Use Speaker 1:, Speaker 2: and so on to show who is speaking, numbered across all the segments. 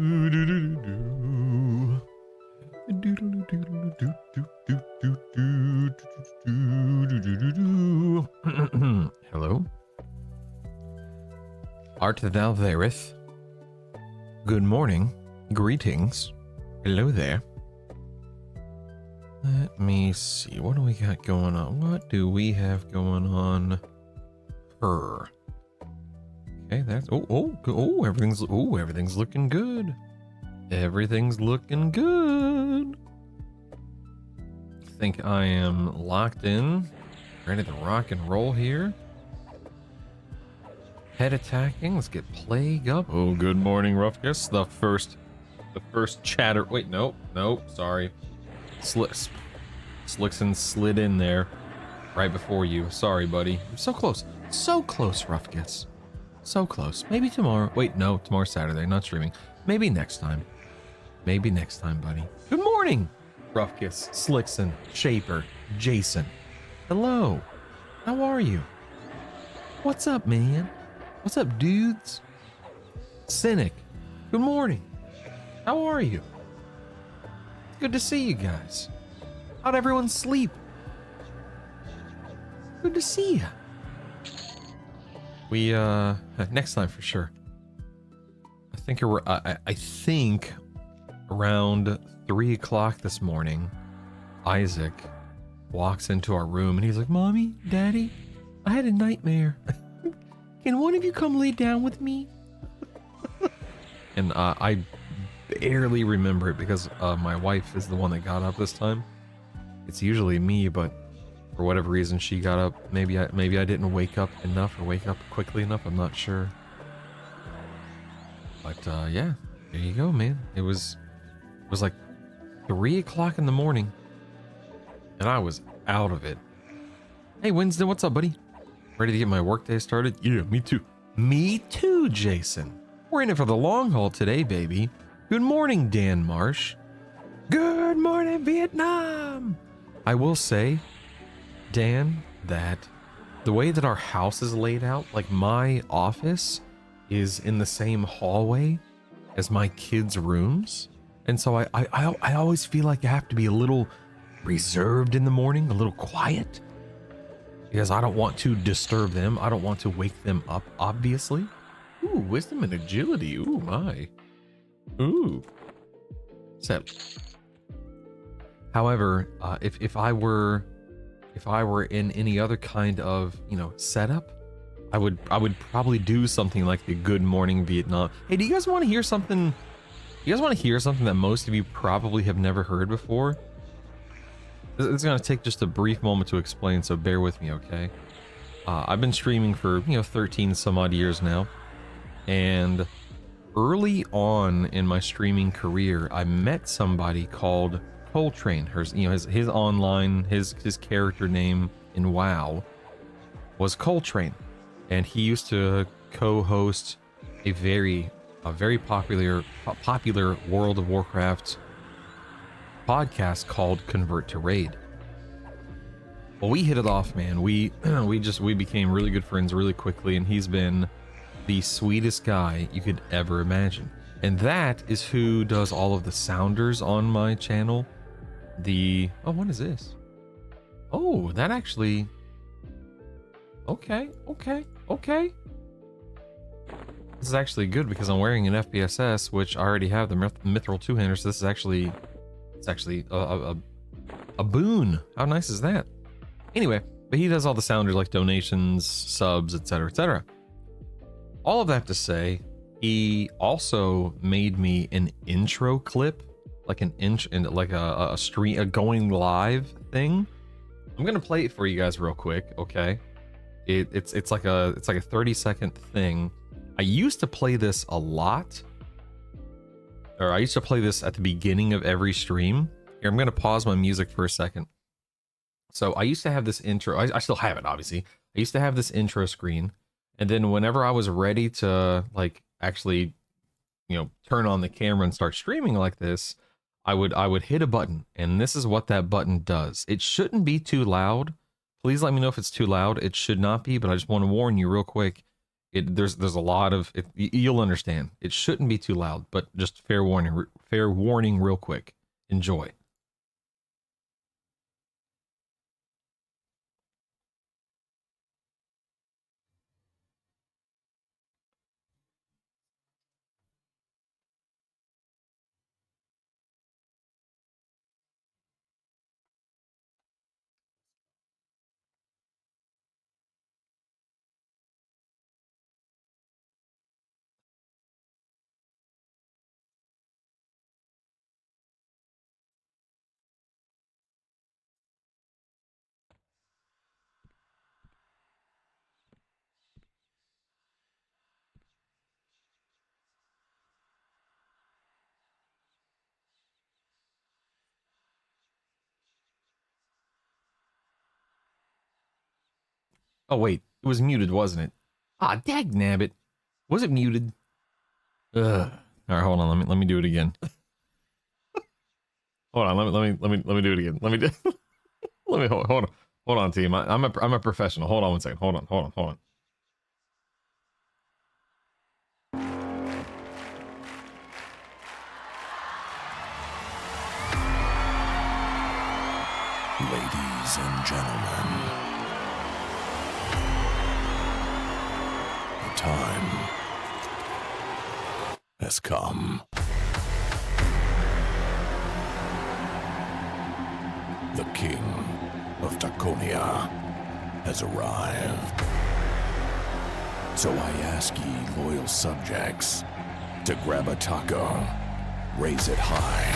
Speaker 1: Hello. Art thou thereth? Good morning. Greetings. Hello there. Let me see. What do we got going on? What do we have going on? Her. Okay, that's everything's looking good. Everything's looking good. I think I am locked in, ready to rock and roll here. Head attacking. Let's get plague up. Oh, good morning, Ruffkus. The first chatter. Wait, no, sorry. Slickson slid in there right before you. Sorry, buddy. I'm so close, Ruffkus. So close. Maybe tomorrow. Wait, no, tomorrow's Saturday. Not streaming. Maybe next time. Maybe next time, buddy. Good morning, Ruffkus, Slickson, Shaper, Jason. Hello. How are you? What's up, man? What's up, dudes? Cynic. Good morning. How are you? Good to see you guys. How'd everyone sleep? Good to see you. We next time for sure. I think around 3 o'clock this morning, Isaac walks into our room and he's like, "Mommy, Daddy, I had a nightmare. Can one of you come lay down with me?" And I barely remember it because my wife is the one that got up this time. It's usually me, but for whatever reason she got up. Maybe I didn't wake up enough or wake up quickly enough. I'm not sure. But yeah, there you go, man. It was like 3 o'clock in the morning, and I was out of it. Hey, Winston, what's up, buddy? Ready to get my workday started? Yeah, me too. Me too, Jason. We're in it for the long haul today, baby. Good morning, Dan Marsh. Good morning, Vietnam. I will say, Dan, that the way that our house is laid out, like my office is in the same hallway as my kids' rooms. And so I always feel like I have to be a little reserved in the morning, a little quiet, because I don't want to disturb them. I don't want to wake them up, obviously. Ooh, wisdom and agility. Ooh, my. Ooh. Set. However, if I were in any other kind of, setup, I would probably do something like the Good Morning Vietnam. Hey, do you guys want to hear something? You guys want to hear something that most of you probably have never heard before? It's going to take just a brief moment to explain, so bear with me, okay? I've been streaming for, 13 some odd years now. And early on in my streaming career, I met somebody called Coltrane. His online, his character name in WoW was Coltrane. And he used to co-host a very popular World of Warcraft podcast called Convert to Raid. Well, we hit it off, man. We became really good friends really quickly, and he's been the sweetest guy you could ever imagine. And that is who does all of the sounders on my channel. What is this? Oh, that actually. Okay. This is actually good because I'm wearing an FPSS, which I already have the Mithril two-hander, so this is actually, a boon. How nice is that? Anyway, but he does all the sounders like donations, subs, etc., etc. All of that to say, he also made me an intro clip, like a stream, a going live thing. I'm gonna play it for you guys real quick, okay? It's like a 30-second thing. I used to play this a lot, or I used to play this at the beginning of every stream. Here, I'm gonna pause my music for a second. So I used to have this intro. I still have it, obviously. I used to have this intro screen, and then whenever I was ready to actually, turn on the camera and start streaming like this, I would hit a button, and this is what that button does. It shouldn't be too loud. Please let me know if it's too loud. It should not be, but I just want to warn you real quick. There's a lot of you'll understand. It shouldn't be too loud, but just fair warning. Fair warning, real quick. Enjoy. Oh wait, it was muted, wasn't it? Ah, dag nabbit. Was it muted? Ugh. All right, hold on. Let me do it again. Hold on. Let me do it again. Let me do. Let me hold on, team. I'm a professional. Hold on one second. Hold on.
Speaker 2: Ladies and gentlemen, the time has come. The king of Taconia has arrived. So I ask ye, loyal subjects, to grab a taco, raise it high,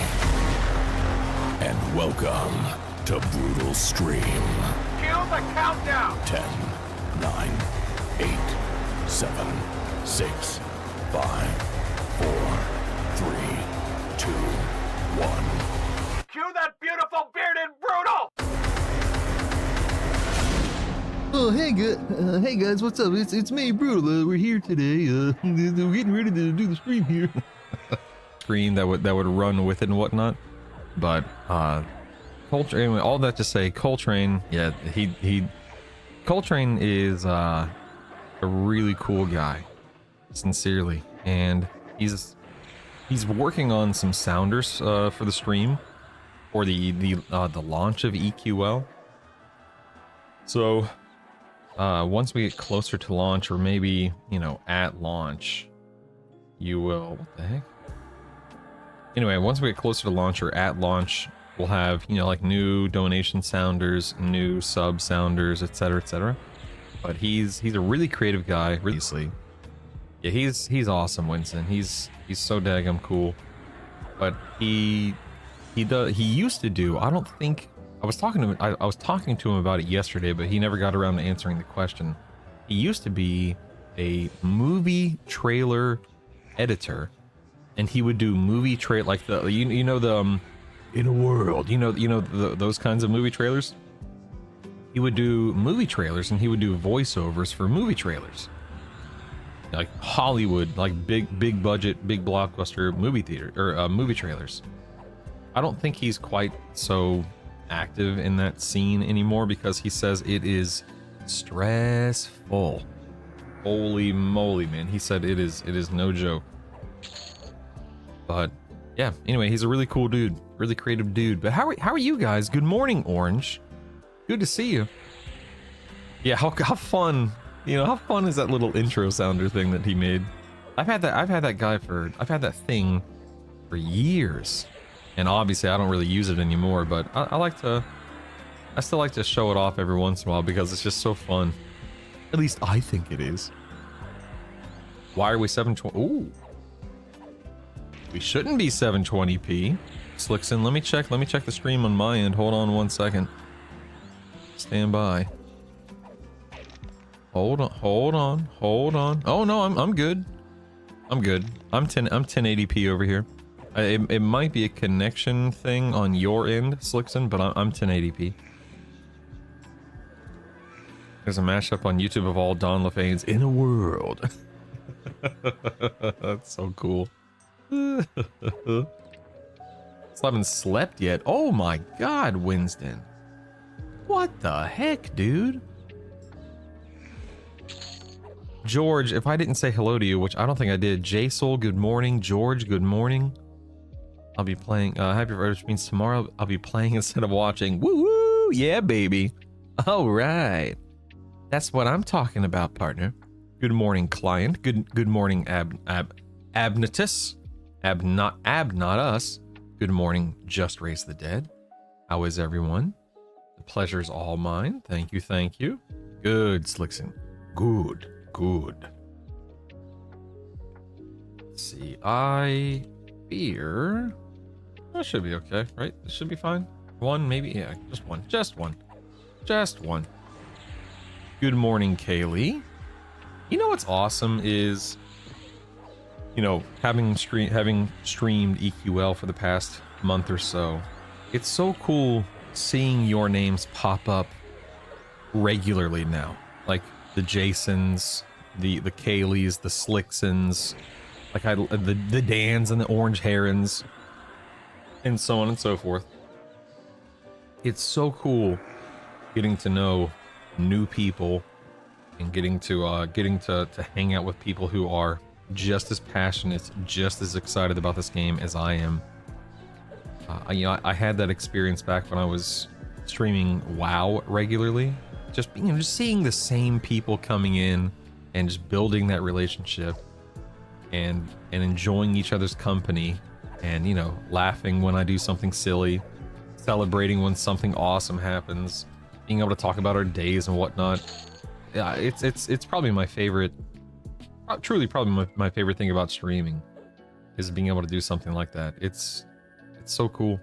Speaker 2: and welcome to Brutal Stream.
Speaker 3: Kill the countdown!
Speaker 2: 10, 9, 8, 7, 6, 5, 4, 3, 2, 1.
Speaker 3: Cue that beautiful bearded brutal!
Speaker 1: Oh, hey guys, what's up? It's me, Brutal. We're here today. We're getting ready to do the stream here. Screen that would run with it and whatnot. But Coltrane, anyway, all that to say, Coltrane, yeah, Coltrane is a really cool guy, sincerely, and he's working on some sounders for the stream, for the launch of EQL. So once we get closer to launch, or maybe, you know, at launch, you will, what the heck? Anyway, once we get closer to launch, or at launch, we'll have, you know, like new donation sounders, new sub sounders, etc, etc. But he's a really creative guy, really. Yeah, he's awesome, Winston. He's so daggum cool. But he used to do, I don't think, I was talking to him, I was talking to him about it yesterday, but he never got around to answering the question. He used to be a movie trailer editor, and he would do movie like the you know the in a world, you know those kinds of movie trailers. He would do movie trailers, and he would do voiceovers for movie trailers, like Hollywood, like big budget, big blockbuster movie theater or movie trailers. I don't think he's quite so active in that scene anymore, because he says it is stressful. Holy moly, man. He said it is no joke. But yeah, anyway, he's a really cool dude, really creative dude. But how are you guys? Good morning, Orange. Good to see you. Yeah, how fun, you know, how fun is that little intro sounder thing that he made? I've had that thing for years. And obviously I don't really use it anymore, but I still like to show it off every once in a while, because it's just so fun. At least I think it is. Why are we 720? Ooh. We shouldn't be 720p. Slickson, let me check the stream on my end. Hold on one second. Stand by. Hold on. Oh no, I'm good. I'm 1080p over here. It might be a connection thing on your end, Slickson, but I'm 1080p. There's a mashup on YouTube of all Don LaFane's In a World. That's so cool. Still haven't slept yet. Oh my god, Winston. What the heck, dude? George, if I didn't say hello to you, which I don't think I did. J-Soul, good morning. George, good morning. I'll be playing, Happy Friday, which means tomorrow I'll be playing instead of watching. Woo-woo! Yeah, baby. All right. That's what I'm talking about, partner. Good morning, client. Good morning, Abnatus. Not us. Good morning, Just Raise the Dead. How is everyone? The pleasure's all mine. Thank you, thank you. Good, Slickson. Good. Let's see. I fear... That should be okay, right? This should be fine. One, maybe? Yeah, just one. Just one. Good morning, Kaylee. You know what's awesome is, you know, having streamed EQL for the past month or so, it's so cool seeing your names pop up regularly now. Like the Jasons, the Kayleys, the Slicksons, like the Dans and the Orange Herons, and so on and so forth. It's so cool getting to know new people and getting to hang out with people who are just as passionate, just as excited about this game as I am. You know, I had that experience back when I was streaming WoW regularly. Just seeing the same people coming in and just building that relationship and enjoying each other's company, and, you know, laughing when I do something silly, celebrating when something awesome happens, being able to talk about our days and whatnot. Yeah, it's probably my favorite, truly probably my favorite thing about streaming, is being able to do something like that. It's so cool.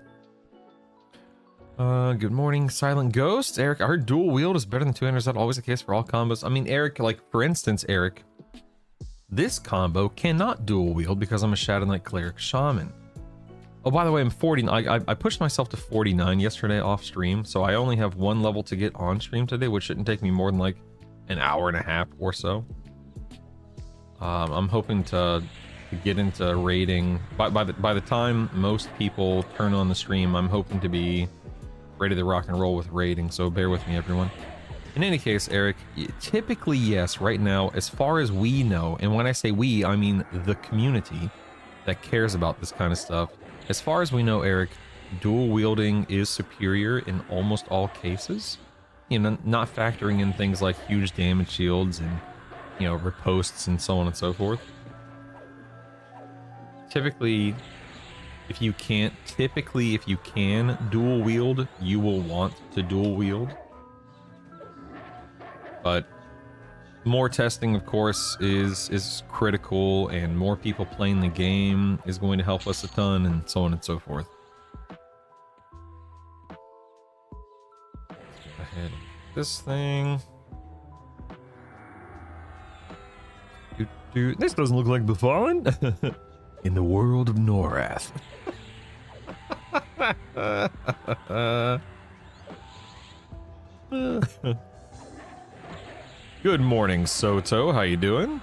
Speaker 1: Good morning, Silent Ghost. Eric, I heard dual wield is better than two-hander. Is that always the case for all combos? I mean, Eric, like, for instance, Eric, this combo cannot dual wield because I'm a Shadow Knight Cleric Shaman. Oh, by the way, I'm 40. I pushed myself to 49 yesterday off stream, so I only have one level to get on stream today, which shouldn't take me more than like an hour and a half or so. I'm hoping to get into raiding by the time most people turn on the stream. I'm hoping to be ready to rock and roll with raiding, so bear with me, everyone. In any case, Eric, typically yes, right now, as far as we know, and when I say we, I mean the community that cares about this kind of stuff, as far as we know, Eric, dual wielding is superior in almost all cases. You know, not factoring in things like huge damage shields and, you know, riposts and so on and so forth. Typically, if you can dual wield, you will want to dual wield. But more testing, of course, is critical, and more people playing the game is going to help us a ton, and so on and so forth. Let's go ahead and this thing. This doesn't look like the Fallen. In the world of Norath. Good morning, Soto. How you doing?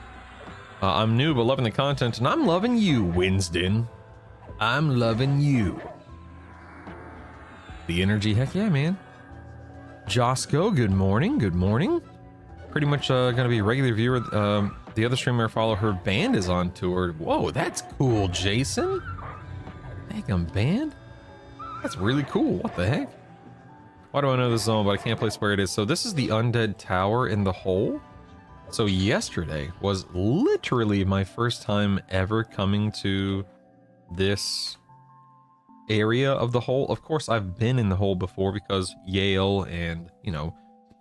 Speaker 1: I'm new but loving the content, and I'm loving you, Winston. I'm loving you. The energy, heck yeah, man. Josco, good morning. Good morning. Pretty much gonna be a regular viewer. The other streamer I follow, her band is on tour. Whoa, that's cool, Jason. Heck, I'm banned? That's really cool. What the heck? Why do I know this zone, but I can't place where it is? So this is the Undead Tower in the hole. So yesterday was literally my first time ever coming to this area of the hole. Of course, I've been in the hole before because Yael, and, you know,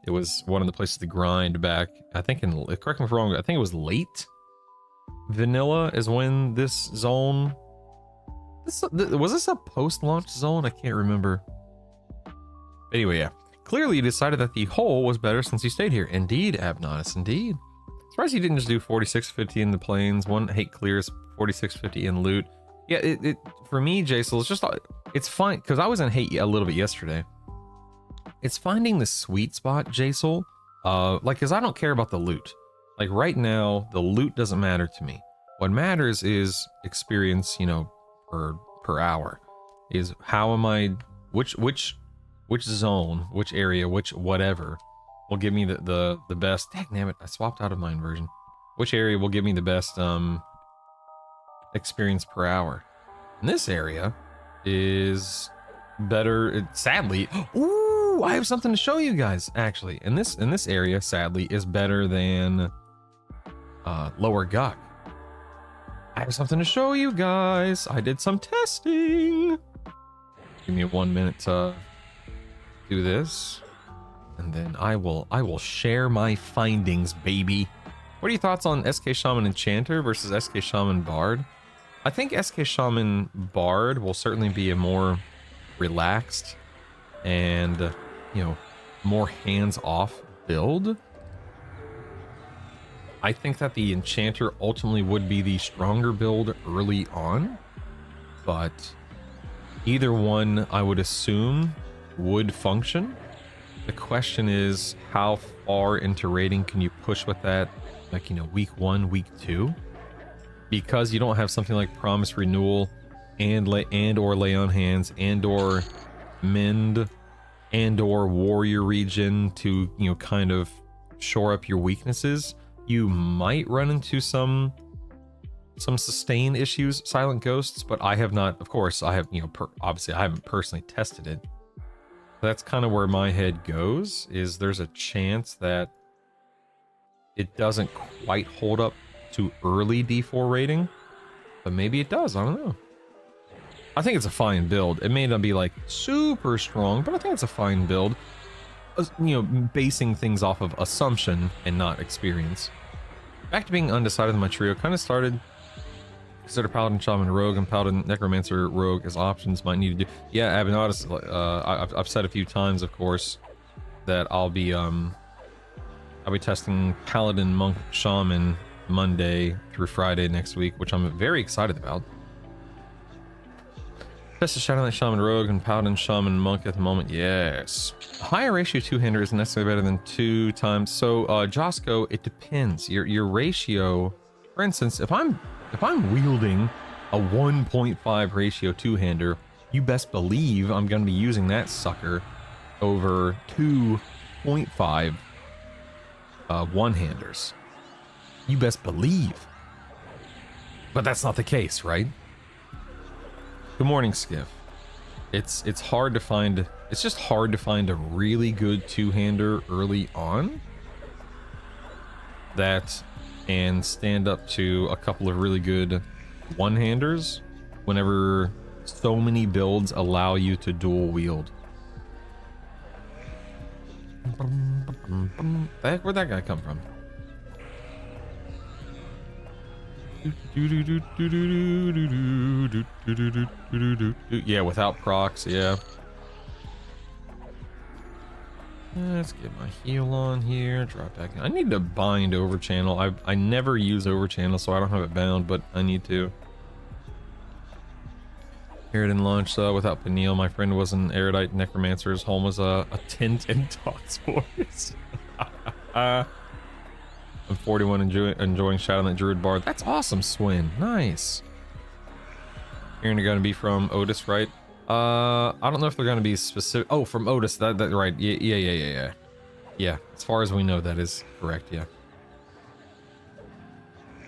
Speaker 1: it was one of the places to grind back, I think, correct me if I'm wrong, I think it was late vanilla is when this zone... was this a post-launch zone? I can't remember. Anyway, yeah. Clearly you decided that the hole was better since you stayed here. Indeed, Abnonis, indeed. Surprised you didn't just do 4650 in the plains, one hate clears, 4650 in loot. Yeah, it for me, Jason, it's just, it's fine, because I was in hate a little bit yesterday. It's finding the sweet spot, Jason. Like, because I don't care about the loot. Like, right now, the loot doesn't matter to me. What matters is experience, you know, per hour. Is how am I, which zone, which area, which whatever will give me the best. Dang, damn it, I swapped out of my inversion. Which area will give me the best experience per hour? And this area is better. Sadly, ooh, I have something to show you guys. Actually, in this area, sadly, is better than Lower Guck. I have something to show you guys. I did some testing. Give me 1 minute to do this, and then I will share my findings, baby. What are your thoughts on SK Shaman Enchanter versus SK Shaman Bard? I think SK Shaman Bard will certainly be a more relaxed and, you know, more hands-off build. I think that the Enchanter ultimately would be the stronger build early on, but either one I would assume would function. The question is, how far into raiding can you push with that? Like, you know, week 1, week 2? Because you don't have something like Promise Renewal and or Lay on Hands and or Mend and or Warrior Regen to, you know, kind of shore up your weaknesses. You might run into some sustain issues, Silent Ghosts, but I have not, of course, I have, you know, obviously I haven't personally tested it. That's kind of where my head goes, is there's a chance that it doesn't quite hold up to early D4 rating, but maybe it does, I don't know. I think it's a fine build. It may not be like super strong, but I think it's a fine build. You know, basing things off of assumption and not experience. Back to being undecided in my trio, kind of started. Consider Paladin, Shaman, Rogue, and Paladin, Necromancer, Rogue as options. Might need to do. Yeah, I've noticed. I've said a few times, of course, that I'll be testing Paladin, Monk, Shaman Monday through Friday next week, which I'm very excited about. Test the Shadowknight, Shaman, Rogue, and Paladin, Shaman, Monk at the moment. Yes. A higher ratio two-hander isn't necessarily better than 2 times. So, Josco, it depends. Your ratio, for instance, if I'm wielding a 1.5 ratio two-hander, you best believe I'm going to be using that sucker over 2.5 one-handers. You best believe. But that's not the case, right? Good morning, Skiff. It's hard to find. It's just hard to find a really good two-hander early on that and stand up to a couple of really good one-handers whenever so many builds allow you to dual wield. Where'd that guy come from? Yeah, without procs, yeah. Let's get my heal on here. Drop back. I need to bind over channel. I never use over channel, so I don't have it bound, but I need to. Eridan launched without Peniel. My friend was an erudite necromancer. His home was a tint and tots voice. I'm 41 enjoying Shadowknight Druid Bard. That's awesome, Swin. Nice. You're gonna be from Otis, right? I don't know if they're gonna be specific. Oh, from Otis. That right. Yeah. Yeah, as far as we know, that is correct. Yeah.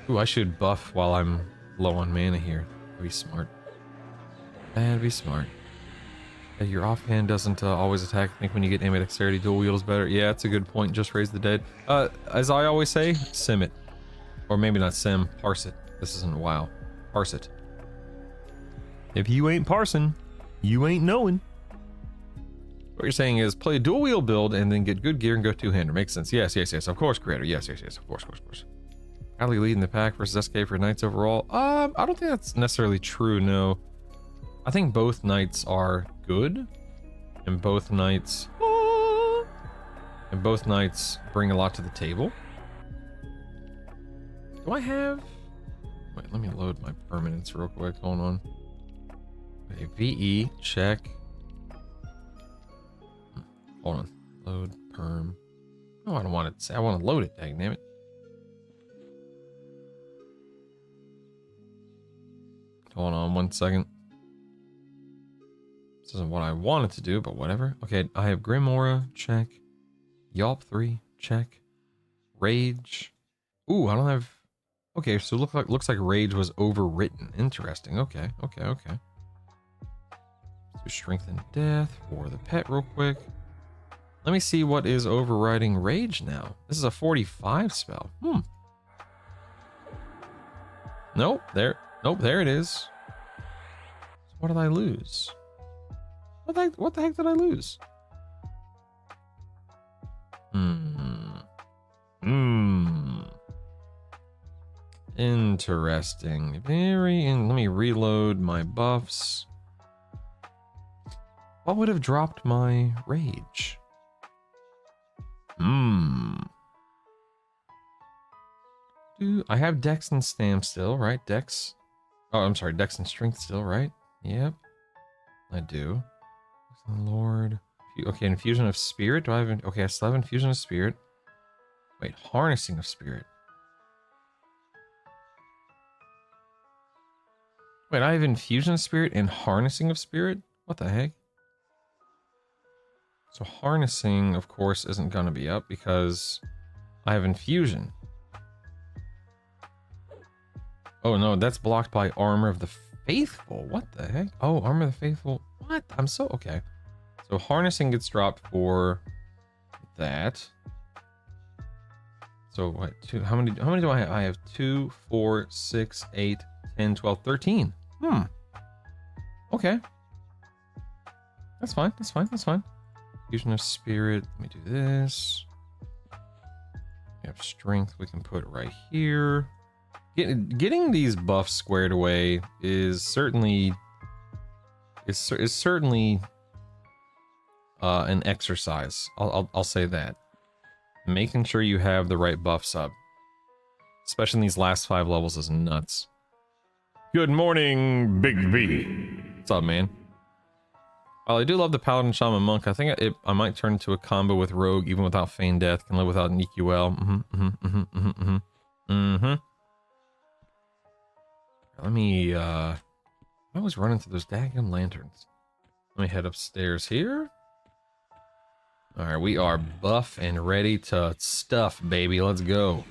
Speaker 1: Ooh, I should buff while I'm low on mana here. That'd be smart. That'd be smart. Yeah, your offhand doesn't always attack. I think when you get ambidexterity, dual wield is better. Yeah, that's a good point. Just raise the dead. As I always say, sim it. Or maybe not sim, parse it. This isn't WoW. Parse it. If you ain't parsing, you ain't knowing. What you're saying is play a dual wield build and then get good gear and go two-hander. Makes sense. Yes. Of course, creator. Yes. Of course. Godly leading the pack versus SK for knights overall. I don't think that's necessarily true, no. I think both knights are good, and both knights bring a lot to the table. Do I have? Wait, let me load my permanents real quick. Hold on. Okay, VE check. Hold on. Load perm. Oh, I don't want it. I want to load it. Dang, damn it. Hold on 1 second. This isn't what I wanted to do, but whatever. Okay, I have Grim Aura, check. Yelp 3, check. Rage. Ooh, I don't have Okay, so looks like rage was overwritten. Interesting. Okay. Let's do strength and death for the pet real quick. Let me see what is overriding rage now. This is a 45 spell. Nope, there it is. So what did I lose? What the heck did I lose? Interesting. Let me reload my buffs. What would have dropped my rage? I have Dex and Stam still, right? Dex. Oh, I'm sorry, Dex and Strength still, right? Yep. I do. Lord. Okay, Infusion of Spirit. Do I have... Okay, I still have Infusion of Spirit. Wait, Harnessing of Spirit. Wait, I have Infusion of Spirit and Harnessing of Spirit? What the heck? So Harnessing, of course, isn't going to be up because I have Infusion. Oh no, that's blocked by Armor of the Faithful. What the heck? Oh, Armor of the Faithful. What? I'm so... Okay. So Harnessing gets dropped for that. So what? How many do I have? I have 2, 4, 6, 8, 10, 12, 13. Okay. That's fine. Fusion of Spirit. Let me do this. We have Strength we can put right here. Getting these buffs squared away is certainly an exercise. I'll say that. Making sure you have the right buffs up, especially in these last 5 levels, is nuts. Good morning, Big V. What's up, man? While I do love the Paladin Shaman Monk, I think I might turn into a combo with Rogue even without Feign Death. Can live without an EQL. Let me I was running through those daggum lanterns. Let me head upstairs here. Alright, we are buff and ready to stuff, baby. Let's go.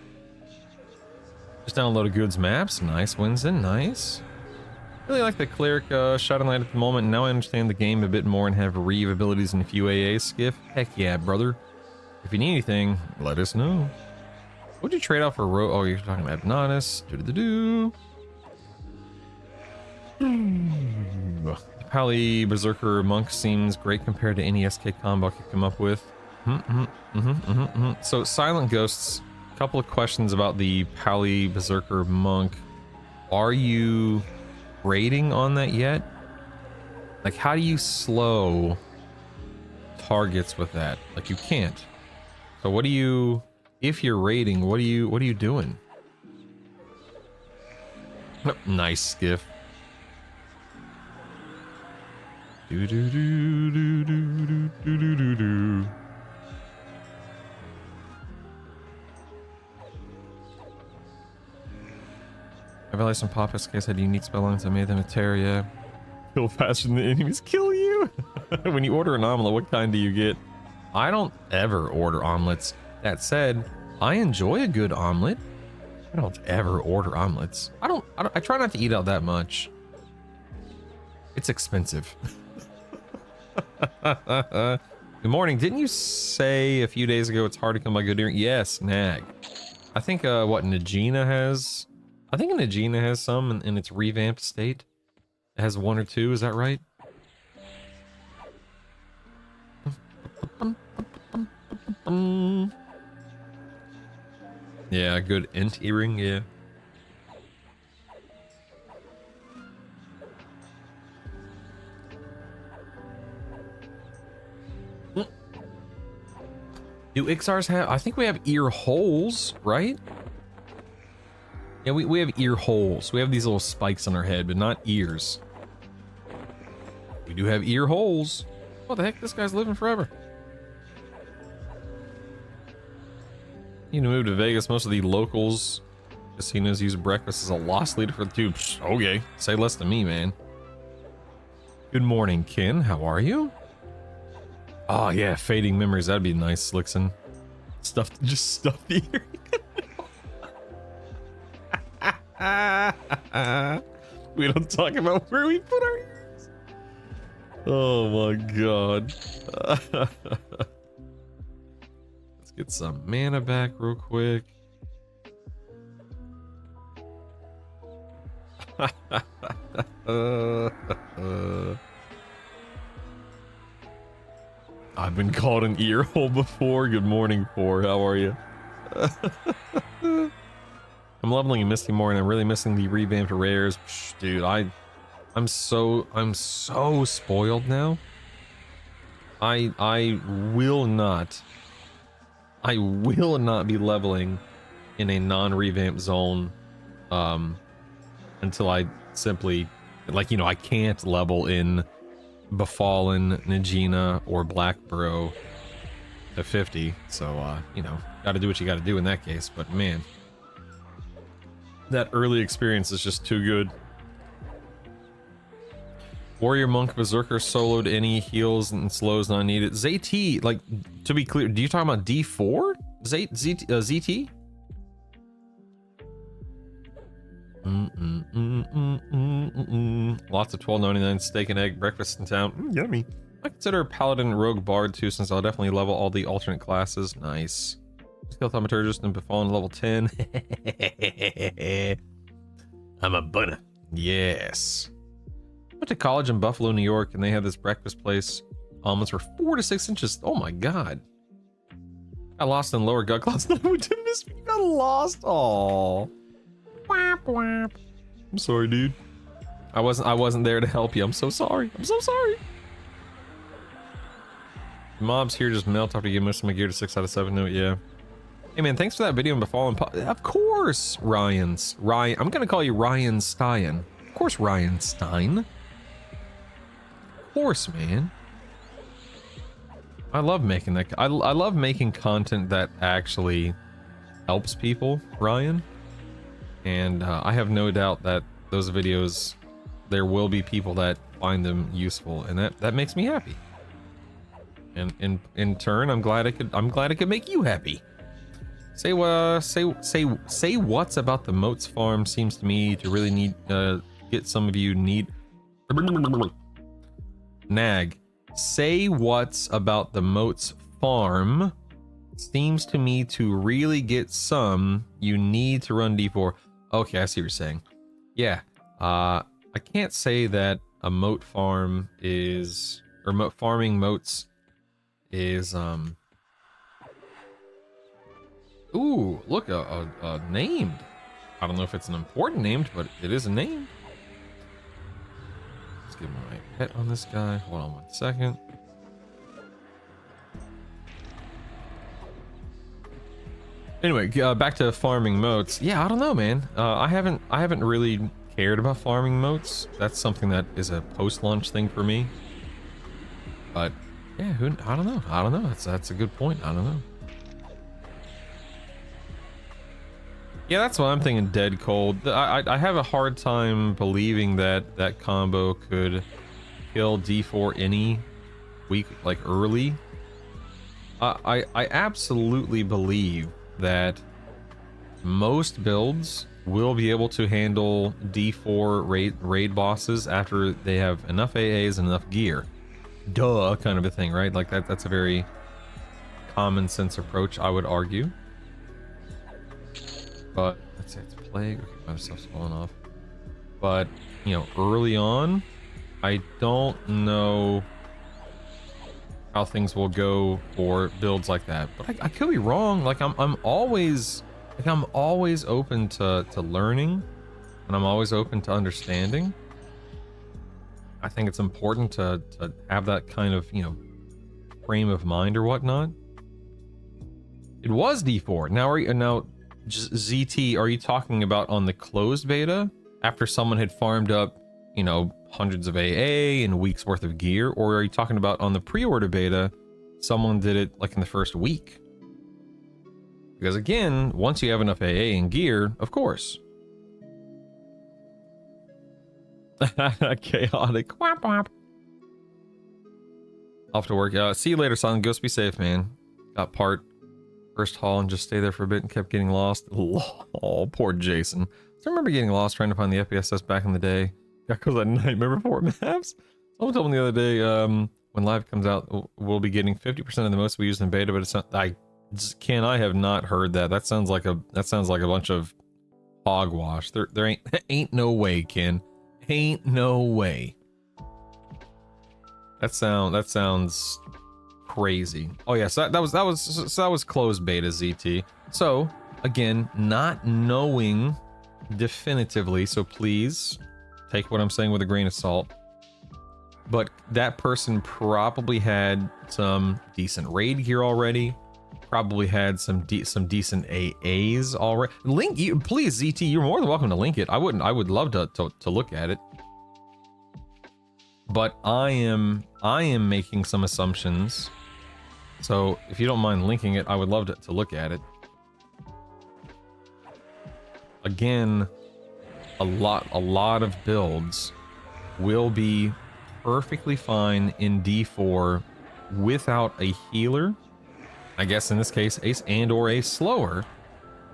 Speaker 1: Just downloaded Goods Maps. Nice, Winston. Nice. Really like the Cleric Shot and Light at the moment. Now I understand the game a bit more and have Reeve abilities in a few AA skiff. Heck yeah, brother. If you need anything, let us know. What'd you trade out for Oh, you're talking about Abnonus. Do-do-do-do. The Pally Berserker Monk seems great compared to any SK combo I could come up with. So, Silent Ghosts, a couple of questions about the Pally Berserker Monk. Are you rating on that yet? Like, how do you slow targets with that? Like, you can't. So what do you... If you're rating, what are you doing? Nice skiff. Do do do do do do do do do. I realized some pop SKs had unique spellings that made them a Terria. Kill faster than the enemies kill you. When you order an omelet, what kind do you get? I don't ever order omelets. That said, I enjoy a good omelet. I don't ever order omelets. I try not to eat out that much. It's expensive. Good morning. Didn't you say a few days ago it's hard to come by good earring? Yes, Nag. I think what Nagina has. I think Nagina has some in its revamped state. It has 1 or 2. Is that right? Yeah, good int earring. Yeah. Do Ixars have... I think we have ear holes, right? Yeah, we have ear holes. We have these little spikes on our head, but not ears. We do have ear holes. What the heck? This guy's living forever. You need to move to Vegas. Most of the locals casinos use breakfast as a loss leader for the tube. Okay, say less to me, man. Good morning, Ken. How are you? Oh yeah, fading memories. That'd be nice, Slickson. Just stuff the earring. We don't talk about where we put our ears. Oh my god. Let's get some mana back real quick. I've been called an ear hole before. Good morning, 4. How are you? I'm leveling in Misty more, and I'm really missing the revamped rares. Psh, dude, I'm so spoiled now. I will not be leveling in a non-revamped zone until I simply, like, you know, I can't level in Befallen, Najina, or Blackborough to 50. So you know, gotta do what you gotta do in that case. But man, that early experience is just too good. Warrior, Monk, Berserker soloed any heals and slows not needed. ZT, like, to be clear, do you talk about D4? ZT? Lots of $12.99 steak and egg breakfast in town. Yummy. I consider Paladin, Rogue, Bard too, since I'll definitely level all the alternate classes. Nice. Skill Thaumaturgist and Befallen level 10. I'm a bunny. Yes. Went to college in Buffalo, New York, and they had this breakfast place. Almonds were 4 to 6 inches. Oh my god. I lost in lower gut clots. I went to miss me. Got lost. Aww. I'm sorry, dude. I wasn't there to help you. I'm so sorry. I'm so sorry. Mobs here just melt after you miss my gear to 6 out of 7 note. Yeah. Hey man, thanks for that video on Befallen. Of course, Ryan. I'm gonna call you Ryan Stein. Of course, Ryan Stein. Of course, man. I love making that. I love making content that actually helps people, Ryan. And I have no doubt that those videos, there will be people that find them useful, and that makes me happy. And in turn, I'm glad I could make you happy. Say what's about the Moats farm seems to me to really need get some of you need Nag. Say what's about the Moats farm seems to me to really get some you need to run D4. Okay, I see what you're saying. Yeah, I can't say that a moat farm is, or farming moats is, ooh, look, a named. I don't know if it's an important named, but it is a name. Let's get my pet on this guy. Hold on 1 second. Anyway, back to farming moats. Yeah, I don't know, man. I haven't really cared about farming moats. That's something that is a post-launch thing for me. But yeah, I don't know. I don't know. That's a good point. I don't know. Yeah, that's what I'm thinking. Dead Cold. I have a hard time believing that that combo could kill D4 any week, like early. I absolutely believe that most builds will be able to handle D4 raid bosses after they have enough AAs and enough gear. Duh, kind of a thing, right? Like that's a very common sense approach, I would argue. But let's say it's plague. Okay, my stuff's falling off. But you know, early on, I don't know how things will go for builds like that, but I could be wrong. Like I'm always open to learning, and I'm always open to understanding. I think it's important to have that kind of, you know, frame of mind or whatnot. It was D4. Now ZT, are you talking about on the closed beta after someone had farmed up, you know, hundreds of AA and a week's worth of gear, or are you talking about on the pre-order beta, someone did it like in the first week? Because again, once you have enough AA and gear, of course. Chaotic. Whap, whap. Off to work. See you later, son. Ghost, be safe, man. Got part first haul and just stay there for a bit and kept getting lost. Oh, poor Jason. I remember getting lost trying to find the FPSS back in the day. Got close at Nightmare Before maps. Someone told me the other day, when live comes out, we'll be getting 50% of the most we used in beta, but it's not, I have not heard that. That sounds like a bunch of hogwash. There ain't no way, Ken. Ain't no way. That sounds crazy. Oh yeah, so that was closed beta, ZT. So again, not knowing definitively, so please take what I'm saying with a grain of salt. But that person probably had some decent raid gear already. Probably had some decent AAs already. Link, please, ZT, you're more than welcome to link it. I would love to look at it. But I am making some assumptions. So if you don't mind linking it, I would love to look at it. Again, a lot of builds will be perfectly fine in D4 without a healer. I guess in this case, ace and or a slower,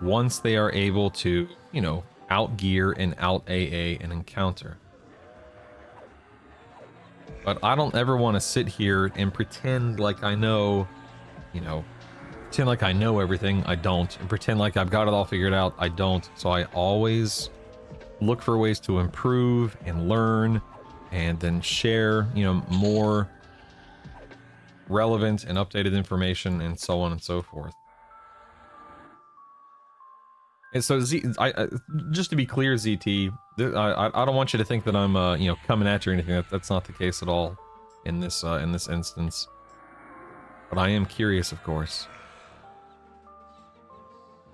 Speaker 1: once they are able to, you know, out gear and out AA an encounter. But I don't ever want to sit here and pretend like I know, you know, pretend like I know everything. I don't. And pretend like I've got it all figured out. I don't. So I always look for ways to improve and learn and then share, you know, more relevant and updated information and so on and so forth. And so just to be clear, ZT, I don't want you to think that I'm you know, coming at you or anything. That's not the case at all in this instance. But I am curious, of course.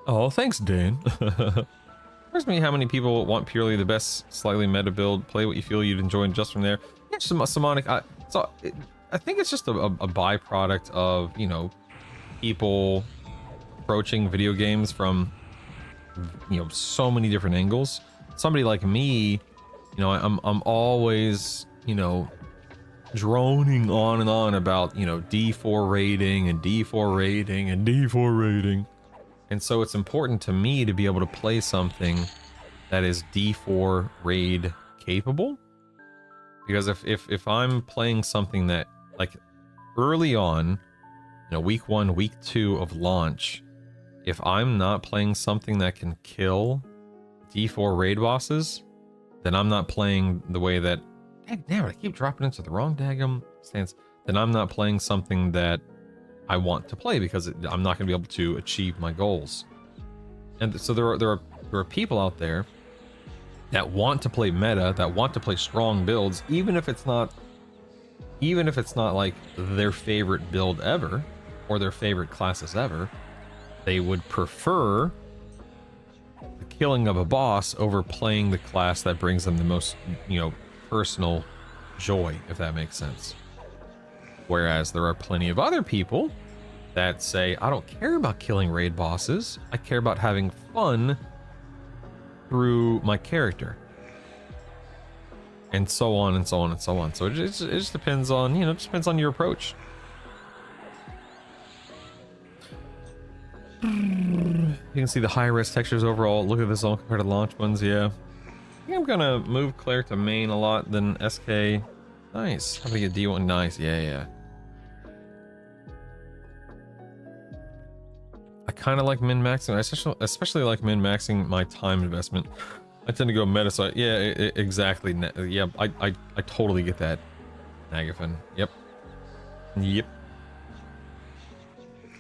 Speaker 1: Oh, thanks, Dan. Surprised me how many people want purely the best slightly meta build. Play what you feel you'd enjoy just from there. Yeah, Simonic. I think it's just a byproduct of, you know, people approaching video games from, you know, so many different angles. Somebody like me, you know, I'm always, you know, droning on and on about, you know, D4 rating and D4 rating and D4 rating. And so it's important to me to be able to play something that is D4 raid capable. Because if I'm playing something that, like, early on, you know, week 1, week 2 of launch, if I'm not playing something that can kill D4 raid bosses, then I'm not playing the way that, damn it, I keep dropping into the wrong daggum stance. Then I'm not playing something that I want to play, because I'm not going to be able to achieve my goals. And so there are people out there that want to play meta, that want to play strong builds, even if it's not like their favorite build ever or their favorite classes ever. They would prefer the killing of a boss over playing the class that brings them the most, you know, personal joy, if that makes sense. Whereas there are plenty of other people that say, I don't care about killing raid bosses. I care about having fun through my character. And so on and so on and so on. So it just depends on, you know, it just depends on your approach. You can see the high-res textures overall. Look at this all compared to launch ones, yeah. I think I'm gonna move Claire to main a lot than SK. Nice. Having a D1, nice, yeah. I kind of like min-maxing. I especially like min-maxing my time investment. I tend to go meta, so yeah, exactly. Yeah, I totally get that, Nagafin. Yep.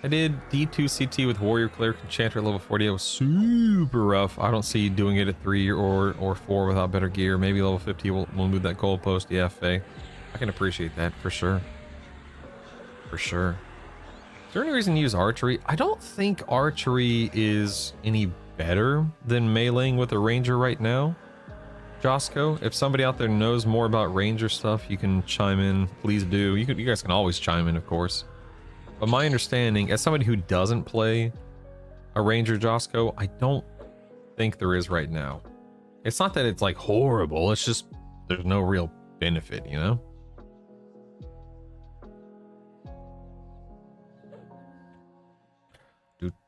Speaker 1: I did D2 CT with Warrior Cleric Enchanter level 40. It was super rough. I don't see doing it at 3 or 4 without better gear. Maybe level 50 will move that goalpost. Yeah, Faye. I can appreciate that for sure. For sure. Is there any reason to use archery? I don't think archery is any better than meleeing with a ranger right now. Josco, if somebody out there knows more about ranger stuff, you can chime in. Please do. You guys can always chime in, of course. But my understanding, as somebody who doesn't play a ranger, Josco, I don't think there is right now. It's not that it's like horrible. It's just there's no real benefit, you know?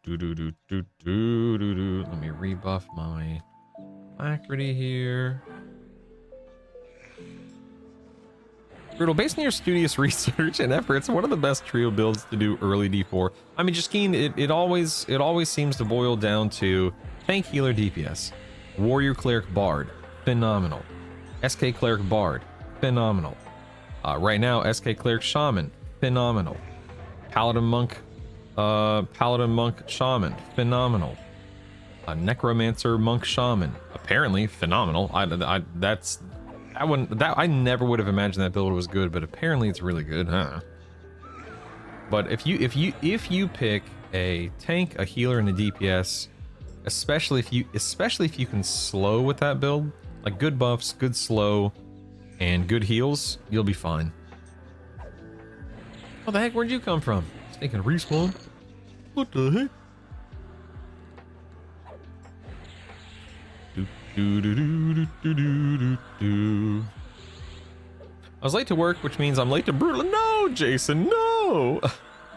Speaker 1: Let me rebuff my Alacrity here. Brutal, based on your studious research and efforts, one of the best trio builds to do early D4. I mean, just keen, it always seems to boil down to tank, healer, DPS. Warrior, cleric, bard, phenomenal. SK cleric, bard, phenomenal. Right now, SK cleric, shaman, phenomenal. Paladin monk, shaman, phenomenal. Necromancer, monk, shaman, apparently phenomenal. I never would have imagined that build was good, but apparently it's really good, huh? But if you pick a tank, a healer, and a DPS, especially if you can slow with that build, like good buffs, good slow, and good heals, you'll be fine. What the heck? Where'd you come from? Thinking respawn? What the heck? I was late to work, which means I'm late to brutal. No, Jason, no.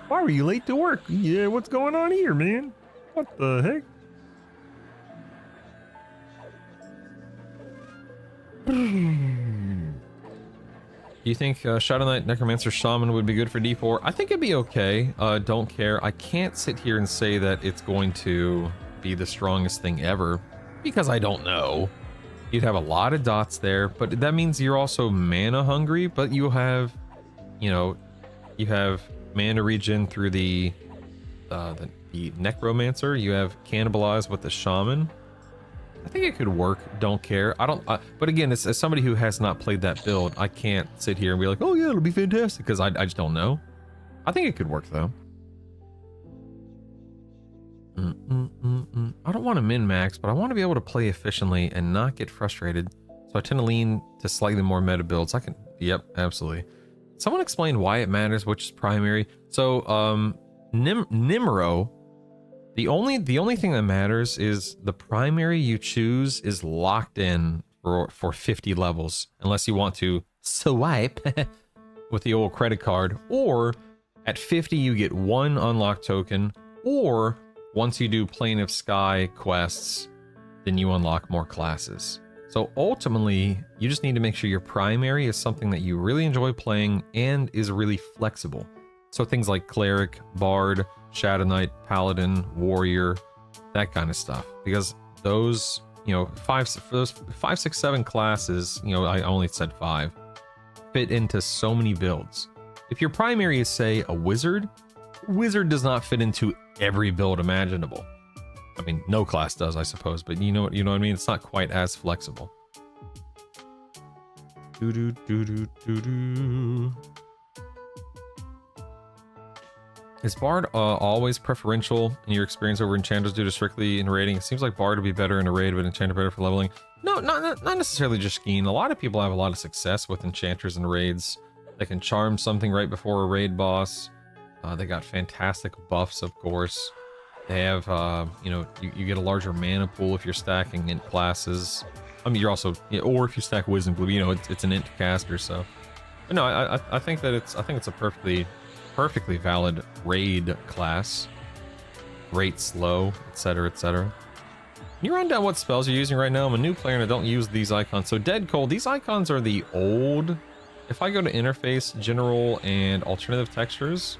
Speaker 1: Why were you late to work? Yeah, what's going on here, man? What the heck? Do you think Shadow Knight, Necromancer, Shaman would be good for D4? I think it'd be okay. Don't care. I can't sit here and say that it's going to be the strongest thing ever, because I don't know. You'd have a lot of dots there, but that means you're also mana hungry, but you have, you have mana regen through the Necromancer. You have Cannibalize with the Shaman. I think it could work. Don't care. I don't, but again, as somebody who has not played that build, I can't sit here and be like, oh yeah, it'll be fantastic, because I just don't know. I think it could work though. I don't want to min-max, but I want to be able to play efficiently and not get frustrated. So I tend to lean to slightly more meta builds. Yep, absolutely. Someone explain why it matters which is primary. So, Nimro, the only thing that matters is the primary you choose is locked in for 50 levels, unless you want to swipe with the old credit card, or at 50 you get 1 unlock token, or once you do Plane of Sky quests, then you unlock more classes. So ultimately, you just need to make sure your primary is something that you really enjoy playing and is really flexible. So things like Cleric, Bard, Shadow Knight, Paladin, Warrior, that kind of stuff. Because those, for those 5, 6, 7 classes, I only said 5, fit into so many builds. If your primary is, say, a Wizard does not fit into every build imaginable. I mean, no class does, I suppose, but you know what I mean? It's not quite as flexible. Is Bard always preferential in your experience over Enchanters due to strictly in raiding? It seems like Bard would be better in a raid, but Enchanter better for leveling. No, not necessarily just Skeen. A lot of people have a lot of success with Enchanters and raids. They can charm something right before a raid boss. They got fantastic buffs, of course. They have, you get a larger mana pool if you're stacking int classes. I mean, you're also, or if you stack Wisdom Blue, it's an int caster. So, but no, I think that it's a perfectly valid raid class. Great slow, etc., etc. Can you run down what spells you're using right now? I'm a new player and I don't use these icons. So Dead Cold, these icons are the old. If I go to Interface, General, and Alternative Textures,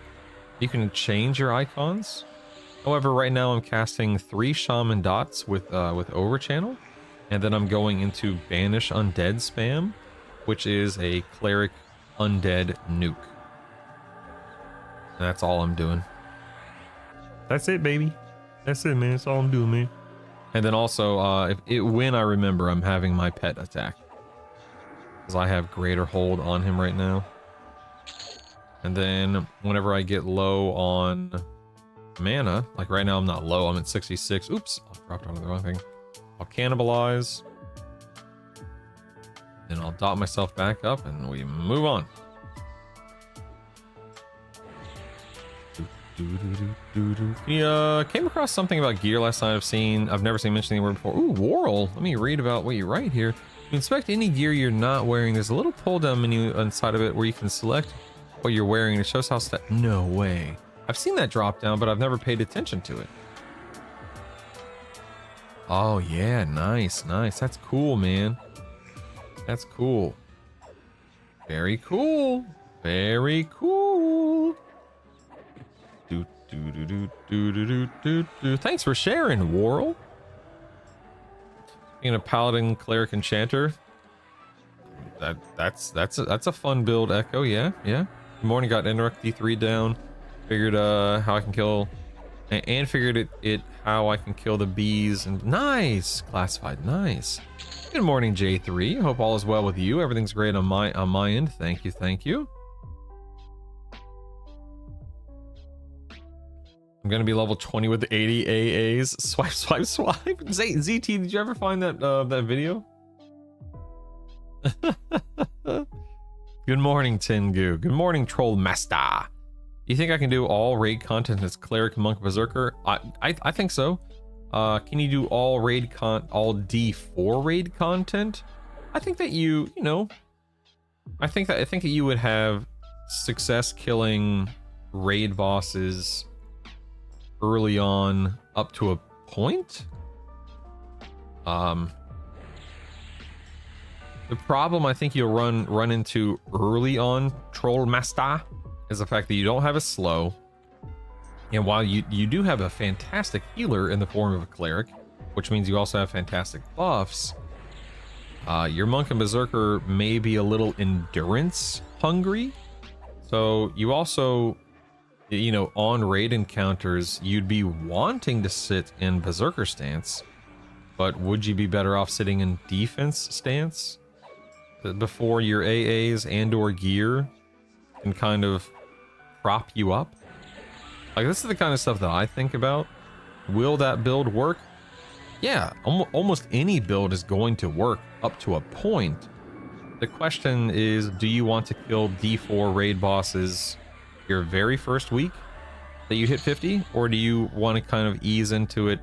Speaker 1: you can change your icons. However, right now I'm casting 3 Shaman dots with Overchannel, and then I'm going into Banish Undead spam, which is a Cleric Undead nuke. And that's all I'm doing. That's it, baby. That's it, man. That's all I'm doing, man. And then also, when I remember, I'm having my pet attack, because I have greater hold on him right now. And then whenever I get low on mana, like right now I'm not low, I'm at 66. Oops, I dropped onto the wrong thing. I'll cannibalize. Then I'll dot myself back up and we move on. Came across something about gear last night I've never seen mentioned anywhere before. Ooh, Worrell. Let me read about what you write here. You inspect any gear you're not wearing. There's a little pull down menu inside of it where you can select what you're wearing. It shows how no way. I've seen that drop down, but I've never paid attention to it. Oh yeah, nice. That's cool, man. That's cool. Very cool. Very cool. Do. Thanks for sharing, Worrell. Being a paladin, cleric, enchanter. That's a fun build, Echo. Yeah. Good morning. Got Interact D3 down. Figured how I can kill, and figured it how I can kill the bees. And nice classified. Nice. Good morning, J3. Hope all is well with you. Everything's great on my end. Thank you. I'm gonna be level 20 with 80 AAs. Swipe. ZT, did you ever find that video? Good morning, Tengu. Good morning, Troll Master. You think I can do all raid content as cleric, monk, berserker? I think so. Can you do all D4 raid content? I think that you know. I think that you would have success killing raid bosses early on up to a point. The problem I think you'll run into early on, Troll Master, is the fact that you don't have a slow. And while you do have a fantastic healer in the form of a cleric, which means you also have fantastic buffs, your monk and berserker may be a little endurance hungry. So you also, on raid encounters, you'd be wanting to sit in berserker stance, but would you be better off sitting in defense stance before your AAs and or gear can kind of prop you up? Like, this is the kind of stuff that I think about. Will that build work? Yeah, almost any build is going to work up to a point. The question is, do you want to kill D4 raid bosses your very first week that you hit 50, or do you want to kind of ease into it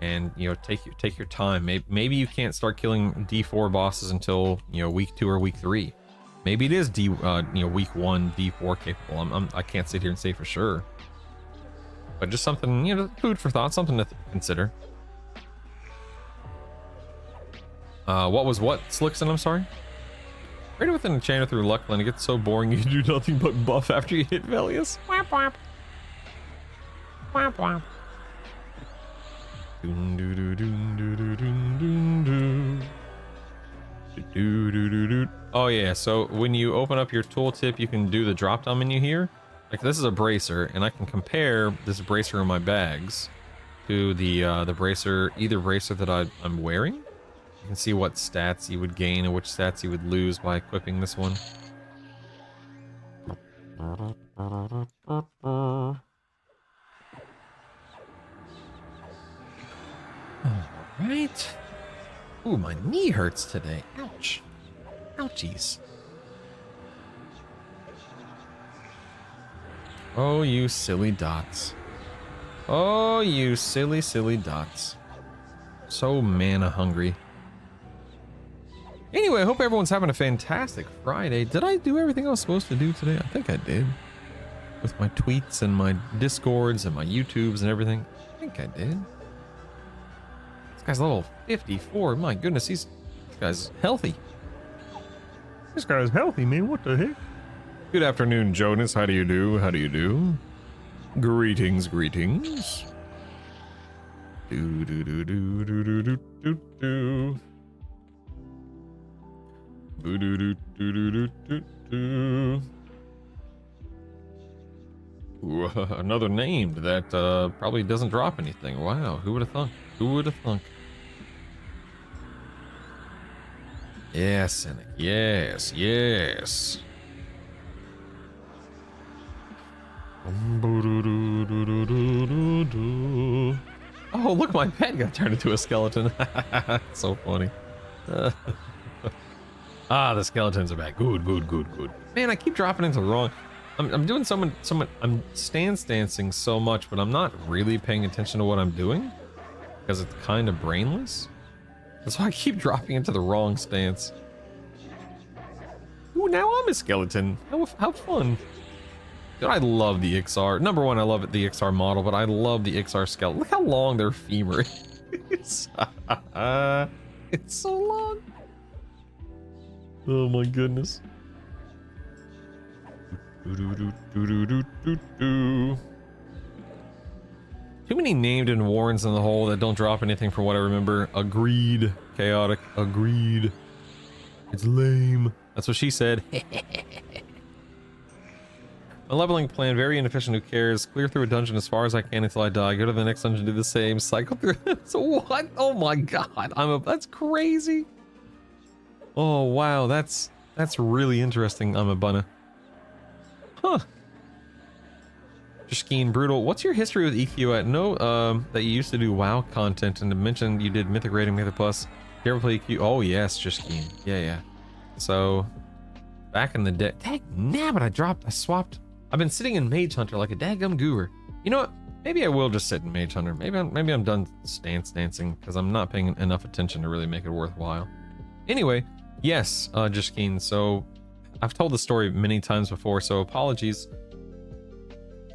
Speaker 1: and take your time? Maybe you can't start killing D4 bosses until week 2 or week 3. Maybe it is week 1 D4 capable. I can't sit here and say for sure, but just something, food for thought, something to consider. What Slickson? I'm sorry. Raided with an enchanter through Luckland, it gets so boring you do nothing but buff after you hit Velius. Whap whap. Whap whap. Doon doo doo doon doo doo doon doon doo. Doo doo doo doo. Oh yeah, so when you open up your tooltip, you can do the drop down menu here. Like, this is a bracer, and I can compare this bracer in my bags to the bracer, either bracer that I'm wearing. You can see what stats you would gain and which stats you would lose by equipping this one. Alright. Ooh, my knee hurts today. Ouch. Ouchies. Oh, you silly dots. Oh, you silly dots. So mana hungry. Anyway, I hope everyone's having a fantastic Friday. Did I do everything I was supposed to do today? I think I did. With my tweets and my Discords and my YouTubes and everything. I think I did. This guy's level 54. My goodness, this guy's healthy. This guy's healthy, man. What the heck? Good afternoon, Jonas. How do you do? How do you do? Greetings. Do do do do do do do do do. Do do do do do do do. Ooh, another name that probably doesn't drop anything. Wow, who would have thunk? Who would have thunk? Yes, Cynic. Yes. Oh, look, my pet got turned into a skeleton. So funny. The skeletons are back. Good. Man, I keep dropping into the wrong. I'm doing I'm stancing so much, but I'm not really paying attention to what I'm doing because it's kind of brainless. That's why I keep dropping into the wrong stance. Ooh, now I'm a skeleton. How fun. Dude, I love the XR. Number one, I love the XR model, but I love the XR skeleton. Look how long their femur is. it's so long. Oh my goodness. Too many named and warns in the hole that don't drop anything from what I remember. Agreed. Chaotic. Agreed. It's lame. That's what she said. My leveling plan, very inefficient, who cares? Clear through a dungeon as far as I can until I die. Go to the next dungeon, do the same. Cycle through. So what? Oh my god. That's crazy. Oh wow, that's really interesting. I'm a bunna. Huh. Jashkeen Brutal. What's your history with EQ at? No, that you used to do WoW content and to mention you did Mythic Rating, Mythic Plus. You ever play EQ? Oh yes, Jashkeen. Yeah. So back in the day. Dang nabbit, I swapped. I've been sitting in Mage Hunter like a daggum goober. You know what? Maybe I will just sit in Mage Hunter. Maybe I'm done stance dancing because I'm not paying enough attention to really make it worthwhile. Anyway, yes, Jashkeen. So I've told the story many times before, so apologies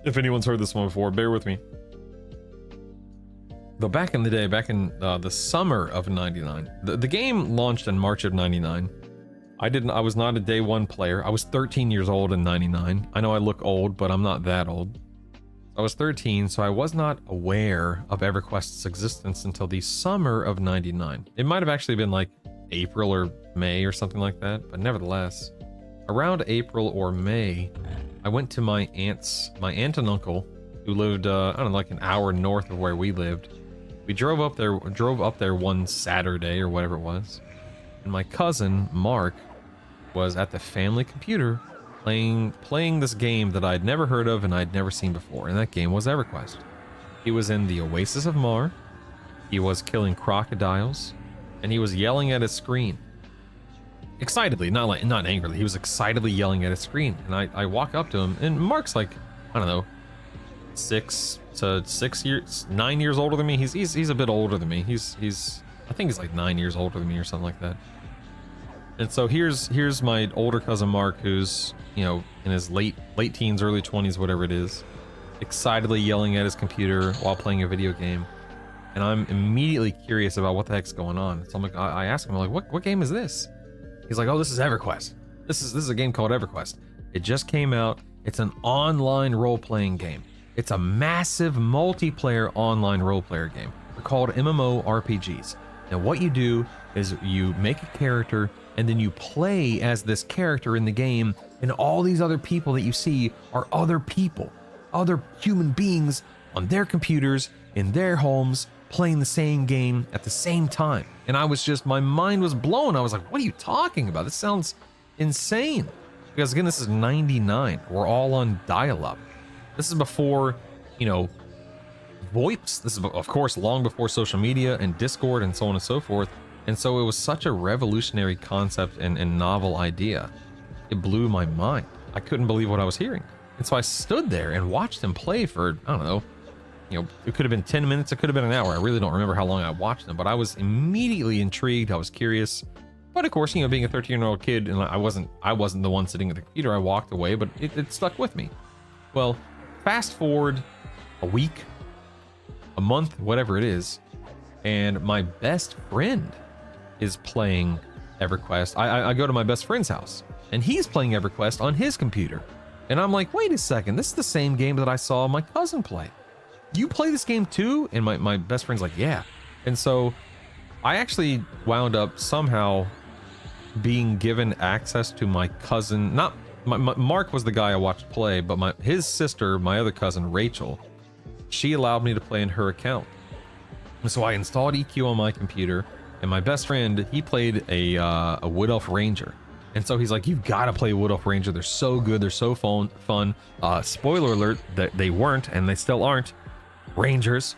Speaker 1: if anyone's heard this one before. Bear with me. But back in the day, back in the summer of '99, the game launched in March of '99. I was not a day one player. I was 13 years old in '99. I know I look old, but I'm not that old. I was 13, so I was not aware of EverQuest's existence until the summer of '99. It might have actually been like April or May or something like that, but nevertheless, around April or May, I went to my aunt and uncle, who lived, I don't know, like an hour north of where we lived. We drove up there one Saturday or whatever it was, and my cousin Mark was at the family computer playing this game that I'd never heard of and I'd never seen before, and that game was EverQuest. He was in the Oasis of Mar, he was killing crocodiles, and he was yelling at his screen. Excitedly, not angrily, he was excitedly yelling at his screen. And I walk up to him, and Mark's like, I don't know, 9 years older than me. He's a bit older than me. I think he's like 9 years older than me or something like that. And so here's my older cousin Mark, who's, you know, in his late teens, early 20s, whatever it is, excitedly yelling at his computer while playing a video game. And I'm immediately curious about what the heck's going on. So I'm like, I ask him, I'm like, what game is this? He's like, oh, this is EverQuest. This is a game called EverQuest. It just came out. It's an online role-playing game. It's a massive multiplayer online role-player game. They're called MMORPGs. And what you do is you make a character and then you play as this character in the game, and all these other people that you see are other people, other human beings on their computers, in their homes, playing the same game at the same time. And my mind was blown. I was like, what are you talking about? This sounds insane. Because again, this is '99. We're all on dial-up. This is before, you know, VoIPs. This is, of course, long before social media and Discord and so on and so forth. And so it was such a revolutionary concept and novel idea. It blew my mind. I couldn't believe what I was hearing. And so I stood there and watched him play for, I don't know, you know, it could have been 10 minutes, it could have been an hour. I really don't remember how long I watched them, but I was immediately intrigued. I was curious. But of course, you know, being a 13-year-old kid, and I wasn't the one sitting at the computer. I walked away, but it stuck with me. Well, fast forward a week, a month, whatever it is, and my best friend is playing EverQuest. I go to my best friend's house, and he's playing EverQuest on his computer. And I'm like, wait a second, this is the same game that I saw my cousin play. You play this game too? And my best friend's like, yeah. And so I actually wound up somehow being given access to my cousin. Not Mark was the guy I watched play, but his sister, my other cousin Rachel, she allowed me to play in her account. And so I installed EQ on my computer, and my best friend, he played a Wood Elf Ranger. And so he's like, you've got to play Wood Elf Ranger. They're so good. They're so fun. Spoiler alert, that they weren't, and they still aren't, Rangers.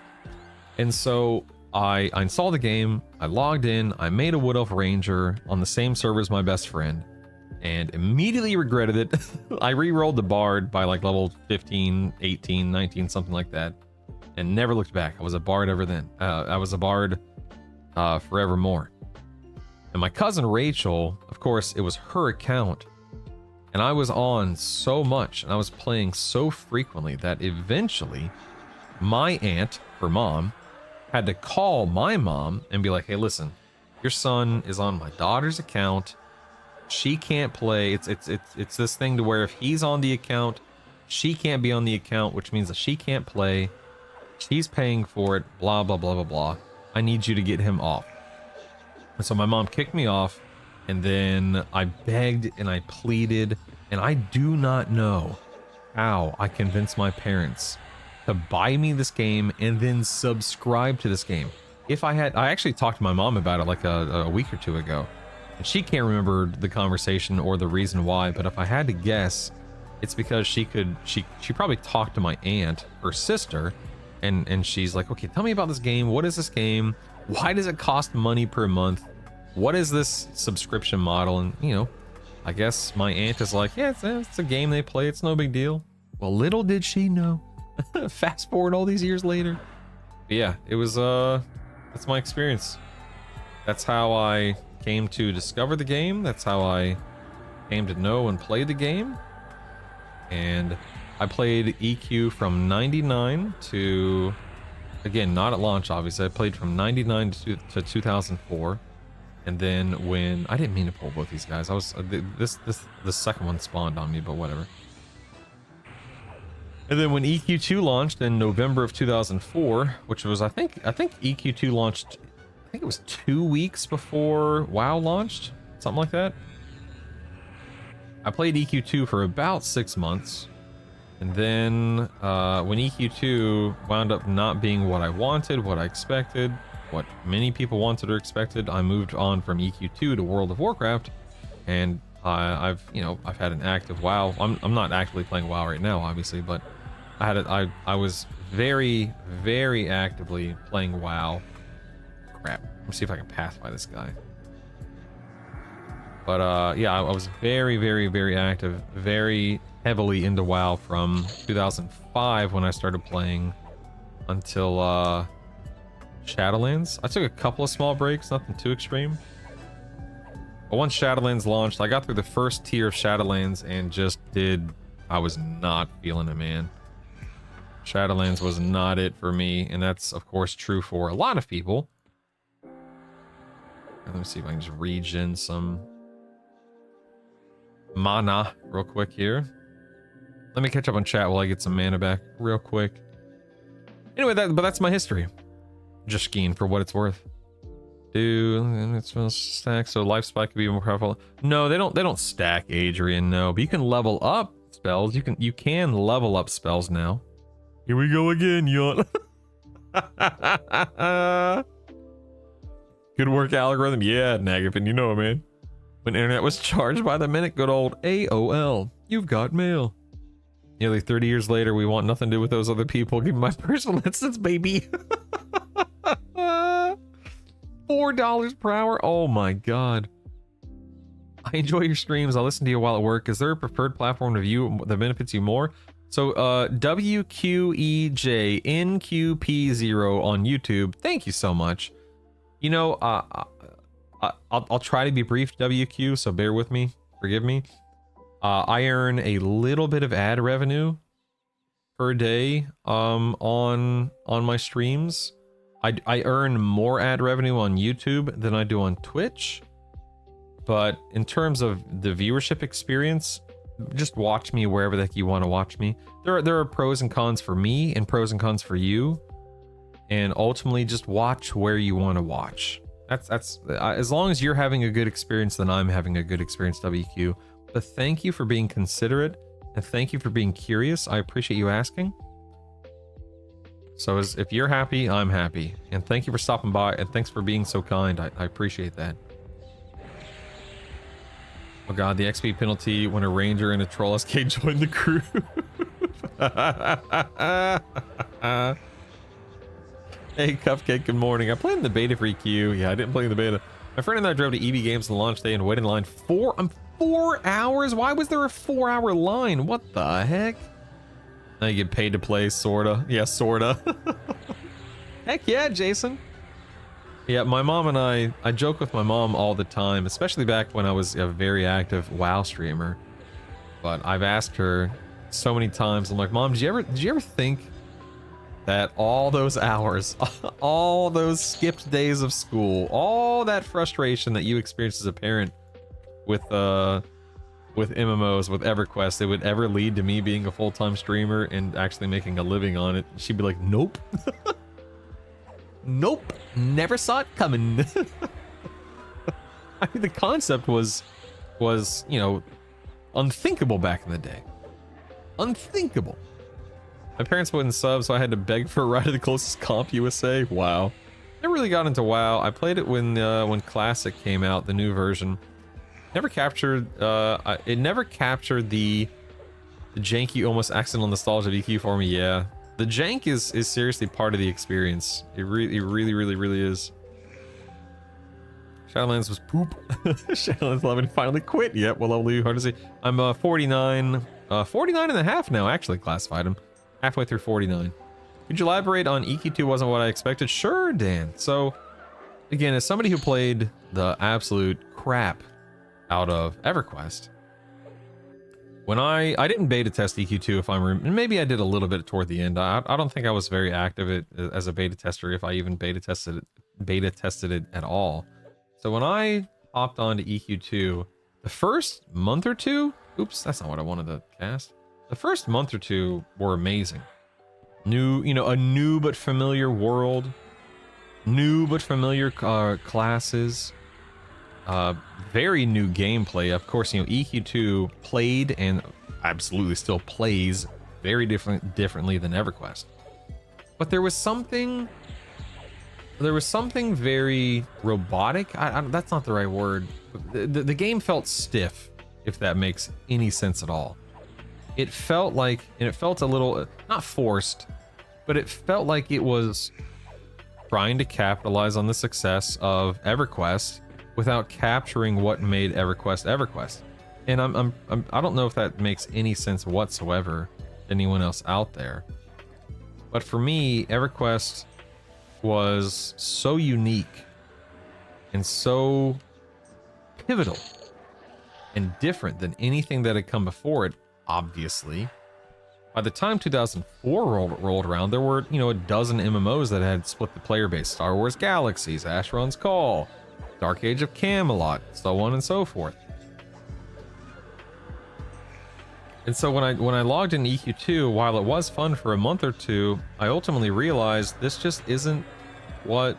Speaker 1: And so I installed the game. I logged in. I made a Wood Elf Ranger on the same server as my best friend, and immediately regretted it. I re-rolled the Bard by like level 15, 18, 19, something like that, and never looked back. I was a Bard ever then. I was a Bard forevermore. And my cousin Rachel, of course, it was her account, and I was on so much and I was playing so frequently that eventually my aunt, her mom, had to call my mom and be like, hey, listen, your son is on my daughter's account. She can't play. It's this thing to where if he's on the account, she can't be on the account, which means that she can't play. She's paying for it, blah, blah, blah, blah, blah. I need you to get him off. And so my mom kicked me off, and then I begged and I pleaded, and I do not know how I convinced my parents to buy me this game and then subscribe to this game. If I actually talked to my mom about it like a week or two ago, and she can't remember the conversation or the reason why, but if I had to guess, it's because she probably talked to my aunt, her sister, and she's like, okay, tell me about this game. What is this game? Why does it cost money per month? What is this subscription model? And, you know, I guess my aunt is like, yeah, it's a game they play. It's no big deal. Well, little did she know. Fast forward all these years later. But yeah, it was, that's my experience. That's how I came to discover the game. That's how I came to know and play the game. And I played EQ from 99 to, again, not at launch, obviously. I played from 99 to 2004. And then when, I didn't mean to pull both these guys. I was, the second one spawned on me, but whatever. And then when EQ2 launched in November of 2004, which was, I think EQ2 launched, I think it was 2 weeks before WoW launched, something like that. I played EQ2 for about 6 months. And then when EQ2 wound up not being what I wanted, what I expected, what many people wanted or expected, I moved on from EQ2 to World of Warcraft, and I've had an active WoW. I'm not actively playing WoW right now, obviously, but I was very, very actively playing WoW. Crap. Let me see if I can pass by this guy. But yeah, I was very, very, very active, very heavily into WoW from 2005 when I started playing until Shadowlands. I took a couple of small breaks, nothing too extreme. But once Shadowlands launched, I got through the first tier of Shadowlands and I was not feeling it, man. Shadowlands was not it for me, and that's of course true for a lot of people. Let me see if I can just regen some mana real quick here. Let me catch up on chat while I get some mana back real quick. Anyway, but that's my history. Just skiing for what it's worth. Dude, it's stack, so life spike could be more powerful. No, they don't stack, Adrian. No, but you can level up spells. You can level up spells now. Here we go again, yawn. Good work, algorithm. Yeah, Naggy, you know it, man. When internet was charged by the minute, good old AOL. You've got mail. Nearly 30 years later, we want nothing to do with those other people. Give me my personal instance, baby. $4 per hour. Oh my god. I enjoy your streams. I'll listen to you while at work. Is there a preferred platform to view that benefits you more? So WQEJNQP0 on YouTube. Thank you so much. You know, I'll try to be brief, WQ, so bear with me. Forgive me. I earn a little bit of ad revenue per day on my streams. I earn more ad revenue on YouTube than I do on Twitch. But in terms of the viewership experience, just watch me wherever the heck you want to watch me. There are pros and cons for me and pros and cons for you. And ultimately just watch where you want to watch. That's as long as you're having a good experience, then I'm having a good experience, WQ. But thank you for being considerate and thank you for being curious. I appreciate you asking. So if you're happy, I'm happy. And thank you for stopping by and thanks for being so kind. I appreciate that. Oh god, the XP penalty when a ranger and a troll SK join the crew. Hey Cupcake, good morning. I played in the beta for EQ. Yeah, I didn't play in the beta. My friend and I drove to EB Games on launch day and waited in line 4 hours? Why was there a 4-hour line? What the heck? Now you get paid to play, sorta. Yeah, sorta. Heck yeah, Jason. Yeah, my mom and I joke with my mom all the time, especially back when I was a very active WoW streamer. But I've asked her so many times, I'm like, Mom, did you ever think that all those hours, all those skipped days of school, all that frustration that you experience as a parent with MMOs, with EverQuest, it would ever lead to me being a full-time streamer and actually making a living on it. She'd be like, nope. Nope, never saw it coming. I mean, the concept was, you know, unthinkable back in the day. Unthinkable. My parents wouldn't sub, so I had to beg for a ride to the closest comp USA. Wow. Never really got into WoW. I played it when Classic came out, the new version. Never captured, it never captured the janky, almost accidental nostalgia of EQ for me, yeah. The jank is seriously part of the experience. It really is. Shadowlands was poop. Shadowlands 11 finally quit. Yep, well, I'll hard to see. I'm 49 and a half now, actually classified him. Halfway through 49. Could you elaborate on EQ2 wasn't what I expected? Sure, Dan. So, again, as somebody who played the absolute crap out of EverQuest, when I didn't beta test EQ2, if I'm maybe I did a little bit toward the end. I don't think I was very active as a beta tester, if I even beta tested it at all. So when I hopped onto EQ2, the first month or two, oops, that's not what I wanted to cast. The first month or two were amazing. A new but familiar world, new but familiar classes, very new gameplay. Of course, EQ2 played and absolutely still plays very differently than EverQuest. But there was something very robotic. That's not the right word. The game felt stiff, if that makes any sense at all. It felt like, and it felt a little, not forced, but it felt like it was trying to capitalize on the success of EverQuest without capturing what made EverQuest EverQuest. And I don't know if that makes any sense whatsoever to anyone else out there. But for me, EverQuest was so unique and so pivotal and different than anything that had come before it, obviously. By the time 2004 rolled around, there were, a dozen MMOs that had split the player base. Star Wars Galaxies, Asheron's Call, Dark Age of Camelot, so on and so forth. And so when I logged in EQ2, while it was fun for a month or two, I ultimately realized this just isn't what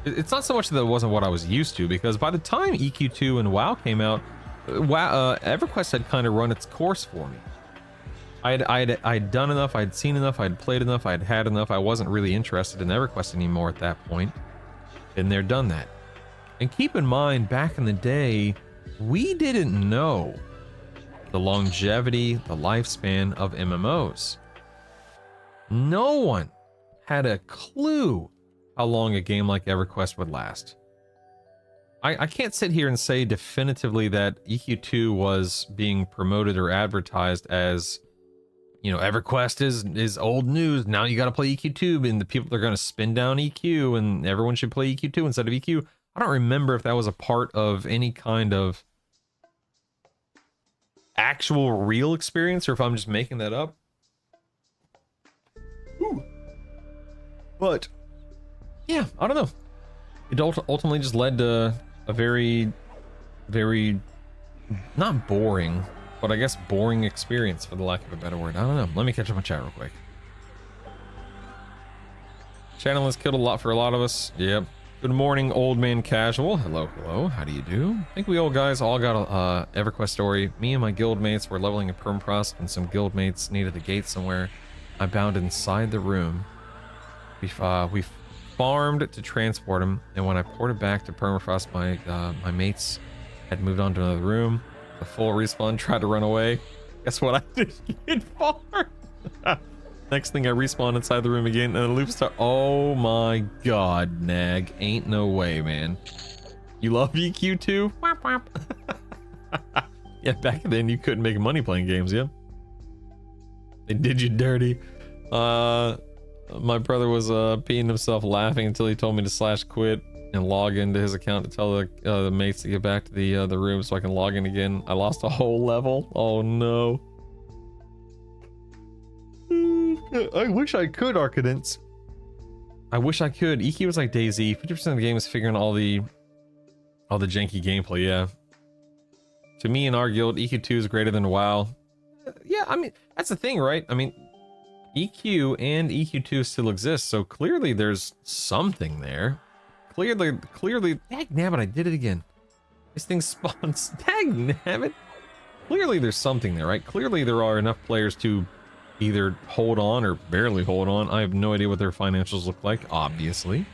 Speaker 1: it's not so much that it wasn't what I was used to, because by the time EQ2 and WoW came out, EverQuest had kind of run its course for me. I'd done enough, I'd seen enough, I'd played enough, I'd had enough. I wasn't really interested in EverQuest anymore at that point. Been there, done that. And keep in mind, back in the day, we didn't know the longevity, the lifespan of MMOs. No one had a clue how long a game like EverQuest would last. I can't sit here and say definitively that EQ2 was being promoted or advertised as, EverQuest is old news. Now you got to play EQ2, and the people are going to spin down EQ, and everyone should play EQ2 instead of EQ. I don't remember if that was a part of any kind of actual real experience, or if I'm just making that up. Ooh. But yeah, I don't know. It ultimately just led to a very, very, not boring, but I guess boring experience, for the lack of a better word. I don't know. Let me catch up on chat real quick. Channel has killed a lot for a lot of us. Yep. Good morning, old man casual. Hello, hello. How do you do? I think we old guys all got a EverQuest story. Me and my guild mates were leveling a permafrost, and some guild mates needed a gate somewhere. I bound inside the room. We farmed to transport him, and when I ported back to permafrost, my mates had moved on to another room. The full respawn, tried to run away. Guess what I did? Get farmed. Next thing, I respawned inside the room again, and the loop start. Oh my god, Nag, ain't no way, man. You love EQ too? Yeah, back then you couldn't make money playing games. Yeah, they did you dirty. My brother was peeing himself laughing until he told me to /quit and log into his account to tell the mates to get back to the room so I can log in again. I lost a whole level. Oh no. I wish I could, Arcadence. I wish I could. EQ was like DayZ. 50% of the game is figuring all the janky gameplay, yeah. To me in our guild, EQ2 is greater than WoW. Yeah, I mean, that's the thing, right? I mean, EQ and EQ2 still exist, so clearly there's something there. Clearly, dagnabbit, I did it again. This thing spawns, dagnabbit. Clearly there's something there, right? Clearly there are enough players to either hold on or barely hold on. I have no idea what their financials look like, obviously.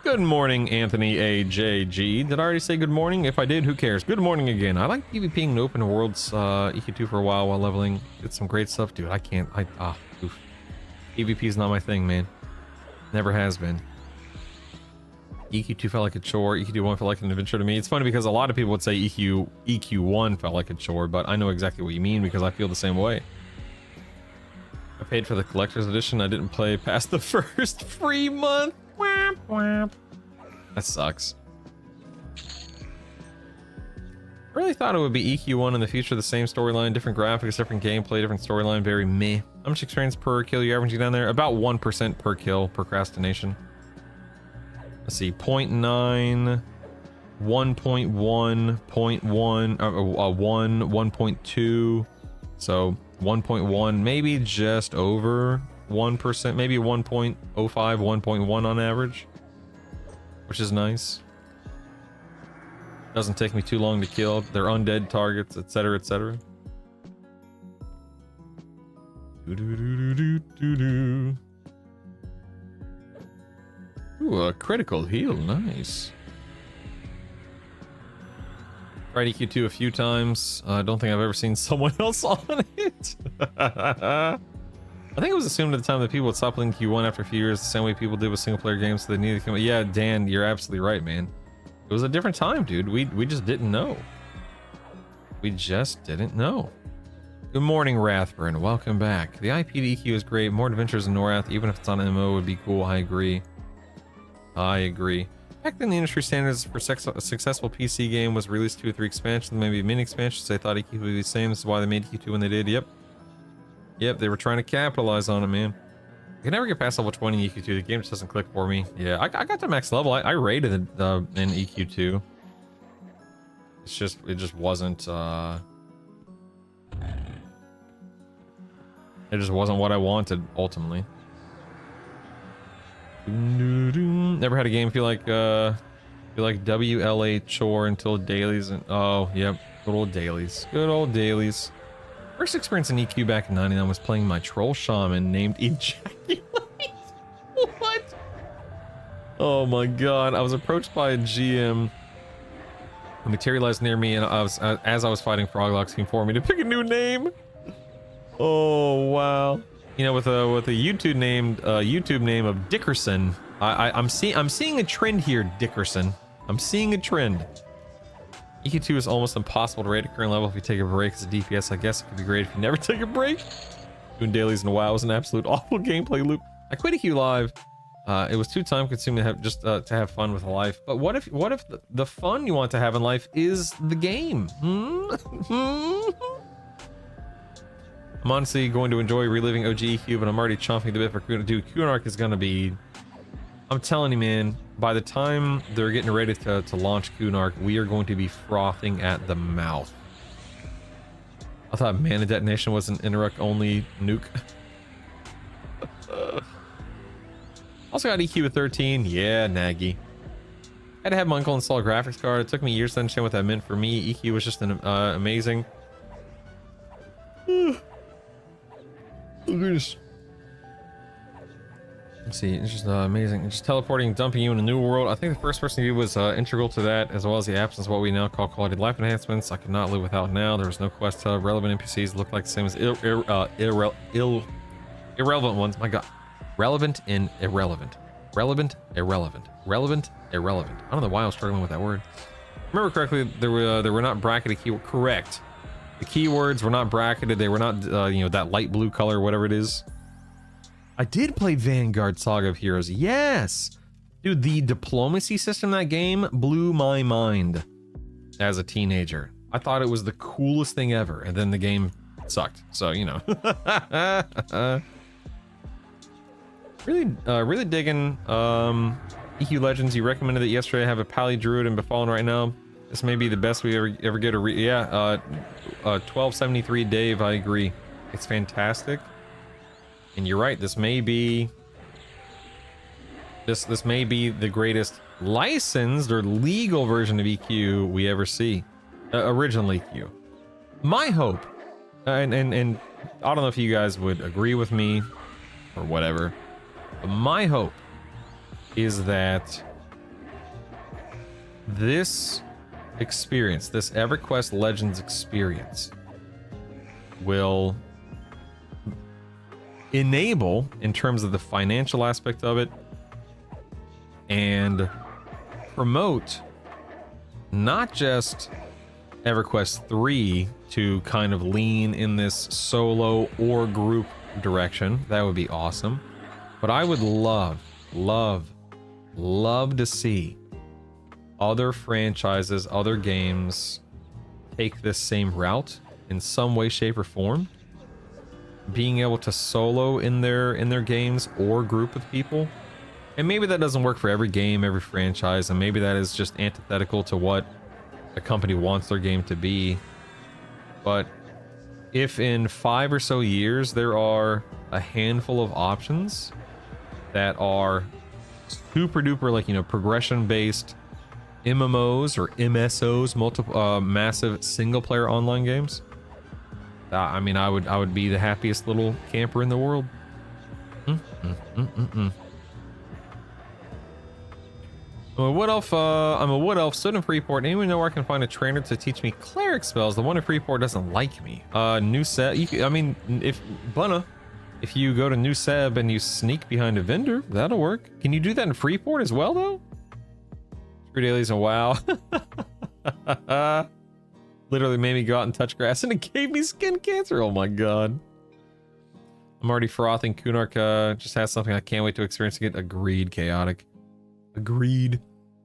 Speaker 1: Good morning, Anthony AJG. Did I already say good morning? If I did, who cares? Good morning again. I like PvPing in open worlds EQ2 for a while leveling. It's some great stuff, dude. I can't. Oof. PvP is not my thing, man. Never has been. EQ2 felt like a chore. EQ1 felt like an adventure to me. It's funny because a lot of people would say EQ1 felt like a chore, but I know exactly what you mean because I feel the same way. I paid for the collector's edition. I didn't play past the first free month. Whap, whap. That sucks. I really thought it would be EQ1 in the future, the same storyline, different graphics, different gameplay, different storyline, very meh. How much experience per kill you averaging down there? About 1% per kill, procrastination. Let's see, 0.9, 1.1, 0.1, 1, 1.2, so 1.1, maybe just over 1%, maybe 1.05, 1.1 on average, which is nice. Doesn't take me too long to kill. They're undead targets, etc., etc. Ooh, a critical heal, nice. Tried EQ2 a few times. I don't think I've ever seen someone else on it. I think it was assumed at the time that people would stop playing EQ1 after a few years, the same way people did with single player games, so they needed to come. Yeah, Dan, you're absolutely right, man. It was a different time, dude. We just didn't know. We just didn't know. Good morning, Rathburn. Welcome back. The IP to EQ is great. More adventures in Norath, even if it's on MMO, would be cool. I agree. I agree. Back then, the industry standards for a successful PC game was release 2 or 3 expansions, maybe mini expansions. They thought EQ would be the same. This is why they made EQ2 when they did. Yep. Yep, they were trying to capitalize on it, man. I can never get past level 20 in EQ2. The game just doesn't click for me. Yeah, I got to max level. I rated it in EQ2. It just wasn't it just wasn't what I wanted ultimately. Never had a game feel like WLA chore until dailies and oh yep, good old dailies. Good old dailies. First experience in EQ back in '99 was playing my troll shaman named Ejaculate. What? Oh my god! I was approached by a GM who materialized near me, and as I was fighting Froglocks, came for me to pick a new name. Oh wow! You know, with a YouTube name of Dickerson. I'm seeing a trend here, Dickerson. I'm seeing a trend. EQ2 is almost impossible to rate at current level if you take a break as a DPS. I guess it could be great if you never take a break. Doing dailies in WoW is an absolute awful gameplay loop. I quit EQ Live. It was too time consuming to have to have fun with life. But what if the fun you want to have in life is the game? I'm honestly going to enjoy reliving OG EQ, but I'm already chomping the bit for Kunark. Dude, Kunark is gonna be. I'm telling you, man, by the time they're getting ready to launch Kunark, we are going to be frothing at the mouth. I thought Mana Detonation was an Interrupt only nuke. Also got EQ at 13. Yeah, Naggy. Had to have my uncle install a graphics card. It took me years to understand what that meant for me. EQ was just an amazing. Oh, goodness. Let's see, it's just amazing. It's just teleporting and dumping you in a new world. I think the first person you was integral to that, as well as the absence of what we now call quality of life enhancements. I could not live without now. There was no quest hub. Relevant NPCs look like the same as irrelevant ones. My god. Relevant and irrelevant. Relevant, irrelevant. Relevant, irrelevant. I don't know why I was struggling with that word. Remember correctly, they were not bracketed keyword. Correct. The keywords were not bracketed. They were not, you know, that light blue color, whatever it is. I did play Vanguard Saga of Heroes. Yes! Dude, the diplomacy system in that game blew my mind as a teenager. I thought it was the coolest thing ever. And then the game sucked. So, you know. Really digging EQ Legends. You recommended it yesterday. I have a Pally Druid and Befallen right now. This may be the best we ever get a 1273 Dave, I agree. It's fantastic. And you're right, this may be the greatest licensed or legal version of EQ we ever see. Original EQ. My hope, and I don't know if you guys would agree with me or whatever, but my hope is that this experience, this EverQuest Legends experience, will enable, in terms of the financial aspect of it, and promote not just EverQuest 3 to kind of lean in this solo or group direction. That would be awesome. But I would love to see other franchises, other games take this same route in some way, shape, or form. Being able to solo in their games or group with people. And maybe that doesn't work for every game, every franchise, and maybe that is just antithetical to what a company wants their game to be. But if in 5 or so years there are a handful of options that are super duper, like, you know, progression based MMOs or MSOs, multiple massive single player online games, I mean, I would be the happiest little camper in the world. I'm a wood elf, stood in Freeport. Anyone know where I can find a trainer to teach me cleric spells? The one in Freeport doesn't like me. New Seb, if you go to New Seb and you sneak behind a vendor, that'll work. Can you do that in Freeport as well, though? True dailies and WoW. Literally made me go out and touch grass and it gave me skin cancer. Oh my god. I'm already frothing. Kunark just has something I can't wait to experience again. Agreed, chaotic. Agreed.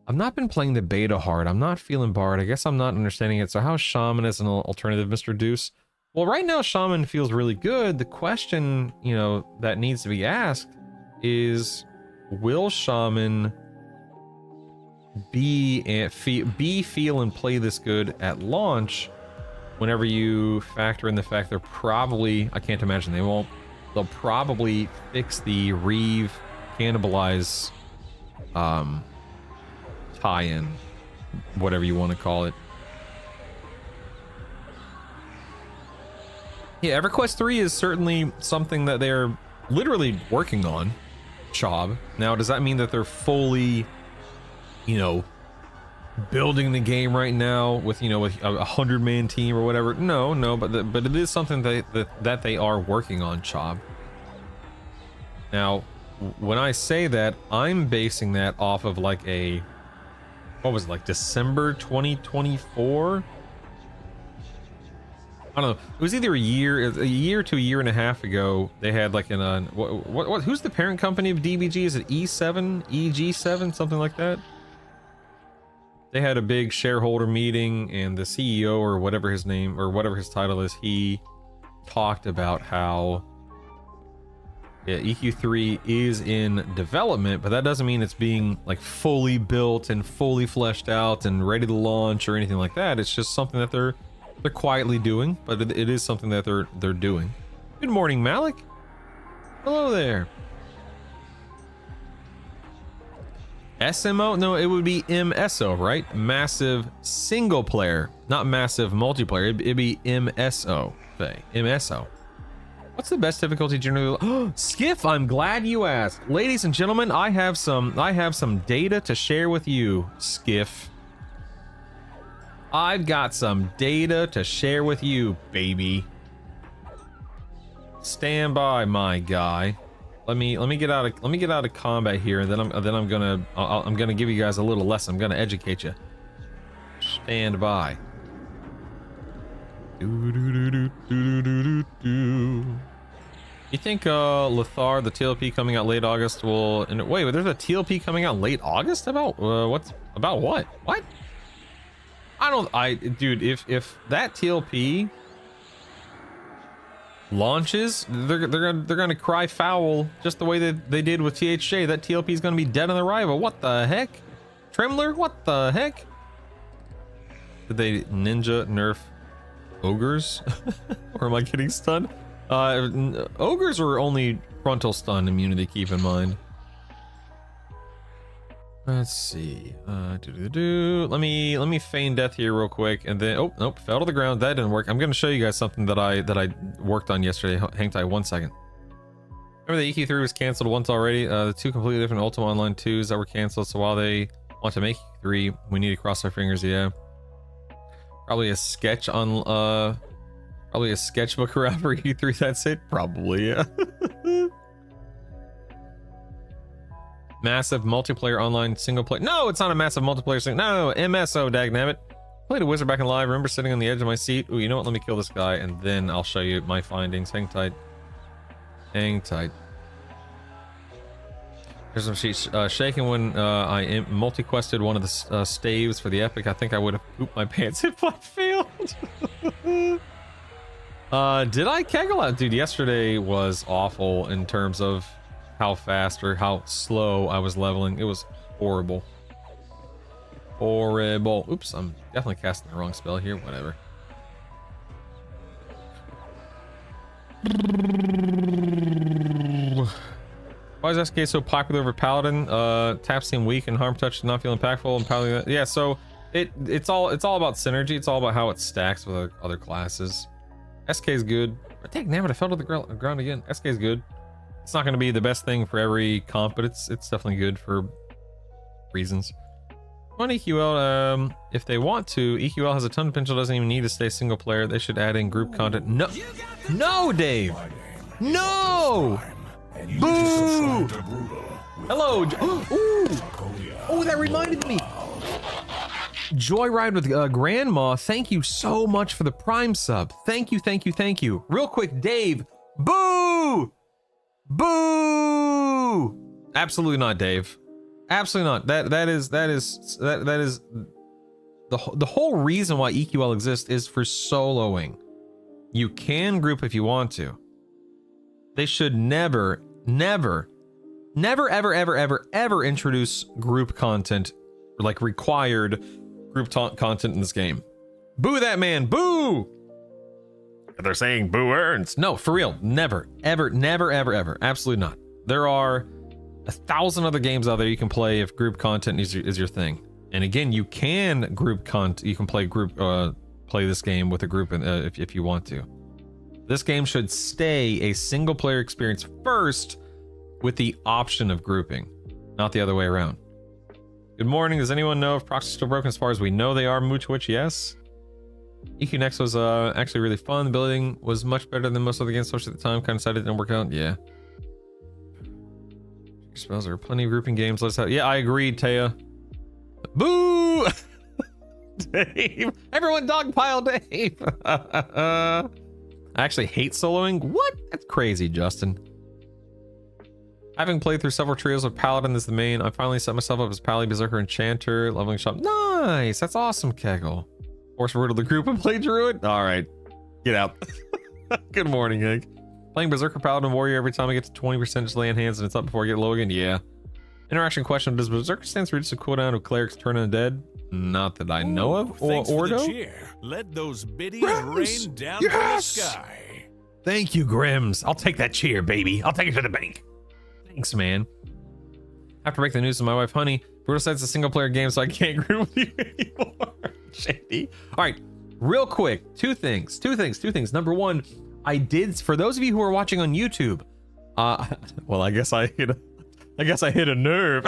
Speaker 1: I've not been playing the beta hard. I'm not feeling Bard. I guess I'm not understanding it. So how's Shaman as an alternative, Mr. Deuce? Well, right now Shaman feels really good. The question, you know, that needs to be asked is, will Shaman feel and play this good at launch, whenever you factor in the fact they're probably, I can't imagine they won't, they'll probably fix the Reeve cannibalize tie-in, whatever you want to call it. Yeah, EverQuest 3 is certainly something that they're literally working on, Chob. Now, does that mean that they're fully, you know, building the game right now with, you know, with a 100-man team or whatever? No, but it is something that they are working on, Chob. Now, when I say that, I'm basing that off of like a, what was it, like December 2024? I don't know. It was either a year to a year and a half ago. They had like what who's the parent company of DBG? Is it E7, EG7, something like that? They had a big shareholder meeting, and the CEO, or whatever his name or whatever his title is, he talked about how, yeah, EQ3 is in development, but that doesn't mean it's being like fully built and fully fleshed out and ready to launch or anything like that. It's just something that they're quietly doing, but it is something that they're doing. Good morning, Malik. Hello there. SMO? No, it would be MSO, right? Massive single player, not massive multiplayer. It'd be MSO. MSO. What's the best difficulty generally? Skiff, I'm glad you asked. Ladies and gentlemen, I have some data to share with you, Skiff. I've got some data to share with you, baby. Stand by, my guy. Let me get out of combat here, and then I'm gonna give you guys a little lesson. I'm gonna educate you. Stand by. You think Lothar, the TLP coming out late August will? And wait, there's a TLP coming out late August about what's about what? What? Dude, if that TLP launches, they're gonna cry foul just the way that they did with THJ. That TLP is gonna be dead on arrival. What the heck? Tremler? What the heck? Did they ninja nerf ogres? Or am I getting stunned? Ogres are only frontal stun immunity, keep in mind. Let's see. Let me feign death here real quick, and then oh nope, fell to the ground. That didn't work. I'm gonna show you guys something that I worked on yesterday. Hang tight 1 second. Remember the EQ3 was canceled once already. The two completely different Ultima Online 2s that were canceled. So while they want to make EQ3, we need to cross our fingers. Yeah. Probably a sketch on probably a sketchbook around for EQ3. That's it. Probably yeah. Massive multiplayer online single player. No, it's not a massive multiplayer thing. No, MSO, dagnabbit. Played a wizard back in live. Remember sitting on the edge of my seat. Ooh, you know what? Let me kill this guy and then I'll show you my findings. Hang tight. Hang tight. There's some sheets shaking when I multi-quested one of the staves for the epic. I think I would have pooped my pants if I failed. Did I kegel out? Dude, yesterday was awful in terms of how fast or how slow I was leveling. It was horrible. Horrible. Oops, I'm definitely casting the wrong spell here. Whatever. Why is SK so popular over Paladin? Tap seem weak and harm touch did not feel impactful and Paladin. Yeah, so it's all about synergy. It's all about how it stacks with other classes. SK is good. Dang, damn it, I fell to the ground again. SK is good. It's not going to be the best thing for every comp, but it's definitely good for reasons. On EQL, if they want to, EQL has a ton of potential. Doesn't even need to stay single player. They should add in group content. No, no, Dave. No. Boo! Hello. Ooh. Oh, that reminded me. Joyride with Grandma. Thank you so much for the Prime sub. Thank you, thank you, thank you. Real quick, Dave. Boo! Boo! Absolutely not, Dave. Absolutely not. That is the whole reason why EQL exists is for soloing. You can group if you want to. They should never ever introduce group content, like required group content in this game. Boo that man, boo! They're saying boo earns. No, for real, never, ever, absolutely not. There are 1,000 other games out there you can play if group content is your thing. And again, you can group content. You can play this game with a group if you want to. This game should stay a single player experience first, with the option of grouping, not the other way around. Good morning. Does anyone know if proxies are still broken? As far as we know, they are. Moochwitch, yes. EQ Next was actually really fun. The building was much better than most other games, especially at the time. Kind of decided it didn't work out. Yeah. Spells, there are plenty of grouping games. Let's have. Yeah, I agreed, Taya. Boo! Dave. Everyone dogpile Dave. I actually hate soloing. What? That's crazy, Justin. Having played through several trios of Paladin as the main, I finally set myself up as Pally, Berserker, Enchanter, Leveling Shop. Nice! That's awesome, Kegel. Force Word of the group and play Druid? Alright. Get out. Good morning, Hank. Playing Berserker, Paladin, Warrior every time I get to 20% just lay in hands and it's up before I get low again? Yeah. Interaction question. Does Berserker stance reduce the cooldown of Clerics turn undead? Not that I know of.
Speaker 2: Thanks for the
Speaker 1: Ordo?
Speaker 2: cheer. Let those biddies
Speaker 1: Grims!
Speaker 2: rain down
Speaker 1: Yes!
Speaker 2: from the sky.
Speaker 1: Thank you, Grims. I'll take that cheer, baby. I'll take it to the bank. Thanks, man. I have to break the news to my wife, honey. Brutal said it's a single player game, so I can't agree with you anymore. Shady. All right, real quick. Two things. Number one, I did, for those of you who are watching on YouTube, well, I guess I hit a nerve.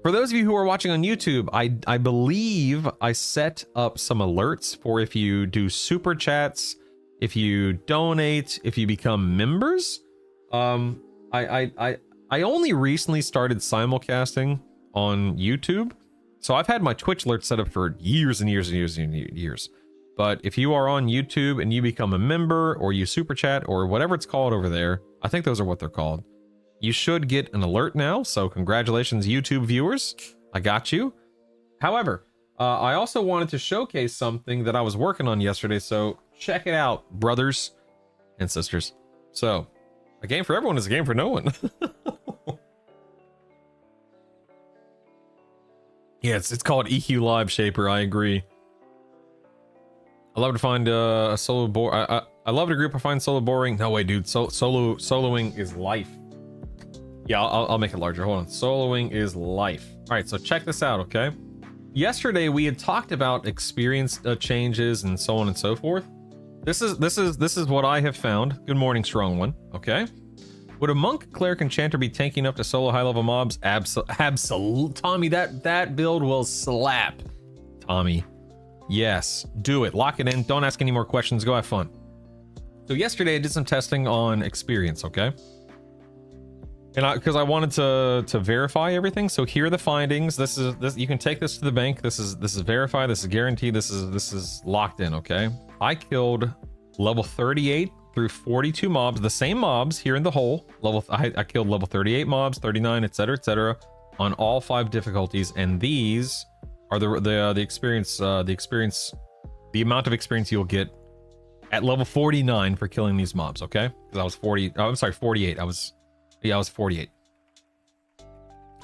Speaker 1: For those of you who are watching on YouTube, I believe I set up some alerts for if you do super chats, if you donate, if you become members. I only recently started simulcasting on YouTube, so I've had my Twitch alert set up for years and years. But if you are on YouTube and you become a member or you super chat or whatever it's called over there, I think those are what they're called. You should get an alert now, so congratulations, YouTube viewers. I got you. However, I also wanted to showcase something that I was working on yesterday, so check it out, brothers and sisters. So, a game for everyone is a game for no one. Yeah, it's called EQ Live Shaper. I agree. I love to find a solo bore. I love it a group I find solo boring. No way, dude. Soloing is life. Yeah, I'll make it larger. Hold on. Soloing is life. All right, so check this out, okay? Yesterday we had talked about experience changes and so on and so forth. This is what I have found. Good morning, strong one. Okay. Would a monk, cleric, enchanter be tanky enough to solo high-level mobs? Absolute, Tommy. That build will slap, Tommy. Yes, do it. Lock it in. Don't ask any more questions. Go have fun. So yesterday I did some testing on experience. Okay. And because I wanted to verify everything. So here are the findings. This you can take this to the bank. This is verified. This is guaranteed. This is locked in. Okay. I killed level 38 through 42 mobs, the same mobs here in the hole. I killed level 38 mobs, 39, etc., on all 5 difficulties, and these are the experience, the amount of experience you'll get at level 49 for killing these mobs. Okay, because I was 40. Oh, I'm sorry, 48. I was 48.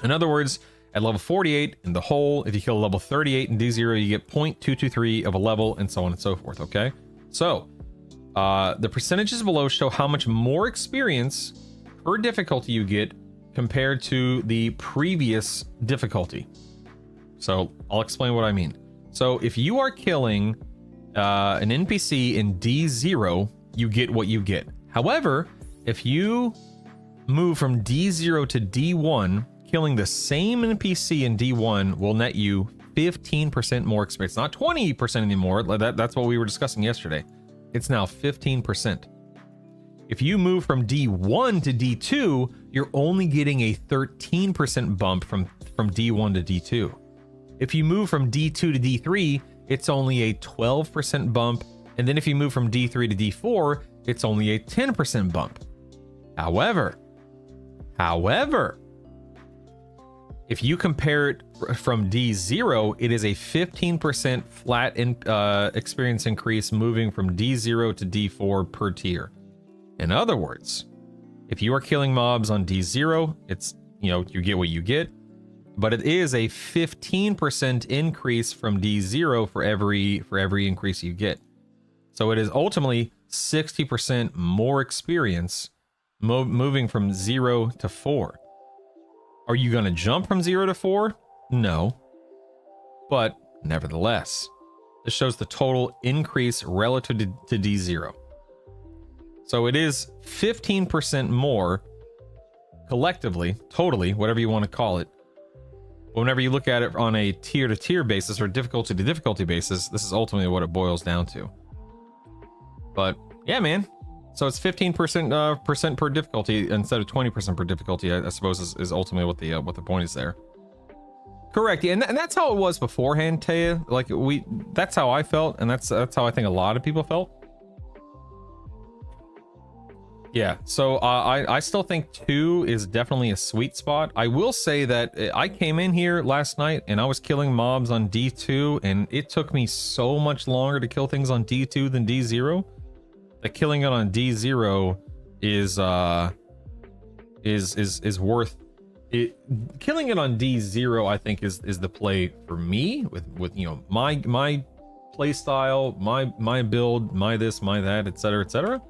Speaker 1: In other words, at level 48 in the hole, if you kill level 38 in D0, you get 0.223 of a level, and so on and so forth. Okay, so the percentages below show how much more experience per difficulty you get compared to the previous difficulty. So I'll explain what I mean. So if you are killing an NPC in D0, you get what you get. However, if you move from D0 to D1, killing the same NPC in D1 will net you 15% more experience. Not 20% anymore. That's what we were discussing yesterday. It's now 15%. If you move from D1 to D2, you're only getting a 13% bump from D1 to D2. If you move from D2 to D3, it's only a 12% bump. And then if you move from D3 to D4, it's only a 10% bump. However, if you compare it from D0, it is a 15% flat experience increase moving from D0 to D4 per tier. In other words, if you are killing mobs on D0, it's, you get what you get, but it is a 15% increase from D0 for every increase you get. So it is ultimately 60% more experience moving from 0 to 4. Are you going to jump from 0 to 4? No. But nevertheless, this shows the total increase relative to D0. So it is 15% more collectively, totally, whatever you want to call it. Whenever you look at it on a tier to tier basis or difficulty to difficulty basis, this is ultimately what it boils down to. But yeah, man. So it's 15% percent per difficulty instead of 20% per difficulty. I suppose is ultimately what the point is there. Correct. Yeah, and that's how it was beforehand, Taya. Like that's how I felt, and that's how I think a lot of people felt. Yeah. So I still think 2 is definitely a sweet spot. I will say that I came in here last night and I was killing mobs on D2, and it took me so much longer to kill things on D2 than D0. That killing it on D0 is worth it. Killing it on D0, I think, is the play for me with my play style, my build, my this, my that, etc.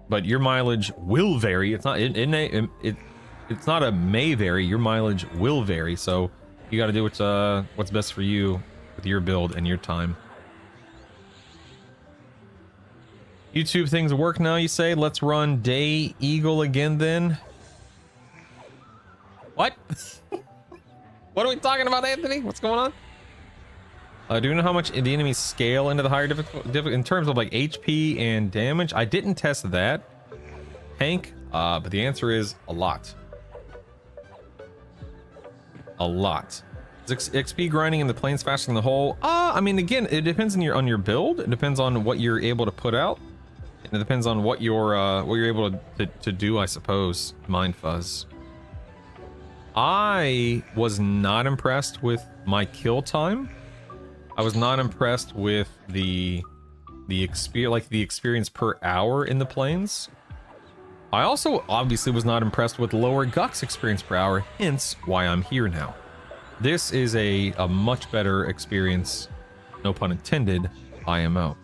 Speaker 1: But your mileage will vary. It's not it's not a may vary. Your mileage will vary. So you got to do what's best for you with your build and your time. YouTube things work now, you say? Let's run Day Eagle again then. What? What are we talking about, Anthony? What's going on? Do you know how much the enemies scale into the higher difficulty in terms of like HP and damage? I didn't test that, Hank, but the answer is a lot. A lot. Is XP grinding in the plains faster than the hole? I mean, again, it depends on your build. It depends on what you're able to put out. And it depends on what you're able to do, I suppose. Mind fuzz. I was not impressed with my kill time I was not impressed with the experience per hour in the plains. I also obviously was not impressed with lower Guck's experience per hour, hence why I'm here now. This is a much better experience, no pun intended, IMO.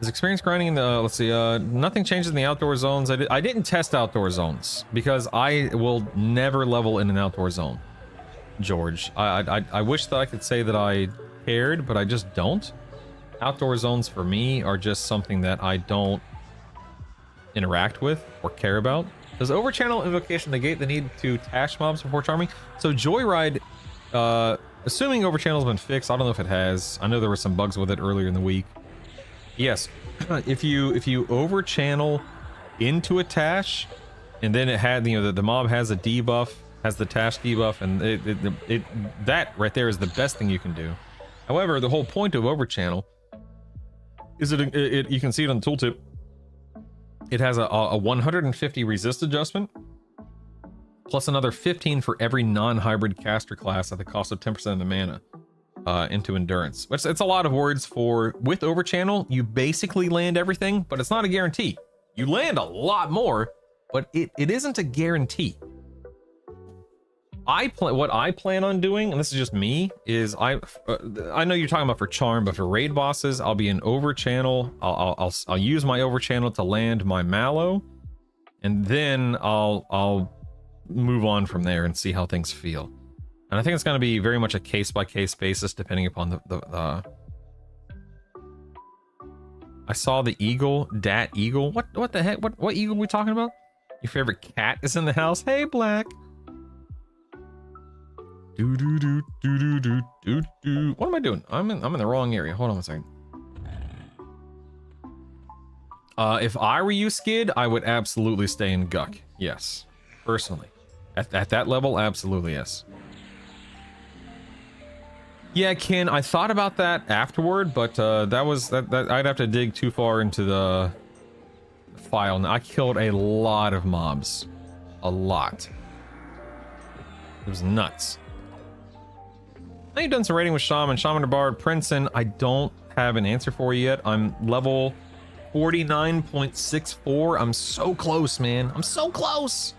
Speaker 1: Is experience grinding in the, let's see, nothing changes in the outdoor zones. I didn't test outdoor zones because I will never level in an outdoor zone, George. I wish that I could say that I cared, but I just don't. Outdoor zones for me are just something that I don't interact with or care about. Does overchannel invocation negate the need to tash mobs before charming? So Joyride, assuming overchannel's been fixed, I don't know if it has. I know there were some bugs with it earlier in the week. Yes, if you overchannel into a tash, and then it had, you know, the mob has a debuff, has the tash debuff, and that right there is the best thing you can do. However, the whole point of overchannel is you can see it on the tooltip. It has a 150 resist adjustment, plus another 15 for every non-hybrid caster class at the cost of 10% of the mana into endurance. Which it's a lot of words for. With overchannel, you basically land everything, but it's not a guarantee. You land a lot more, but it isn't a guarantee. What I plan on doing, and this is just me, is I know you're talking about for charm, but for raid bosses, I'll be in overchannel. I'll use my overchannel to land my mallow, and then I'll move on from there and see how things feel. And I think it's going to be very much a case by case basis, depending upon the I saw the eagle, dat eagle. What the heck? What eagle are we talking about? Your favorite cat is in the house. Hey, Black. Do do do do do do do do. What am I doing? I'm in the wrong area. Hold on a second. If I were you, Skid, I would absolutely stay in Guck. Yes, personally, at that level, absolutely yes. Yeah, Ken, I thought about that afterward, but that I'd have to dig too far into the file. Now, I killed a lot of mobs, a lot. It was nuts. Now you've done some raiding with Shaman or Bard, Princeton. I don't have an answer for you yet. I'm level 49.64. I'm so close, man. I'm so close.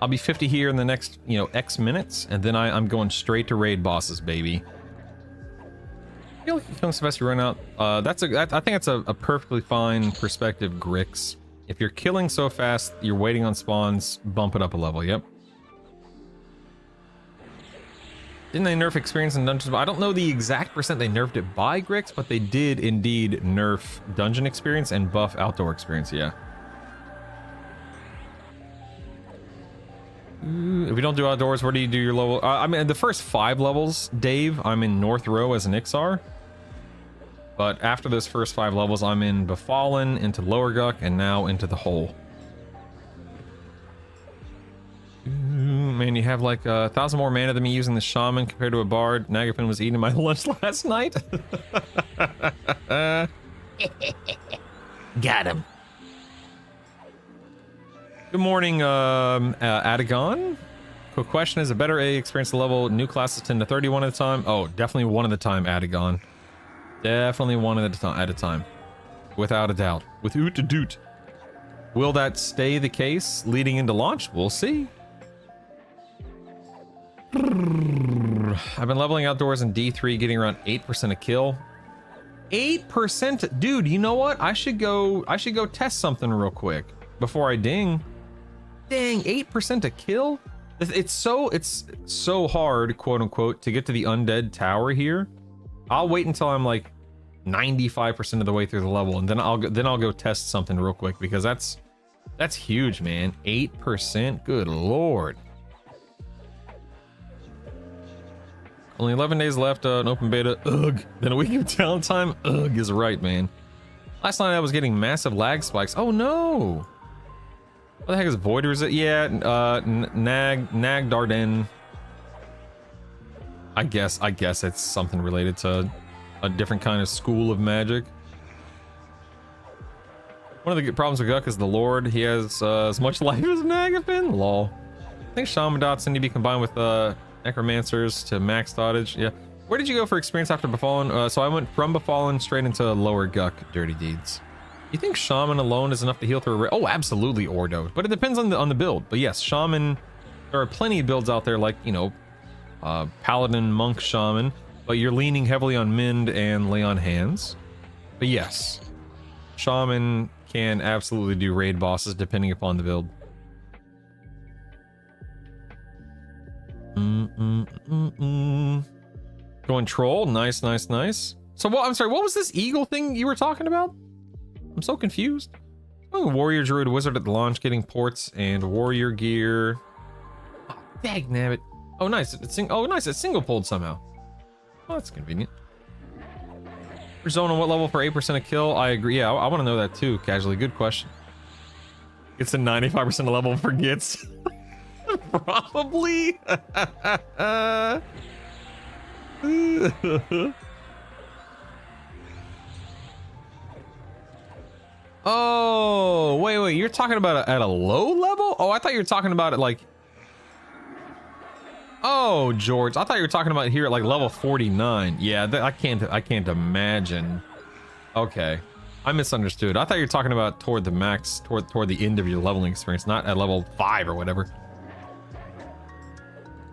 Speaker 1: I'll be 50 here in the next, X minutes, and then I'm going straight to raid bosses, baby. I feel like Young Sylvester run out. I think that's a perfectly fine perspective, Grix. If you're killing so fast, you're waiting on spawns, bump it up a level. Yep. Didn't they nerf experience in dungeons? I don't know the exact percent they nerfed it by, Grix, but they did indeed nerf dungeon experience and buff outdoor experience, yeah. If you don't do outdoors, where do you do your level? I mean, the first 5 levels, Dave, I'm in North Row as an Ixar. But after those first 5 levels, I'm in Befallen, into Lower Guck, and now into the Hole. Man, you have like 1,000 more mana than me using the Shaman compared to a Bard. Nagafin was eating my lunch last night. Got him. Good morning, Adagon. Quick question, is it better experience the level new classes 10 to 31 at a time? Oh, definitely one at a time, Adagon. Definitely one at a time. Without a doubt. With oot a doot. Will that stay the case leading into launch? We'll see. I've been leveling outdoors in D3, getting around 8% a kill. 8%? Dude, you know what? I should go test something real quick before I ding. Dang, 8% a kill? It's so hard, quote unquote, to get to the undead tower here. I'll wait until I'm like 95% of the way through the level, and then I'll go test something real quick, because that's huge, man. 8%? Good lord. Only 11 days left in open beta. Ugh. Then a week of downtime. Ugh is right, man. Last night I was getting massive lag spikes. Oh no. What the heck is Void, or is it? Yeah, Nag Darden. I guess it's something related to a different kind of school of magic. One of the problems with Guck is the Lord. He has as much life as Nagafin. Lol. I think Shaman dots need to be combined with necromancers to max dottage. Yeah. Where did you go for experience after Befallen? So I went from Befallen straight into Lower Guck Dirty Deeds. You think Shaman alone is enough to heal through a Oh, absolutely Ordo. But it depends on the build. But yes, Shaman, there are plenty of builds out there like, you know, Paladin, Monk, Shaman. But you're leaning heavily on Mend and Lay on Hands. But yes, Shaman can absolutely do raid bosses depending upon the build. Going troll, nice. So what? I'm sorry. What was this eagle thing you were talking about? I'm so confused. Oh, warrior, druid, wizard at the launch, getting ports and warrior gear. Oh, dagnabbit. Oh, nice. It's single pulled somehow. Oh, that's convenient. Zone on what level for 8% a kill? I agree. Yeah, I want to know that too. Casually, good question. It's a 95% level for gets. Probably. Oh, wait. You're talking about it at a low level? Oh, I thought you were talking about it like... Oh, George, I thought you were talking about here at like level 49. Yeah, I can't imagine. Okay, I misunderstood. I thought you were talking about toward the max, toward the end of your leveling experience, not at level 5 or whatever.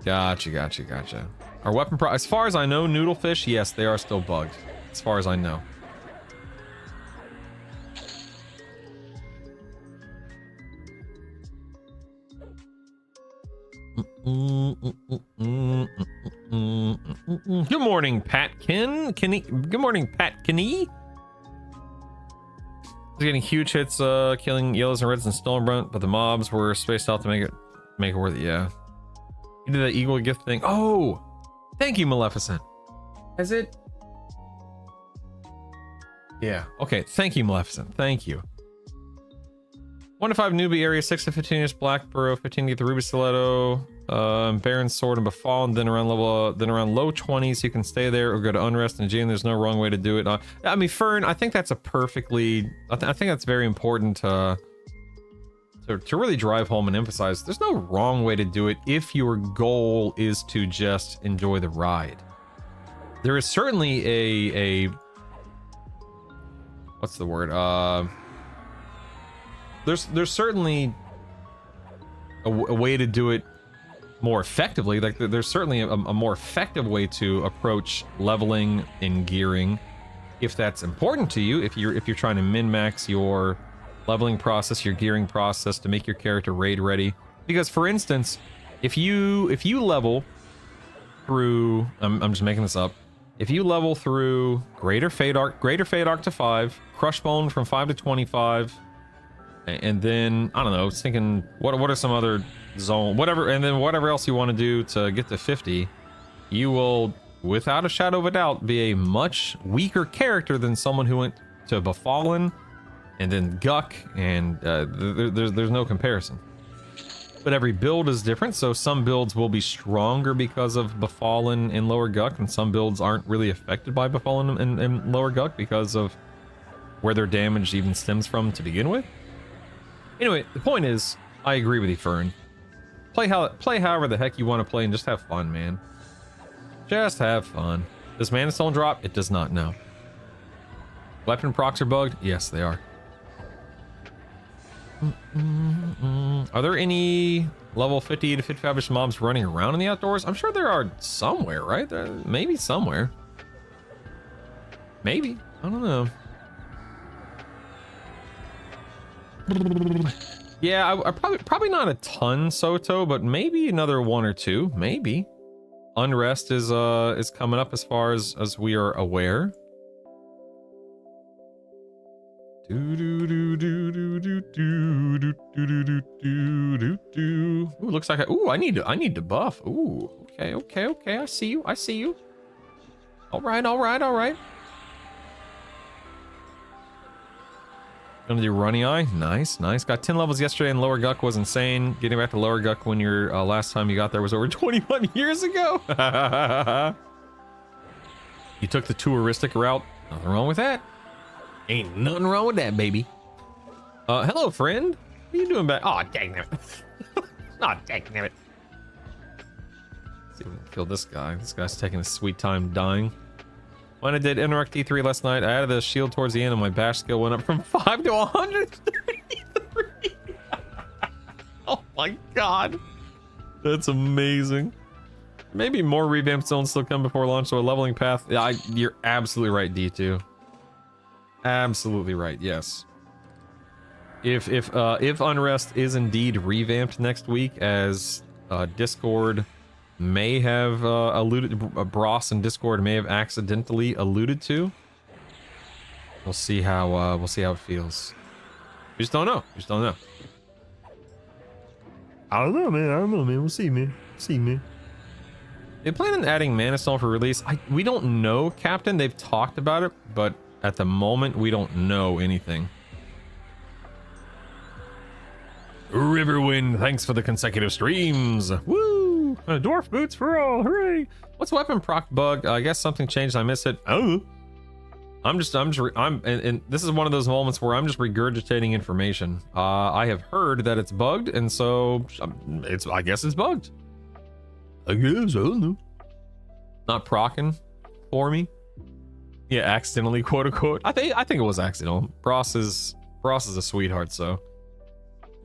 Speaker 1: Gotcha. Our weapon as far as I know, Noodlefish, yes, they are still bugged. As far as I know. Good morning, Patkin. Good morning, Patkin. Getting huge hits, killing yellows and reds and Stonebrand, but the mobs were spaced out to make it worth it. Yeah, you did that eagle gift thing. Oh, thank you, Maleficent. Has it? Yeah. Okay. Thank you, Maleficent. Thank you. 1 to 5 newbie area, 6 to 15 years Black Burrow, 15 to get the Ruby Stiletto, Baron Sword and Befallen, then around low 20s you can stay there or go to Unrest and Gene. There's no wrong way to do it. I mean, Fern, I think that's a perfectly, I think that's very important to really drive home and emphasize. There's no wrong way to do it if your goal is to just enjoy the ride. There is certainly a what's the word? There's certainly a way to do it more effectively. Like there's certainly a more effective way to approach leveling and gearing, if that's important to you. If you're trying to min-max your leveling process, your gearing process to make your character raid ready. Because for instance, if you level through, I'm just making this up. If you level through Greater Fate Arc to 5, Crushbone from 5 to 25. And then I don't know, I was thinking what are some other zone, whatever, and then whatever else you want to do to get to 50, you will without a shadow of a doubt be a much weaker character than someone who went to Befallen and then Guck, and there's no comparison. But every build is different, so some builds will be stronger because of Befallen and Lower Guck, and some builds aren't really affected by Befallen and Lower Guck because of where their damage even stems from to begin with. Anyway, the point is, I agree with you, Fern. Play however the heck you want to play and just have fun, man. Just have fun. Does Mana Stone drop? It does not, no. Weapon procs are bugged? Yes, they are. Are there any level 50 to 55-ish mobs running around in the outdoors? I'm sure there are somewhere, right? Maybe somewhere. Maybe. I don't know. Yeah, I probably not a ton, Soto, but maybe another 1 or 2, maybe. Unrest is coming up as far as we are aware. Ooh, looks like I need to buff. Ooh, okay. I see you. All right. Gonna do Runny Eye. Nice. Got 10 levels yesterday, and Lower Guck was insane. Getting back to Lower Guck when your last time you got there was over 21 years ago. You took the touristic route. Nothing wrong with that. Ain't nothing wrong with that, baby. Hello, friend. What are you doing back? Oh, dang it. Oh, dang it. See if we can kill this guy. This guy's taking a sweet time dying. When I did Interact D3 last night, I added a shield towards the end and my bash skill went up from 5 to 133. Oh my god. That's amazing. Maybe more revamped zones still come before launch, so a leveling path. Yeah, you're absolutely right, D2. Absolutely right, yes. If Unrest is indeed revamped next week, as Discord may have alluded, Bros and Discord may have accidentally alluded to, we'll see how it feels. We just don't know. We just don't know. I don't know, man. We'll see, man. See, man. They plan on adding Mana Stone for release. We don't know, Captain. They've talked about it, but at the moment, we don't know anything. Riverwind, thanks for the consecutive streams. Woo! Dwarf boots for all, hooray! What's weapon proc bug? I guess something changed. I missed it. Oh, and this is one of those moments where I'm just regurgitating information. I have heard that it's bugged, and so I guess it's bugged. I guess, I don't know. Not procking for me. Yeah, accidentally, quote unquote. I think it was accidental. Bros is a sweetheart, so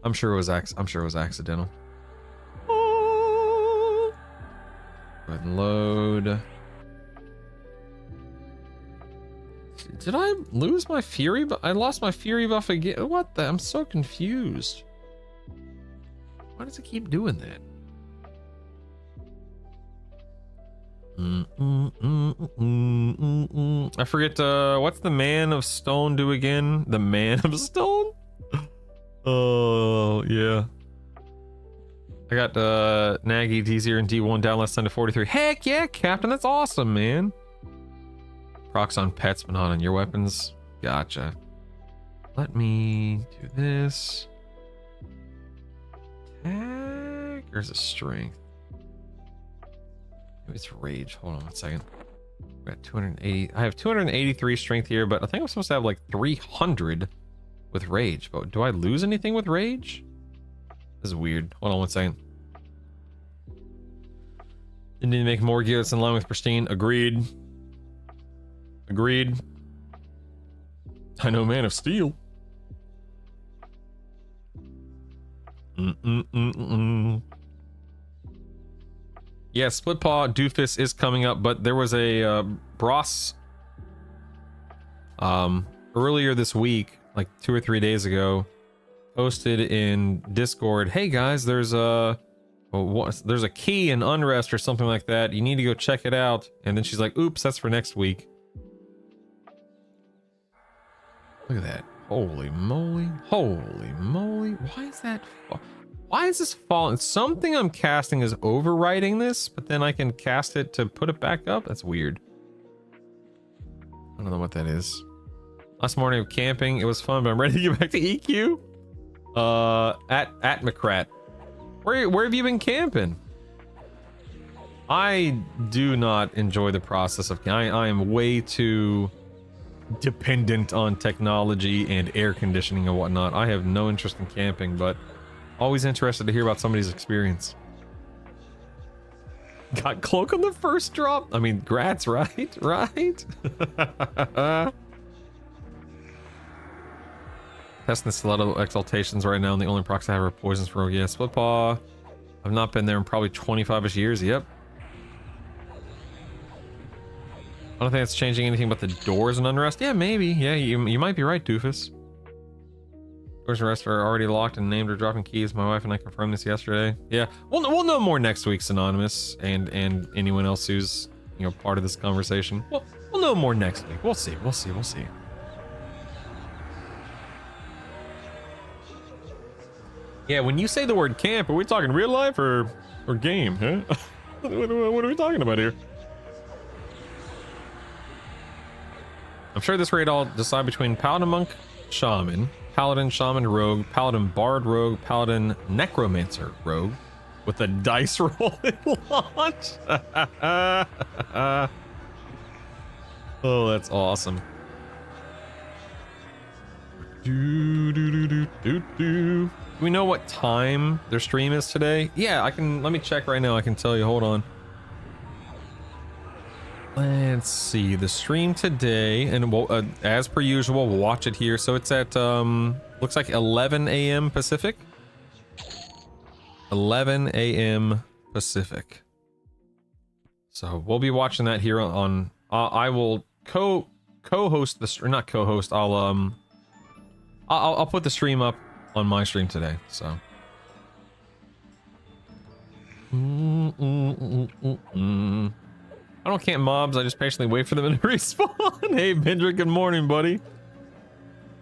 Speaker 1: I'm sure it was accidental. Oh. Go ahead and load. Did I lose my fury? But I lost my fury buff again. What the? I'm so confused. Why does it keep doing that? I forget, what's the Man of Stone do again? The Man of Stone? Oh, yeah. I got Naggy, D0, and D1 down less than to 43. Heck yeah, Captain, that's awesome, man. Procs on pets, but not on your weapons. Gotcha. Let me do this. Attack, or is it strength? Maybe it's rage. Hold on one second. I got 280. I have 283 strength here, but I think I'm supposed to have like 300 with rage. But do I lose anything with rage? This is weird. Hold on one second. You need to make more gear that's in line with pristine. Agreed. Agreed. I know, Man of Steel. Yeah, Split Paw Doofus is coming up, but there was a Bros earlier this week, like 2 or 3 days ago, posted in Discord, hey guys, there's a key in Unrest or something like that. You need to go check it out. And then she's like, oops, that's for next week. Look at that. Holy moly. Holy moly. Why is this falling? Something I'm casting is overwriting this, but then I can cast it to put it back up? That's weird. I don't know what that is. Last morning of camping, it was fun, but I'm ready to get back to EQ. At Macrat. Where have you been camping? I do not enjoy the process of I am way too dependent on technology and air conditioning and whatnot. I have no interest in camping, but always interested to hear about somebody's experience. Got cloak on the first drop? I mean, grats, right? Right? Testing the stiletto exaltations right now, and the only procs I have are poisons rogue. Yeah, Split Paw. I've not been there in probably 25-ish years. Yep. I don't think it's changing anything but the doors and Unrest. Yeah, maybe. Yeah, you might be right, Doofus. Doors and Rest are already locked and named or dropping keys. My wife and I confirmed this yesterday. Yeah, we'll know more next week, Synonymous, and anyone else who's part of this conversation. We'll know more next week. We'll see. We'll see. Yeah, when you say the word camp, are we talking real life or game, huh? What are we talking about here? I'm sure this raid all decide between Paladin Monk, Shaman, Paladin Shaman Rogue, Paladin Bard Rogue, Paladin Necromancer Rogue, with a dice roll in launch. Oh, that's awesome. Do we know what time their stream is today? Yeah, let me check right now. I can tell you. Hold on. let's see the stream today, and we'll, as per usual, we'll watch it here. So it's at looks like 11 a.m. Pacific. 11 a.m. Pacific. So we'll be watching that here on. I will co-host this, or not co-host. I'll put the stream up on my stream today. So. I don't camp mobs, I just patiently wait for them to respawn. Hey Bendrick, good morning, buddy.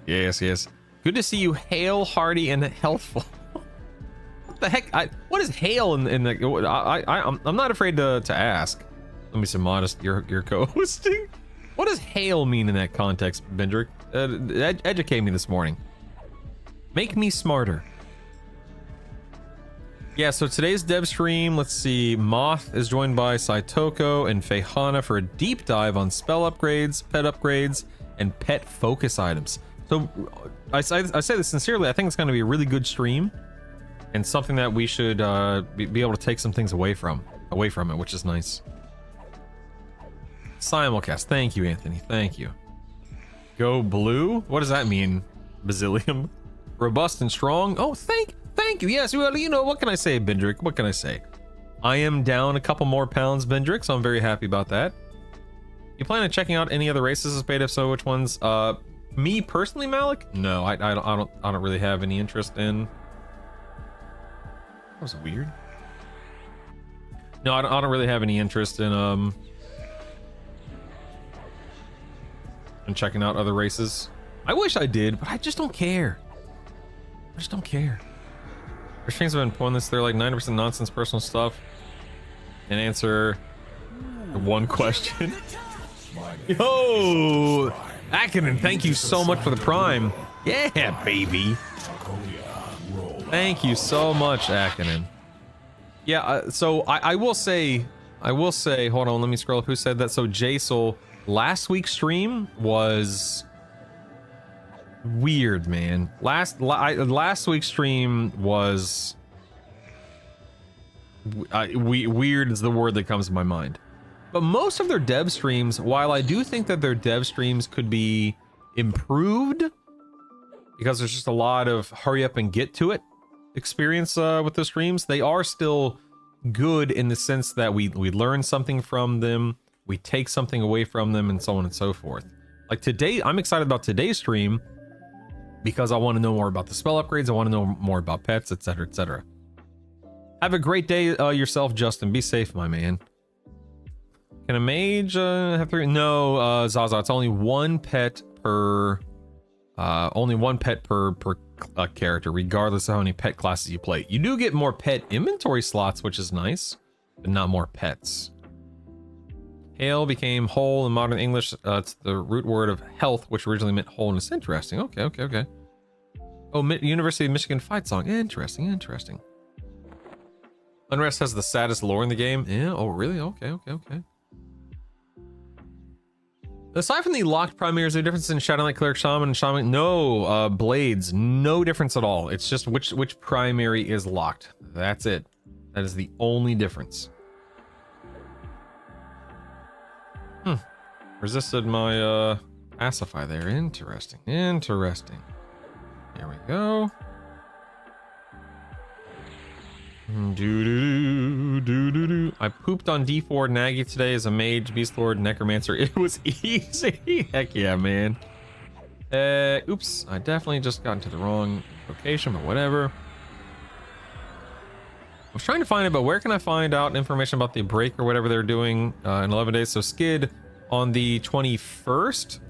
Speaker 1: Yes, yes. Good to see you, hale, hearty, and healthful. What the heck? What is hale in the... I'm not afraid to ask. Let me say modest, you're co-hosting. What does hale mean in that context, Bendrick? Educate me this morning. Make me smarter. Yeah, so today's dev stream, let's see, Moth is joined by Saitoko and Feihana for a deep dive on spell upgrades, pet upgrades, and pet focus items. So I say this sincerely, I think it's going to be a really good stream and something that we should be able to take some things away from it, which is nice. Simulcast, thank you, Anthony, thank you. Go blue? What does that mean, Bazillium? Robust and strong? Oh, thank you. Yes, well, you know, what can I say, Bendrick? What can I say? I am down a couple more pounds, Bendrick, so I'm very happy about that. You plan on checking out any other races as beta? If so, which ones? Me personally, Malik? No, I don't really have any interest in. That was weird. No, I don't really have any interest in checking out other races. I wish I did, but I just don't care. I just don't care. Their streams have been pulling this, they're like 90% nonsense personal stuff and answer one question. Yo, Akinen, thank you so much for the prime. Yeah, baby. Thank you so much, Akinen. Yeah, so I will say, hold on, let me scroll up who said that. So Jaisal, last week's stream was weird, man. Last week's stream was weird is the word that comes to my mind. But most of their dev streams, while I do think that their dev streams could be improved because there's just a lot of hurry up and get to it experience with the streams, they are still good in the sense that we learn something from them, we take something away from them, and so on and so forth. Like today, I'm excited about today's stream because I want to know more about the spell upgrades, I want to know more about pets, etc, etc. Have a great day yourself, Justin. Be safe, my man. Can a mage have 3? No, Zaza, it's only one pet per character, regardless of how many pet classes you play. You do get more pet inventory slots, which is nice, but not more pets. Hale became whole in modern English. It's the root word of health, which originally meant wholeness. Interesting. Okay. Oh, University of Michigan fight song. Interesting. Unrest has the saddest lore in the game. Yeah. Oh, really? Okay. Aside from the locked primaries, is there a difference in Shadow Knight, Cleric, Shaman, and Shaman? No, Blades. No difference at all. It's just which primary is locked. That's it. That is the only difference. Resisted my pacify there. Interesting. Here we go. I pooped on D4 Naggy today as a mage, beast lord, necromancer. It was easy. Heck yeah, man. Oops, I definitely just got into the wrong location, but whatever. I was trying to find it, but where can I find out information about the break or whatever they're doing in 11 days? So Skid, on the 21st,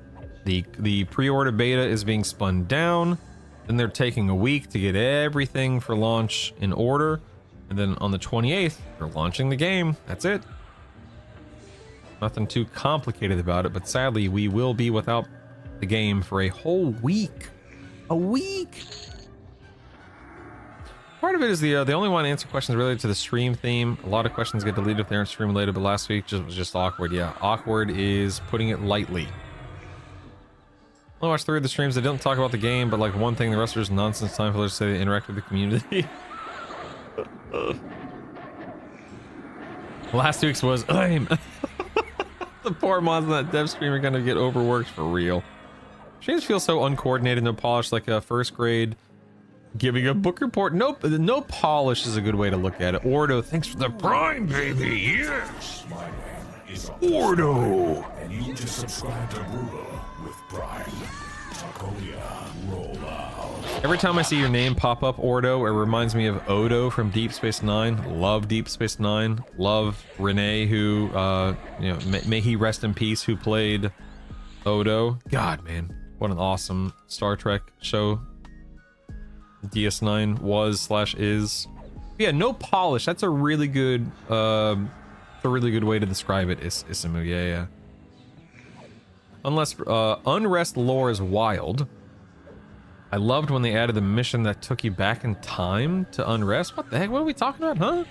Speaker 1: the pre-order beta is being spun down. Then they're taking a week to get everything for launch in order. And then on the 28th, they're launching the game. That's it. Nothing too complicated about it, but sadly, we will be without the game for a whole week. A week! Part of it is the only one to answer questions related to the stream theme. A lot of questions get deleted if they aren't stream related, but last week was just awkward. Yeah, awkward is putting it lightly. I watched 3 of the streams that didn't talk about the game, but like one thing, the rest are just nonsense. Time for them to say they interact with the community. Last week's was I'm The poor mods in that dev stream are gonna get overworked for real. Streams feel so uncoordinated, no polish, like a first grade giving a book report. Nope, no polish is a good way to look at it. Ordo, thanks for the prime, baby. Yes.
Speaker 2: My name is
Speaker 1: Ordo.
Speaker 2: and you just subscribe to Brutal with Prime. Takoya, roll out.
Speaker 1: Every time I see your name pop up, Ordo, it reminds me of Odo from Deep Space Nine. Love Deep Space Nine. Love Renee, who, you know, may he rest in peace, who played Odo. God, man, what an awesome Star Trek show DS9 was/is. Yeah, no polish. That's a really good, way to describe it. Isamu, yeah. Unless Unrest lore is wild. I loved when they added the mission that took you back in time to Unrest. What the heck? What are we talking about, huh?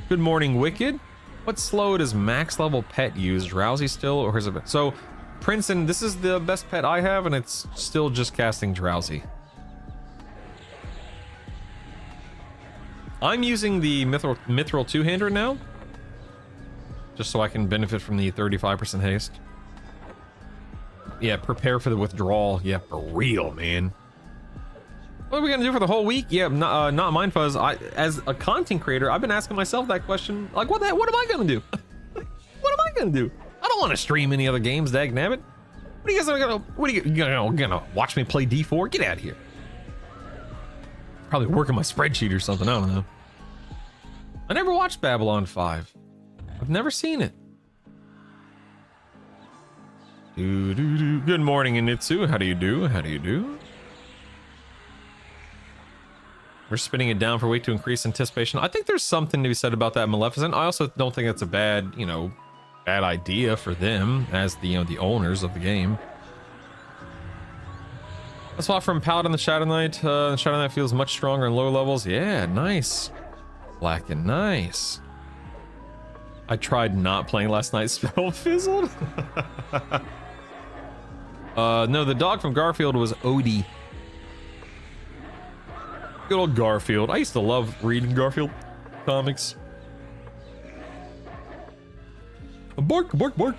Speaker 1: Good morning, Wicked. What slow does max level pet use? Drowsy still, or is it? So, Princeton, this is the best pet I have, and it's still just casting Drowsy. I'm using the Mithril two-hander now, just so I can benefit from the 35% haste. Yeah, prepare for the withdrawal. Yeah, for real, man. What are we gonna do for the whole week? Yeah, not Mindfuzz. As a content creator, I've been asking myself that question. Like, what am I gonna do? What am I gonna do? I don't want to stream any other games, dagnabbit. What are you guys gonna? What are you gonna watch me play D4? Get out of here. Probably working my spreadsheet or something. I don't know. I never watched Babylon 5. I've never seen it. Good morning, Initsu. How do you do? How do you do? We're spinning it down for weight to increase anticipation. I think there's something to be said about that, Maleficent. I also don't think that's a bad, bad idea for them as the, the owners of the game. A swap from Paladin to Shadow Knight. Shadow Knight feels much stronger in lower levels. Yeah, nice. Black and nice. I tried not playing last night. Spell fizzled. No, the dog from Garfield was Odie. Good old Garfield. I used to love reading Garfield comics. Bark, bark, bark.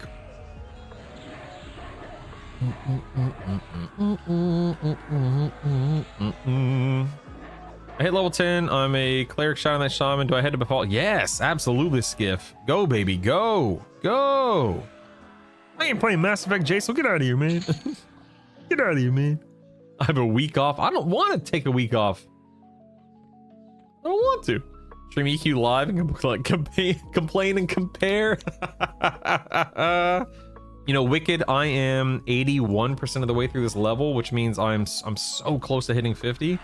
Speaker 1: I hit level 10. I'm a cleric, Shadow Knight shaman. Do I head to Befall? Yes, absolutely, Skiff. Go, baby, go, go. I ain't playing Mass Effect, Jason. Get out of here, man. Get out of here, man. I have a week off. I don't want to take a week off. I don't want to. Stream EQ live and like complain and compare. Wicked, I am 81% of the way through this level, which means I'm so close to hitting 50.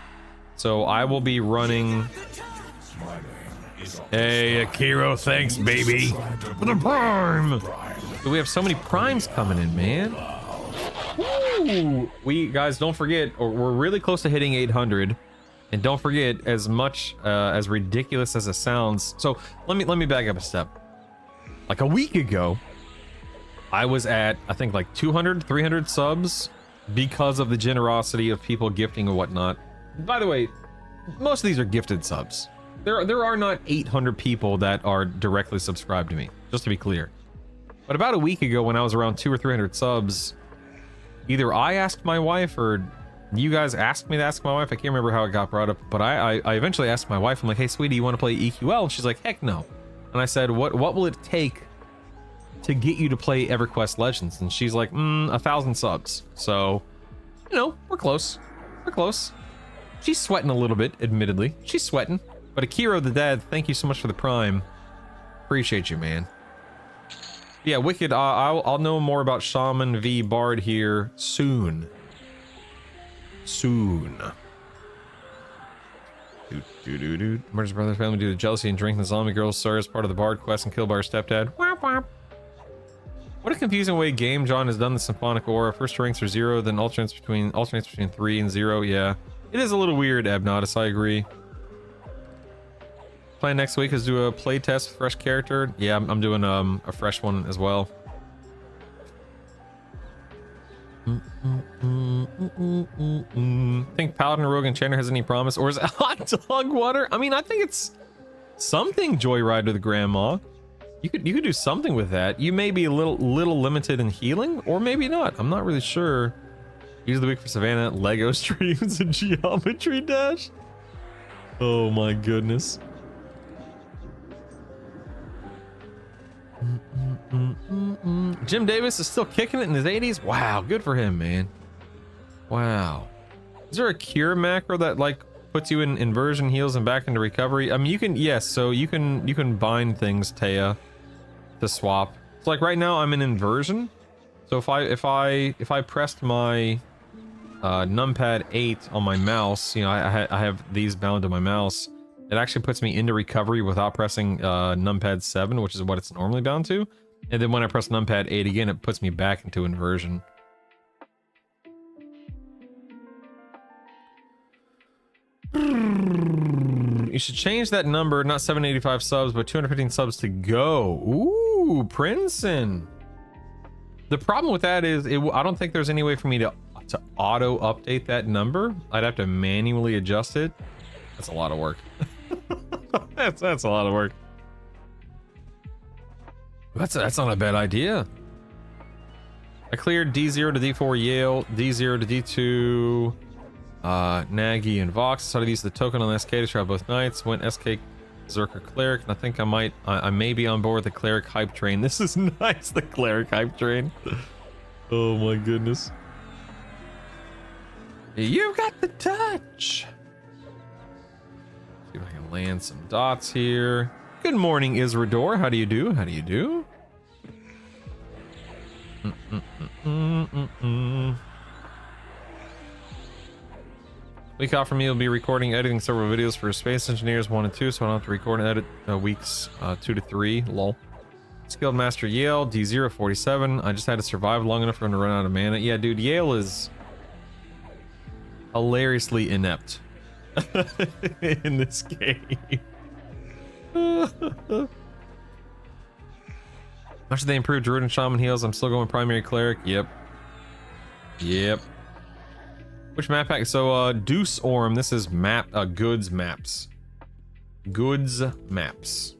Speaker 1: So I will be running. Hey, Akiro, thanks, baby, for the prime. So we have so many primes coming in, man. Woo! We guys, don't forget, we're really close to hitting 800, and don't forget, as much as ridiculous as it sounds. So let me back up a step. Like a week ago, I was at, I think, like 200, 300 subs because of the generosity of people gifting and whatnot. By the way, most of these are gifted subs. There are not 800 people that are directly subscribed to me, just to be clear. But about a week ago, when I was around 200 or 300 subs, either I asked my wife or you guys asked me to ask my wife. I can't remember how it got brought up, but I eventually asked my wife. I'm like, hey, sweetie, you want to play EQL? And she's like, heck no. And I said, what will it take to get you to play EverQuest Legends? And she's like, 1,000 subs. So, we're close. We're close. She's sweating a little bit, admittedly. She's sweating. But Akiro the Dad, thank you so much for the prime. Appreciate you, man. Yeah, Wicked, I'll know more about Shaman v Bard here soon. Soon. Murder's brother's family due to jealousy and drinking the zombie girl Sir as part of the Bard quest and killed by her stepdad. Womp womp. What a confusing way Game John has done the symphonic aura. First ranks are 0, then alternates between 3 and 0. Yeah, it is a little weird, Abnodus. I agree. Plan next week is do a play test with fresh character. Yeah, I'm doing a fresh one as well. Think Paladin, Rogue, and Chandler has any promise, or is it hot dog water? I mean, I think it's something. Joyride with Grandma. You could do something with that. You may be a little limited in healing, or maybe not. I'm not really sure. Use the week for Savannah, Lego streams, and Geometry Dash. Oh my goodness. Jim Davis is still kicking it in his 80s. Wow, good for him, man. Wow. Is there a cure macro that like puts you in inversion, heals, and back into recovery? I mean, you can, yes. So you can bind things, Taya, to swap. So like right now I'm in inversion. So if I pressed my numpad 8 on my mouse, you know, I have these bound to my mouse. It actually puts me into recovery without pressing numpad 7, which is what it's normally bound to. And then when I press numpad 8 again, it puts me back into inversion. You should change that number, not 785 subs, but 215 subs to go. Ooh, Princeton. The problem with that is, I don't think there's any way for me to auto update that number. I'd have to manually adjust it. That's a lot of work. that's a lot of work. That's not a bad idea. I cleared D0 to D4 Yael, D0 to D2 Naggy and Vox. Started to use the token on SK to try both nights. Went SK Berserker Cleric, and I think I may be on board the Cleric hype train. This is nice, the Cleric hype train. Oh my goodness. You got the touch. See if I can land some dots here. Good morning, Isrador. How do you do? How do you do? Week off from me will be recording, editing several videos for Space Engineers 1 and 2, so I don't have to record and edit weeks 2 to 3. Lol. Skilled Master Yael, D0 47. I just had to survive long enough for him to run out of mana. Yeah, dude, Yael is hilariously inept in this game. Much they improved Druid and Shaman heals. I'm still going primary cleric. Yep. Which map pack? So Deuce Orm. This is map goods maps. Goods maps.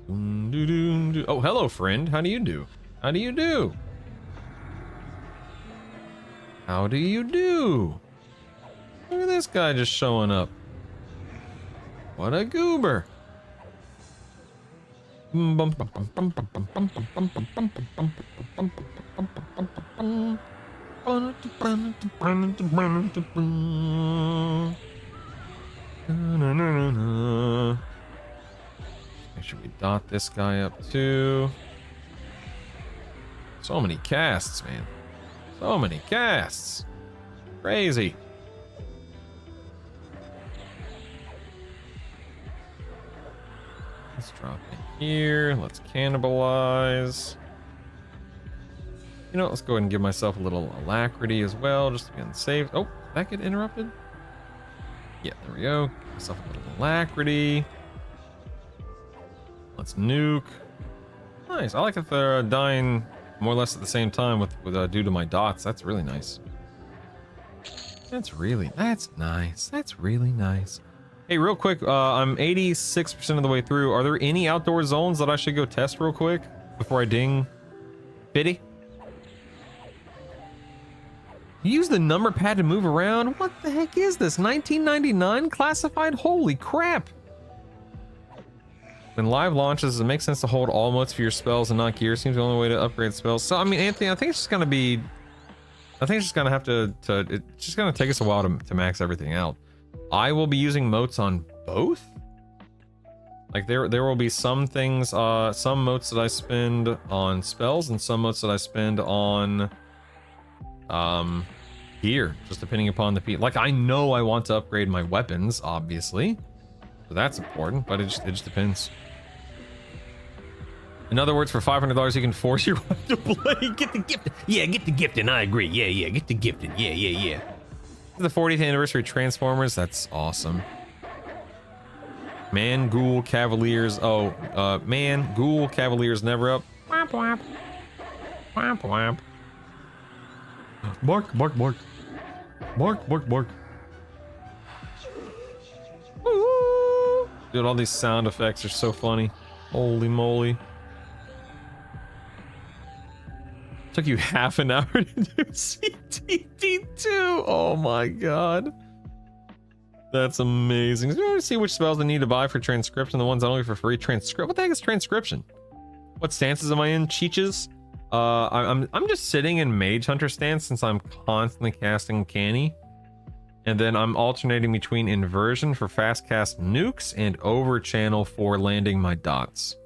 Speaker 1: Oh, hello, friend. How do you do? How do you do? How do you do? Look at this guy just showing up. What a goober. Make sure we dot this guy up too. So many casts, man. So many casts. Crazy. Let's drop in here. Let's cannibalize. You know, let's go ahead and give myself a little alacrity as well, just to get safe. Oh, did that get interrupted? Yeah, there we go. Give myself a little alacrity. Let's nuke. Nice. I like that they're dying more or less at the same time with due to my dots. That's really nice. That's nice. That's really nice. Hey, real quick, I'm 86% of the way through. Are there any outdoor zones that I should go test real quick before I ding Biddy? Use the number pad to move around? What the heck is this? 1999 classified? Holy crap! When live launches, it makes sense to hold all motes for your spells and not gear. Seems the only way to upgrade spells. So, I mean, Anthony, I think it's just gonna be... I think it's just gonna have to it's just gonna take us a while to max everything out. I will be using motes on both. Like there will be some things, some motes that I spend on spells and some motes that I spend on gear, just depending upon the like I know I want to upgrade my weapons, obviously, so that's important, but it just depends. In other words, for $500 you can force your wife to play. Get the gift. Yeah, get the gifting. I agree. Yeah, get the gifting. Yeah. The 40th anniversary Transformers. That's awesome. Man, Ghoul, Cavaliers. Oh, Man, Ghoul, Cavaliers never up. Wamp wamp. Wamp wamp. Bark. Ooh. Dude, all these sound effects are so funny. Holy moly. Took you half an hour to do CTD2. Oh my god. That's amazing. You want to see which spells I need to buy for transcription, the ones I don't get for free. Transcript? What the heck is transcription? What stances am I in? Cheeches? I'm just sitting in Mage Hunter stance since I'm constantly casting Canny. And then I'm alternating between Inversion for fast cast nukes and Over Channel for landing my dots.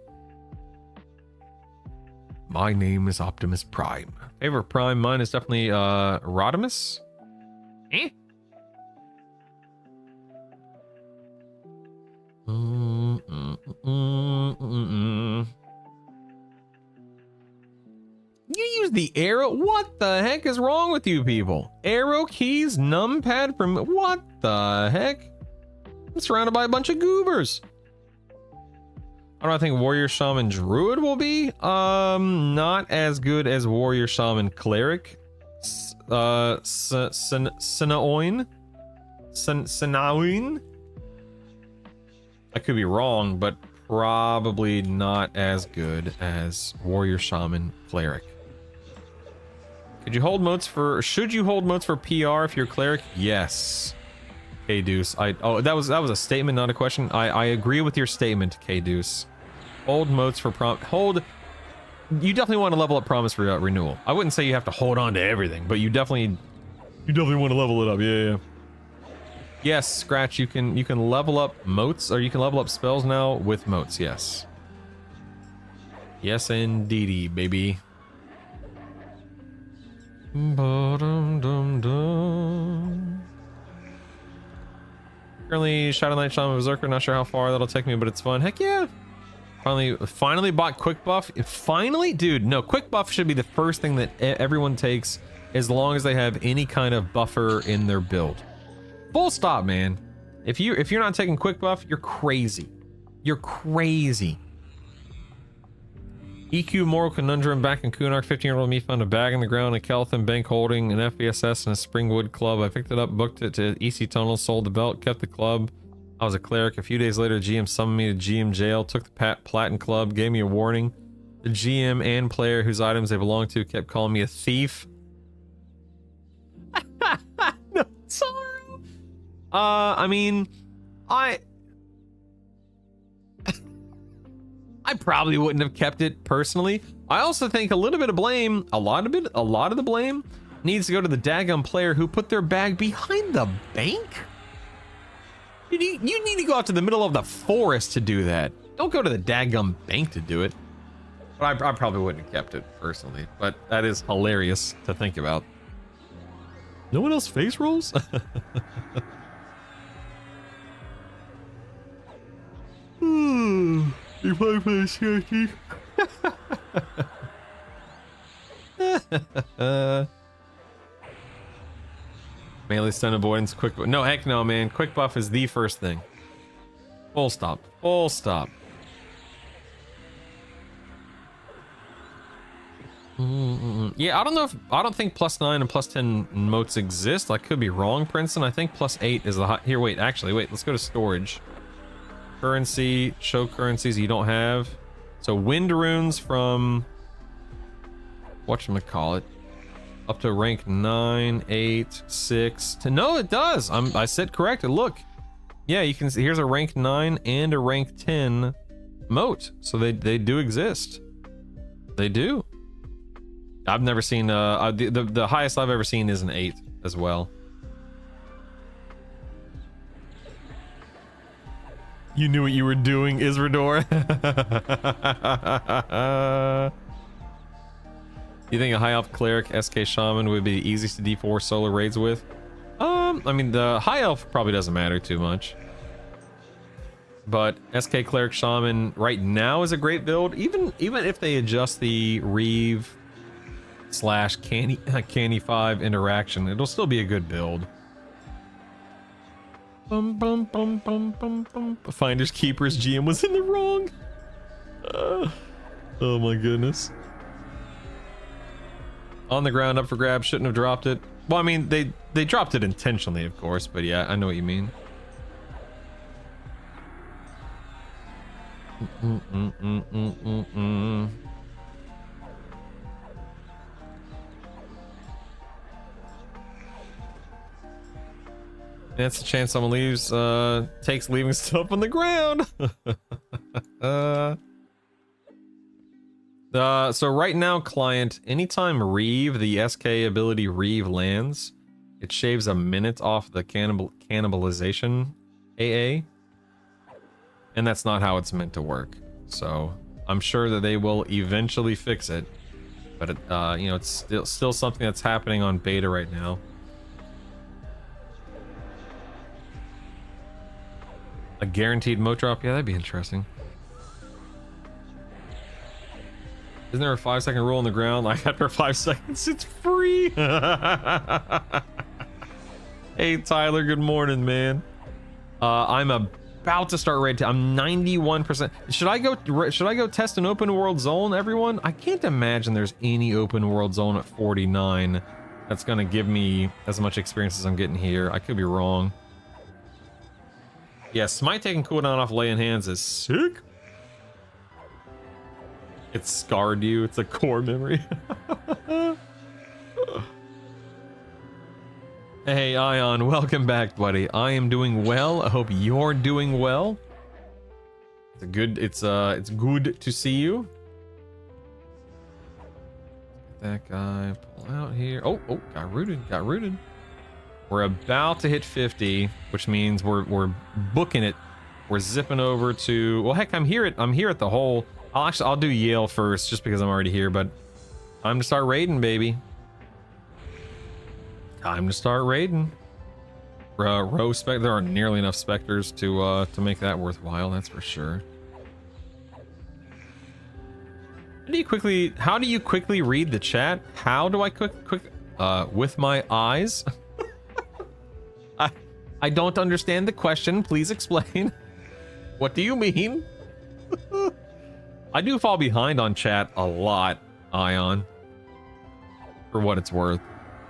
Speaker 1: My name is Optimus Prime. Favorite Prime, mine is definitely Rodimus. Eh? You use the arrow? What the heck is wrong with you people? Arrow keys, numpad from what the heck? I'm surrounded by a bunch of goobers. I don't think Warrior Shaman Druid will be. Not as good as Warrior Shaman Cleric. Sinaoin. Sinaoin. I could be wrong, but probably not as good as Warrior Shaman Cleric. Could you hold motes for? Should you hold motes for PR if you're Cleric? Yes. K Deuce. Oh, that was a statement, not a question. I agree with your statement, K Deuce. Hold motes for hold. You definitely want to level up Promise Renewal. I wouldn't say you have to hold on to everything, but you definitely want to level it up. Yeah. Yes, Scratch. You can level up motes, or you can level up spells now with motes. Yes. Yes, indeedy, baby. Currently Shadow Knight Shaman Berserker, not sure how far that'll take me, but it's fun. Heck yeah. Finally bought Quick Buff. Finally? Dude, no, Quick Buff should be the first thing that everyone takes as long as they have any kind of buffer in their build. Full stop, man. If you're not taking Quick Buff, you're crazy. You're crazy. EQ Moral Conundrum back in Kunark. 15-year-old me found a bag in the ground, a Keltham bank holding an FBSS and a Springwood club. I picked it up, booked it to EC Tunnel, sold the belt, kept the club. I was a cleric. A few days later, GM summoned me to GM jail, took the Platin Club, gave me a warning. The GM and player whose items they belonged to kept calling me a thief. No sorrow. I mean, I probably wouldn't have kept it personally. I also think a little bit of blame, a lot of the blame needs to go to the daggum player who put their bag behind the bank. You need to go out to the middle of the forest to do that. Don't go to the daggum bank to do it. But I probably wouldn't have kept it personally. But that is hilarious to think about. No one else face rolls? You probably play CRT. Melee stun avoidance, quick buff. No, heck no, man. Quick buff is the first thing. Full stop. Full stop. Yeah, I don't think +9 and +10 motes exist. I could be wrong, Princeton. I think +8 is the high. Here, wait, actually, wait. Let's go to storage. Currency, show currencies you don't have. So wind runes from whatchamacallit up to rank 9, 8, 6 to no, it does. I said correctly. Look. Yeah, you can see here's a rank 9 and a rank 10 mote. So they do exist. They do. I've never seen the highest I've ever seen is an 8 as well. You knew what you were doing, Isrador. You think a high elf cleric SK shaman would be the easiest to D4 solo raids with? I mean the high elf probably doesn't matter too much. But SK cleric shaman right now is a great build. Even if they adjust the Reeve / Canny 5 interaction, it'll still be a good build. Finders Keepers GM was in the wrong. Oh my goodness. On the ground, up for grabs, shouldn't have dropped it. Well, I mean, they dropped it intentionally, of course, but yeah, I know what you mean. That's the chance someone leaves, takes leaving stuff on the ground. So right now, client, anytime Reeve, the SK ability Reeve lands, it shaves a minute off the cannibalization AA. And that's not how it's meant to work. So I'm sure that they will eventually fix it. But, you know, it's still something that's happening on beta right now. A guaranteed moat drop? Yeah, that'd be interesting. Isn't there a 5-second rule on the ground? Like after 5 seconds, it's free. Hey Tyler, good morning, man. I'm about to start raid. I'm 91%. Should I go test an open world zone, everyone? I can't imagine there's any open world zone at 49 that's gonna give me as much experience as I'm getting here. I could be wrong. Yeah, Smite taking cooldown off laying hands is sick. It scarred you. It's a core memory. Hey, Ion, welcome back, buddy. I am doing well. I hope you're doing well. It's good to see you. That guy pull out here. Oh, got rooted. We're about to hit 50, which means we're booking it. We're zipping over to, well, heck, I'm here at the hole. I'll do Yael first just because I'm already here, but time to start raiding, baby. Time to start raiding. Row spec, there are nearly enough specters to make that worthwhile, that's for sure. How do you quickly read the chat? How do I with my eyes? I don't understand the question. Please explain. What do you mean? I do fall behind on chat a lot, Ion. For what it's worth.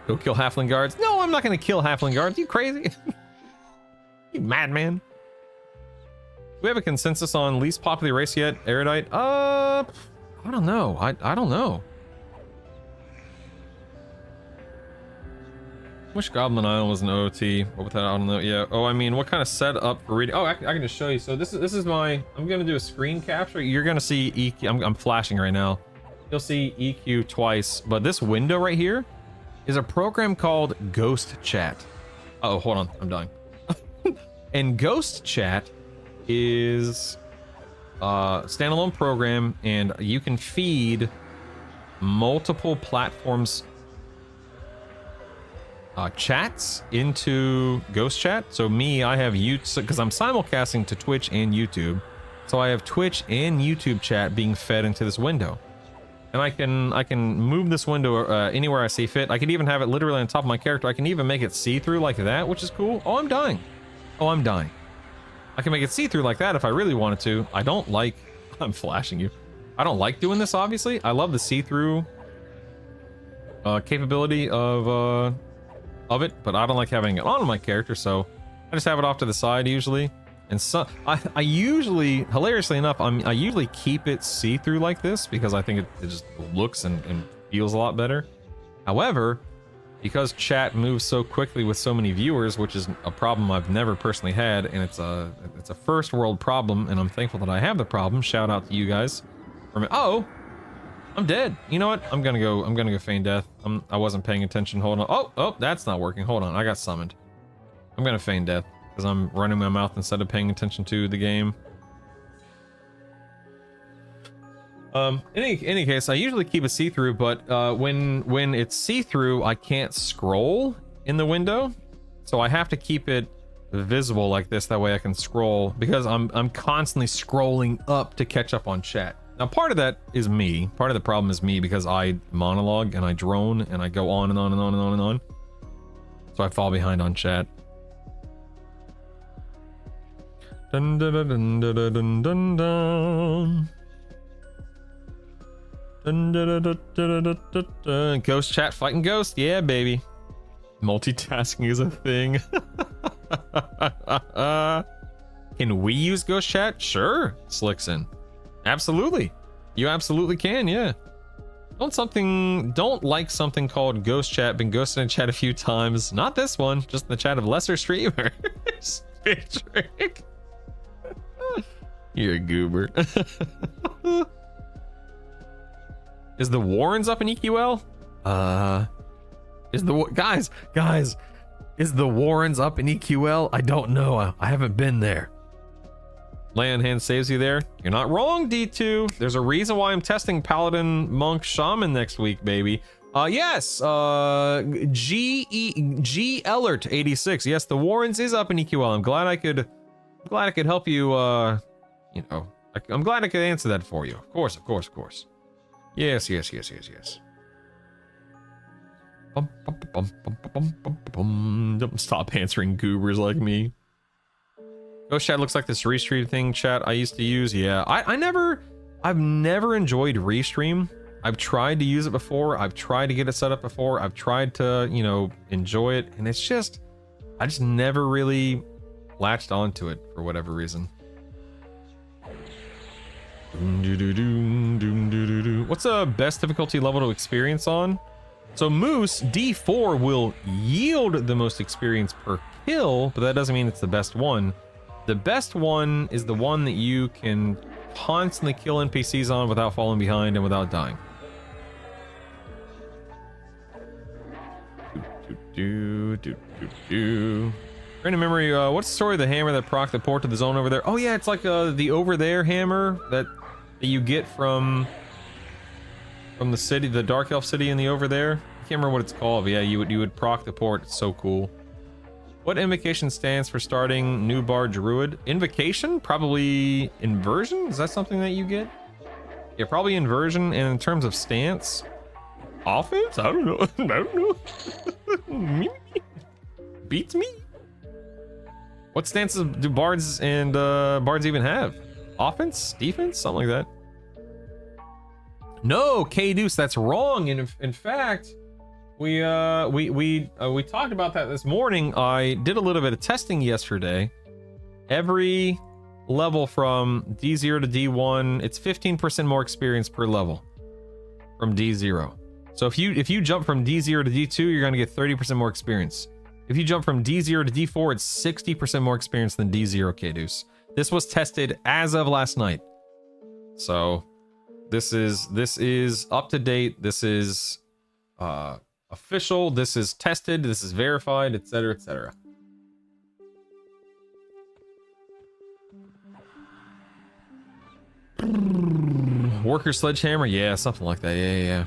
Speaker 1: Go kill halfling guards? No, I'm not gonna kill halfling guards. You crazy? You madman. Do we have a consensus on least popular race yet? Erudite? I don't know. I don't know. Wish Goblin Island was an OT, but with that, I don't know. Yeah. Oh, I mean, what kind of setup for reading? Oh, I can just show you. So this is my. I'm gonna do a screen capture. You're gonna see EQ. I'm flashing right now. You'll see EQ twice, but this window right here is a program called Ghost Chat. Oh, hold on, I'm dying. And Ghost Chat is a standalone program, and you can feed multiple platforms. Chats into Ghost Chat. So me, I have YouTube because I'm simulcasting to Twitch and YouTube. So I have Twitch and YouTube chat being fed into this window, and I can move this window anywhere I see fit. I could even have it literally on top of my character. I can even make it see-through like that, which is cool. Oh, I'm dying. Oh, I'm dying. I can make it see-through like that if I really wanted to. I don't like. I'm flashing you. I don't like doing this. Obviously, I love the see-through capability of it, but I don't like having it on my character, so I just have it off to the side usually. And so I usually, hilariously enough, I usually keep it see-through like this because I think it just looks and feels a lot better. However, because chat moves so quickly with so many viewers, which is a problem I've never personally had, and it's a first world problem, and I'm thankful that I have the problem. Shout out to you guys. Oh, I'm dead. You know what? I'm gonna go feign death. I wasn't paying attention. Hold on. Oh, that's not working. Hold on. I got summoned. I'm gonna feign death because I'm running my mouth instead of paying attention to the game. In any case, I usually keep it see-through, but when it's see-through, I can't scroll in the window, so I have to keep it visible like this. That way I can scroll because I'm constantly scrolling up to catch up on chat. Now, part of that is me. Part of the problem is me because I monologue and I drone and I go on and on and on and on and on. So I fall behind on chat. Dun dun dun dun dun dun dun dun. Dun, dun, dun, dun, dun, dun, dun. Ghost chat fighting ghost. Yeah, baby. Multitasking is a thing. Can we use ghost chat? Sure, Slickson. Absolutely. You absolutely can, yeah. Don't like something called ghost chat. Been ghosted in chat a few times. Not this one, just in the chat of lesser streamers. Trick. You're a goober. Is the Warrens up in EQL? Is the guys, is the Warrens up in EQL? I don't know. I haven't been there. Lay on hand saves you there. You're not wrong, D2. There's a reason why I'm testing Paladin, Monk, Shaman next week, baby. Yes. G Elert 86. Yes, the Warrens is up in EQL. I'm glad I could help you. You know, I'm glad I could answer that for you. Of course. Yes. Don't stop answering goobers like me. Ghost chat looks like this restream thing chat I used to use. Yeah, I've never enjoyed restream. I've tried to use it before. I've tried to get it set up before. I've tried to, you know, enjoy it, and it's just, I just never really latched onto it for whatever reason. What's the best difficulty level to experience on? So Moose D4 will yield the most experience per kill, but that doesn't mean it's the best one. The best one is the one that you can constantly kill NPCs on without falling behind and without dying. Trying to memory, what's the story of the hammer that proc the port to the zone over there? Oh yeah, it's like the over there hammer that you get from the city, the Dark Elf city in the over there. I can't remember what it's called, but yeah, you would proc the port. It's so cool. What invocation stands for starting new bar druid? Invocation? Probably inversion? Is that something that you get? Yeah, probably inversion. And in terms of stance, offense? I don't know. Beats me. What stances do bards and bards even have? Offense? Defense? Something like that. No, K-Deuce, that's wrong. And in fact, we talked about that this morning. I did a little bit of testing yesterday. Every level from D0 to D1, it's 15% more experience per level from D0. So if you jump from D0 to D2, you're going to get 30% more experience. If you jump from D0 to D4, it's 60% more experience than D0, K-Deuce. This was tested as of last night. So this is up to date. This is official. This is tested. This is verified, etc., etc. Worker sledgehammer, yeah, something like that. Yeah.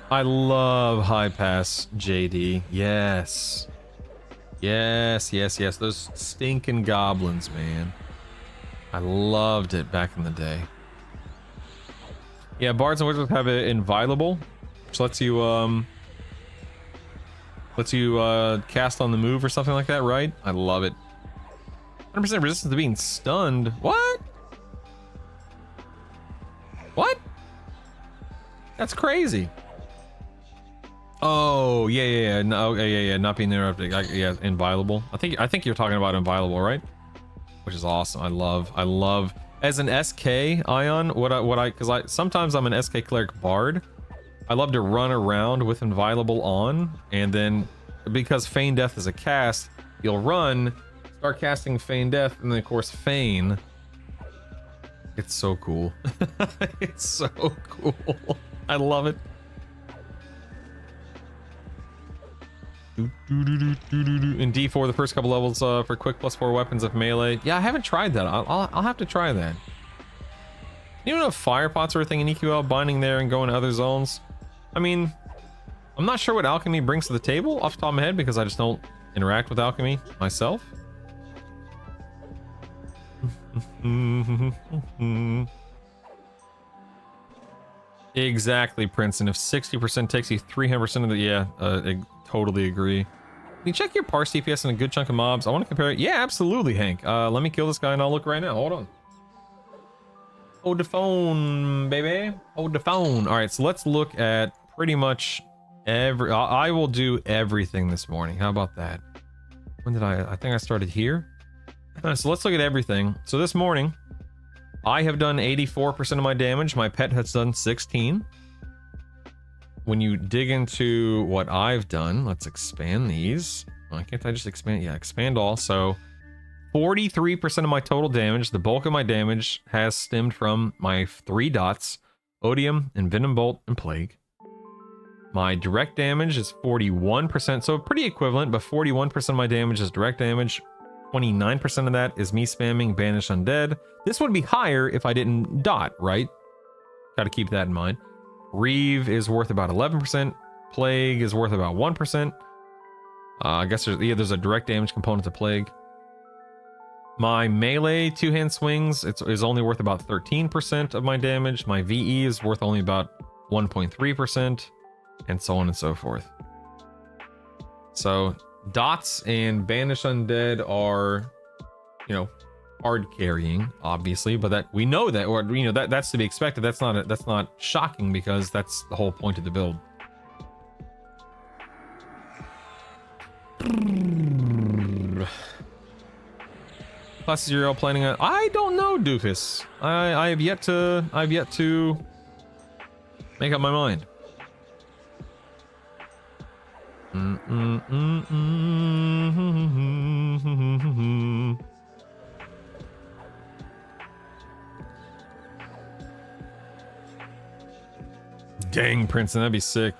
Speaker 1: I love high pass JD. Yes. Those stinking goblins, man. I loved it back in the day. Yeah, bards and wizards have it inviolable, which lets you cast on the move or something like that, right? I love it. 100% resistance to being stunned. What? That's crazy. Oh yeah. No, yeah. Not being interrupted. Yeah, inviolable. I think you're talking about inviolable, right? Which is awesome. I love as an SK Ion. Because sometimes I'm an SK cleric bard. I love to run around with inviolable on, and then because Feign Death is a cast, you'll run, start casting Feign Death, and then of course Feign. It's so cool. It's so cool. I love it. In D4, the first couple levels for quick +4 weapons of melee. Yeah, I haven't tried that. I'll have to try that. You know if fire pots are a thing in EQL, binding there and going to other zones? I mean, I'm not sure what alchemy brings to the table off the top of my head because I just don't interact with alchemy myself. Exactly, Princeton. If 60% takes you 300% of the... Yeah, I totally agree. Can you check your parse DPS in a good chunk of mobs? I want to compare it. Yeah, absolutely, Hank. Let me kill this guy and I'll look right now. Hold on. Hold the phone, baby. Hold the phone. All right, so let's look at pretty much I will do everything this morning. How about that? When did I think I started here. So let's look at everything. So this morning I have done 84% of my damage. My pet has done 16. When you dig into what I've done, let's expand these. Why can't I just expand? Yeah, expand all. So 43% of my total damage. The bulk of my damage has stemmed from my 3 dots: Odium, Envenom Bolt, and Plague. My direct damage is 41%, so pretty equivalent, but 41% of my damage is direct damage. 29% of that is me spamming Banish Undead. This would be higher if I didn't dot, right? Gotta keep that in mind. Reeve is worth about 11%. Plague is worth about 1%. I guess there's a direct damage component to Plague. My melee 2-hand swings is only worth about 13% of my damage. My VE is worth only about 1.3%, and so on and so forth. So dots and Banish Undead are, you know, hard carrying, obviously, but that we know that, or you know, that's to be expected. That's not shocking, because that's the whole point of the build. Classes you're all planning on? I don't know, Doofus. I have yet to make up my mind. Dang, Princeton, that'd be sick.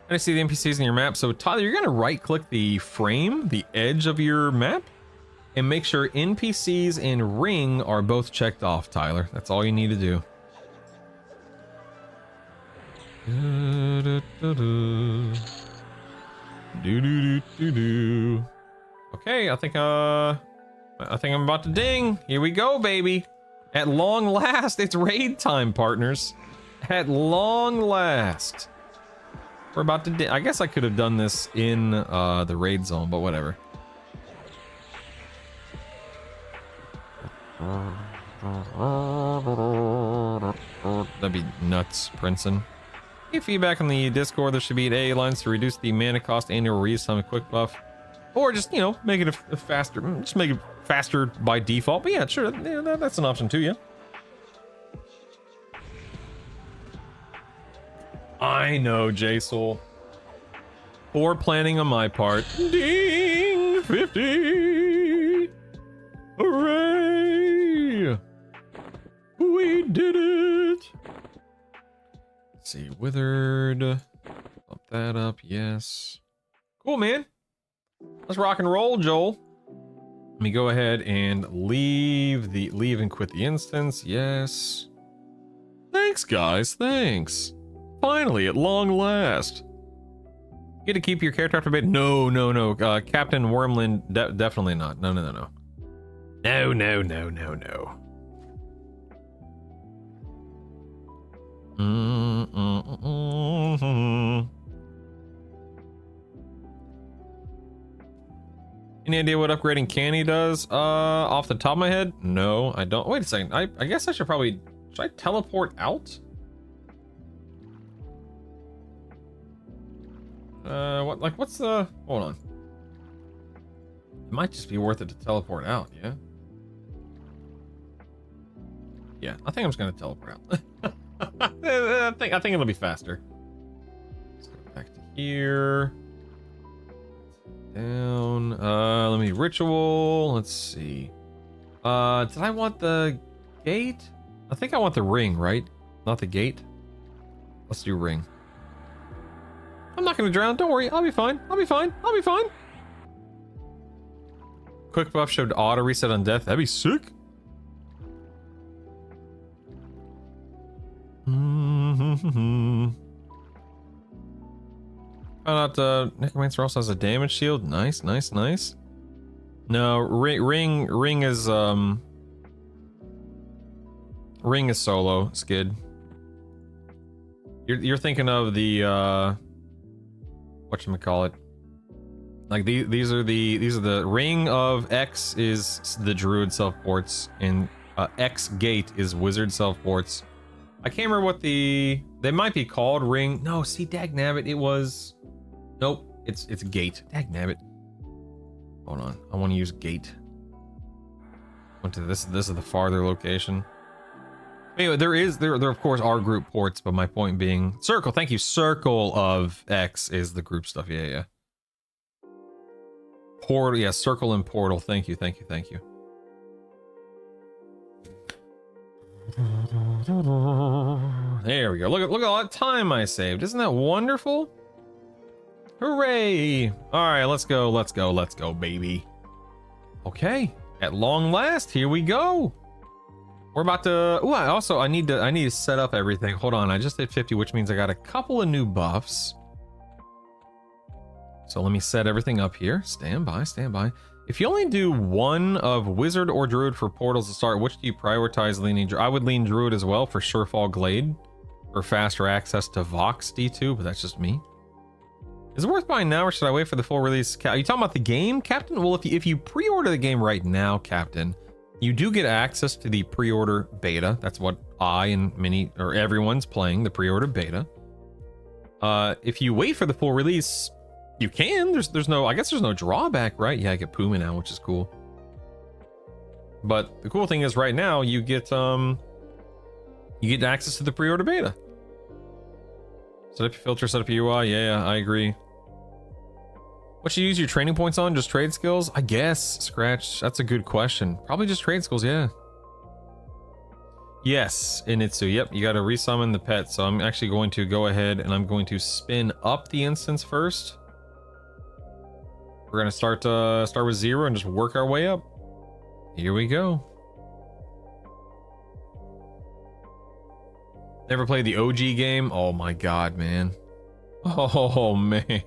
Speaker 1: I see the NPCs in your map. So Tyler, you're gonna right click the frame, the edge of your map, and make sure NPCs and ring are both checked off, Tyler. That's all you need to do. Okay, I think I'm about to ding. Here we go, baby. At long last, it's raid time, partners. At long last. We're about to I guess I could have done this in the raid zone, but whatever. That'd be nuts, Princeton. Get feedback on the Discord. There should be AA lines to reduce the mana cost and or reuse time quick buff, or just, you know, make it a faster. Just make it faster by default. But yeah, sure, yeah, that's an option too. Yeah. I know, J-Soul. Poor planning on my part. Ding! 50! Hooray! We did it! Let's see, withered. Bump that up, yes. Cool, man. Let's rock and roll, Joel. Let me go ahead and leave and quit the instance. Yes. Thanks, guys. Thanks. Finally, at long last. You get to keep your character after bed? No. Captain Wormland, definitely not. No. No. Any idea what upgrading Canny does? Off the top of my head? No, I don't. Wait a second. I guess I should probably... Should I teleport out? What's the... Hold on. It might just be worth it to teleport out, yeah? Yeah, I think I'm just gonna teleport out. I think it'll be faster. Let's go back to here. Down. Let me ritual. Let's see. Did I want the gate? I think I want the ring, right? Not the gate. Let's do ring. I'm not gonna drown. Don't worry. I'll be fine. I'll be fine. Quick buff showed auto reset on death. That'd be sick. Found out Necromancer also has a damage shield. Nice. No, ring is solo, Skid. You're thinking of the whatchamacallit. Like these are the ring of X is the druid self ports, and X gate is wizard self ports. I can't remember what they might be called. Ring. No, see, dagnabbit, it was. Nope, it's gate. Dagnabbit. Hold on, I want to use gate. Went to this. This is the farther location. Anyway, there of course are group ports, but my point being, circle. Thank you. Circle of X is the group stuff. Yeah. Portal. Yeah, circle and portal. Thank you. There we go. Look at all that time I saved. Isn't that wonderful? Hooray! All right, let's go, baby. Okay, at long last, here we go. We're about to. Oh, I need to set up everything. Hold on, I just hit 50, which means I got a couple of new buffs. So let me set everything up here. Stand by. If you only do one of Wizard or Druid for portals to start, which do you prioritize leaning? I would lean Druid as well for Surefall Glade for faster access to Vox D2, but that's just me. Is it worth buying now, or should I wait for the full release? Are you talking about the game, Captain? Well, if you pre-order the game right now, Captain, you do get access to the pre-order beta. That's what I and everyone's playing, the pre-order beta. If you wait for the full release, you can. There's no, I guess there's no drawback, right? Yeah, I get Puma now, which is cool. But the cool thing is right now you get access to the pre-order beta. Set up your filter, set up your UI. Yeah, I agree. What should you use your training points on? Just trade skills? I guess. Scratch. That's a good question. Probably just trade skills, yeah. Yes, Initsu. Yep, you got to resummon the pet. So I'm actually going to go ahead and I'm going to spin up the instance first. We're gonna start with 0 and just work our way up. Here we go. Never played the OG game? Oh my god, man. Oh man.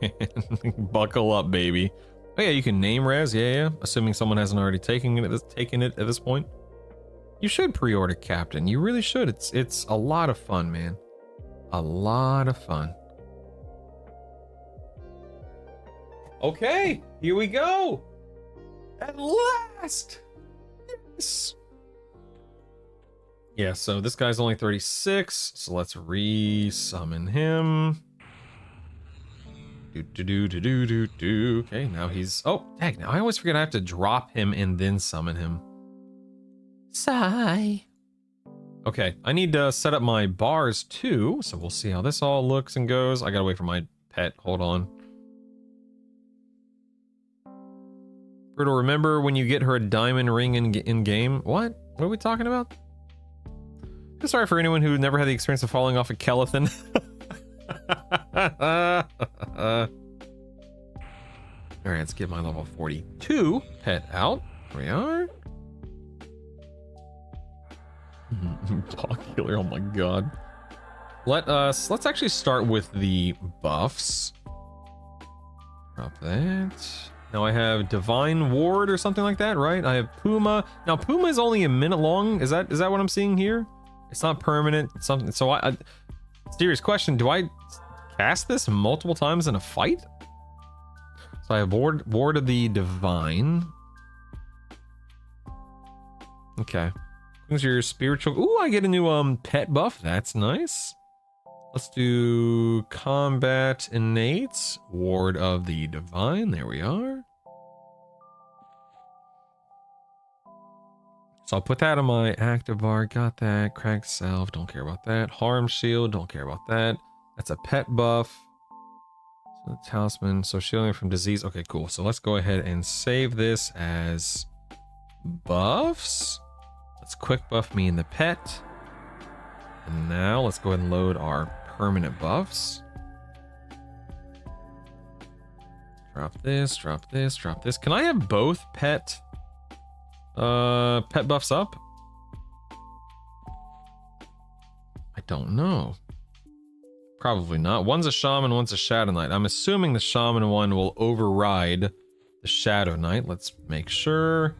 Speaker 1: Buckle up, baby. Oh yeah, you can name res, yeah. Assuming someone hasn't already taken it at this point. You should pre-order Captain. You really should. It's a lot of fun, man. A lot of fun. Okay, here we go. At last. Yes. Yeah, so this guy's only 36, so let's re-summon him. Okay, now he's... Oh, dang, now I always forget I have to drop him and then summon him. Sigh. Okay, I need to set up my bars too, so we'll see how this all looks and goes. I gotta wait for my pet, hold on. Brutal, remember when you get her a diamond ring in game? What? What are we talking about? I'm sorry for anyone who never had the experience of falling off a Kelethan. Alright, let's get my level 42 pet out. Here we are. Dog killer, oh my god. Let's actually start with the buffs. Drop that. Now I have Divine Ward or something like that, right? I have Puma. Now Puma is only a minute long. Is that what I'm seeing here? It's not permanent. It's something. So I serious question. Do I cast this multiple times in a fight? So I have Ward of the Divine. Okay. Who's your spiritual? Ooh, I get a new pet buff. That's nice. Let's do Combat Innate. Ward of the Divine. There we are. So I'll put that on my active bar. Got that. Cracked Salve. Don't care about that. Harm Shield. Don't care about that. That's a pet buff. So the Talisman. So shielding from disease. Okay, cool. So let's go ahead and save this as buffs. Let's quick buff me in the pet. And now let's go ahead and load our permanent buffs. Drop this, drop this, drop this. Can I have both pet buffs up? I don't know. Probably not. One's a Shaman, one's a Shadow Knight. I'm assuming the Shaman one will override the Shadow Knight. Let's make sure.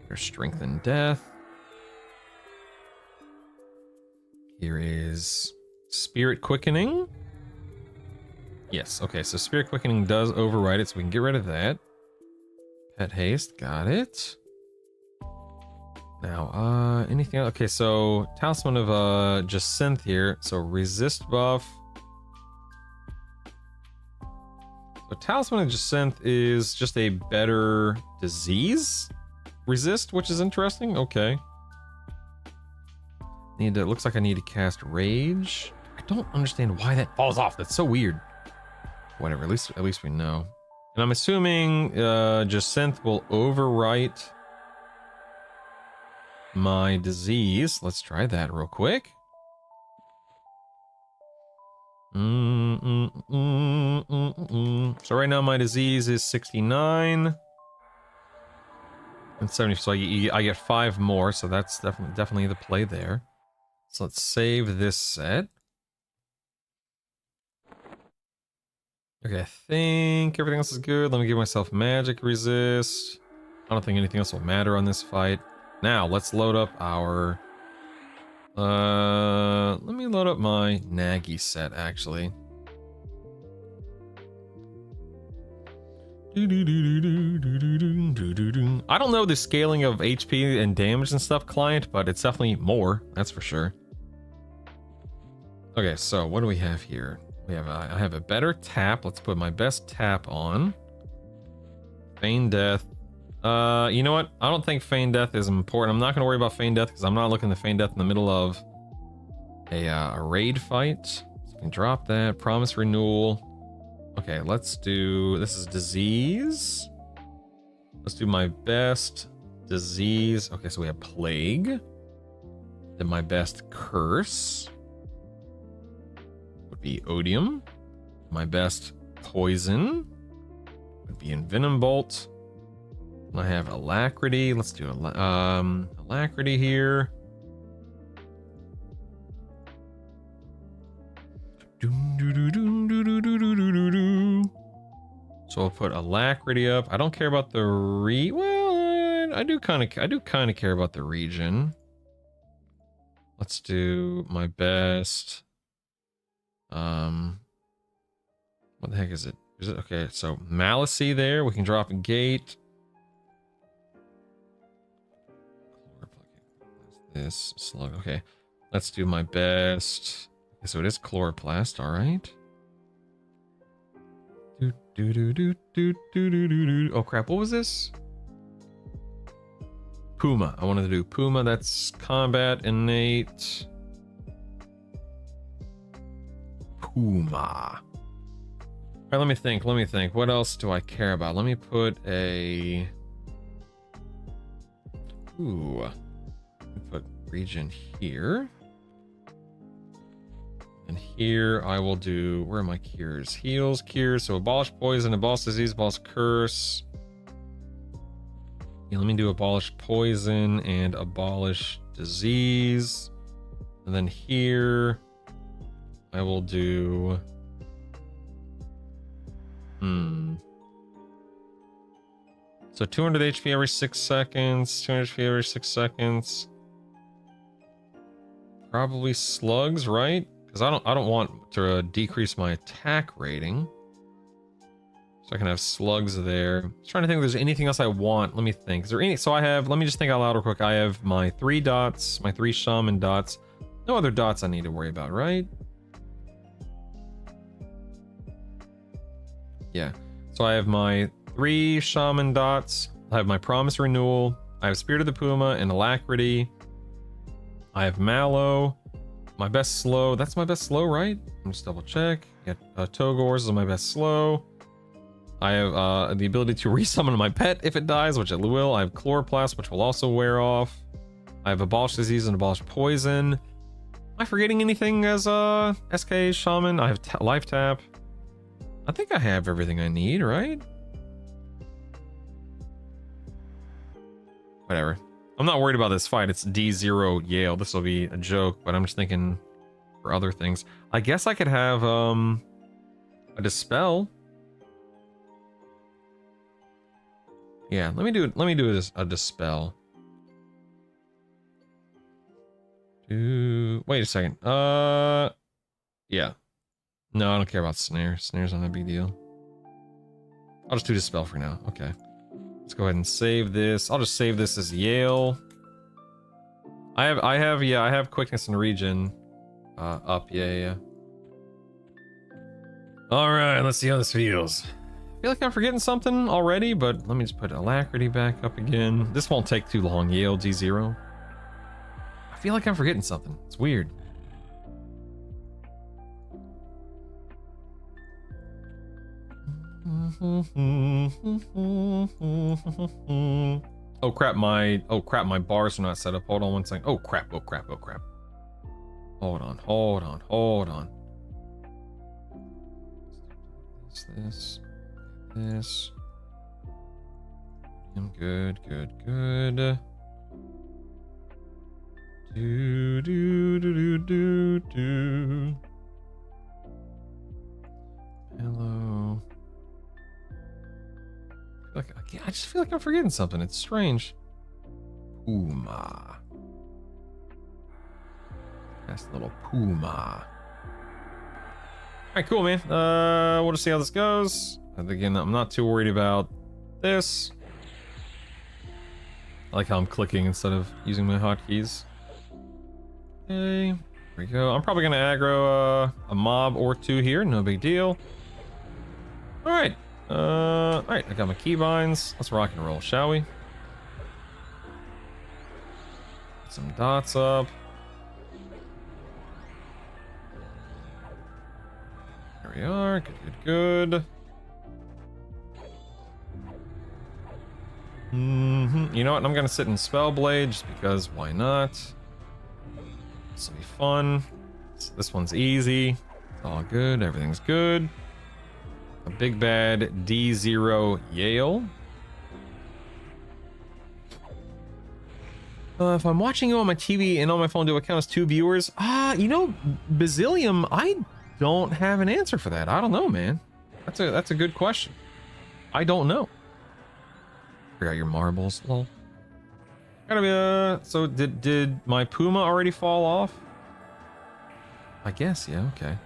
Speaker 1: There's Strength and Death. Here is Spirit Quickening. Yes, okay, so Spirit Quickening does override it, so we can get rid of that. Pet Haste, got it. now? Anything else? Okay, so Talisman of Jacinth here. So resist buff. So Talisman of Jacinth is just a better disease resist, which is interesting. Okay. Looks like I need to cast Rage. I don't understand why that falls off. That's so weird. Whatever, at least we know. And I'm assuming Jacinth will overwrite my disease. Let's try that real quick. So right now my disease is 69 and 70. So I get 5 more. So that's definitely the play there. So let's save this set. Okay, I think everything else is good. Let me give myself magic resist. I don't think anything else will matter on this fight. Now let's load up our let me load up my Naggy set actually. I don't know the scaling of HP and damage and stuff, client, but it's definitely more, that's for sure. Okay, so what do we have here? We have I have a better tap. Let's put my best tap on. Feign Death. You know what? I don't think Feign Death is important. I'm not going to worry about Feign Death because I'm not looking to Feign Death in the middle of a raid fight. So we can drop that. Promise Renewal. Okay, let's do... This is Disease. Let's do my best Disease. Okay, so we have Plague. Then my best Curse would be Odium. My best Poison would be Envenom Bolt. I have Alacrity. Let's do Alacrity here. So I'll put Alacrity up. I don't care about the well, I do kind of care about the region. Let's do my best. What the heck is it? Is it okay? So Malicy there. We can drop a gate. This slug. Okay, let's do my best. Okay, so it is Chloroplast. All right. Oh crap! What was this? Puma. I wanted to do Puma. That's combat innate. Puma. All right, let me think. What else do I care about? Let me put a... Ooh. Let me put region here. And here I will do... Where are my cures? Heals, cures. So abolish poison, abolish disease, abolish curse. Yeah, let me do abolish poison and abolish disease. And then here I will do... So 200 HP every 6 seconds, 200 HP every 6 seconds. Probably slugs, right? Because I don't want to decrease my attack rating. So I can have slugs there. I'm trying to think if there's anything else I want. Let me think. Is there any? So I have, let me just think out loud real quick. I have my 3 dots, my 3 shaman dots. No other dots I need to worry about, right? Yeah. So I have my 3 shaman dots. I have my promise renewal. I have Spirit of the Puma and Alacrity. I have Mallow. My best slow. That's my best slow, right? Let me just double check. Yeah, Togors is my best slow. I have the ability to resummon my pet if it dies, which it will. I have Chloroplast, which will also wear off. I have Abolish Disease and Abolish Poison. Am I forgetting anything as SK Shaman? I have Life Tap. I think I have everything I need, right? Whatever. I'm not worried about this fight. It's D0 Yael. This will be a joke, but I'm just thinking for other things. I guess I could have a Dispel. Yeah, let me do a Dispel. Wait a second. Yeah. No, I don't care about Snare. Snare's not a big deal. I'll just do Dispel for now. Okay. Let's go ahead and save this. I'll just save this as Yael. I have quickness and regen up. Yeah. All right, let's see how this feels. I feel like I'm forgetting something already, but let me just put alacrity back up again. This won't take too long. Yael G0. I feel like I'm forgetting something. It's weird. Oh crap, my bars are not set up. Hold on one second. Oh crap. Hold on. This. I'm good. Do. Hello. I just feel like I'm forgetting something. It's strange. Puma. That's a little Puma. Alright, cool, man. We'll just see how this goes. And again, I'm not too worried about this. I like how I'm clicking instead of using my hotkeys. Okay, here we go. I'm probably gonna aggro a mob or two here. No big deal. Alright. Alright, I got my keybinds. Let's rock and roll, shall we? Put some dots up. There we are. Good. You know what? I'm gonna sit in Spellblade just because why not? This will be fun. This one's easy. It's all good. Everything's good. A big bad D0 Yael. If I'm watching you on my TV and on my phone, do it count as 2 viewers? You know, Bazillium, I don't have an answer for that. I don't know, man. That's a good question. I don't know. Forgot your marbles, lol. Gotta be so did my Puma already fall off? I guess, yeah, okay.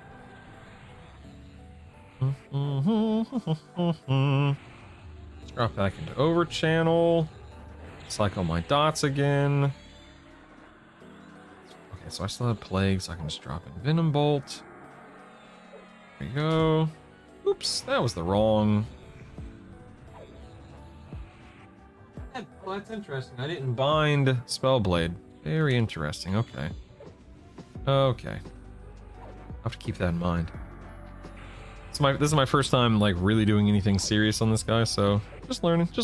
Speaker 1: Let's drop back into over channel. Cycle my dots again. Okay, so I still have plague, so I can just drop in Venom Bolt. There we go. Oops, that was the wrong. Well, that's interesting. I didn't bind Spellblade. Very interesting. Okay. I'll have to keep that in mind. This is my first time like really doing anything serious on this guy, so just learning. See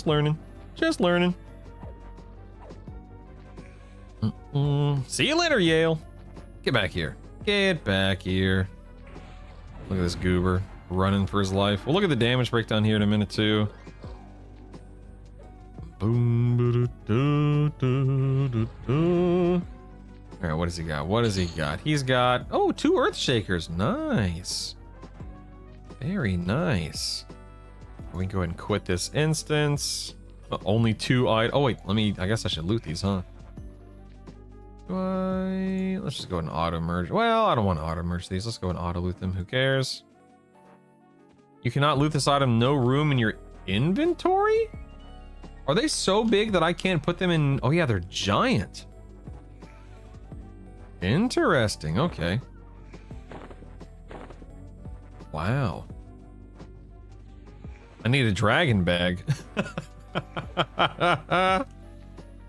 Speaker 1: you later, Yael. Get back here. Look at this goober running for his life. We'll look at the damage breakdown here in a minute too. Boom. All right, what does he got? He's got 2 Earth Shakers. Nice. Very nice. We can go ahead and quit this instance. Only 2 oh wait, I guess I should loot these, huh? Let's just go ahead and auto merge. Well, I don't want to auto merge these. Let's go and auto loot them. Who cares? You cannot loot this item. No room in your inventory? Are they so big that I can't put them in? Oh yeah, they're giant. Interesting. Okay. Wow. I need a dragon bag.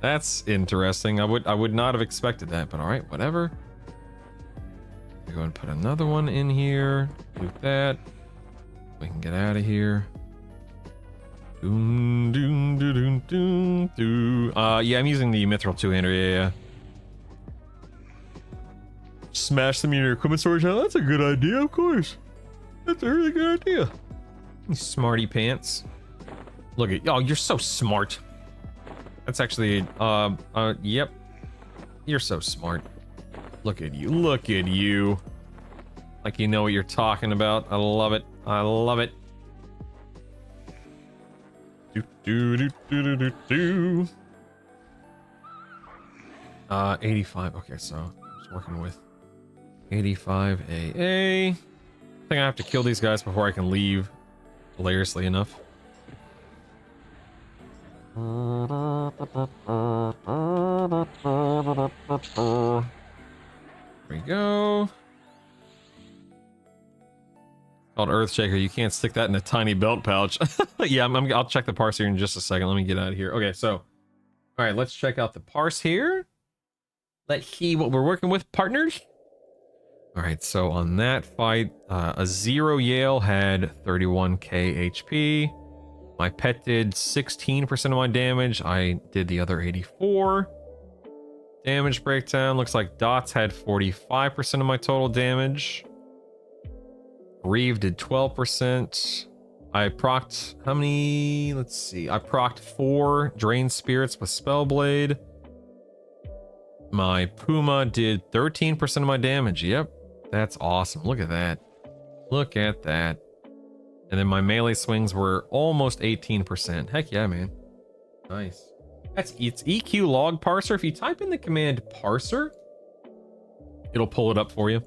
Speaker 1: That's interesting. I would not have expected that, but all right, whatever. Go and put another one in here. Loot that. We can get out of here. Yeah, I'm using the Mithril 2-hander. Yeah. Smash them in your equipment storage. Now, that's a good idea, of course. That's a really good idea. You smarty pants. Look at you're so smart. That's actually yep. You're so smart. Look at you. Like you know what you're talking about. I love it. 85. Okay, so just working with 85 AA. I think I have to kill these guys before I can leave hilariously enough. There we go. Called Earthshaker. You can't stick that in a tiny belt pouch. Yeah, I'll check the parse here in just a second. Let me get out of here. Okay, so, all right, let's check out the parse here. Let's see what we're working with, partners. All right, so on that fight, a 0 Yael had 31k HP. My pet did 16% of my damage. I did the other 84. Damage breakdown. Looks like Dots had 45% of my total damage. Reeve did 12%. I procced how many? Let's see. I procced 4 Drained Spirits with Spellblade. My Puma did 13% of my damage. Yep. That's awesome. Look at that. Look at that. And then my melee swings were almost 18%. Heck yeah, man. Nice. It's EQ log parser. If you type in the command parser, it'll pull it up for you.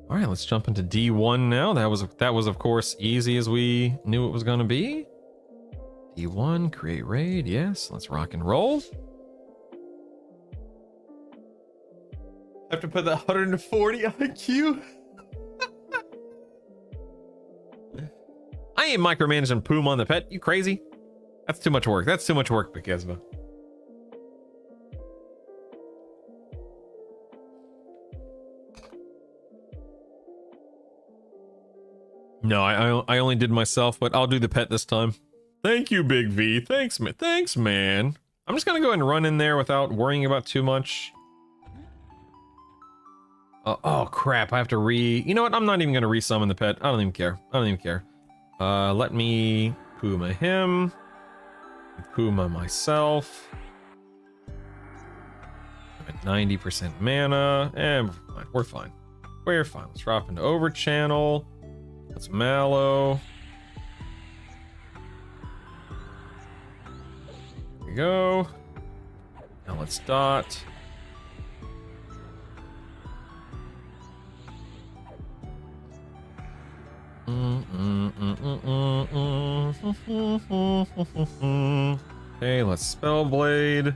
Speaker 1: All right, let's jump into D1 now. That was of course easy as we knew it was going to be. D1, create raid. Yes, let's rock and roll. I have to put that 140 IQ. I ain't micromanaging Puma on the pet. You crazy? That's too much work. That's too much work, Bikesma. No, I only did myself, but I'll do the pet this time. Thank you, Big V. Thanks, man. Thanks, man. I'm just gonna go ahead and run in there without worrying about too much. Oh crap! I have to You know what? I'm not even gonna resummon the pet. I don't even care. I don't even care. Let me Puma him. Puma myself. I'm at 90% mana, and we're fine. We're fine. Let's drop into Overchannel. That's Mallow. There we go. Now let's dot. Okay, let's Spellblade.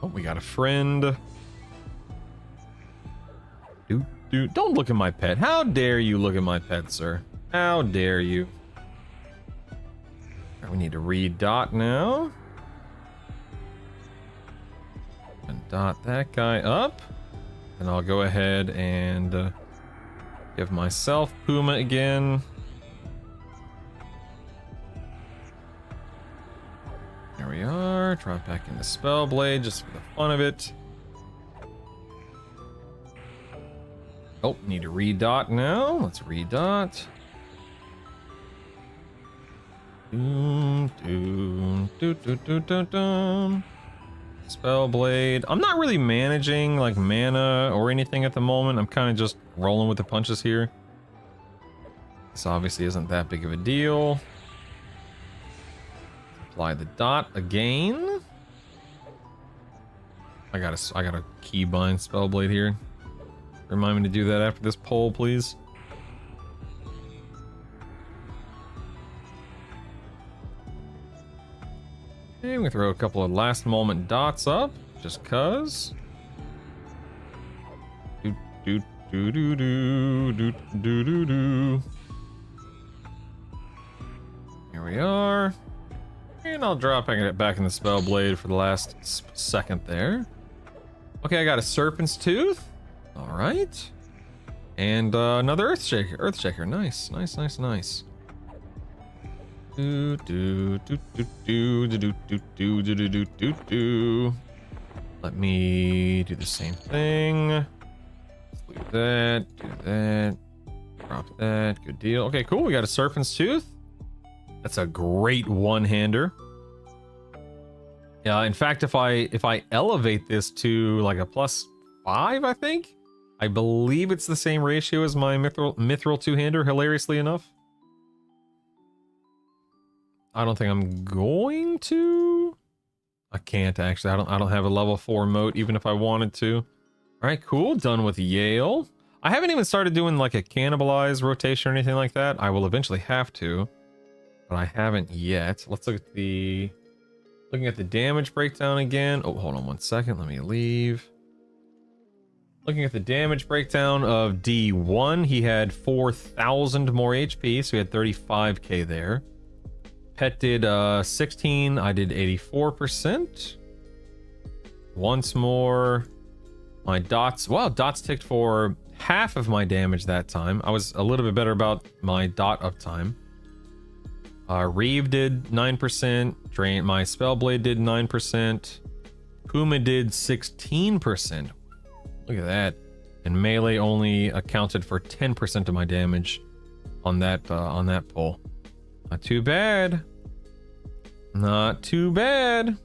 Speaker 1: Oh, we got a friend. Dude, don't look at my pet. How dare you look at my pet, sir? How dare you? All right, we need to read dot now. And dot that guy up. And I'll go ahead and give myself Puma again. There we are. Drop back into Spellblade just for the fun of it. Oh, need to redot now. Let's redot. Spellblade. I'm not really managing like mana or anything at the moment. I'm kind of just rolling with the punches here. This obviously isn't that big of a deal. Apply the dot again. I gotta keybind Spellblade here. Remind me to do that after this poll, please. Okay, we can throw a couple of last moment dots up, just cuz. Here we are. And I'll drop it back in the Spellblade for the last second there. Okay, I got a Serpent's Tooth. All right. And another Earthshaker. Nice. Let me do the same thing. Let's leave that, do that, drop that, good deal. Okay, cool, we got a Serpent's Tooth. That's a great one-hander. Yeah, in fact, if I elevate this to like a +5, I think. I believe it's the same ratio as my mithril two-hander, hilariously enough. I don't think I'm going to. I can't actually. I don't have a level 4 moat even if I wanted to. All right, cool. Done with Yael. I haven't even started doing like a cannibalize rotation or anything like that. I will eventually have to, but I haven't yet. Let's look at the... Looking at the damage breakdown again. Oh, hold on one second. Let me leave. Looking at the damage breakdown of D1, he had 4,000 more HP, so he had 35k there. Pet did 16, I did 84%. Once more, my dots, well, dots ticked for half of my damage that time. I was a little bit better about my dot uptime. Reeve did 9%, my Spellblade did 9%, Puma did 16%. Look at that. And melee only accounted for 10% of my damage on that pull. Not too bad. Not too bad.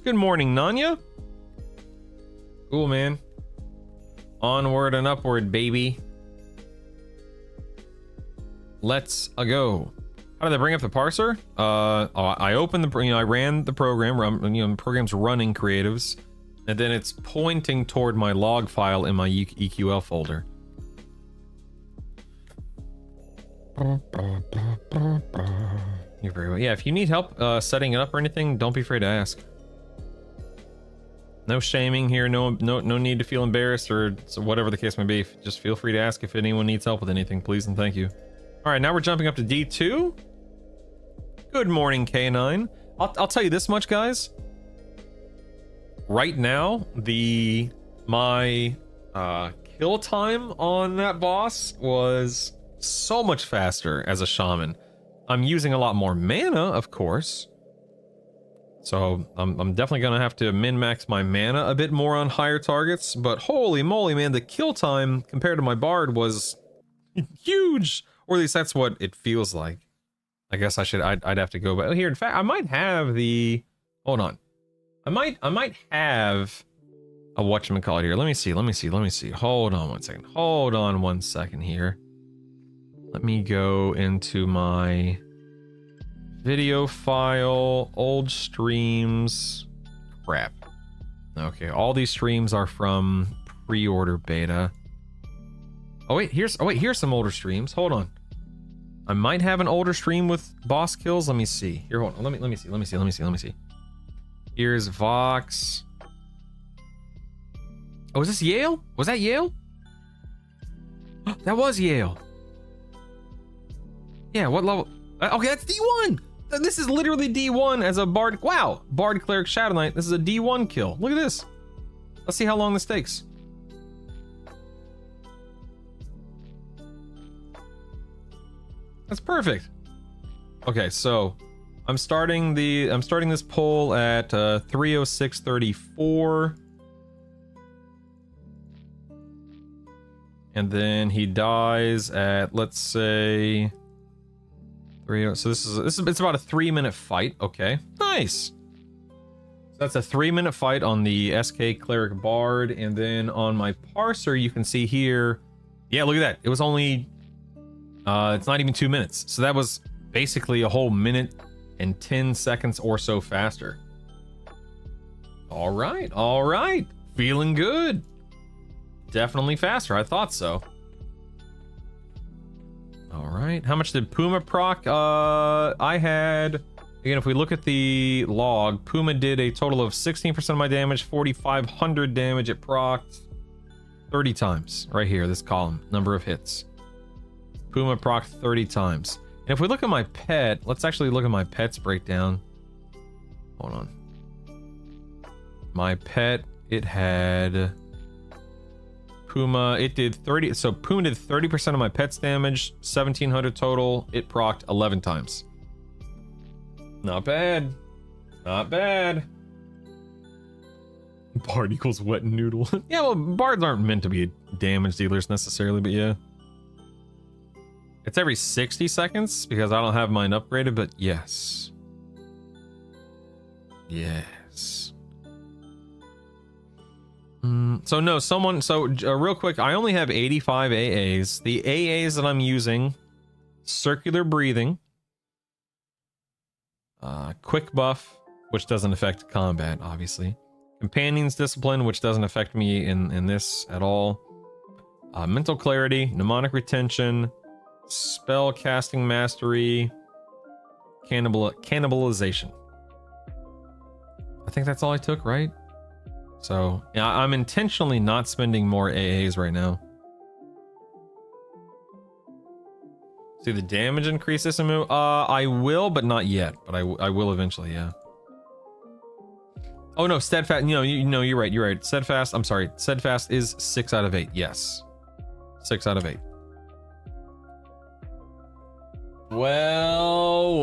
Speaker 1: Good morning, Nanya. Cool, man. Onward and upward, baby. Let's go. How did I bring up the parser? I opened the, I ran the program. The program's running creatives, and then it's pointing toward my log file in my EQL folder. You're very well. Yeah, if you need help setting it up or anything, don't be afraid to ask. No shaming here. No need to feel embarrassed or whatever the case may be. Just feel free to ask if anyone needs help with anything, please and thank you. All right, now we're jumping up to D2. Good morning, K9. I'll tell you this much, guys. Right now, my kill time on that boss was so much faster as a shaman. I'm using a lot more mana, of course. So I'm definitely gonna have to min-max my mana a bit more on higher targets. But holy moly, man, the kill time compared to my bard was huge. Or at least that's what it feels like. I guess I'd have to go back here. In fact, I might have the, hold on. I might have a whatchamacallit here. Let me see. Hold on one second here. Let me go into my video file, old streams. Crap. Okay, all these streams are from pre-order beta. Oh wait, here's some older streams. Hold on. I might have an older stream with boss kills. Let me see. Here, hold on. Let me see. Here's Vox. Oh, is this Yael? Was that Yael? That was Yael. Yeah, what level? Okay, that's D1. This is literally D1 as a bard. Wow, bard cleric shadow knight. This is a D1 kill. Look at this. Let's see how long this takes. That's perfect. Okay, so I'm starting this poll at 3:06:34, and then he dies at, let's say, 3. So it's about a 3-minute fight. Okay, nice. So that's a 3-minute fight on the SK Cleric Bard, and then on my parser you can see here. Yeah, look at that. It was only. It's not even 2 minutes. So that was basically a whole minute and 10 seconds or so faster. All right. Feeling good. Definitely faster. I thought so. All right. How much did Puma proc? I had, again, if we look at the log, Puma did a total of 16% of my damage, 4,500 damage. It procced 30 times right here, this column, number of hits. Puma proc 30 times. And if we look at my pet, let's actually look at my pet's breakdown. Hold on. My pet, it had Puma, it did 30. So Puma did 30% of my pet's damage, 1,700 total. It procced 11 times. Not bad. Not bad. Bard equals wet noodle. Yeah, well, bards aren't meant to be damage dealers necessarily, but yeah. It's every 60 seconds because I don't have mine upgraded, but yes. Yes. So no, real quick, I only have 85 AAs. The AAs that I'm using, circular breathing, quick buff, which doesn't affect combat, obviously. Companion's discipline, which doesn't affect me in this at all. Mental clarity, mnemonic retention, spell casting mastery, cannibalization. I think that's all I took, right? So yeah, I'm intentionally not spending more AAs right now. See the damage increase this move? I will, but not yet. But I will eventually, yeah. Oh no, steadfast. You're right. You're right. Steadfast. I'm sorry. Steadfast is 6 out of 8. Yes, 6 out of 8. Well.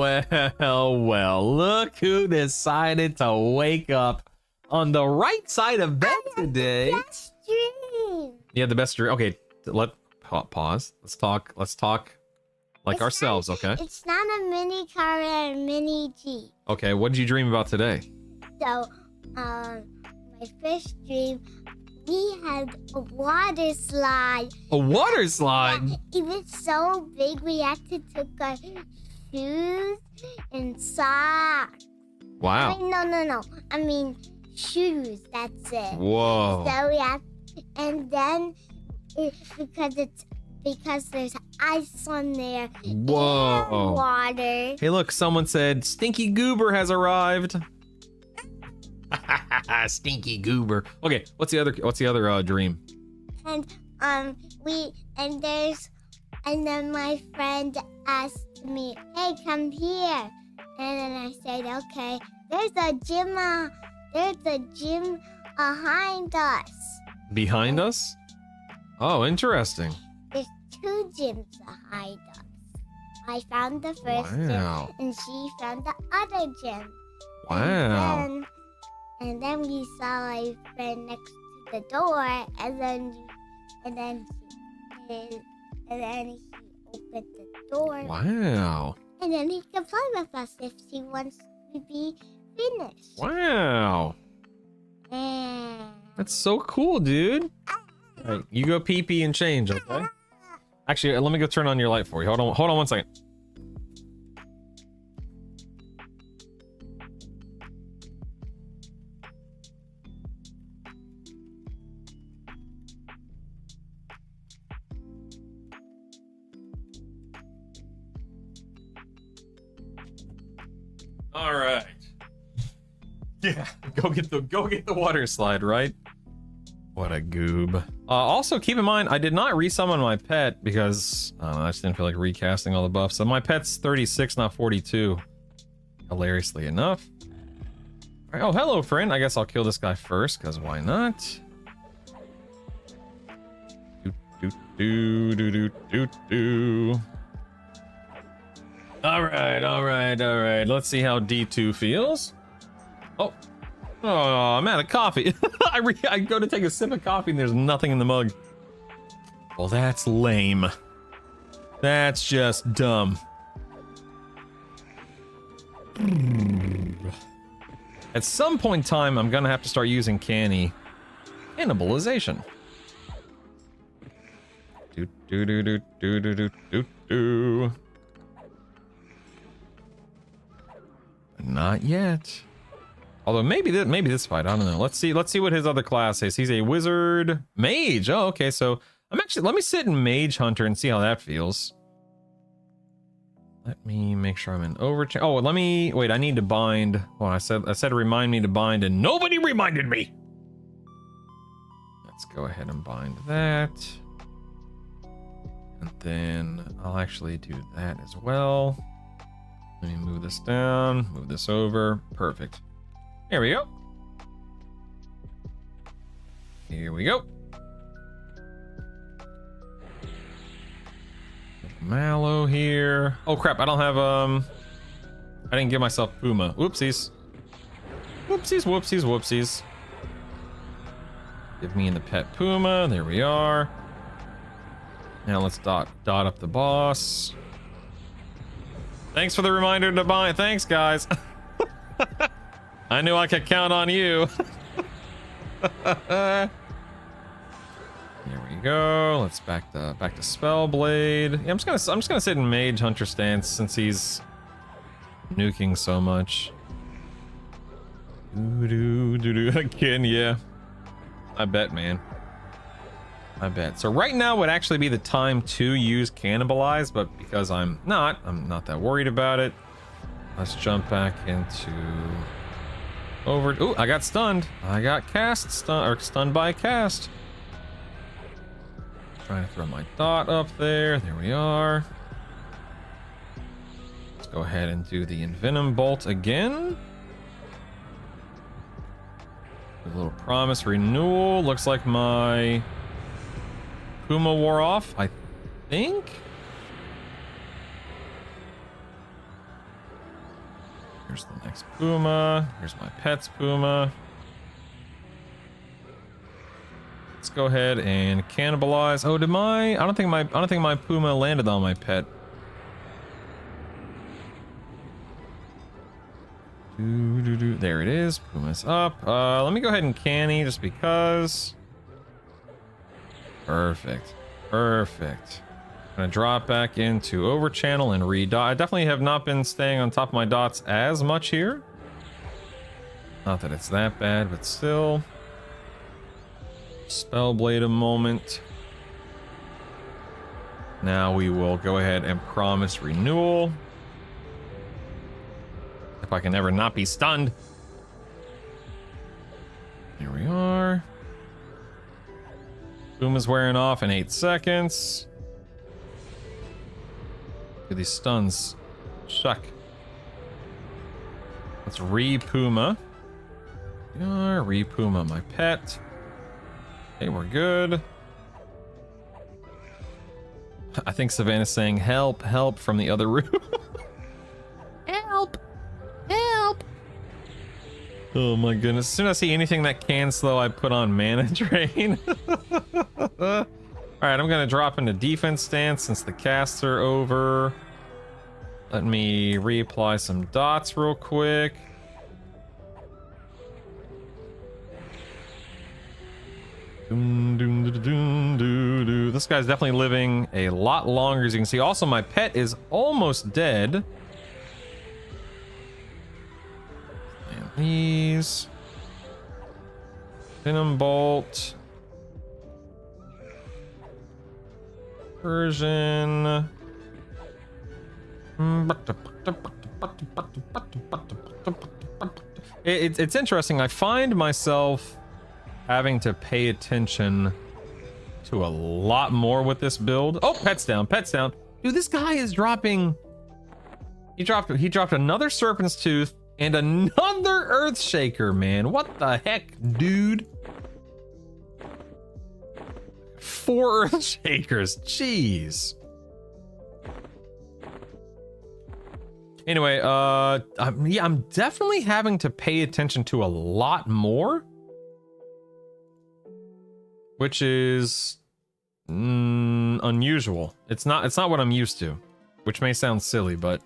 Speaker 1: Look who decided to wake up on the right side of bed today.
Speaker 4: Best dream.
Speaker 1: Yeah, the best dream. Okay, pause. Let's talk like
Speaker 4: It's
Speaker 1: ourselves,
Speaker 4: not,
Speaker 1: okay?
Speaker 4: It's not a mini car and a mini Jeep.
Speaker 1: Okay, what did you dream about today?
Speaker 4: So, my first dream, we had a water slide.
Speaker 1: A water slide?
Speaker 4: It was so big we had to take our shoes and socks.
Speaker 1: Wow.
Speaker 4: No. I mean, shoes. That's it.
Speaker 1: Whoa.
Speaker 4: So we have, and then because there's ice on there.
Speaker 1: Whoa.
Speaker 4: And water.
Speaker 1: Hey, look, someone said Stinky Goober has arrived. Stinky Goober. Okay, what's the other dream?
Speaker 4: And then my friend asked me, "Hey, come here." And then I said, "Okay." There's a gym behind us.
Speaker 1: Behind us? Oh, interesting.
Speaker 4: There's 2 gyms behind us. I found the first
Speaker 1: Wow.
Speaker 4: gym, and she found the other gym.
Speaker 1: Wow.
Speaker 4: And then we saw a friend next to the door, and then he opened the door.
Speaker 1: Wow.
Speaker 4: And then he can play with us if he wants to be finished.
Speaker 1: Wow.
Speaker 4: And
Speaker 1: That's so cool, dude. All right, you go pee pee and change, okay? Actually, let me go turn on your light for you. Hold on 1 second. All right. Yeah, go get the water slide, right? What a goob. Also, keep in mind, I did not resummon my pet because I just didn't feel like recasting all the buffs. So my pet's 36, not 42. Hilariously enough. All right, oh, hello, friend. I guess I'll kill this guy first, because why not? Do. All right. Let's see how D2 feels. Oh, I'm out of coffee. I go to take a sip of coffee and there's nothing in the mug. Well, that's lame. That's just dumb. At some point in time, I'm gonna have to start using cannibalization. Do. Not yet. Although maybe this fight, I don't know. Let's see what his other class is. He's a wizard mage. Oh, okay. So let me sit in Mage Hunter and see how that feels. Let me make sure I'm in overchange. Oh, wait, I need to bind. Well, I said remind me to bind and nobody reminded me. Let's go ahead and bind that. And then I'll actually do that as well. Let me move this down, move this over. Perfect. There we go. Here we go. Mallow here. Oh crap, I don't have I didn't give myself Puma. Whoopsies. Whoopsies. Give me in the pet Puma. There we are. Now let's dot up the boss. Thanks for the reminder to buy. Thanks, guys. I knew I could count on you. There we go. Let's back to Spellblade. Yeah, I'm just gonna sit in Mage Hunter stance since he's nuking so much. Do. Again, yeah. I bet, man. I bet. So right now would actually be the time to use Cannibalize, but because I'm not that worried about it. Let's jump back into over. Ooh, I got stunned. I got stunned by cast. Trying to throw my dot up there. There we are. Let's go ahead and do the Envenom Bolt again. A little Promise Renewal. Looks like my Puma wore off, I think. Here's the next Puma. Here's my pet's Puma. Let's go ahead and cannibalize. Oh, I don't think my Puma landed on my pet. There it is. Puma's up. Let me go ahead and canny just because. Perfect. Perfect. I'm gonna drop back into overchannel and redot. I definitely have not been staying on top of my dots as much here. Not that it's that bad, but still. Spellblade a moment. Now we will go ahead and promise renewal. If I can ever not be stunned. Here we are. Boom is wearing off in 8 seconds. Look at these stuns. Shuck. Let's re-Puma. Re-Puma my pet. Okay, we're good. I think Savannah's saying help, help from the other room. Help! Help! Oh my goodness. As soon as I see anything that can slow, I put on mana drain. Alright, I'm gonna drop into defense stance since the casts are over. Let me reapply some dots real quick. This guy's definitely living a lot longer, as you can see. Also, my pet is almost dead. And these. Venom Bolt. Persian. It's interesting. I find myself having to pay attention to a lot more with this build. Oh, pet's down, pet's down. Dude, this guy is dropping. He dropped another Serpent's Tooth and another Earth Shaker, man. What the heck, dude? 4 Earth Shakers, jeez. Anyway, yeah, I'm definitely having to pay attention to a lot more, which is unusual. It's not what I'm used to, which may sound silly, but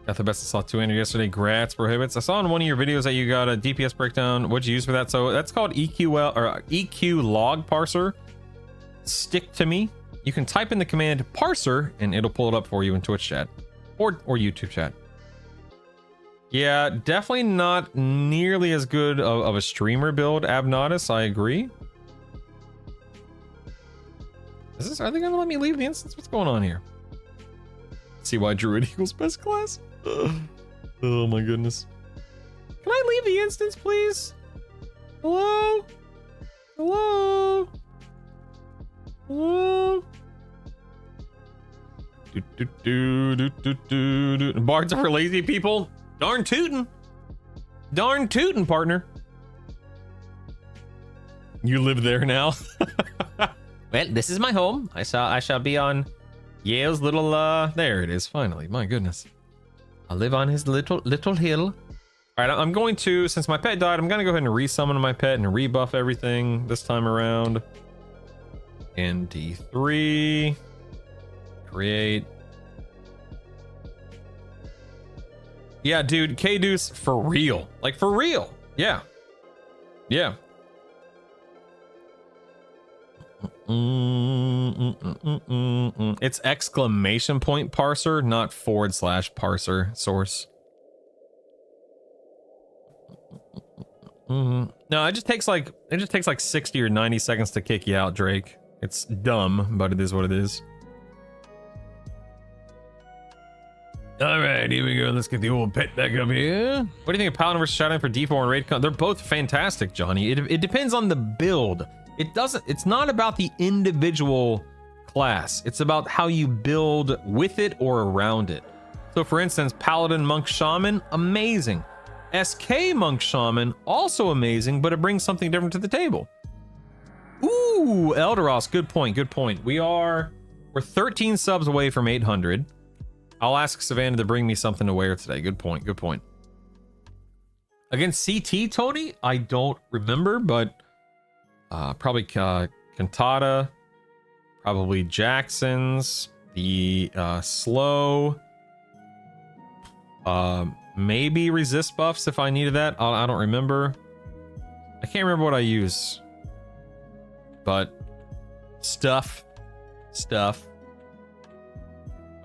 Speaker 1: got the best of slot 2 ender yesterday. Grats prohibits. I saw in one of your videos that you got a DPS breakdown. What'd you use for that? So that's called EQL or EQ log parser. Stick to me. You can type in the command parser and it'll pull it up for you in Twitch chat or YouTube chat. Yeah, definitely not nearly as good of a streamer build, Abnatus. I agree. Are they gonna let me leave the instance? What's going on here? See why Druid equals best class? Oh my goodness. Can I leave the instance, please? Hello? Hello? Hello? Bards are for lazy people. Darn tootin'. Darn tootin', partner. You live there now? Well, this is my home. I shall be on Yael's little there it is, finally. My goodness. I live on his little hill. Alright, I'm going to, since my pet died, I'm gonna go ahead and resummon my pet and rebuff everything this time around. In D3. Create. Yeah, dude, K-Deuce for real. Like, for real. Yeah. Yeah. It's exclamation point parser, not / parser source. No, it just takes like 60 or 90 seconds to kick you out, Drake. It's dumb, but it is what it is. All right, here we go. Let's get the old pet back up here. What do you think of Paladin versus Shadowing for D4 and Raid Con? They're both fantastic, Johnny. It depends on the build. It's not about the individual class. It's about how you build with it or around it. So for instance, Paladin, Monk, Shaman, amazing. SK Monk, Shaman, also amazing, but it brings something different to the table. Ooh, Elderos, good point, good point. We're 13 subs away from 800. I'll ask Savannah to bring me something to wear today. Good point, good point. Against CT, Tony? I don't remember, but probably Cantata, probably Jackson's, the slow, maybe resist buffs if I needed that. I don't remember. I can't remember what I use, but stuff.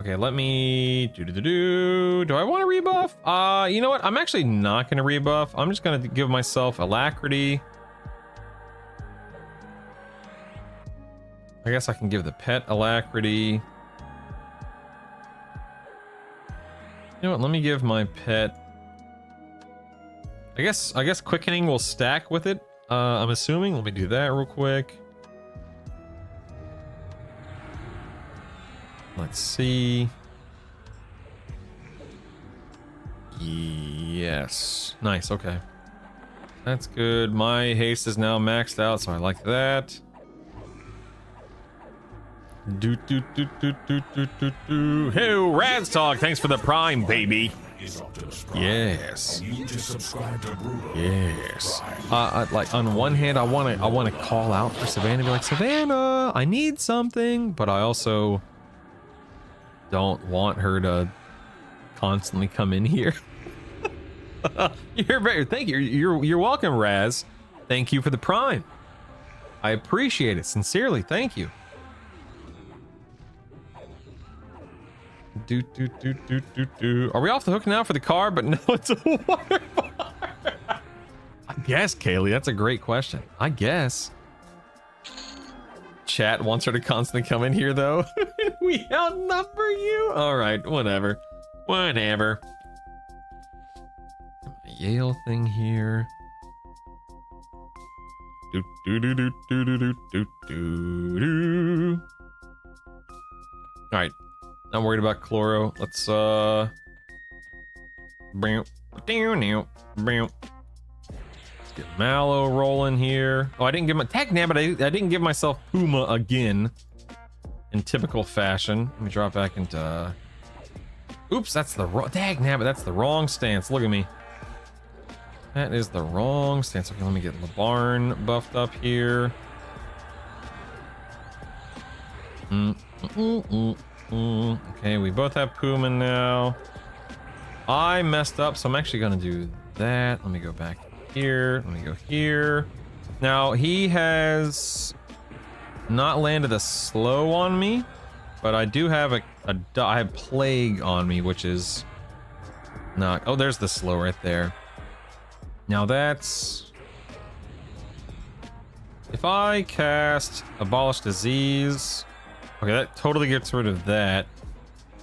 Speaker 1: Okay, let me do I want to rebuff? You know what? I'm actually not gonna rebuff. I'm just gonna give myself Alacrity. I guess I can give the pet Alacrity. You know what? Let me give my pet. I guess Quickening will stack with it. I'm assuming. Let me do that real quick. Let's see. Yes. Nice. Okay. That's good. My haste is now maxed out, so I like that. Hey, Rad's Talk. Thanks for the Prime, baby. Yes. Yes. Like on one hand, I want to call out for Savannah, be like, Savannah, I need something, but I also don't want her to constantly come in here. You're very, thank you. You're welcome, Raz. Thank you for the Prime. I appreciate it sincerely. Thank you. Are we off the hook now for the car? But no, it's a water bar. I guess, Kaylee, that's a great question. I guess. Chat wants her to constantly come in here, though. We outnumber you. All right, whatever. Whatever. Yael thing here. All right. Not worried about Chloro. Let's let's get Mallow rolling here. Oh, I didn't give my tag but I didn't give myself Puma again in typical fashion. Let me drop back into oops, that's the wrong tag that's the wrong stance. Look at me. That is the wrong stance. Okay, let me get LeBarn buffed up here. Okay, we both have Puma now. I messed up, so I'm actually gonna do that. Let me go back here. Let me go here. Now he has not landed a slow on me, but I do have I have Plague on me, which is not. Oh, there's the slow right there. Now that's if I cast Abolish Disease. Okay, that totally gets rid of that.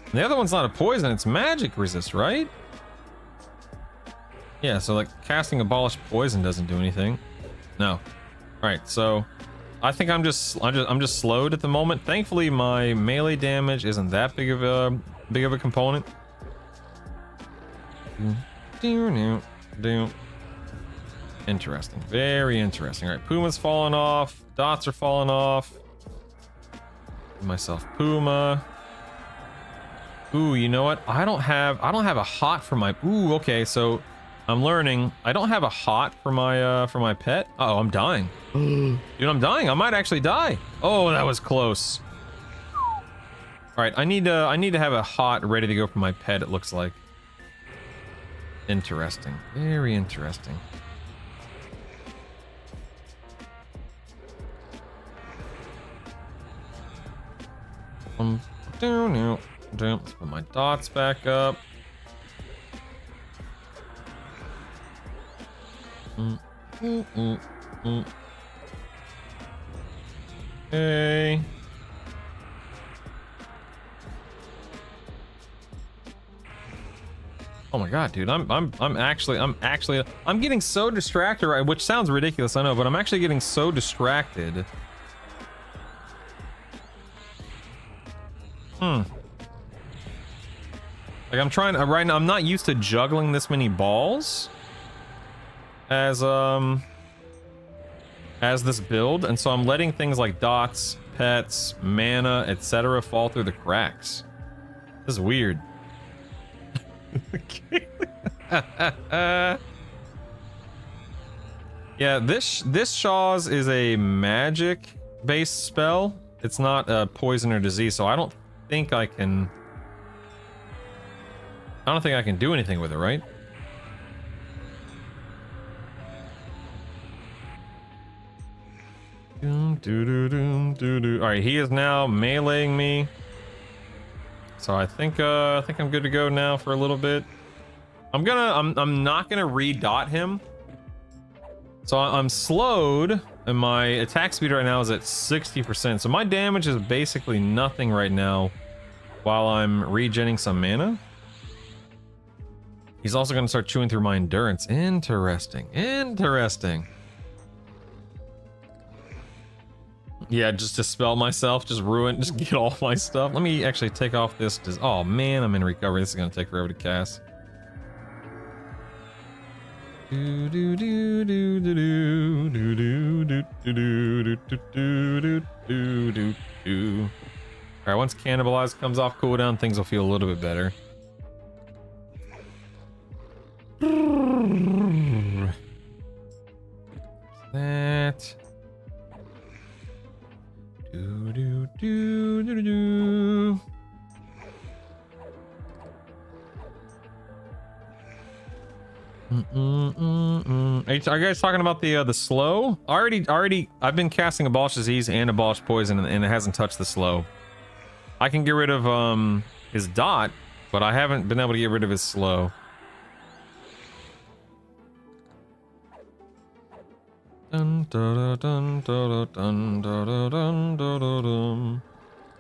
Speaker 1: And the other one's not a poison, it's magic resist, right? Yeah, so like casting Abolish Poison doesn't do anything. No. All right, so I think I'm just slowed at the moment. Thankfully, my melee damage isn't that big of a component. Interesting, very interesting. All right, Puma's falling off. Dots are falling off. Myself Puma. Ooh, you know what? I don't have a hot for my. Ooh, okay. So I'm learning. I don't have a hot for my pet. Oh, I'm dying. Dude, I'm dying. I might actually die. Oh, that was close. All right, I need to have a hot ready to go for my pet. It looks like. Interesting. Very interesting. Let's put my dots back up. Okay. Oh my god, dude, I'm getting so distracted, right? Which sounds ridiculous, I know, but I'm actually getting so distracted. Like I'm trying right now, I'm not used to juggling this many balls as this build, and so I'm letting things like dots, pets, mana, etc. fall through the cracks. This is weird. Yeah, this Shaw's is a magic based spell. It's not a poison or disease, so I don't think I can do anything with it, right? All right, he is now meleeing me. So I think I'm good to go now for a little bit. I'm not gonna re-dot him. So I'm slowed, and my attack speed right now is at 60%. So my damage is basically nothing right now while I'm regenning some mana. He's also gonna start chewing through my endurance. Interesting. Yeah, just dispel myself, just get all my stuff. Let me actually take off this. Oh man, I'm in recovery. This is gonna take forever to cast. Alright, once Cannibalize comes off cooldown, things will feel a little bit better. That. Are you guys talking about the slow? Already, I've been casting Abolish Disease and Abolish Poison, and it hasn't touched the slow. I can get rid of his dot, but I haven't been able to get rid of his slow. Alright,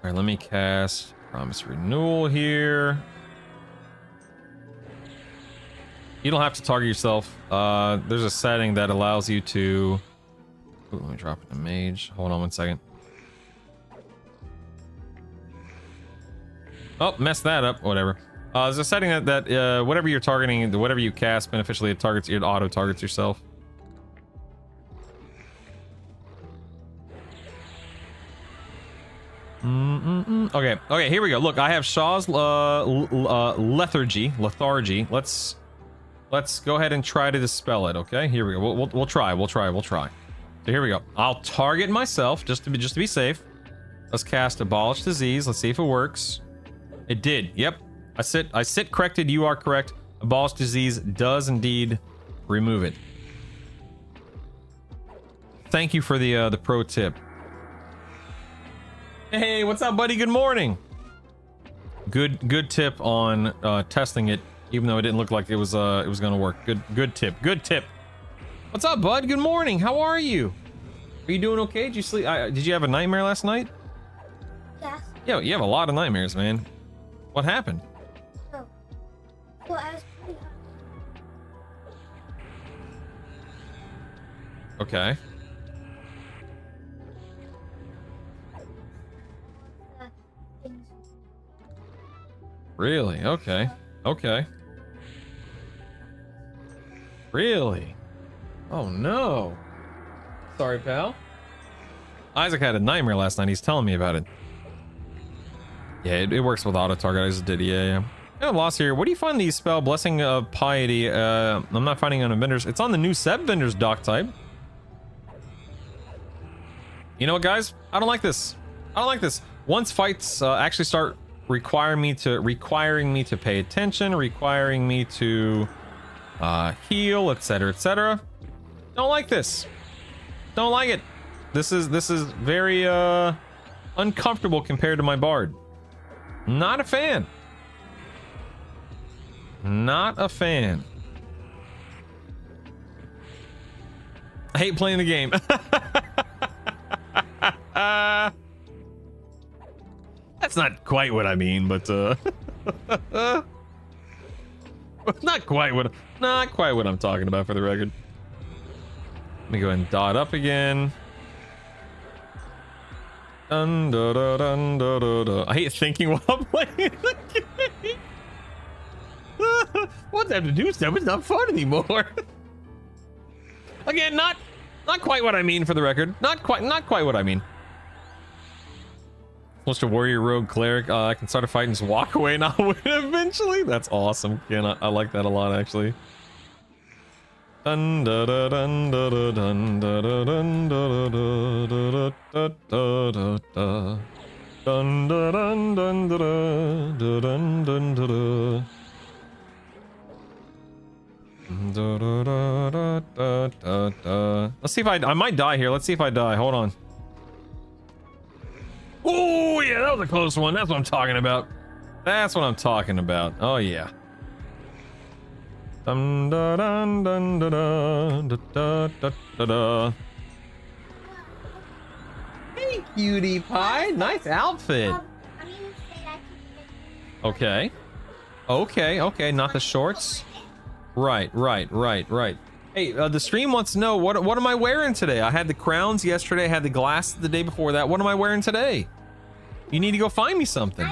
Speaker 1: let me cast Promise Renewal here. You don't have to target yourself. There's a setting that allows you to... Ooh, let me drop it to Mage. Hold on one second. Oh, messed that up. Whatever. There's a setting that whatever you're targeting, whatever you cast beneficially, it auto targets yourself. Okay, here we go. Look, I have Shaw's lethargy. Let's go ahead and try to dispel it. Okay, here we go. We'll try. So here we go. I'll target myself just to be safe. Let's cast Abolish Disease. Let's see if it works. It did. Yep. I sit corrected. You are correct. Abolish Disease does indeed remove it. Thank you for the pro tip. Hey, what's up, buddy? Good morning. Good tip on testing it, even though it didn't look like it was gonna work. Good tip. What's up, bud? Good morning. How are you? Are you doing okay? Did you sleep? Did you have a nightmare last night?
Speaker 4: Yes.
Speaker 1: Yeah, you have a lot of nightmares, man. What happened?
Speaker 4: Oh. Well, I was pretty
Speaker 1: Okay.
Speaker 4: things.
Speaker 1: Really? Okay. Really? Oh no. Sorry, pal. Isaac had a nightmare last night. He's telling me about it. Yeah, it works with auto target. I just did. Yeah. I'm lost here. Where do you find the spell Blessing of Piety? I'm not finding it on vendors. It's on the new Seb vendors doc type. You know what, guys? I don't like this. Once fights actually start requiring me to pay attention, requiring me to heal, etc. Don't like this. Don't like it. This is very uncomfortable compared to my bard. Not a fan. Not a fan. I hate playing the game. That's not quite what I mean, but not quite what I'm talking about, for the record. Let me go ahead and dot up again. Dun, da, da, dun, da, da, da. I hate thinking while I'm playing the game. Once I have to do stuff, it's not fun anymore. Again, not quite what I mean, for the record. Not quite what I mean. Supposed to warrior, rogue, cleric. I can start a fight and just walk away and I'll win eventually. That's awesome. Ken, I like that a lot, actually. Dun da da dun da da dun da da dun da da da da da da da. Dun da dun dun da da dun dun da da. Da da da da da da. Let's see if I might die here. Let's see if I die. Hold on. Oh yeah, that was a close one. That's what I'm talking about. That's what I'm talking about. Oh yeah. Dun da dun dun da da da da da da. Hey, cutie pie. Nice outfit. Okay. Okay. Not the shorts. Right. Hey, the stream wants to know what am I wearing today? I had the crowns yesterday. I had the glasses the day before that. What am I wearing today? You need to go find me something.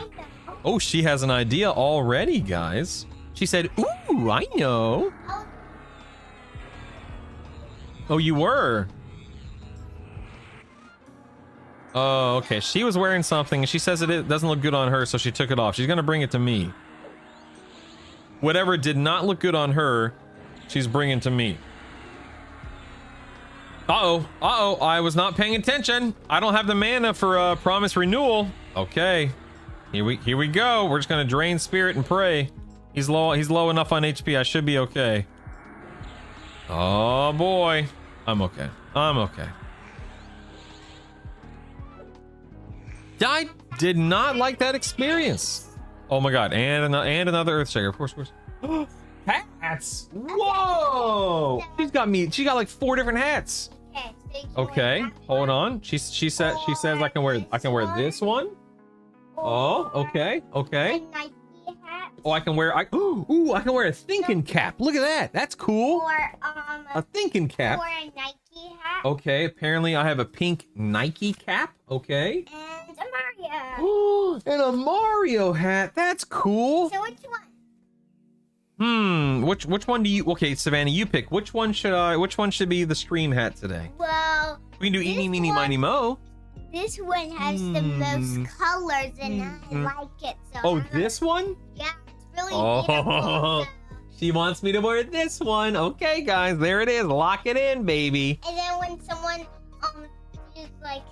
Speaker 1: Oh, she has an idea already, guys. She said, "Ooh, I know." Oh, you were. Oh, okay. She was wearing something, and she says it doesn't look good on her, so she took it off. She's gonna bring it to me. Whatever did not look good on her, she's bringing to me. Uh-oh. I was not paying attention. I don't have the mana for promise renewal. Okay. Here we go. We're just gonna drain spirit and pray. He's low enough on HP. I should be okay. Oh boy. I'm okay. I did not like that experience. Oh my god. And another Earthshaker. Of course. Hats. Whoa. She got like 4 different hats. Okay. Hold on. She says I can wear this one. Oh, okay. Oh, I can wear I can wear a thinking cap. Look at that. That's cool.
Speaker 4: Or
Speaker 1: a thinking cap.
Speaker 4: Or a Nike hat.
Speaker 1: Okay, apparently I have a pink Nike cap. Okay.
Speaker 4: And a Mario.
Speaker 1: And a Mario hat. That's cool.
Speaker 4: So which one?
Speaker 1: Which one do you? Okay, Savannah, you pick. Which one should be the stream hat today?
Speaker 4: Well,
Speaker 1: We can do eeny, meeny, miny, mo.
Speaker 4: This one has the most colors, and I like it. So
Speaker 1: Oh, this one?
Speaker 4: Yeah, it's really beautiful.
Speaker 1: She wants me to wear this one. Okay, guys, there it is. Lock it in, baby.
Speaker 4: And then when someone is like,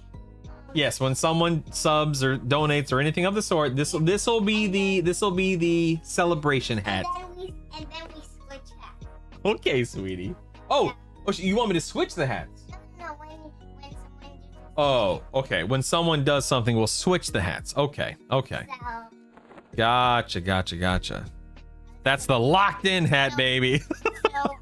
Speaker 1: yes, when someone subs or donates or anything of the sort, this will be the celebration hat.
Speaker 4: and then we switch hats.
Speaker 1: Okay, sweetie. Oh, you want me to switch the hats?
Speaker 4: No, when someone does.
Speaker 1: Oh, okay. When someone does something, we'll switch the hats. Okay.
Speaker 4: So,
Speaker 1: Gotcha. That's the locked in hat, baby.
Speaker 4: why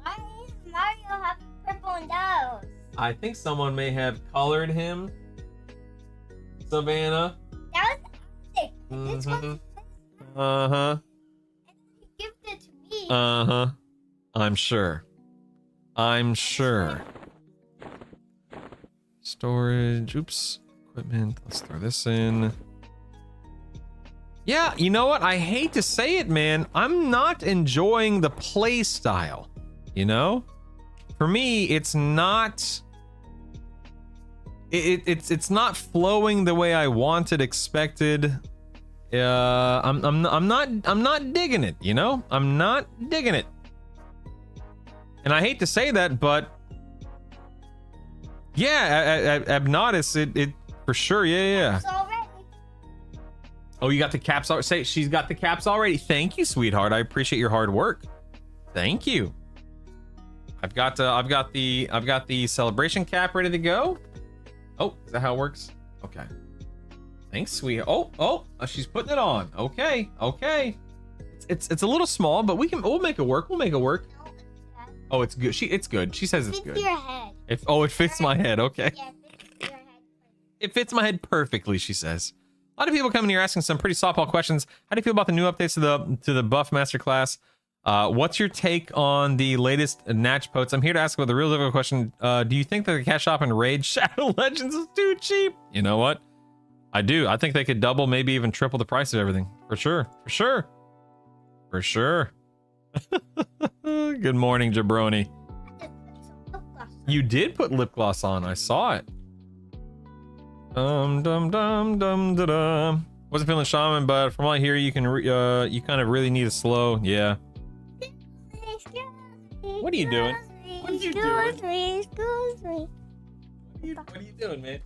Speaker 4: does Mario have purple nose?
Speaker 1: I think someone may have colored him. Savannah.
Speaker 4: That was sick. This one's
Speaker 1: Uh-huh.
Speaker 4: he gifted it to me.
Speaker 1: Uh-huh. I'm sure. Storage. Oops. Equipment. Let's throw this in. Yeah, you know what? I hate to say it, man. I'm not enjoying the play style. You know? For me, it's not... It's not flowing the way I wanted, expected. I'm not digging it, you know? I'm not digging it. And I hate to say that, but yeah, Abnatus, it for sure, yeah. Oh, you got the caps already? Say she's got the caps already. Thank you, sweetheart. I appreciate your hard work. Thank you. I've got the celebration cap ready to go. Oh, is that how it works? Okay. Thanks, sweetie. Oh, she's putting it on. Okay. It's a little small, but we'll make it work. We'll make it work. Oh, it's good. It's good. She says it's good.
Speaker 4: Fits your head.
Speaker 1: It fits my head. Okay.
Speaker 4: Yeah, it fits your head.
Speaker 1: It fits my head perfectly, she says. A lot of people coming here asking some pretty softball questions. How do you feel about the new updates to the Buff Masterclass? What's your take on the latest Natch Potes? I'm here to ask about the real difficult question. Do you think that the cash shop in Raid Shadow Legends is too cheap? You know what? I do. I think they could double, maybe even triple the price of everything. For sure. Good morning, Jabroni. You did put lip gloss on. I saw it. Wasn't feeling shaman, but from what I hear, you can you kind of really need a slow. Yeah. What are you doing? What are you doing?
Speaker 4: Excuse me.
Speaker 1: What are you doing, man?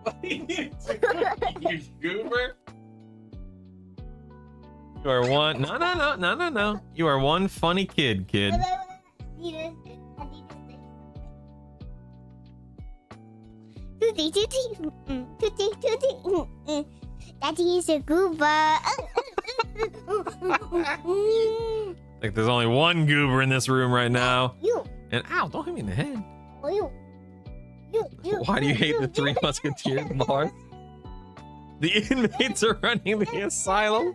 Speaker 1: What are you doing? You goober? You are one. No. You are one funny kid.
Speaker 4: Daddy is a goober.
Speaker 1: Like there's only one goober in this room right now.
Speaker 4: You.
Speaker 1: And ow, don't hit me in the head.
Speaker 4: Oh, you.
Speaker 1: Why do you hate the Three Musketeers bars? The inmates are running the asylum.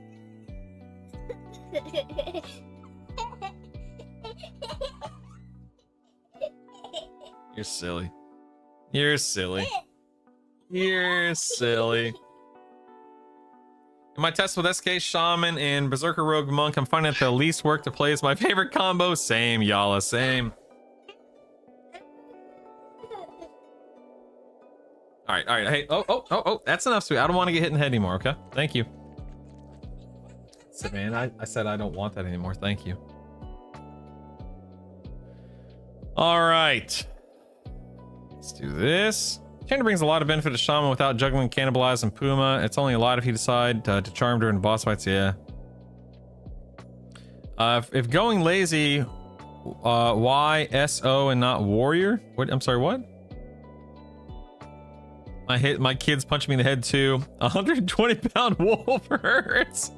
Speaker 1: You're silly. In my test with SK Shaman and Berserker Rogue Monk, I'm finding that the least work to play is my favorite combo. Same, Yala, same. All right. Hey, oh, that's enough, sweet. I don't want to get hit in the head anymore, okay? Thank you. So, man, I said I don't want that anymore. Thank you. All right. Let's do this. Changer brings a lot of benefit to Shaman without juggling Cannibalize and Puma. It's only a lot if you decide to charm during boss fights, yeah. If going lazy, why SO and not warrior? What? I'm sorry, what? My kids punched me in the head too. 120-pound wolf hurts.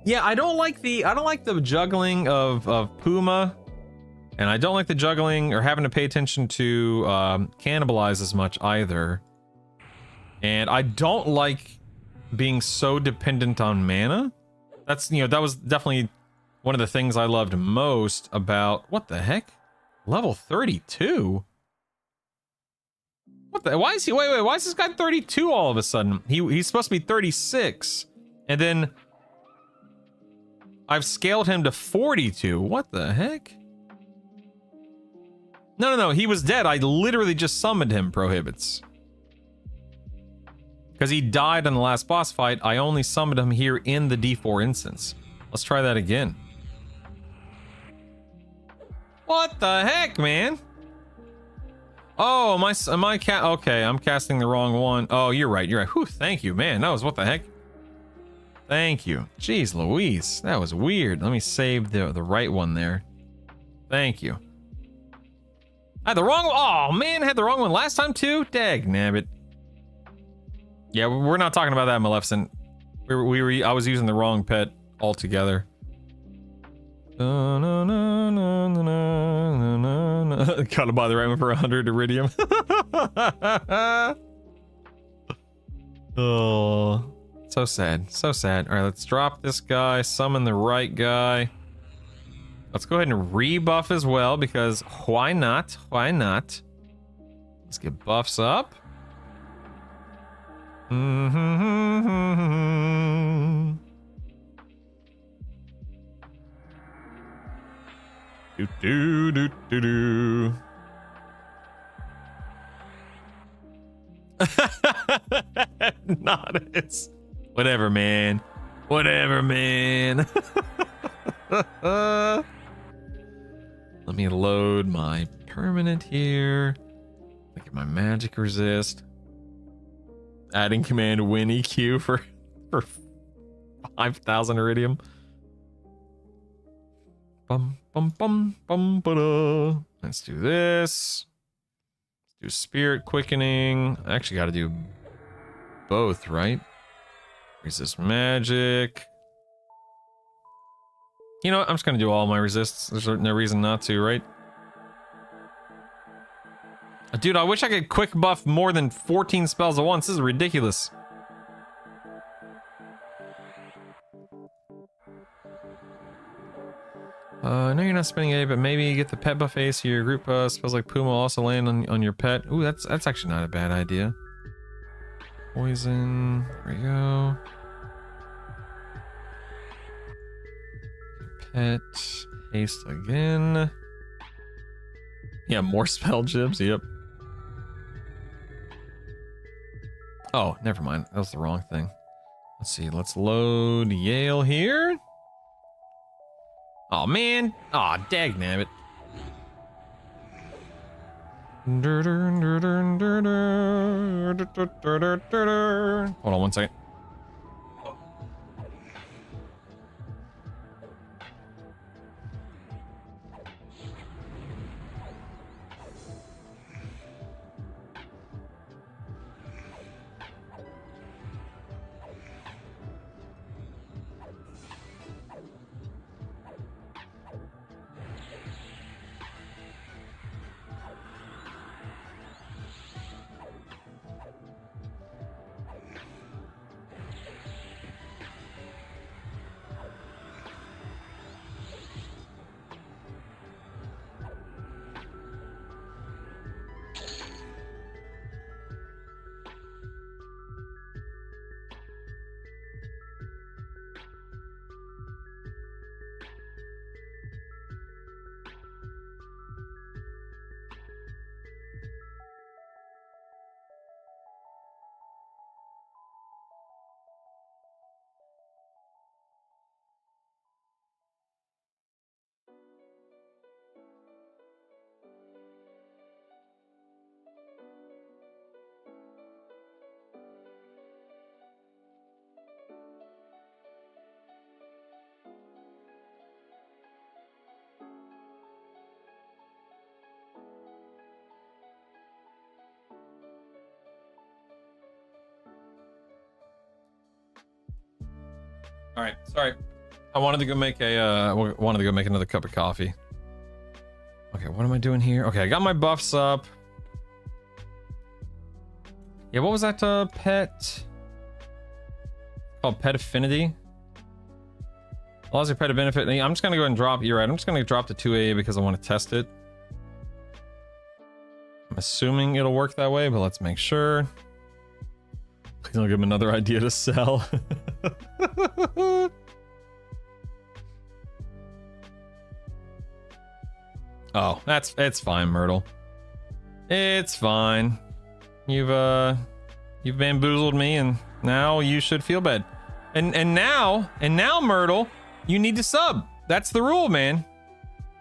Speaker 1: Yeah, I don't like the juggling of Puma. And I don't like the juggling or having to pay attention to Cannibalize as much either. And I don't like being so dependent on mana. That's, that was definitely one of the things I loved most about, what the heck? Level 32? What the, why is he, wait, why is this guy 32 all of a sudden? He's supposed to be 36. And then I've scaled him to 42. What the heck? No, he was dead. I literally just summoned him, Prohibits. Because he died in the last boss fight, I only summoned him here in the D4 instance. Let's try that again. What the heck, man? Oh, okay, I'm casting the wrong one. Oh, you're right. Whew, thank you, man. That was, what the heck? Thank you. Jeez Louise, that was weird. Let me save the right one there. Thank you. I had the wrong one. Oh man, I had the wrong one last time too. Dag nabbit. Yeah, we're not talking about that, Maleficent. I was using the wrong pet altogether. Gotta buy the right one for 100 iridium. Oh, so sad, so sad. All right, let's drop this guy. Summon the right guy. Let's go ahead and rebuff as well, because why not? Why not? Let's get buffs up. Do. Not as. Whatever, man. Whatever, man. Let me load my permanent here. Look at my magic resist. Adding command win EQ for 5,000 iridium. Bum bum bum bum ba-da. Let's do this. Do spirit quickening. I actually got to do both, right? Resist magic. You know what? I'm just going to do all my resists. There's no reason not to, right? Dude, I wish I could quick buff more than 14 spells at once. This is ridiculous. I know you're not spending A, but maybe you get the pet buffet so your group spells like Puma also land on your pet. Ooh, that's actually not a bad idea. Poison. There we go. Pet. Haste again. Yeah, more spell gems. Yep. Oh, never mind. That was the wrong thing. Let's see. Let's load Yael here. Oh, man. Aw, oh, dagnabbit. Hold on one second. All right, sorry. I wanted to go make another cup of coffee. Okay, what am I doing here? Okay, I got my buffs up. Yeah, what was that pet? Called Pet Affinity. Allows your pet to benefit. I'm just gonna go ahead and drop. You're right. I'm just gonna drop the 2A because I want to test it. I'm assuming it'll work that way, but let's make sure. Please don't give him another idea to sell. Oh, it's fine, Myrtle. It's fine. You've bamboozled me, and now you should feel bad. And now, Myrtle, you need to sub. That's the rule, man.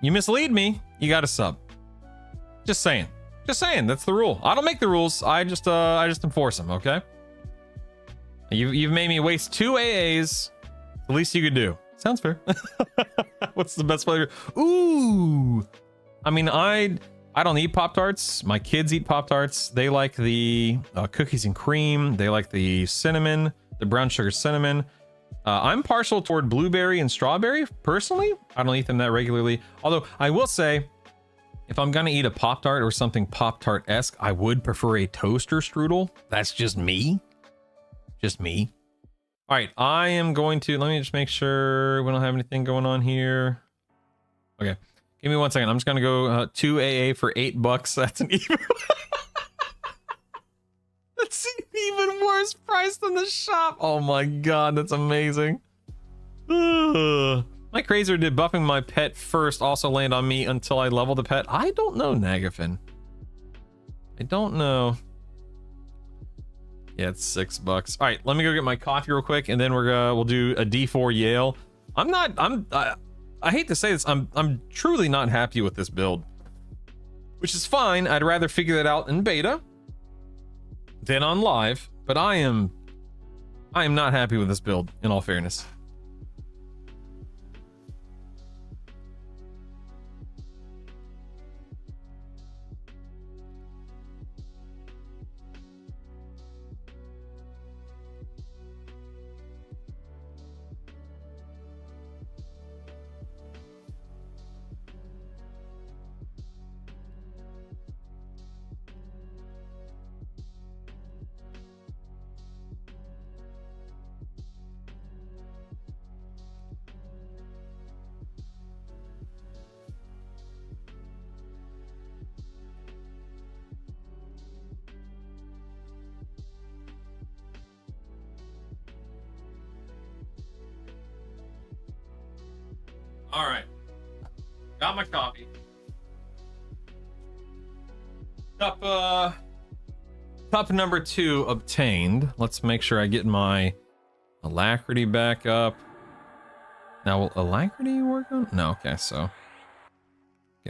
Speaker 1: You mislead me, you gotta sub. Just saying. Just saying, that's the rule. I don't make the rules. I just enforce them, okay? You've made me waste 2 AAs. The least you could do. Sounds fair. What's the best flavor? Ooh. I mean, I don't eat Pop-Tarts. My kids eat Pop-Tarts. They like the cookies and cream. They like the cinnamon, the brown sugar cinnamon. I'm partial toward blueberry and strawberry, personally. I don't eat them that regularly. Although, I will say, if I'm gonna eat a Pop-Tart or something Pop-Tart-esque, I would prefer a toaster strudel. That's just me. Just me. All right, I am going to, let me just make sure we don't have anything going on here. Okay, give me 1 second. I'm just gonna go 2 AA for $8. That's an even, that's an even worse price than the shop. Oh my God, that's amazing. My crazer did buffing my pet first also land on me until I level the pet. I don't know, Nagafin. I don't know. Yeah, it's $6. All right, let me go get my coffee real quick, and then we'll do a D4 Yael. I hate to say this, I'm truly not happy with this build, which is fine. I'd rather figure that out in beta than on live, but I am not happy with this build, in all fairness. All right. Got my copy. Cup number 2 obtained. Let's make sure I get my alacrity back up. Now, will alacrity work on? No, okay, so.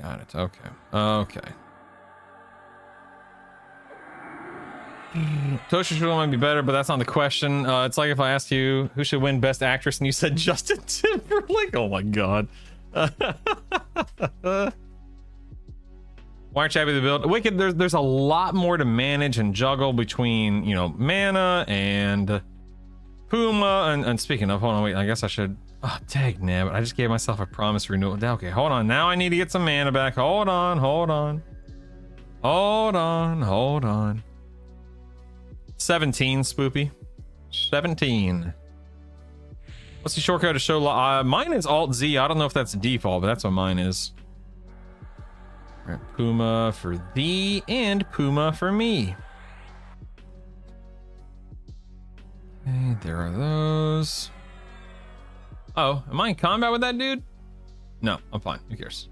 Speaker 1: Got it, okay. Okay. Tosha should might be better, but that's not the question. It's like if I asked you who should win Best Actress and you said Justin Timberlake. Oh my god. Why aren't you happy to build? Wicked, there's a lot more to manage and juggle between, you know, mana and Puma. And speaking of, hold on, wait, I guess I should. Oh, dang, nabbit. I just gave myself a promise renewal. Okay, hold on. Now I need to get some mana back. Hold on. 17, Spoopy. 17. What's the shortcut to show? Mine is Alt Z. I don't know if that's default, but that's what mine is. All right, Puma for thee and Puma for me. Okay, there are those. Oh, am I in combat with that dude? No, I'm fine. Who cares?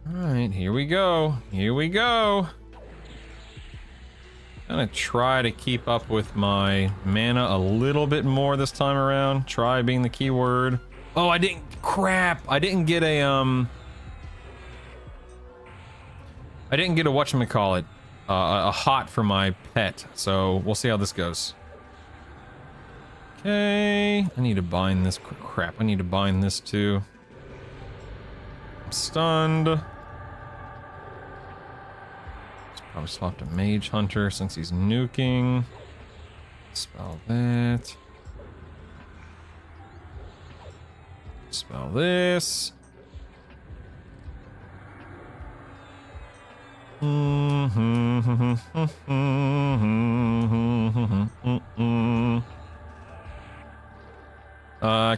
Speaker 1: All right, here we go. Gonna try to keep up with my mana a little bit more this time around. Try being the key word. Oh, I didn't. Crap! I didn't get a whatchamacallit, a hot for my pet. So we'll see how this goes. Okay, I need to bind this. Crap! I need to bind this too. I'm stunned. Probably swap to Mage Hunter since he's nuking. Spell that. Spell this.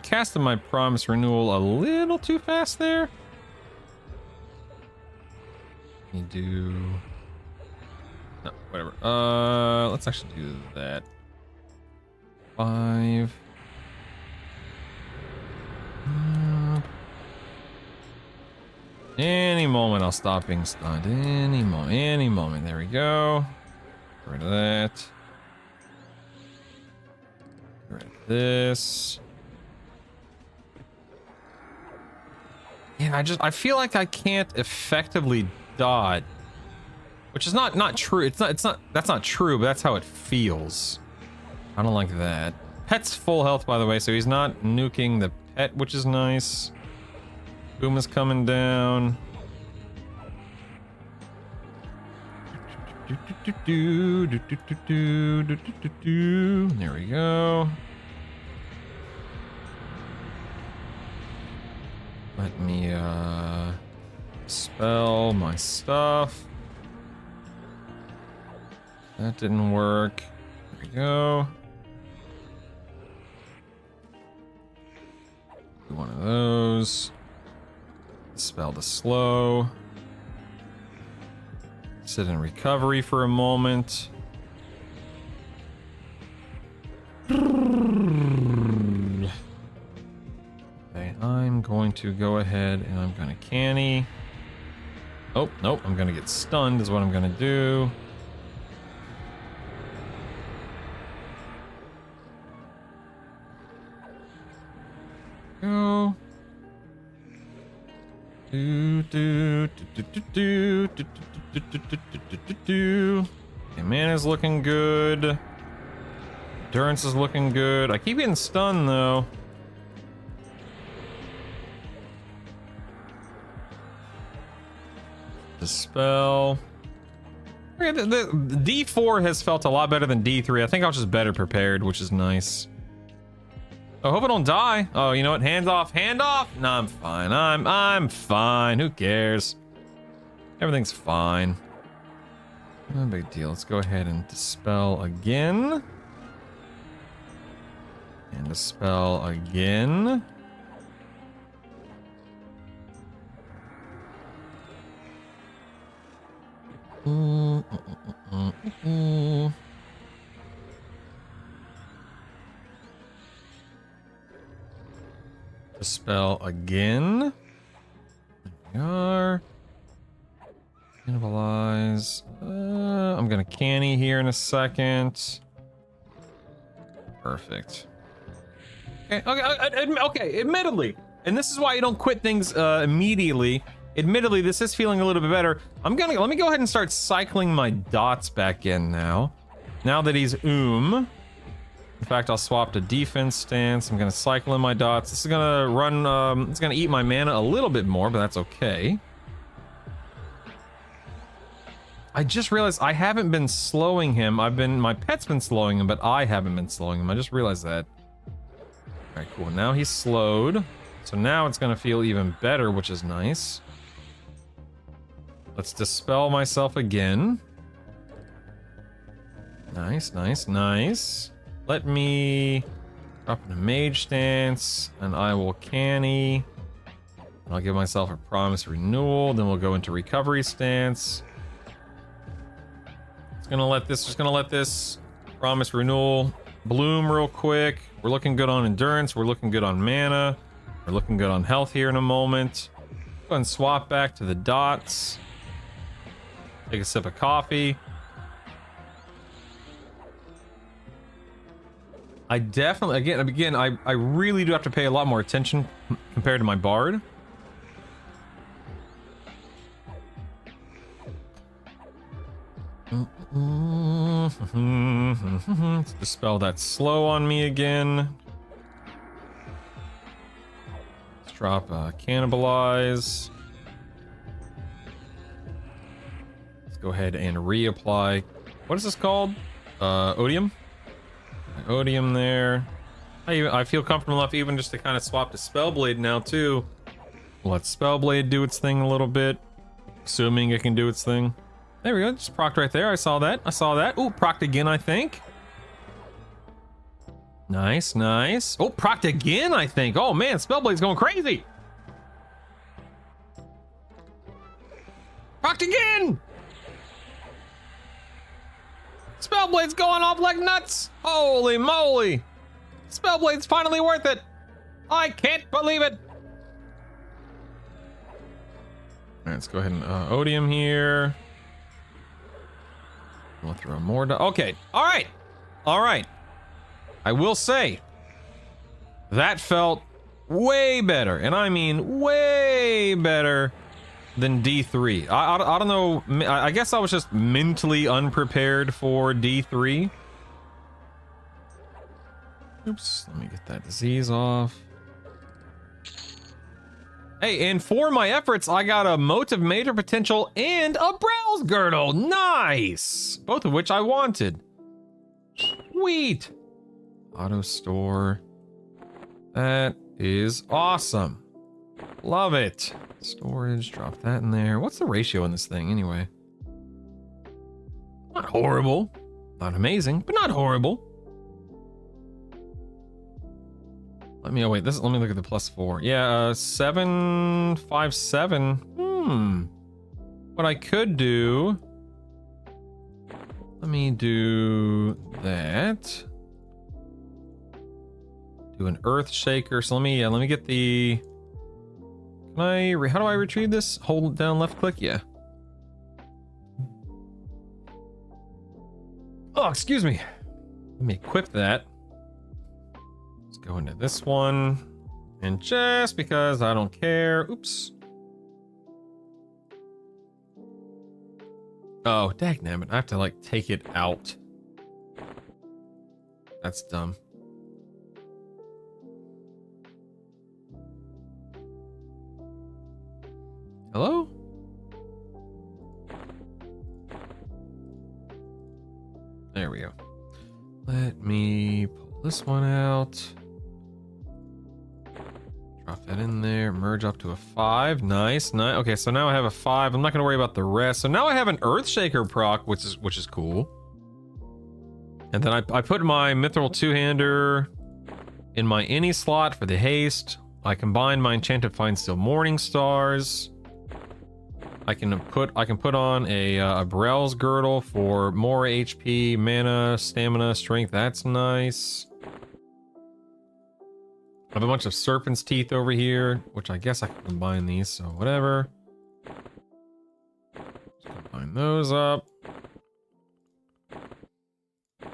Speaker 1: Casting my promise renewal a little too fast there. You do. No, whatever. Let's actually do that. 5. Any moment I'll stop being stunned. Any moment. There we go. Get rid of that. Get rid of this. Yeah, I feel like I can't effectively dot. Which is not true. That's not true, but that's how it feels. I don't like that. Pet's full health, by the way, so he's not nuking the pet, which is nice. Boom is coming down. There we go. Let me spell my stuff. That didn't work. There we go. Do one of those. Spell the slow. Sit in recovery for a moment. Okay, I'm going to go ahead and I'm going to canny. Oh, nope, I'm going to get stunned is what I'm going to do. Go. Okay, mana's looking good. Endurance is looking good. I keep getting stunned though. Dispel. The D4 has felt a lot better than D3. I think I was just better prepared, which is nice. I hope I don't die. Oh, you know what? Hands off. Hand off. No, I'm fine. I'm fine. Who cares? Everything's fine. No big deal. Let's go ahead and dispel again. And dispel again. Dispel again. There we are. Cannibalize. I'm gonna canny here in a second. Perfect. Okay, admittedly, and this is why you don't quit things immediately. Admittedly, this is feeling a little bit better. Let me go ahead and start cycling my dots back in now. Now that he's In fact, I'll swap to defense stance. I'm gonna cycle in my dots. This is gonna run, it's gonna eat my mana a little bit more, but that's okay. I just realized I haven't been slowing him. My pet's been slowing him, but I haven't been slowing him. I just realized that. All right, cool. Now he's slowed. So now it's gonna feel even better, which is nice. Let's dispel myself again. Nice, nice, nice. Let me drop in a mage stance, and I will canny. I'll give myself a promise renewal, then we'll go into recovery stance. Just gonna let this promise renewal bloom real quick. We're looking good on endurance, we're looking good on mana, we're looking good on health here in a moment. Go ahead and swap back to the dots. Take a sip of coffee. I definitely, again, I really do have to pay a lot more attention compared to my bard. Let's dispel that slow on me again. Let's drop cannibalize. Let's go ahead and reapply. What is this called? Odium? Odium there. I feel comfortable enough even just to kind of swap to Spellblade now too. Let Spellblade do its thing a little bit. Assuming it can do its thing. There we go, just procced right there. I saw that. Ooh, procced again, I think. Nice, nice. Oh, procced again, I think. Oh man, Spellblade's going crazy. Procced again! Spellblade's going off like nuts! Holy moly! Spellblade's finally worth it! I can't believe it! Alright, let's go ahead and Odium here. We'll throw more okay, alright! Alright. I will say, that felt way better, and I mean way better than D3. I don't know, I guess I was just mentally unprepared for D3. Oops, let me get that disease off. Hey, and for my efforts, I got a Mote of Major Potential and a Browse Girdle. Nice! Both of which I wanted. Sweet! Auto store. That is awesome. Love it. Storage, drop that in there. What's the ratio in this thing anyway? Not horrible. Not amazing, but not horrible. Let me look at the +4. Yeah, 757. What I could do, let me do that. Do an earth shaker. So let me get the, how do I retrieve this? Hold down left click, yeah. Oh, excuse me. Let me equip that. Let's go into this one. And just because I don't care, oops. Oh, dagnabbit, I have to like take it out. That's dumb. Hello? There we go. Let me pull this one out. Drop that in there. Merge up to a 5. Nice. Okay, so now I have a 5. I'm not gonna worry about the rest. So now I have an Earthshaker proc, which is cool. And then I put my Mithril Two-Hander in my any slot for the haste. I combine my Enchanted Fine Steel Morning Stars. I can put on a Brell's Girdle for more HP, mana, stamina, strength. That's nice. have a bunch of serpent's teeth over here, which I guess I can combine these, so whatever. Just combine those up.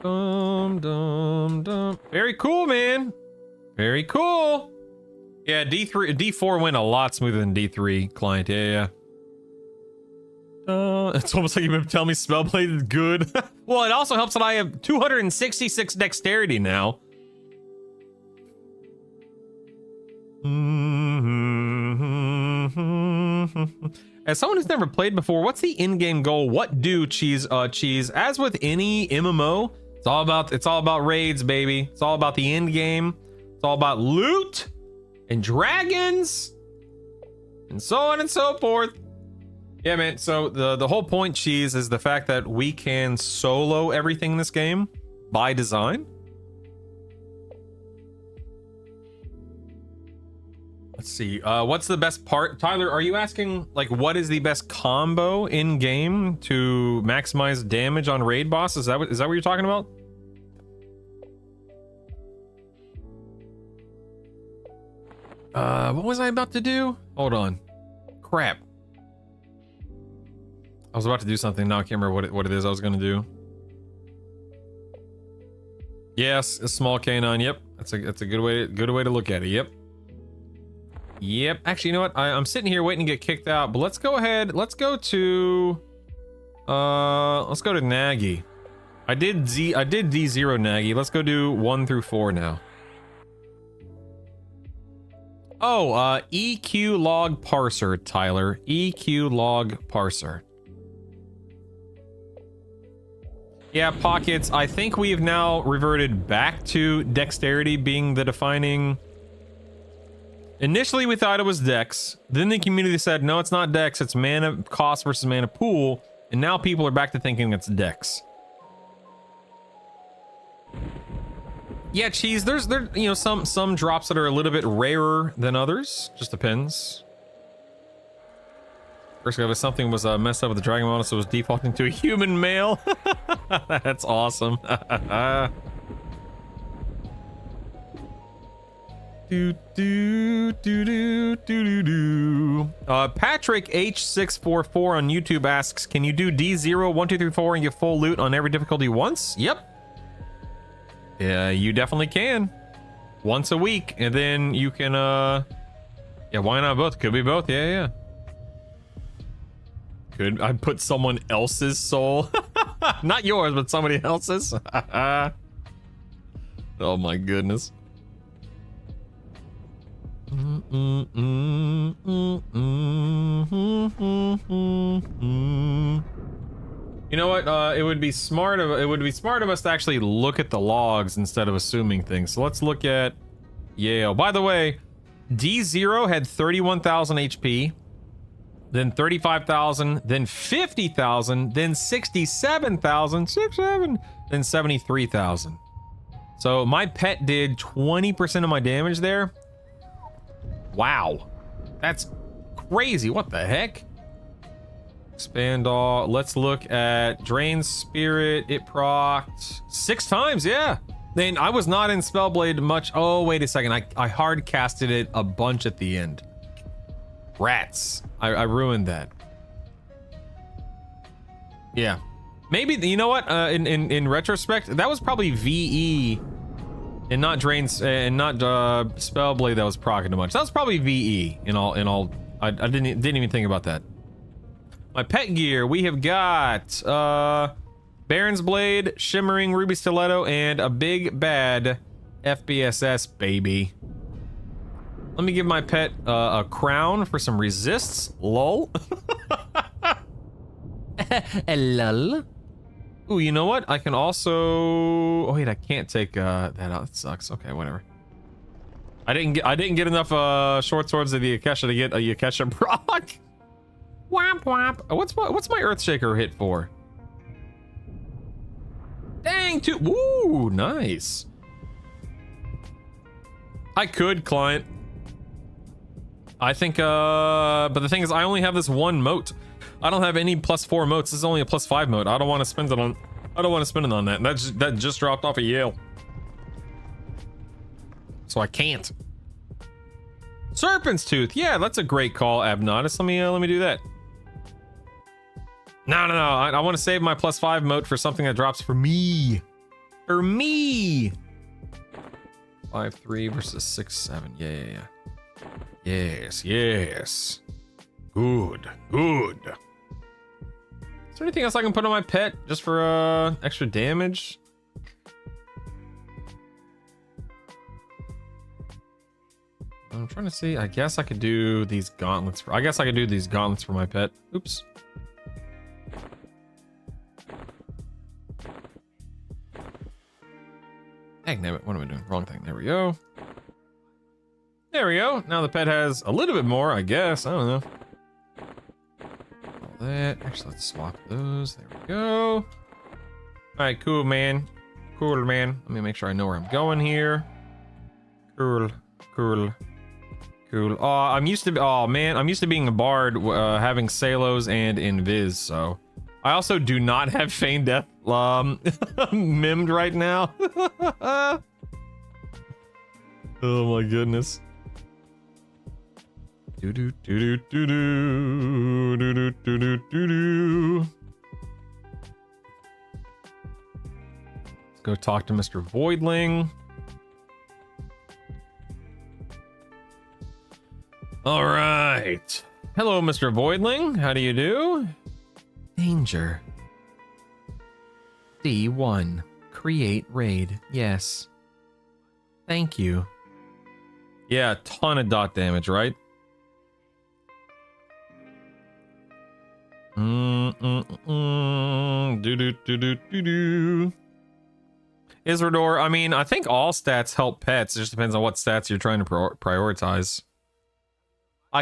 Speaker 1: Dum dum dum. Very cool, man. Very cool. Yeah, D4 went a lot smoother than D3 client. Yeah. It's almost like you've been telling me Spellblade is good. Well, it also helps that I have 266 dexterity now. As someone who's never played before, what's the in-game goal? What do cheese? As with any MMO, it's all about raids, baby. It's all about the end game. It's all about loot and dragons and so on and so forth. Yeah, man. So the whole point, cheese, is the fact that we can solo everything in this game by design. Let's see. What's the best part? Tyler, are you asking, like, what is the best combo in game to maximize damage on raid boss? Is that what you're talking about? What was I about to do? Hold on. Crap. I was about to do something. Now I can't remember what it is I was going to do. Yes, a small canine. Yep. That's a good way to look at it. Yep. Yep. Actually, you know what? I'm sitting here waiting to get kicked out, but let's go ahead. Let's go to Naggy. I did D0 Naggy. Let's go do 1 through 4 now. Oh, EQ log parser, Tyler. EQ log parser. Yeah, Pockets, I think we have now reverted back to dexterity being the defining. Initially, we thought it was dex. Then the community said, no, it's not dex. It's mana cost versus mana pool. And now people are back to thinking it's dex. Yeah, cheese. There, you know, some drops that are a little bit rarer than others. Just depends. First, if something was messed up with the dragon model, so it was defaulting to a human male. That's awesome. Patrick H644 on YouTube asks, can you do D0, 1, 2, 3, 4 and get full loot on every difficulty once? Yep. Yeah, you definitely can. Once a week, and then you can yeah, why not both? Could be both. Yeah. Could I put someone else's soul? Not yours, but somebody else's. Oh my goodness. You know what? It would be smart of us to actually look at the logs instead of assuming things. So let's look at Yael. By the way, D0 had 31,000 HP, then 35,000, then 50,000, then 67,000, 67, then 73,000. So my pet did 20% of my damage there. Wow, that's crazy. What the heck? Expand all. Let's look at Drain Spirit. It procced 6 times. Yeah. Then I was not in Spellblade much. Oh, wait a second. I hard casted it a bunch at the end. Rats. I ruined that. Yeah. Maybe, you know what? In retrospect, that was probably VE and not Drains and not Spellblade that was proccing too much. That was probably VE in all. I didn't even think about that. My pet gear, we have got Baron's Blade, Shimmering Ruby Stiletto, and a big bad FBSS, baby. Let me give my pet a crown for some resists. Lol. Lol. Ooh, you know what? I can also... Oh wait, I can't take that out. That sucks. Okay, whatever. I didn't get enough short swords of the Akesha to get a Akesha proc. Womp womp. What's my Earthshaker hit for? Dang, Ooh, nice. I could, client. I think, but the thing is, I only have this one moat. I don't have any +4 moats. This is only a +5 moat. I don't want to spend it on. I don't want to spend it on that. That just dropped off a Yael. So I can't. Serpent's Tooth. Yeah, that's a great call, Abnodus. Let me do that. No. I want to save my +5 moat for something that drops for me. For me. 5-3 versus 6-7. Yeah. Yes. Good. Is there anything else I can put on my pet just for extra damage? I'm trying to see. I guess I could do these gauntlets for my pet. Oops. Dang, damn it. What am I doing? Wrong thing. There we go. Now the pet has a little bit more, I guess. I don't know. All that. Actually, let's swap those. There we go. All right, cool, man. Let me make sure I know where I'm going here. Cool. Oh, I'm used to being a bard, having Salos and Invis, so. I also do not have Feign Death mimmed right now. Oh my goodness. Let's go talk to Mr. Voidling. All right. Hello, Mr. Voidling. How do you do? Danger. D1. Create raid. Yes. Thank you. Yeah, ton of dot damage, right? Isrador, I mean, I think all stats help pets. It just depends on what stats you're trying to prioritize.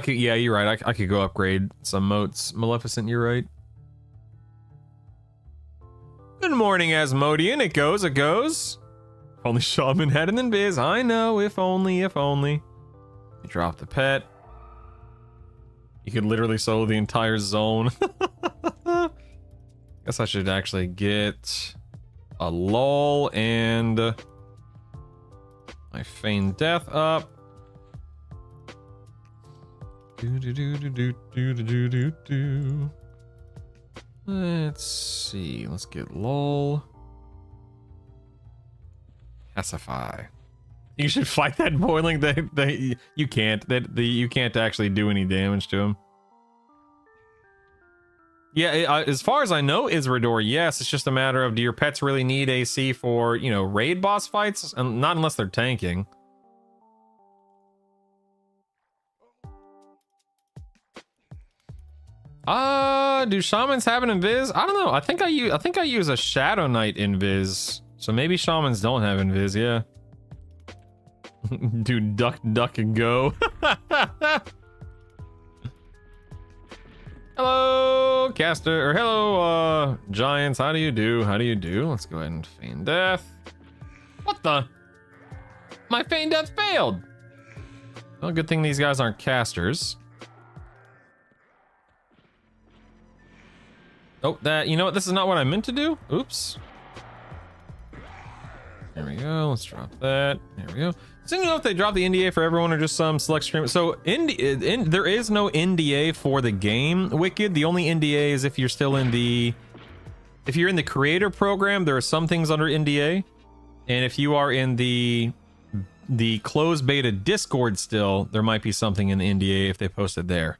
Speaker 1: Yeah, you're right. I could go upgrade some moats. Maleficent, you're right. Good morning, Asmodean. It goes. If only Shaman had an invis. I know, if only. You drop the pet. You could literally solo the entire zone. Guess I should actually get a lull and my Feign Death up. Let's see. Let's get lull. Pacify. You should fight that boiling. You can't. You can't actually do any damage to him. Yeah, as far as I know, Isrador, yes. It's just a matter of, do your pets really need AC for, raid boss fights? And not unless they're tanking. Do shamans have an invis? I don't know. I think I use a Shadow Knight invis. So maybe shamans don't have invis, yeah. Dude, duck and go. Hello, caster, or hello, giants. How do you do? Let's go ahead and Feign Death. What the? My Feign Death failed. Well, good thing these guys aren't casters. Oh, you know what? This is not what I meant to do. Oops. There we go. Let's drop that. There we go. So you know if they drop the NDA for everyone or just some select streamers. So there is no NDA for the game, Wicked. The only NDA is if you're still in the creator program, there are some things under NDA. And if you are in the closed beta Discord still, there might be something in the NDA if they post it there.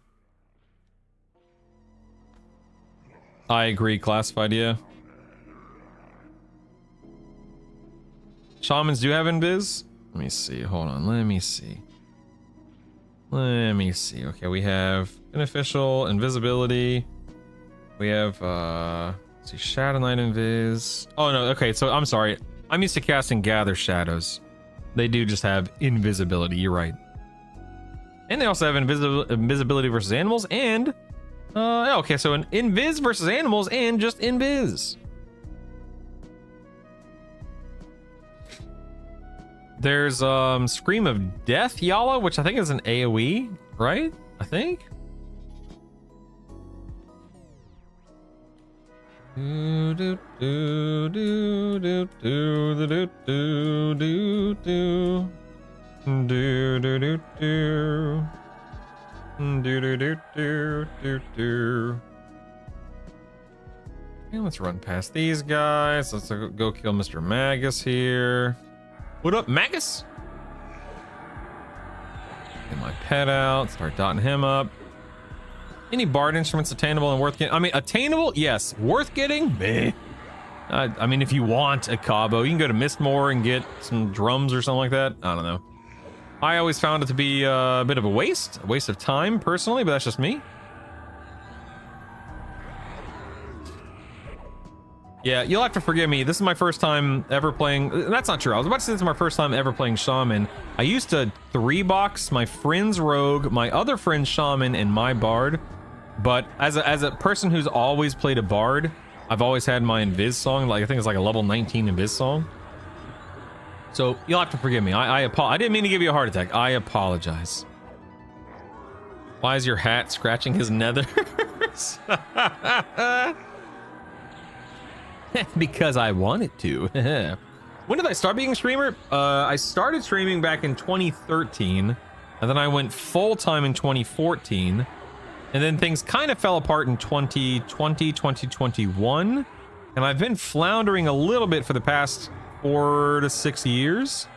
Speaker 1: I agree, classified, yeah. Shamans do have invis? Let me see, hold on, let me see. Okay, we have beneficial, invisibility. We have, let's see, Shadow Knight invis. Oh no, okay, so I'm sorry. I'm used to casting Gather Shadows. They do just have invisibility, you're right. And they also have invisibility versus animals and... okay, so an invis versus animals and just invis. There's Scream of Death Yala, which I think is an AoE, right? I think. Do do do do. Do do do do do do. And let's run past these guys. Let's go kill Mr. Magus here. What up, Magus? Get my pet out. Start dotting him up. Any bard instruments attainable and worth getting? I mean, attainable, yes. Worth getting? Meh. I mean, if you want a Cabo, you can go to Mistmore and get some drums or something like that. I don't know. I always found it to be a bit of a waste of time personally, but that's just me. Yeah, you'll have to forgive me. This is my first time ever playing. That's not true. I was about to say this is my first time ever playing Shaman. I used to 3-box my friend's Rogue, my other friend's Shaman, and my Bard. But as a person who's always played a Bard, I've always had my Invis song. Like I think it's like a level 19 Invis song. So you'll have to forgive me. I didn't mean to give you a heart attack. I apologize. Why is your hat scratching his nethers? Because I wanted to. When did I start being a streamer? I started streaming back in 2013, and then I went full-time in 2014, and then things kind of fell apart in 2020, 2021, and I've been floundering a little bit for the past 4 to 6 years.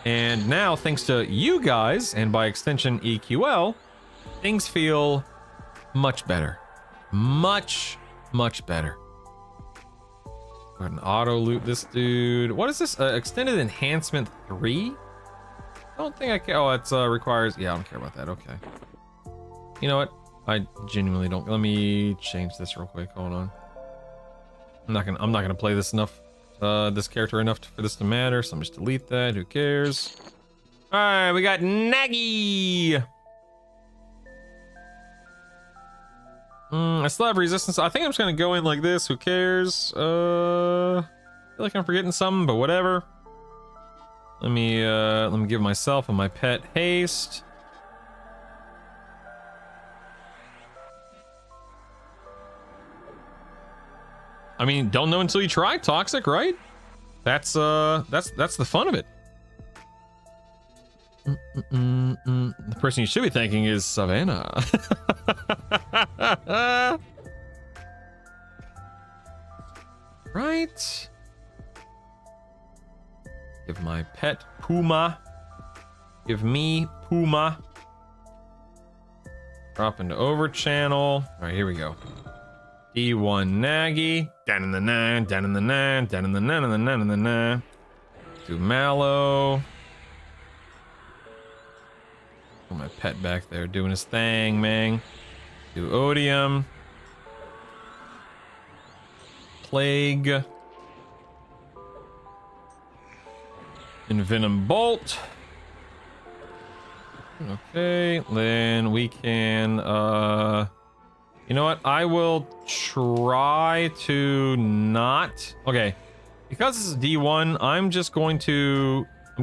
Speaker 1: And now, thanks to you guys, and by extension EQL, things feel much better. Much better. Go ahead and auto loot this dude. What is this? Extended enhancement 3? I don't think I can. Oh, it requires. Yeah, I don't care about that. Okay. You know what? I genuinely don't. Let me change this real quick. Hold on. I'm not gonna play this enough. This character enough for this to matter. So I'm just delete that. Who cares? All right, we got Naggy. I still have resistance. I think I'm just gonna go in like this. Who cares? I feel like I'm forgetting something, but whatever. Let me give myself and my pet haste. I mean, don't know until you try. Toxic, right? That's the fun of it. The person you should be thanking is Savannah. Right. Give my pet Puma. Give me Puma. Drop into over channel. All right, here we go. D1 Naggy. Down in the 9, down in the 9, down in the 9, in the 9, in the 9. Do Mallow. Put my pet back there doing his thing, man. Do Odium. Plague. Envenom Bolt. Okay, then we can, you know what? I will try to not. Okay, because this is D1, I'm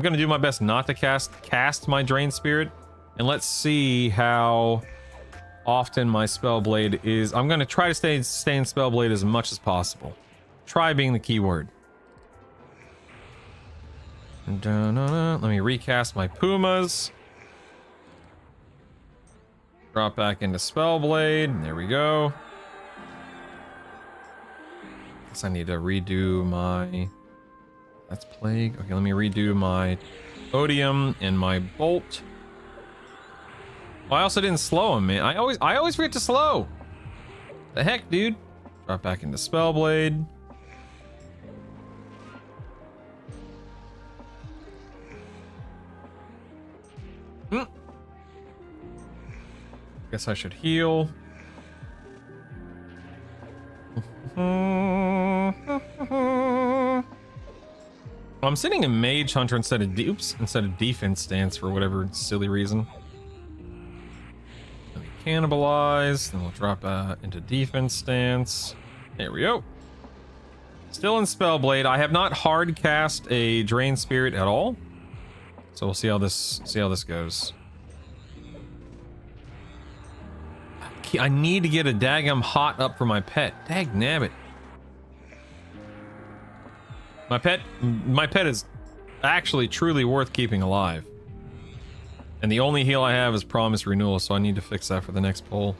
Speaker 1: gonna do my best not to cast my Drain Spirit, and let's see how often my Spellblade is. I'm gonna try to stay in Spellblade as much as possible. Try being the key word. Let me recast my Pumas. Drop back into Spellblade. There we go. Guess I need to redo my. That's Plague. Okay, let me redo my Odium and my Bolt. Oh, I also didn't slow him, man. I always forget to slow. The heck, dude. Drop back into Spellblade. Guess I should heal. I'm sitting in Mage Hunter instead of Defense Stance for whatever silly reason. Let me cannibalize, then we'll drop into Defense Stance. There we go. Still in Spellblade. I have not hard cast a Drain Spirit at all, so we'll see how this goes. I need to get a daggum hot up for my pet. Dag nabbit. My pet is actually truly worth keeping alive. And the only heal I have is Promise Renewal, so I need to fix that for the next poll.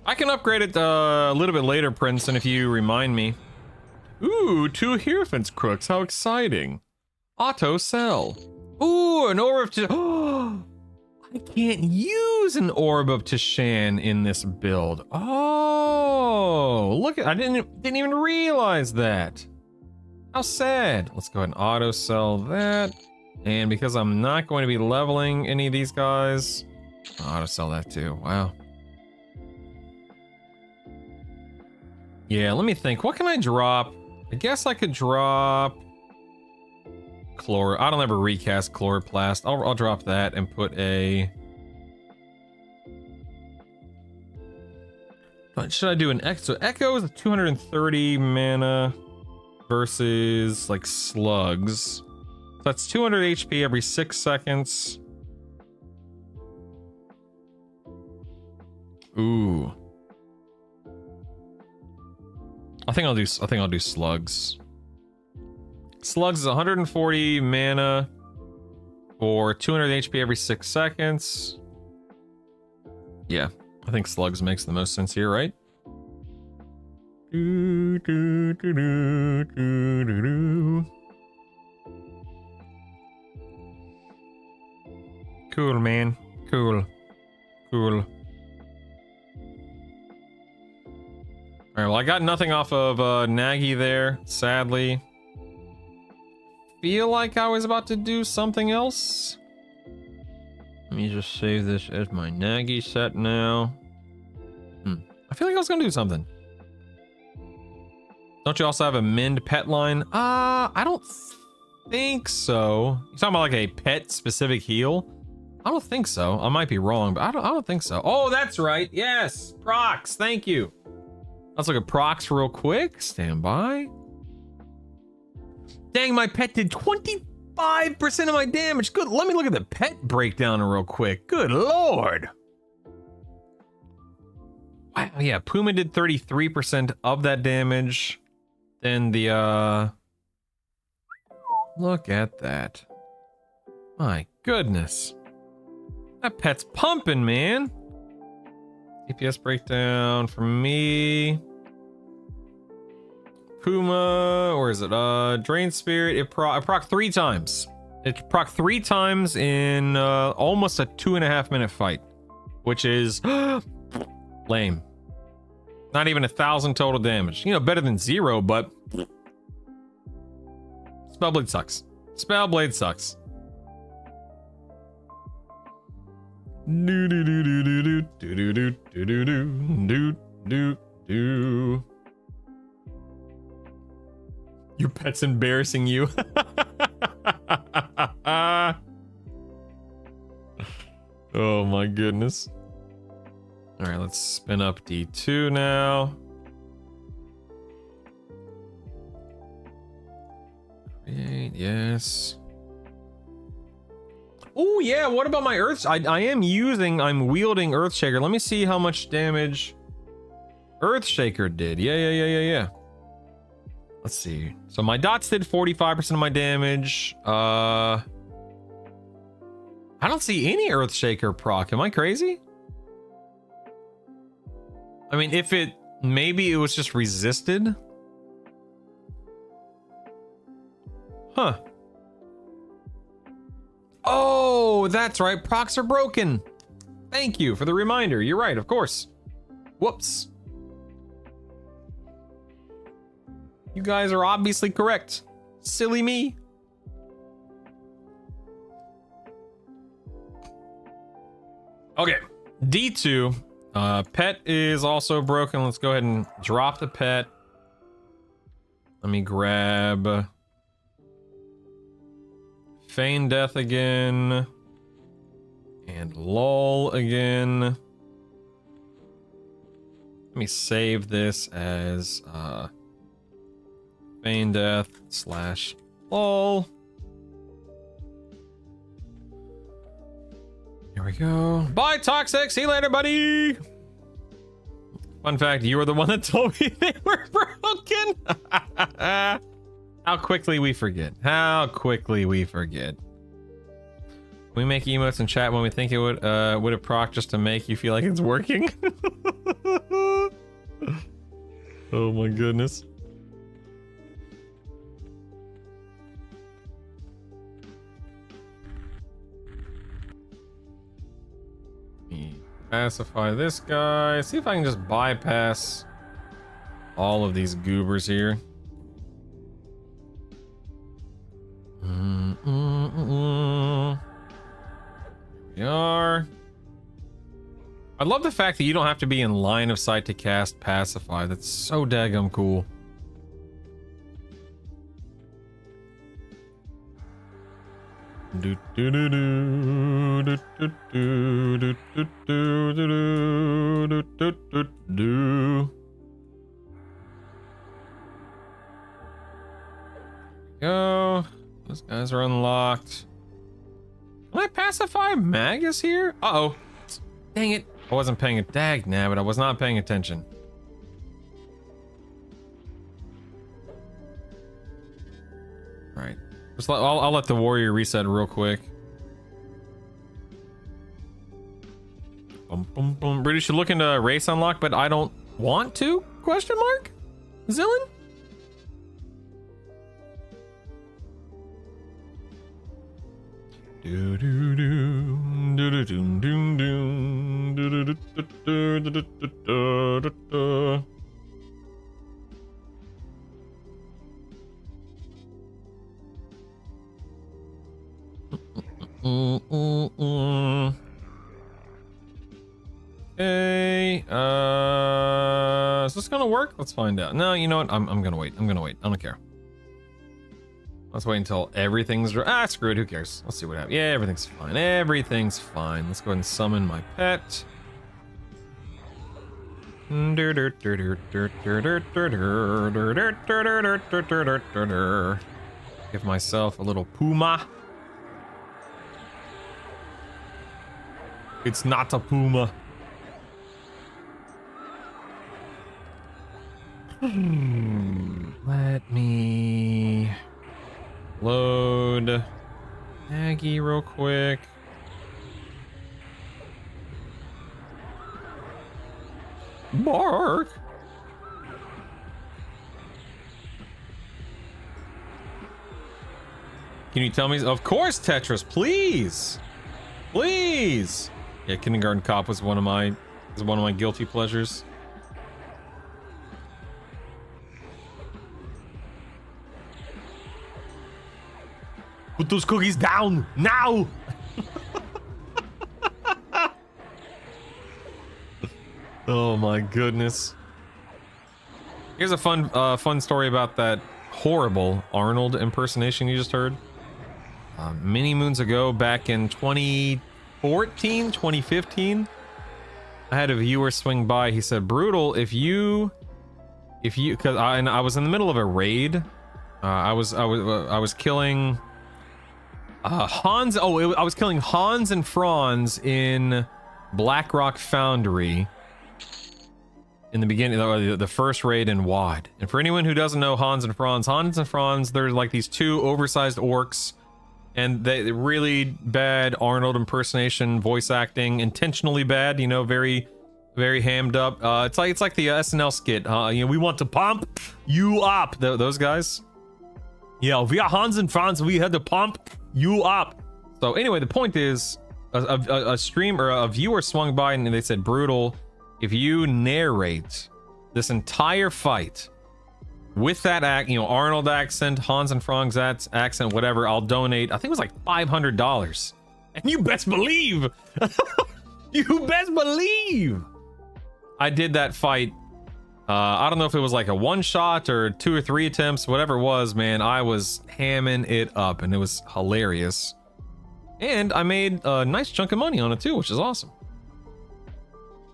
Speaker 1: I can upgrade it a little bit later, Princeton, if you remind me. Ooh, 2 Hierophant's Crooks, how exciting. Auto sell. Ooh, an Orb of I can't use an Orb of Tishan in this build. Oh, look, I didn't even realize that. How sad. Let's go ahead and auto sell that. And because I'm not going to be leveling any of these guys, I'll auto sell that too. Wow. Yeah, let me think. What can I drop? I guess I could drop Chlor. I don't ever recast Chloroplast. I'll drop that and put a. What should I do? An Echo? So Echo is 230 mana versus like Slugs. So that's 200 HP every 6 seconds. Ooh. I think I'll do Slugs. Slugs is 140 mana for 200 HP every 6 seconds. Yeah, I think Slugs makes the most sense here, right? Cool, man. Cool. Cool. All right, well, I got nothing off of Naggy there, sadly. Feel like I was about to do something else. Let me just save this as my Naggy set now. I feel like I was gonna do something. Don't you also have a Mend pet line? I don't think so. You talking about like a pet specific heal? I don't think so. I might be wrong, but I don't think so. Oh, that's right. Yes, procs. Thank you. Let's look at procs real quick. Stand by. Dang, my pet did 25% of my damage. Good. Let me look at the pet breakdown real quick. Good lord. Wow, yeah, Puma did 33% of that damage. Then the look at that. My goodness. That pet's pumping, man. DPS breakdown for me. Puma, where is it? Drain Spirit, it proc 3 times. It proc 3 times in almost a 2.5 minute fight, which is lame. Not even 1,000 total damage. You know, better than 0, but Spellblade sucks. Spellblade sucks. Do do do do do do do do do do do do. Your pet's embarrassing you. Oh my goodness. All right, let's spin up D2 now. Create, yes. Oh yeah, what about my Earth? I'm wielding Earthshaker. Let me see how much damage Earthshaker did. Yeah. Let's see. So my dots did 45% of my damage. I don't see any Earthshaker proc. Am I crazy? I mean, maybe it was just resisted. Huh. Oh, that's right. Procs are broken. Thank you for the reminder. You're right, of course. Whoops. You guys are obviously correct. Silly me. Okay, D2. Pet is also broken. Let's go ahead and drop the pet. Let me grab Feign Death again. And LOL again. Let me save this as Feign Death / LOL. Here we go. Bye, Toxic. See you later, buddy. Fun fact, you were the one that told me they were broken. How quickly we forget. How quickly we forget. We make emotes in chat when we think it would have proc just to make you feel like it's working. Oh my goodness. Pacify this guy. See if I can just bypass all of these goobers here. We are. I love the fact that you don't have to be in line of sight to cast Pacify. That's so daggum cool. Do do do do do do do do do do do do do. Go. Those guys are unlocked. Can I pacify Magus here? Uh-oh. Dang it. I wasn't paying it. Dag nabbit, I was not paying attention. Right. I'll let the warrior reset real quick. Boom, boom, boom. British should look into race unlock, but I don't want to? Question mark? Zillin? Do do do do do do do do do do do do do do. Okay, is this gonna work? Let's find out. No, you know what? I'm gonna wait. I'm gonna wait. I don't care. Let's wait until everything's screw it. Who cares? Let's see what happens. Yeah, everything's fine. Everything's fine. Let's go ahead and summon my pet. Give myself a little puma. It's not a puma. Let me load Naggy real quick. Bark. Can you tell me? Of course, Tetris, please. Please. Yeah, Kindergarten Cop was one of my guilty pleasures. Put those cookies down now. Oh my goodness. Here's a fun story about that horrible Arnold impersonation you just heard. Many moons ago, back in 2014, 2015, I had a viewer swing by. He said, "Brutal, if you, because I was in the middle of a raid. I was killing Hans. I was killing Hans and Franz in Blackrock Foundry in the beginning, the first raid in WoD. And for anyone who doesn't know Hans and Franz, they're like these two oversized orcs, and they really bad Arnold impersonation, voice acting, intentionally bad. You know, very, very hammed up. It's like the SNL skit. You know, we want to pump you up. Those guys. Yeah, we are Hans and Franz. We had to pump you up. So anyway, the point is, a stream or a viewer swung by and they said, "Brutal, if you narrate this entire fight with that Arnold accent, Hans and Franz accent, whatever, I'll donate." I think it was like $500. And you best believe, you best believe, I did that fight. I don't know if it was like a one shot or 2 or 3 attempts, whatever it was, man. I was hamming it up and it was hilarious. And I made a nice chunk of money on it too, which is awesome.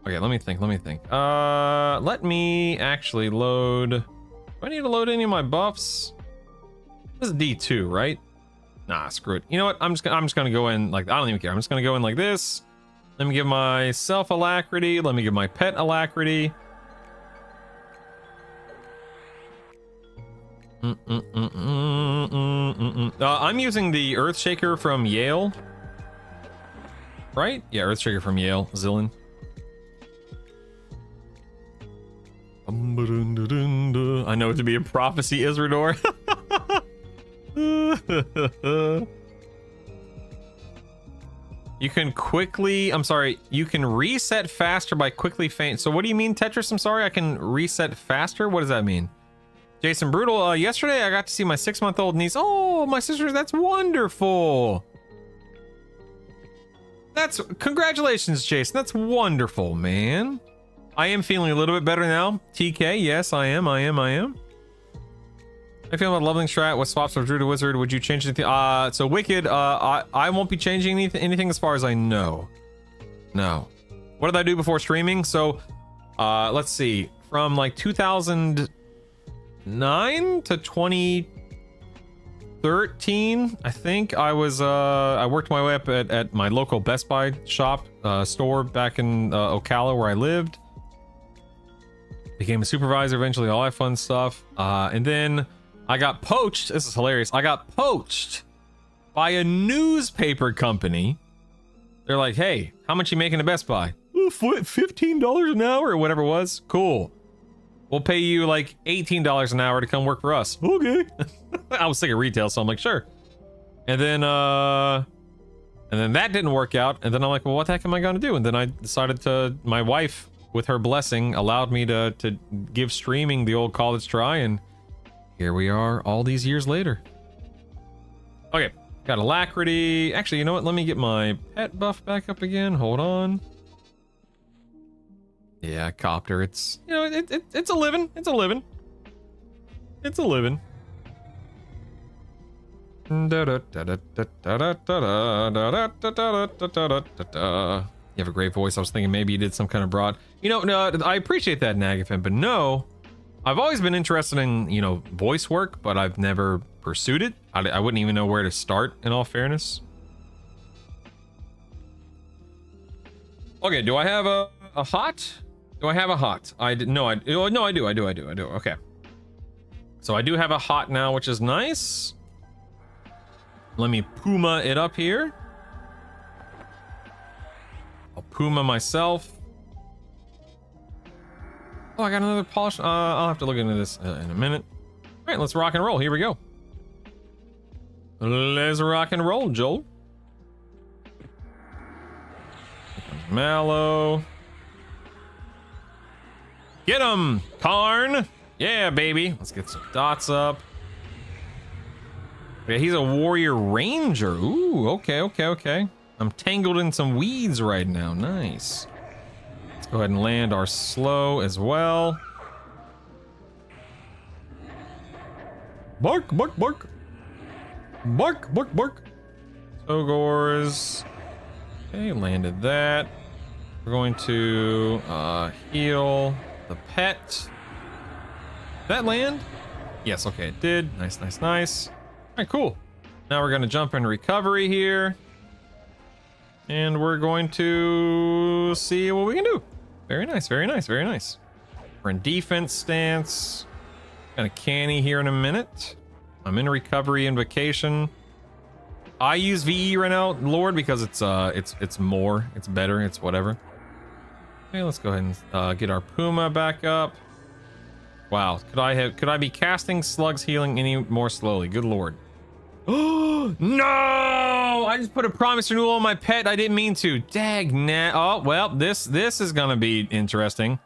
Speaker 1: Okay, let me think. Let me actually load. Do I need to load any of my buffs? This is D2, right? Nah, screw it. You know what? I'm just gonna go in like, I don't even care. I'm just gonna go in like this. Let me give myself alacrity. Let me give my pet alacrity. I'm using the Earthshaker from Yael. Right? Yeah, Earthshaker from Yael. Zillin. I know it to be a prophecy, Isrador. You can quickly, I'm sorry, you can reset faster by quickly faint. So what do you mean, Tetris? I'm sorry, I can reset faster? What does that mean? Jason Brutal, yesterday I got to see my 6-month-old niece. Oh, my sister, that's wonderful. Congratulations, Jason. That's wonderful, man. I am feeling a little bit better now. TK, yes, I am. I feel about leveling strat with swaps from Druid to Wizard. Would you change anything? So Wicked, I won't be changing anything as far as I know. No. What did I do before streaming? So, let's see. From like 2009 to 2013, I think I was, I worked my way up at my local Best Buy shop, store back in Ocala where I lived. Became a supervisor eventually, all that fun stuff. And then I got poached. This is hilarious. I got poached by a newspaper company. They're like, hey, how much you making at Best Buy? $15 an hour or whatever it was. Cool. We'll pay you like $18 an hour to come work for us. Okay. I was sick of retail, so I'm like, sure. And then that didn't work out. And then I'm like, well, what the heck am I going to do? And then I decided to, my wife, with her blessing, allowed me to give streaming the old college try, and here we are all these years later. Okay, got Alacrity. Actually, you know what? Let me get my pet buff back up again. Hold on. Yeah, Copter. It's, you know, it's a living. It's a living. It's a living. You have a great voice. I was thinking maybe you did some kind of broad. You know, no, I appreciate that, Naggy, but no. I've always been interested in, you know, voice work, but I've never pursued it. I wouldn't even know where to start, in all fairness. Okay, do I have a hot? Do I have a hot? I do. Okay. So I do have a hot now, which is nice. Let me Puma it up here. I'll Puma myself. Oh, I got another polish. I'll have to look into this in a minute. All right, let's rock and roll. Here we go. Let's rock and roll, Joel. Here comes Mallow. Get him, Karn. Yeah, baby. Let's get some dots up. Yeah, he's a warrior ranger. Ooh, okay. I'm tangled in some weeds right now. Nice. Let's go ahead and land our slow as well. Bark. Togors. Okay, landed that. We're going to heal the pet. Did that land? Yes, okay, it did. Nice. All right, cool. Now we're going to jump into recovery here. And we're going to see what we can do. Very nice. We're in defense stance. Gonna canny here in a minute. I'm in recovery invocation. I use VE right now, Lord, because it's more, it's better, it's whatever. Okay, let's go ahead and get our Puma back up. Wow, could I be casting slugs healing any more slowly? Good Lord. Oh no! I just put a promise renewal on my pet. I didn't mean to. Oh well, this is gonna be interesting.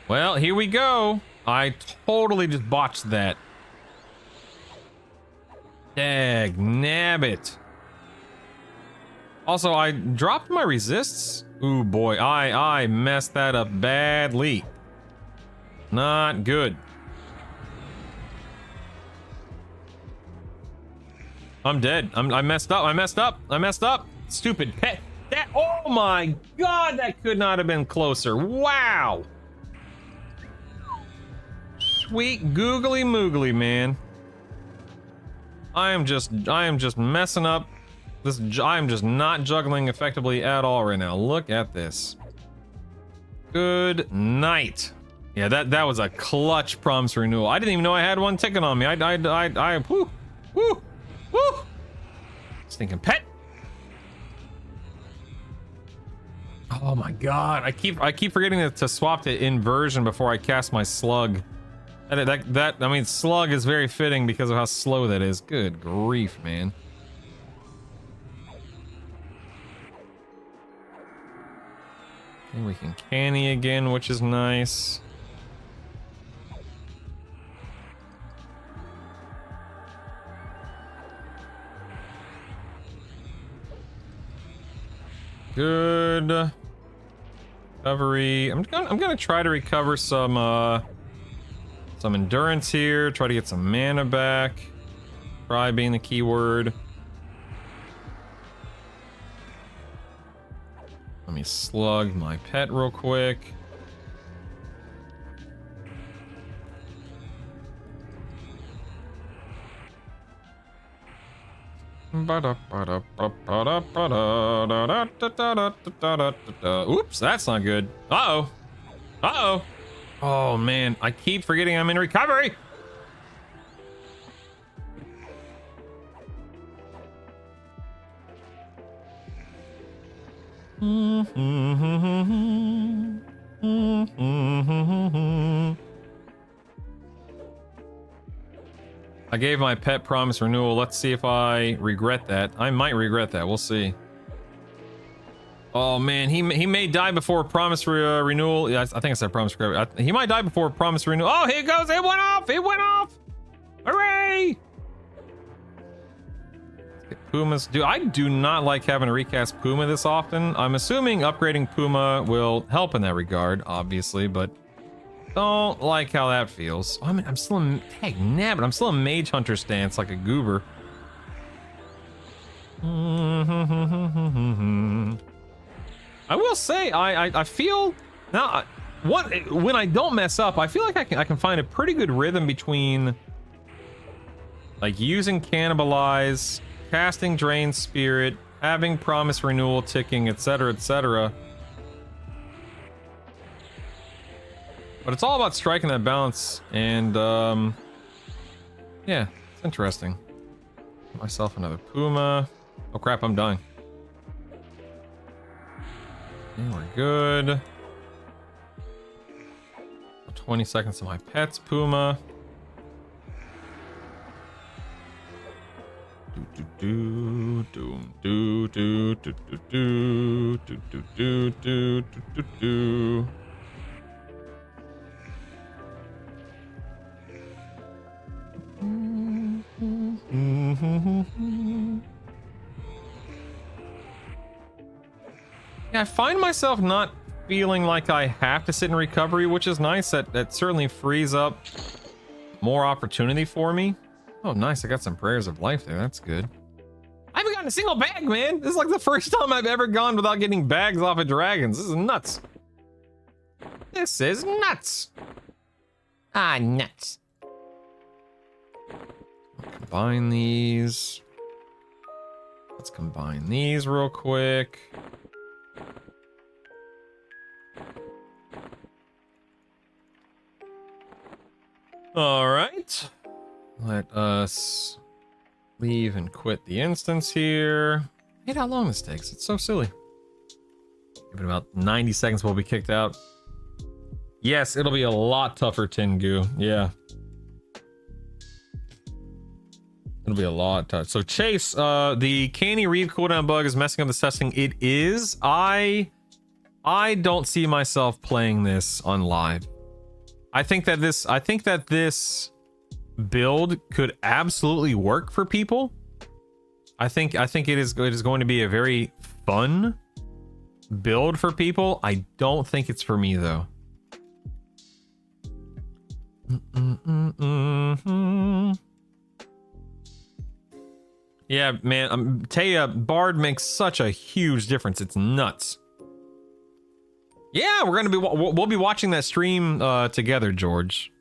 Speaker 1: Well, here we go. I totally just botched that. Nabbit. Also, I dropped my resists. Ooh boy, I messed that up badly. Not good. I'm dead. I messed up. Stupid pet. Oh my god, that could not have been closer. Wow. Sweet googly moogly, man. I am just messing up this. I am just not juggling effectively at all right now. Look at this. Good night. Yeah, that was a clutch promise renewal. I didn't even know I had one ticket on me. Woo, woo, woo. Stinking pet. Oh my god, I keep forgetting to swap to inversion before I cast my slug. I mean, slug is very fitting because of how slow that is. Good grief, man. Okay, we can canny again, which is nice. Good recovery. I'm gonna try to recover some endurance here. Try to get some mana back. Try being the keyword. Let me slug my pet real quick. Oops, that's not good. Uh-oh. Uh-oh. Oh, man. I keep forgetting I'm in recovery. I gave my pet promise renewal. Let's see if I regret that. I might regret that. We'll see. Oh man, he may die before promise renewal. Yeah, I think I said promise recovery. He might die before promise renewal. Oh, here it goes. It went off. It went off. Hooray! Pumas. I do not like having to recast Puma this often. I'm assuming upgrading Puma will help in that regard, obviously, but don't like how that feels. Oh, I'm still in tag nabbit. I'm still in Mage Hunter stance like a goober. I will say I feel now when I don't mess up, I feel like I can find a pretty good rhythm between like using Cannibalize, casting Drain Spirit, having Promise Renewal ticking, etc., etc. But it's all about striking that balance, and yeah, it's interesting. Get myself another Puma. Oh crap, I'm dying. Okay, we're good. 20 seconds to my pets, Puma. Yeah, I find myself not feeling like I have to sit in recovery, which is nice. That certainly frees up more opportunity for me. Oh, nice. I got some prayers of life there. That's good. I haven't gotten a single bag, man. This is like the first time I've ever gone without getting bags off of dragons. This is nuts. This is nuts. Ah, nuts. Combine these. Let's combine these real quick. All right. Let us leave and quit the instance here. Hate how long this takes. It's so silly. Give it about 90 seconds, we'll be kicked out. Yes, it'll be a lot tougher, Tengu. Yeah. It'll be a lot tougher. So Chase, the Canny Reeve cooldown bug is messing up the testing. It is. I don't see myself playing this on live. I think that this build could absolutely work for people. I think it is going to be a very fun build for people. I don't think it's for me though. Yeah, man, Taya, Bard makes such a huge difference. It's nuts. Yeah, we'll be watching that stream together, George.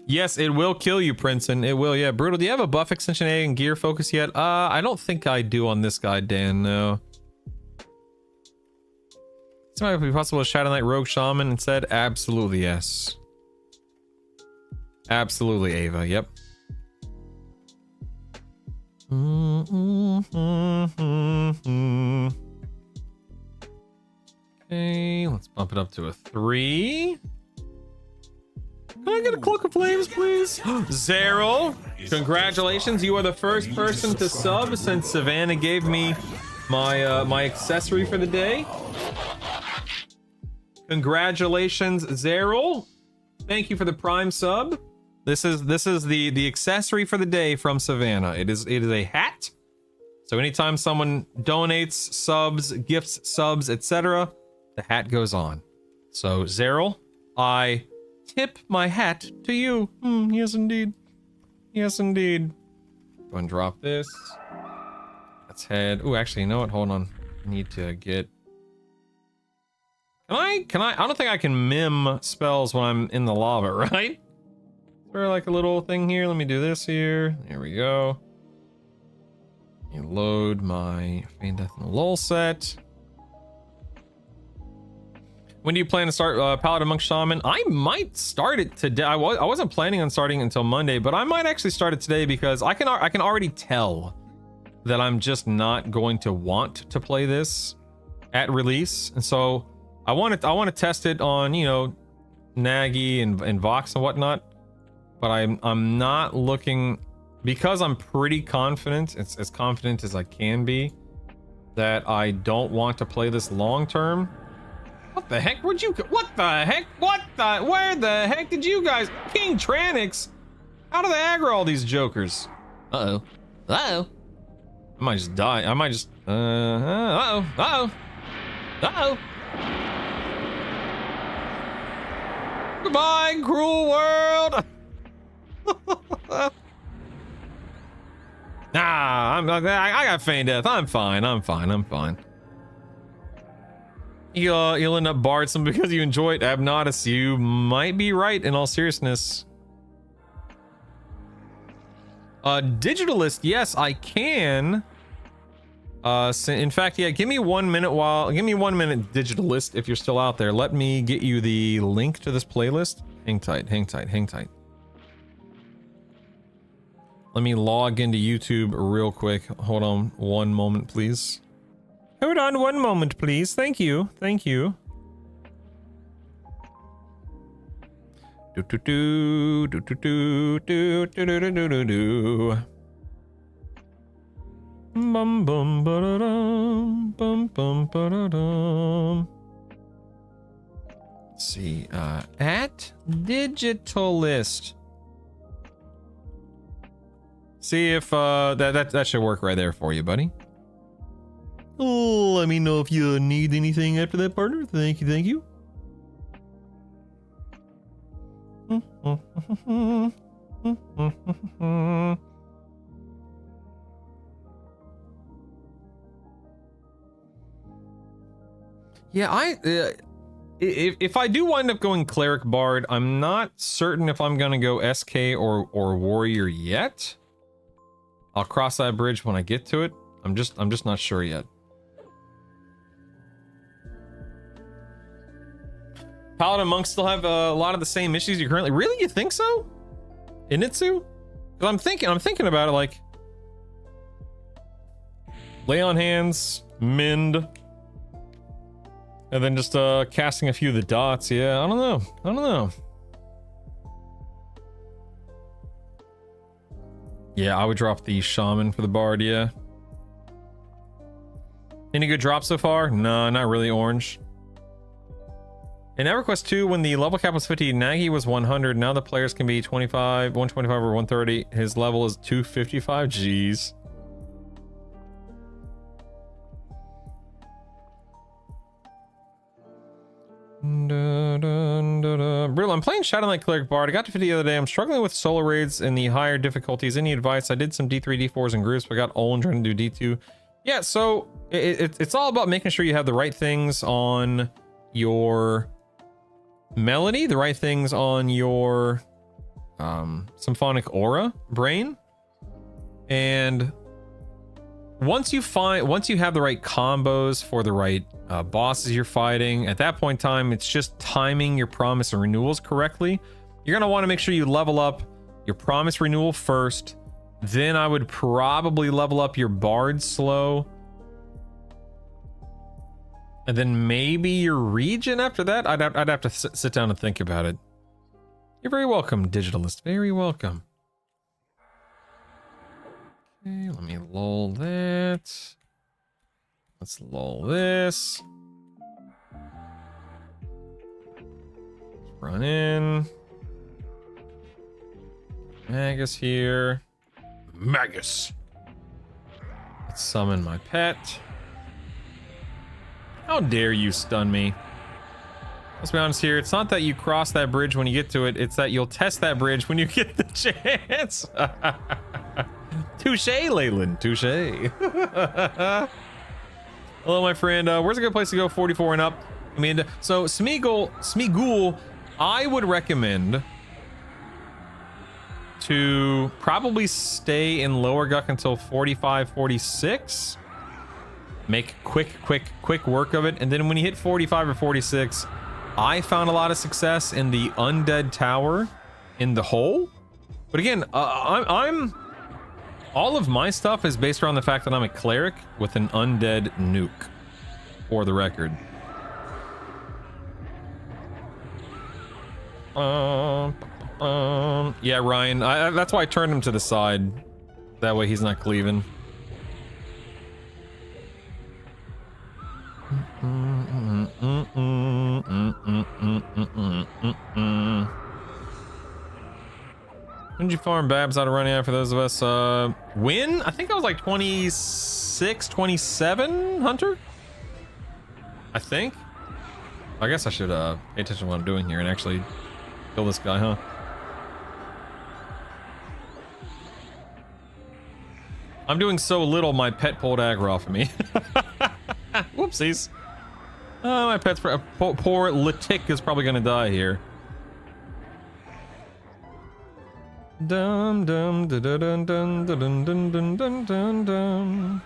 Speaker 1: Yes, it will kill you, Princeton. It will, yeah. Brutal, do you have a buff extension A and gear focus yet? I don't think I do on this guy, Dan, no. It might be possible to Shadow Knight Rogue Shaman instead. Absolutely, yes. Absolutely, Ava. Yep. Okay, let's bump it up to a 3. Can I get a Cloak of Flames, please? Zero, congratulations. You are the first person to sub since Savannah gave me my my accessory for the day. Congratulations, Zero. Thank you for the Prime sub. This is the accessory for the day from Savannah. It is a hat. So anytime someone donates, subs, gifts, subs, etc., the hat goes on. So Zero, I tip my hat to you. Yes, indeed. Yes, indeed. Go and drop this. Let's head. Oh, actually, you know what? Hold on. I need to get. Can I? I don't think I can mim spells when I'm in the lava, right? Is there like a little thing here? Let me do this here. There we go. Let me load my Feign Death and Lull set. When do you plan to start Paladin Monk Shaman? I might start it today. I wasn't planning on starting until Monday, but I might actually start it today because I can already tell that I'm just not going to want to play this at release, and so I want to test it on, you know, Naggy and Vox and whatnot. But I'm not looking, because I'm pretty confident, as confident as I can be, that I don't want to play this long term. What the heck? What the heck? Where the heck did you guys? King Tranix? How do they aggro all these jokers? Uh-oh. Uh-oh. I might just die. I might just, uh-oh. Uh-oh. Uh-oh. Goodbye, cruel world. Nah, I got Feign Death. I'm fine. You'll end up barred some because you enjoy it, Abnatus. You might be right in all seriousness. Digitalist, yes, I can. In fact, yeah, give me 1 minute Digitalist, if you're still out there. Let me get you the link to this playlist. Hang tight. Let me log into YouTube real quick. Hold on 1 moment, please. Hold on 1 moment, please. Thank you. Bum bum ba-da-dum, bum bum ba-da-dum. Let's see, at Digitalist. See if that should work right there for you, buddy. Let me know if you need anything after that, partner. Thank you. Yeah, if I do wind up going Cleric Bard, I'm not certain if I'm gonna go SK or Warrior yet. I'll cross that bridge when I get to it. I'm just not sure yet. Paladin monks still have a lot of the same issues you currently. Really, you think so? Initsu? Because I'm thinking about it, like lay on hands, mend, and then just casting a few of the dots. Yeah, I don't know. Yeah, I would drop the shaman for the bard. Yeah. Any good drops so far? No, not really. Orange. In EverQuest 2, when the level cap was 50, Naggy was 100. Now the players can be 25, 125 or 130. His level is 255. Jeez. Brutal, I'm playing Shadow Knight Cleric Bard. I got to 50 the other day. I'm struggling with solo raids in the higher difficulties. Any advice? I did some D3, D4s in groups, but I got Olin trying to do D2. Yeah, so it's all about making sure you have the right things on your melody, the right things on your symphonic aura brain, and once you have the right combos for the right bosses you're fighting, at that point in time, it's just timing your promise and renewals correctly. You're gonna want to make sure you level up your promise renewal first. Then I would probably level up your bard slow. And then maybe your region after that. I'd have to sit down and think about it. You're very welcome, Digitalist. Very welcome. Okay, let me lull that. Let's lull this. Run in. Magus here. Magus. Let's summon my pet. How dare you stun me? Let's be honest here. It's not that you cross that bridge when you get to it. It's that you'll test that bridge when you get the chance. Touche, Leyland. Touche. Hello, my friend. Where's a good place to go? 44 and up. I mean, so Smeagol, I would recommend to probably stay in Lower Guck until 45, 46. Make quick work of it. And then when you hit 45 or 46, I found a lot of success in the Undead Tower in the hole. But again, I'm all of my stuff is based around the fact that I'm a cleric with an undead nuke, for the record. Yeah, Ryan, that's why I turned him to the side. That way he's not cleaving. When did you farm Babs out of running out for those of us? When? I think I was like 26, 27, Hunter? I think. I guess I should pay attention to what I'm doing here and actually kill this guy, huh? I'm doing so little, my pet pulled aggro off of me. Whoopsies. My pet's poor Latik is probably gonna die here. Dum dum dun dun dun dun dun dun dun dun dun.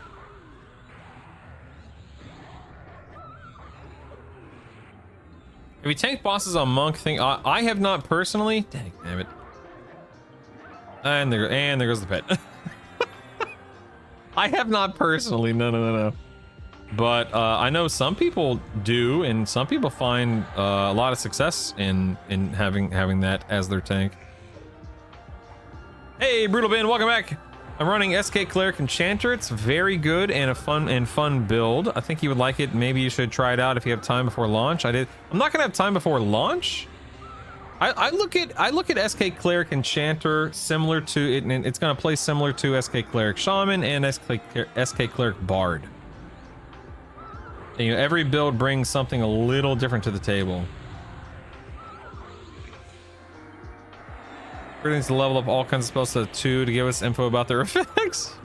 Speaker 1: Have you tanked bosses on Monk thing? I have not personally. Dang, damn it. And there goes the pet. I have not personally. No. But I know some people do, and some people find a lot of success in having that as their tank. Hey, Brutal Ben, welcome back. I'm running SK Cleric Enchanter. It's very good and a fun build. I think you would like it. Maybe you should try it out if you have time before launch. I'm not gonna have time before launch. I look at SK Cleric Enchanter similar to it, and it's gonna play similar to SK Cleric Shaman and SK Cleric Bard. And, you know, every build brings something a little different to the table. We're going to level up all kinds of spells to 2 to give us info about their effects.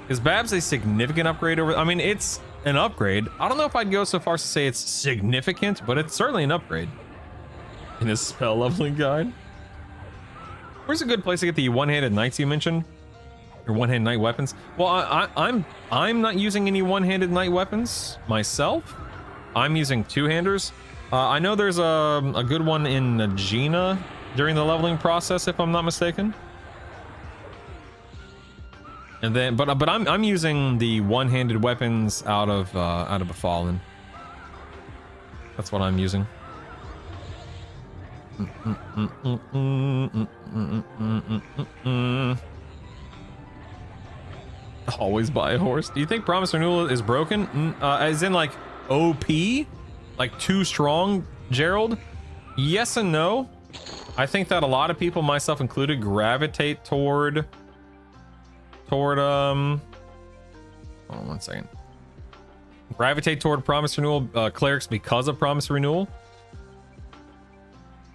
Speaker 1: Is Babs a significant upgrade over? I mean, it's an upgrade. I don't know if I'd go so far as to say it's significant, but it's certainly an upgrade. In his spell leveling guide. Where's a good place to get the one-handed knights you mentioned? Or one-handed knight weapons? Well, I'm not using any one-handed knight weapons myself. I'm using two-handers. I know there's a good one in Najina during the leveling process, if I'm not mistaken. And then, but I'm using the one-handed weapons out of Befallen. That's what I'm using. Always buy a horse. Do you think Promise Renewal is broken? As in like OP? Like too strong, Gerald? Yes and no. I think that a lot of people, myself included, gravitate toward hold on one second. Gravitate toward Promise Renewal clerics because of Promise Renewal.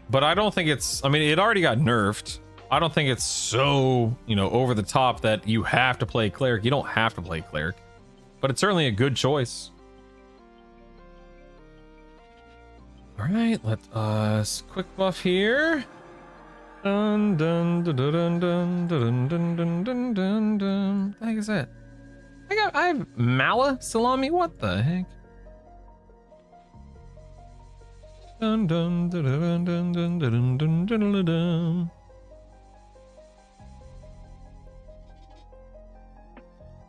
Speaker 1: But I don't think it's, I mean, it already got nerfed. I don't think it's so, you know, over the top that you have to play cleric. You don't have to play cleric, but it's certainly a good choice. All right, let us quick buff here. Dun dun dun dun dun dun dun dun dun dun dun. What the heck is that? I have Mala salami. What the heck? Dun dun dun dun dun dun dun dun dun dun.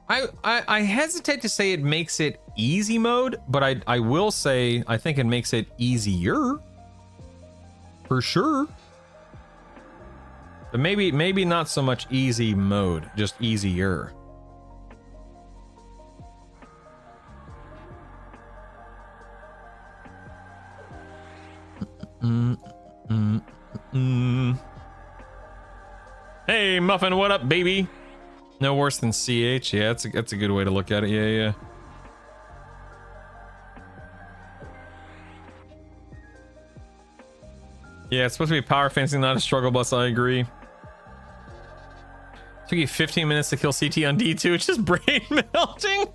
Speaker 1: I hesitate to say it makes it easy mode, but I will say I think it makes it easier. For sure. But maybe not so much easy mode, just easier. Hey, Muffin, what up, baby? No worse than CH. Yeah, that's a good way to look at it. Yeah. Yeah, it's supposed to be power fantasy, not a struggle bus. I agree. Took you 15 minutes to kill CT on D2. It's just brain melting.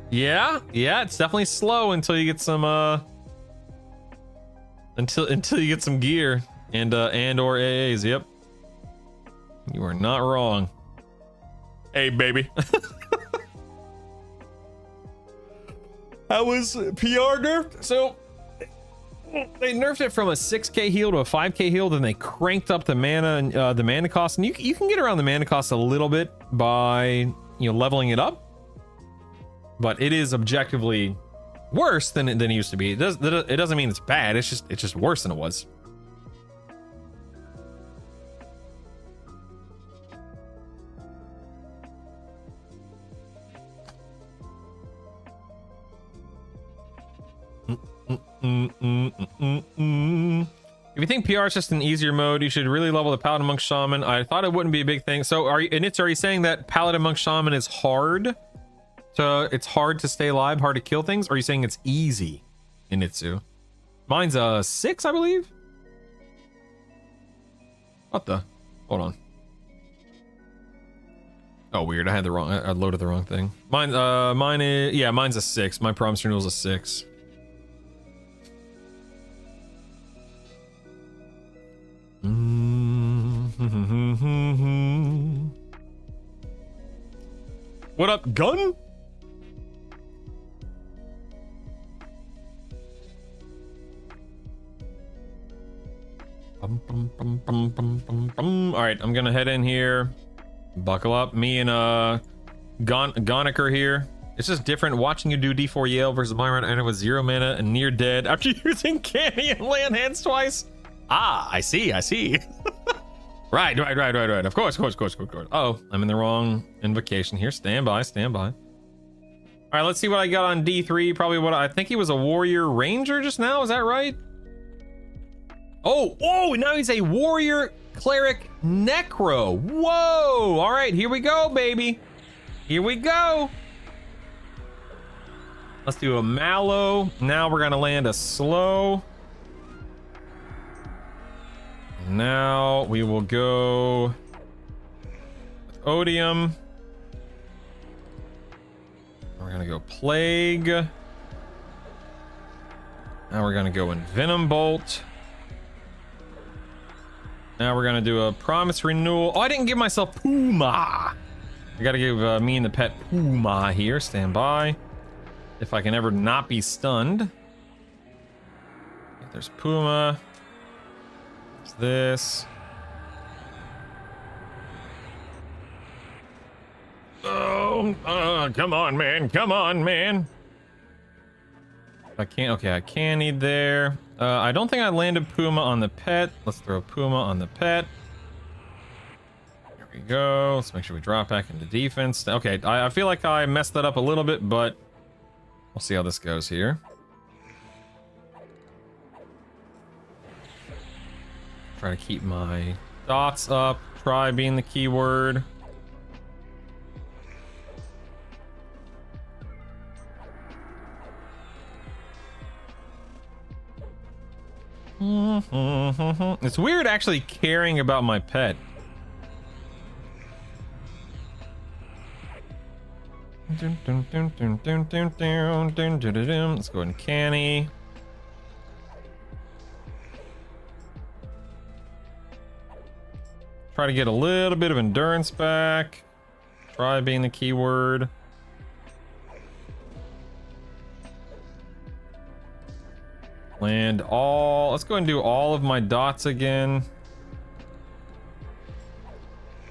Speaker 1: Yeah, it's definitely slow until you get some until you get some gear and or AAs. Yep. You are not wrong. Hey, baby. How was PR nerfed? So they nerfed it from a 6k heal to a 5k heal, then they cranked up the mana and the mana cost, and you can get around the mana cost a little bit by leveling it up, but it is objectively worse than it used to be. It doesn't mean it's bad. It's just worse than it was. If you think PR is just an easier mode, you should really level the Paladin Monk Shaman. I thought it wouldn't be a big thing. So are you saying that Paladin Monk Shaman is hard? It's hard to stay alive, hard to kill things? Or are you saying it's easy in Itsu? Mine's a 6, I believe. What the? Hold on. Oh, weird. I loaded the wrong thing. Mine is, yeah, mine's a 6. My promise renewal is a 6. What up, gun? All right, I'm gonna head in here. Buckle up. Me and Goniker here. It's just different watching you do D4 Yael versus Myron. I ended with 0 mana and near dead after using Canny and land hands twice. Ah, I see. Right. Of course. Oh, I'm in the wrong invocation here. Stand by. All right, let's see what I got on D3. Probably what I think he was a warrior ranger just now. Is that right? Oh, now he's a warrior cleric necro. Whoa. All right, here we go, baby. Here we go. Let's do a mallow. Now we're gonna land a slow. Now we will go with Odium. We're gonna go Plague. Now we're gonna go in Venom Bolt. Now we're gonna do a Promise Renewal. Oh, I didn't give myself Puma. I gotta give me and the pet Puma here. Stand by. If I can ever not be stunned. There's Puma. There's this. Oh, come on, man. I can't. Okay, I can need there. I don't think I landed Puma on the pet. Let's throw Puma on the pet. Here we go. Let's make sure we drop back into defense. Okay, I feel like I messed that up a little bit, but we'll see how this goes here. Try to keep my dots up. Try being the keyword. It's weird actually caring about my pet. Let's go and Canny. Try to get a little bit of endurance back. Try being the keyword. Land all. Let's go and do all of my dots again.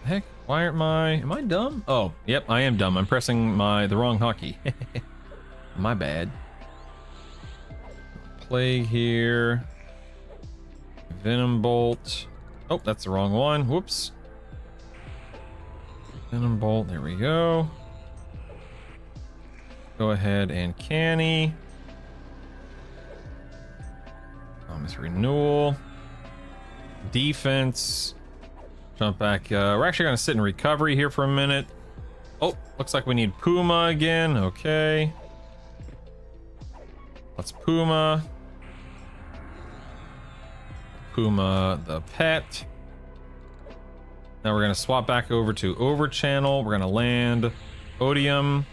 Speaker 1: Heck, why aren't am I dumb? Oh, yep, I am dumb. I'm pressing the wrong hotkey. My bad. Plague here. Venom bolt. Oh, that's the wrong one. Whoops. Venom bolt, there we go. Go ahead and canny. Promise renewal. Defense. Jump back. We're actually going to sit in recovery here for a minute. Oh, looks like we need Puma again. Okay. Let's Puma. Puma the pet. Now we're going to swap back over to Overchannel. We're going to land Odium.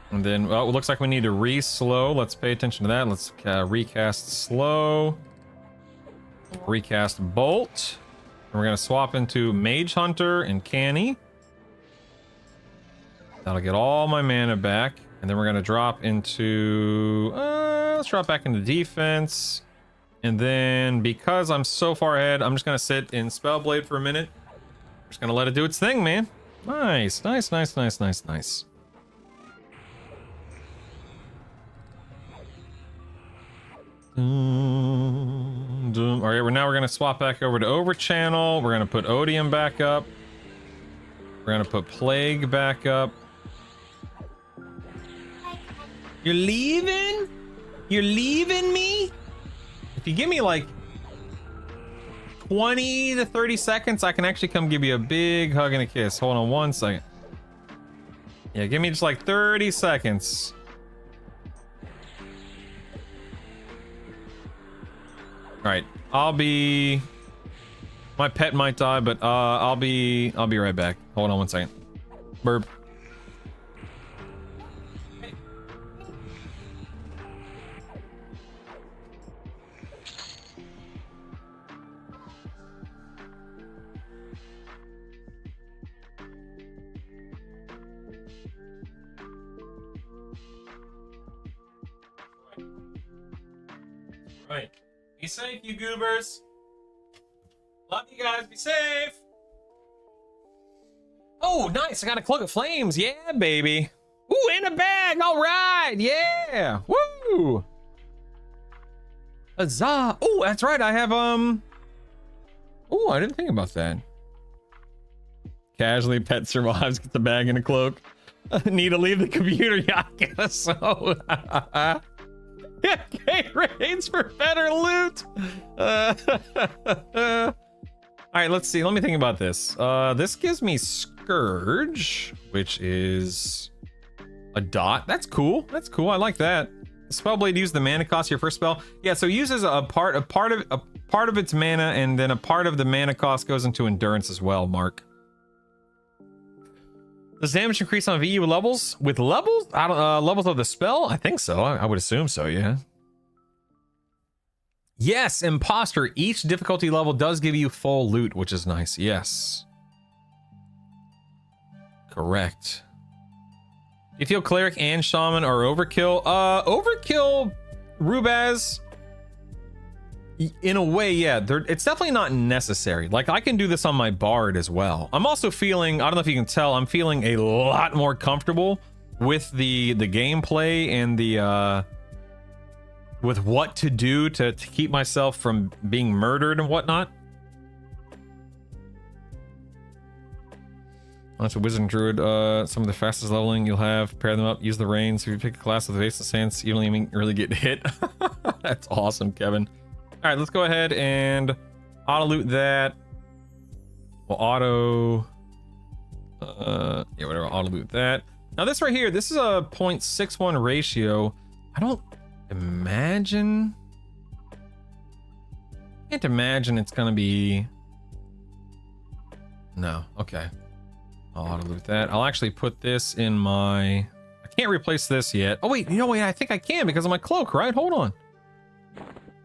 Speaker 1: And then, well, it looks like we need to re-slow. Let's pay attention to that. Let's recast slow. Recast bolt. And we're going to swap into Mage Hunter and Canny. That'll get all my mana back. And then we're going to drop into... let's drop back into defense. And then, because I'm so far ahead, I'm just going to sit in Spellblade for a minute. Just going to let it do its thing, man. Nice, nice, nice, nice, nice, nice. All right, we're gonna swap back over to Overchannel. We're gonna put Odium back up. We're gonna put Plague back up. You're leaving? You're leaving me? If you give me like 20 to 30 seconds, I can actually come give you a big hug and a kiss. Hold on one second. Yeah, give me just like 30 seconds. All right, my pet might die, but I'll be right back. Hold on one second. Burp. Right. Be safe, you goobers. Love you guys. Be safe. Oh, nice. I got a cloak of flames. Yeah, baby. Ooh, in a bag. All right. Yeah. Woo. Huzzah. Oh, that's right. I have, oh, I didn't think about that. Casually, pet survives, gets a bag and a cloak. Need to leave the computer. Yeah, I guess so. Okay, raids for better loot. All right, let's see. Let me think about this. This gives me Scourge, which is a dot. That's cool. That's cool. I like that. Spellblade uses the mana cost of your first spell. Yeah, so it uses a part of its mana, and then a part of the mana cost goes into endurance as well. Mark. Does damage increase on VE with levels? With levels? I don't, levels of the spell? I think so. I would assume so, yeah. Yes, Imposter. Each difficulty level does give you full loot, which is nice. Yes. Correct. Do you feel Cleric and Shaman are overkill? Overkill, Rubaz. In a way, yeah, it's definitely not necessary. Like, I can do this on my Bard as well. I'm also feeling, I don't know if you can tell, I'm feeling a lot more comfortable with the gameplay and the, with what to do to keep myself from being murdered and whatnot. That's a Wizard and Druid, some of the fastest leveling you'll have. Pair them up, use the rain. So if you pick a class with the Vase of Sands, you don't even really get hit. That's awesome, Kevin. All right, let's go ahead and auto loot that. We'll auto, yeah, whatever, auto loot that. Now this right here, this is a 0.61 ratio. I don't imagine, can't imagine it's gonna be, no, okay. I'll auto loot that. I'll actually put this in my, I can't replace this yet. Oh wait, you know what, I think I can because of my cloak, right? Hold on.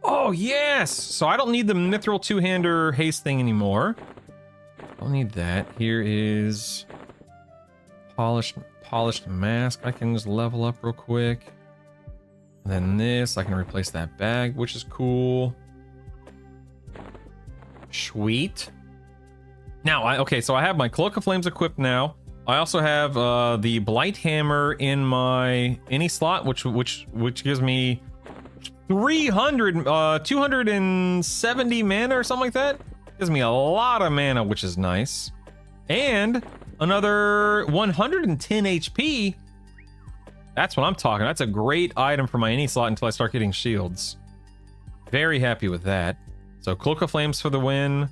Speaker 1: Oh, yes! So I don't need the Mithril two-hander haste thing anymore. Don't need that. Here is polished mask. I can just level up real quick. And then this, I can replace that bag, which is cool. Sweet. Now, okay, so I have my Cloak of Flames equipped now. I also have the Blight Hammer in my any slot, which gives me 270 mana or something like that. Gives me a lot of mana, which is nice. And another 110 HP. That's what I'm talking. That's a great item for my any slot until I start getting shields. Very happy with that. So Cloak of Flames for the win.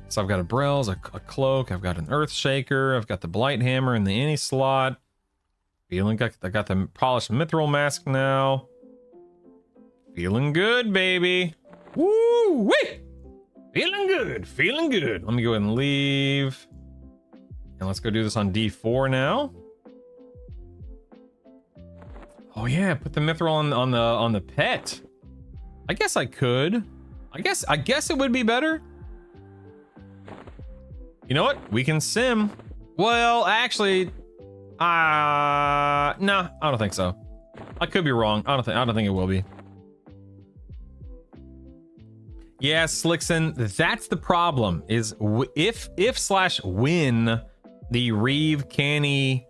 Speaker 1: So I've got a Brells, a Cloak, I've got an Earth Shaker, I've got the Blight Hammer in the any slot. Feeling like I got the Polished Mithril Mask now. Feeling good, baby. Woo wee! Feeling good, feeling good. Let me go ahead and leave. And let's go do this on D4 now. Oh yeah, put the Mithril on the pet. I guess I could. I guess it would be better. You know what? We can sim. Well, actually, no, I don't think so. I could be wrong. I don't think it will be. Yeah, Slickson, that's the problem. Is if/when the Reeve Canny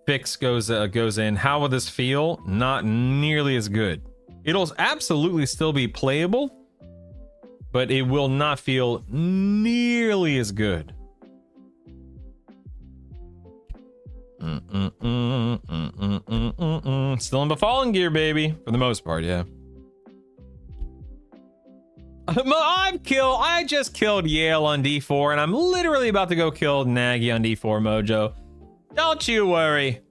Speaker 1: fix goes in, how will this feel? Not nearly as good. It'll absolutely still be playable, but it will not feel nearly as good. Still in Befallen gear, baby, for the most part, yeah. I just killed Yael on D4, and I'm literally about to go kill Naggy on D4 Mojo. Don't you worry.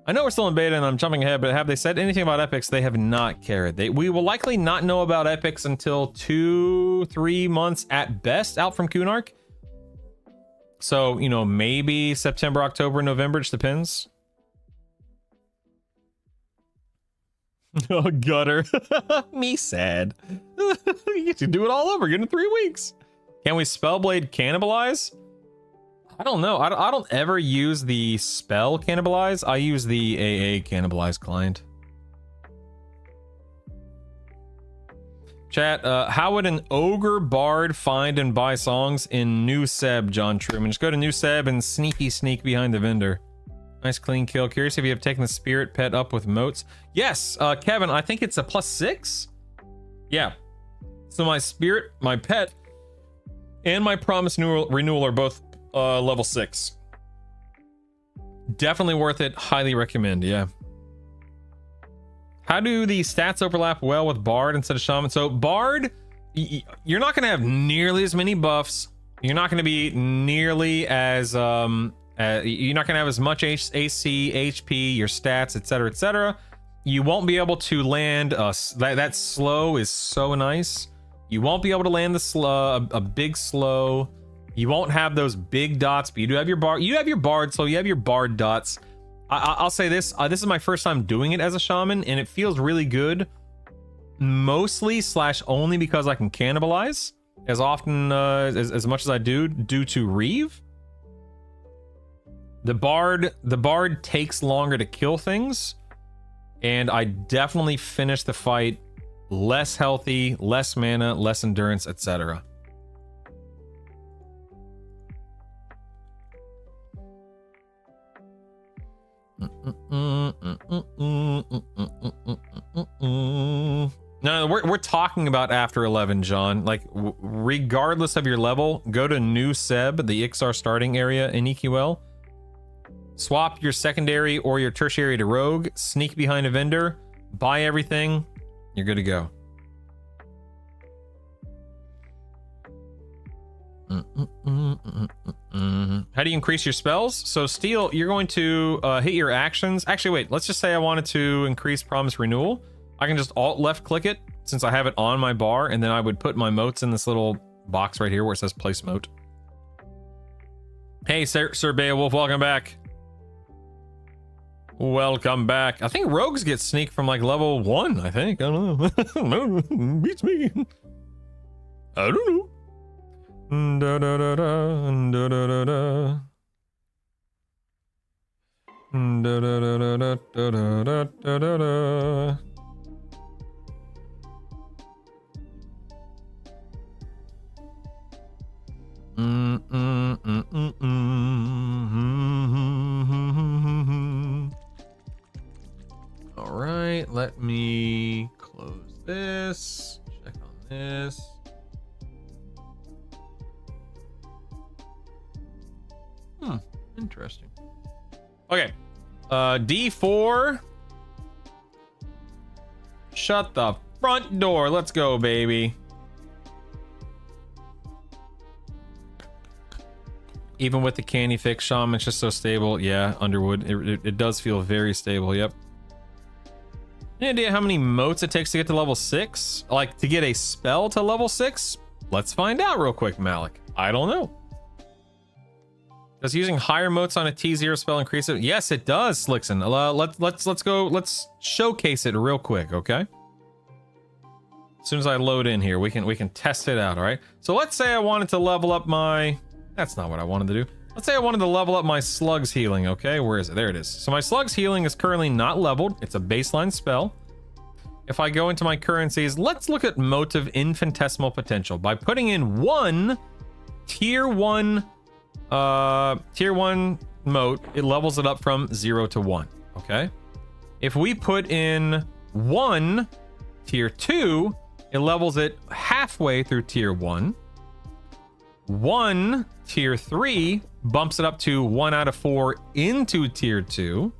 Speaker 1: I know we're still in beta and I'm jumping ahead, but have they said anything about epics? They have not cared. We will likely not know about epics until 2-3 months at best out from Kunark. So, you know, maybe September, October, November, just depends. Oh, gutter. Me sad. You get to do it all over again in 3 weeks. Can we Spellblade cannibalize? I don't know. I don't ever use the spell cannibalize. I use the AA cannibalize client. Chat, how would an ogre bard find and buy songs in New Seb, John Truman? Just go to New Seb and sneak behind the vendor. Nice clean kill. Curious if you have taken the spirit pet up with moats. Yes, Kevin, I think it's a +6. Yeah. So my spirit, my pet, and my promise renewal are both level 6. Definitely worth it. Highly recommend, yeah. How do the stats overlap well with Bard instead of Shaman? So Bard, you're not going to have nearly as many buffs. You're not going to be nearly as you're not going to have as much AC, HP, your stats, etc., etc. You won't be able to land that slow is so nice. You won't be able to land a big slow. You won't have those big dots, but you do have your bard. You have your bard, so you have your bard dots. I'll say this. This is my first time doing it as a shaman, and it feels really good. Mostly / only because I can cannibalize as often as much as I do due to Reeve. The bard takes longer to kill things, and I definitely finish the fight less healthy, less mana, less endurance, etc. No, we're talking about after 11, John. Like, regardless of your level, go to New Seb, the Ixar starting area in EQL. Swap your secondary or your tertiary to rogue, sneak behind a vendor, buy everything, you're good to go. How do you increase your spells? So Steel, you're going to hit your actions. Actually, wait, let's just say I wanted to increase Promise Renewal. I can just alt left click it since I have it on my bar, and then I would put my motes in this little box right here where it says place mote. Hey, Sir Beowulf, welcome back. Welcome back. I think rogues get sneak from like level 1, I think. I don't know. Beats me. I don't know. Da da da da da da da da. Da da da da da da da da da da. All right, let me close this. Check on this. Interesting. Okay. D4. Shut the front door. Let's go, baby. Even with the candy fix, Shaman, it's just so stable. Yeah, Underwood. It does feel very stable. Yep. Any idea how many motes it takes to get to level 6? Like, to get a spell to level 6? Let's find out real quick, Malik. I don't know. Does using higher motes on a T0 spell increase it? Yes, it does, Slickson. Let's go. Let's showcase it real quick, okay? As soon as I load in here, we can test it out. All right. So let's say I wanted to level up my. That's not what I wanted to do. Let's say I wanted to level up my Slug's healing. Okay, where is it? There it is. So my Slug's healing is currently not leveled. It's a baseline spell. If I go into my currencies, let's look at Motive Infinitesimal Potential by putting in one tier 1 mote. It levels it up from 0 to 1. Okay. If we put in 1 tier 2, it levels it halfway through tier 1. 1 tier 3 bumps it up to 1 out of 4 into tier 2.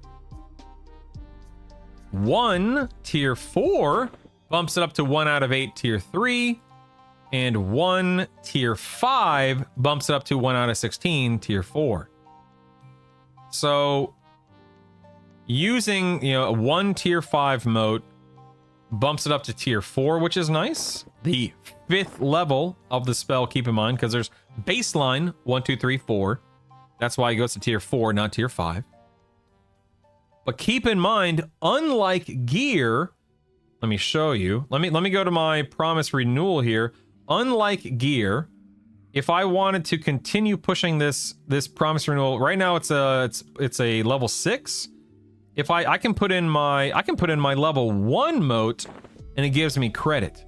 Speaker 1: 1 tier 4 bumps it up to 1 out of 8 tier 3. And 1 tier 5 bumps it up to 1 out of 16 tier 4. So using, a 1 tier 5 mote bumps it up to tier 4, which is nice. The 5th level of the spell, keep in mind, because there's baseline 1, 2, 3, 4. That's why it goes to tier 4, not tier 5. But keep in mind, unlike gear, let me show you. Let me go to my promise renewal here. Unlike gear, if I wanted to continue pushing this promise renewal, right now it's a level 6. If I can put in my level 1 mote and it gives me credit.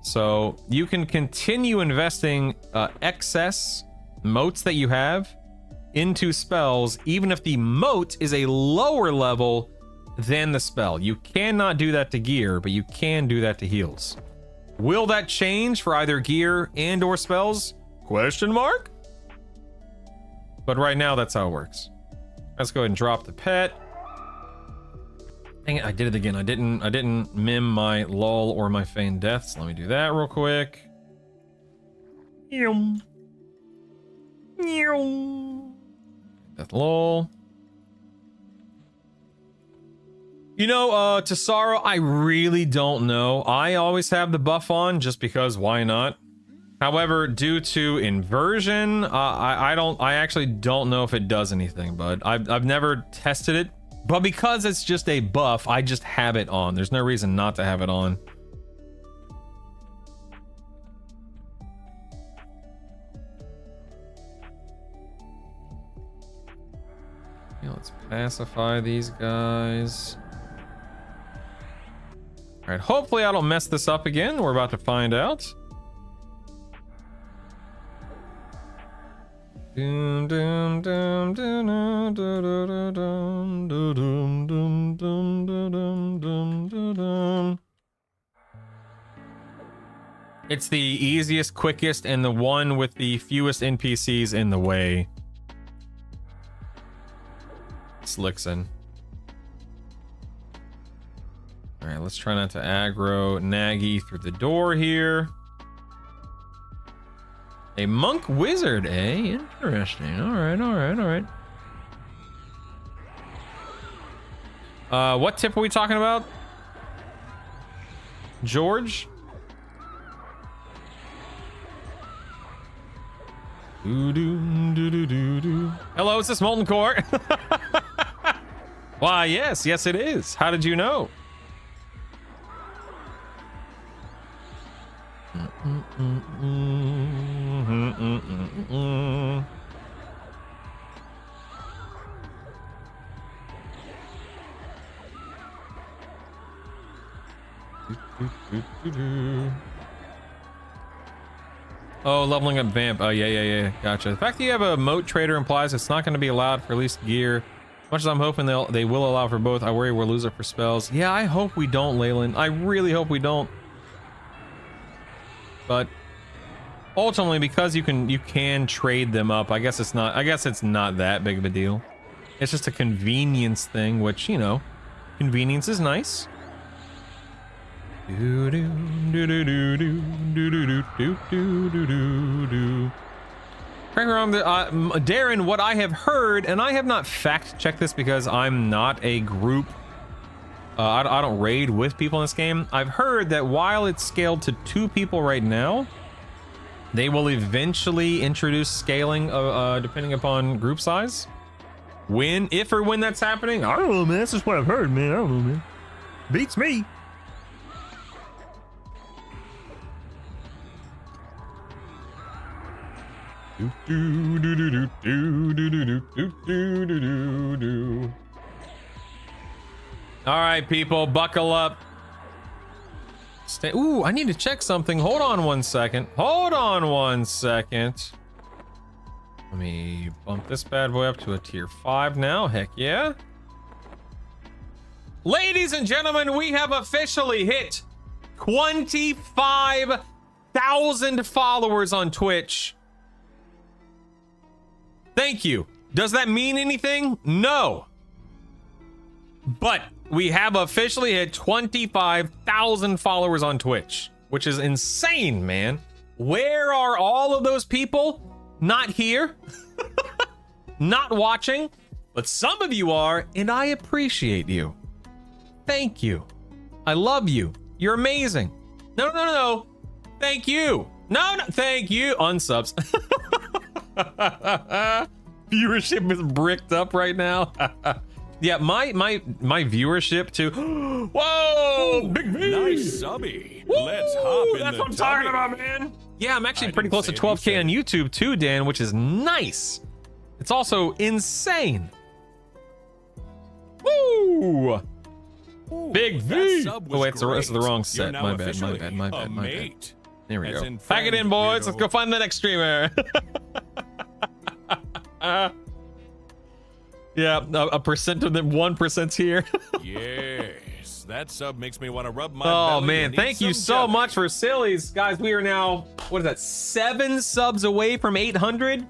Speaker 1: So you can continue investing excess motes that you have into spells, even if the mote is a lower level than the spell. You cannot do that to gear, but you can do that to heals. Will that change for either gear and or spells? Question mark? But right now, that's how it works. Let's go ahead and drop the pet. Dang it, I did it again. I didn't mim my lull or my feigned deaths. Let me do that real quick. Death lull. Tesaro, I really don't know. I always have the buff on just because why not? However, due to inversion, I actually don't know if it does anything, but I've never tested it. But because it's just a buff, I just have it on. There's no reason not to have it on. Okay, let's pacify these guys. All right, hopefully I don't mess this up again. We're about to find out. It's the easiest, quickest, and the one with the fewest NPCs in the way. Slickson. All right, let's try not to aggro Naggy through the door here. A monk wizard, eh? Interesting. All right. What tip are we talking about? George? Hello, is this Molten Core? Why, yes, it is. How did you know? Oh, leveling up vamp. Oh, yeah. Gotcha. The fact that you have a moat trader implies it's not going to be allowed for at least gear. Much as I'm hoping they will allow for both, I worry we'll lose it for spells. Yeah, I hope we don't, Leyland. I really hope we don't. But ultimately, because you can trade them up, I guess it's not that big of a deal. It's just a convenience thing, which, you know, convenience is nice. Darren, what I have heard, and I have not fact-checked this because I'm not a group, I don't raid with people in this game. I've heard that while it's scaled to 2 people right now, they will eventually introduce scaling depending upon group size. If or when that's happening, I don't know, man. That's just what I've heard, man. I don't know, man. Beats me. All right, people, buckle up. Ooh, I need to check something. Hold on one second. Let me bump this bad boy up to a tier 5 now. Heck yeah. Ladies and gentlemen, we have officially hit 25,000 followers on Twitch. Thank you. Does that mean anything? No. But we have officially hit 25,000 followers on Twitch, which is insane, man. Where are all of those people? Not here. Not watching. But some of you are, and I appreciate you. Thank you. I love you. You're amazing. No. Thank you. No. Thank you. Unsubs. Viewership is bricked up right now. Yeah, my viewership too. Whoa, big V.
Speaker 2: Nice subby.
Speaker 1: Woo!
Speaker 2: Let's hop in.
Speaker 1: That's
Speaker 2: the
Speaker 1: what I'm talking
Speaker 2: tubby.
Speaker 1: about, man. Yeah, I'm actually
Speaker 2: I
Speaker 1: pretty
Speaker 2: didn't
Speaker 1: close to
Speaker 2: say it, you
Speaker 1: 12K
Speaker 2: said
Speaker 1: on
Speaker 2: it.
Speaker 1: YouTube too, Dan, which is nice. It's also insane. Woo!
Speaker 2: Ooh,
Speaker 1: Big
Speaker 2: that
Speaker 1: V.
Speaker 2: sub
Speaker 1: Oh
Speaker 2: was
Speaker 1: wait, it's the
Speaker 2: great.
Speaker 1: wrong
Speaker 2: You're
Speaker 1: set.
Speaker 2: now
Speaker 1: My bad.
Speaker 2: officially
Speaker 1: My
Speaker 2: a
Speaker 1: bad.
Speaker 2: mate.
Speaker 1: There we
Speaker 2: As
Speaker 1: go.
Speaker 2: in
Speaker 1: Pack it in,
Speaker 2: friend,
Speaker 1: boys. Let's
Speaker 2: weirdo.
Speaker 1: go find the next streamer. Yeah, a percent of them, 1%'s here.
Speaker 2: Yes, that sub makes me want to rub my
Speaker 1: Oh
Speaker 2: belly
Speaker 1: man,
Speaker 2: and eat
Speaker 1: thank you
Speaker 2: some
Speaker 1: so
Speaker 2: jelly.
Speaker 1: much for sillies, guys. We are now, what is that, 7 subs away from 800.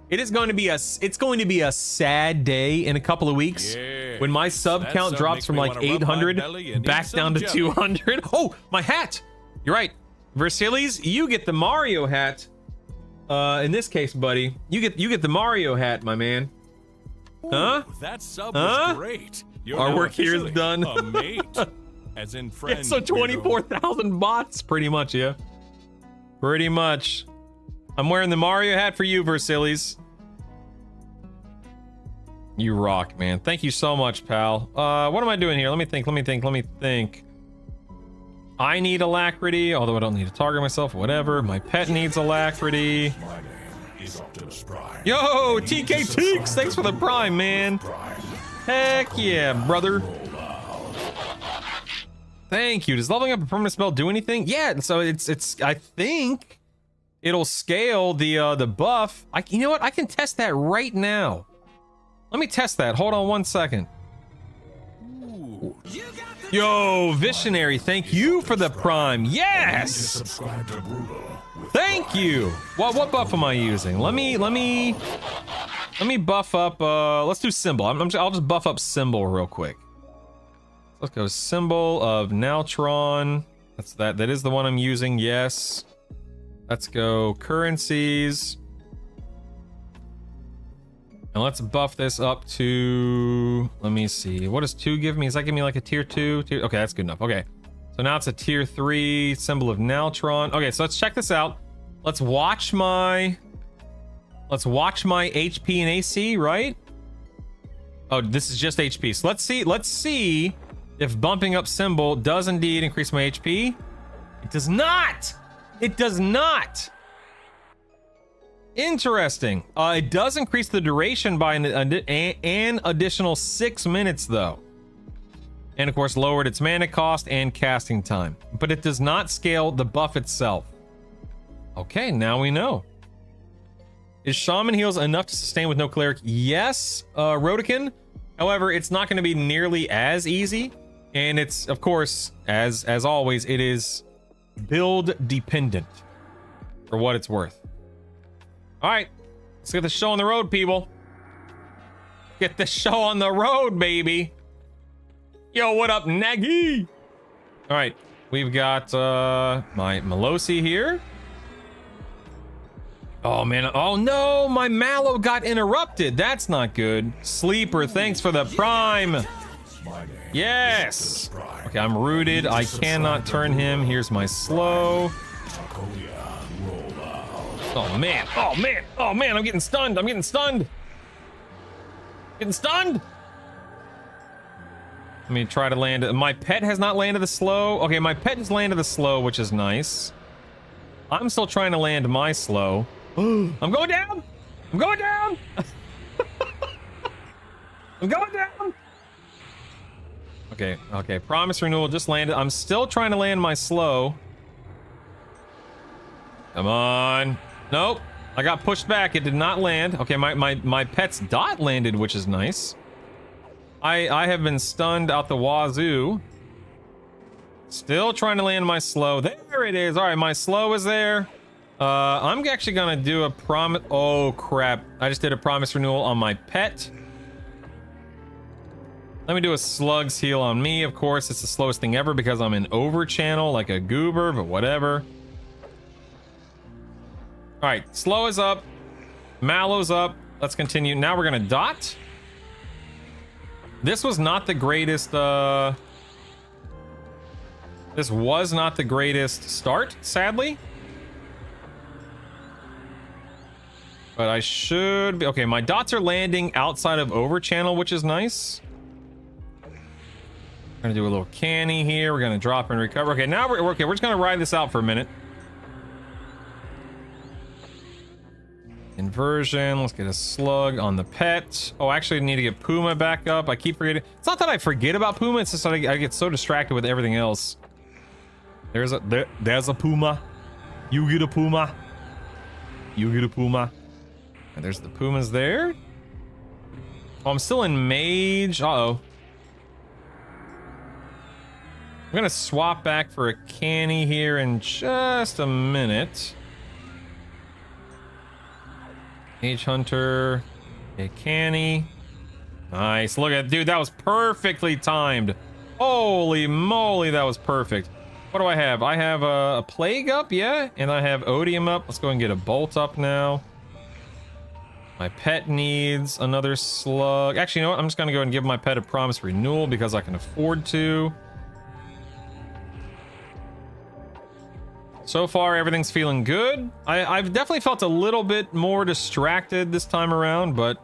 Speaker 1: It's going to be a sad day in a couple of weeks when my sub
Speaker 2: that
Speaker 1: count
Speaker 2: sub
Speaker 1: drops
Speaker 2: makes
Speaker 1: from
Speaker 2: me
Speaker 1: like
Speaker 2: wanna rub my
Speaker 1: 800
Speaker 2: belly and eat
Speaker 1: back
Speaker 2: some
Speaker 1: down to
Speaker 2: jelly.
Speaker 1: 200. Oh, my hat. You're right. Versilis, you get the Mario hat. In this case, buddy, you get the Mario hat, my man. Huh?
Speaker 2: Ooh, that sub
Speaker 1: Huh?
Speaker 2: was great. You're
Speaker 1: Our
Speaker 2: now
Speaker 1: work here is
Speaker 2: officially
Speaker 1: done.
Speaker 2: A mate. As in friend.
Speaker 1: Yeah, so 24,000 bots, pretty much, yeah. Pretty much. I'm wearing the Mario hat for you, Versilis. You rock, man. Thank you so much, pal. What am I doing here? Let me think. I need alacrity, although I don't need to target myself. Whatever. My pet needs alacrity.
Speaker 2: My name is Optimus Prime.
Speaker 1: Yo, TK Teeks, thanks for the prime, man. Heck yeah, brother. Thank you. Does leveling up a permanent spell do anything? Yeah, so it's I think it'll scale the buff. You know what? I can test that right now. Let me test that. Hold on one second. Yo, Visionary, thank you for the prime. Yes.
Speaker 2: Subscribe to Brutal with
Speaker 1: Thank you. What buff am I using? Let me buff up. Let's do symbol. I'll just buff up symbol real quick. Let's go symbol of Naltron. That is the one I'm using. Yes. Let's go currencies. And let's buff this up to, let me see. What does 2 give me? Does that give me like a tier 2? Okay, that's good enough. Okay. So now it's a tier 3 symbol of Naltron. Okay, so let's check this out. Let's watch my HP and AC, right? Oh, this is just HP. So let's see if bumping up symbol does indeed increase my HP. It does not. It does not. Interesting. It does increase the duration by an additional 6 minutes, though. And of course, lowered its mana cost and casting time. But it does not scale the buff itself. Okay, now we know. Is Shaman Heals enough to sustain with no Cleric? Yes, Rodican. However, it's not going to be nearly as easy. And it's, of course, as always, it is build dependent for what it's worth. All right, let's get the show on the road, people. Get the show on the road, baby. Yo, what up, Naggy? All right, we've got my Melosi here. Oh man, oh no, my Mallow got interrupted. That's not good. Sleeper, thanks for the prime. Yes. Okay, I'm rooted. I cannot turn him. Here's my slow. Oh man, oh man, oh man, I'm getting stunned. I'm getting stunned. Getting stunned. Let me try to land it. My pet has not landed the slow. Okay, my pet has landed the slow, which is nice. I'm still trying to land my slow. I'm going down. I'm going down. I'm going down. Okay, promise renewal just landed. I'm still trying to land my slow. Come on. Nope. I got pushed back. It did not land. Okay, my pet's dot landed, which is nice. I have been stunned out the wazoo. Still trying to land my slow. There it is. All right, my slow is there. I'm actually gonna do a promise. Oh crap. I just did a promise renewal on my pet. Let me do a slugs heal on me. Of course, it's the slowest thing ever because I'm in over channel like a goober, but whatever. All right, slow is up. Mallow's up. Let's continue. Now we're gonna dot. This was not the greatest, this was not the greatest start, sadly. But I should be, okay, my dots are landing outside of over channel, which is nice. We're gonna do a little canny here. We're gonna drop and recover. Okay, now we're just gonna ride this out for a minute. Inversion. Let's get a slug on the pet. Oh, actually, I need to get Puma back up. I keep forgetting. It's not that I forget about Puma. It's just that I get so distracted with everything else. There's a Puma. You get a Puma. You get a Puma. And there's the Pumas there. Oh, I'm still in Mage. Uh-oh. I'm gonna swap back for a canny here in just a minute. Mage Hunter, a canny. Nice. Look at, dude, that was perfectly timed. Holy moly, that was perfect. What do I have? I have a plague up, yeah, and I have odium up. Let's go and get a bolt up now. My pet needs another slug. Actually, you know what? I'm just gonna go and give my pet a promise renewal because I can afford to. So far, everything's feeling good. I've definitely felt a little bit more distracted this time around, but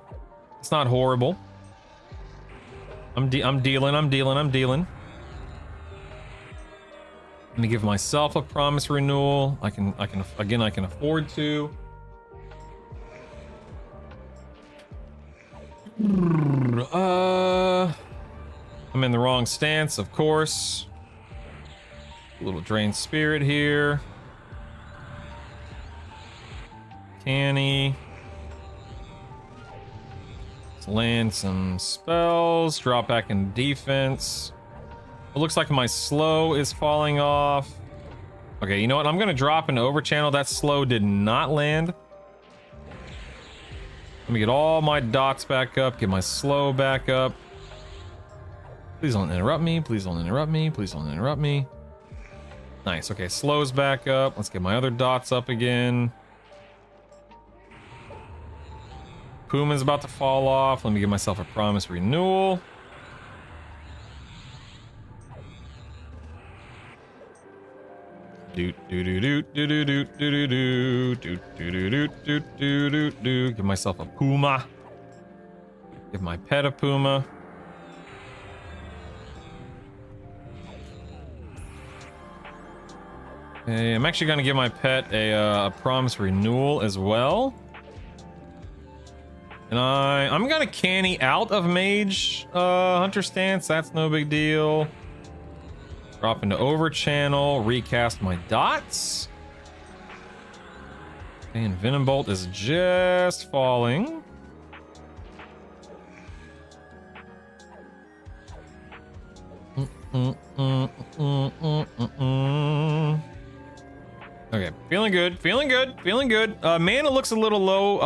Speaker 1: it's not horrible. I'm dealing. Let me give myself a promise renewal. I can afford to. I'm in the wrong stance, of course. A little drained spirit here. Canny. Let's land some spells. Drop back in defense. It looks like my slow is falling off. Okay, you know what? I'm gonna drop into over channel. That slow did not land. Let me get all my dots back up. Get my slow back up. Please don't interrupt me. Please don't interrupt me. Please don't interrupt me. Nice. Okay, slow's back up. Let's get my other dots up again. Puma's about to fall off. Let me give myself a promise renewal. Give myself a Puma. Give my pet a Puma. Okay, I'm actually gonna give my pet a promise renewal as well. And I'm gonna canny out of mage hunter stance. That's no big deal. Drop into over channel, recast my dots. And Venom Bolt is just falling. Okay, feeling good, feeling good, feeling good. Mana looks a little low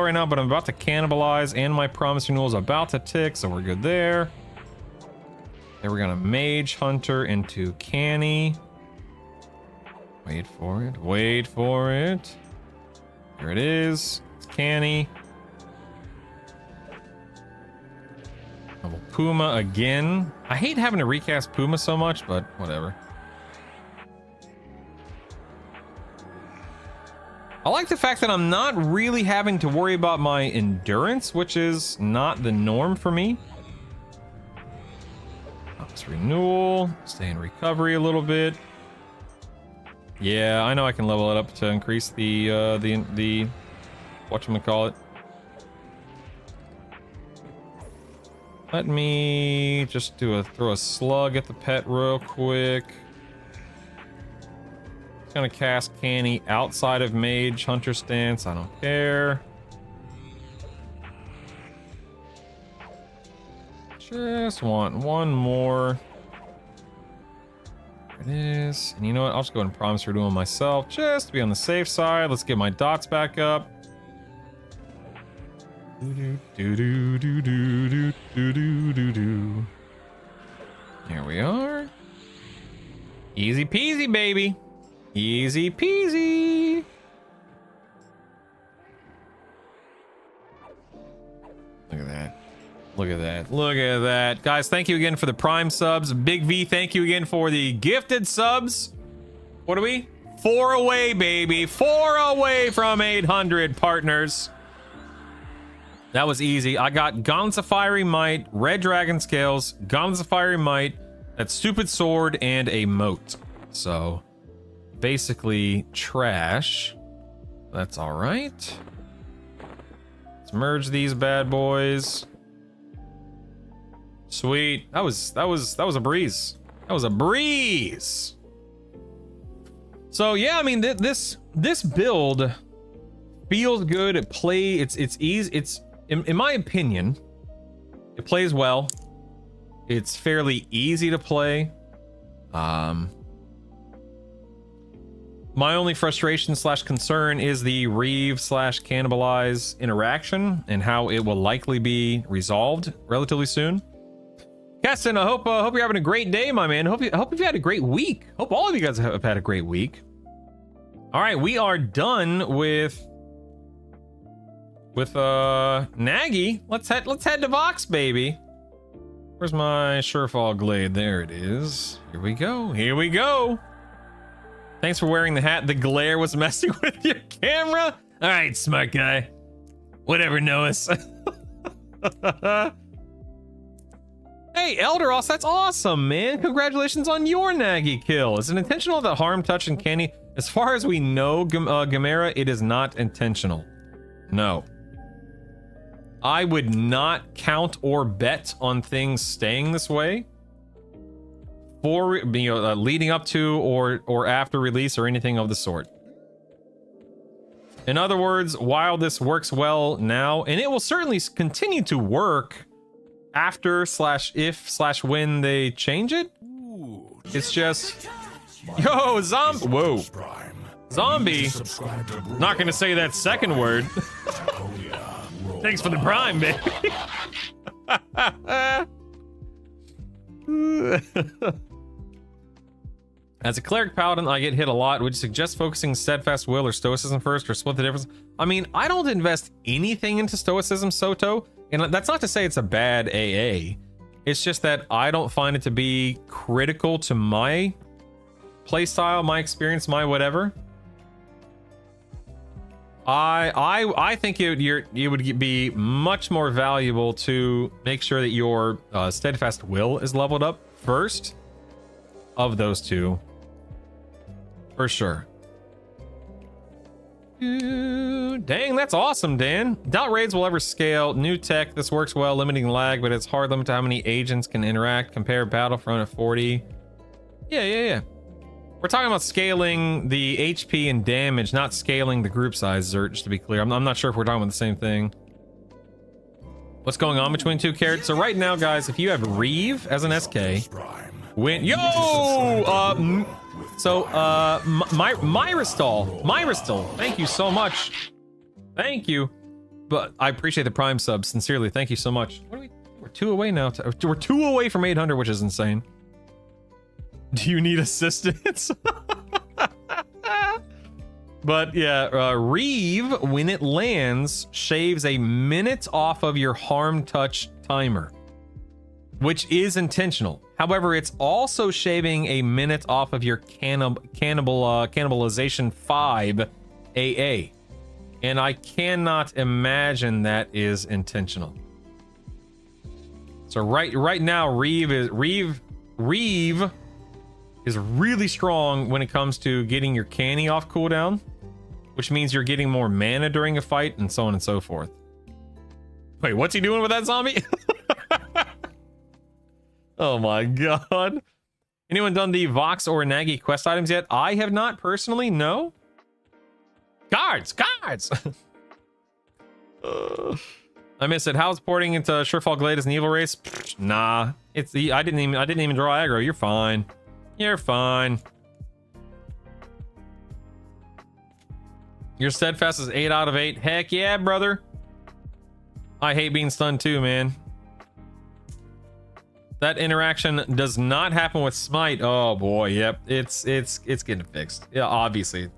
Speaker 1: right now, but I'm about to cannibalize, and my promise renewal is about to tick, so we're good there. Then we're gonna mage hunter into canny. Wait for it, wait for it. Here it is. It's canny. Double Puma again. I hate having to recast Puma so much, but whatever. I like the fact that I'm not really having to worry about my endurance, which is not the norm for me. Let's renewal, stay in recovery a little bit. Yeah, I know I can level it up to increase the whatchamacallit. Let me just throw a slug at the pet real quick. Gonna cast canny outside of mage hunter stance. I don't care. Just want one more. There it is. And you know what? I'll just go ahead and promise to do it myself just to be on the safe side. Let's get my dots back up. Here we are. Easy peasy, baby. Easy peasy. Look at that. Look at that. Look at that. Guys, thank you again for the Prime subs. Big V, thank you again for the gifted subs. What are we? 4 away, baby. 4 away from 800 partners. That was easy. I got Gauntlets of Fiery Might, Red Dragon Scales, Gauntlets of Fiery Might, that stupid sword, and a moat. So, basically trash. That's all right. Let's merge these bad boys. Sweet. That was a breeze. That was a breeze. So yeah, I mean this build feels good. It's easy. It's in my opinion, it plays well. It's fairly easy to play. My only frustration / concern is the Reeve / cannibalize interaction and how it will likely be resolved relatively soon. Keston, I hope you're having a great day, my man. Hope you've had a great week. Hope all of you guys have had a great week. All right, we are done with Naggy. Let's head to Vox, baby. Where's my Surefall Glade? There it is. Here we go. Here we go. Thanks for wearing the hat. The glare was messing with your camera. All right, smart guy. Whatever, Noahs. Hey, Elderos, that's awesome, man. Congratulations on your Naggy kill. Is it intentional that harm, touch, and candy? As far as we know, Gamera, it is not intentional. No. I would not count or bet on things staying this way for leading up to or after release or anything of the sort. In other words, while this works well now, and it will certainly continue to work after / if / when they change it, it's just yo zombie. Whoa, zombie. Not gonna say that second word. Thanks for the prime, baby. As a cleric paladin, I get hit a lot. Would you suggest focusing steadfast will or stoicism first, or split the difference? I mean, I don't invest anything into stoicism, Soto, and that's not to say it's a bad AA. It's just that I don't find it to be critical to my playstyle, my experience, my whatever. I think it would be much more valuable to make sure that your steadfast will is leveled up first of those two, for sure. Dang, that's awesome, Dan. Doubt raids will ever scale. New tech. This works well, limiting lag, but it's hard limit to how many agents can interact. Compare Battlefront at 40. Yeah. We're talking about scaling the HP and damage, not scaling the group size, Zert, just to be clear. I'm not sure if we're talking about the same thing. What's going on between two characters? So right now, guys, if you have Reeve as an SK, when Myristal, thank you so much. Thank you. But I appreciate the Prime sub, sincerely. Thank you so much. What are we? We're 2 away now. We're 2 away from 800, which is insane. Do you need assistance? But yeah, Reeve, when it lands, shaves a minute off of your harm touch timer, which is intentional. However, it's also shaving a minute off of your cannibalization 5 AA. And I cannot imagine that is intentional. So right now, Reeve is really strong when it comes to getting your canny off cooldown, which means you're getting more mana during a fight and so on and so forth. Wait, what's he doing with that zombie? Oh my god. Anyone done the Vox or Naggy quest items yet? I have not personally, no. Guards! I miss it. How's porting into Surefall Glade as an evil race? Nah. I didn't even draw aggro. You're fine. You're fine. Your steadfast is 8 out of 8. Heck yeah, brother. I hate being stunned too, man. That interaction does not happen with Smite. Oh boy, yep. It's getting fixed. Yeah, obviously.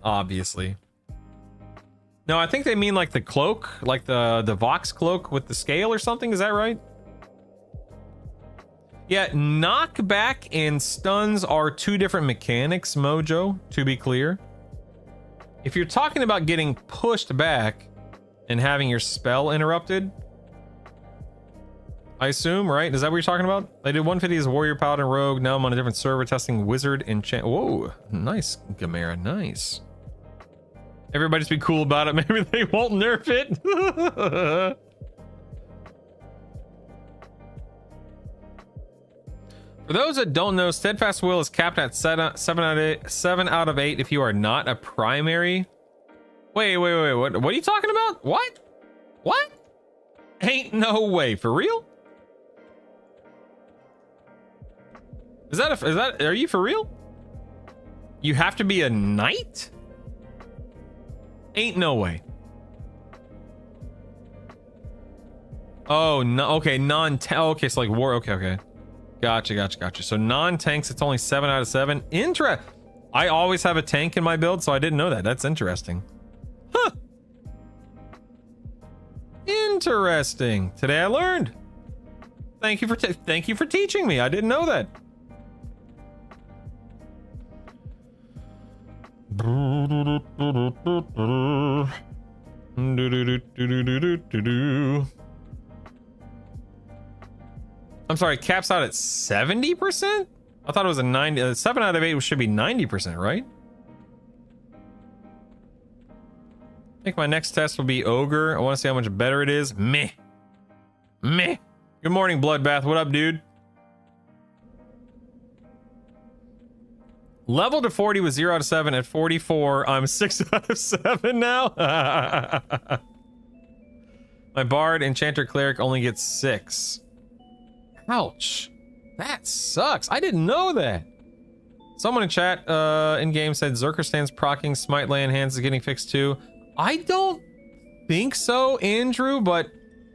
Speaker 1: No, I think they mean like the cloak, like the Vox cloak with the scale or something. Is that right? Yeah, knockback and stuns are 2 different mechanics, Mojo, to be clear. If you're talking about getting pushed back and having your spell interrupted, I assume, right? Is that what you're talking about? I did 150 as Warrior, Paladin, Rogue. Now I'm on a different server testing Wizard and Whoa, nice, Gamera, nice. Everybody just be cool about it. Maybe they won't nerf it. For those that don't know, Steadfast Will is capped at 7 out of 8 if you are not a primary. Wait, what are you talking about? What? Ain't no way. For real? Is that, are you for real? You have to be a knight? Ain't no way. Oh, no, okay, okay, so like war, okay. Gotcha. So non-tanks, it's only 7 out of 7. I always have a tank in my build, so I didn't know that. That's interesting. Huh. Interesting. Today I learned. Thank you for teaching me. I didn't know that. I'm sorry, caps out at 70%? I thought it was a 90. 7 out of 8 should be 90%, right? I think my next test will be Ogre. I want to see how much better it is. Meh. Good morning, Bloodbath. What up, dude? Level to 40 was 0 out of 7. At 44, I'm 6 out of 7 now. My Bard, Enchanter, Cleric only gets 6. Ouch. That sucks. I didn't know that. Someone in chat in-game said Zerker-Stan's proccing Smite land hands is getting fixed too. I don't think so, Andrew, but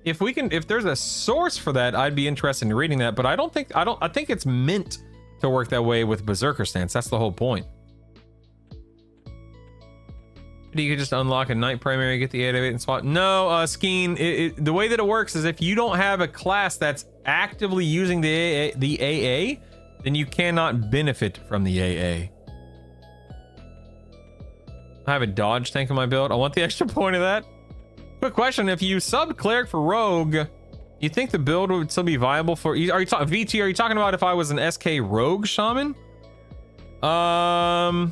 Speaker 1: if there's a source for that, I'd be interested in reading that, but I think it's meant to work that way with Berserker Stance. That's the whole point. You could just unlock a Knight primary, get the 8 out of 8 and swap. No, Skeen, the way that it works is if you don't have a class that's actively using the AA, then you cannot benefit from the AA. I have a dodge tank in my build. I want the extra point of that. Quick question, if you sub Cleric for Rogue, you think the build would still be viable for... VT, are you talking about if I was an SK Rogue Shaman? I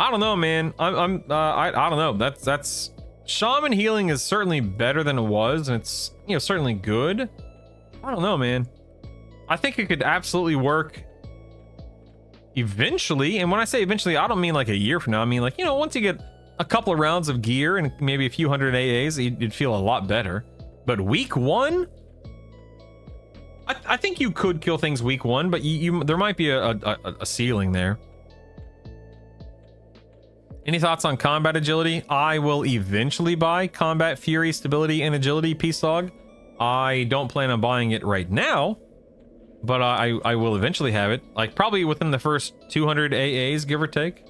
Speaker 1: I don't know, man. I don't know. That's shaman healing is certainly better than it was, and it's, you know, certainly good. I don't know, man. I think it could absolutely work eventually. And when I say eventually, I don't mean like a year from now. I mean like, you know, once you get a couple of rounds of gear and maybe a few hundred AAs, you'd feel a lot better. But week 1, I think you could kill things week 1, but there might be a ceiling there. Any thoughts on combat agility? I will eventually buy combat fury, stability, and agility peace log. I don't plan on buying it right now, but I will eventually have it. Like probably within the first 200 AAs, give or take.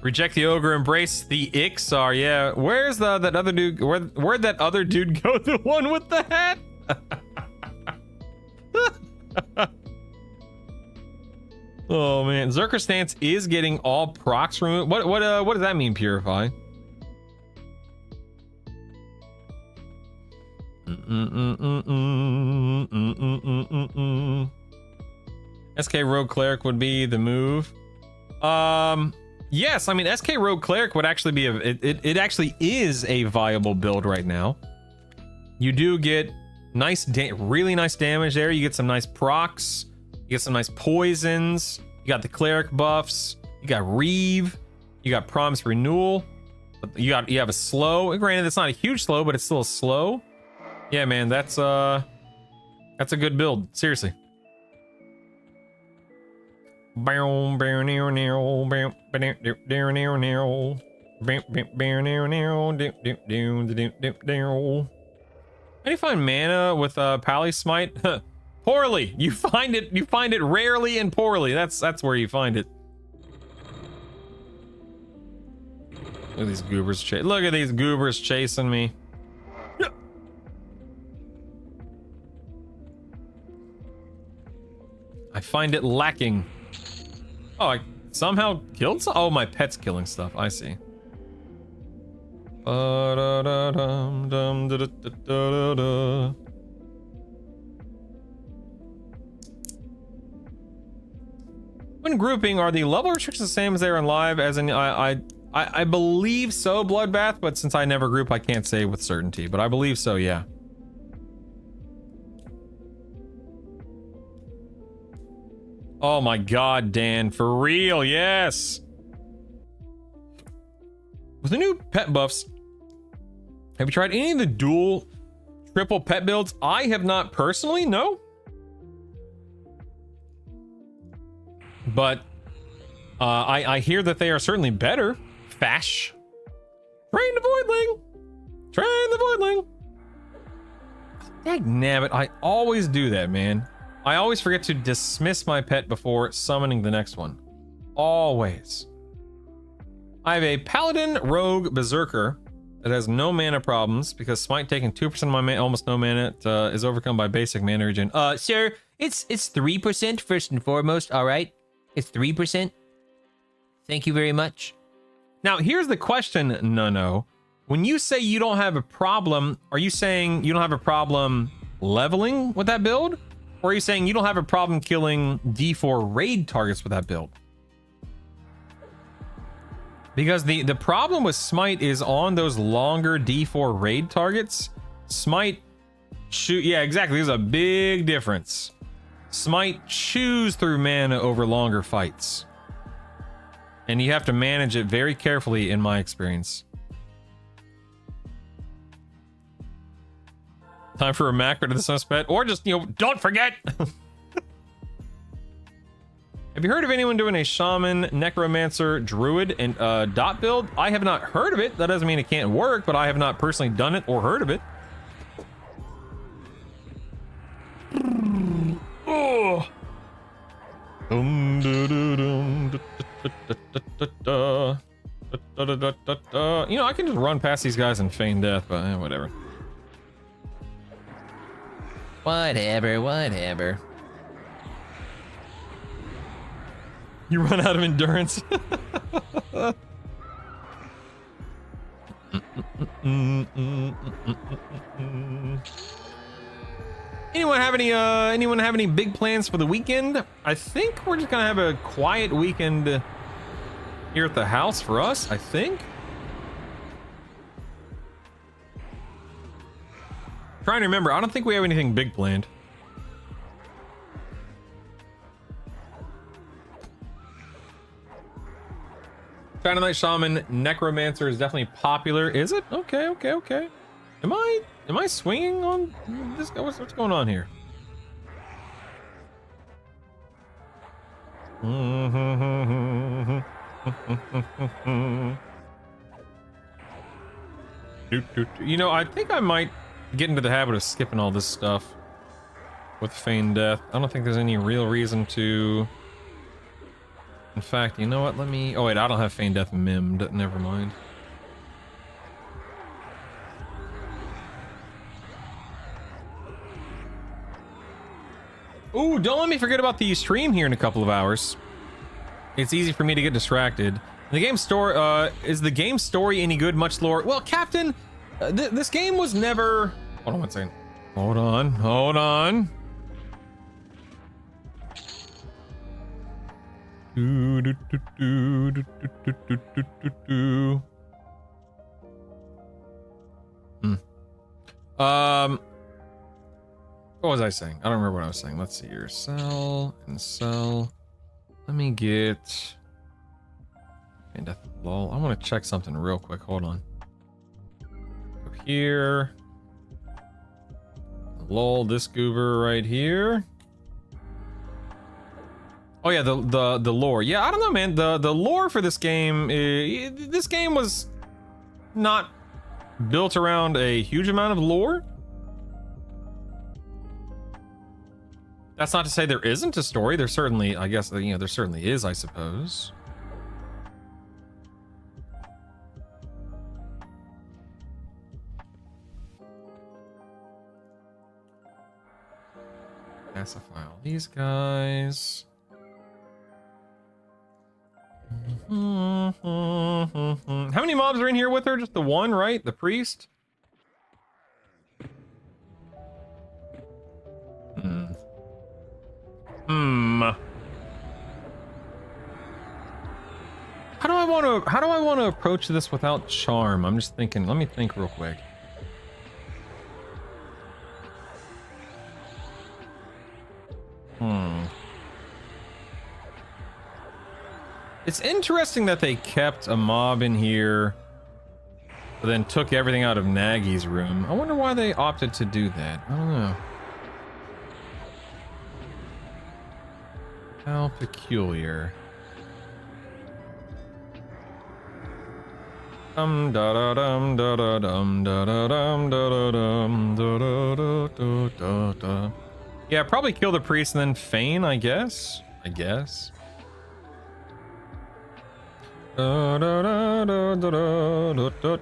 Speaker 1: Reject the ogre, embrace the Ixar. Yeah, where's that other dude? Where'd that other dude go? The one with the hat? Oh man, Zerker stance is getting all procs removed. What does that mean, Purify? SK Rogue Cleric would be the move. Yes, I mean SK Rogue Cleric would actually be it actually is a viable build right now. You do get really nice damage there. You get some nice procs. You get some nice poisons. You got the cleric buffs. You got Reeve. You got Promise Renewal. You have a slow. Granted, it's not a huge slow, but it's still a slow. Yeah, man, that's a good build. Seriously. How do you find mana with Pally Smite? Poorly. You find it rarely and poorly. That's where you find it. Look at these goobers chasing me. I find it lacking. Oh, I somehow killed some. Oh, my pet's killing stuff. I see. When grouping, are the level restrictions the same as they are in live? As in, I believe so, Bloodbath, but since I never group, I can't say with certainty. But I believe so, yeah. Oh my god, Dan, for real, yes! With the new pet buffs, have you tried any of the dual triple pet builds? I have not personally, no. But I hear that they are certainly better. Fash. Train the voidling! Train the voidling! Dagnabbit, I always do that, man. I always forget to dismiss my pet before summoning the next one. Always. I have a Paladin Rogue Berserker that has no mana problems because Smite taking 2% of my mana, almost no mana, is overcome by basic mana regen.
Speaker 5: Sir, it's 3% first and foremost, all right? It's 3%. Thank you very much.
Speaker 1: Now, here's the question, Nuno. When you say you don't have a problem, are you saying you don't have a problem leveling with that build? Or are you saying you don't have a problem killing D4 raid targets with that build? Because the problem with Smite is on those longer D4 raid targets. Smite shoot, yeah, exactly. There's a big difference. Smite chews through mana over longer fights. And you have to manage it very carefully, in my experience. Time for a macro to the suspect, or just, you know, don't forget. Have you heard of anyone doing a shaman, necromancer, druid, and dot build? I have not heard of it. That doesn't mean it can't work, but I have not personally done it or heard of it. Oh. You know, I can just run past these guys and feign death, but whatever.
Speaker 5: Whatever.
Speaker 1: You run out of endurance. Anyone have any big plans for the weekend? I think we're just gonna have a quiet weekend here at the house for us, I think. Trying to remember, I don't think we have anything big planned. China Knight Shaman Necromancer is definitely popular. Is it? Okay. Am I swinging on this guy? What's going on here? You know, I think I might get into the habit of skipping all this stuff with Feigned Death. I don't think there's any real reason to. In fact, you know what? Let me. Oh wait, I don't have Feigned Death mimmed. Never mind. Ooh, don't let me forget about the stream here in a couple of hours. It's easy for me to get distracted. The game story, is the game story any good? Much lore? Well, Captain, this game was never... Hold on one second. Hold on. What was I saying? I don't remember what I was saying. Let's see here. Sell and sell. Let me get... And death lol. I want to check something real quick. Hold on. Go here. Lol, this goober right here. Oh yeah, the lore. Yeah, I don't know, man. The lore for this game, this game was not built around a huge amount of lore. That's not to say there isn't a story. There certainly, I guess, you know, there certainly is, I suppose. Pacify all these guys. How many mobs are in here with her? Just the one, right? The priest? How do I want to approach this without charm? I'm just thinking. Let me think real quick. It's interesting that they kept a mob in here, but then took everything out of Naggy's room. I wonder why they opted to do that. I don't know. How peculiar. Dum da da dum da da dum da da dum da da dum da da da da da. Yeah, probably kill the priest and then feign, I guess. Da da da da da da da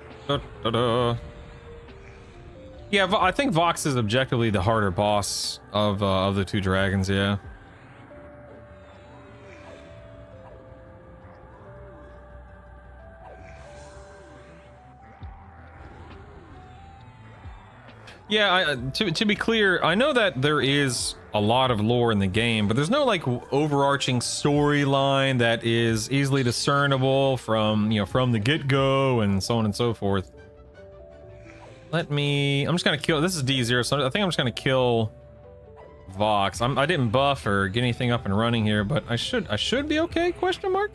Speaker 1: da da. Yeah, I think Vox is objectively the harder boss of the two dragons. Yeah. Yeah, to be clear, I know that there is a lot of lore in the game, but there's no like overarching storyline that is easily discernible from, you know, from the get-go and so on and so forth. I'm just gonna kill, this is D0, so I think I'm just gonna kill Vox. I didn't buff or get anything up and running here, but I should be okay, question mark?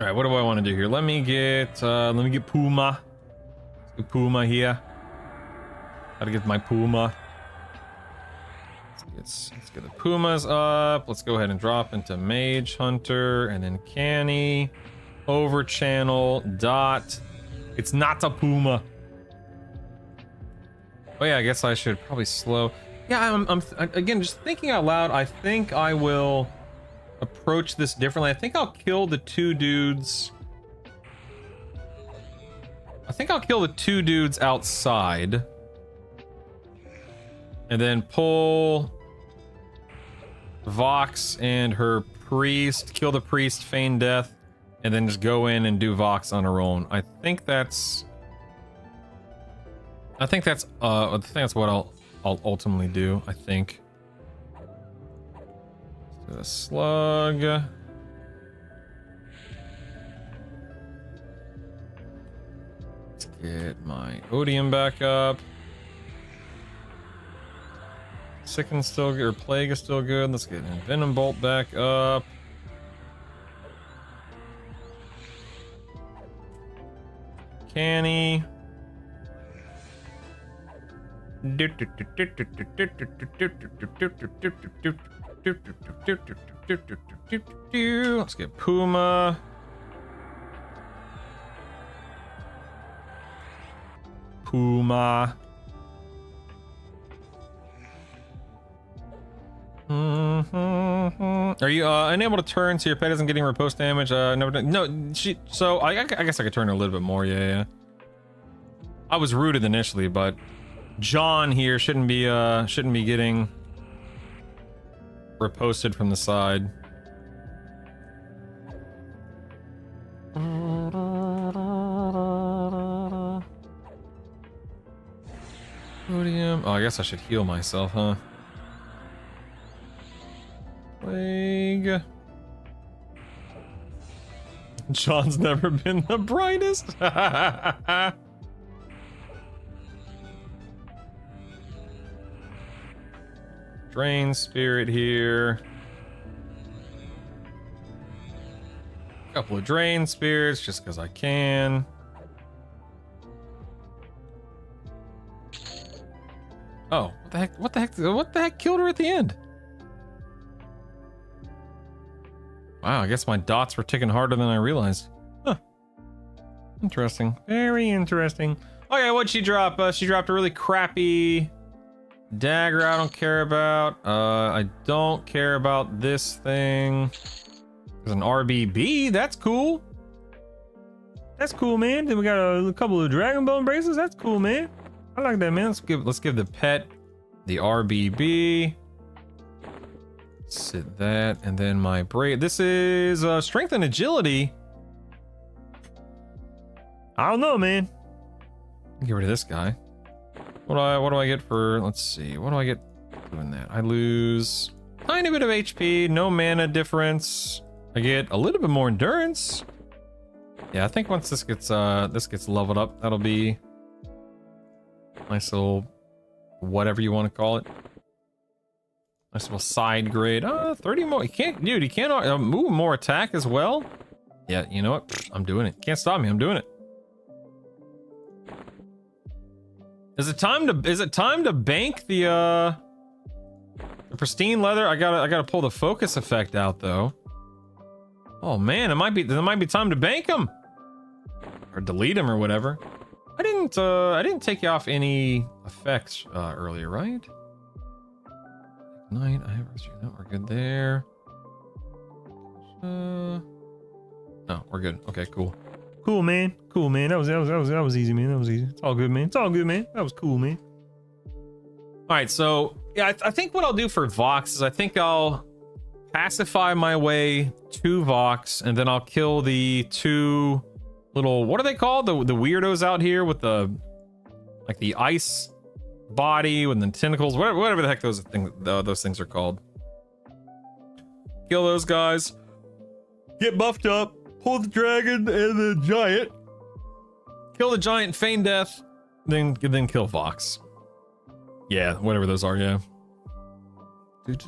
Speaker 1: All right, what do I want to do here? Let me get Puma. Let's get Puma here. Gotta get my Puma. Let's get the Pumas up. Let's go ahead and drop into Mage Hunter and then Canny. Over channel dot. It's not a Puma. Oh yeah, I guess I should probably slow. Yeah, I'm again just thinking out loud. I think I will approach this differently. I think I'll kill the two dudes. Outside. And then pull Vox and her priest, kill the priest, feign death, and then just go in and do Vox on her own. I think that's what I'll ultimately do. I think. The slug. Let's get my odium back up. Sicken's still good, or plague is still good. Let's get venom bolt back up. Canny. Let's get Puma. Puma. Are you unable to turn so your pet isn't getting riposte damage? No, so I guess I could turn a little bit more. Yeah. I was rooted initially, but John here shouldn't be getting riposted from the side. Odium. Oh, I guess I should heal myself, huh? Plague. John's never been the brightest. Drain spirit here. Couple of drain spirits just because I can. Oh, what the heck killed her at the end? Wow, I guess my dots were ticking harder than I realized. Huh. Interesting. Very interesting. Okay, what'd she drop? She dropped a really crappy dagger I don't care about. I don't care about this thing. There's an RBB. That's cool. That's cool, man. Then we got a couple of dragon bone bracelets. That's cool, man. I like that, man. Let's give the pet the RBB. Sit that, and then my braid. This is strength and agility. I don't know, man. Get rid of this guy. What do I get for? Let's see. What do I get doing that? I lose a tiny bit of HP. No mana difference. I get a little bit more endurance. Yeah, I think once this gets leveled up, that'll be nice little whatever you want to call it. Nice little side grade. 30 more. You can't move more attack as well. Yeah, you know what? I'm doing it. Can't stop me. I'm doing it. Is it time to bank the pristine leather? I gotta pull the focus effect out though. Oh man, it might be time to bank them or delete them or whatever. I didn't take you off any effects earlier, right? Ignite. I have no, we're good there. No, we're good. Okay, cool. Cool, man. Cool, man. That was easy, man. That was easy. It's all good, man. It's all good, man. That was cool, man. All right, so yeah, I think what I'll do for Vox is I think I'll pacify my way to Vox, and then I'll kill the two little, what are they called? The weirdos out here with the like the ice body with the tentacles, whatever the heck those things are called. Kill those guys. Get buffed up. Pull the dragon and the giant. Kill the giant, feign death, then kill Vox. Yeah, whatever those are, yeah. It's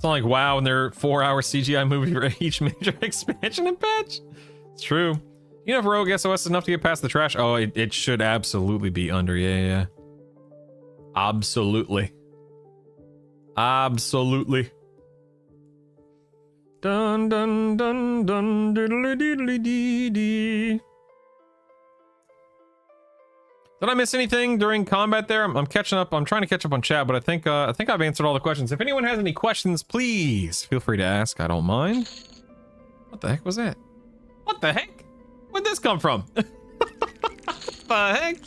Speaker 1: not like WoW and their 4-hour CGI movie for each major expansion and patch. It's true. You know if Rogue SOS is enough to get past the trash? Oh, it should absolutely be under, yeah. Absolutely. Absolutely. Dun dun dun dun diddly diddly dee dee. Did I miss anything during combat there? I'm catching up. I'm trying to catch up on chat, but I think I've answered all the questions. If anyone has any questions, please feel free to ask. I don't mind. What the heck was that? What the heck? Where'd this come from? What the heck?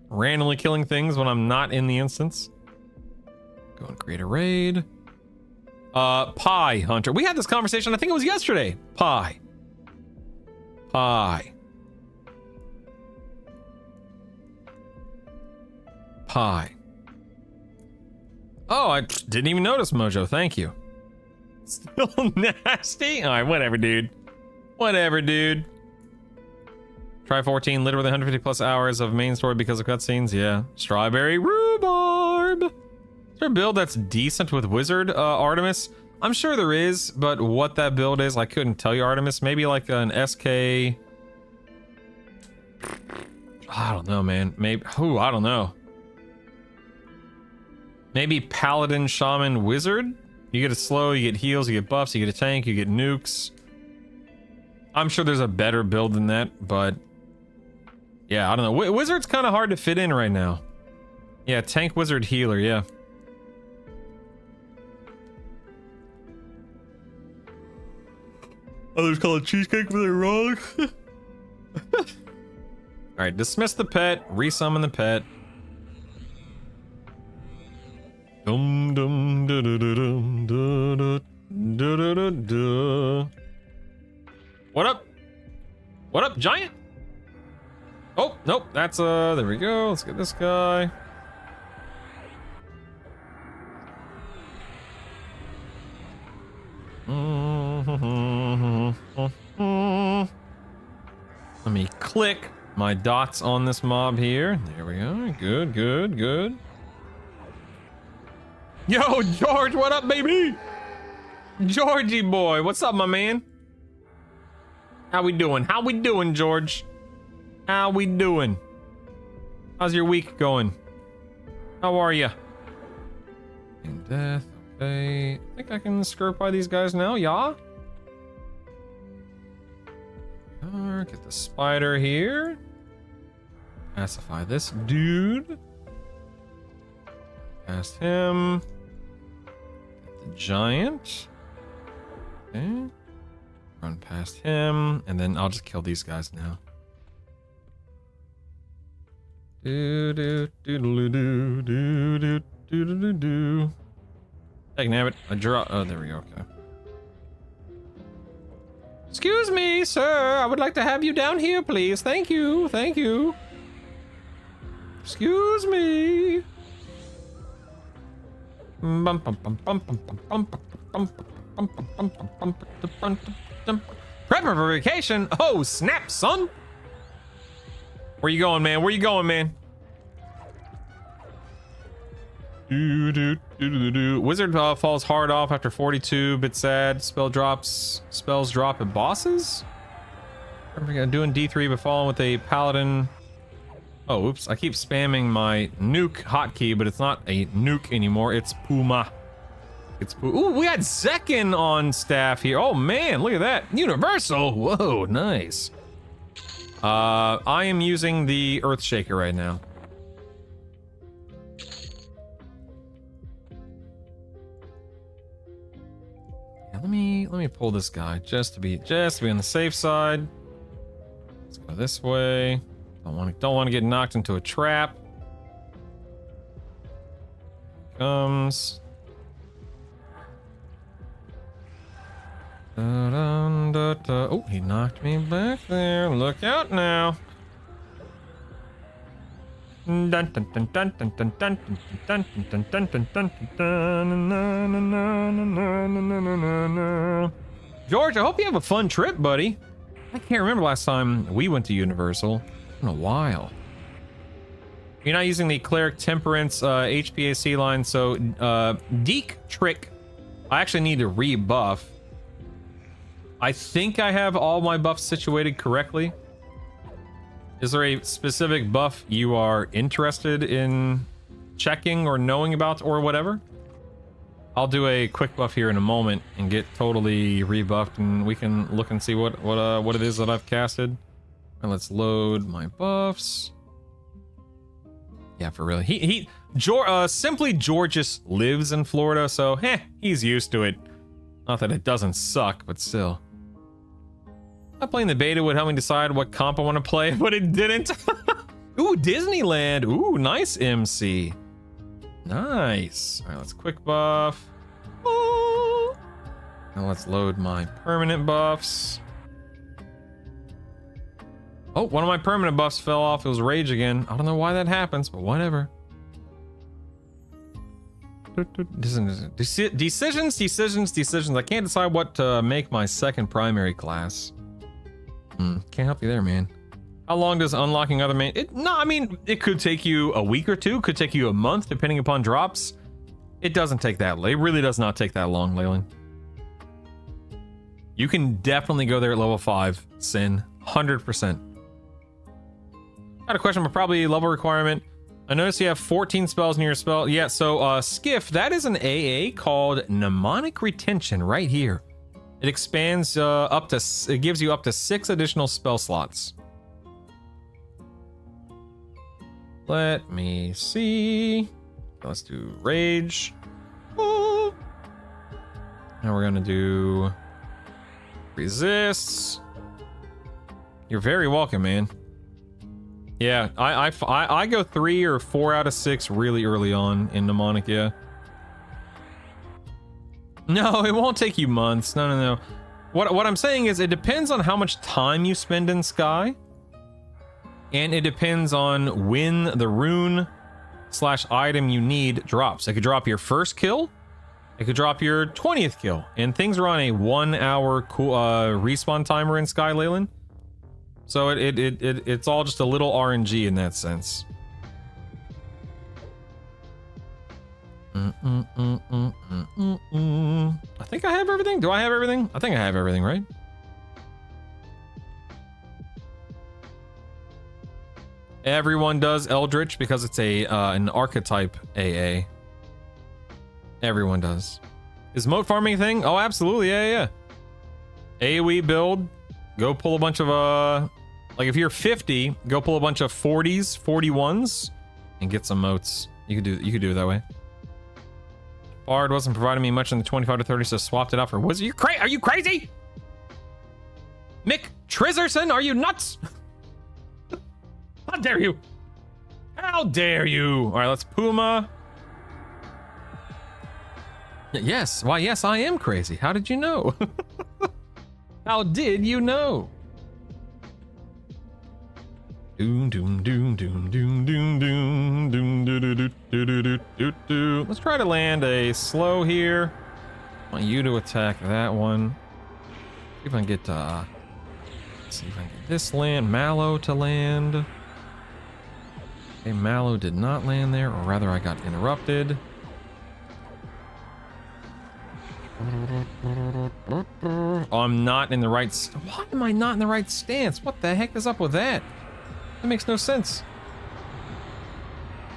Speaker 1: Randomly killing things when I'm not in the instance. Go and create a raid. Pie Hunter. We had this conversation, I think it was yesterday. Pie. Pie. Pie. Oh, I didn't even notice, Mojo. Thank you. Still nasty? Alright, whatever, dude. Whatever, dude. Try 14, literally 150 plus hours of main story because of cutscenes. Yeah. Strawberry rhubarb. Is there a build that's decent with Wizard Artemis? I'm sure there is, but what that build is, I couldn't tell you, Artemis. Maybe like an SK... I don't know, man. Maybe... Ooh, I don't know. Maybe Paladin, Shaman, Wizard? You get a slow, you get heals, you get buffs, you get a tank, you get nukes. I'm sure there's a better build than that, but... Yeah, I don't know. Wizard's kind of hard to fit in right now. Yeah, tank, wizard, healer, yeah. Others call it cheesecake, but they're wrong. Alright, dismiss the pet, resummon the pet. Dum dum da da da dum da da da da da. What up? What up, giant? Oh, nope, that's there we go. Let's get this guy. Let me click my dots on this mob here. There we go. Good, good, good. Yo, George, what up, baby? Georgie boy, what's up, my man? How we doing? How we doing, George? How we doing? How's your week going? How are ya? In death, okay. I think I can skirt by these guys now, yeah? Get the spider here. Pacify this dude. Past him. Get the giant. Okay. Run past him, and then I'll just kill these guys now. Do do do do do do do do do do. I can have it. I draw. Oh, there we go. Okay. Excuse me, sir. I would like to have you down here, please. Thank you. Thank you. Excuse me. Prepper for vacation? Oh, snap, son. Where you going, man? Where you going, man? Wizard falls hard off after 42. Bit sad. Spells drop at bosses. I'm doing D3 but falling with a paladin. Oh, oops. I keep spamming my nuke hotkey, but it's not a nuke anymore. It's Puma. It's Puma. Ooh, we had Zekin on staff here. Oh, man. Look at that. Universal. Whoa, nice. I am using the Earthshaker right now. Yeah, let me pull this guy just to be on the safe side. Let's go this way. Don't want to get knocked into a trap. Here comes. Oh, he knocked me back there. Look out now. George, I hope you have a fun trip, buddy. I can't remember last time we went to Universal. In a while. You're not using the Cleric Temperance HPAC line, so Deke Trick. I actually need to rebuff. I think I have all my buffs situated correctly. Is there a specific buff you are interested in checking or knowing about or whatever? I'll do a quick buff here in a moment and get totally rebuffed, and we can look and see what it is that I've casted. And let's load my buffs. Yeah, for real. Simply George lives in Florida, so he's used to it. Not that it doesn't suck, but still. Not playing the beta would help me decide what comp I want to play, but it didn't. Ooh, Disneyland. Ooh, nice MC. Nice. All right, let's quick buff. Oh. Now let's load my permanent buffs. Oh, one of my permanent buffs fell off. It was rage again. I don't know why that happens, but whatever. Decisions. I can't decide what to make my second primary class. Can't help you there, man. How long does unlocking other main... I mean, it could take you a week or two. Could take you a month, depending upon drops. It doesn't take that. It really does not take that long, Leyland. You can definitely go there at level 5, Sin. 100%. Got a question, but probably level requirement. I notice you have 14 spells in your spell. Yeah, so Skiff, that is an AA called Mnemonic Retention right here. It expands it gives you up to 6 additional spell slots. Let me see. Let's do Rage. Oh. Now we're gonna do Resists. You're very welcome, man. Yeah, I go 3 or 4 out of 6 really early on in Mnemonic, yeah. No, it won't take you months. No. What I'm saying is it depends on how much time you spend in Sky. And it depends on when the rune / item you need drops. It could drop your first kill. It could drop your 20th kill. And things are on a 1 hour respawn timer in Sky, Leyland. So it's all just a little RNG in that sense. I think I have everything. Do I have everything? I think I have everything, right? Everyone does Eldritch because it's an archetype AA. Everyone does. Is moat farming a thing? Oh, absolutely. Yeah. AoE build. Go pull a bunch of like if you're 50, go pull a bunch of 40s, 41s, and get some moats. You could do it that way. Bard wasn't providing me much in the 25 to 30, so swapped it out for Wizard. Are you crazy? Mick Trizerson, are you nuts? How dare you? How dare you? All right, let's Puma. Yes. Why, yes, I am crazy. How did you know? How did you know? Doom doom doom doom doom doom doom doom doo doo doo doo doo doo doo. Let's try to land a slow here. I want you to attack that one. See if I can get let's see if I can get this Mallow to land. Okay, Mallow did not land there, or rather I got interrupted. Oh, I'm not in the right... Why am I not in the right stance? What the heck is up with that? That makes no sense.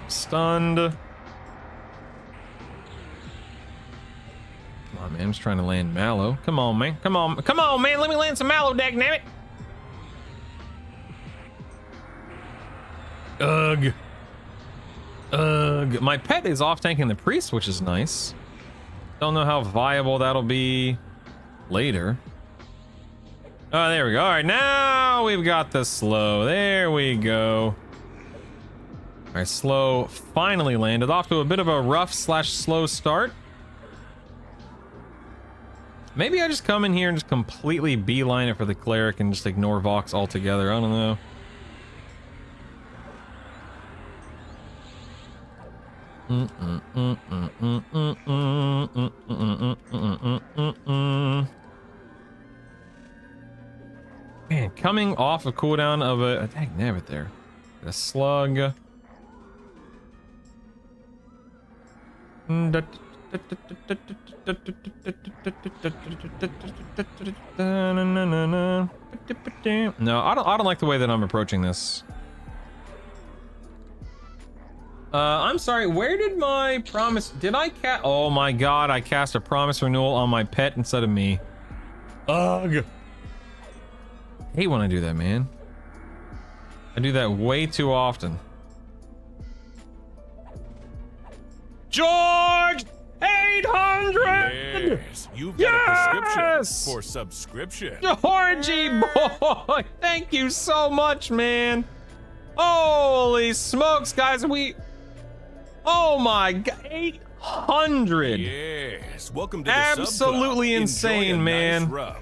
Speaker 1: Stunned. Come on, man. I'm just trying to land Mallow. Come on, man. Come on, man. Let me land some Mallow, dagnammit. Ugh. My pet is off tanking the priest, which is nice. Don't know how viable that'll be later. Oh, there we go. All right, now we've got the slow. There we go. All right, slow finally landed. Off to a bit of a rough / slow start. Maybe I just come in here and just completely beeline it for the cleric and just ignore Vox altogether. I don't know. Man, coming off a cooldown of a dagnabbit there. A slug. No, I don't like the way that I'm approaching this. I'm sorry, where did my promise... Did I cast... Oh my god, I cast a promise renewal on my pet instead of me. Ugh. I hate when I do that, man. I do that way too often. George! 800!
Speaker 2: Yes, you've got a prescription for subscription.
Speaker 1: Georgie boy! Thank you so much, man. Holy smokes, guys, Oh my god, 800.
Speaker 2: Yes, welcome to the
Speaker 1: Absolutely
Speaker 2: sub club.
Speaker 1: insane,
Speaker 2: Enjoy a
Speaker 1: man.
Speaker 2: Nice rub.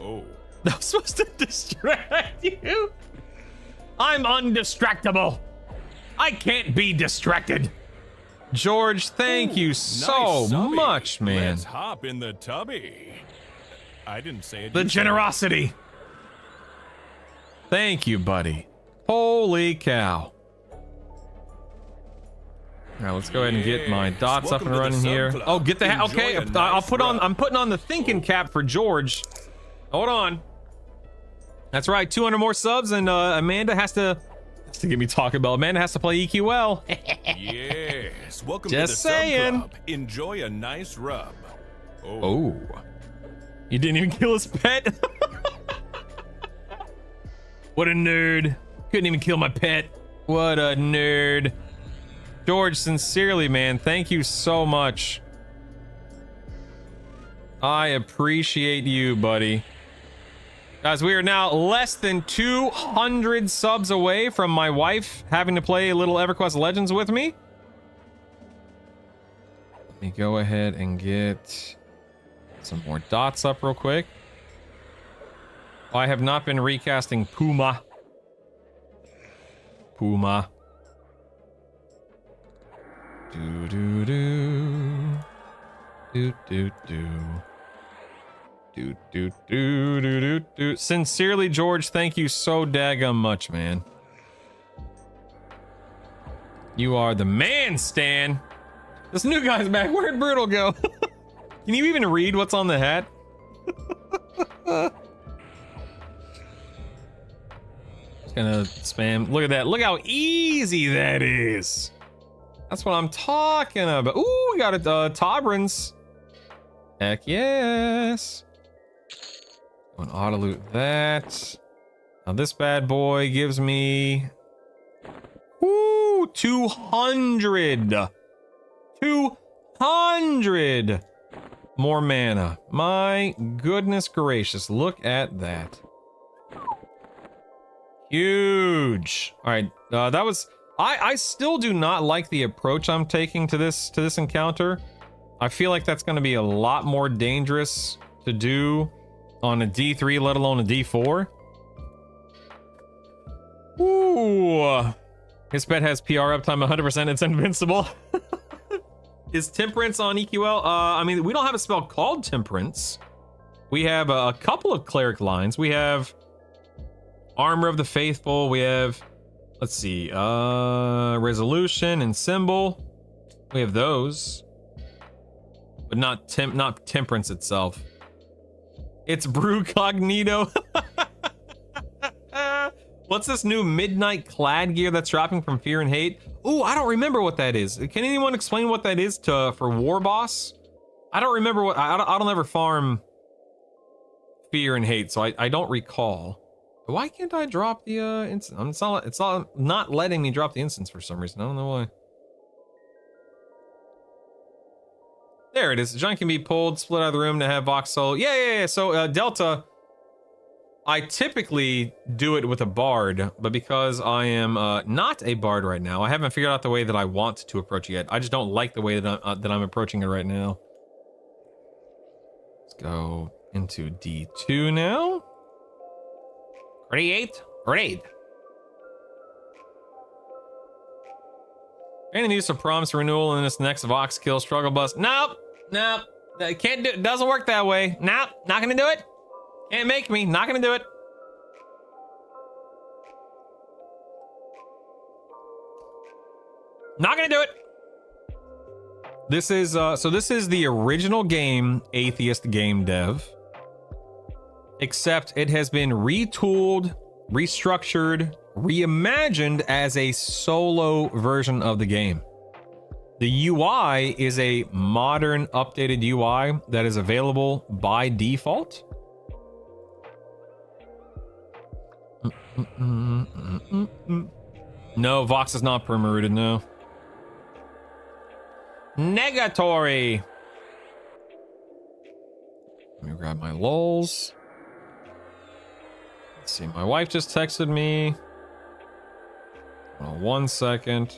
Speaker 2: Oh,
Speaker 1: I was supposed to distract you. I'm undistractable. I can't be distracted. George, thank you so
Speaker 2: nice subby.
Speaker 1: much, man.
Speaker 2: Let's hop in the tubby. I didn't say it.
Speaker 1: The
Speaker 2: you said it.
Speaker 1: generosity. Thank you, buddy. Holy cow. All right, let's go ahead and get my
Speaker 2: Yes,
Speaker 1: dots up
Speaker 2: welcome
Speaker 1: and
Speaker 2: to the
Speaker 1: running
Speaker 2: sub
Speaker 1: here.
Speaker 2: club.
Speaker 1: Oh, get the hat.
Speaker 2: Enjoy
Speaker 1: Okay,
Speaker 2: a
Speaker 1: I'll
Speaker 2: nice
Speaker 1: put on.
Speaker 2: rub.
Speaker 1: I'm putting on the thinking cap for George. Hold on. That's right. 200 more subs, and Amanda has to get me talking about. Amanda has to play EQL.
Speaker 2: Yes, welcome
Speaker 1: Just
Speaker 2: to the
Speaker 1: saying.
Speaker 2: sub club. Enjoy a nice rub.
Speaker 1: Oh, you didn't even kill his pet. What a nerd. Couldn't even kill my pet. What a nerd. George, sincerely, man, thank you so much. I appreciate you, buddy. Guys, we are now less than 200 subs away from my wife having to play a little EverQuest Legends with me. Let me go ahead and get some more dots up real quick. I have not been recasting Puma. Do do do. Do do do. Do do do do do do. Sincerely, George, thank you so daggum much, man. You are the man, Stan. This new guy's back. Where'd Brutal go? Can you even read what's on the hat? Just gonna spam. Look at that. Look how easy that is. That's what I'm talking about. Ooh, we got a Tobrins. Heck yes. Going to auto loot that. Now this bad boy gives me 200. 200 more mana. My goodness gracious, look at that. Huge. All right, that was. I still do not like the approach I'm taking to this encounter. I feel like that's going to be a lot more dangerous to do on a D3, let alone a D4. Ooh. His pet has PR uptime 100%. It's invincible. Is Temperance on EQL? I mean, we don't have a spell called Temperance. We have a couple of cleric lines. We have Armor of the Faithful. We have, let's see, Resolution and Symbol. We have those. But not Temperance itself. It's Brew Cognito. What's this new Midnight Clad gear that's dropping from Fear and Hate? Ooh, I don't remember what that is. Can anyone explain what that is for War Boss? I don't remember what. I don't ever farm Fear and Hate, so I don't recall. Why can't I drop the instance? It's not letting me drop the instance for some reason. I don't know why. There it is. Giant can be pulled, split out of the room to have Vox Soul. Yeah. So Delta, I typically do it with a bard, but because I am not a bard right now, I haven't figured out the way that I want to approach it yet. I just don't like the way that I'm approaching it right now. Let's go into D2 now. Create raid. And use a promise renewal in this next Vox kill struggle bus. Nope. Can't do it. Doesn't work that way. Nope. Not gonna do it. Can't make me. Not gonna do it. Not gonna do it. This is this is the original game, Atheist Game Dev. Except it has been retooled, restructured, reimagined as a solo version of the game. The UI is a modern, updated UI that is available by default. No, Vox is not perma-rooted, no. Negatory. Let me grab my lols. Let's see, my wife just texted me. Hold on 1 second.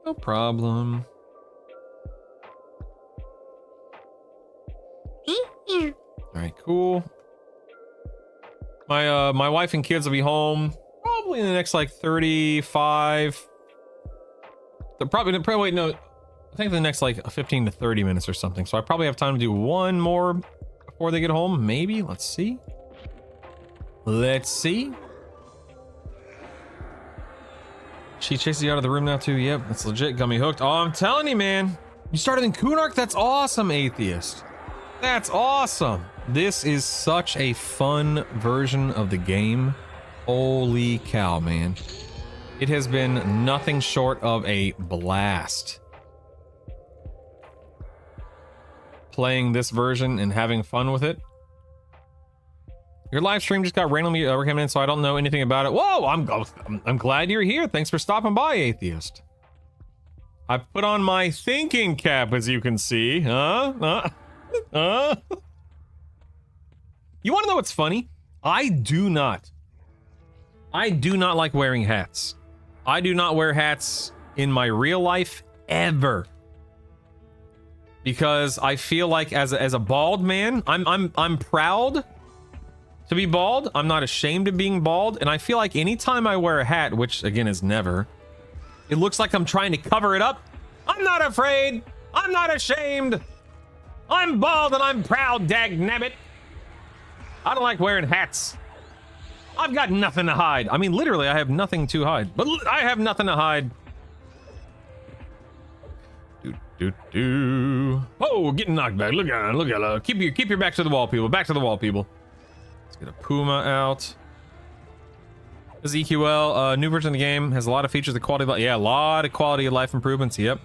Speaker 1: No problem. All right, cool. My wife and kids will be home probably in the next like 35. Probably wait, no. I think the next like 15 to 30 minutes or something. So I probably have time to do one more before they get home. Maybe. Let's see. Let's see. She chases you out of the room now too. Yep, that's legit. Got me hooked. Oh, I'm telling you, man. You started in Kunark? That's awesome, Atheist. That's awesome. This is such a fun version of the game. Holy cow, man. It has been nothing short of a blast playing this version and having fun with it. Your live stream just got randomly recommended, so I don't know anything about it. Whoa, I'm glad you're here. Thanks for stopping by, Atheist. I put on my thinking cap, as you can see. You want to know what's funny? I do not like wearing hats. I do not wear hats in my real life ever. Because I feel like as a bald man, I'm proud to be bald. I'm not ashamed of being bald, and I feel like anytime I wear a hat, which again is never, it looks like I'm trying to cover it up. I'm not afraid. I'm not ashamed. I'm bald and I'm proud, dagnabbit. I don't like wearing hats. I've got nothing to hide. I mean, literally, I have nothing to hide. But I have nothing to hide. Oh, getting knocked back. Look at it. Keep your back to the wall, people. Back to the wall, people. Let's get a Puma out. This is EQL. New version of the game has a lot of features. The quality of life. Yeah, a lot of quality of life improvements. Yep.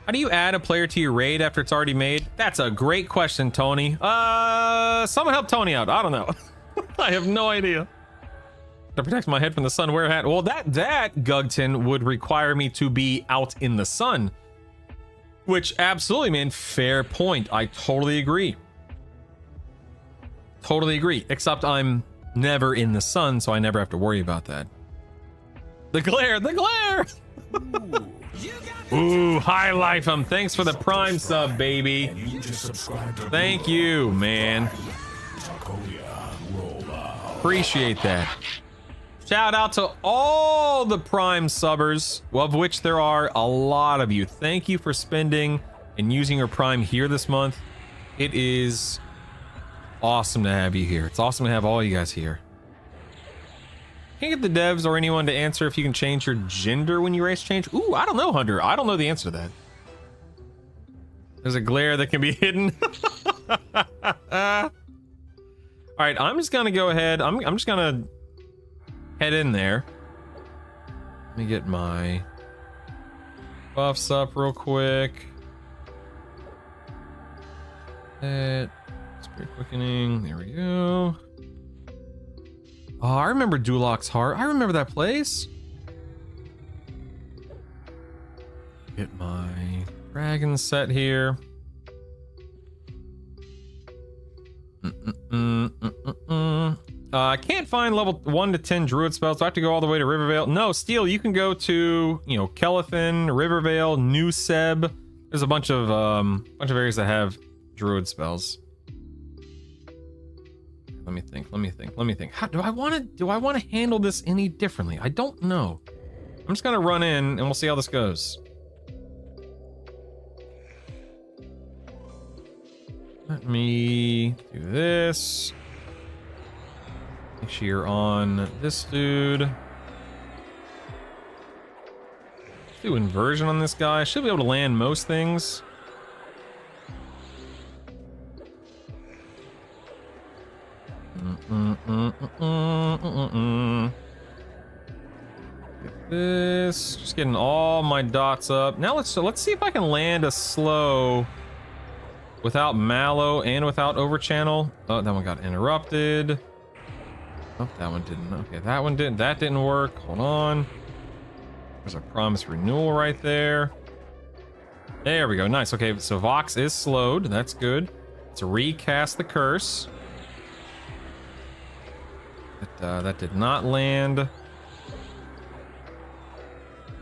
Speaker 1: How do you add a player to your raid after it's already made? That's a great question, Tony. Someone help Tony out. I don't know. I have no idea. To protect my head from the sun, wear a hat. Well, that Gugton would require me to be out in the sun. Which, absolutely, man. Fair point. I totally agree. Totally agree. Except I'm never in the sun, so I never have to worry about that. The glare! The glare! Ooh, hi Life'em. Thanks for the Prime sub, baby. Thank you, man. Appreciate that. Shout out to all the Prime subbers, of which there are a lot of you. Thank you for spending and using your Prime here this month. It is awesome to have you here. It's awesome to have all you guys here. Can't get the devs or anyone to answer if you can change your gender when you race change. Ooh, I don't know, Hunter. I don't know the answer to that. There's a glare that can be hidden. All right, I'm just gonna go ahead. I'm just gonna head in there. Let me get my buffs up real quick. Spirit quickening. There we go. Oh, I remember Duloc's Heart. I remember that place. Get my dragon set here. I can't find level 1 to 10 druid spells. Do I have to go all the way to Rivervale? No, Steel, you can go to, Kelethin, Rivervale, New Seb. There's a bunch of areas that have druid spells. Let me think. How do I want to handle this any differently? I don't know. I'm just gonna run in and we'll see how this goes. Let me do this. Make sure you're on this dude. Let's do inversion on this guy. Should be able to land most things. Get this. Just getting all my dots up. Now let's see if I can land a slow without Mallow and without overchannel. Oh, that one got interrupted. Oh, that one didn't. Okay, that one didn't. That didn't work. Hold on. There's a promise renewal right there. There we go. Nice. Okay, so Vox is slowed. That's good. Let's recast the curse. That did not land.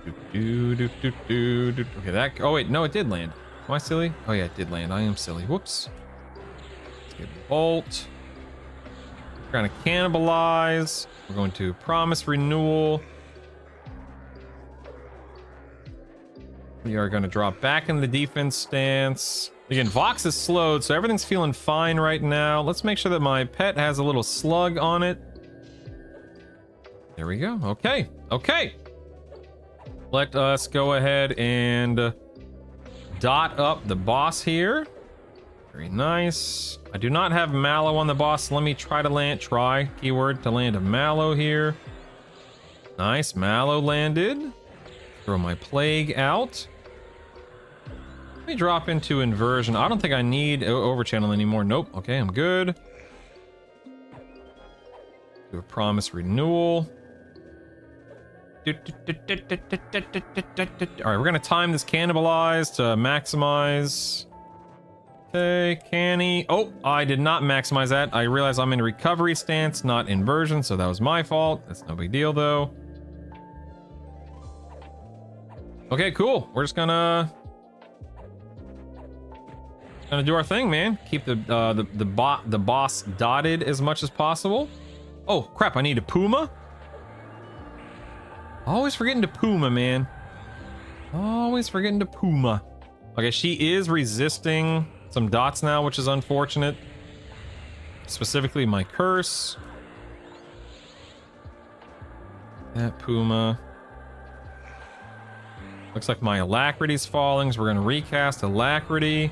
Speaker 1: Okay, that. Oh wait, no, it did land. Am I silly? Oh yeah, it did land. I am silly. Whoops. Let's get bolt. We're gonna cannibalize. We're going to promise renewal. We are going to drop back in the defense stance. Again, Vox is slowed, so everything's feeling fine right now. Let's make sure that my pet has a little slug on it. There we go. Okay. Okay. Let us go ahead and dot up the boss here. Very nice. I do not have Mallow on the boss. Let me try to land, keyword, to land a Mallow here. Nice. Mallow landed. Throw my plague out. Let me drop into inversion. I don't think I need overchannel anymore. Nope. Okay, I'm good. Do a promise renewal. All right, we're gonna time this cannibalize to maximize. Okay, canny. Oh, I did not maximize that. I realize I'm in recovery stance, not inversion, so that was my fault. That's no big deal though. Okay, cool. We're just gonna do our thing, man. Keep the boss dotted as much as possible. Oh crap! I need a Puma. Always forgetting to Puma, man. Always forgetting to Puma. Okay, she is resisting some dots now, which is unfortunate. Specifically, my curse. That Puma. Looks like my Alacrity's falling, so we're gonna recast Alacrity.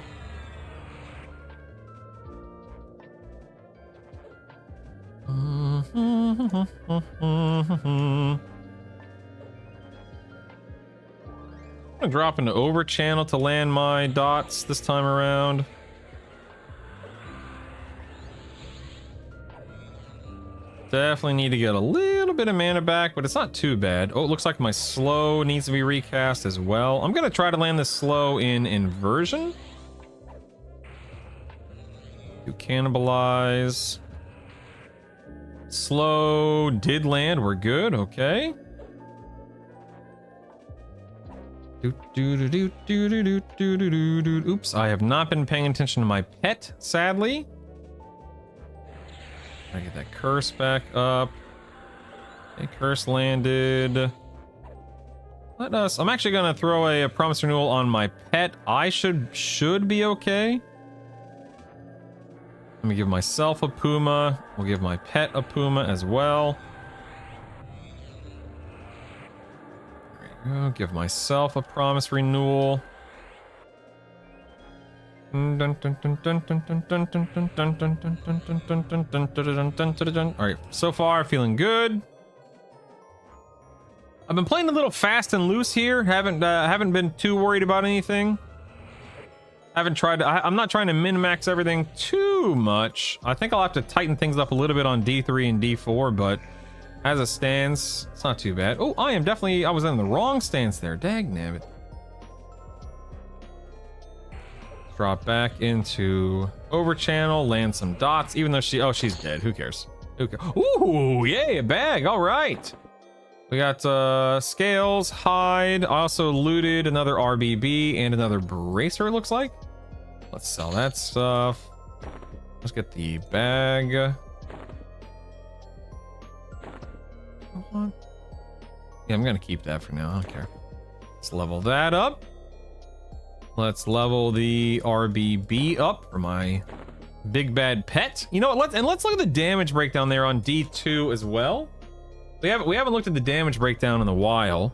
Speaker 1: I'm gonna drop into over channel to land my dots this time around. Definitely need to get a little bit of mana back, but it's not too bad. Oh, it looks like my slow needs to be recast as well. I'm gonna try to land this slow in inversion. You cannibalize. Slow did land. We're good. Okay. Oops, I have not been paying attention to my pet, sadly. I get that curse back up. Okay, curse landed. I'm actually gonna throw a promise renewal on my pet. I should be okay. Let me give myself a Puma. We'll give my pet a Puma as well. There you go. Give myself a promise renewal. Alright, so far feeling good. I've been playing a little fast and loose here. Haven't been too worried about anything. I'm not trying to min-max everything too much. I think I'll have to tighten things up a little bit on D3 and D4, but as it stands, it's not too bad. Oh, I was in the wrong stance there. Dagnabbit. Drop back into over channel, land some dots, even though she's dead. Who cares? Ooh, yay, a bag. All right. We got scales, hide. I also looted another RBB and another bracer, it looks like. Let's sell that stuff. Let's get the bag. What? Yeah, I'm gonna keep that for now. I don't care. Let's level that up. Let's level the RBB up for my big bad pet. You know what? Let's look at the damage breakdown there on D2 as well. We haven't looked at the damage breakdown in a while.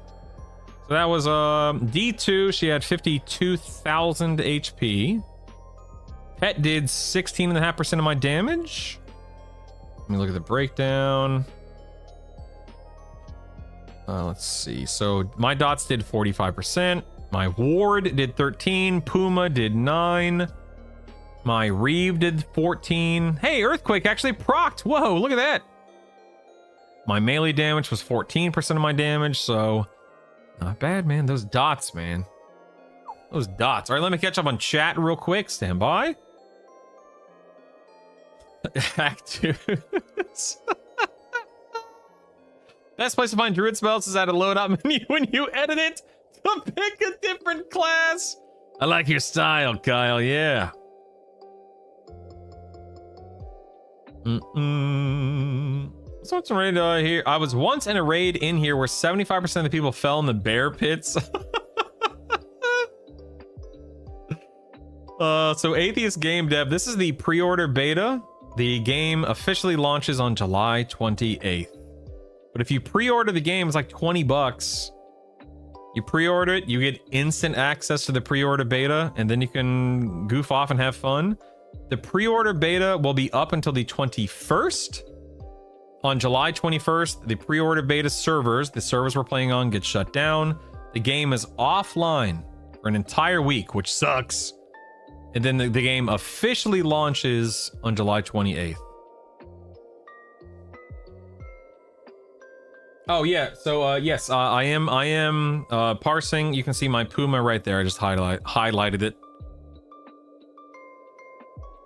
Speaker 1: So that was D2. She had 52,000 HP. Pet did 16.5% of my damage. Let me look at the breakdown. Let's see. So my dots did 45%. My ward did 13. Puma did 9. My Reeve did 14. Hey, Earthquake actually procced. Whoa, look at that. My melee damage was 14% of my damage, so not bad, man. Those dots, man. Those dots. All right, let me catch up on chat real quick. Stand by. Actus. Best place to find druid spells is at a loadout menu when you edit it to pick a different class. I like your style, Kyle. Yeah. So it's a raid here. I was once in a raid in here where 75% of the people fell in the bear pits. So Atheist Game Dev, this is the pre-order beta. The game officially launches on July 28th. But if you pre-order the game, it's like $20. You pre-order it, you get instant access to the pre-order beta, and then you can goof off and have fun. The pre-order beta will be up until the 21st. On July 21st, the pre-order beta servers, the servers we're playing on, get shut down. The game is offline for an entire week, which sucks. And then the game officially launches on July 28th. Oh yeah, so yes, I am parsing. You can see my Puma right there. I just highlighted it.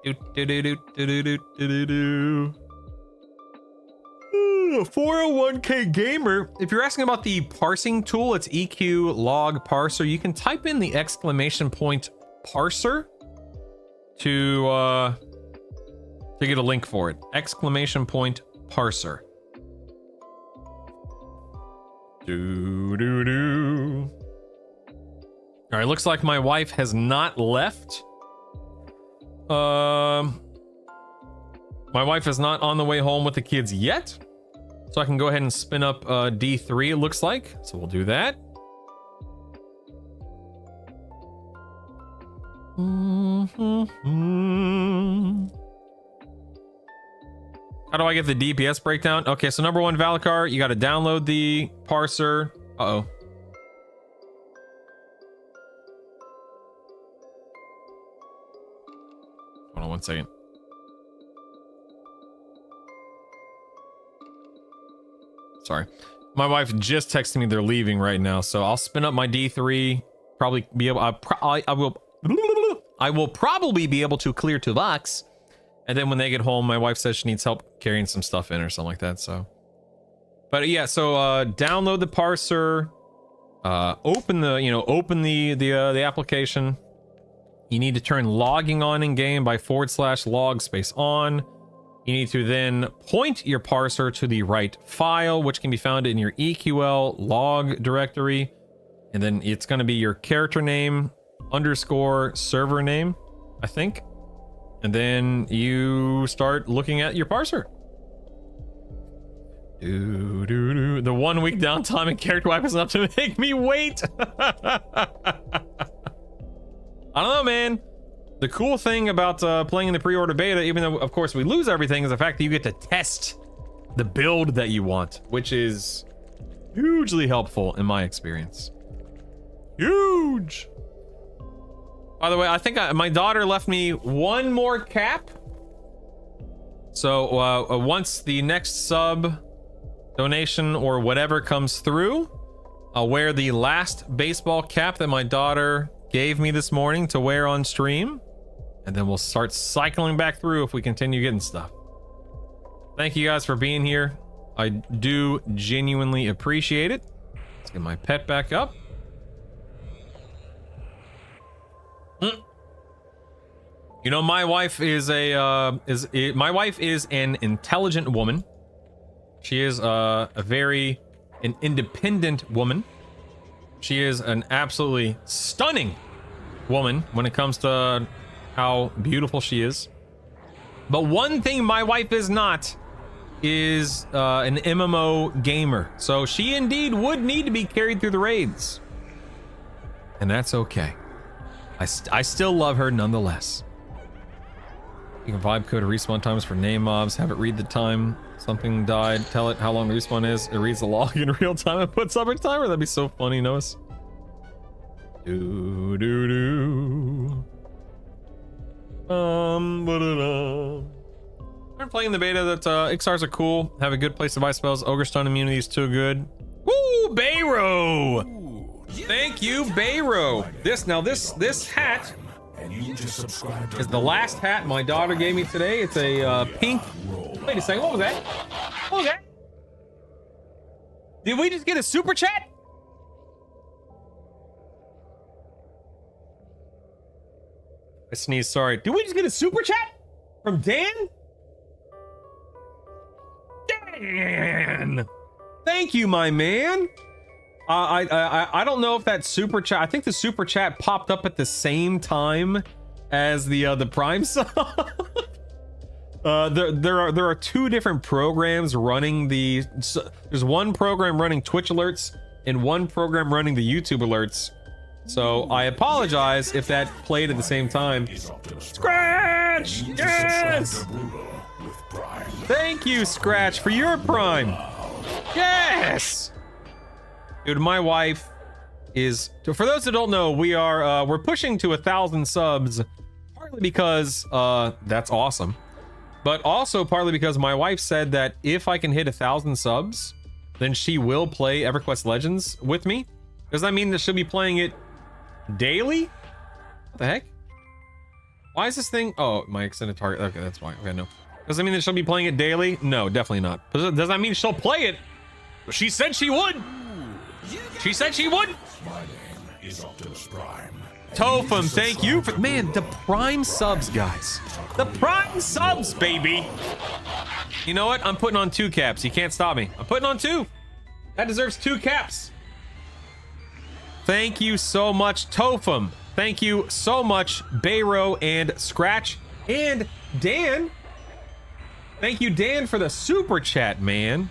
Speaker 1: 401k gamer. If you're asking about the parsing tool, it's EQ log parser. You can type in the exclamation point parser to get a link for it. Exclamation point parser. All right, looks like my wife has not left. My wife is not on the way home with the kids yet, so I can go ahead and spin up D3, it looks like. So we'll do that. How do I get the DPS breakdown? Okay, so number one, Valakar, you got to download the parser. Uh-oh. Hold on one second. Sorry. My wife just texted me they're leaving right now, so I'll spin up my D3. Probably be able... I will probably be able to clear 2 bucks. And then when they get home, my wife says she needs help carrying some stuff in or something like that, so. But yeah, so download the parser, open the application. You need to turn logging on in game by /log space on. You need to then point your parser to the right file, which can be found in your EQL log directory. And then it's going to be your character name _ server name, I think. And then you start looking at your parser. The 1 week downtime and character wipe is enough to make me wait. I don't know, man. The cool thing about playing in the pre-order beta, even though of course we lose everything, is the fact that you get to test the build that you want, which is hugely helpful in my experience. Huge. By the way, I think my daughter left me 1 more cap. So once the next sub donation or whatever comes through, I'll wear the last baseball cap that my daughter gave me this morning to wear on stream. And then we'll start cycling back through if we continue getting stuff. Thank you guys for being here. I do genuinely appreciate it. Let's get my pet back up. You know, my wife is an intelligent woman. She is an independent woman. She is an absolutely stunning woman when it comes to how beautiful she is. But one thing my wife is not is an MMO gamer. So she indeed would need to be carried through the raids. And that's okay. I still love her nonetheless. You can vibe code respawn times for name mobs, have it read the time something died, tell it how long the respawn is, it reads the log in real time and puts up a timer. That'd be so funny, Noahs. I'm playing the beta that XRs are cool, have a good place to buy spells, Ogre Stone immunity is too good. Woo, Bayro! Thank you, Bayro. This hat is the last hat my daughter gave me today. It's a pink. Wait a second. What was that? What was that? Did we just get a super chat? I sneezed, sorry. Did we just get a super chat from Dan? Dan! Thank you, my man. I don't know if that super chat, I think the super chat popped up at the same time as the Prime sub. There are two different programs running there's one program running Twitch alerts and one program running the YouTube alerts. So I apologize if that played at the same time. Scratch! Yes! Thank you, Scratch, for your Prime. Yes! Dude, my wife is, for those that don't know, we're pushing to 1,000 subs, partly because that's awesome, but also partly because my wife said that if I can hit 1,000 subs, then she will play EverQuest Legends with me. Does that mean that she'll be playing it daily? What the heck? Why is this thing? Oh, my extended target. Okay, that's why. Okay, no. Does that mean that she'll be playing it daily? No, definitely not. Does that mean she'll play it? She said she would. She said she would.
Speaker 2: My name is Optimus Prime.
Speaker 1: Tofum, thank you for, man, the Prime subs, guys. The Prime subs, baby. You know what? I'm putting on 2 caps. You can't stop me. I'm putting on 2. That deserves 2 caps. Thank you so much, Tofum. Thank you so much, Bayro and Scratch and Dan. Thank you, Dan, for the super chat, man.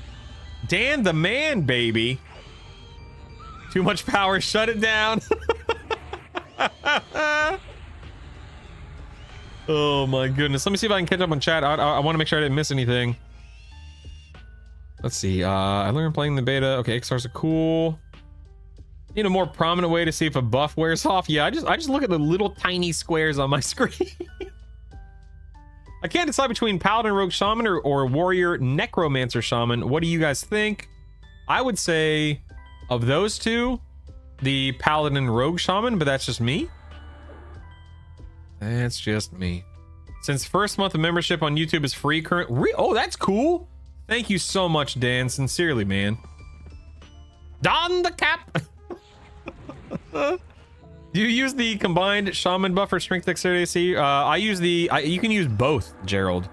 Speaker 1: Dan the man, baby. Too much power, shut it down. Oh my goodness. Let me see if I can catch up on chat. I want to make sure I didn't miss anything. Let's see. I learned playing the beta. Okay, XRs are cool. Need a more prominent way to see if a buff wears off. Yeah, I just look at the little tiny squares on my screen. I can't decide between Paladin Rogue Shaman or Warrior Necromancer Shaman. What do you guys think? I would say of those two, the Paladin Rogue Shaman, but that's just me. That's just me. Since first month of membership on YouTube is free oh, that's cool. Thank you so much, Dan. Sincerely, man. Don the cap. Do you use the combined Shaman buff or Strength Dexterity AC? I use you can use both, Gerald.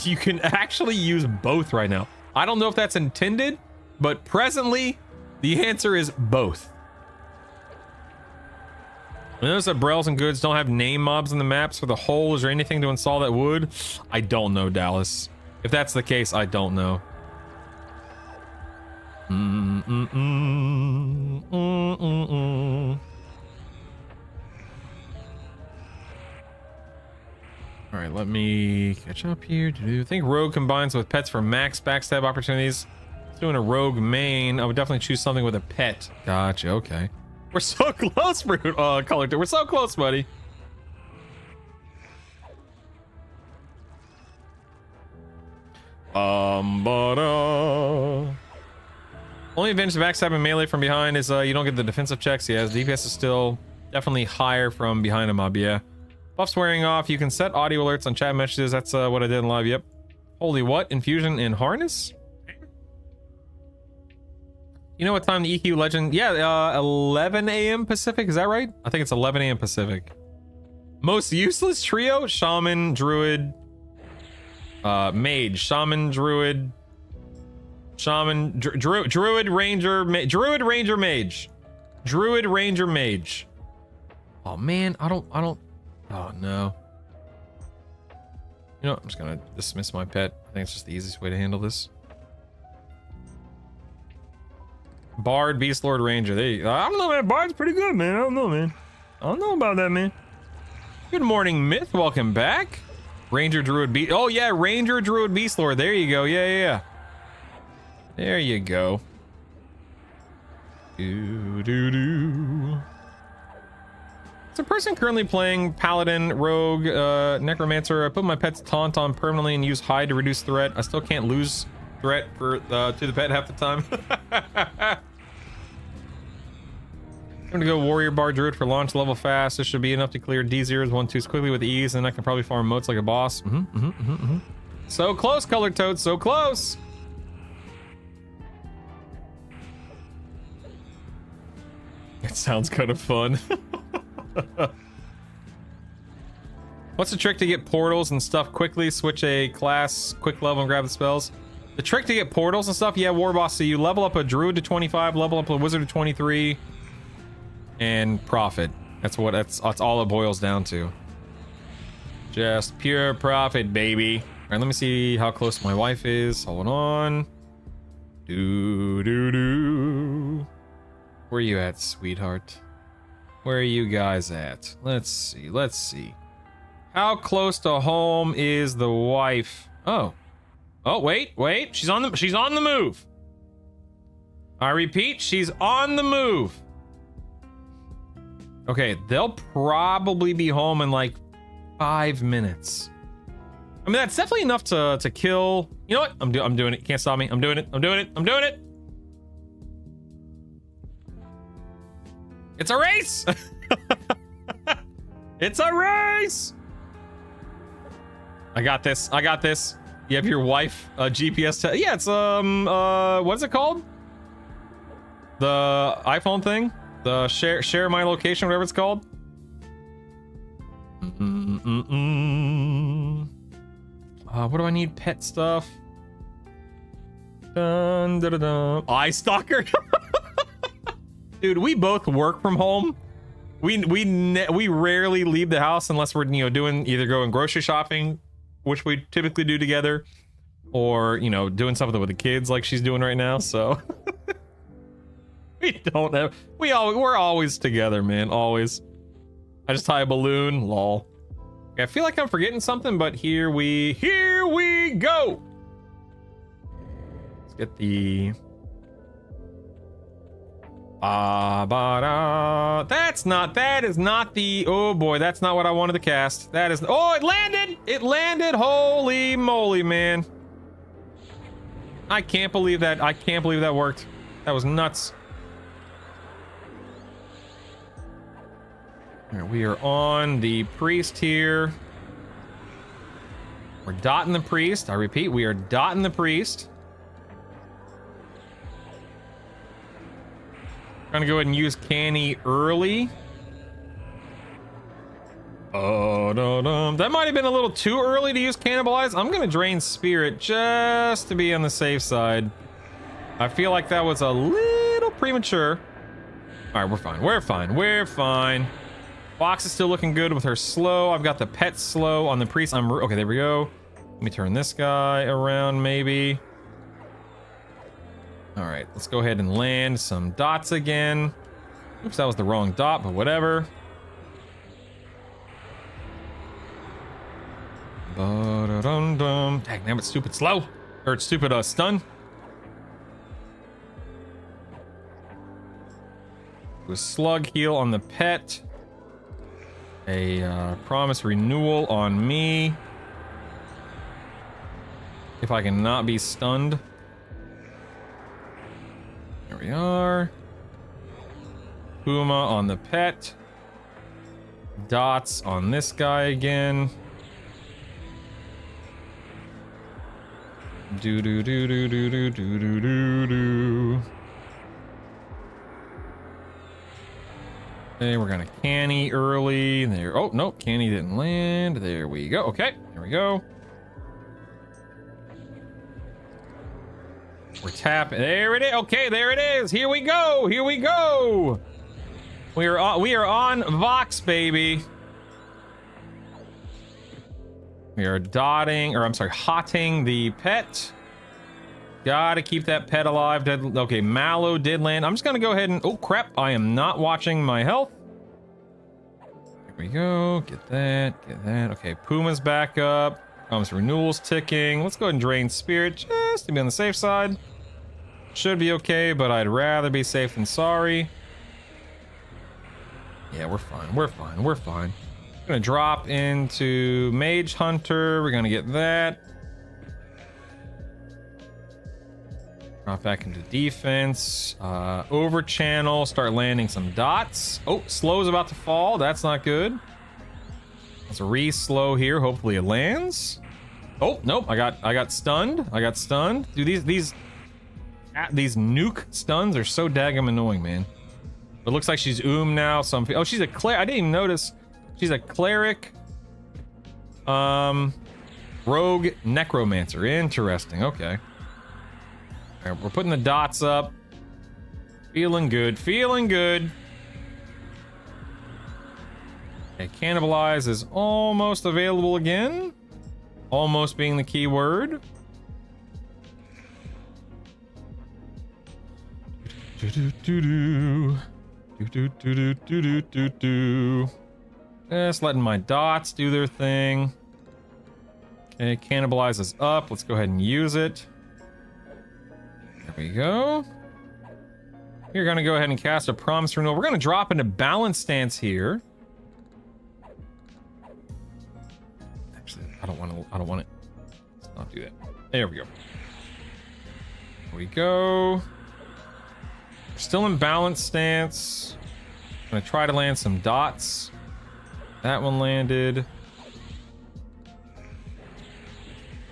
Speaker 1: You can actually use both right now. I don't know if that's intended, but presently, the answer is both. I notice that Brels and Goods don't have name mobs in the maps for the whole. Is there anything to install that would? I don't know, Dallas. If that's the case, I don't know. All right, let me catch up here. I think Rogue combines with pets for max backstab opportunities. Doing a Rogue main, I would definitely choose something with a pet. Gotcha, okay. We're so close, Color. We're so close, buddy. Only advantage to backstabbing melee from behind is you don't get the defensive checks. Yeah, his DPS is still definitely higher from behind a mob. Yeah. Buffs wearing off. You can set audio alerts on chat messages. That's what I did in live. Yep. Holy what? Infusion and harness? You know what time the EQ legend? Yeah, 11 a.m. Pacific. Is that right? I think it's 11 a.m. Pacific. Most useless trio: Shaman, Druid, Mage. Shaman, Druid, Shaman, Druid, Ranger, Druid, Ranger, Mage. Druid, Ranger, Mage. Oh man, I don't. Oh no. You know what? I'm just gonna dismiss my pet. I think it's just the easiest way to handle this. Bard, Beast Lord, Ranger. There you go. I don't know, man. Bard's pretty good, man. I don't know, man. I don't know about that, man. Good morning, Myth. Welcome back. Ranger, Druid, Beast. Oh yeah, Ranger, Druid, Beast Lord. There you go. Yeah. There you go. Do. Is a person currently playing Paladin, Rogue, Necromancer? I put my pet's taunt on permanently and use hide to reduce threat. I still can't lose threat to the pet half the time. I'm gonna go Warrior, Bard, Druid for launch level fast. This should be enough to clear D0s, 1-2s quickly with ease, and I can probably farm moats like a boss. So close, Colored Toad, so close. That sounds kind of fun. What's the trick to get portals and stuff quickly? Switch a class, quick level, and grab the spells. The trick to get portals and stuff, yeah, Warboss. So you level up a druid to 25, level up a wizard to 23, and profit. That's all it boils down to. Just pure profit, baby. All right, let me see how close my wife is. Hold on. Do. Where are you at, sweetheart? Where are you guys at? Let's see. How close to home is the wife? Oh, wait. She's on the move. I repeat, she's on the move. Okay, they'll probably be home in like 5 minutes. I mean, that's definitely enough to kill. You know what? I'm doing it. You can't stop me. I'm doing it. It's a race. It's a race. I got this. You have your wife GPS yeah, it's what's it called? The iPhone thing? The share my location, whatever it's called. What do I need? Pet stuff. Dun, dun, dun, dun. Eye stalker. Dude, we both work from home. We rarely leave the house unless we're doing either going grocery shopping, which we typically do together, or doing something with the kids like she's doing right now. So we're always together, man. Always. I just tie a balloon. Lol. Okay, I feel like I'm forgetting something, but here we go. Let's get the that is not the, oh boy, that's not what I wanted to cast. That is, oh, it landed. Holy moly, man. I can't believe that worked. That was nuts. All right, we are on the priest here. We're dotting the priest. I repeat, we are dotting the priest. Gonna go ahead and use Canny early. Oh, no. That might have been a little too early to use Cannibalize. I'm gonna drain Spirit just to be on the safe side. I feel like that was a little premature. All right, we're fine. Fox is still looking good with her slow. I've got the pet slow on the priest. Okay, there we go. Let me turn this guy around, maybe. All right, let's go ahead and land some dots again. Oops, that was the wrong dot, but whatever. Ba-da-dum-dum. Dang, it's stupid slow. Or it's stupid stun. Do a slug heal on the pet. A promise renewal on me. If I can not be stunned. There we are. Puma on the pet. Dots on this guy again. Do. Okay, we're gonna Canny early. There. Oh no, Canny didn't land. There we go. Okay, there we go. We're tapping. There it is. Okay, there it is. Here we go. We are on Vox, baby. We are hotting the pet. Gotta keep that pet alive. Okay, Mallow did land. I'm just gonna go ahead and, oh crap, I am not watching my health. There we go. Get that. Okay, Puma's back up. Promise renewal's ticking. Let's go ahead and drain Spirit just to be on the safe side. Should be okay, but I'd rather be safe than sorry. Yeah, we're fine. Gonna drop into Mage Hunter. We're gonna get that. Drop back into defense. Over channel. Start landing some dots. Oh, slow's about to fall. That's not good. Let's re-slow here. Hopefully it lands. Oh nope! I got stunned. Dude, these nuke stuns are so daggum annoying, man. It looks like she's now, so oh, she's a cleric. I didn't even notice. She's a cleric. Rogue necromancer. Interesting. Okay. All right, we're putting the dots up. Feeling good. Feeling good. Okay, cannibalize is almost available again. Almost being the key word. Just letting my dots do their thing. Okay, cannibalize is up. Let's go ahead and use it. There we go. We're gonna go ahead and cast a promise renewal. We're gonna drop into balance stance here. Actually, I don't want it. Let's not do that. There we go. There we go. We're still in balance stance. I'm gonna try to land some dots. That one landed.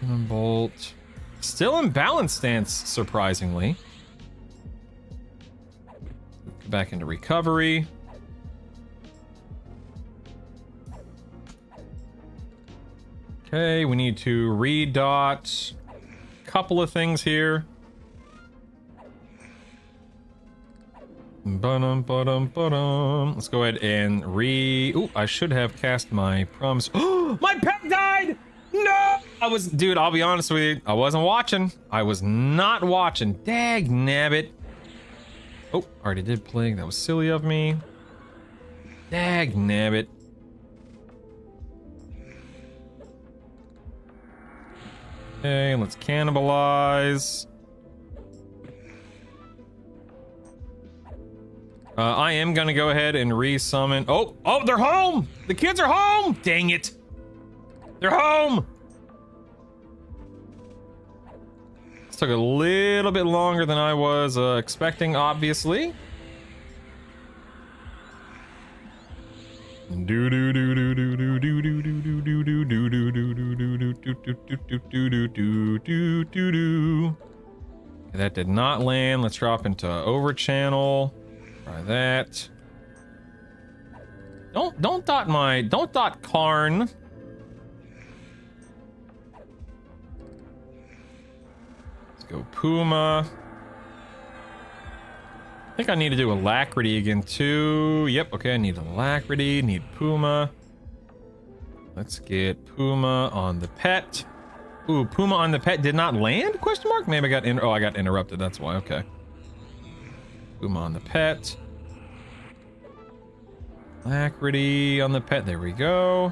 Speaker 1: And bolt. Still in balance stance, surprisingly. Go back into recovery. Okay, we need to redot a couple of things here. Let's go ahead and ooh, I should have cast my promise. Oh, my pet died! No! Dude, I'll be honest with you. I wasn't watching. I was not watching. Dag nabbit. Oh, already did plague. That was silly of me. Dag nabbit. Okay, let's cannibalize. I am gonna go ahead and re-summon. Oh, they're home! The kids are home! Dang it! They're home! This took a little bit longer than I was expecting, obviously. That did not land. Let's drop into over channel. Try that. Don't dot Karn. Let's go Puma. I think I need to do Alacrity again too. Yep, okay, I need Alacrity, need Puma. Let's get Puma on the pet. Ooh, Puma on the pet did not land? Question mark? Maybe I got I got interrupted, that's why, okay. Puma on the pet. Alacrity on the pet, there we go.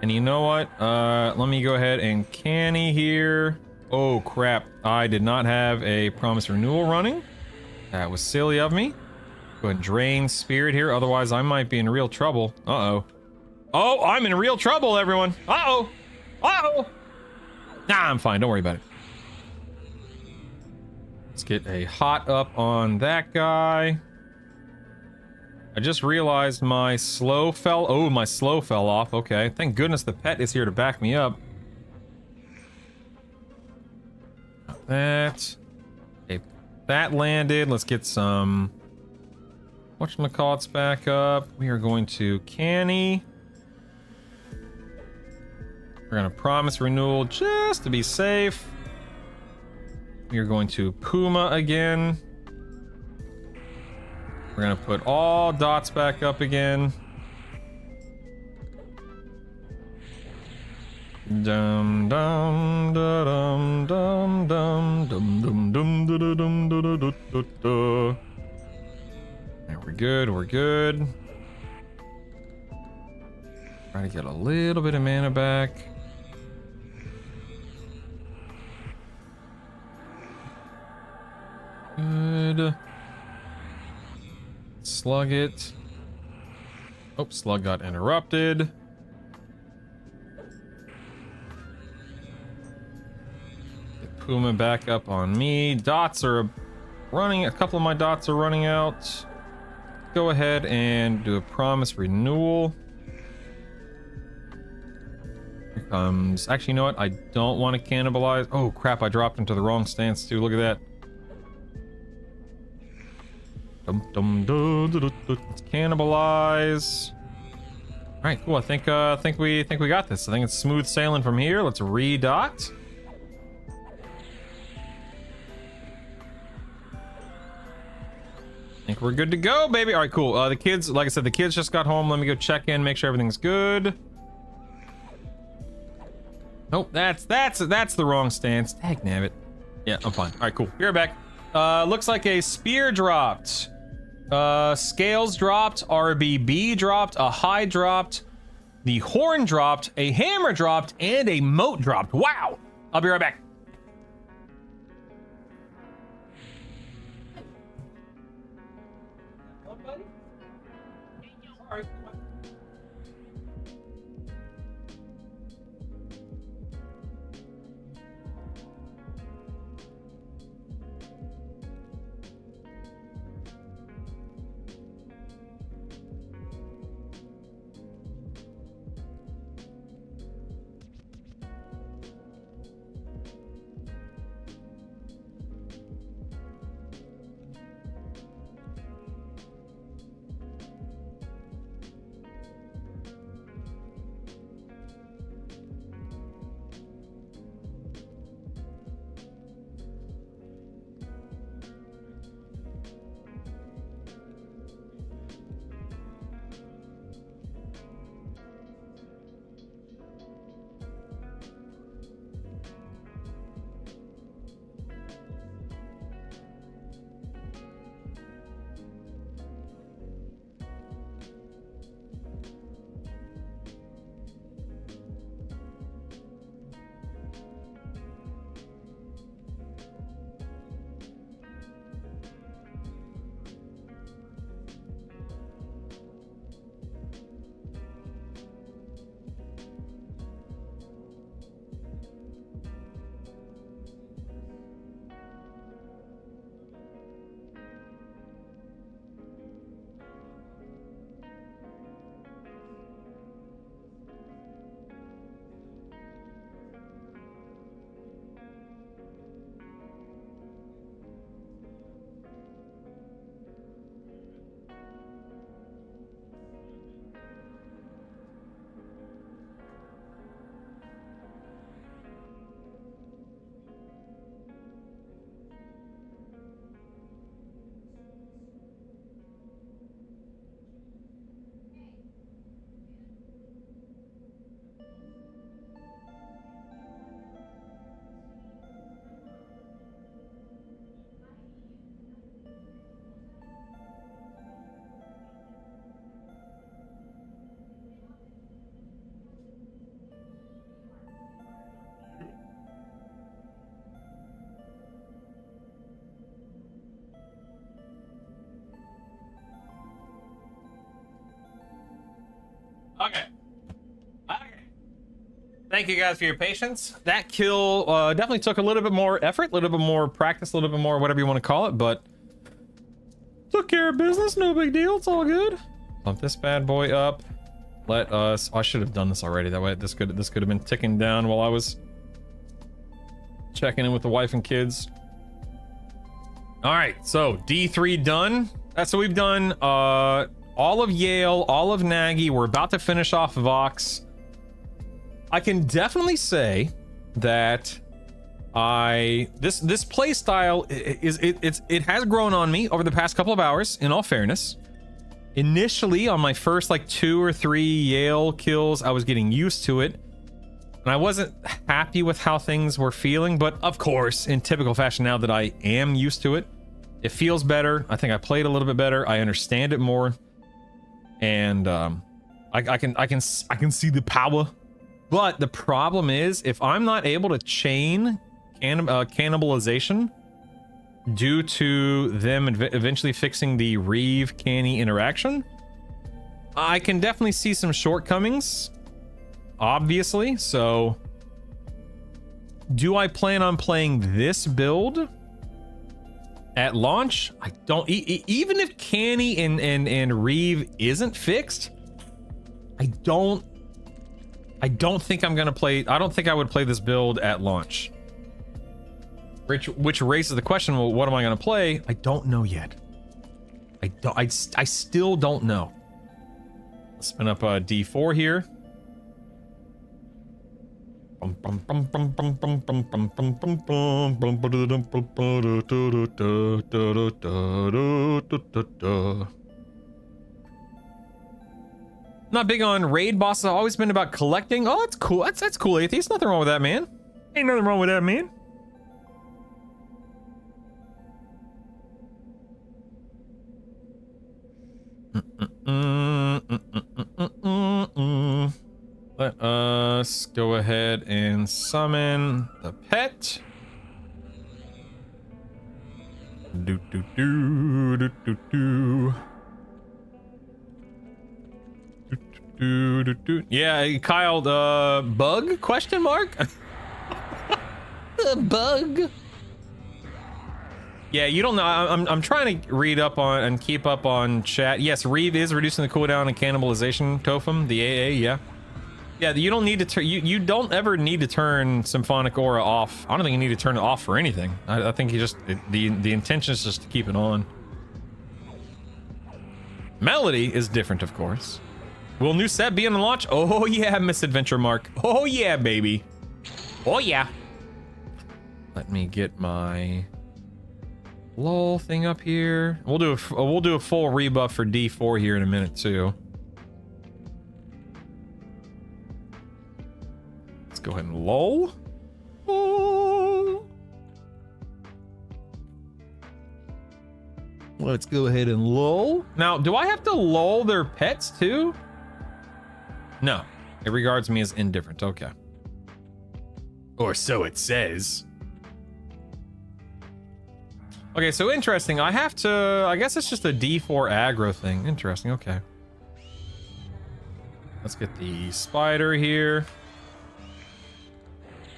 Speaker 1: And you know what? Let me go ahead and canny here. Oh crap, I did not have a promise renewal running. That was silly of me. Go ahead and drain spirit here, otherwise I might be in real trouble. Uh-oh. Oh, I'm in real trouble, everyone. Uh-oh. Uh-oh. Nah, I'm fine, don't worry about it. Let's get a hot up on that guy. I just realized my slow fell off. Okay, thank goodness the pet is here to back me up. Got that. Okay, that landed. Let's get some whatchamacallits back up. We are going to canny. We're gonna promise renewal just to be safe. We are going to Puma again. We're gonna put all dots back up again. Dum dum da dum dum dum dum dum dum da dum da da da da. There, we're good, we're good. Try to get a little bit of mana back. Good. Slug it. Oh, slug got interrupted. Get Puma back up on me. Dots are running. A couple of my dots are running out. Go ahead and do a promise renewal. Here comes. Actually, you know what? I don't want to cannibalize. Oh, crap. I dropped into the wrong stance, too. Look at that. Let's cannibalize. All right, cool. I think we got this. I think it's smooth sailing from here. Let's redoct. I think we're good to go, baby. All right, cool. The kids, like I said, the kids just got home. Let me go check in, make sure everything's good. Nope, that's the wrong stance. Dagnabbit. Yeah, I'm fine. All right, cool. You're back. Looks like a spear dropped. Scales dropped. RBB dropped. A hide dropped. The horn dropped. A hammer dropped. And a moat dropped. Wow. I'll be right back. Okay. Thank you guys for your patience. That kill definitely took a little bit more effort, a little bit more practice, a little bit more whatever you want to call it, but took care of business. No big deal. It's all good. Pump this bad boy up. Let us. Oh, I should have done this already. That way, this could have been ticking down while I was checking in with the wife and kids. All right, so D3 done. That's what we've done. All of Yael, all of Naggy. We're about to finish off Vox. I can definitely say that this play style it has grown on me over the past couple of hours, in all fairness. Initially, on my first like 2 or 3 Yael kills, I was getting used to it, and I wasn't happy with how things were feeling, but of course, in typical fashion, now that I am used to it, it feels better. I think I played a little bit better. I understand it more, and I can see the power. But the problem is, if I'm not able to chain cannibalization due to them eventually fixing the Reeve-Canny interaction, I can definitely see some shortcomings, obviously. So, do I plan on playing this build at launch? I don't. Even if Canny and Reeve isn't fixed, I don't think I'm gonna play. I don't think I would play this build at launch. Which raises the question: well, what am I gonna play? I don't know yet. I still don't know. Let's spin up D4 here. Not big on raid bosses. I've always been about collecting. Oh, that's cool. That's cool, Atheist. Nothing wrong with that, man. Ain't nothing wrong with that, man. Let us go ahead and summon the pet. Do do do do do do. Yeah, Kyle, bug? Question mark? The bug? Yeah, you don't know. I'm trying to read up on and keep up on chat. Yes, Reeve is reducing the cooldown and cannibalization totem, the AA, yeah. Yeah, you don't need to turn, you don't ever need to turn Symphonic Aura off. I don't think you need to turn it off for anything. I think you just, the intention is just to keep it on. Melody is different, of course. Will new set be on the launch? Oh yeah, Misadventure Mark. Oh yeah, baby. Oh yeah. Let me get my lull thing up here. We'll do a full rebuff for D4 here in a minute too. Let's go ahead and lull. Oh. Let's go ahead and lull. Now, do I have to lull their pets too? No, it regards me as indifferent. Okay. Or so it says. Okay, so interesting. I have to, I guess it's just a D4 aggro thing. Interesting, okay. Let's get the spider here.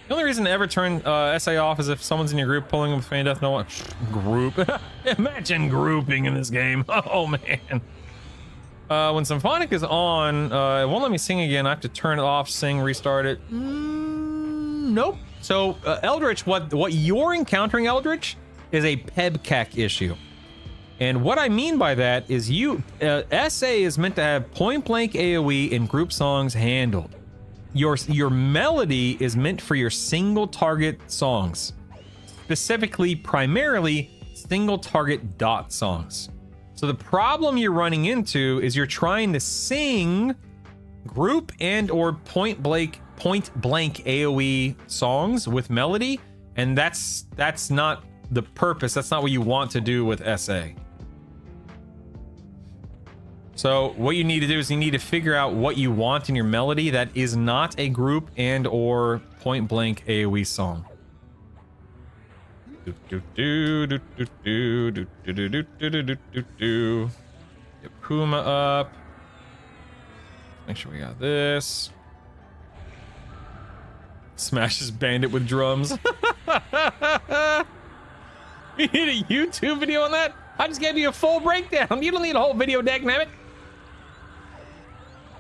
Speaker 1: The only reason to ever turn SA off is if someone's in your group pulling with Feign Death. No one. Group. Imagine grouping in this game. Oh, man. When Symphonic is on, it won't let me sing again. I have to turn it off, sing, restart it. Nope. So, Eldritch, what you're encountering, Eldritch, is a PEBCAC issue. And what I mean by that is SA is meant to have point-blank AoE in group songs handled. Your melody is meant for your single-target songs. Specifically, primarily, single-target dot songs. So the problem you're running into is you're trying to sing group and or point blank AoE songs with melody, and that's not the purpose. That's not what you want to do with SA. So what you need to do is you need to figure out what you want in your melody that is not a group and or point blank AoE song. Get Puma up. Make sure we got this. Smashes Bandit with drums. We need a YouTube video on that? I just gave you a full breakdown. You don't need a whole video, dagnabbit.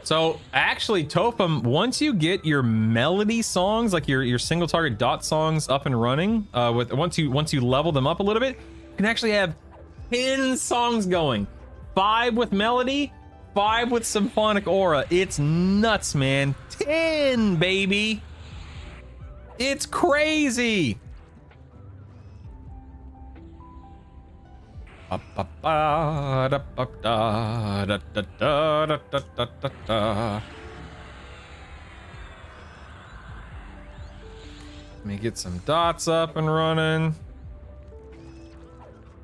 Speaker 1: So actually, Topum, once you get your melody songs, like your single target dot songs up and running, once you level them up a little bit, you can actually have 10 songs going. 5 with melody, 5 with Symphonic Aura. It's nuts, man. 10, baby. It's crazy. Let me get some dots up and running.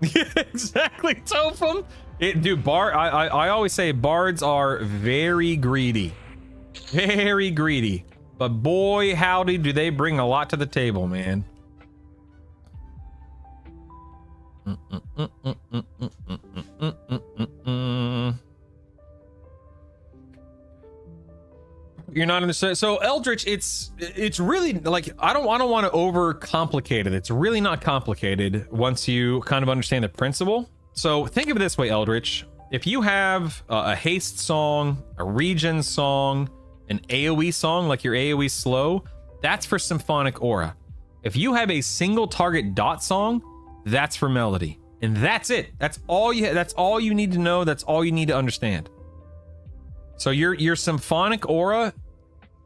Speaker 1: Yeah, exactly, Topum. Dude, I always say bards are very greedy. Very greedy. But boy, howdy, do they bring a lot to the table, man. You're not understanding. So Eldritch, it's really like I don't want to overcomplicate it. It's really not complicated once you kind of understand the principle. So think of it this way, Eldritch. If you have a haste song, a regen song, an AoE song like your AoE slow, that's for Symphonic Aura. If you have a single target dot song, that's for melody. And that's it. That's all you need to know. That's all you need to understand. So your symphonic aura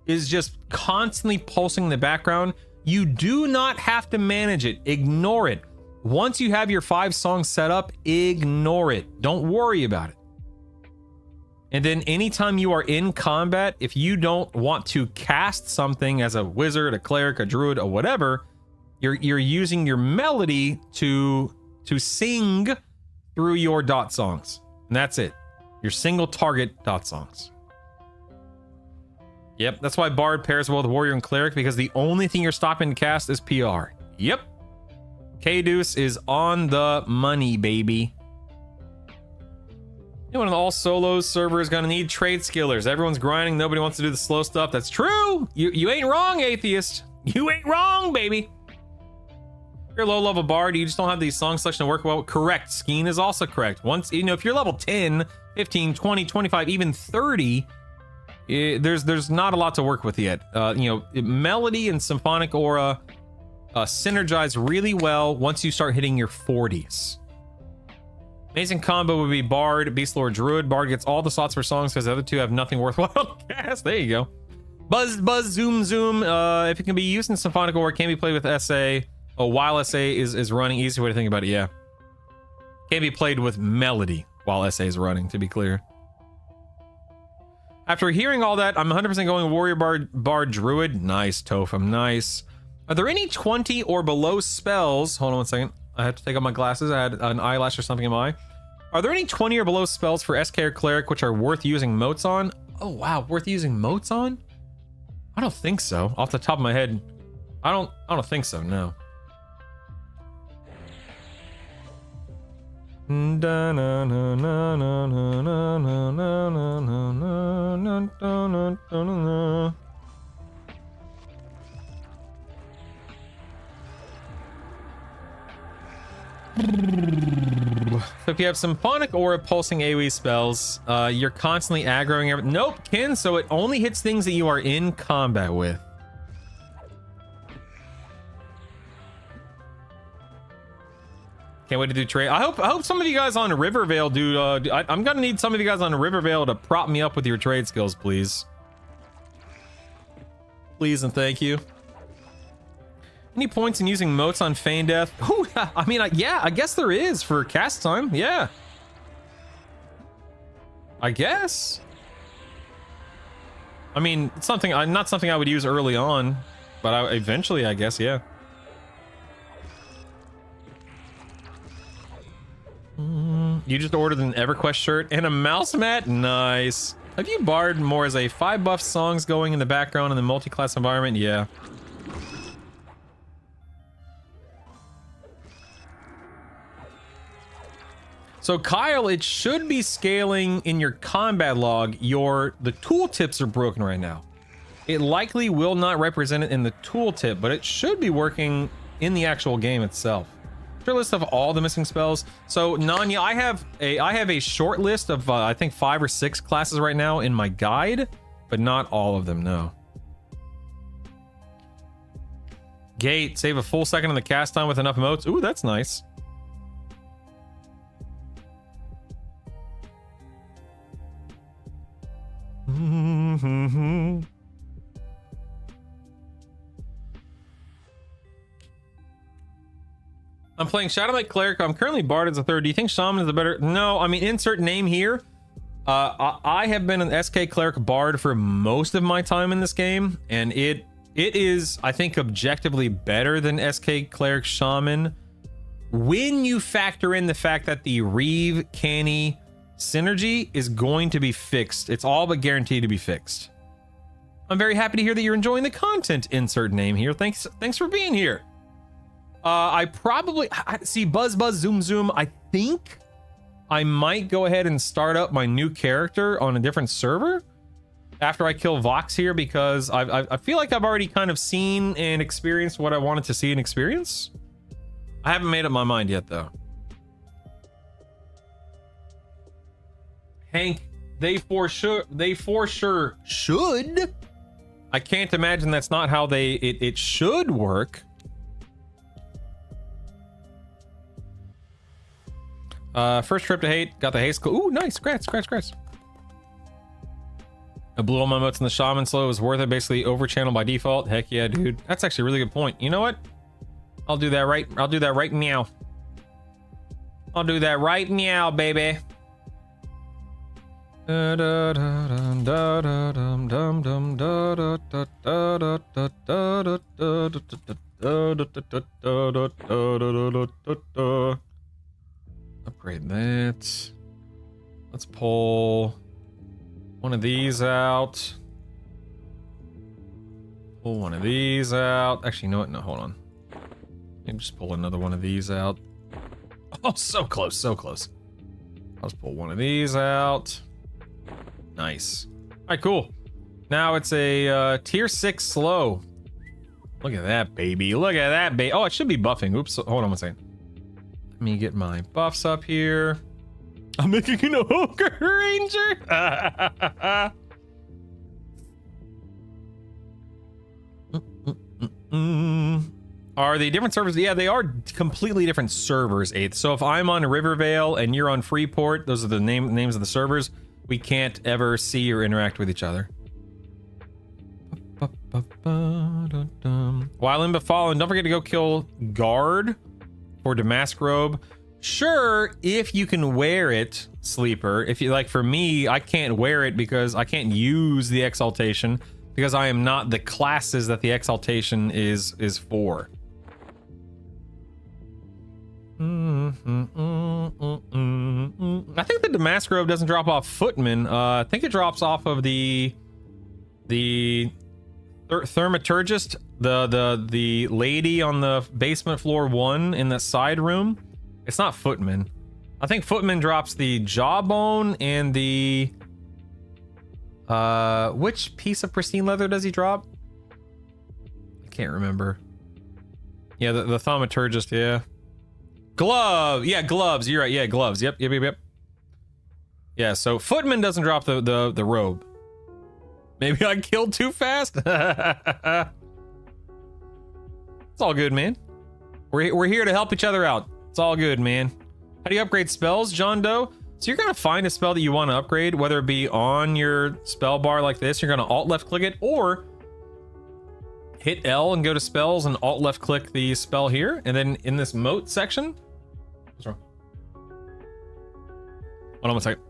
Speaker 1: is just constantly pulsing in the background. You do not have to manage it. Ignore it. Once you have your 5 songs set up, ignore it. Don't worry about it. And then anytime you are in combat, if you don't want to cast something as a wizard, a cleric, a druid, or whatever, you're using your melody to sing through your dot songs. And that's it. Your single target dot songs. Yep, that's why Bard pairs well with Warrior and Cleric, because the only thing you're stopping to cast is PR. Yep. K-Deuce is on the money, baby. You know, an all solos server is gonna need trade skillers. Everyone's grinding, nobody wants to do the slow stuff. That's true. You ain't wrong, atheist. You ain't wrong, baby. If you're a low level bard, you just don't have the song selection to work well. Correct. Skeen is also correct. Once, you know, if you're level 10, 15, 20, 25, even 30, there's not a lot to work with yet. You know, melody and symphonic aura synergize really well once you start hitting your 40s. Amazing combo would be Bard, Beast Lord, Druid. Bard gets all the slots for songs because the other two have nothing worthwhile to cast. There you go. Buzz, buzz, zoom, zoom. If it can be used in Symphonic or it can be played with SA. Oh, while SA is running. Easy way to think about it, yeah. Can be played with melody while SA is running, to be clear. After hearing all that, I'm 100% going Warrior, Bard, Druid. Nice, Tofum, nice. Are there any 20 or below spells? Hold on one second. I have to take off my glasses. I had an eyelash or something in my eye. Are there any 20 or below spells for SK or Cleric which are worth using motes on? Oh, wow. Worth using motes on? I don't think so. Off the top of my head, I don't think so, no. So if you have Symphonic Aura pulsing AoE spells, you're constantly aggroing everything. Nope, Kin, so it only hits things that you are in combat with. Can't wait to do trade. I hope some of you guys on Rivervale do. I'm gonna need some of you guys on Rivervale to prop me up with your trade skills, please. Please and thank you. Any points in using motes on Feign Death? Ooh, I mean, yeah, I guess there is for cast time. Yeah. I guess. I mean, it's something, not something I would use early on, but eventually, I guess, yeah. You just ordered an EverQuest shirt and a mouse mat? Nice. Have you barred more as a 5 buff songs going in the background in the multi-class environment? Yeah. So Kyle, it should be scaling in your combat log. The tooltips are broken right now. It likely will not represent it in the tooltip, but it should be working in the actual game itself. Sure, list of all the missing spells. So Nanya, I have a short list of I think 5 or 6 classes right now in my guide, but not all of them. No. Gate, save a full second on the cast time with enough emotes. Ooh, that's nice. I'm playing Shadow Knight Cleric. I'm currently Bard as a 3rd. Do you think Shaman is a better? No, I mean, insert name here. I have been an SK Cleric Bard for most of my time in this game, and it is, I think, objectively better than SK Cleric Shaman when you factor in the fact that the Reeve Canny synergy is going to be fixed. It's all but guaranteed to be fixed. I'm very happy to hear that you're enjoying the content. Insert name here. Thanks for being here. I see buzz zoom zoom. I think I might go ahead and start up my new character on a different server after I kill Vox here, because I feel like I've already kind of seen and experienced what I wanted to see and experience. I haven't made up my mind yet though. Hank, they for sure should. I can't imagine that's not how it should work. First trip to hate. Got the haste. Ooh, nice. Scratch. I blew all my motes in the shaman slow. It was worth it. Basically over channel by default. Heck yeah, dude. That's actually a really good point. You know what? I'll do that right meow. I'll do that right meow, baby. Upgrade that. Let's pull one of these out. Pull one of these out. Actually, you know what? No, hold on. Maybe just pull another one of these out. Oh, so close, so close. I'll just pull one of these out. Nice. All right, cool. Now it's a tier 6 slow. Look at that, baby. Look at that, baby. Oh, it should be buffing. Oops. Hold on one second. Let me get my buffs up here. I'm making an ogre ranger. Are they different servers? Yeah, they are completely different servers, 8th. So if I'm on Rivervale and you're on Freeport, those are the names of the servers. We can't ever see or interact with each other. While in Befallen, don't forget to go kill Guard for Damask Robe. Sure, if you can wear it, Sleeper. If you like, for me, I can't wear it because I can't use the Exaltation because I am not the classes that the Exaltation is for. I think the Damask Robe doesn't drop off Footman. I think it drops off of the Thermaturgist, the lady on the basement floor 1 in the side room. It's not Footman. I think Footman drops the jawbone and the which piece of pristine leather does he drop? I can't remember. Yeah, the Thaumaturgist, yeah. Glove! Yeah, gloves. You're right. Yeah, gloves. Yep. Yeah, so Footman doesn't drop the robe. Maybe I killed too fast? It's all good, man. We're here to help each other out. It's all good, man. How do you upgrade spells, John Doe? So you're gonna find a spell that you want to upgrade, whether it be on your spell bar like this, you're gonna alt left click it, or hit L and go to spells and alt left click the spell here, and then in this moat section. What's wrong? Hold on one second.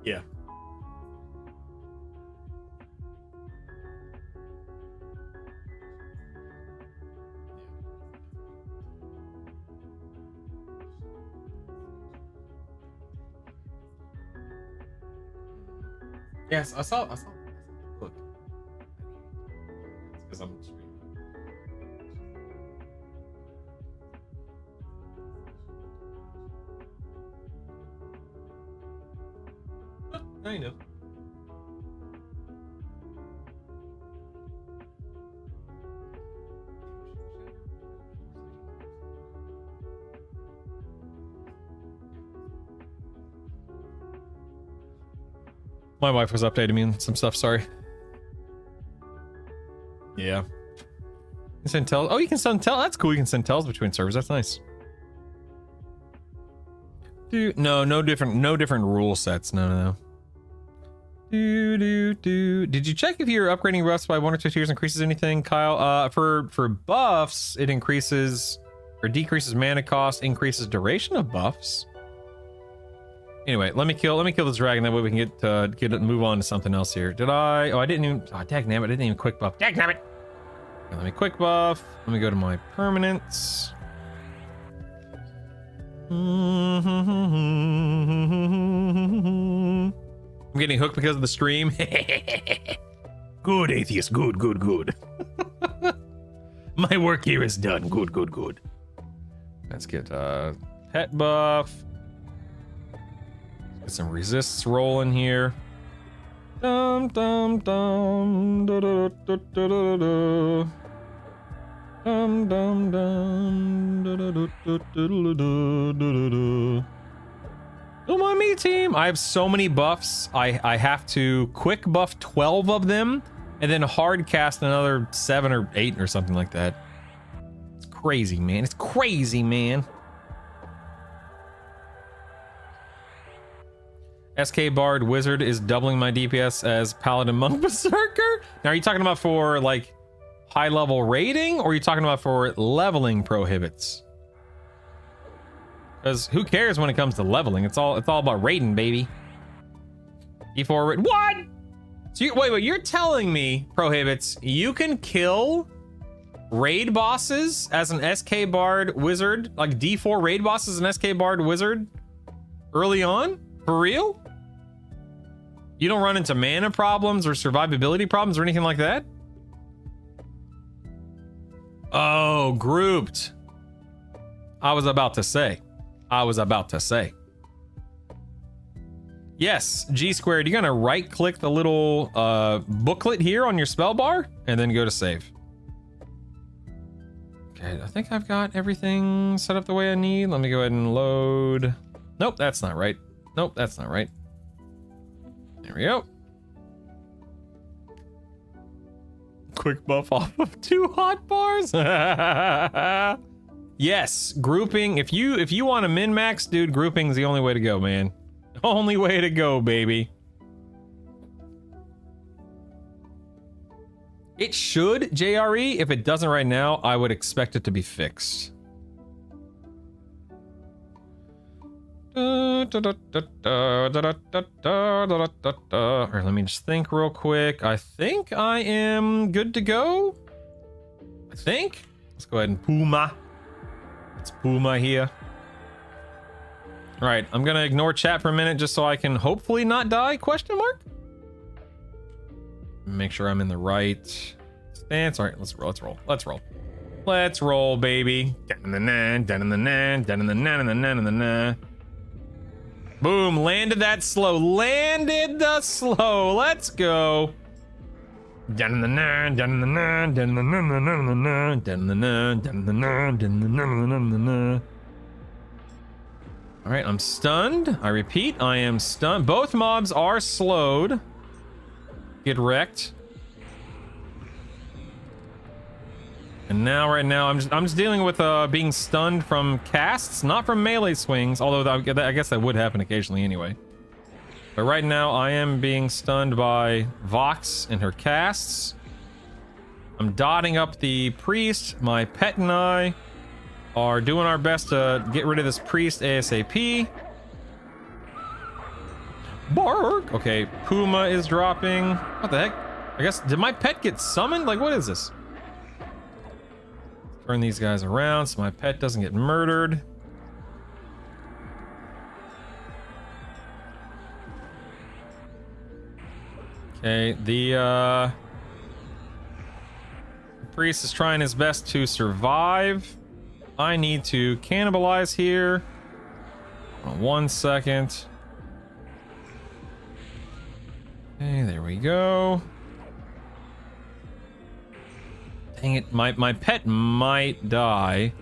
Speaker 1: Yeah. Yes, I saw. Look. It's because I'm streaming. I know. My wife was updating me on some stuff, sorry. Yeah. You can send tells. Oh, you can send tells. That's cool. You can send tells between servers. That's nice. Dude, no different rule sets. No. Did you check if you're upgrading buffs by 1 or 2 tiers increases anything, Kyle? For buffs, it increases or decreases mana cost, increases duration of buffs. Anyway, let me kill this dragon. That way we can get it, move on to something else here. Did I? Oh, I didn't even. Oh, dagnabbit, I didn't even quick buff. Dagnabbit. Let me quick buff. Let me go to my permanents. I'm getting hooked because of the stream. Good, atheist. Good, good, good. My work here is done. Good, good, good. Let's get pet buff. Get some resists rolling here. Dum dum dum da da da da da da. Dum dum dum da da da da da da da da. Come on, me team. I have so many buffs. I have to quick buff 12 of them and then hard cast another 7 or 8 or something like that. It's crazy, man. It's crazy, man. SK Bard Wizard is doubling my DPS as Paladin Monk Berserker. Now, are you talking about for like high level raiding, or are you talking about for leveling prohibits? Because who cares when it comes to leveling? It's all about raiding, baby. D4 what? So wait, you're telling me, prohibits, you can kill raid bosses as an SK Bard Wizard, like D4 raid bosses as an SK Bard Wizard early on? For real? You don't run into mana problems or survivability problems or anything like that? Oh, grouped. I was about to say. Yes, G squared, you're gonna right click the little booklet here on your spell bar and then go to save. Okay, I think I've got everything set up the way I need. Let me go ahead and load. Nope, that's not right. Nope, that's not right. There we go. Quick buff off of 2 hot bars. Yes, grouping. If you want to min max, dude, grouping's the only way to go, man. Only way to go, baby. It should, JRE. If it doesn't right now, I would expect it to be fixed. Alright, let me just think real quick. I think I am good to go. I think. Let's go ahead and Puma. It's Puma here. Alright, I'm gonna ignore chat for a minute just so I can hopefully not die, question mark? Make sure I'm in the right stance. Alright, let's roll, baby. Boom, landed that slow. Landed the slow. Let's go. Alright, I'm stunned. I repeat, I am stunned. Both mobs are slowed. Get wrecked. And now, right now, I'm just dealing with being stunned from casts, not from melee swings, although I guess that would happen occasionally anyway. But right now, I am being stunned by Vox and her casts. I'm dotting up the priest. My pet and I are doing our best to get rid of this priest ASAP. Bark! Okay, Puma is dropping. What the heck? I guess, did my pet get summoned? Like, what is this? Turn these guys around so my pet doesn't get murdered. Okay, the priest is trying his best to survive. I need to cannibalize here. 1 second. Okay, there we go. Dang it, my pet might die.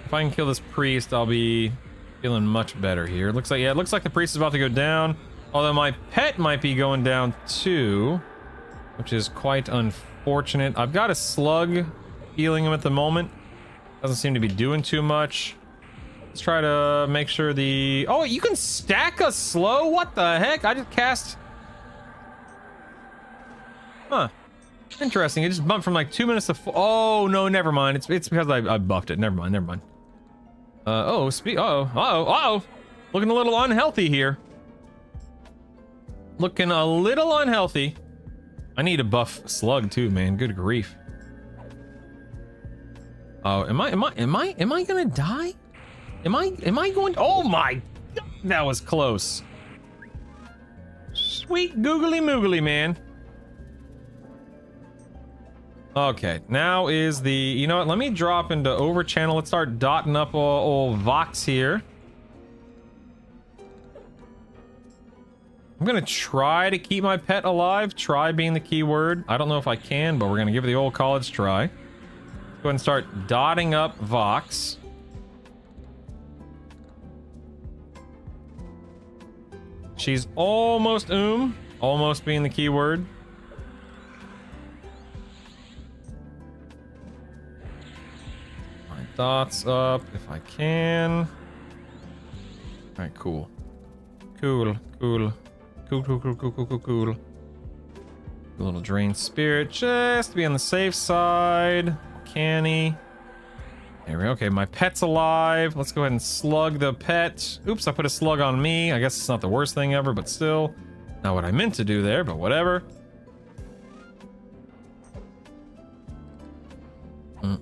Speaker 1: If I can kill this priest, I'll be feeling much better here. Looks like, yeah, it looks like the priest is about to go down. Although my pet might be going down too, which is quite unfortunate. I've got a slug healing him at the moment. Doesn't seem to be doing too much. Let's try to make sure the... Oh, you can stack a slow? What the heck? I just cast... Huh. Interesting. It just bumped from like 2 minutes to 4. Oh, no, never mind. It's because I buffed it. Never mind. Uh-oh. Looking a little unhealthy here. Looking a little unhealthy. I need to buff slug too, man. Good grief. Oh, am I gonna die? Am I going? Oh my God, that was close. Sweet googly moogly, man. Okay, now is the, you know what? Let me drop into over channel. Let's start dotting up old Vox here. I'm gonna try to keep my pet alive. Try being the key word. I don't know if I can, but we're gonna give it the old college try. Go ahead and start dotting up Vox. She's almost almost being the key word. My dots up if I can. All right, cool. Cool. A little drain spirit just to be on the safe side. Canny. There we go. Okay, my pet's alive. Let's go ahead and slug the pet. Oops, I put a slug on me. I guess it's not the worst thing ever, but still. Not what I meant to do there, but whatever. We're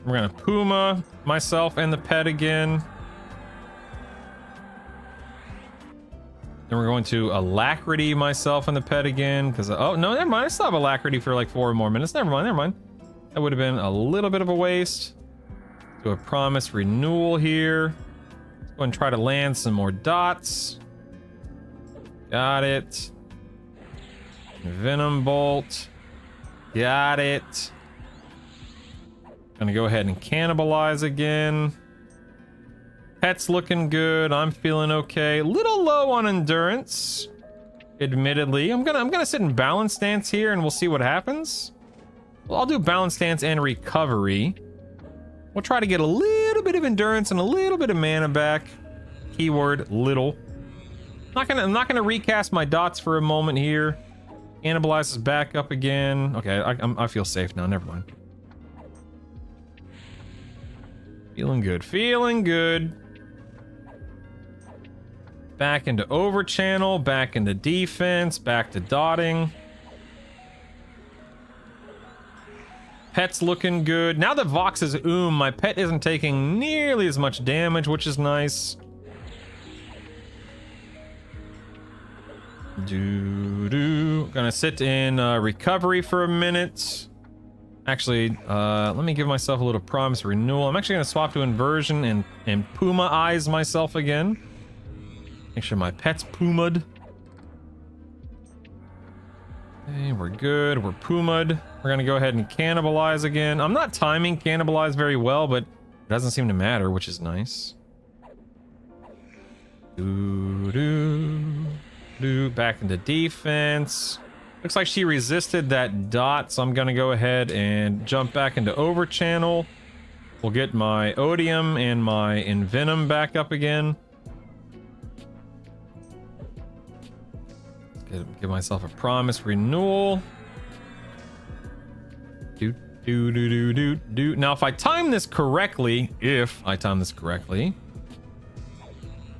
Speaker 1: gonna Puma myself and the pet again. Then we're going to Alacrity myself and the pet again, because, oh, no, never mind. I still have Alacrity for like 4 more minutes. Never mind. That would have been a little bit of a waste. Do a Promise Renewal here. Let's go and try to land some more dots. Got it. Venom Bolt. Got it. Gonna go ahead and cannibalize again. Pet's looking good. I'm feeling okay. Little low on endurance, admittedly. I'm gonna sit in balance stance here, and we'll see what happens. Well, I'll do balance stance and recovery. We'll try to get a little bit of endurance and a little bit of mana back. Keyword little. I'm not gonna recast my dots for a moment here. Cannibalizes back up again. Okay, I feel safe now. Never mind. Feeling good. Back into over channel, back into defense, back to dotting. Pet's looking good. Now that Vox is my pet isn't taking nearly as much damage, which is nice. Gonna sit in recovery for a minute. Actually, let me give myself a little Promise Renewal. I'm actually gonna swap to inversion and Puma eyes myself again. Make sure my pet's Puma'd. Okay, we're good. We're Puma'd. We're gonna go ahead and cannibalize again. I'm not timing cannibalize very well, but it doesn't seem to matter, which is nice. Back into defense. Looks like she resisted that dot, so I'm gonna go ahead and jump back into over channel. We'll get my Odium and my Envenom back up again. Give myself a Promise Renewal. Now, if I time this correctly,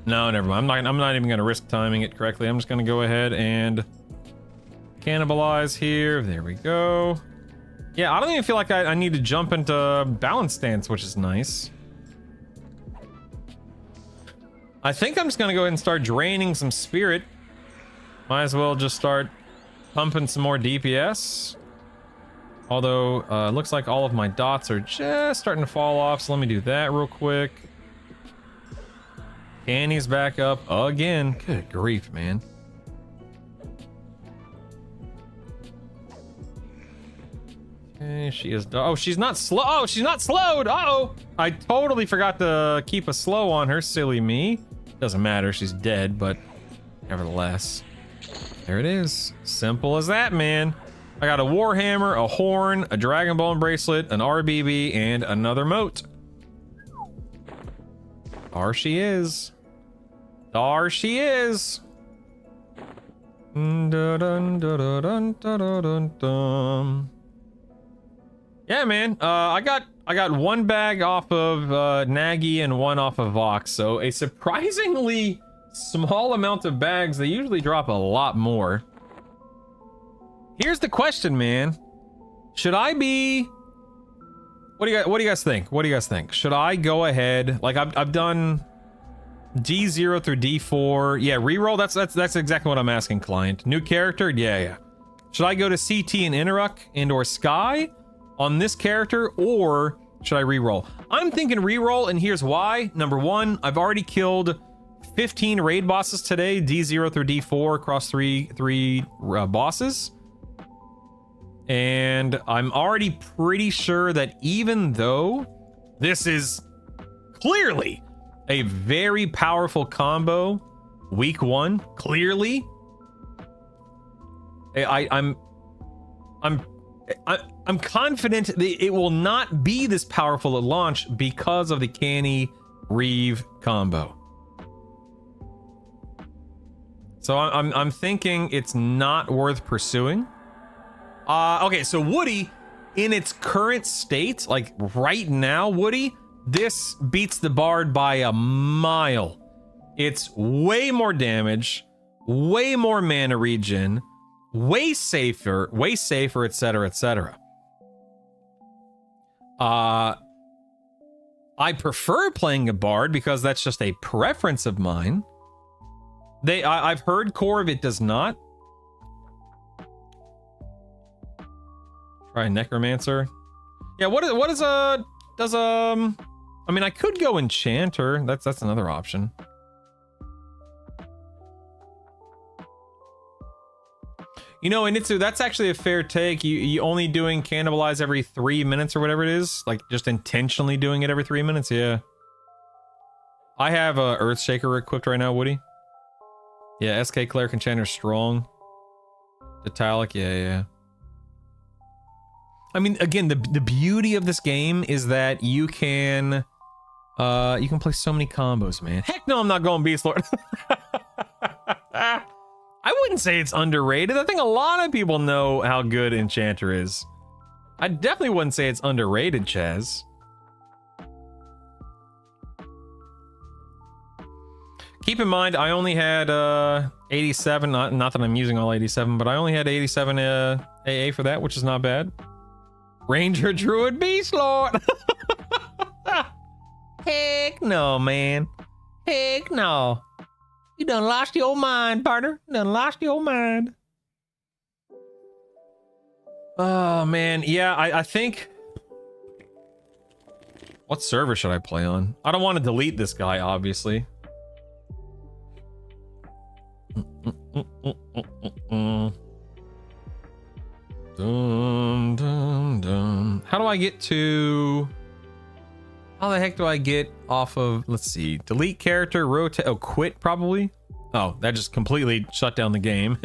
Speaker 1: no, never mind. I'm not even gonna risk timing it correctly. I'm just gonna go ahead and cannibalize here. There we go. Yeah, I don't even feel like I need to jump into balance stance, which is nice. I think I'm just gonna go ahead and start draining some spirit. Might as well just start pumping some more DPS. Although, looks like all of my dots are just starting to fall off, so let me do that real quick. Annie's back up again. Good grief, man. Okay, she is. Oh, she's not slow. Oh, she's not slowed. Uh-oh. I totally forgot to keep a slow on her. Silly me. Doesn't matter. She's dead, but nevertheless. There it is. Simple as that, man. I got a Warhammer, a Horn, a Dragon Bone Bracelet, an RBB, and another moat. There she is. There she is. Yeah, man. I got 1 bag off of Naggy and 1 off of Vox, so a surprisingly small amount of bags. They usually drop a lot more. Here's the question, man. Should I be What do you guys think? What do you guys think? Should I go ahead? Like I've done D0 through D4. Yeah, reroll. That's exactly what I'm asking, client. New character. Yeah. Should I go to CT and Interruck and or Sky on this character, or should I reroll? I'm thinking reroll, and here's why. Number one, I've already killed 15 raid bosses today, D0 through D4 across three bosses. And I'm already pretty sure that even though this is clearly a very powerful combo, week one, clearly, I'm confident that it will not be this powerful at launch because of the Canny Reeve combo. So I'm thinking it's not worth pursuing. Okay, so Woody, in its current state, like right now, Woody, this beats the Bard by a mile. It's way more damage, way more mana regen, way safer, etc., etc. I prefer playing a Bard because that's just a preference of mine. I've heard core of it does not. Try Necromancer. Yeah, what is I mean, I could go Enchanter. That's another option. You know, Initsu, that's actually a fair take. You only doing Cannibalize every 3 minutes or whatever it is, like just intentionally doing it every 3 minutes. Yeah. I have Earthshaker equipped right now, Woody. Yeah, SK Cleric Enchanter strong. Detalic, yeah. I mean, again, the beauty of this game is that you can play so many combos, man. Heck no, I'm not going Beast Lord. I wouldn't say it's underrated. I think a lot of people know how good Enchanter is. I definitely wouldn't say it's underrated, Chaz. Keep in mind, I only had 87, not that I'm using all 87, but I only had 87 AA for that, which is not bad. Ranger, Druid, Beast Lord. Heck no, man. Heck no. You done lost your mind, partner. You done lost your mind. Oh, man. Yeah, I think... What server should I play on? I don't want to delete this guy, obviously. Dum, dum, dum. How do I get to... How the heck do I get off of... Let's see. Delete character, rotate... Oh, quit, probably? Oh, that just completely shut down the game.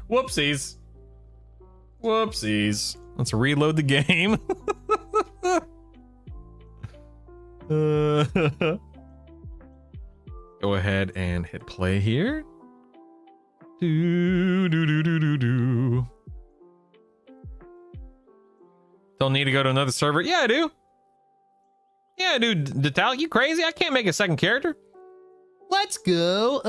Speaker 1: Whoopsies. Whoopsies. Let's reload the game. Go ahead and hit play here. Do. Don't need to go to another server. Yeah, I do. Yeah, dude, Detalic, you crazy? I can't make a second character. Let's go.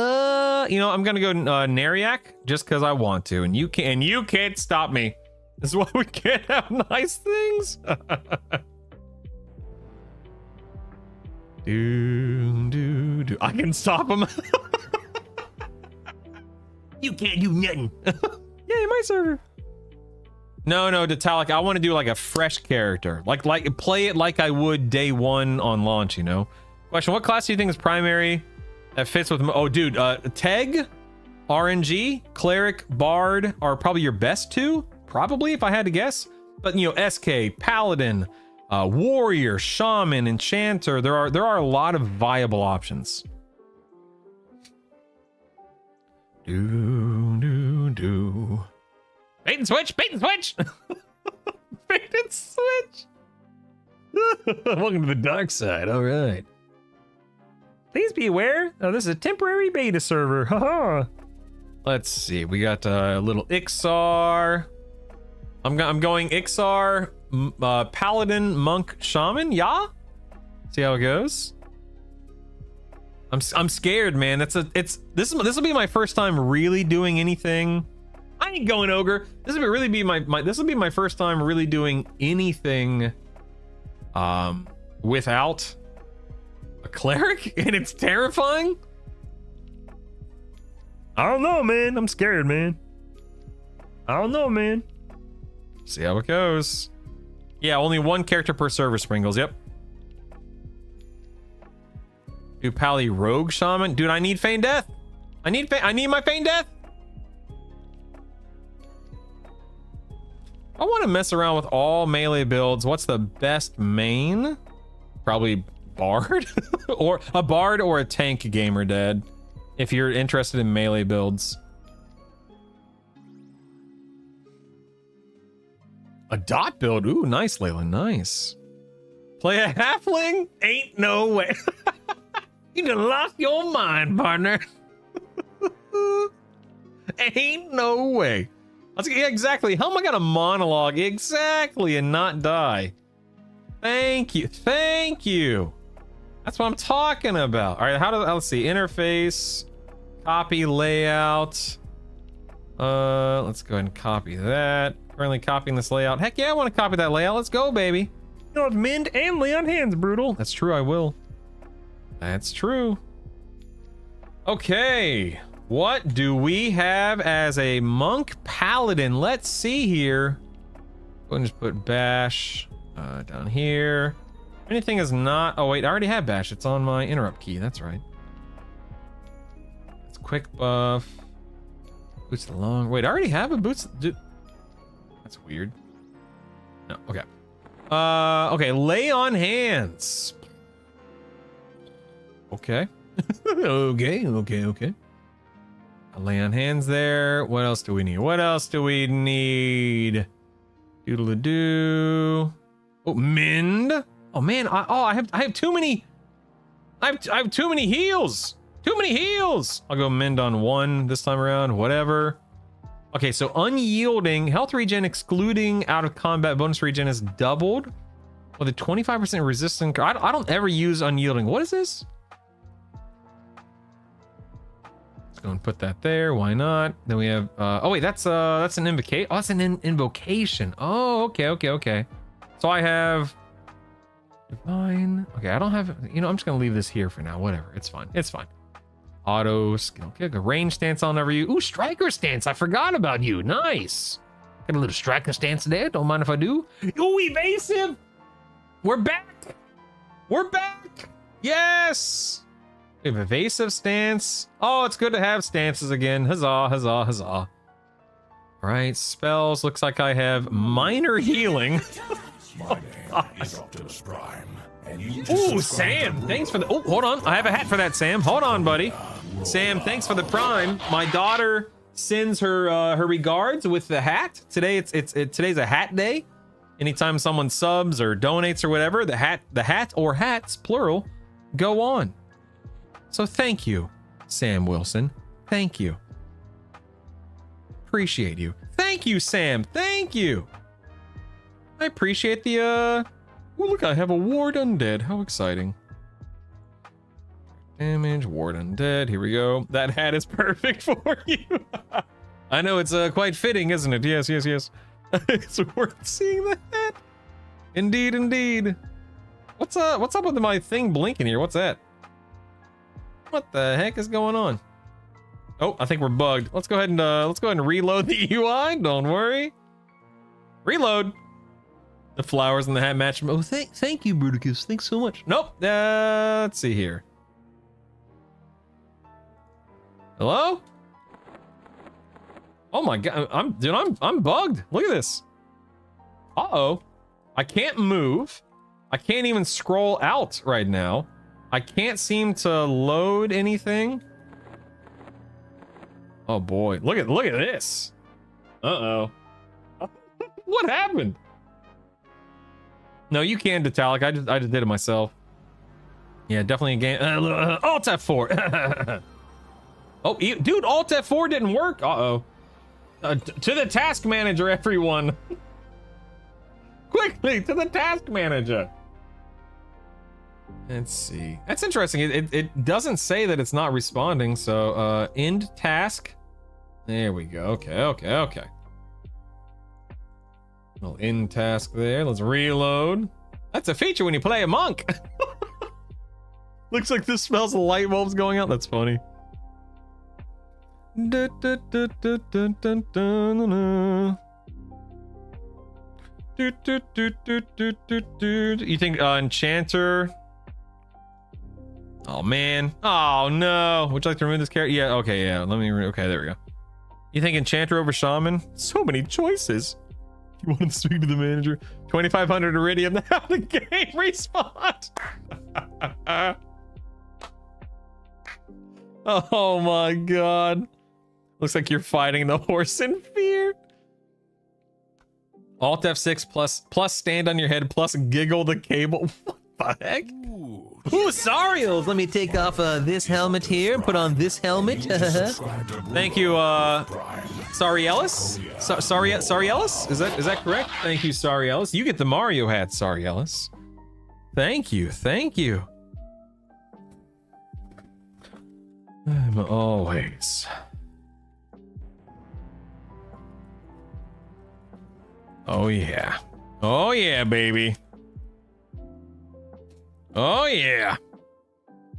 Speaker 1: You know, I'm gonna go Nariak just because I want to, and you can't stop me. This is why we can't have nice things. Do. I can stop him. You can't do nothing. Yay, my server. No, Detalic, I want to do like a fresh character. Like play it like I would day one on launch, you know? Question, what class do you think is primary that fits with... Oh, dude, Teg, RNG, Cleric, Bard are probably your best two. Probably, if I had to guess. But, you know, SK, Paladin, Warrior, Shaman, Enchanter. There are a lot of viable options. Do. Bait and switch! Bait and switch! Bait and switch! Welcome to the dark side, alright. Please be aware, this is a temporary beta server, haha. Let's see, we got a little Ixar. I'm going Ixar, Paladin, Monk, Shaman, yeah? See how it goes? I'm scared, man. This will be my first time really doing anything. I ain't going ogre. This will be my first time really doing anything without a cleric, and it's terrifying. I don't know, man. I'm scared, man. I don't know, man. See how it goes. Yeah, only one character per server, Sprinkles. Yep. Do Pally Rogue Shaman? Dude, I need Feign Death. I need my Feign Death. I want to mess around with all melee builds. What's the best main? Probably Bard or a Bard or a tank gamer, Dad. If you're interested in melee builds. A dot build. Ooh, nice, Leyland. Nice. Play a halfling? Ain't no way. You done lost your mind, partner. Ain't no way. Yeah, exactly. How am I gonna monologue exactly and not die? Thank you. Thank you. That's what I'm talking about. All right, let's see. Interface, copy layout. Let's go ahead and copy that. Currently copying this layout. Heck yeah, I want to copy that layout. Let's go, baby. You know, mend and lay on hands, brutal. That's true, I will. That's true. Okay. What do we have as a monk paladin? Let's see here. Go and just put bash down here. Anything is not. Oh, wait, I already have bash. It's on my interrupt key. That's right. It's quick buff. Boots the long. Wait, I already have a boots. That's weird. No, okay. Okay, lay on hands. Okay. okay. I'll lay on hands there. What else do we need? What else do we need? Doodle-a-doo. Oh, mend. Oh man, I have too many. I have too many heals. Too many heals. I'll go mend on one this time around. Whatever. Okay, so unyielding health regen excluding out of combat bonus regen is doubled with a 25% resistance. I don't ever use unyielding. What is this? Let's go and put that there. Why not? Then we have. Oh wait, that's an invocation. Oh, that's an invocation. Oh, okay. So I have divine. Okay, I don't have. You know, I'm just gonna leave this here for now. Whatever. It's fine. It's fine. Auto skill. Okay, a range stance on over you. Ooh, striker stance. I forgot about you. Nice. Got a little striker stance there. Don't mind if I do. Ooh, evasive. We're back. We're back. Yes. We have evasive stance. Oh, it's good to have stances again. Huzzah, huzzah, huzzah. All right, spells. Looks like I have minor healing.
Speaker 2: My name is Optimus Prime. And you
Speaker 1: Ooh, Sam, thanks for the. Oh, hold on. I have a hat for that, Sam. Hold on, buddy. Sam, thanks for the prime. My daughter sends her her regards with the hat. Today today's a hat day. Anytime someone subs or donates or whatever, the hat or hats plural go on. So thank you, Sam Wilson. Thank you. Appreciate you. Thank you, Sam. Thank you. I appreciate the Oh, look, I have a ward undead. How exciting. Damage, ward undead. Here we go. That hat is perfect for you. I know, it's quite fitting, isn't it? Yes. It's worth seeing the hat. Indeed. What's up with my thing blinking here? What's that? What the heck is going on? Oh, I think we're bugged. Let's go ahead and reload the UI. Don't worry. Reload. The flowers and the hat match. Oh, thank you, Bruticus. Thanks so much. Nope. Let's see here. Hello? Oh my god, I'm bugged. Look at this. Uh-oh. I can't move. I can't even scroll out right now. I can't seem to load anything. Oh boy, look at this. Uh-oh. What happened? No, you can, Detalic. I just did it myself. Yeah, definitely a game. Alt F4. Oh, dude, Alt F4 didn't work. Uh-oh. To the task manager, everyone. Quickly, to the task manager. Let's see. That's interesting. It doesn't say that it's not responding, so end task. There we go. Okay. Little end task there. Let's reload. That's a feature when you play a monk. Looks like this smells of light bulbs going out. That's funny. You think Enchanter? Oh man. Oh no. Would you like to remove this character? Yeah, okay, yeah. Okay, there we go. You think Enchanter over Shaman? So many choices. You want to speak to the manager? 2,500 iridium. Now the game respawned. Oh my god. Looks like you're fighting the horse in fear. Alt F6 plus stand on your head plus giggle the cable. What the heck? Ooh, Sariels. Let me take off this helmet here and put on this helmet. Thank you, Sarielis? Sarielis? Is that correct? Thank you, Sarielis. You get the Mario hat, Sarielis. Thank you. I'm always. Oh yeah. Oh yeah, baby. Oh yeah.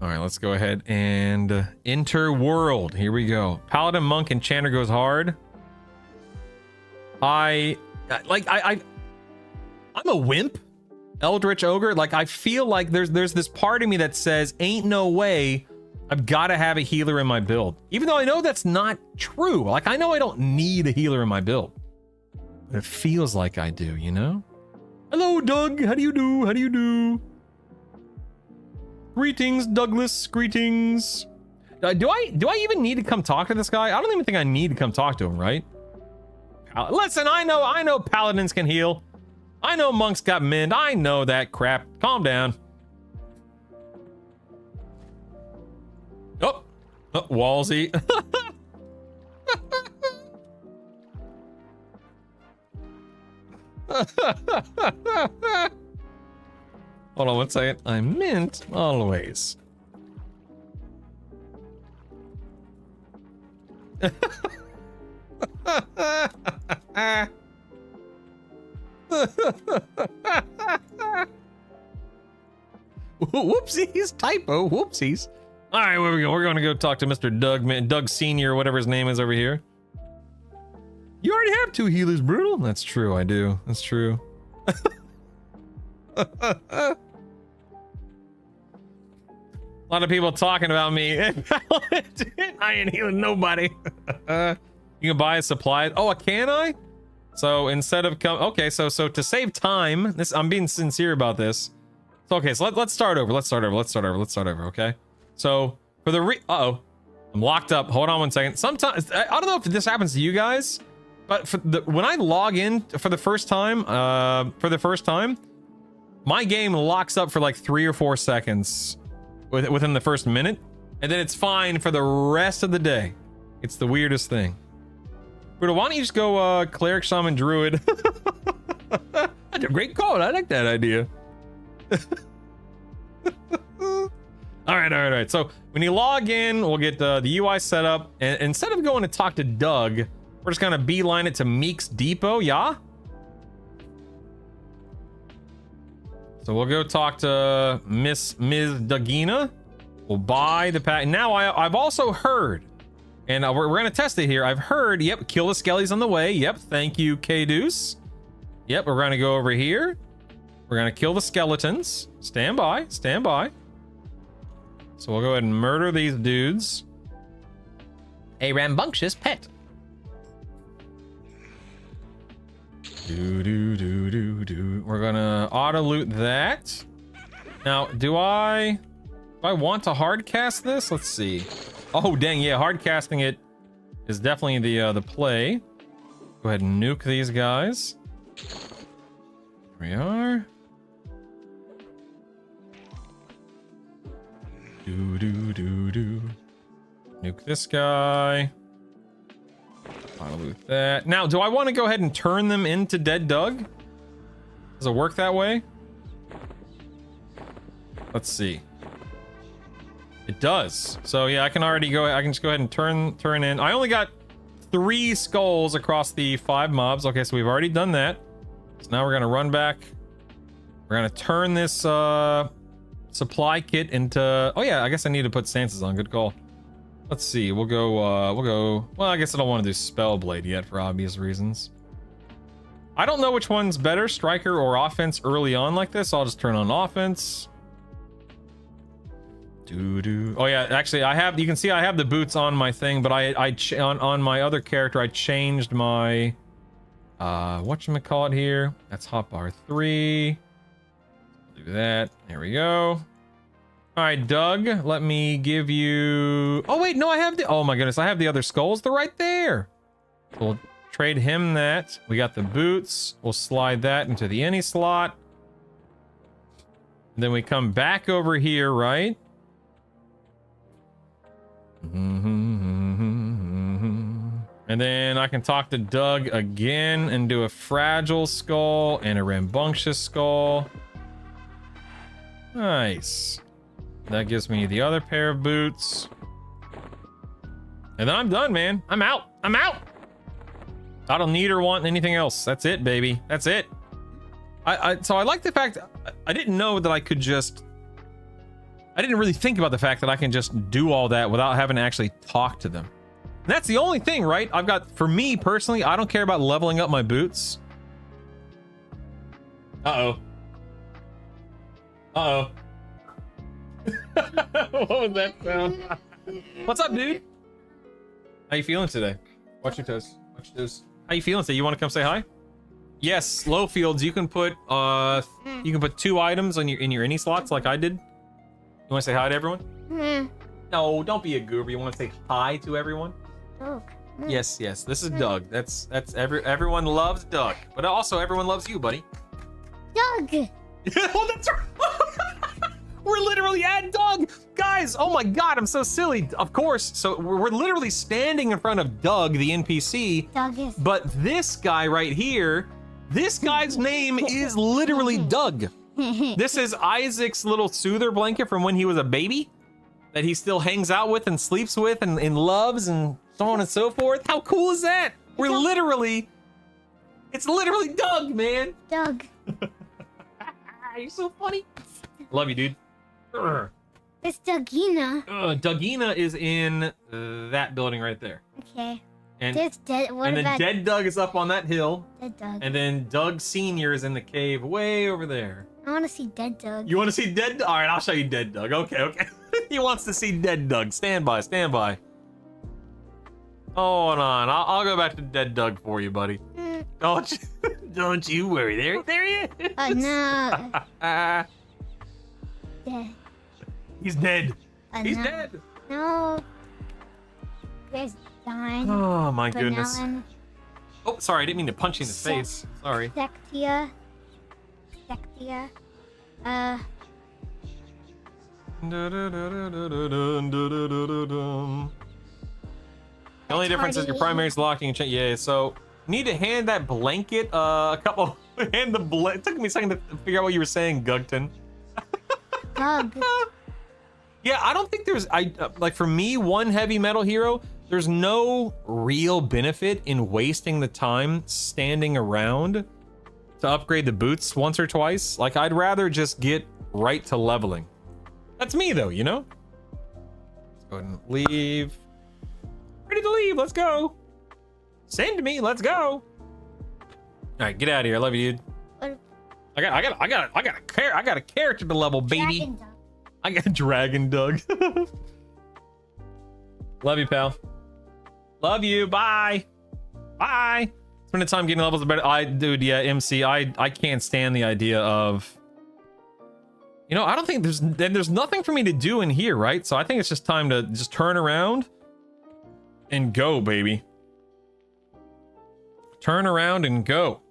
Speaker 1: All right, let's go ahead and enter world. Here we go. Paladin, monk, enchanter goes hard. I'm a wimp. Eldritch ogre. Like I feel like there's this part of me that says, ain't no way I've got to have a healer in my build. Even though I know that's not true. Like I know I don't need a healer in my build. But it feels like I do, you know? Hello, Doug. How do you do? Greetings, Douglas. Greetings. Do I even need to come talk to this guy? I don't even think I need to come talk to him, right? Listen, I know paladins can heal. I know monks got mend. I know that crap. Calm down. Oh, Walsey. Hold on one second. I meant always. Whoopsies, typo, whoopsies. All right, where we go? We're going to go talk to Mr. Doug Senior, whatever his name is over here. You already have 2 healers, Brutal. That's true, I do. That's true. A lot of people talking about me. I ain't healing nobody. You can buy a supply. Oh, can I? So instead of okay, so to save time, this I'm being sincere about this. So okay, so let's start over. Let's start over. Okay. So for the I'm locked up. Hold on one second. Sometimes I don't know if this happens to you guys, but when I log in for the first time, my game locks up for like 3 or 4 seconds within the first minute, and then it's fine for the rest of the day. It's the weirdest thing. But why don't you just go cleric, shaman, druid? That's a great call. I like that idea. All right. So when you log in, we'll get the UI set up, and instead of going to talk to Doug, we're just gonna beeline it to Meek's Depot. Yeah. So we'll go talk to Ms. Dougina. We'll buy the pack. Now I've also heard, and we're gonna test it here. I've heard, yep, kill the skellies on the way. Yep, thank you, K-Deuce. Yep, we're gonna go over here. We're gonna kill the skeletons. Stand by. So we'll go ahead and murder these dudes.
Speaker 5: A rambunctious pet.
Speaker 1: We're gonna auto loot that. Now, do I want to hard cast this? Let's see. Oh dang, yeah, hard casting it is definitely the play. Go ahead and nuke these guys. Here we are. Nuke this guy. Auto loot that. Now, do I want to go ahead and turn them into dead Doug? Does it work that way? Let's see. It does. So yeah, I can just go ahead and turn in. I only got 3 skulls across the 5 mobs. Okay, so we've already done that. So now we're gonna run back We're gonna turn this supply kit into. Oh yeah, I guess I need to put stances on. Good call. Let's see. We'll go. Well, I guess I don't want to do Spellblade yet for obvious reasons. I don't know which one's better, striker or offense early on like this. So I'll just turn on offense. Oh yeah, actually I have, you can see I have the boots on my thing, but on my other character I changed my whatchamacallit here. That's hotbar 3. Do that. There we go. All right, Doug, let me give you, oh wait, no, I have the, oh my goodness, I have the other skulls. They're right there. We'll trade him that. We got the boots. We'll slide that into the any slot. Then we come back over here, right? And then I can talk to Doug again and do a fragile skull and a rambunctious skull. Nice. That gives me the other pair of boots. And then I'm done, man. I'm out. I'm out. I don't need or want anything else. That's it, baby. That's it. So I like the fact I didn't know that I could just, I didn't really think about the fact that I can just do all that without having to actually talk to them. And that's the only thing, right? I've got, for me personally, I don't care about leveling up my boots. Uh-oh. Uh-oh. What was that sound? What's up, dude? How you feeling today? Watch your toes. Watch your toes. How you feeling today? You want to come say hi? Yes, low fields. You can put 2 items on in your any slots like I did. You want to say hi to everyone? No, don't be a goober. You want to say hi to everyone?
Speaker 4: Oh.
Speaker 1: Yes, yes. This is Doug. Everyone loves Doug, but also everyone loves you, buddy.
Speaker 4: Doug.
Speaker 1: Oh, that's right. We're literally at Doug, guys. Oh my God, I'm so silly. Of course. So we're literally standing in front of Doug, the NPC.
Speaker 4: Doug is.
Speaker 1: But this guy right here, this guy's name is literally Doug. This is Isaac's little soother blanket from when he was a baby that he still hangs out with and sleeps with and loves and so on and so forth. How cool is that? We're literally, it's literally Doug, man.
Speaker 4: Doug.
Speaker 1: You're so funny. Love you, dude.
Speaker 4: It's Dougina.
Speaker 1: Dougina is in that building right there.
Speaker 4: Okay.
Speaker 1: And,
Speaker 4: There's dead. What
Speaker 1: and then
Speaker 4: about
Speaker 1: dead Doug is up on that hill.
Speaker 4: dead Doug?
Speaker 1: And then Doug Senior is in the cave way over there.
Speaker 4: I want to see dead Doug.
Speaker 1: You want to see dead? All right, I'll show you dead Doug. Okay, okay. He wants to see dead Doug. Stand by, stand by. Hold on, I'll go back to dead Doug for you, buddy. Don't you worry. There he is.
Speaker 4: Oh no. Dead.
Speaker 1: He's dead.
Speaker 4: Oh,
Speaker 1: He's
Speaker 4: no.
Speaker 1: dead.
Speaker 4: No. There's Don.
Speaker 1: Oh my goodness.
Speaker 4: Vanillin,
Speaker 1: Oh, sorry, I didn't mean to punch you in the face. Sorry.
Speaker 4: Sectia. Sectia.
Speaker 1: The only difference is your primary is locking and yeah, so need to hand that blanket a couple hand the blanket. It took me a second to figure out what you were saying, Gugton.
Speaker 4: Doug.
Speaker 1: Yeah, I don't think there's like for me, one heavy metal hero, there's no real benefit in wasting the time standing around to upgrade the boots once or twice. Like I'd rather just get right to leveling. That's me though, you know? Let's go ahead and leave. Ready to leave, let's go. Send me, let's go. All right, get out of here. I love you, dude.
Speaker 4: What-
Speaker 1: I got a character to level, baby.
Speaker 4: Dragon Doug.
Speaker 1: I got Dragon Doug. Love you, pal. Love you. Bye. Bye. Spending time getting levels better. Dude, yeah, MC. I can't stand the idea of. You know, I don't think there's nothing for me to do in here, right? So I think it's just time to just turn around and go, baby. Turn around and go.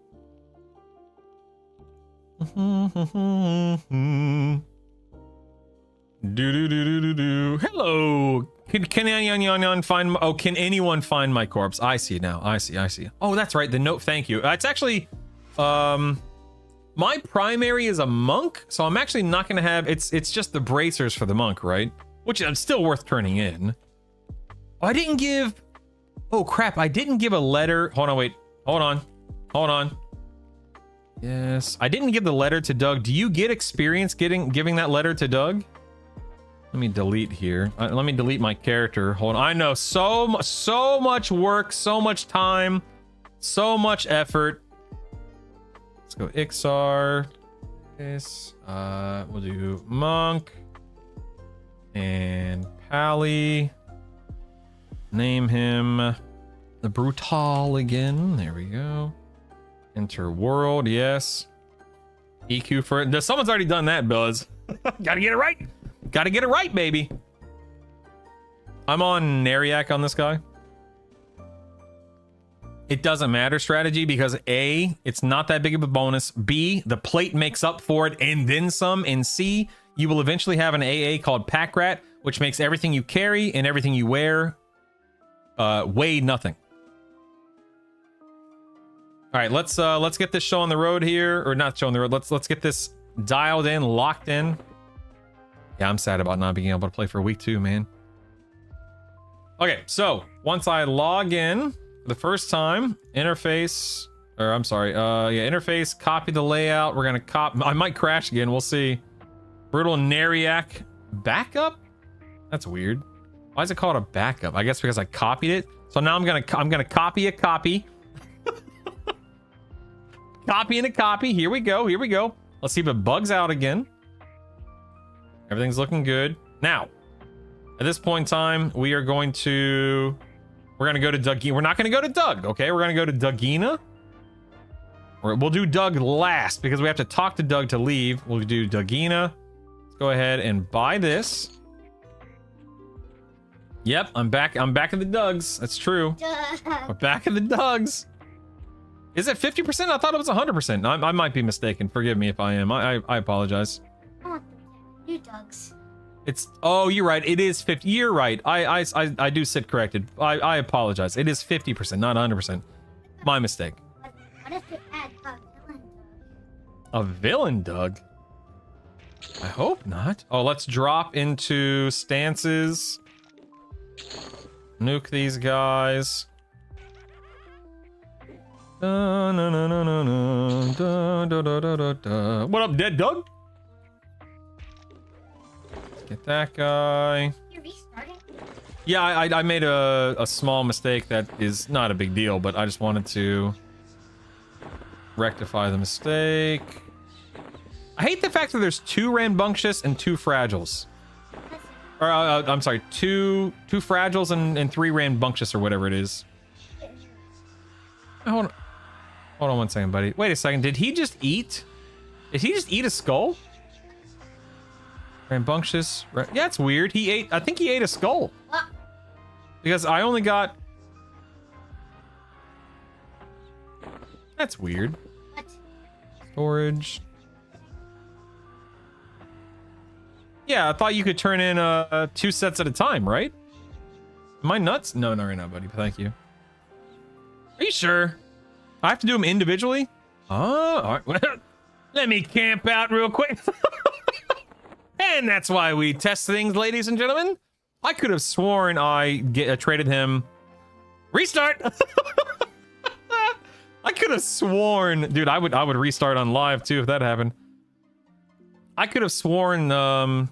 Speaker 1: Hello. Can anyone find my, can anyone find my corpse? I see now. I see. Oh, that's right. The note. Thank you. It's actually my primary is a monk, so I'm actually not going to have it's just the bracers for the monk, right? Which is still worth turning in. Oh, I didn't give. Oh crap, I didn't give a letter. Hold on, wait. Hold on. Yes. I didn't give the letter to Doug. Do you get experience giving that letter to Doug? Let me delete here. Let me delete my character. Hold on. I know so much work, so much time, so much effort. Let's go Ixar. This. We'll do Monk and Pally. Name him the Brutal again. There we go. Enter world. Yes. EQ for. Someone's already done that, Buzz. Gotta get it right. Gotta get it right, baby. I'm on Nariak on this guy. It doesn't matter strategy because A, it's not that big of a bonus. B, the plate makes up for it and then some. And C, you will eventually have an AA called Pack Rat, which makes everything you carry and everything you wear weigh nothing. All right, let's get this show on the road here, or not show on the road. Let's get this dialed in, locked in. Yeah, I'm sad about not being able to play for a week too, man. Okay, so once I log in for the first time, interface, or I'm sorry, interface, copy the layout. We're gonna copy. I might crash again. We'll see. Brutal Nariak backup. That's weird. Why is it called a backup? I guess because I copied it. So now I'm gonna copy a copy. Copy and a copy. Here we go. Here we go. Let's see if it bugs out again. Everything's looking good. Now, at this point in time, we're going to go to Doug. We're not going to go to Doug, okay? We're going to go to Dougina. Or we'll do Doug last because we have to talk to Doug to leave. We'll do Dougina. Let's go ahead and buy this. Yep, I'm back. I'm back at the Dougs. That's true. We're back at the Dougs. Is it 50%? I thought it was 100%. I might be mistaken. Forgive me if I am. I apologize.
Speaker 4: New Dogs.
Speaker 1: It's, oh, you're right. It is 50. You're right. I do sit corrected. I apologize. It is 50%, not 100%. My mistake.
Speaker 4: What if we add
Speaker 1: A villain Doug? I hope not. Oh, let's drop into stances. Nuke these guys. Da, na, na, na, na, na, da, da, da, da, da, da. What up, dead Doug? Get that guy.
Speaker 4: You're restarting?
Speaker 1: Yeah, I made a small mistake that is not a big deal, but I just wanted to rectify the mistake. I hate the fact that there's 2 rambunctious and 2 fragiles. Or, I'm sorry, two fragiles and 3 rambunctious or whatever it is. Hold on 1 second, buddy. Wait a second. Did he just eat? Did he just eat a skull? Rambunctious. Yeah, it's weird. I think he ate a skull.
Speaker 4: What?
Speaker 1: Because I only got... That's weird.
Speaker 4: What?
Speaker 1: Storage. Yeah, I thought you could turn in 2 sets at a time, right? Am I nuts? No, not right now, buddy. Thank you. Are you sure? I have to do them individually? Oh, all right. Let me camp out real quick. And that's why we test things, ladies and gentlemen. I could have sworn I traded him. Restart. I could have sworn, dude. I would restart on live too if that happened. I could have sworn I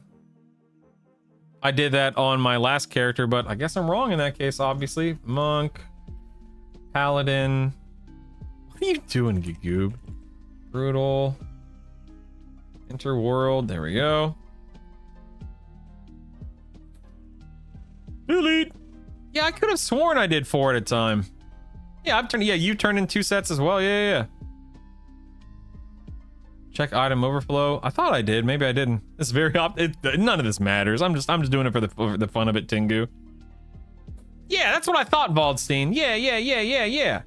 Speaker 1: did that on my last character, but I guess I'm wrong in that case. Obviously, Monk, Paladin. What are you doing, Gigoob? Brutal. Interworld. There we go. Delete. Yeah, I could have sworn I did 4 at a time. Yeah, I've turned. Yeah, you turned in 2 sets as well. Yeah. Check item overflow. I thought I did. Maybe I didn't. It's very none of this matters. I'm just doing it for the fun of it, Tengu. Yeah, that's what I thought, Valdstein. Yeah.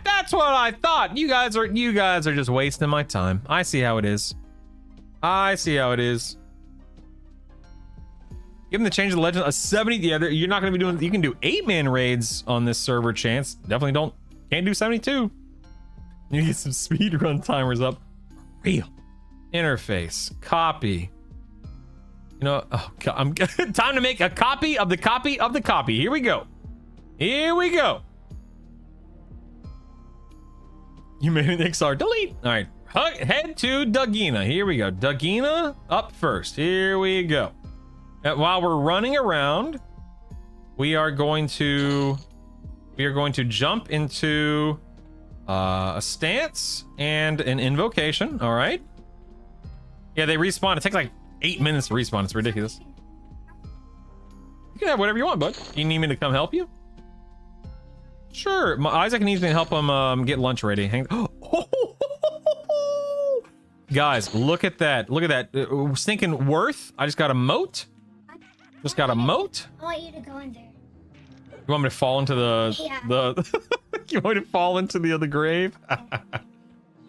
Speaker 1: That's what I thought. You guys are just wasting my time. I see how it is. Give him the change of the legend. A 70. Yeah, you're not going to be doing. You can do 8-man raids on this server. Chance. Definitely can't do 72. You get some speed run timers up. Real. Interface. Copy. You know. Oh God. I'm time to make a copy of the copy of the copy. Here we go. You made an XR. Delete. All right. Head to Dugina. Here we go. Dugina up first. Here we go. While we're running around, we are going to jump into a stance and an invocation. All right. Yeah, they respawn. It takes like 8 minutes to respawn. It's ridiculous. You can have whatever you want, bud. You need me to come help you? Sure. Isaac needs me to help him get lunch ready. Guys, look at that. Look at that. Stinking worth. I just got a moat. Just got a moat.
Speaker 4: I want you to go in there.
Speaker 1: You want me to fall into the you want me to fall into the other grave?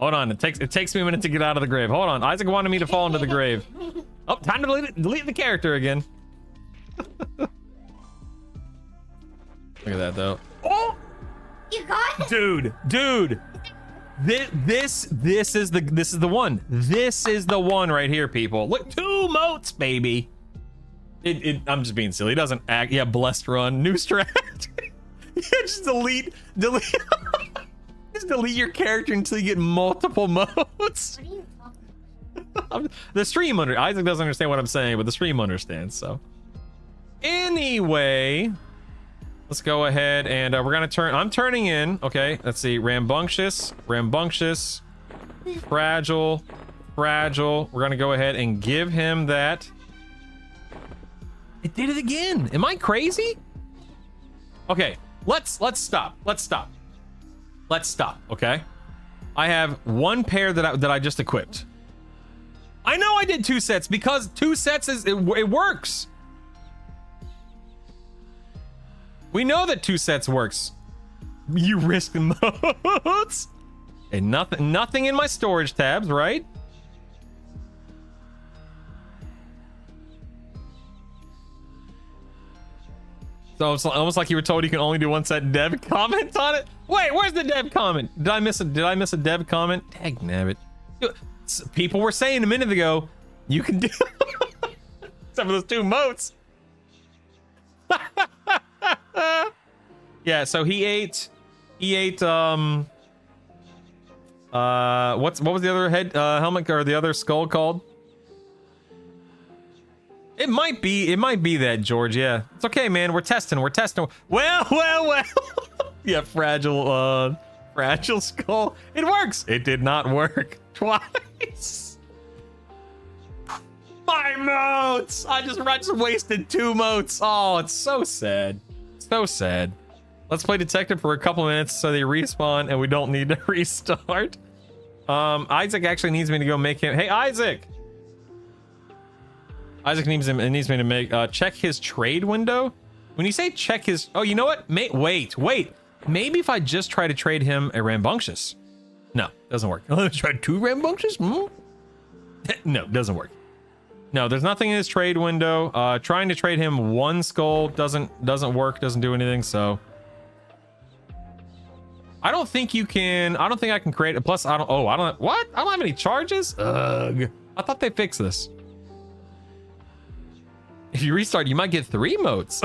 Speaker 1: Hold on. It takes me a minute to get out of the grave. Hold on. Isaac wanted me to fall into the grave. Oh, time to delete the character again. Look at that though. Oh!
Speaker 4: You got it.
Speaker 1: Dude. This is the one. This is the one right here, people. Look, 2 moats, baby. I'm just being silly. It doesn't act. Yeah, blessed run. New strat. Yeah, just delete. Just delete your character until you get multiple moats.
Speaker 4: What are you talking about?
Speaker 1: The stream Isaac doesn't understand what I'm saying, but the stream understands. So anyway, let's go ahead and we're gonna turn. I'm turning in. Okay, let's see. Rambunctious, fragile. We're gonna go ahead and give him that. It did it again. Am I crazy? Okay, let's stop. Okay, I have 1 pair that I just equipped. I know I did 2 sets because 2 sets it works. We know that 2 sets works. You risk modes. And nothing in my storage tabs, right? So it's almost like you were told you can only do 1 set. Dev comment on it. Wait, where's the dev comment? Did I miss a dev comment? Dang nabbit. People were saying a minute ago you can do some of those 2 moats. Yeah, so he ate what was the other head helmet or the other skull called? It might be that, George. Yeah, it's okay, man. We're testing. Well. Yeah, fragile skull. It works. It did not work twice. My moats. I just wasted 2 moats. Oh, it's so sad. So sad. Let's play detective for a couple minutes so they respawn and we don't need to restart. Isaac actually needs me to go make him. Hey, Isaac. Isaac needs me to make check his trade window. When you say check his, oh, you know what? Wait. Maybe if I just try to trade him a rambunctious. No, doesn't work. Try 2 rambunctious? No, doesn't work. No, there's nothing in his trade window. Trying to trade him 1 skull doesn't work. Doesn't do anything. So I don't think I can create it. Plus, I don't have any charges. Ugh. I thought they fixed this. If you restart, you might get 3 moats.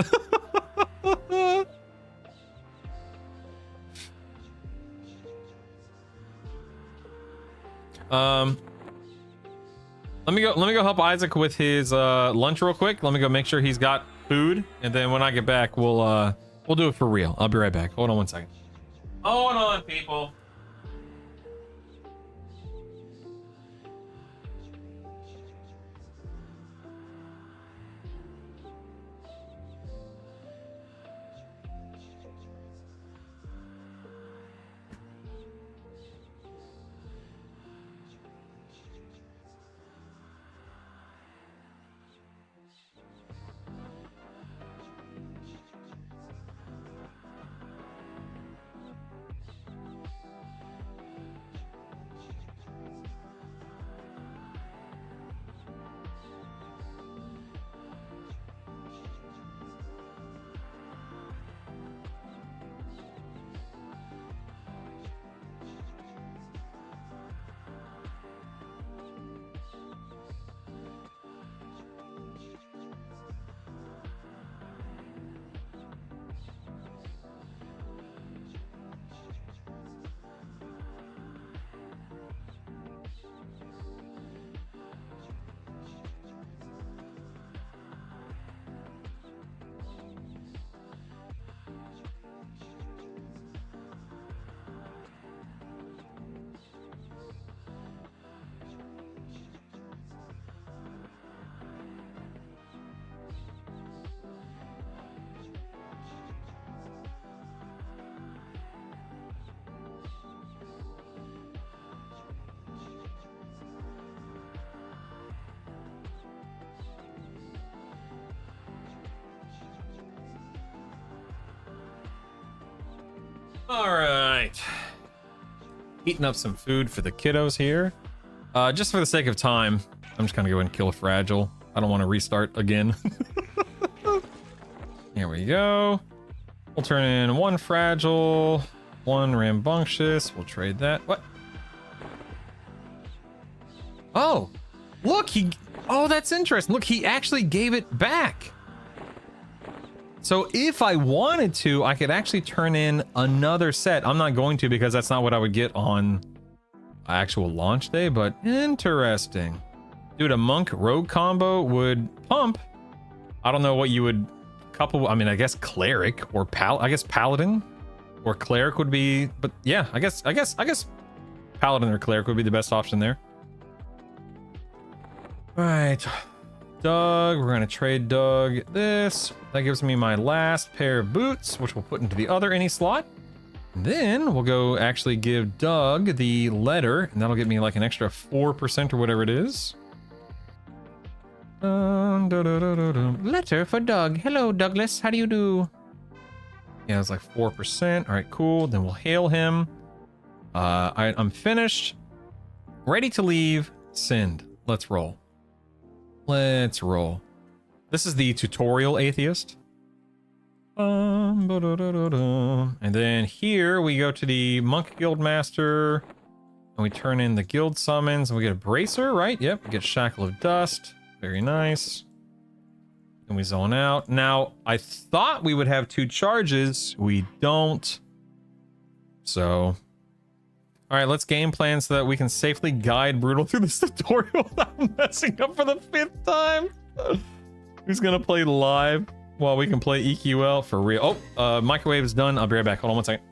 Speaker 1: Let me go help Isaac with his lunch real quick. Let me go make sure he's got food, and then when I get back, we'll do it for real. I'll be right back. Hold on 1 second. Hold on, people. All right. Heating up some food for the kiddos here. Just for the sake of time, I'm just gonna go ahead and kill a fragile. I don't want to restart again. Here we go. We'll turn in one fragile, one rambunctious. We'll trade that. What? Oh, look, oh, that's interesting. Look, he actually gave it back. So if I wanted to, I could actually turn in another set. I'm not going to because that's not what I would get on actual launch day, but interesting. Dude, a monk rogue combo would pump. I don't know what you would couple. I mean, I guess cleric or I guess paladin or cleric would be, but yeah, I guess paladin or cleric would be the best option there. All right, Doug, we're gonna trade Doug this. That gives me my last pair of boots, which we'll put into the other any slot. Then we'll go actually give Doug the letter, and that'll get me like an extra 4% or whatever it is. Letter for Doug. Hello, Douglas. How do you do? Yeah, it's like 4%. All right, cool. Then we'll hail him. I'm finished. Ready to leave. Send. Let's roll. Let's roll. This is the tutorial atheist. And then here we go to the monk guild master and we turn in the guild summons and we get a bracer, right? Yep, we get shackle of dust. Very nice. And we zone out. Now, I thought we would have 2 charges. We don't. So, all right, let's game plan so that we can safely guide Brutal through this tutorial without messing up for the 5th time. Who's gonna play live while we can play EQL for real? Oh, microwave is done. I'll be right back. Hold on one second.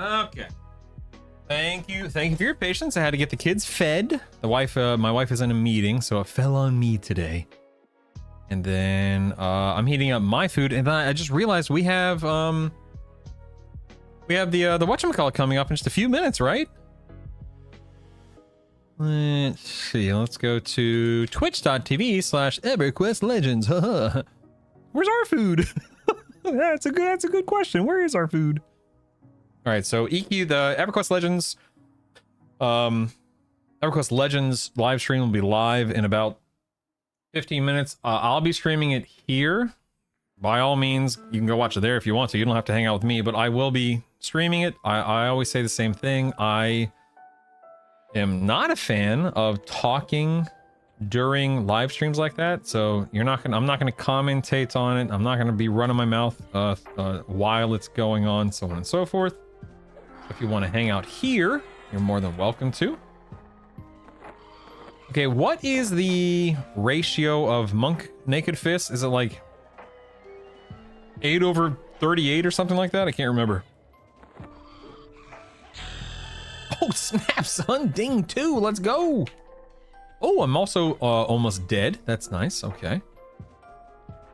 Speaker 1: Okay. Thank you for your patience. I had to get the kids fed. My wife is in a meeting, so it fell on me today. And then I'm heating up my food, and then I just realized we have the whatchamacallit coming up in just a few minutes, right? Let's see. Let's go to twitch.tv/EverQuest Legends. Where's our food? That's a good question. Where is our food? All right, so EQ, the EverQuest Legends, EverQuest Legends live stream will be live in about 15 minutes. I'll be streaming it here. By all means, you can go watch it there if you want to. You don't have to hang out with me, but I will be streaming it. I always say the same thing. I am not a fan of talking during live streams like that, so I'm not gonna commentate on it. I'm not gonna be running my mouth while it's going on, so on and so forth. If you want to hang out here, you're more than welcome to. Okay, what is the ratio of monk naked fists? Is it like 8/38 or something like that? I can't remember. Oh, snap, son. Ding, 2. Let's go. Oh, I'm also almost dead. That's nice. Okay.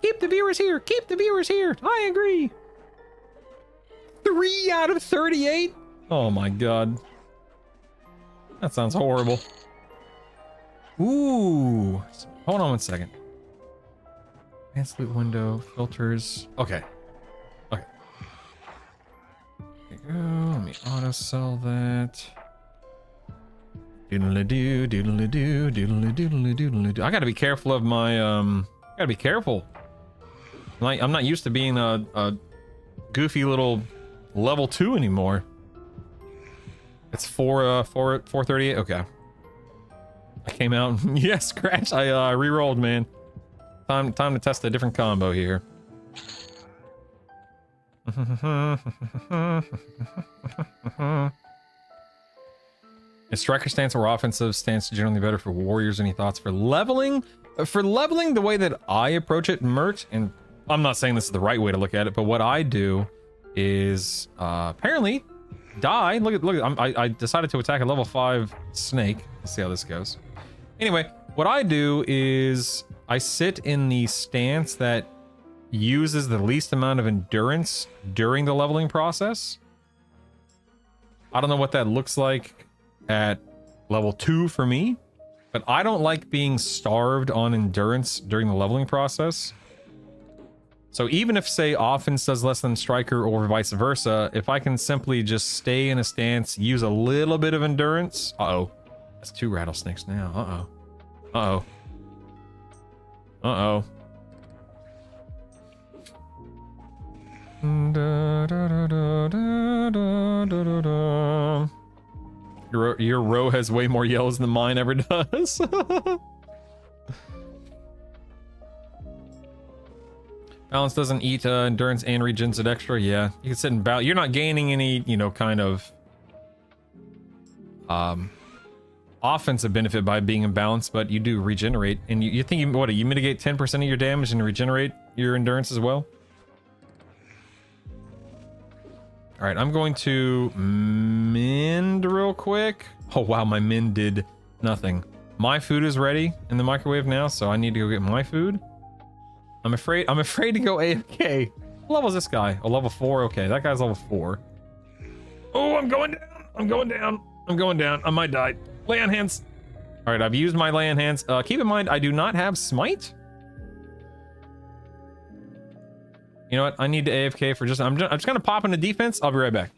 Speaker 1: Keep the viewers here. Keep the viewers here. I agree. 3 out of 38? Oh, my God. That sounds horrible. Ooh. Hold on one second. Advanced loot window, filters. Okay. Okay. There you go. Let me auto sell that. Doodle-a-doo, doodle-a-doo, doodle-a-doodle-a, doodle-a-doo. I gotta be careful of my, gotta be careful. I'm not used to being a goofy little level 2 anymore. It's 438. Okay. I came out. Yeah, scratch. I re-rolled, man. Time to test a different combo here. Is striker stance or offensive stance generally better for warriors? Any thoughts for leveling? For leveling, the way that I approach it, Mert, and I'm not saying this is the right way to look at it, but what I do is apparently die. Look at I decided to attack a level 5 snake. Let's see how this goes. Anyway, what I do is I sit in the stance that uses the least amount of endurance during the leveling process. I don't know what that looks like at level 2 for me, but I don't like being starved on endurance during the leveling process. So even if, say, offense does less than striker or vice versa, if I can simply just stay in a stance, use a little bit of endurance. Uh-oh. That's 2 rattlesnakes now. Uh-oh. Uh-oh. Uh-oh. Your row has way more yells than mine ever does. Balance doesn't eat endurance and regens it extra. Yeah, you can sit and balance. You're not gaining any, kind of offensive benefit by being in balance, but you do regenerate. And you think you mitigate 10% of your damage and regenerate your endurance as well? All right, I'm going to mend real quick. Oh, wow, my mend did nothing. My food is ready in the microwave now, so I need to go get my food. I'm afraid to go AFK. What level is this guy? Oh, level 4. Okay, that guy's level 4. Oh, I'm going down. I'm going down. I'm going down. I might die. Lay on hands. All right, I've used my lay on hands. Keep in mind, I do not have smite. You know what? I need to AFK for I'm just gonna pop into defense. I'll be right back.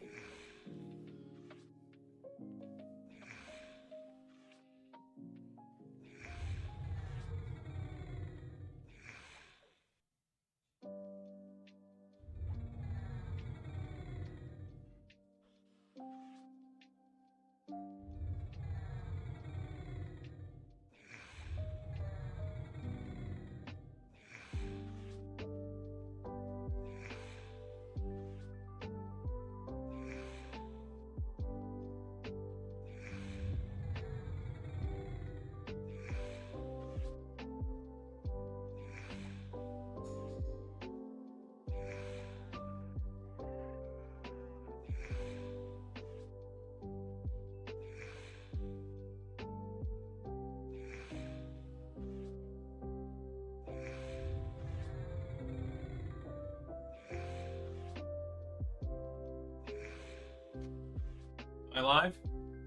Speaker 1: I live?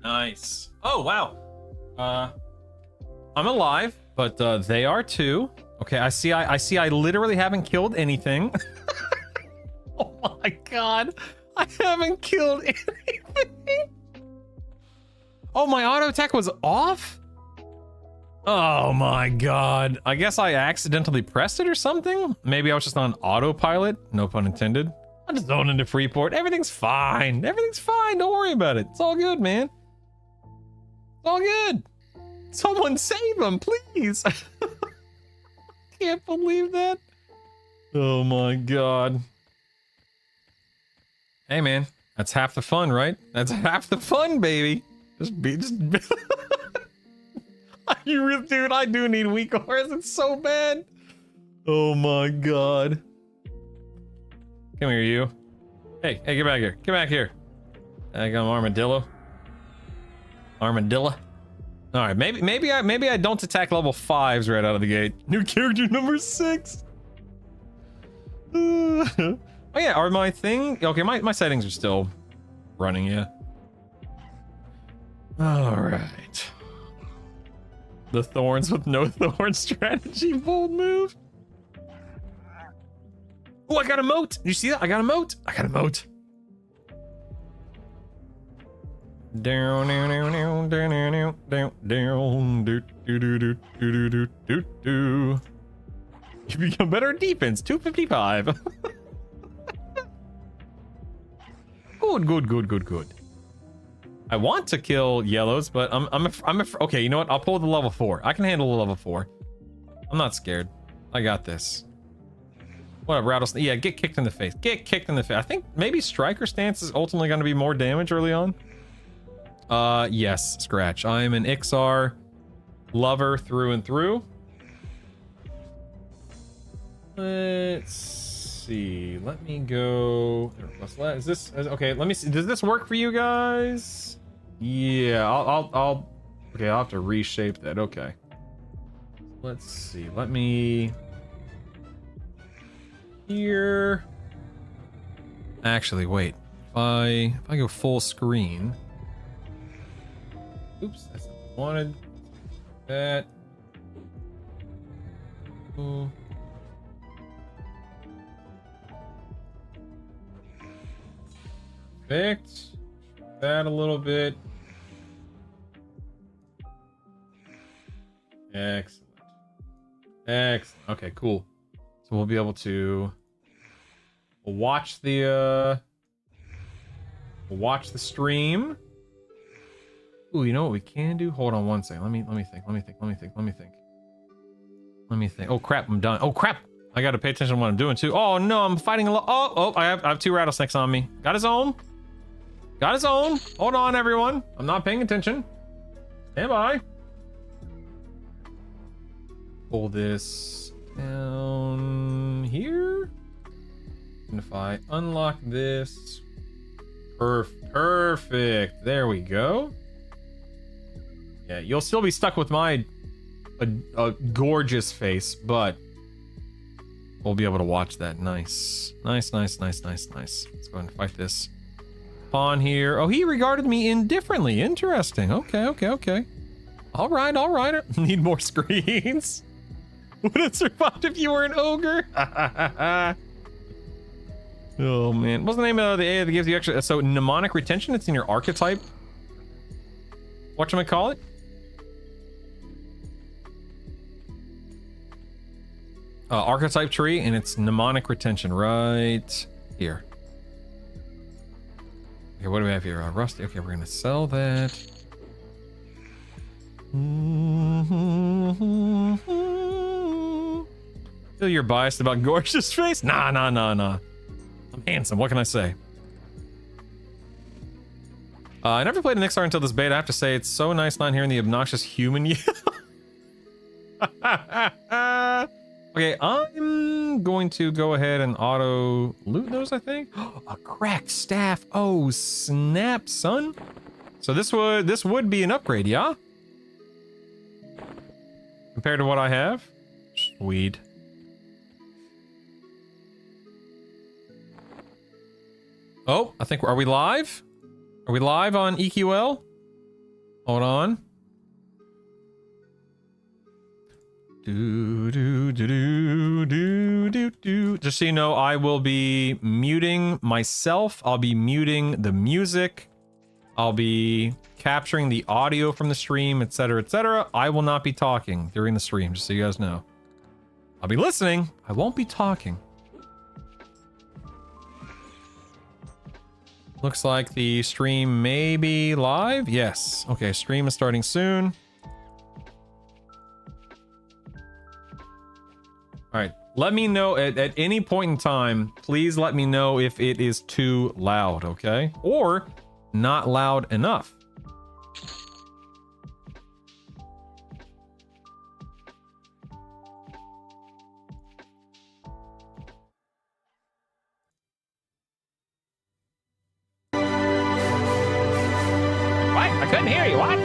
Speaker 1: Nice. Oh, wow. I'm alive, but they are too. Okay, I see I literally haven't killed anything. Oh my god. I haven't killed anything. Oh, my auto attack was off? Oh my god. I guess I accidentally pressed it or something? Maybe I was just on autopilot. No pun intended. I'm just going into Freeport. Everything's fine. Everything's fine. Don't worry about it. It's all good, man. It's all good. Someone save him, please. Can't believe that. Oh my god. Hey, man. That's half the fun, right? That's half the fun, baby. Just you really, dude, I do need weak auras. It's so bad. Oh my god. Come here, you. Hey, get back here. Get back here. I got an armadillo. Armadillo. All right, maybe I don't attack level 5s right out of the gate. New character number 6. Oh yeah, are my thing? Okay, my settings are still running, yeah. All right. The thorns with no thorn strategy, bold move. Oh, I got a moat. You see that? I got a moat. I got a moat. Down, down, down, down, down, down, down, do, do, do, do, do, do, do, do. You become better at defense. 255. Good. I want to kill yellows, but okay, you know what? I'll pull the level 4. I can handle the level 4. I'm not scared. I got this. What up, rattlesnake? Yeah, get kicked in the face. Get kicked in the face. I think maybe striker stance is ultimately going to be more damage early on. Yes, Scratch. I'm an Ixar lover through and through. Let's see. Let me go. Is this okay? Let me see. Does this work for you guys? Yeah, I'll okay, I'll have to reshape that. Okay. Let's see. Let me here. Actually, wait. If I go full screen. Oops, that's not what I wanted. That. Ooh. Perfect. That a little bit. Excellent. Excellent. Okay, cool. So we'll be able to watch the stream. Ooh, you know what we can do? Hold on one second. Let me think. Oh crap, I'm done. Oh crap! I gotta pay attention to what I'm doing too. Oh no, I'm fighting a lot. Oh, I have 2 rattlesnakes on me. Got his own. Got his own. Hold on, everyone. I'm not paying attention. Stand by. Pull this down here. And if I unlock this, perfect. There we go. Yeah, you'll still be stuck with my a gorgeous face, but we'll be able to watch that. Nice. Let's go ahead and fight this pawn here. Oh, he regarded me indifferently. Interesting. Okay. All right. Need more screens. Would it survive if you were an ogre? Oh man, what's the name of the A that gives you extra? So mnemonic retention. It's in your archetype. Whatchamacallit? Archetype tree, and it's mnemonic retention right here. Okay, what do we have here? Rusty. Okay, we're gonna sell that. Feel you're biased about gorgeous face? Nah. I'm handsome. What can I say? I never played an XR until this beta. I have to say, it's so nice not hearing the obnoxious human yell. Okay, I'm going to go ahead and auto loot those, I think. A cracked staff. Oh, snap, son. So this would be an upgrade, yeah? Compared to what I have? Sweet. Oh, I think, are we live? Are we live on EQL? Hold on. Just so you know, I will be muting myself. I'll be muting the music. I'll be capturing the audio from the stream, etc., etc. I will not be talking during the stream, just so you guys know. I'll be listening. I won't be talking. Looks like the stream may be live. Yes. Okay, stream is starting soon. All right. Let me know at any point in time. Please let me know if it is too loud, okay? Or not loud enough.
Speaker 5: What? I couldn't hear you. What?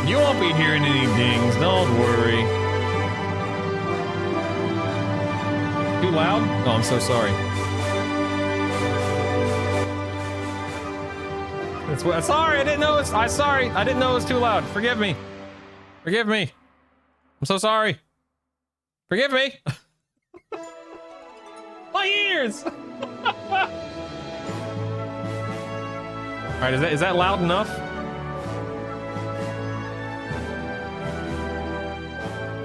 Speaker 1: You won't be hearing any dings, don't worry. Too loud? Oh, I'm so sorry. Sorry, I didn't know I didn't know it was too loud. Forgive me. Forgive me. I'm so sorry. Forgive me. My ears. All right, is that loud enough?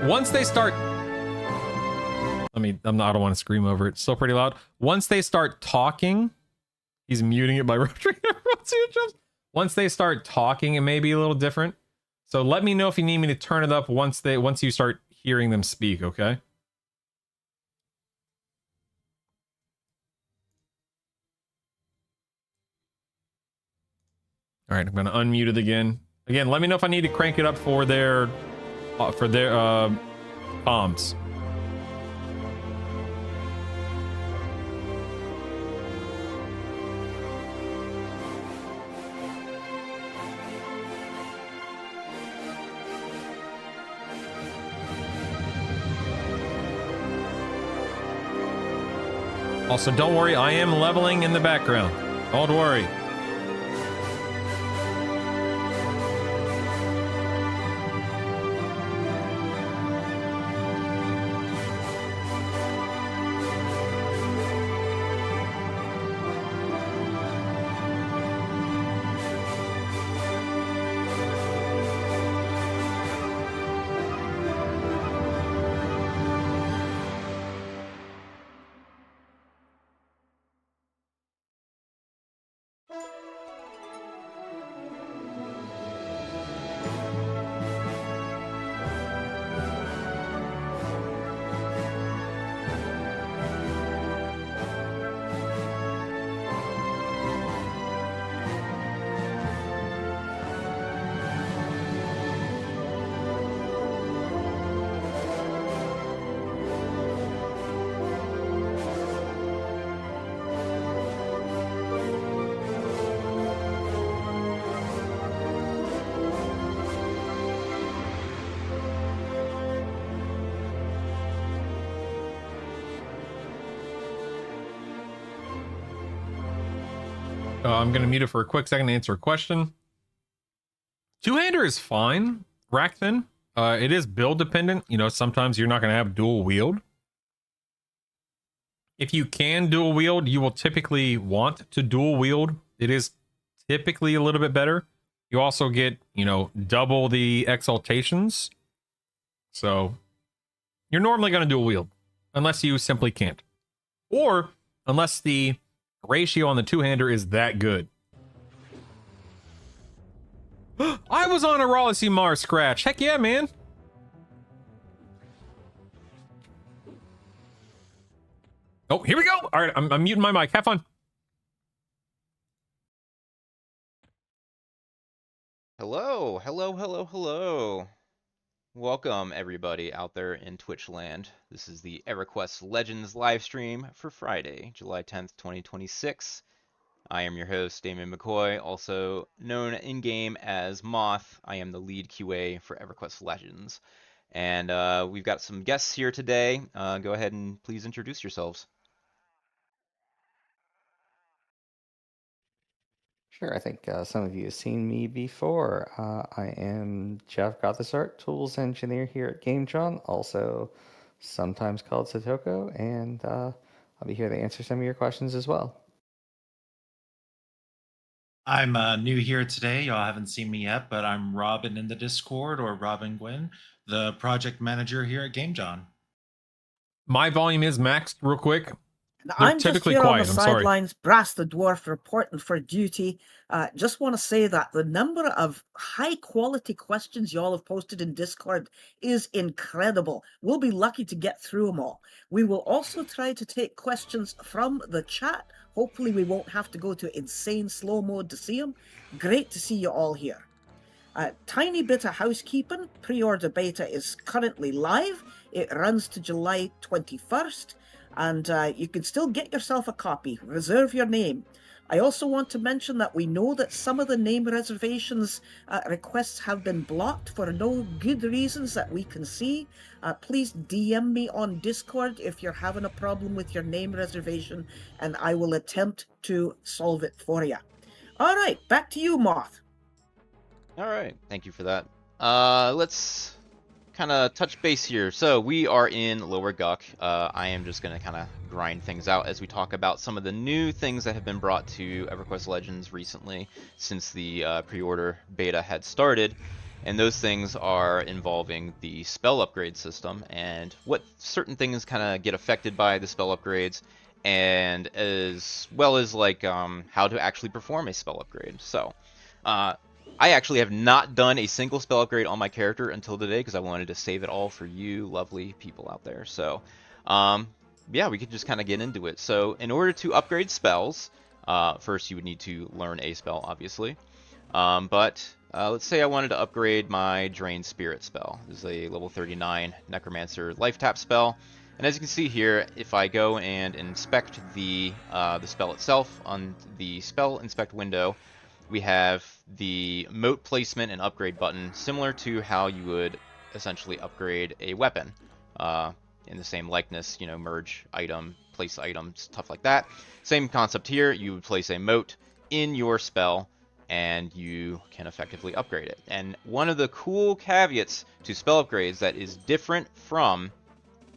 Speaker 1: Once they start, I don't want to scream over it. It's still pretty loud. Once they start talking, he's muting it by rotating everyone's eardrums. Once they start talking, it may be a little different. So let me know if you need me to turn it up once you start hearing them speak, okay? All right, I'm gonna unmute it again. Again, let me know if I need to crank it up for their comms. Also, don't worry, I am leveling in the background. Don't worry. I'm going to mute it for a quick second to answer a question. Two-hander is fine, Rackfin. It is build dependent. You know, sometimes you're not going to have dual wield. If you can dual wield, you will typically want to dual wield. It is typically a little bit better. You also get, you know, double the exaltations. So you're normally going to dual wield unless you simply can't. Or unless the ratio on the two-hander is that good. I was on a Raleigh Mars scratch. Heck yeah, man. Oh, here we go. All right, I'm muting my mic. Have fun.
Speaker 6: Hello, hello, hello, hello. Welcome everybody out there in Twitch land. This is the EverQuest Legends live stream for Friday, July 10th, 2026. I am your host, Damon McCoy, also known in-game as Moth. I am the lead QA for EverQuest Legends. And we've got some guests here today. Go ahead and please introduce yourselves.
Speaker 7: Sure, I think some of you have seen me before. I am Jeff Gothesart, Tools Engineer here at GameJohn, also sometimes called Satoko, and I'll be here to answer some of your questions as well.
Speaker 8: I'm new here today. Y'all haven't seen me yet, but I'm Robin in the Discord, or Robin Gwynn, the project manager here at GameJohn.
Speaker 1: My volume is maxed real quick.
Speaker 9: And
Speaker 1: They're
Speaker 9: I'm just
Speaker 1: typically
Speaker 9: here on the
Speaker 1: quiet, I'm sorry.
Speaker 9: sidelines, Brass the Dwarf, reporting for duty. Just want to say that the number of high-quality questions y'all have posted in Discord is incredible. We'll be lucky to get through them all. We will also try to take questions from the chat. Hopefully we won't have to go to insane slow mode to see them. Great to see you all here. Tiny bit of housekeeping. Pre-order beta is currently live. It runs to July 21st. And you can still get yourself a copy. Reserve your name. I also want to mention that we know that some of the name reservations requests have been blocked for no good reasons that we can see. Please DM me on Discord if you're having a problem with your name reservation, and I will attempt to solve it for you. All right, back to you, Moth.
Speaker 6: All right, thank you for that. Let's kind of touch base here. So we are in Lower Guck. I am just going to kind of grind things out as we talk about some of the new things that have been brought to EverQuest Legends recently since the pre-order beta had started. And those things are involving the spell upgrade system and what certain things kind of get affected by the spell upgrades, and as well as like how to actually perform a spell upgrade. So I actually have not done a single spell upgrade on my character until today because I wanted to save it all for you lovely people out there. So yeah, we could just kind of get into it. So in order to upgrade spells, first you would need to learn a spell, obviously. But let's say I wanted to upgrade my Drain Spirit spell. This is a level 39 Necromancer life tap spell. And as you can see here, if I go and inspect the spell itself on the spell inspect window, we have the moat placement and upgrade button, similar to how you would essentially upgrade a weapon in the same likeness, you know, merge item, place item, stuff like that. Same concept here. You would place a moat in your spell and you can effectively upgrade it. And one of the cool caveats to spell upgrades that is different from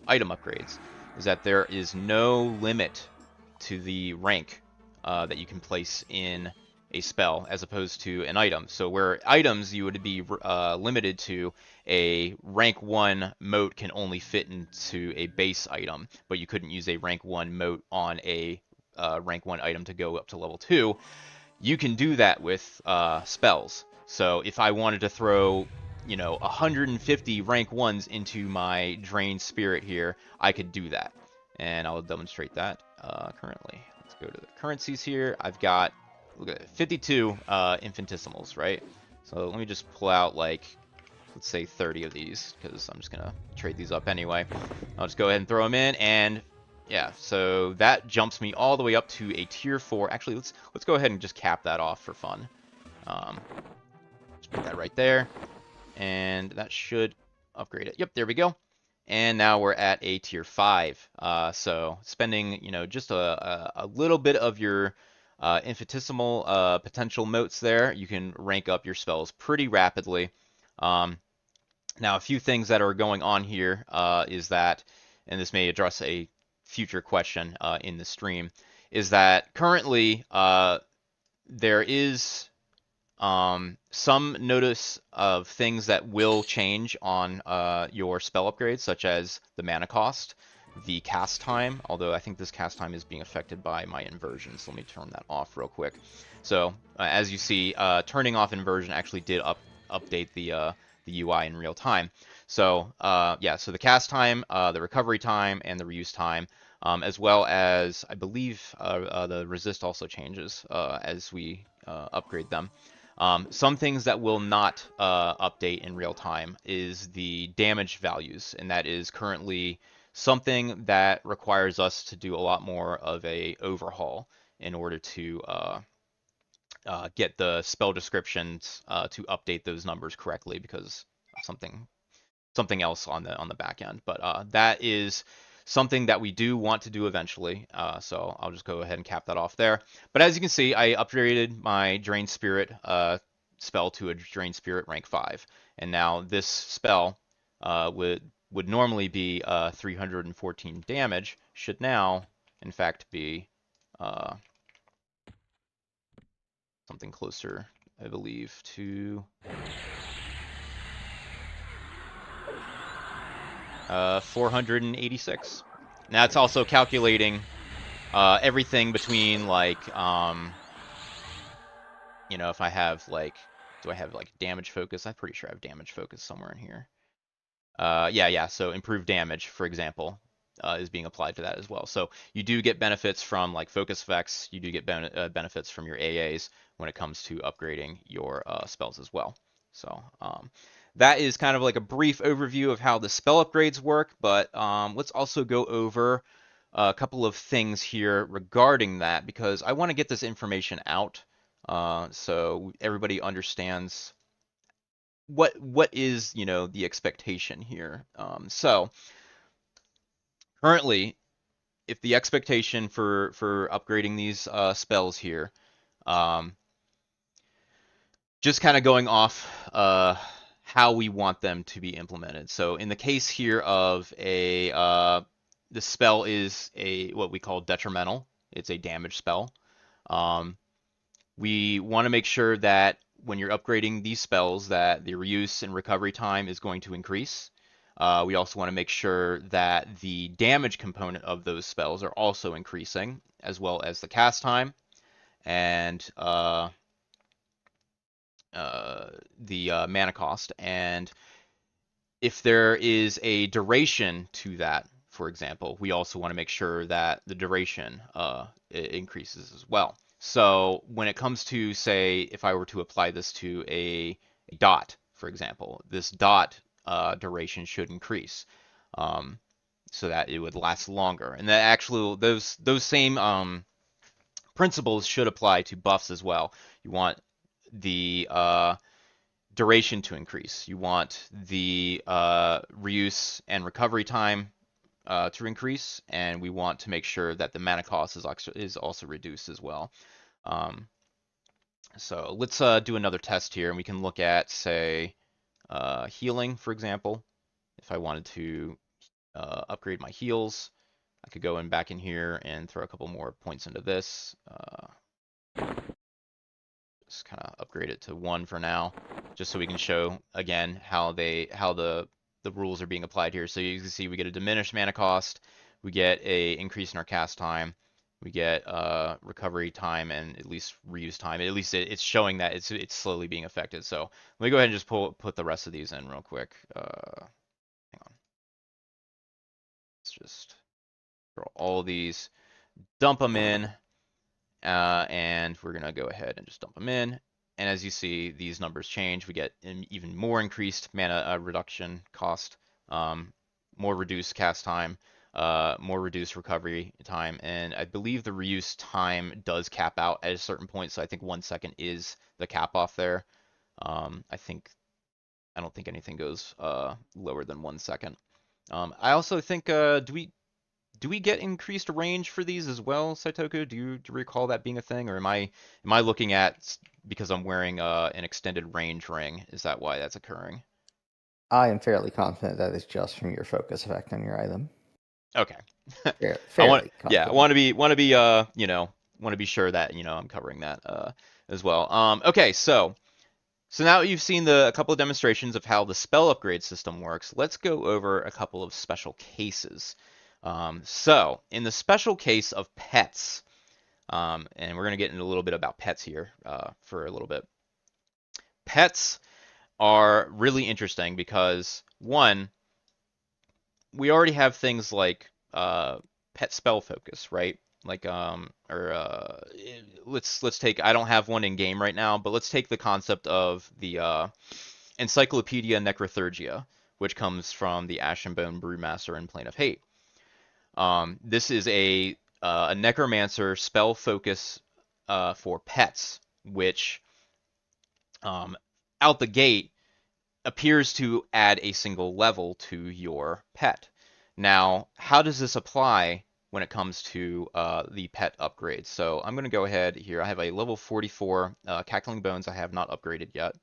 Speaker 6: item upgrades is that there is no limit to the rank that you can place in a spell as opposed to an item. So where items you would be limited to a rank 1 moat can only fit into a base item, but you couldn't use a rank 1 moat on a rank 1 item to go up to level 2. You can do that with spells. So if I wanted to throw, you know, 150 rank 1s into my Drain Spirit here, I could do that. And I'll demonstrate that currently. Let's go to the currencies here. I've got, look at it, 52 infinitesimals, right? So let me just pull out, like, let's say 30 of these, because I'm just going to trade these up anyway. I'll just go ahead and throw them in, and yeah, so that jumps me all the way up to a tier 4. Actually, let's go ahead and just cap that off for fun. Just put that right there, and that should upgrade it. Yep, there we go. And now we're at a tier 5. So spending, you know, just a little bit of your infinitesimal potential motes there, you can rank up your spells pretty rapidly. Now, a few things that are going on here is that, and this may address a future question in the stream, is that currently there is some notice of things that will change on your spell upgrades, such as the mana cost, the cast time, although I think this cast time is being affected by my inversion, so let me turn that off real quick. So as you see, turning off inversion actually did update the UI in real time. So yeah, so the cast time, the recovery time, and the reuse time, as well as I believe the resist also changes as we upgrade them. Some things that will not update in real time is the damage values, and that is currently something that requires us to do a lot more of a overhaul in order to get the spell descriptions to update those numbers correctly, because of something else on the back end. But that is something that we do want to do eventually. So I'll just go ahead and cap that off there. But as you can see, I upgraded my Drain Spirit spell to a Drain Spirit rank 5. And now this spell would normally be 314 damage, should now, in fact, be something closer, I believe, to 486. Now it's also calculating everything between like you know, if I have like, do I have like damage focus? I'm pretty sure I have damage focus somewhere in here. Yeah. So improved damage, for example, is being applied to that as well. So you do get benefits from like focus effects. You do get benefits from your AAs when it comes to upgrading your spells as well. So that is kind of like a brief overview of how the spell upgrades work. But let's also go over a couple of things here regarding that, because I want to get this information out so everybody understands what is, you know, the expectation here. So currently, if the expectation for upgrading these spells here, just kind of going off how we want them to be implemented. So in the case here of a the spell is a what we call detrimental. It's a damage spell. We want to make sure that when you're upgrading these spells that the reuse and recovery time is going to increase. We also want to make sure that the damage component of those spells are also increasing, as well as the cast time and the mana cost. And if there is a duration to that, for example, we also want to make sure that the duration increases as well. So when it comes to, say, if I were to apply this to a dot, for example, this dot duration should increase so that it would last longer. And that actually, those same principles should apply to buffs as well. You want the duration to increase. You want the reuse and recovery time to increase, and we want to make sure that the mana cost is also reduced as well. So let's do another test here, and we can look at, say, healing, for example. If I wanted to upgrade my heals, I could go back in here and throw a couple more points into this. Just kind of upgrade it to 1 for now, just so we can show again how the rules are being applied here. So you can see we get a diminished mana cost, we get a increase in our cast time, we get recovery time, and at least reuse time. At least it's showing that it's slowly being affected. So let me go ahead and just put the rest of these in real quick. Hang on. Let's just throw all of these, dump them in, and we're gonna go ahead and just dump them in. And as you see, these numbers change. We get an even more increased mana reduction cost, more reduced cast time, more reduced recovery time, and I believe the reuse time does cap out at a certain point. So I think 1 second is the cap off there. I don't think anything goes lower than 1 second. I also think do we get increased range for these as well, Saitoku? Do you recall that being a thing, or am I looking at, because I'm wearing an extended range ring, is that why that's occurring?
Speaker 7: I am fairly confident that is just from your focus effect on your item.
Speaker 6: Okay.
Speaker 7: Fairly
Speaker 6: I want to be sure that I'm covering that as well. Okay, so now you've seen a couple of demonstrations of how the spell upgrade system works. Let's go over a couple of special cases. So in the special case of pets, and we're going to get into a little bit about pets here for a little bit. Pets are really interesting because, one, we already have things like pet spell focus, right? Like let's take, I don't have one in game right now, but let's take the concept of the Encyclopedia Necrothurgia, which comes from the Ash and Bone Brewmaster in Plane of Hate. This is a necromancer spell focus for pets, which out the gate appears to add a single level to your pet. Now, how does this apply when it comes to the pet upgrades? So I'm going to go ahead here. I have a level 44 Cackling Bones I have not upgraded yet.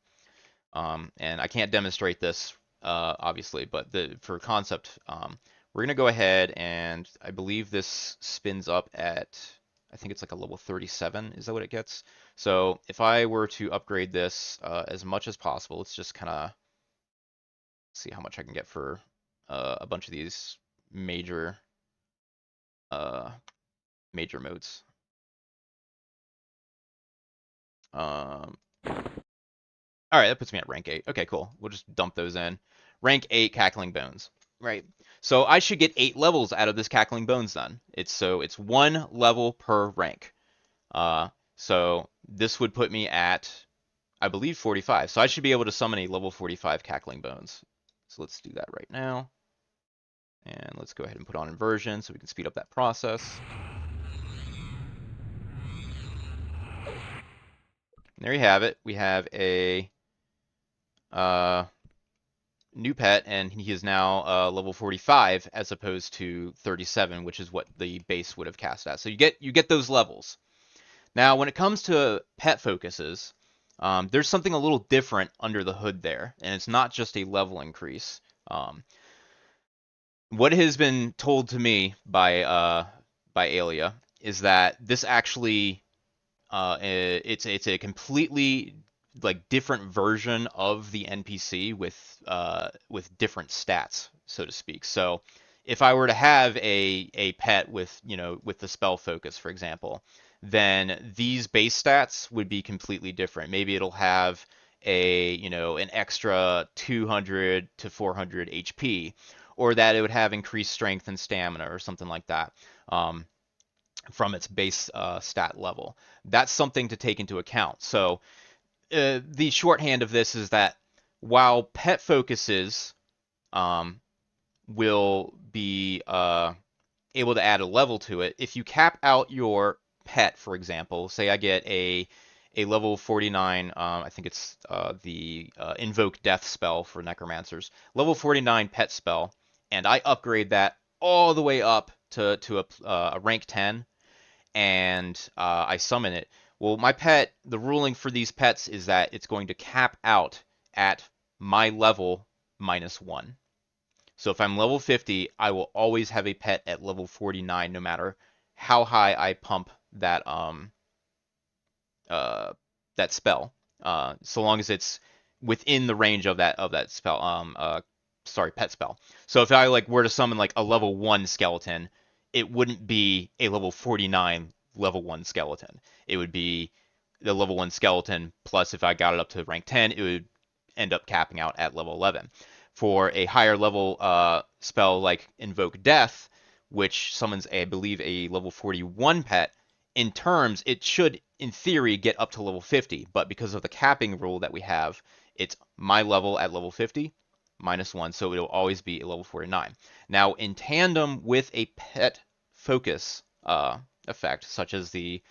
Speaker 6: And I can't demonstrate this, obviously, but for concept, we're going to go ahead and I believe this spins up at, I think it's like a level 37. Is that what it gets? So if I were to upgrade this as much as possible, let's just kind of see how much I can get for a bunch of these major major modes. All right, that puts me at rank 8. Okay, cool. We'll just dump those in. Rank 8 Cackling Bones. Right. So I should get 8 levels out of this Cackling Bones then. It's 1 level per rank. So this would put me at, I believe, 45. So I should be able to summon a level 45 Cackling Bones. So let's do that right now. And let's go ahead and put on inversion so we can speed up that process. And there you have it. We have a new pet, and he is now level 45 as opposed to 37, which is what the base would have cast at. So you get those levels. Now, when it comes to pet focuses, there's something a little different under the hood there, and it's not just a level increase. What has been told to me by Alia is that this actually it's a completely like different version of the NPC with different stats, so to speak. So if I were to have a pet with with the spell focus, for example, then these base stats would be completely different. Maybe it'll have an extra 200 to 400 HP, or that it would have increased strength and stamina or something like that from its base stat level. That's something to take into account. So the shorthand of this is that while pet focuses will be able to add a level to it, if you cap out your pet, for example, say I get a level 49, I think it's the Invoke Death spell for Necromancers, level 49 pet spell, and I upgrade that all the way up to a rank 10, and I summon it. Well, my pet, the ruling for these pets is that it's going to cap out at my level -1. So if I'm level 50, I will always have a pet at level 49, no matter how high I pump that that spell, so long as it's within the range of that spell. Pet spell. So if I were to summon a level 1 skeleton, it wouldn't be a level 49 level 1 skeleton. It would be the level 1 skeleton plus, if I got it up to rank 10, it would end up capping out at level 11. For a higher level spell like Invoke Death, which summons, I believe, a level 41 pet, in terms, it should, in theory, get up to level 50, but because of the capping rule that we have, it's my level at level 50 -1, so it'll always be a level 49. Now, in tandem with a pet focus effect, such as the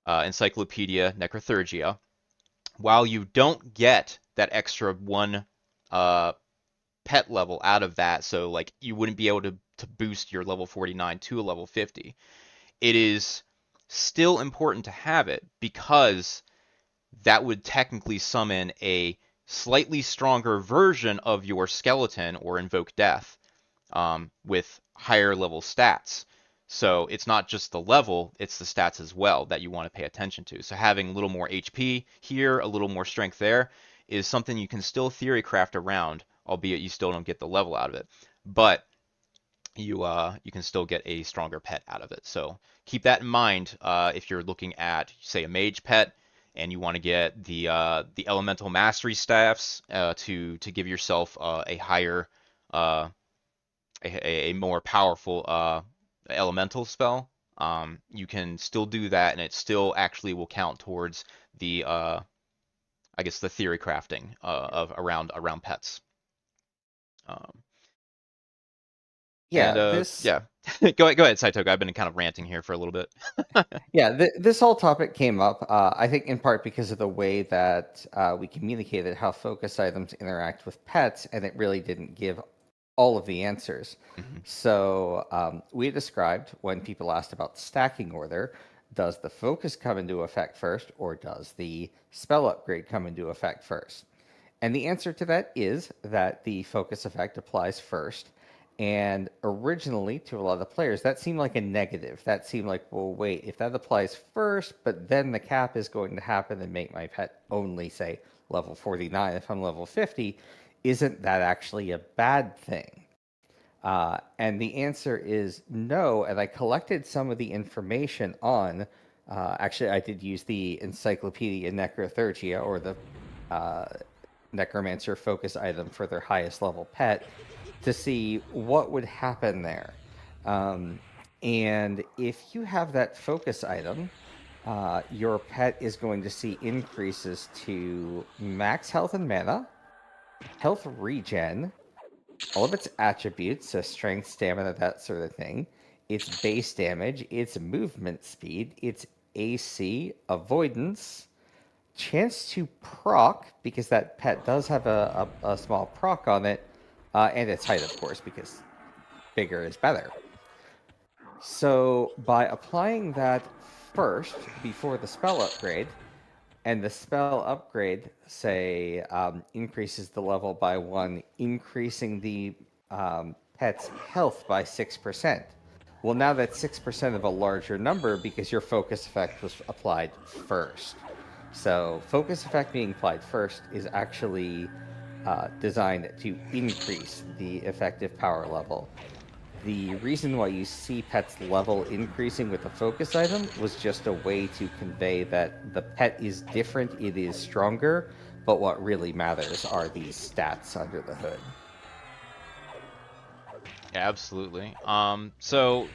Speaker 6: Encyclopedia Necrothurgia, while you don't get that extra 1 pet level out of that, so you wouldn't be able to boost your level 49 to a level 50, it is still important to have it, because that would technically summon a slightly stronger version of your skeleton or Invoke Death with higher level stats. So it's not just the level, it's the stats as well that you want to pay attention to. So having a little more HP here, a little more strength there, is something you can still theory craft around, albeit you still don't get the level out of it. But you can still get a stronger pet out of it. So keep that in mind if you're looking at, say, a mage pet, and you want to get the elemental mastery staffs to give yourself a higher, a more powerful elemental spell. You can still do that, and it still actually will count towards the I guess the theory crafting of around pets.
Speaker 7: Yeah,
Speaker 6: Yeah. Go ahead, Saitoga. I've been kind of ranting here for a little bit.
Speaker 7: Yeah, this whole topic came up, I think, in part because of the way that we communicated how focus items interact with pets, and it really didn't give all of the answers.
Speaker 6: Mhm.
Speaker 7: So we described when people asked about stacking order, does the focus come into effect first, or does the spell upgrade come into effect first? And the answer to that is that the focus effect applies first. And originally, to a lot of the players, that seemed like a negative. That seemed like, well, wait, if that applies first, but then the cap is going to happen and make my pet only, say, level 49 if I'm level 50, isn't that actually a bad thing? And the answer is no. And I collected some of the information on. Actually, I did use the Encyclopedia Necrothurgia, or the Necromancer focus item for their highest level pet, to see what would happen there. And if you have that focus item, your pet is going to see increases to max health and mana, health regen, all of its attributes, so strength, stamina, that sort of thing, its base damage, its movement speed, its AC, avoidance, chance to proc, because that pet does have a small proc on it, and its height, of course, because bigger is better. So by applying that first, before the spell upgrade, and the spell upgrade, say, increases the level by 1, increasing the pet's health by 6%. Well, now that's 6% of a larger number because your focus effect was applied first. So focus effect being applied first is actually designed to increase the effective power level. The reason why you see pet's level increasing with the focus item was just a way to convey that the pet is different, it is stronger, but what really matters are these stats under the hood.
Speaker 6: Yeah, absolutely. So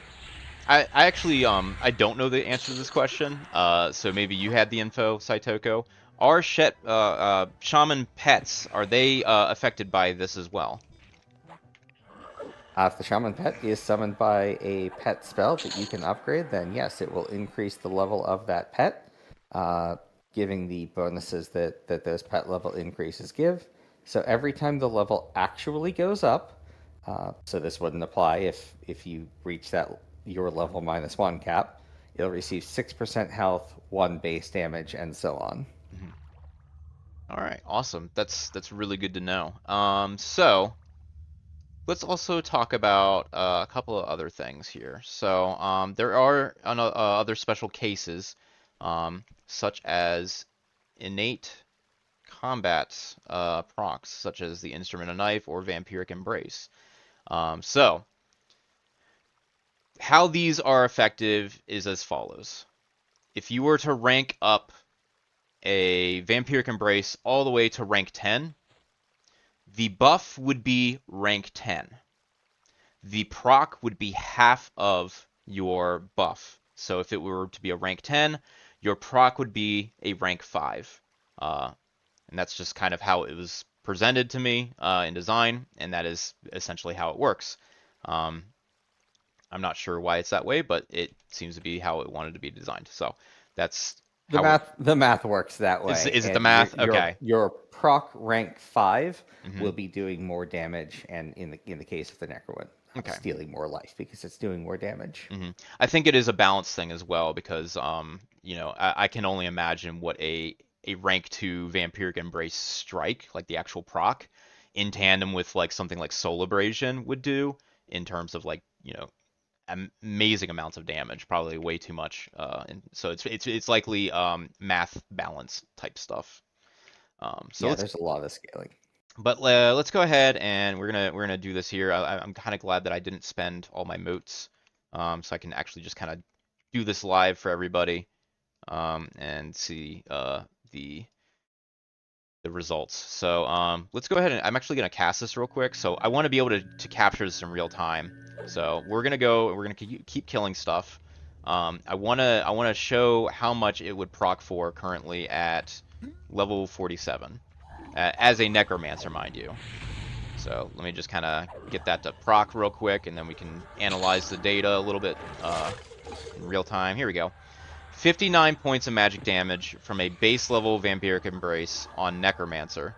Speaker 6: I actually I don't know the answer to this question. So maybe you had the info, Saitoko. Are shaman pets, are they affected by this as well?
Speaker 7: If the shaman pet is summoned by a pet spell that you can upgrade, then yes, it will increase the level of that pet, giving the bonuses that those pet level increases give. So every time the level actually goes up, so this wouldn't apply if you reach that your level -1 cap, it'll receive 6% health, 1 base damage, and so on.
Speaker 6: Mm-hmm. All right, awesome. That's really good to know. So let's also talk about a couple of other things here. So there are other special cases, such as innate combat procs, such as the Instrument of Knife or Vampiric Embrace. So how these are effective is as follows. If you were to rank up a Vampiric Embrace all the way to rank 10, the buff would be rank 10. The proc would be half of your buff. So if it were to be a rank 10, your proc would be a rank 5. And that's just kind of how it was presented to me in design, and that is essentially how it works. I'm not sure why it's that way, but it seems to be how it wanted to be designed. So that's
Speaker 7: the math works that way.
Speaker 6: Is it the math? Okay.
Speaker 7: Your proc rank 5
Speaker 6: Mhm.
Speaker 7: will be doing more damage, and in the case of the Necro one,
Speaker 6: Okay.
Speaker 7: stealing more life because it's doing more damage.
Speaker 6: I think it is a balance thing as well, because you know, I can only imagine what a rank 2 Vampiric Embrace strike, like the actual proc, in tandem with like something like Soul Abrasion would do in terms of, like, you know, amazing amounts of damage, probably way too much. And so it's likely math balance type stuff. So
Speaker 7: yeah, there's a lot of scaling.
Speaker 6: But let's go ahead and we're gonna do this here. I'm kind of glad that I didn't spend all my motes, so I can actually just kind of do this live for everybody, and see the results. So let's go ahead and I'm actually gonna cast this real quick. So I want to be able to capture this in real time. So we're gonna keep killing stuff. I wanna show how much it would proc for currently at level 47. As a Necromancer, mind you. So let me just kind of get that to proc real quick, and then we can analyze the data a little bit in real time. Here we go. 59 points of magic damage from a base level Vampiric Embrace on Necromancer.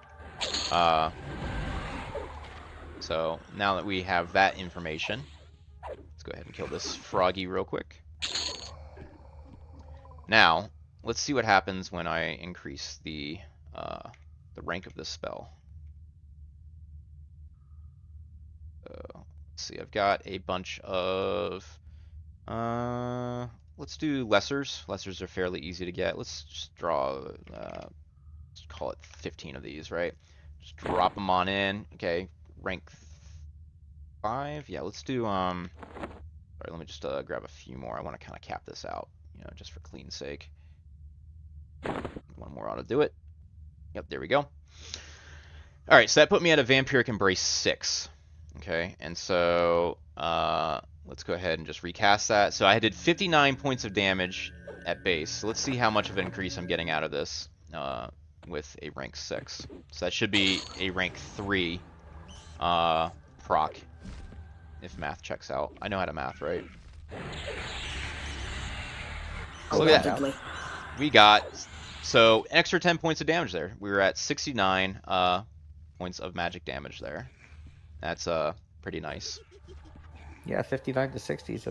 Speaker 6: So now that we have that information, let's go ahead and kill this froggy real quick. Now, let's see what happens when I increase the rank of this spell. Let's see, I've got a bunch of, let's do lessers. Lessers are fairly easy to get. Let's just draw, let's call it 15 of these, right? Just drop them on in. Okay, rank 5. Yeah, let's do, sorry, let me just grab a few more. I want to kind of cap this out, you know, just for clean sake. One more ought to do it. Yep, there we go. All right, so that put me at a Vampiric Embrace 6. Okay, and so let's go ahead and just recast that. So I did 59 points of damage at base. So let's see how much of an increase I'm getting out of this with a rank 6. So that should be a rank 3 proc, if math checks out. I know how to math, right? Look at that. We got, so an extra 10 points of damage there. We were at 69 points of magic damage there. That's pretty nice.
Speaker 7: Yeah, 59 to 60 is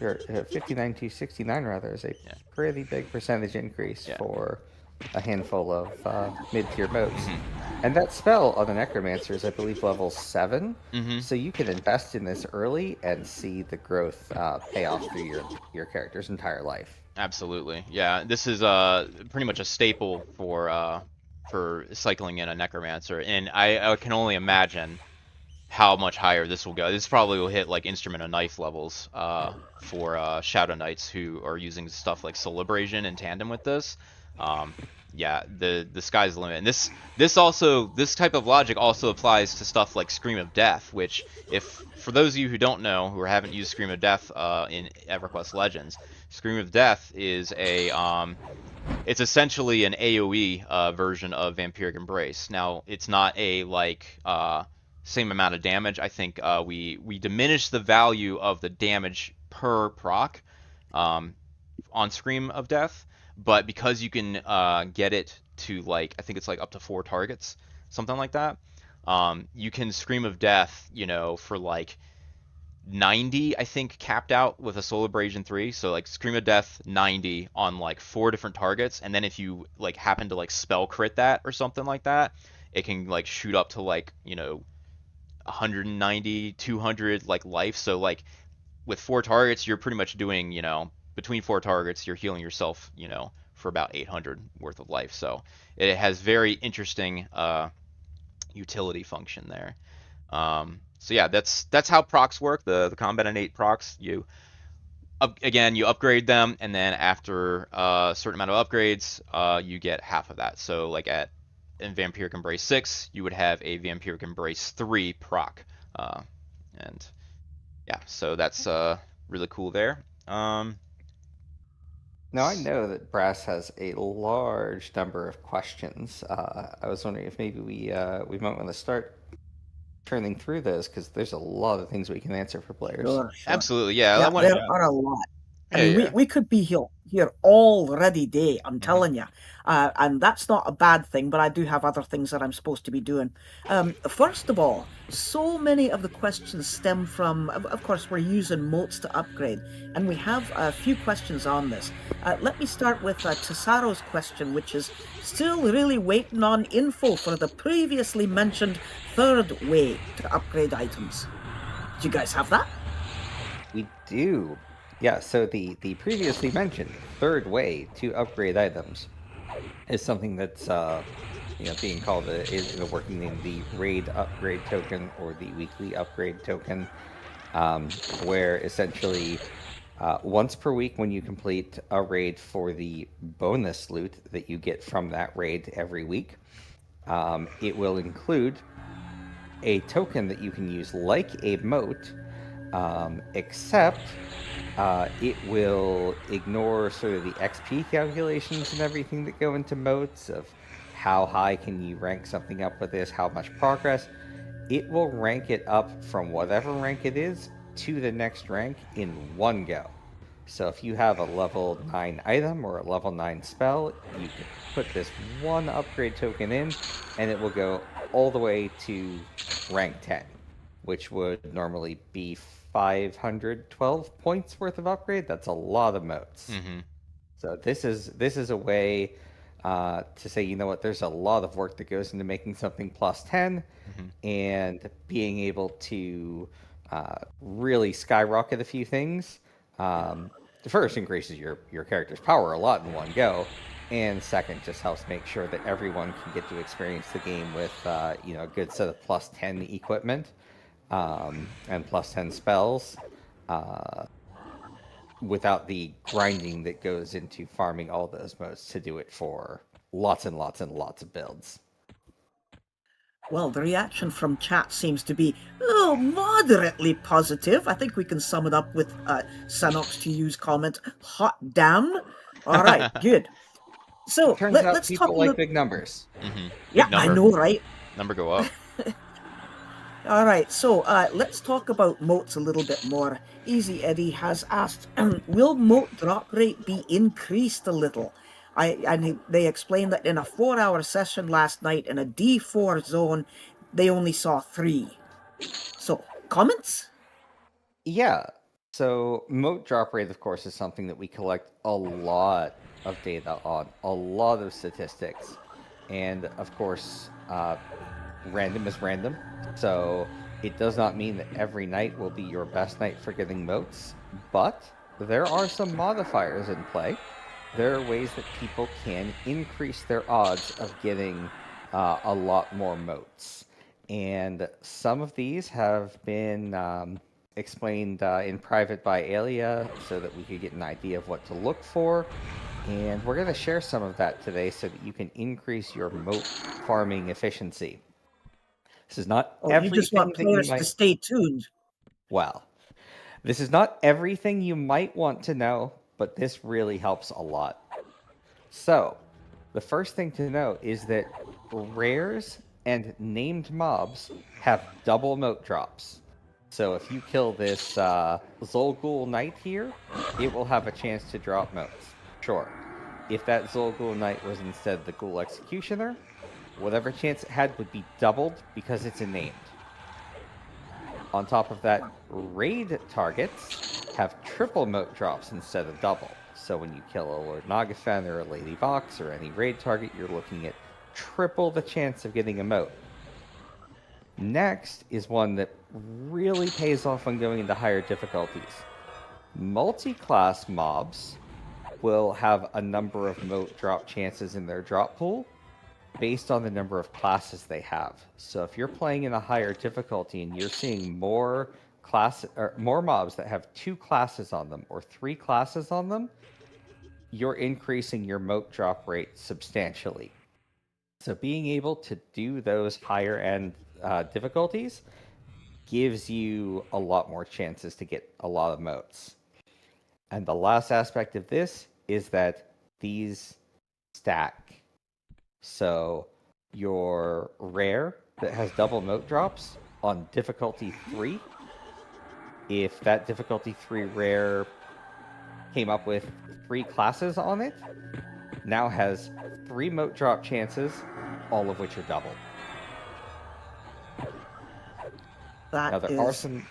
Speaker 7: or 59 to 69 rather is a pretty big percentage increase for a handful of mid-tier modes. And that spell on the Necromancer is, I believe, level 7. So you can invest in this early and see the growth pay off through your character's entire life.
Speaker 6: Absolutely, yeah. This is pretty much a staple for cycling in a Necromancer, and I can only imagine how much higher this will go. This probably will hit like Instrument of Knife levels for Shadow Knights who are using stuff like Soul Abrasion in tandem with this. Yeah, the sky's the limit. And this type of logic also applies to stuff like Scream of Death, which, if for those of you who don't know, who haven't used Scream of Death in EverQuest Legends, Scream of Death is a it's essentially an AoE version of Vampiric Embrace. Now, it's not a like same amount of damage. I think we diminish the value of the damage per proc on Scream of Death, but because you can get it to like, I think it's like up to 4 targets, something like that, you can Scream of Death, you know, for like 90, I think, capped out with a Soul Abrasion 3. So like Scream of Death 90 on like 4 different targets, and then if you like happen to like spell crit that or something like that, it can like shoot up to like, you know, 190, 200 like life. So like with 4 targets, you're pretty much doing, you know, between 4 targets, you're healing yourself, you know, for about 800 worth of life. So it has very interesting utility function there. So yeah, that's how procs work. The combat innate procs, you upgrade them, and then after a certain amount of upgrades, you get half of that. So like in Vampiric Embrace 6, you would have a Vampiric Embrace 3 proc. And yeah, so that's really cool there.
Speaker 7: Now, I know that Brass has a large number of questions. I was wondering if maybe we might want to start turning through those, because there's a lot of things we can answer for players.
Speaker 9: Sure.
Speaker 6: Absolutely, yeah.
Speaker 9: There are a lot. I mean, we could be here all ready day, I'm telling you. And that's not a bad thing, but I do have other things that I'm supposed to be doing. First of all, so many of the questions stem from, of course, we're using motes to upgrade, and we have a few questions on this. Let me start with Tesaro's question, which is still really waiting on info for the previously mentioned 3rd way to upgrade items. Do you guys have that?
Speaker 7: We do. Yeah, so the previously mentioned 3rd way to upgrade items is something that's being called is working in the raid upgrade token or the weekly upgrade token, where essentially once per week when you complete a raid for the bonus loot that you get from that raid every week, it will include a token that you can use like a mote, except it will ignore sort of the XP calculations and everything that go into motes of how high can you rank something up with this, how much progress. It will rank it up from whatever rank it is to the next rank in one go. So if you have a level 9 item or a level 9 spell, you can put this one upgrade token in, and it will go all the way to rank 10. which would normally be 512 points worth of upgrade. That's a lot of moats.
Speaker 6: Mm-hmm.
Speaker 7: So this is a way to say, you know what, there's a lot of work that goes into making something plus 10, and being able to really skyrocket a few things. The first increases your character's power a lot in one go, and second just helps make sure that everyone can get to experience the game with a good set of plus 10 equipment and plus 10 spells. Without the grinding that goes into farming all those modes to do it for lots and lots and lots of builds.
Speaker 9: Well, the reaction from chat seems to be moderately positive. I think we can sum it up with Sanox to use comment, hot damn. All right, good. So
Speaker 7: Turns out
Speaker 9: let's
Speaker 7: people
Speaker 9: talk
Speaker 7: like
Speaker 9: about...
Speaker 7: big numbers.
Speaker 9: Yeah,
Speaker 6: Big
Speaker 9: I
Speaker 6: number.
Speaker 9: know, right?
Speaker 6: Number go up.
Speaker 9: All right, so let's talk about moats a little bit more. Easy Eddie has asked, will moat drop rate be increased a little? They explained that in a 4-hour session last night in a D4 zone, they only saw 3. So, comments?
Speaker 7: Yeah. So moat drop rate, of course, is something that we collect a lot of data on, a lot of statistics, and of course, random is random. So it does not mean that every night will be your best night for getting moats, but there are some modifiers in play. There are ways that people can increase their odds of getting a lot more moats. And some of these have been explained in private by Alia so that we could get an idea of what to look for. And we're going to share some of that today so that you can increase your moat farming efficiency. This is not everything
Speaker 9: you just want
Speaker 7: that
Speaker 9: players
Speaker 7: you might...
Speaker 9: to stay tuned.
Speaker 7: Well, this is not everything you might want to know, but this really helps a lot. So, the first thing to know is that rares and named mobs have double moat drops. So if you kill this Zolgul Knight here, it will have a chance to drop moats. Sure. If that Zolgul Knight was instead the Ghoul Executioner, whatever chance it had would be doubled because it's a named. On top of that, raid targets have triple moat drops instead of double. So when you kill a Lord Nagafen or a Lady Vox or any raid target, you're looking at triple the chance of getting a moat. Next is one that really pays off when going into higher difficulties. Multi-class mobs will have a number of moat drop chances in their drop pool based on the number of classes they have. So if you're playing in a higher difficulty and you're seeing more mobs that have 2 classes on them or 3 classes on them, you're increasing your moat drop rate substantially. So being able to do those higher end difficulties gives you a lot more chances to get a lot of moats. And the last aspect of this is that these stack. So your rare that has double moat drops on difficulty 3, if that difficulty 3 rare came up with 3 classes on it, now has 3 moat drop chances, all of which are double. Now there are some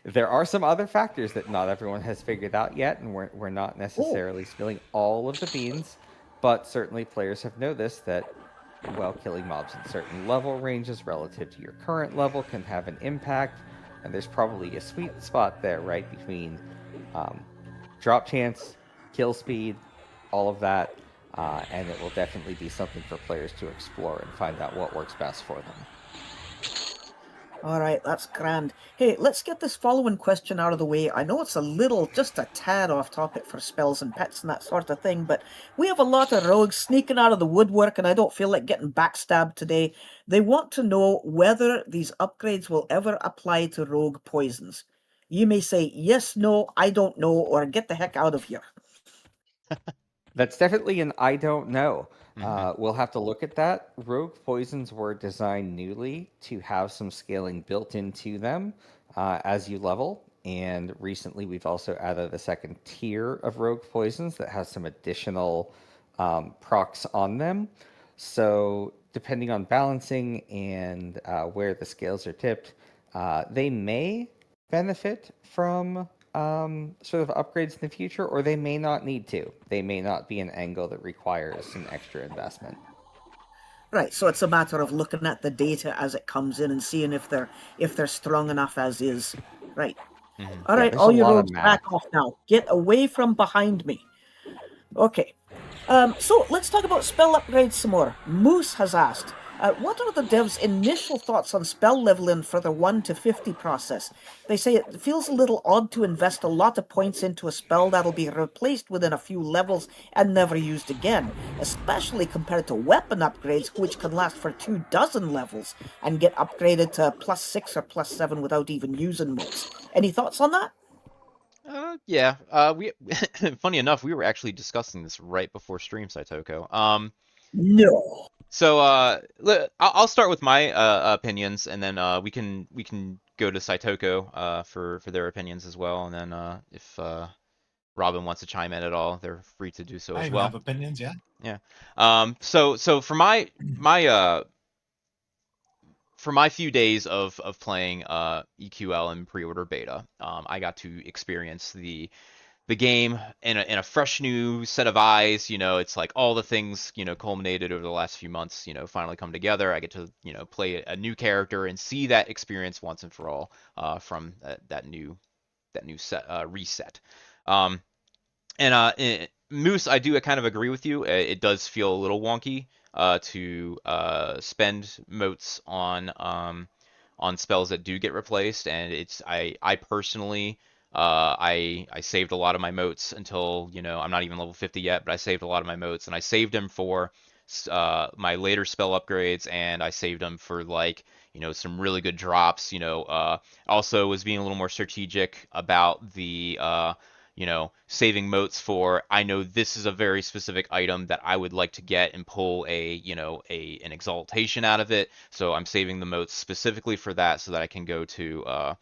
Speaker 7: there are some other factors that not everyone has figured out yet, and we're not necessarily spilling all of the beans, but certainly players have noticed that while killing mobs in certain level ranges relative to your current level can have an impact, and there's probably a sweet spot there, right, between drop chance, kill speed, all of that, and it will definitely be something for players to explore and find out what works best for them.
Speaker 9: All right, that's grand. Hey, let's get this following question out of the way. I know it's just a tad off topic for spells and pets and that sort of thing, but we have a lot of rogues sneaking out of the woodwork, and I don't feel like getting backstabbed today. They want to know whether these upgrades will ever apply to rogue poisons. You may say, yes, no, I don't know, or get the heck out of here.
Speaker 7: That's definitely an I don't know. We'll have to look at that. Rogue poisons were designed newly to have some scaling built into them as you level. And recently we've also added a second tier of rogue poisons that has some additional procs on them. So depending on balancing and where the scales are tipped, they may benefit from sort of upgrades in the future, or they may not need to. They may not be an angle that requires some extra investment.
Speaker 9: Right, so it's a matter of looking at the data as it comes in and seeing if they're strong enough as is. Right.
Speaker 6: Mhm.
Speaker 9: All
Speaker 7: Yeah,
Speaker 9: right,
Speaker 7: there's
Speaker 9: all
Speaker 7: a
Speaker 9: you
Speaker 7: lot of
Speaker 9: rogues, back
Speaker 7: math.
Speaker 9: off now. Get away from behind me. Okay. So let's talk about spell upgrades some more. Moose has asked, what are the devs' initial thoughts on spell leveling for the 1 to 50 process? They say it feels a little odd to invest a lot of points into a spell that'll be replaced within a few levels and never used again, especially compared to weapon upgrades, which can last for 24 levels and get upgraded to +6 or +7 without even using motes. Any thoughts on that?
Speaker 6: Yeah. We funny enough, we were actually discussing this right before stream, Saitoko.
Speaker 9: No.
Speaker 6: So I'll start with my opinions, and then we can go to Saitoko for their opinions as well, and then if Robin wants to chime in at all, they're free to do so
Speaker 8: I
Speaker 6: as
Speaker 8: even
Speaker 6: well.
Speaker 8: have opinions, yeah.
Speaker 6: Yeah. So for my few days of playing EQL and pre-order beta, I got to experience the game in a fresh new set of eyes. It's like all the things culminated over the last few months finally come together. I get to play a new character and see that experience once and for all from that new set reset. Um, Moose, I do kind of agree with you. It does feel a little wonky to spend motes on spells that do get replaced, and I personally I saved a lot of my motes until I'm not even level 50 yet, but I saved a lot of my motes, and I saved them for my later spell upgrades, and I saved them for like some really good drops. Also was being a little more strategic about the saving motes for, I know this is a very specific item that I would like to get and pull an exaltation out of it. So I'm saving the motes specifically for that so that I can go to,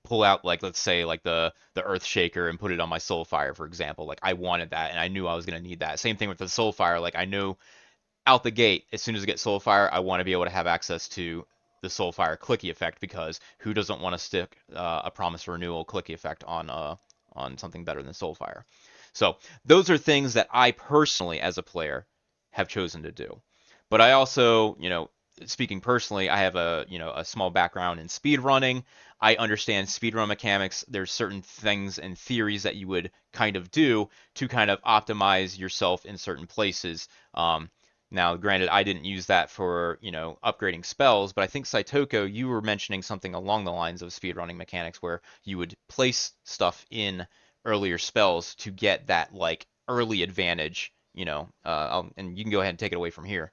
Speaker 6: pull out, like, let's say, like the Earth Shaker and put it on my Soulfire, for example. Like, I wanted that and I knew I was going to need that. Same thing with the Soulfire. Like, I know out the gate, as soon as I get Soulfire, I want to be able to have access to the Soulfire clicky effect, because who doesn't want to stick a Promise Renewal clicky effect on something better than Soulfire? So those are things that I personally, as a player, have chosen to do. But I also, speaking personally, I have a small background in speedrunning. I understand speedrun mechanics. There's certain things and theories that you would kind of do to kind of optimize yourself in certain places. Now, granted, I didn't use that for, upgrading spells, but I think Saitoko, you were mentioning something along the lines of speedrunning mechanics where you would place stuff in earlier spells to get that, like, early advantage, and you can go ahead and take it away from here.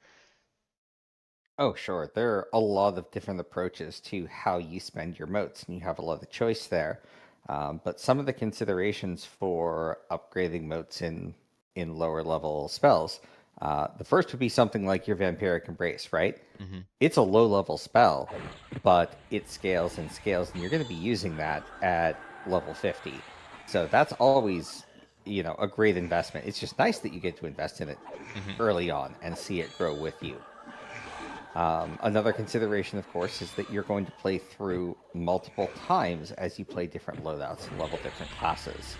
Speaker 7: Oh, sure. There are a lot of different approaches to how you spend your motes, and you have a lot of choice there. But some of the considerations for upgrading motes in lower level spells, the first would be something like your Vampiric Embrace, right?
Speaker 6: Mm-hmm.
Speaker 7: It's a low level spell, but it scales and scales, and you're going to be using that at level 50. So that's always, a great investment. It's just nice that you get to invest in it early on and see it grow with you. Another consideration, of course, is that you're going to play through multiple times as you play different loadouts and level different classes.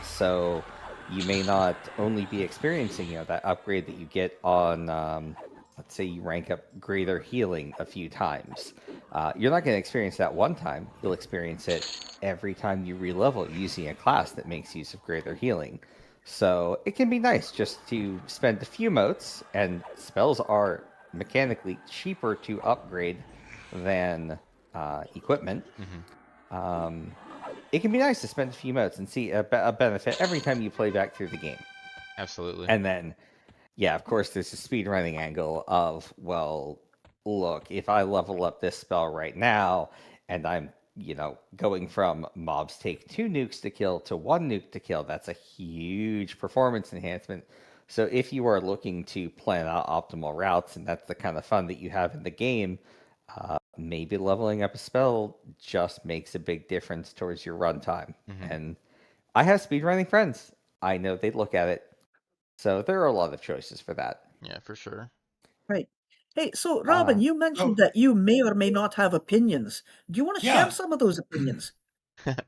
Speaker 7: So you may not only be experiencing, that upgrade that you get on, let's say you rank up Greater Healing a few times. You're not going to experience that one time. You'll experience it every time you re-level using a class that makes use of Greater Healing. So it can be nice just to spend a few motes, and spells are mechanically cheaper to upgrade than equipment. It can be nice to spend a few motes and see a benefit every time you play back through the game.
Speaker 6: Absolutely.
Speaker 7: And then, yeah, of course, there's a speedrunning angle of, well, look, if I level up this spell right now and I'm going from mobs take 2 nukes to kill to 1 nuke to kill, that's a huge performance enhancement. So if you are looking to plan out optimal routes, and that's the kind of fun that you have in the game, maybe leveling up a spell just makes a big difference towards your runtime. And I have speedrunning friends. I know they look at it. So there are a lot of choices for that.
Speaker 6: Yeah, for sure.
Speaker 9: Right. Hey, so
Speaker 7: Uh,
Speaker 9: Robin, you mentioned that you may or may not have opinions. Do you want to share
Speaker 8: Yeah.
Speaker 9: some of those opinions?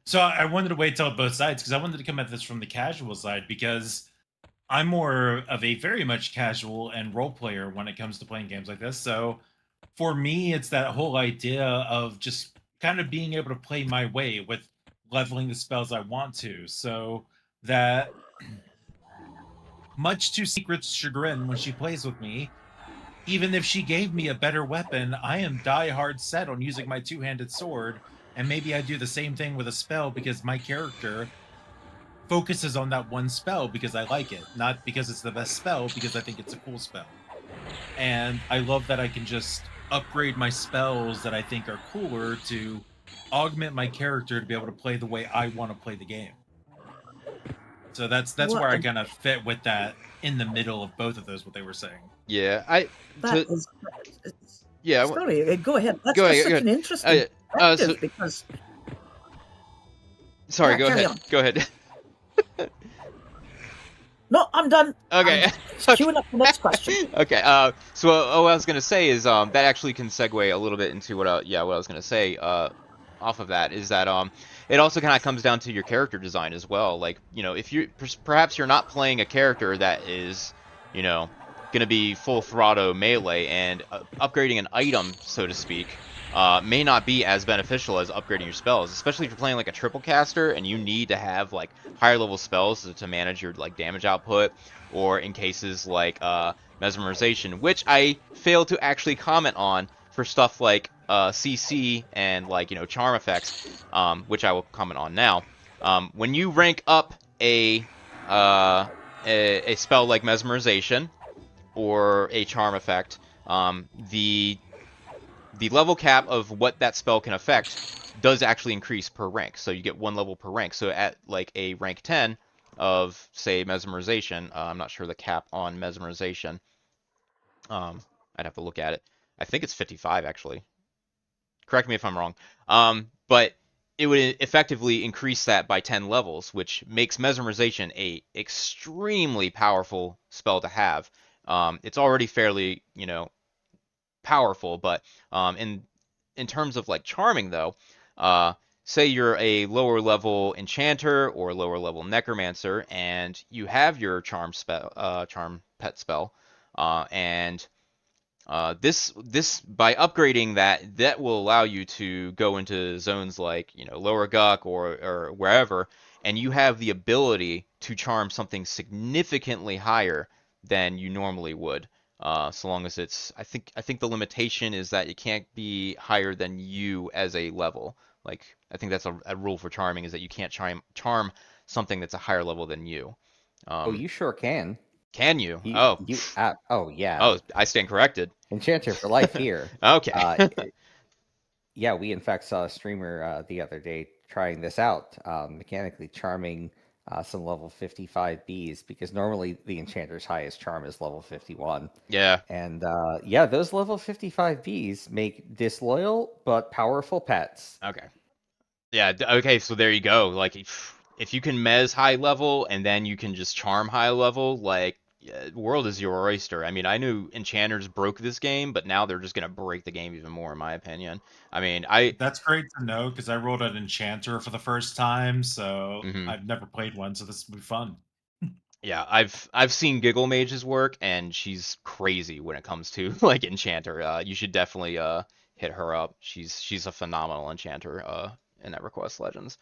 Speaker 8: So I wanted to wait till both sides because I wanted to come at this from the casual side because I'm more of a very much casual and role player when it comes to playing games like this. So for me, it's that whole idea of just kind of being able to play my way with leveling the spells I want to. So that much to Secret's chagrin when she plays with me, even if she gave me a better weapon, I am die-hard set on using my two-handed sword, and maybe I do the same thing with a spell because my character focuses on that one spell because I like it, not because it's the best spell, because I think it's a cool spell. And I love that I can just upgrade my spells that I think are cooler to augment my character to be able to play the way I want to play the game. So that's
Speaker 9: Well,
Speaker 8: where I kind of fit with that in the middle of both of those, what they were saying.
Speaker 6: Yeah,
Speaker 9: that is.
Speaker 6: yeah.
Speaker 9: Sorry, go ahead. That's
Speaker 6: Go
Speaker 9: just
Speaker 6: ahead,
Speaker 9: such
Speaker 6: go
Speaker 9: an
Speaker 6: ahead.
Speaker 9: interesting
Speaker 6: So,
Speaker 9: perspective because.
Speaker 6: sorry,
Speaker 9: Yeah,
Speaker 6: go
Speaker 9: carry
Speaker 6: ahead.
Speaker 9: on.
Speaker 6: Go ahead.
Speaker 9: No, I'm done.
Speaker 6: Okay.
Speaker 9: I'm queuing up the next question.
Speaker 6: Okay. So what I was gonna say is that actually can segue a little bit into what I was gonna say. Off of that is that it also kind of comes down to your character design as well. Like, you know, if you perhaps you're not playing a character that is, you know, gonna be full throttle melee, and upgrading an item, so to speak, may not be as beneficial as upgrading your spells, especially if you're playing like a triple caster and you need to have like higher level spells to manage your like damage output, or in cases like mesmerization, which I failed to actually comment on for stuff like CC and like, you know, charm effects, which I will comment on now. When you rank up a spell like mesmerization or a charm effect, the level cap of what that spell can affect does actually increase per rank. So you get 1 level per rank. So at like a rank 10 of, say, mesmerization, I'm not sure the cap on mesmerization. I'd have to look at it. I think it's 55 actually. Correct me if I'm wrong. But it would effectively increase that by 10 levels, which makes mesmerization a extremely powerful spell to have. It's already fairly, you know, powerful, but in terms of like charming though, say you're a lower level enchanter or lower level necromancer, and you have your charm pet spell, and this by upgrading that will allow you to go into zones like, you know, Lower Guck or wherever, and you have the ability to charm something significantly higher than you normally would. So long as it's, I think the limitation is that it can't be higher than you as a level. Like, I think that's a rule for charming, is that you can't charm something that's a higher level than you.
Speaker 7: Oh, you sure can.
Speaker 6: Can you?
Speaker 7: Oh yeah.
Speaker 6: Oh, I stand corrected.
Speaker 7: Enchanter for life here.
Speaker 6: Okay.
Speaker 7: Yeah, we in fact saw a streamer the other day trying this out, mechanically charming some level 55 bees, because normally the enchanter's highest charm is level 51.
Speaker 6: Yeah.
Speaker 7: And yeah, those level 55 bees make disloyal but powerful pets.
Speaker 6: Okay. Yeah. Okay. So there you go. Like, if you can mez high level and then you can just charm high level, like, world is your oyster. I mean, I knew enchanters broke this game, but now they're just gonna break the game even more, in my opinion. I mean,
Speaker 8: That's great to know because I rolled an enchanter for the first time, so
Speaker 6: Mhm.
Speaker 8: I've never played one, so this will be fun.
Speaker 6: Yeah, I've seen Giggle Mage's work, and she's crazy when it comes to like enchanter. You should definitely hit her up. She's a phenomenal enchanter in EverQuest Legends.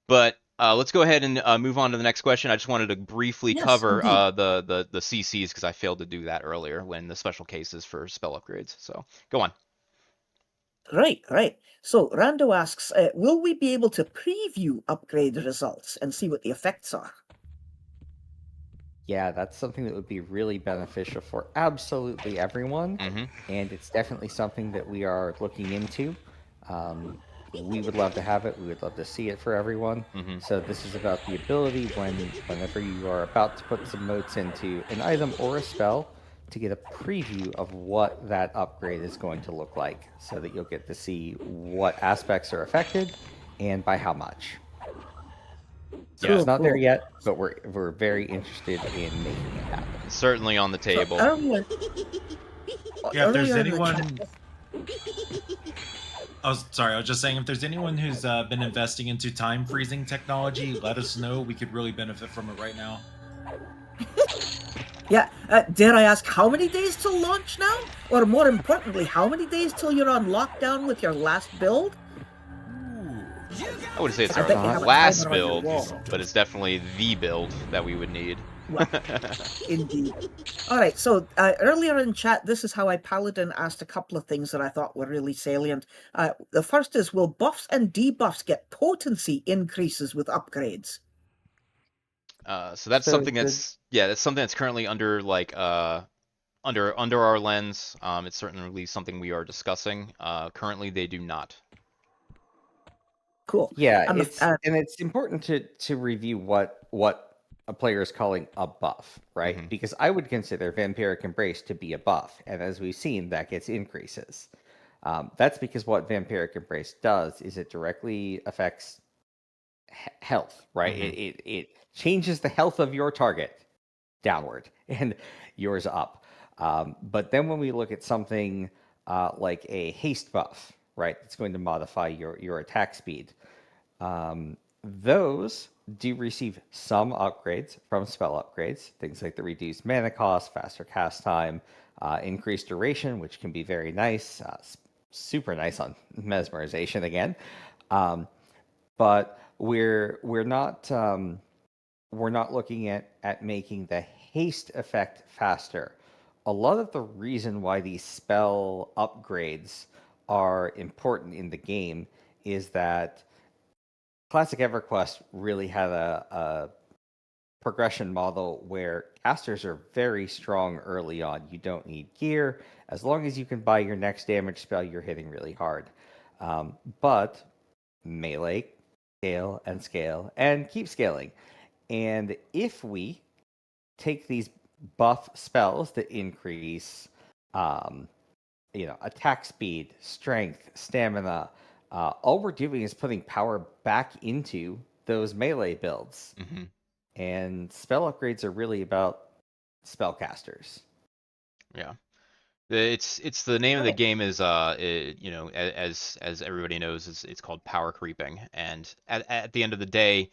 Speaker 6: But let's go ahead and move on to the next question. I just wanted to briefly
Speaker 9: Yes,
Speaker 6: cover
Speaker 9: indeed.
Speaker 6: the CCs, because I failed to do that earlier when the special cases for spell upgrades. So go on.
Speaker 9: Right. So Rando asks, will we be able to preview upgrade results and see what the effects are?
Speaker 7: Yeah, that's something that would be really beneficial for absolutely everyone,
Speaker 6: Mhm.
Speaker 7: and it's definitely something that we are looking into. We would love to have it. We would love to see it for everyone.
Speaker 6: Mhm.
Speaker 7: So this is about the ability whenever you are about to put some motes into an item or a spell, to get a preview of what that upgrade is going to look like, so that you'll get to see what aspects are affected and by how much. So
Speaker 6: Yeah.
Speaker 7: it's not there
Speaker 9: Cool.
Speaker 7: yet, but we're very interested in making it happen.
Speaker 6: certainly on the table.
Speaker 9: Earlier,
Speaker 8: Yeah, if there's
Speaker 9: earlier in the
Speaker 8: anyone,
Speaker 9: chat,
Speaker 8: I was just saying, if there's anyone who's been investing into time freezing technology, let us know. We could really benefit from it right now.
Speaker 9: yeah, dare I ask how many days till launch now? Or more importantly, how many days till you're on lockdown with your last build?
Speaker 6: I wouldn't say it's
Speaker 9: I
Speaker 6: our
Speaker 9: bet you have a
Speaker 6: last
Speaker 9: timer on your
Speaker 6: build,
Speaker 9: wall.
Speaker 6: but it's definitely the build that we would need.
Speaker 9: Well, indeed. All right, so earlier in chat, this is how I Paladin asked a couple of things that I thought were really salient. The first is, will buffs and debuffs get potency increases with upgrades?
Speaker 6: So that's
Speaker 7: So
Speaker 6: something
Speaker 7: the-
Speaker 6: that's something that's currently under like under our lens. It's certainly something we are discussing. Currently, they do not.
Speaker 9: Cool.
Speaker 7: Yeah,
Speaker 9: And the-
Speaker 7: it's important to review what a player is calling a buff, right?
Speaker 6: Mhm.
Speaker 7: Because I would consider Vampiric Embrace to be a buff, and as we've seen, that gets increases. That's because what Vampiric Embrace does is it directly affects health, right?
Speaker 6: Mhm.
Speaker 7: It changes the health of your target downward and yours up. But then when we look at something like a haste buff, right, it's going to modify your attack speed. Those do receive some upgrades from spell upgrades, things like the reduced mana cost, faster cast time, increased duration, which can be very nice, super nice on mesmerization again. But we're not looking at making the haste effect faster. A lot of the reason why these spell upgrades are important in the game is that Classic EverQuest really had a progression model where casters are very strong early on. You don't need gear. As long as you can buy your next damage spell, you're hitting really hard. But melee, scale, and keep scaling. And if we take these buff spells that increase, attack speed, strength, stamina, all we're doing is putting power back into those melee builds.
Speaker 6: Mhm.
Speaker 7: And spell upgrades are really about spellcasters.
Speaker 6: Yeah. It's the name of the game is as everybody knows, it's called power creeping, and at the end of the day,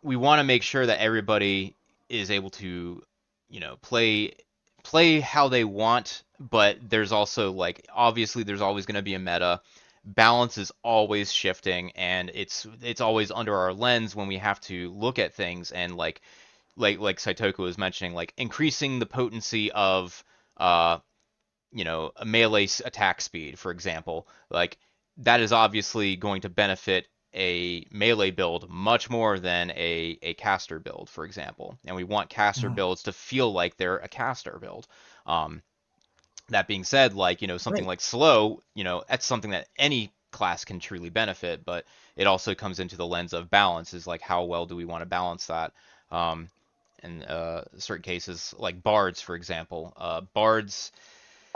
Speaker 6: we want to make sure that everybody is able to play how they want, but there's also like obviously there's always going to be a meta. Balance is always shifting, and it's always under our lens when we have to look at things, and like Saitoko was mentioning, like increasing the potency of a melee attack speed, for example, like that is obviously going to benefit a melee build much more than a caster build, for example. And we want caster builds to feel like they're a caster build. That being said, like, something
Speaker 9: Right.
Speaker 6: like slow, that's something that any class can truly benefit, but it also comes into the lens of balance, is like how well do we want to balance that. In certain cases, like bards, for example, bards.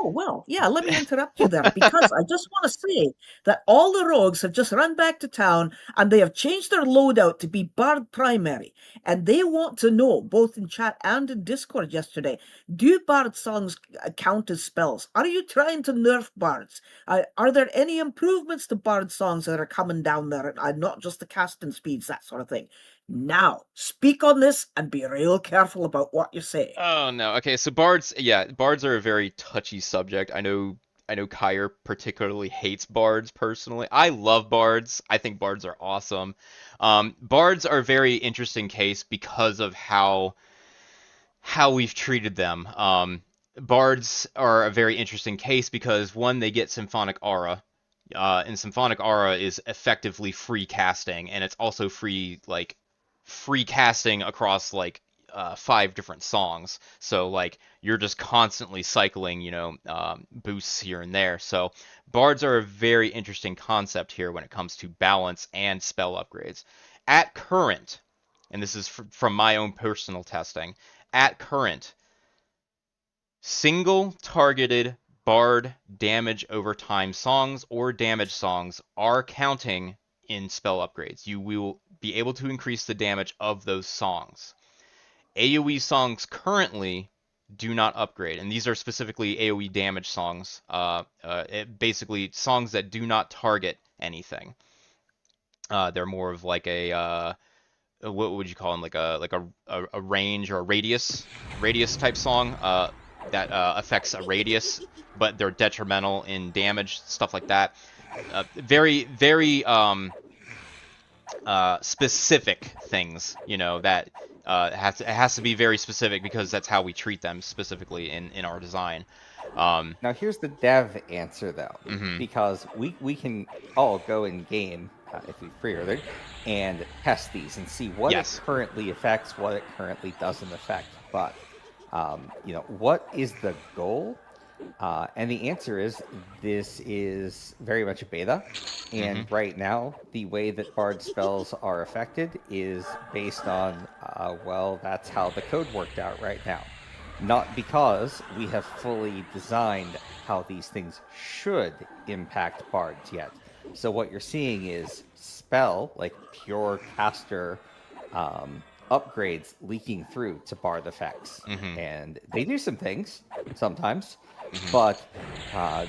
Speaker 9: Oh, well, yeah, let me interrupt you there, because I just want to say that all the rogues have just run back to town and they have changed their loadout to be Bard primary. And they want to know, both in chat and in Discord yesterday, do Bard songs count as spells? Are you trying to nerf Bards? Are there any improvements to Bard songs that are coming down there, and not just the casting speeds, that sort of thing? Now, speak on this and be real careful about what you say.
Speaker 6: Oh no. Okay, so bards, yeah, bards are a very touchy subject. I know Kyr particularly hates bards personally. I love bards. I think bards are awesome. Bards are a very interesting case because of how we've treated them. Bards are a very interesting case because one, they get symphonic aura. And symphonic aura is effectively free casting, and it's also free casting across like 5 different songs. So like you're just constantly cycling, boosts here and there. So bards are a very interesting concept here when it comes to balance and spell upgrades. At current, and this is from my own personal testing, at current, single targeted bard damage over time songs or damage songs are counting in spell upgrades. You will be able to increase the damage of those songs. AoE songs currently do not upgrade. And these are specifically AoE damage songs. Basically songs that do not target anything. They're more of like a what would you call them? Like a range or a radius type song that affects a radius, but they're detrimental in damage, stuff like that. Very specific things, you know, that it has to be very specific because that's how we treat them specifically in our design.
Speaker 7: Now here's the dev answer though,
Speaker 6: Mhm.
Speaker 7: because we can all go in game if we pre-ordered and test these and see what
Speaker 6: Yes.
Speaker 7: it currently affects, what it currently doesn't affect. But you know, what is the goal? And the answer is this is very much a beta, and right now the way that Bard spells are affected is based on well, that's how the code worked out right now. Not because we have fully designed how these things should impact bards yet. So what you're seeing is spell, like pure caster upgrades leaking through to bard effects. And they do some things sometimes, but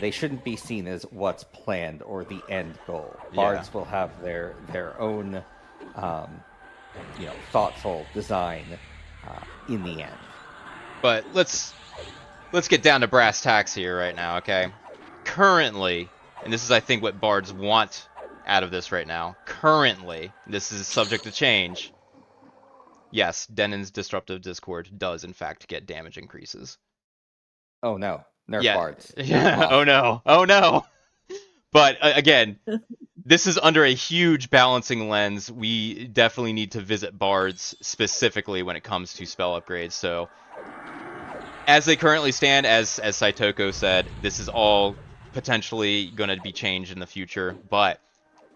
Speaker 7: they shouldn't be seen as what's planned or the end goal. Bards will have their own you know, thoughtful design in the end.
Speaker 6: But let's get down to brass tacks here right now, okay? Currently, and this is I think what bards want out of this right now. Currently, this is subject to change. Yes, Denon's Disruptive Discord does in fact get damage increases.
Speaker 7: Oh no, nerf bards.
Speaker 6: Yeah. Oh no. Oh no. But again, this is under a huge balancing lens. We definitely need to visit bards specifically when it comes to spell upgrades. So as they currently stand, as Saitoko said, this is all potentially going to be changed in the future, but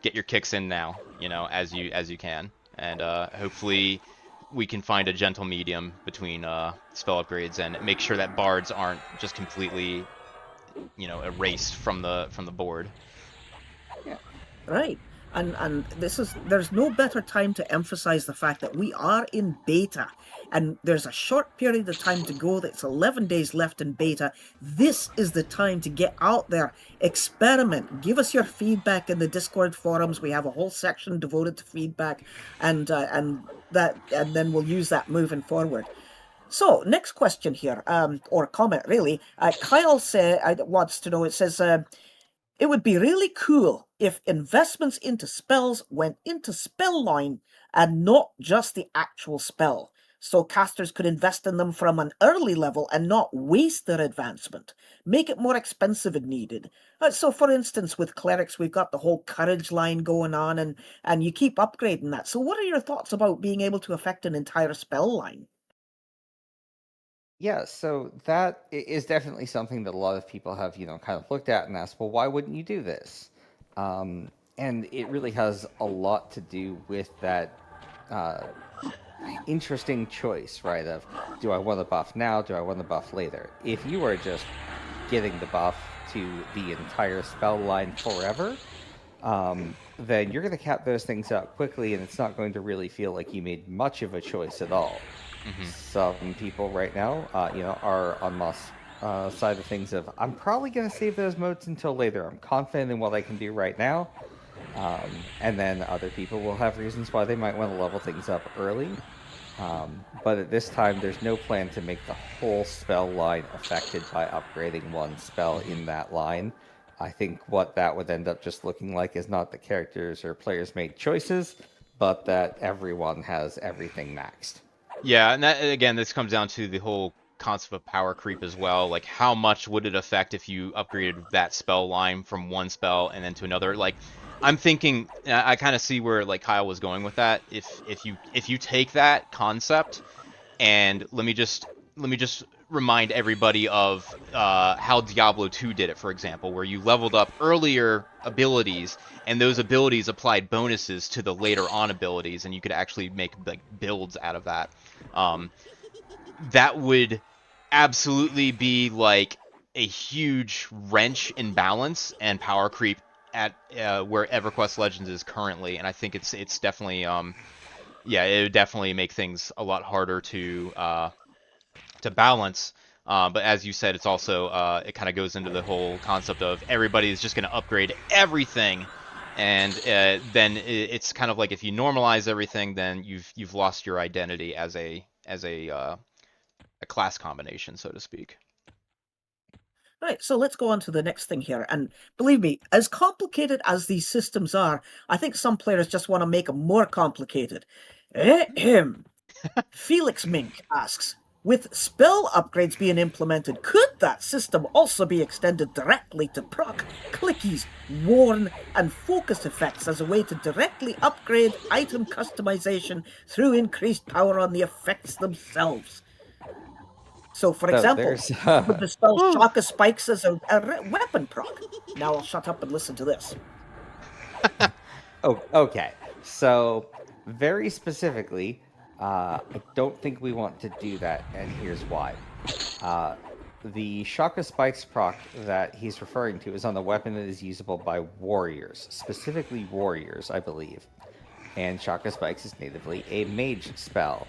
Speaker 6: get your kicks in now, you know, as you can, and hopefully we can find a gentle medium between spell upgrades and make sure that bards aren't just completely, you know, erased from the board.
Speaker 9: Yeah. Right. And there's no better time to emphasize the fact that we are in beta, and there's a short period of time to go. That's 11 days left in beta. This is the time to get out there, experiment, give us your feedback in the Discord forums. We have a whole section devoted to feedback, and then we'll use that moving forward. So, next question here, or comment really. Kyle wants to know, it says, it would be really cool if investments into spells went into spell line and not just the actual spell. So casters could invest in them from an early level and not waste their advancement. Make it more expensive if needed. So for instance, with clerics, we've got the whole courage line going on, and you keep upgrading that. So what are your thoughts about being able to affect an entire spell line?
Speaker 7: Yeah, so that is definitely something that a lot of people have, you know, kind of looked at and asked, well, why wouldn't you do this? And it really has a lot to do with that interesting choice, right? Of, do I want the buff now? Do I want the buff later? If you are just getting the buff to the entire spell line forever, then you're going to cap those things out quickly, and it's not going to really feel like you made much of a choice at all. Some people right now, you know, are on Moss side of things of, I'm probably going to save those modes until later. I'm confident in what I can do right now. And then other people will have reasons why they might want to level things up early. But at this time, there's no plan to make the whole spell line affected by upgrading one spell in that line. I think what that would end up just looking like is not that characters or players made choices, but that everyone has everything maxed.
Speaker 6: Yeah, and that, again, this comes down to the whole concept of power creep as well. Like, how much would it affect if you upgraded that spell line from one spell and then to another? Like, I'm thinking, I kind of see where like Kyle was going with that. If you take that concept, and let me just remind everybody of how Diablo 2 did it, for example, where you leveled up earlier abilities, and those abilities applied bonuses to the later on abilities, and you could actually make like builds out of that. That would absolutely be like a huge wrench in balance and power creep at where EverQuest Legends is currently, and I think it's definitely yeah, it would definitely make things a lot harder to balance. But as you said, it's also it kind of goes into the whole concept of everybody is just going to upgrade everything, and then it's kind of like if you normalize everything, then you've lost your identity as a class combination, so to speak.
Speaker 9: Right, so let's go on to the next thing here. And believe me, as complicated as these systems are, I think some players just want to make them more complicated. Felix Mink asks, with spell upgrades being implemented, could that system also be extended directly to proc, clickies, warn, and focus effects as a way to directly upgrade item customization through increased power on the effects themselves? So, for
Speaker 7: So
Speaker 9: example,
Speaker 7: there's
Speaker 9: would the spell Shock of Spikes as a weapon proc? Now I'll shut up and listen to this.
Speaker 7: Oh, okay. So very specifically, I don't think we want to do that, and here's why. The Shock of Spikes proc that he's referring to is on the weapon that is usable by warriors, specifically warriors, I believe. And Shock of Spikes is natively a mage spell.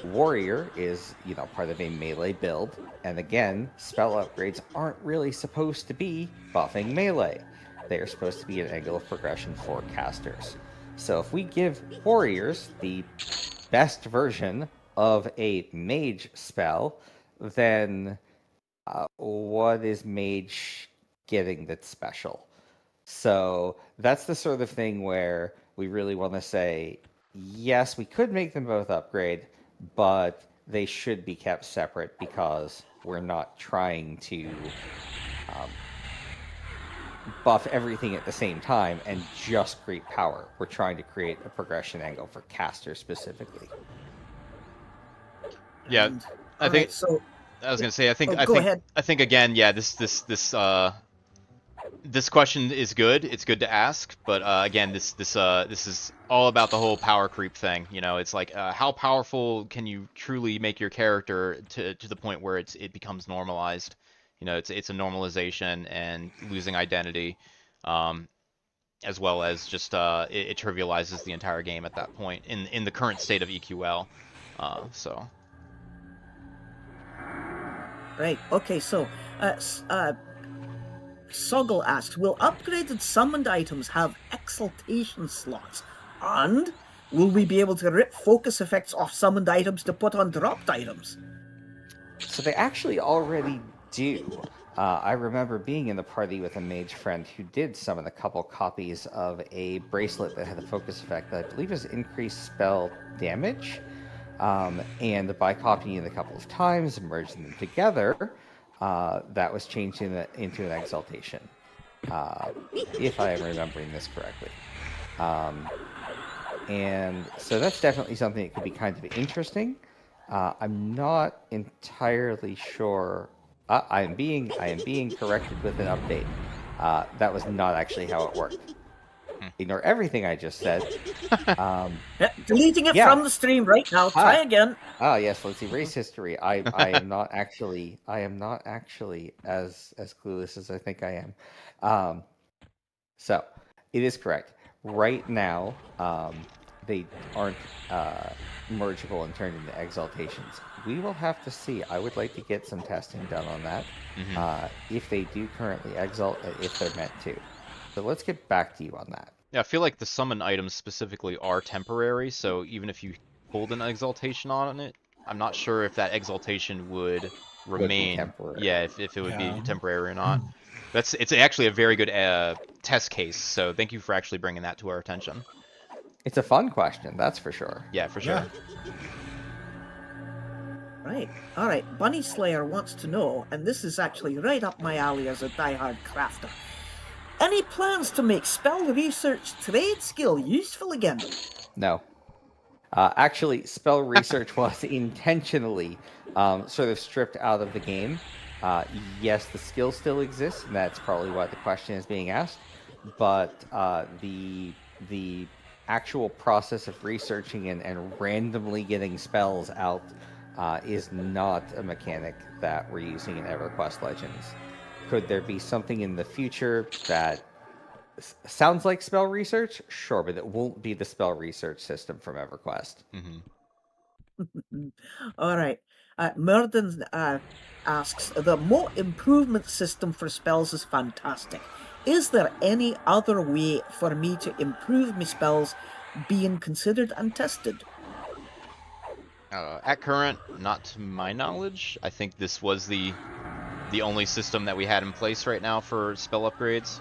Speaker 7: Warrior is, part of a melee build, and again, spell upgrades aren't really supposed to be buffing melee. They are supposed to be an angle of progression for casters. So if we give warriors the best version of a mage spell, then what is mage getting that's special? So that's the sort of thing where we really want to say, yes, we could make them both upgrade, but they should be kept separate because we're not trying to buff everything at the same time and just create power. We're trying to create a progression angle for casters specifically.
Speaker 6: Yeah,
Speaker 9: And,
Speaker 6: I think.
Speaker 9: right, so
Speaker 6: I was gonna say, I think
Speaker 9: go ahead.
Speaker 6: I think again, yeah, this question is good. It's good to ask, but again, this is all about the whole power creep thing. It's like how powerful can you truly make your character to the point where it becomes normalized. It's a normalization and losing identity, as well as just it trivializes the entire game at that point in the current state of EQL. So.
Speaker 9: Right, okay, so Soggle asks, will upgraded summoned items have exaltation slots? And will we be able to rip focus effects off summoned items to put on dropped items?
Speaker 7: So they actually already do. I remember being in the party with a mage friend who did summon a couple copies of a bracelet that had a focus effect that I believe is increased spell damage. And by copying it a couple of times and merging them together, that was changed into an exaltation, if I am remembering this correctly. And so that's definitely something that could be kind of interesting. I'm not entirely sure. I am being corrected with an update. That was not actually how it worked. Ignore everything I just said.
Speaker 9: Deleting it from the stream right now. Try again.
Speaker 7: Yes, let's erase history. I am not actually as clueless as I think I am. So it is correct. Right now, they aren't mergeable and turned into exaltations. We will have to see. I would like to get some testing done on that. If they do currently exalt, if they're meant to. So let's get back to you on that.
Speaker 6: Yeah, I feel like the summon items specifically are temporary, so even if you hold an exaltation on it, I'm not sure if that exaltation would remain. Yeah, if it would be temporary or not. It's actually a very good test case, so thank you for actually bringing that to our attention.
Speaker 7: It's a fun question, that's for sure.
Speaker 6: Yeah, for sure.
Speaker 9: Right. All right. Bunny Slayer wants to know, and this is actually right up my alley as a diehard crafter. Any plans to make spell research trade skill useful again?
Speaker 7: No. Actually, spell research was intentionally sort of stripped out of the game. Yes, the skill still exists, and that's probably why the question is being asked. But the actual process of researching and randomly getting spells out is not a mechanic that we're using in EverQuest Legends. Could there be something in the future that sounds like spell research? Sure, but it won't be the spell research system from EverQuest.
Speaker 9: All right. Murden asks, the moat improvement system for spells is fantastic. Is there any other way for me to improve my spells being considered and tested?
Speaker 6: At current, not to my knowledge. I think this was the only system that we had in place right now for spell upgrades.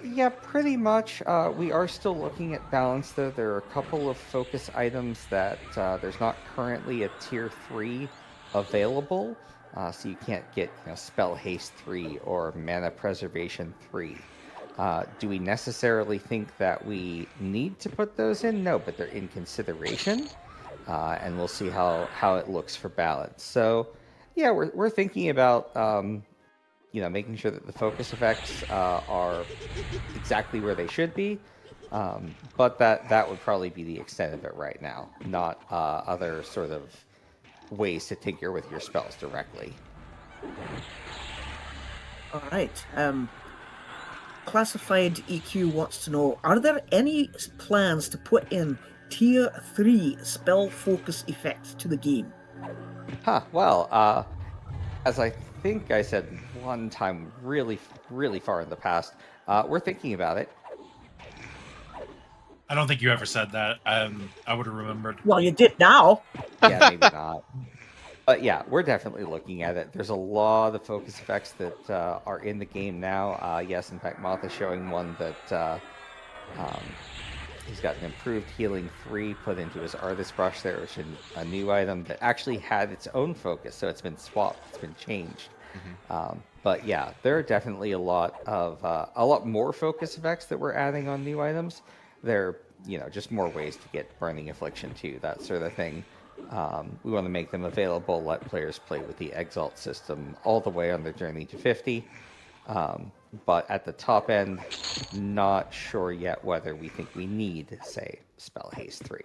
Speaker 7: Yeah, pretty much. We are still looking at balance, though. There are a couple of focus items that there's not currently a tier 3 available, so you can't get spell haste 3 or mana preservation 3. Do we necessarily think that we need to put those in? No, but they're in consideration, and we'll see how it looks for balance. So, yeah, we're thinking about making sure that the focus effects are exactly where they should be, but that would probably be the extent of it right now, not other sort of ways to tinker with your spells directly.
Speaker 9: All right. Classified EQ wants to know, are there any plans to put in tier 3 spell focus effects to the game?
Speaker 7: Well, as I think I said one time really, really far in the past, we're thinking about it.
Speaker 8: I don't think you ever said that. I would have remembered.
Speaker 9: Well, you did now.
Speaker 7: Yeah, maybe not. But yeah, we're definitely looking at it. There's a lot of focus effects that are in the game now. Yes, in fact, Moth is showing one that he's got an improved healing 3 put into his artist brush. There was a new item that actually had its own focus, so it's been swapped, it's been changed. Mm-hmm. But yeah, there are definitely a lot more focus effects that we're adding on new items. They're just more ways to get Burning Affliction too, that sort of thing. We want to make them available, let players play with the Exalt system all the way on their journey to 50. But at the top end, not sure yet whether we think we need, say, Spell Haste 3.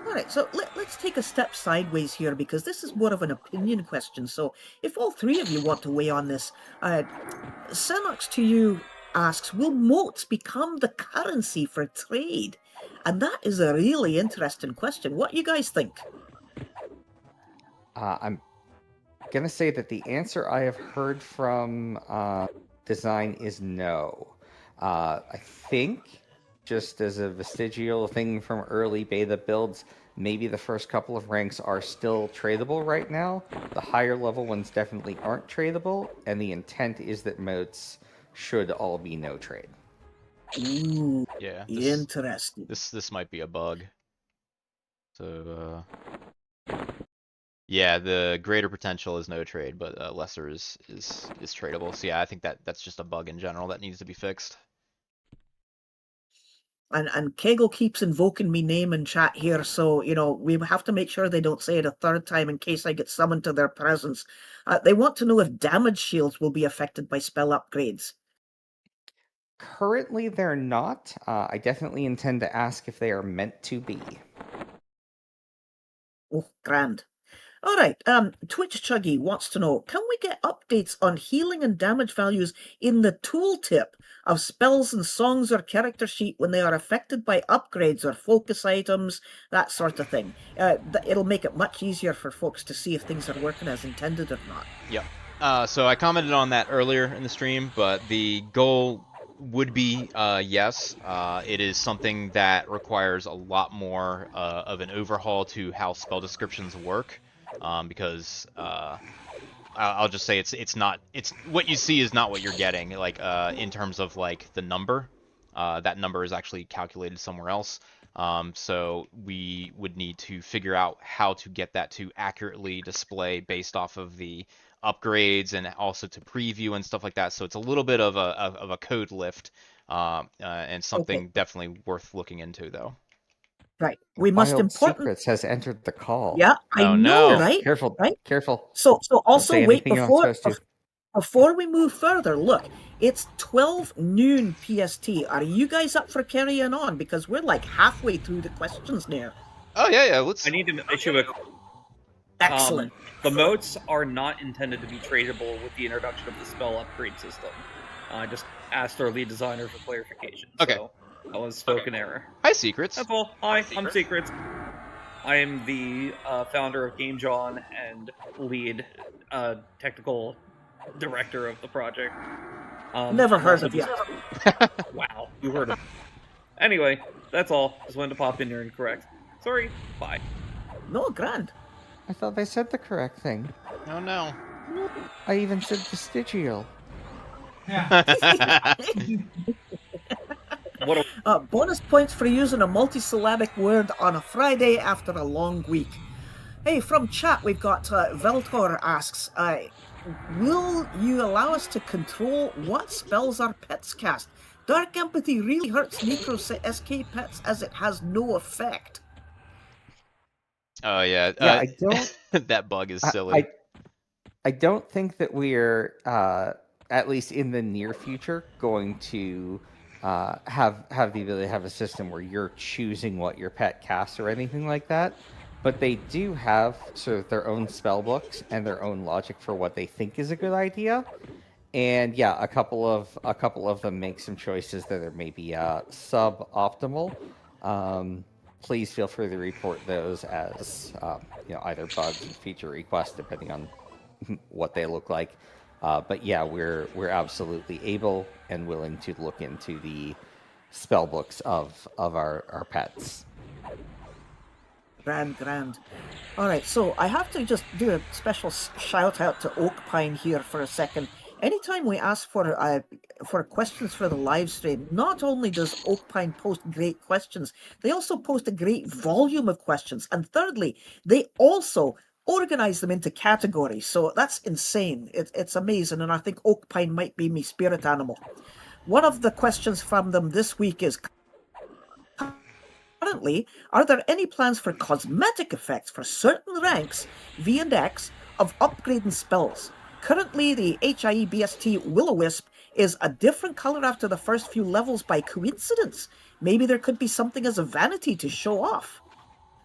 Speaker 9: All right, so let's take a step sideways here, because this is more of an opinion question. So if all three of you want to weigh on this, Sanox to you asks, will moats become the currency for trade? And that is a really interesting question. What do you guys think?
Speaker 7: I'm going to say that the answer I have heard from design is no. I think, just as a vestigial thing from early beta builds, maybe the first couple of ranks are still tradable right now. The higher level ones definitely aren't tradable, and the intent is that moats should all be no trade.
Speaker 9: Ooh,
Speaker 6: yeah,
Speaker 9: interesting.
Speaker 6: This might be a bug. So yeah, the greater potential is no trade, but lesser is tradable. So yeah, I think that's just a bug in general that needs to be fixed.
Speaker 9: And Kegel keeps invoking me name in chat here, so we have to make sure they don't say it a third time in case I get summoned to their presence. They want to know if damage shields will be affected by spell upgrades.
Speaker 7: Currently, they're not. I definitely intend to ask if they are meant to be.
Speaker 9: Oh, grand. All right, Twitch Chuggy wants to know, can we get updates on healing and damage values in the tooltip of spells and songs or character sheet when they are affected by upgrades or focus items, that sort of thing? It'll make it much easier for folks to see if things are working as intended or not.
Speaker 6: Yep. So I commented on that earlier in the stream, but the goal would be yes. It is something that requires a lot more of an overhaul to how spell descriptions work. Because I'll just say it's what you see is not what you're getting. Like in terms of like the number, that number is actually calculated somewhere else. So we would need to figure out how to get that to accurately display based off of the upgrades and also to preview and stuff like that. So it's a little bit of a code lift, and something definitely worth looking into though.
Speaker 9: Right. We must
Speaker 7: Secrets has entered the call.
Speaker 9: Yeah, I know, right?
Speaker 7: Careful,
Speaker 9: right?
Speaker 7: Careful.
Speaker 9: So also wait before we move further. Look, it's 12 noon PST. Are you guys up for carrying on? Because we're like halfway through the questions now.
Speaker 6: Oh yeah. Let's.
Speaker 10: I need to issue a.
Speaker 9: Excellent.
Speaker 10: The moats are not intended to be tradable with the introduction of the spell upgrade system. I just asked our lead designer for clarification.
Speaker 6: Okay.
Speaker 10: So that was spoken error.
Speaker 6: Hi, Secrets.
Speaker 10: That's all. Hi, I'm Secrets. I am the founder of Game John and lead technical director of the project.
Speaker 9: Never
Speaker 10: I'm
Speaker 9: heard
Speaker 10: also
Speaker 9: of you.
Speaker 10: Wow, you heard of. Anyway, that's all. Just wanted to pop in here and correct. Sorry. Bye.
Speaker 9: No, grand.
Speaker 7: I thought I said the correct thing.
Speaker 6: Oh no.
Speaker 7: I even said vestigial.
Speaker 10: What a
Speaker 9: Bonus points for using a multisyllabic word on a Friday after a long week. Hey, from chat, we've got Veltor asks, will you allow us to control what spells our pets cast? Dark Empathy really hurts Necro SK pets as it has no effect.
Speaker 6: Oh yeah.
Speaker 7: Yeah, I don't.
Speaker 6: That bug is silly.
Speaker 7: I don't think that we're, at least in the near future, going to have the ability to have a system where you're choosing what your pet casts or anything like that. But they do have sort of their own spell books and their own logic for what they think is a good idea. And yeah, a couple of them make some choices that are maybe suboptimal. Please feel free to report those as either bugs or feature requests, depending on what they look like. But yeah, we're absolutely able and willing to look into the spell books of our pets.
Speaker 9: Grand. All right, so I have to just do a special shout out to Oak Pine here for a second. Anytime we ask for questions for the live stream, not only does Oak Pine post great questions, they also post a great volume of questions. And thirdly, they also organize them into categories. So that's insane. It's amazing. And I think Oak Pine might be my spirit animal. One of the questions from them this week is, currently, are there any plans for cosmetic effects for certain ranks, V and X, of upgrading spells? Currently, the HIE-BST Will-O-Wisp is a different color after the first few levels by coincidence. Maybe there could be something as a vanity to show off.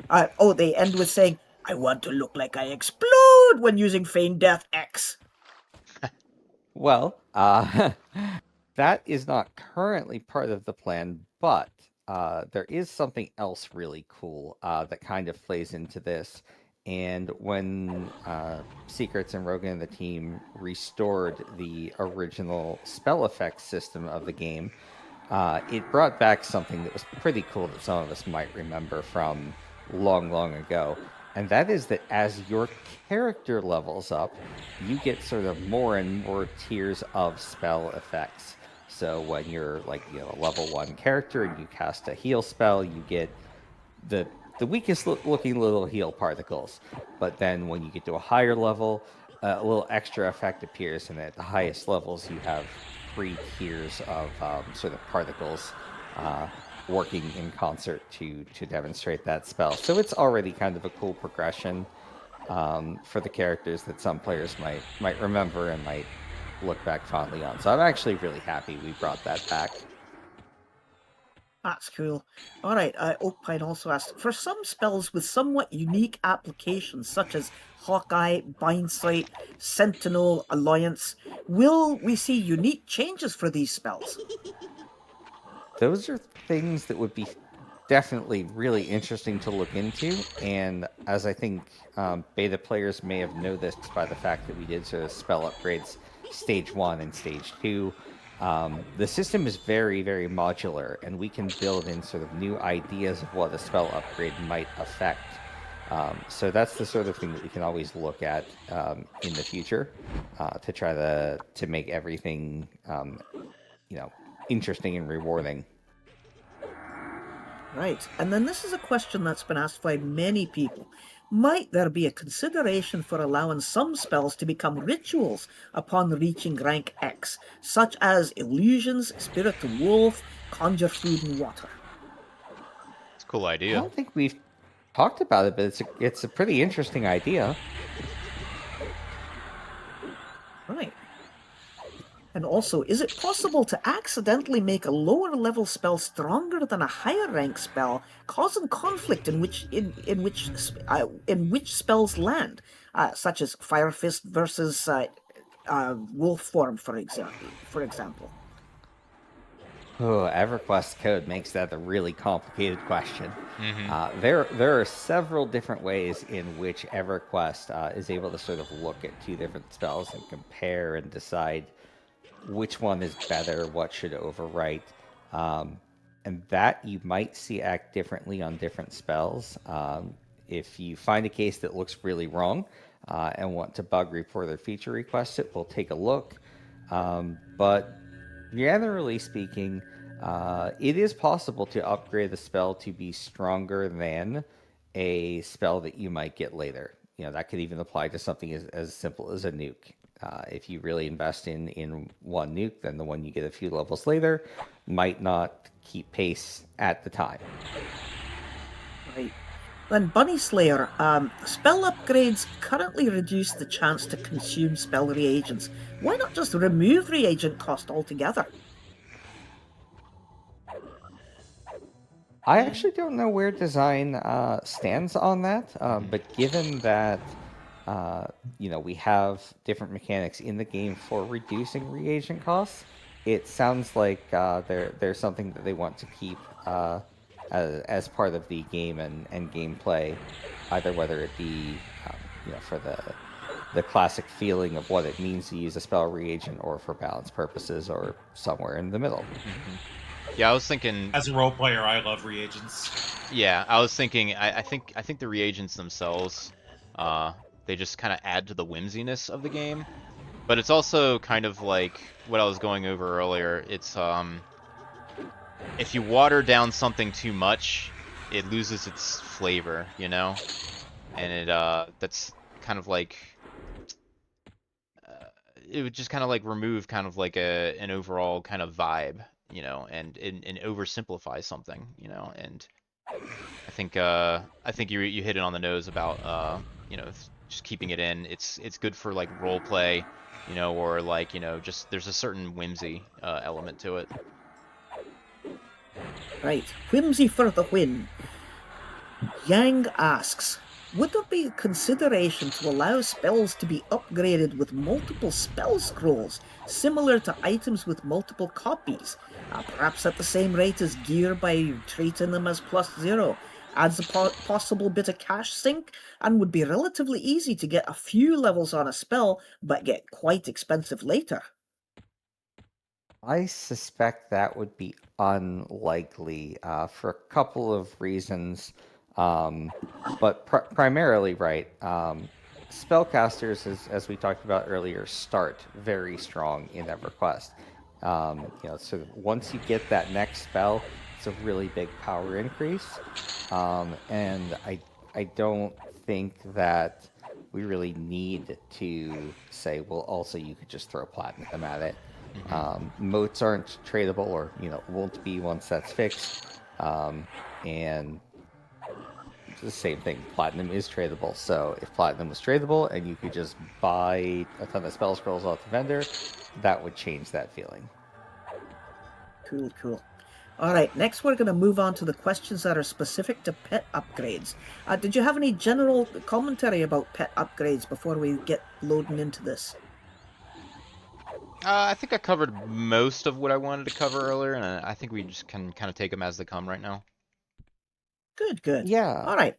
Speaker 9: They end with saying, I want to look like I explode when using Feign Death X.
Speaker 7: Well, that is not currently part of the plan, but there is something else really cool that kind of plays into this. And when Secrets and Rogan and the team restored the original spell effects system of the game, it brought back something that was pretty cool that some of us might remember from long ago. And that is that as your character levels up, you get sort of more and more tiers of spell effects. So when you're a level 1 character and you cast a heal spell, you get the weakest looking little heal particles. But then when you get to a higher level, a little extra effect appears, and at the highest levels you have 3 tiers of sort of particles working in concert to demonstrate that spell. So it's already kind of a cool progression for the characters that some players might remember and might look back fondly on. So I'm actually really happy we brought that back.
Speaker 9: That's cool. All right, Oak Pine also asked, for some spells with somewhat unique applications, such as Hawkeye, Bindsight, Sentinel, Alliance, will we see unique changes for these spells?
Speaker 7: Those are things that would be definitely really interesting to look into, and as I think beta players may have noticed by the fact that we did sort of spell upgrades Stage 1 and Stage 2, the system is very modular, and we can build in sort of new ideas of what a spell upgrade might affect. So that's the sort of thing that we can always look at in the future to try to make everything interesting and rewarding.
Speaker 9: Right, and then this is a question that's been asked by many people. Might there be a consideration for allowing some spells to become rituals upon reaching rank X, such as Illusions, Spirit to Wolf, Conjure Food and Water?
Speaker 6: It's a cool idea.
Speaker 7: I don't think we've talked about it, but it's a pretty interesting idea.
Speaker 9: Right. And also, is it possible to accidentally make a lower level spell stronger than a higher rank spell, causing conflict in which spells land, such as Fire Fist versus Wolf form, for example?
Speaker 7: Oh, EverQuest code makes that a really complicated question.
Speaker 6: Mm-hmm.
Speaker 7: There are several different ways in which EverQuest is able to sort of look at two different spells and compare and decide which one is better, what should overwrite. And that you might see act differently on different spells. If you find a case that looks really wrong and want to bug report or feature request it, we'll take a look. But generally speaking, it is possible to upgrade the spell to be stronger than a spell that you might get later. You know, that could even apply to something as simple as a nuke. If you really invest in one nuke, then the one you get a few levels later might not keep pace at the time.
Speaker 9: Right. Then Bunny Slayer, spell upgrades currently reduce the chance to consume spell reagents. Why not just remove reagent cost altogether?
Speaker 7: I actually don't know where design stands on that, but given that we have different mechanics in the game for reducing reagent costs, it sounds like there's something that they want to keep as part of the game and gameplay, either whether it be for the classic feeling of what it means to use a spell reagent, or for balance purposes, or somewhere in the middle.
Speaker 6: Yeah, I was thinking.
Speaker 8: As a role player, I love reagents.
Speaker 6: Yeah, I was thinking. I think the reagents themselves, they just kind of add to the whimsiness of the game, but it's also kind of like what I was going over earlier. It's if you water down something too much, it loses its flavor, and it that's kind of like it would just kind of like remove kind of like an overall kind of vibe, and oversimplify something, and I think you hit it on the nose about just keeping it in. It's good for like role play, or like just there's a certain whimsy element to it.
Speaker 9: Right, whimsy for the win. Yang asks, would there be a consideration to allow spells to be upgraded with multiple spell scrolls, similar to items with multiple copies, perhaps at the same rate as gear by treating them as +0? Adds a possible bit of cash sink, and would be relatively easy to get a few levels on a spell, but get quite expensive later.
Speaker 7: I suspect that would be unlikely for a couple of reasons, but primarily, right, spellcasters, as we talked about earlier, start very strong in EverQuest. So once you get that next spell, it's a really big power increase, and I don't think that we really need to say, well, also you could just throw platinum at it. Motes aren't tradable, or won't be once that's fixed, and the same thing, platinum is tradable. So if platinum was tradable and you could just buy a ton of spell scrolls off the vendor, that would change that feeling.
Speaker 9: Cool. All right, next we're going to move on to the questions that are specific to pet upgrades. Did you have any general commentary about pet upgrades before we get loading into this?
Speaker 6: I think I covered most of what I wanted to cover earlier, and I think we just can kind of take them as they come right now.
Speaker 9: Good.
Speaker 7: Yeah.
Speaker 9: All right.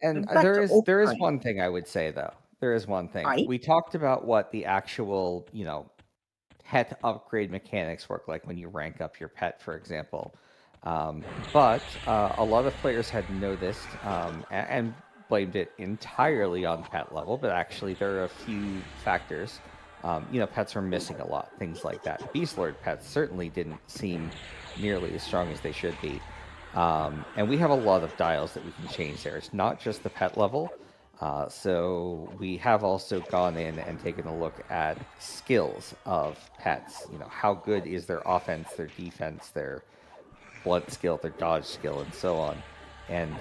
Speaker 7: And there is one thing I would say, though. There is one thing.
Speaker 9: Right.
Speaker 7: We talked about what the actual, pet upgrade mechanics work like when you rank up your pet, for example. But a lot of players had noticed and blamed it entirely on pet level, but actually there are a few factors. Pets are missing a lot, things like that. Beast Lord pets certainly didn't seem nearly as strong as they should be. And we have a lot of dials that we can change there. It's not just the pet level. So we have also gone in and taken a look at skills of pets. How good is their offense, their defense, their blood skill, their dodge skill, and so on. And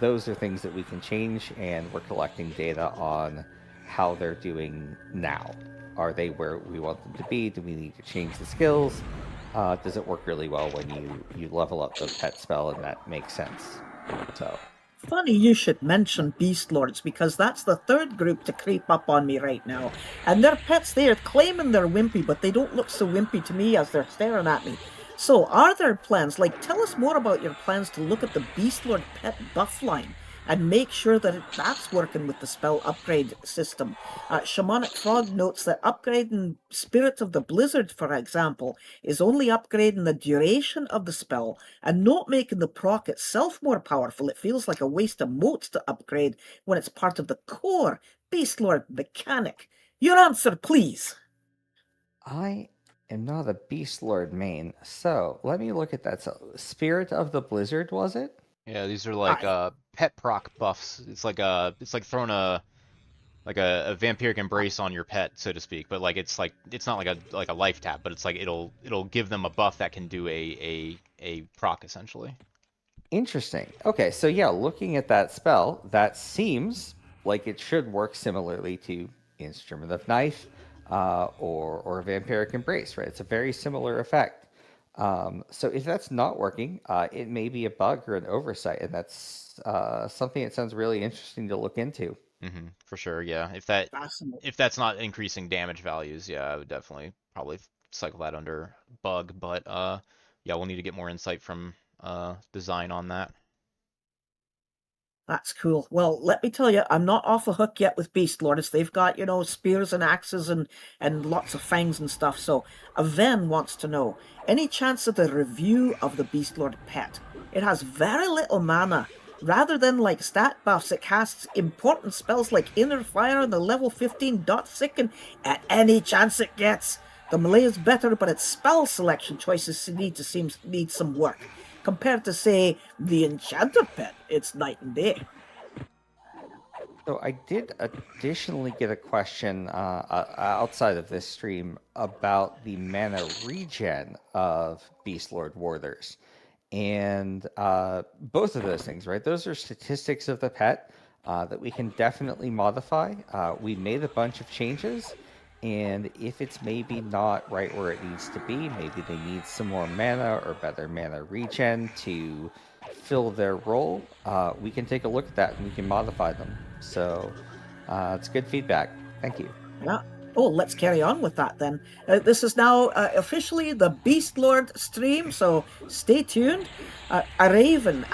Speaker 7: those are things that we can change, and we're collecting data on how they're doing now. Are they where we want them to be? Do we need to change the skills? Does it work really well when you level up the pet spell and that makes sense? So
Speaker 9: funny you should mention Beast Lords, because that's the third group to creep up on me right now. And their pets, they are claiming they're wimpy, but they don't look so wimpy to me as they're staring at me. So, are there plans, like, tell us more about your plans to look at the Beastlord pet buff line and make sure that that's working with the spell upgrade system. Shamanic Frog notes that upgrading Spirit of the Blizzard, for example, is only upgrading the duration of the spell and not making the proc itself more powerful. It feels like a waste of motes to upgrade when it's part of the core Beastlord mechanic. Your answer, please.
Speaker 7: I am not a Beastlord main, so let me look at that. So, Spirit of the Blizzard, was it?
Speaker 6: Yeah, these are like pet proc buffs. It's like throwing a vampiric embrace on your pet, so to speak. But like it's not like a life tap, but it's like it'll give them a buff that can do a proc essentially.
Speaker 7: Interesting. Okay, so yeah, looking at that spell, that seems like it should work similarly to Instrument of Knife or Vampiric Embrace, right? It's a very similar effect. So if that's not working, it may be a bug or an oversight, and that's something that sounds really interesting to look into.
Speaker 6: Mm-hmm, for sure, yeah. If that's not increasing damage values, yeah, I would definitely probably cycle that under bug. But yeah, we'll need to get more insight from design on that.
Speaker 9: That's cool. Well, let me tell you, I'm not off the hook yet with Beast Lords. They've got, spears and axes and lots of fangs and stuff. So, Aven wants to know, any chance of the review of the Beast Lord pet? It has very little mana. Rather than like stat buffs, it casts important spells like Inner Fire and the level 15 Dot Sicken at any chance it gets. The melee is better, but its spell selection choices need some work. Compared to, say, the Enchanter Pet, it's night and day.
Speaker 7: So I did additionally get a question outside of this stream about the mana regen of Beastlord Warders. And both of those things, right? Those are statistics of the pet that we can definitely modify. We made a bunch of changes. And if it's maybe not right where it needs to be, maybe they need some more mana or better mana regen to fill their role, we can take a look at that and we can modify them. So it's good feedback. Thank you.
Speaker 9: Yeah. Oh, let's carry on with that then. This is now officially the Beast Lord stream, so stay tuned. A Raven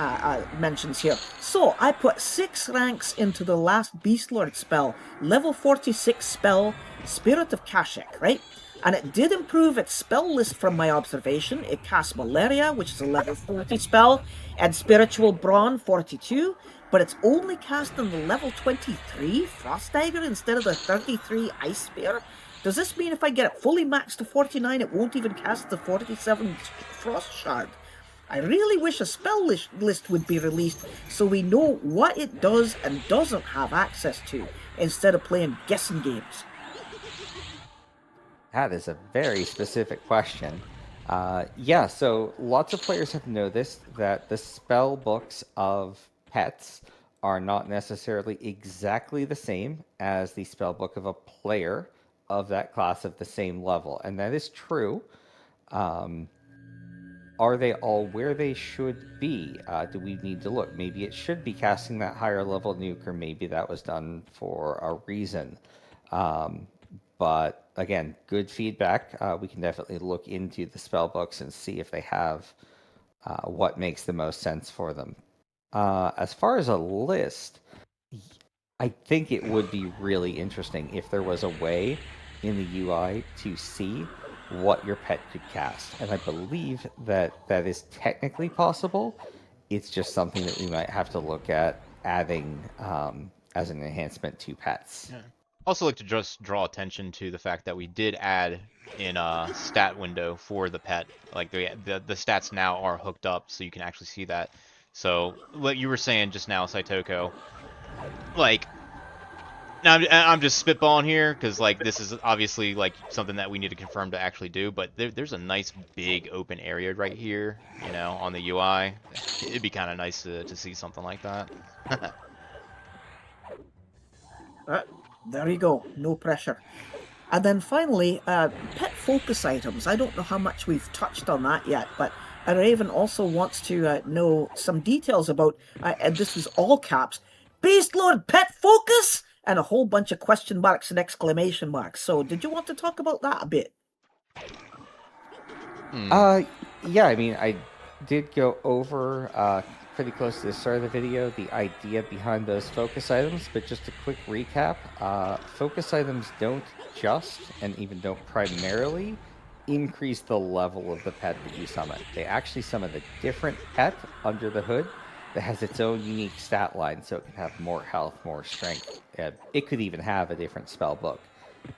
Speaker 9: mentions here. So, I put 6 ranks into the last Beast Lord spell, level 46 spell, Spirit of Kashik, right? And it did improve its spell list from my observation. It casts Malaria, which is a level 40 spell, and Spiritual Brawn 42, but it's only casting the level 23 Frost Dagger instead of the 33 Ice Spear. Does this mean if I get it fully maxed to 49, it won't even cast the 47 Frost Shard? I really wish a spell list would be released so we know what it does and doesn't have access to, instead of playing guessing games.
Speaker 7: That is a very specific question. Yeah, so lots of players have noticed that the spell books of pets are not necessarily exactly the same as the spell book of a player of that class of the same level, and that is true. Are they all where they should be? Do we need to look? Maybe it should be casting that higher level nuke, or maybe that was done for a reason. But again, good feedback. We can definitely look into the spell books and see if they have what makes the most sense for them. As far as a list, I think it would be really interesting if there was a way in the UI to see what your pet could cast. And I believe that that is technically possible. It's just something that we might have to look at adding as an enhancement to pets.
Speaker 6: Yeah. Also like to just draw attention to the fact that we did add in a stat window for the pet. Like the stats now are hooked up, so you can actually see that. So what you were saying just now, Saitoko, like, now I'm just spitballing here because like this is obviously like something that we need to confirm to actually do, but there's a nice big open area right here, on the UI. It'd be kind of nice to see something like that.
Speaker 9: There you go, no pressure. And then finally, pet focus items. I don't know how much we've touched on that yet, but Raven also wants to know some details about, and this is all caps, Beast Lord Pet Focus? And a whole bunch of question marks and exclamation marks. So did you want to talk about that a bit?
Speaker 7: Yeah, I mean, I did go over pretty close to the start of the video the idea behind those focus items, but just a quick recap. Focus items don't just, and even don't primarily, increase the level of the pet that you summon. They actually summon a different pet under the hood that has its own unique stat line, so it can have more health, more strength. It could even have a different spell book,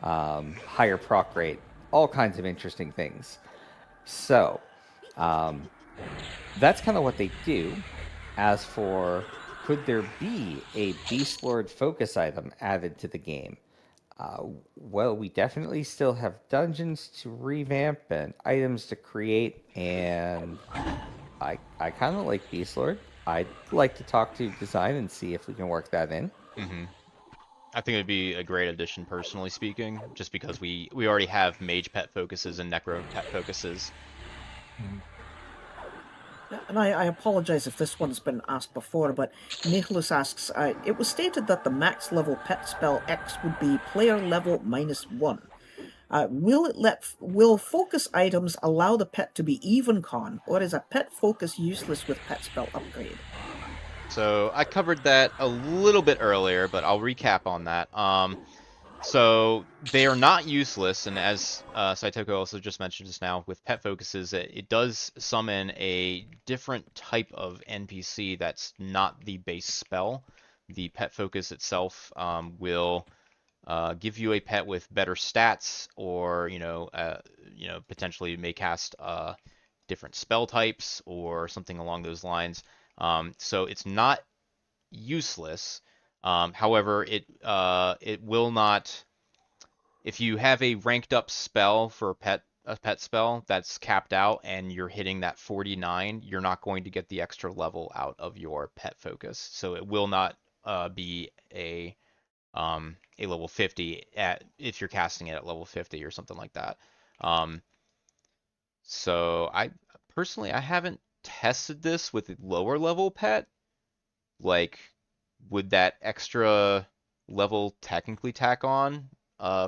Speaker 7: higher proc rate, all kinds of interesting things. So, that's kind of what they do. As for, could there be a Beast Lord focus item added to the game? Well, we definitely still have dungeons to revamp and items to create, and I kind of like Beast Lord. I'd like to talk to design and see if we can work that in.
Speaker 6: Mm-hmm. I think it'd be a great addition, personally speaking, just because we already have mage pet focuses and necro pet focuses.
Speaker 9: And I apologize if this one's been asked before, but Nicholas asks, it was stated that the max level pet spell X would be player level -1. Will focus items allow the pet to be even con, or is a pet focus useless with pet spell upgrade?
Speaker 6: So I covered that a little bit earlier, but I'll recap on that. So they are not useless, and as Saitoko also just mentioned just now, with pet focuses, it does summon a different type of NPC that's not the base spell. The pet focus itself will give you a pet with better stats, or potentially may cast different spell types or something along those lines. So it's not useless. However, it will not. If you have a ranked up spell for a pet spell that's capped out and you're hitting that 49, you're not going to get the extra level out of your pet focus. So it will not be a level 50 if you're casting it at level 50 or something like that. So I personally haven't tested this with a lower level pet. Like, would that extra level technically tack on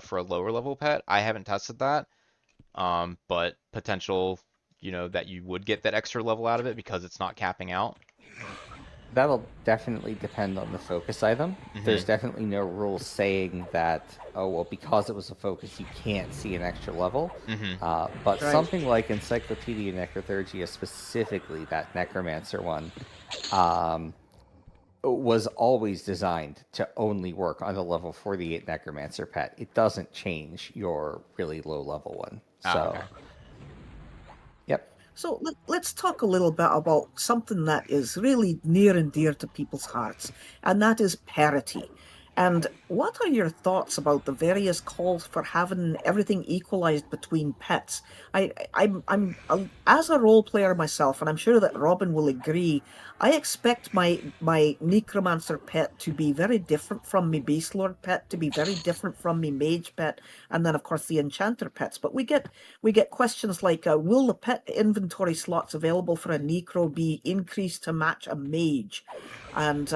Speaker 6: for a lower level pet? I haven't tested that, but potential, that you would get that extra level out of it because it's not capping out.
Speaker 7: That'll definitely depend on the focus item.
Speaker 6: Mm-hmm.
Speaker 7: There's definitely no rule saying that, oh, well, because it was a focus, you can't see an extra level.
Speaker 6: Mm-hmm.
Speaker 7: But
Speaker 9: Right.
Speaker 7: something like Encyclopedia Necrothurgia, specifically that Necromancer one, was always designed to only work on a level 48 Necromancer pet. It doesn't change your really low level one. So,
Speaker 6: Okay.
Speaker 7: Yep.
Speaker 9: So let's talk a little bit about something that is really near and dear to people's hearts, and that is parity. And what are your thoughts about the various calls for having everything equalized between pets? I'm as a role player myself, and I'm sure that Robin will agree. I expect my necromancer pet to be very different from my beast lord pet, to be very different from my mage pet, and then of course the enchanter pets. But we get questions like, will the pet inventory slots available for a necro be increased to match a mage? And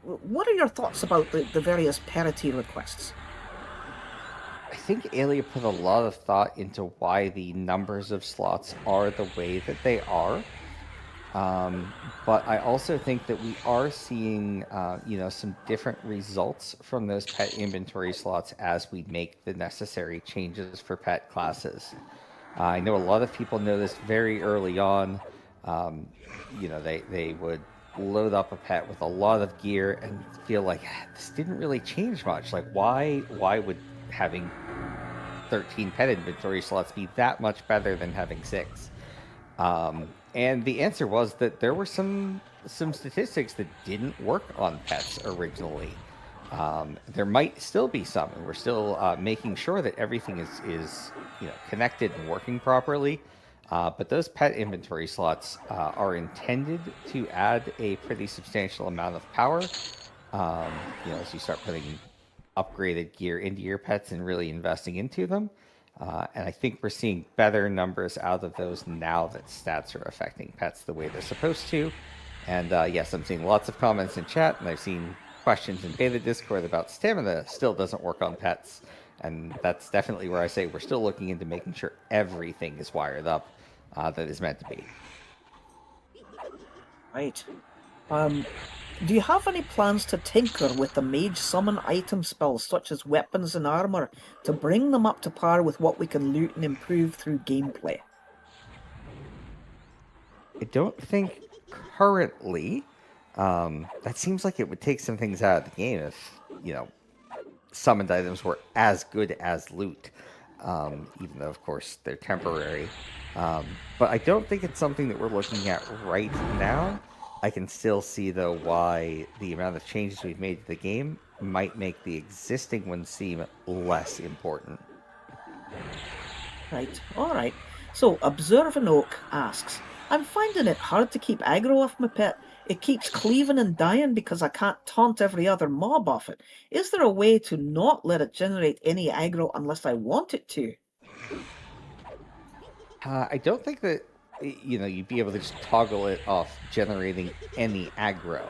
Speaker 9: what are your thoughts about the various parity requests?
Speaker 7: I think Alia put a lot of thought into why the numbers of slots are the way that they are. But I also think that we are seeing, some different results from those pet inventory slots as we make the necessary changes for pet classes. I know a lot of people noticed very early on, they would load up a pet with a lot of gear and feel like this didn't really change much. Like, why would having 13 pet inventory slots be that much better than having 6? And the answer was that there were some statistics that didn't work on pets originally. There might still be some, and we're still making sure that everything is connected and working properly. But those pet inventory slots are intended to add a pretty substantial amount of power. As you start putting upgraded gear into your pets and really investing into them. And I think we're seeing better numbers out of those now that stats are affecting pets the way they're supposed to. And yes, I'm seeing lots of comments in chat, and I've seen questions in beta Discord about stamina still doesn't work on pets. And that's definitely where I say we're still looking into making sure everything is wired up that is meant to be.
Speaker 9: Right. Do you have any plans to tinker with the mage summon item spells, such as weapons and armor, to bring them up to par with what we can loot and improve through gameplay?
Speaker 7: I don't think currently. That seems like it would take some things out of the game if, summoned items were as good as loot, even though, of course, they're temporary. But I don't think it's something that we're looking at right now. I can still see, though, why the amount of changes we've made to the game might make the existing ones seem less important.
Speaker 9: Right, alright. So, Observe an Oak asks, I'm finding it hard to keep aggro off my pet. It keeps cleaving and dying because I can't taunt every other mob off it. Is there a way to not let it generate any aggro unless I want it to?
Speaker 7: I don't think that, you'd be able to just toggle it off generating any aggro.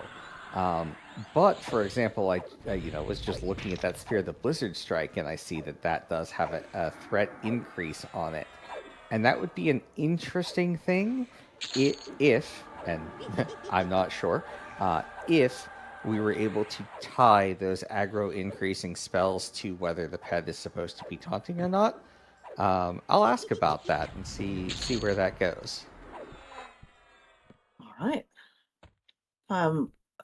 Speaker 7: But, for example, I was just looking at that Spear of the Blizzard Strike, and I see that does have a threat increase on it. And that would be an interesting thing if, and I'm not sure, if we were able to tie those aggro increasing spells to whether the pet is supposed to be taunting or not. I'll ask about that and see where that goes.
Speaker 9: Alright.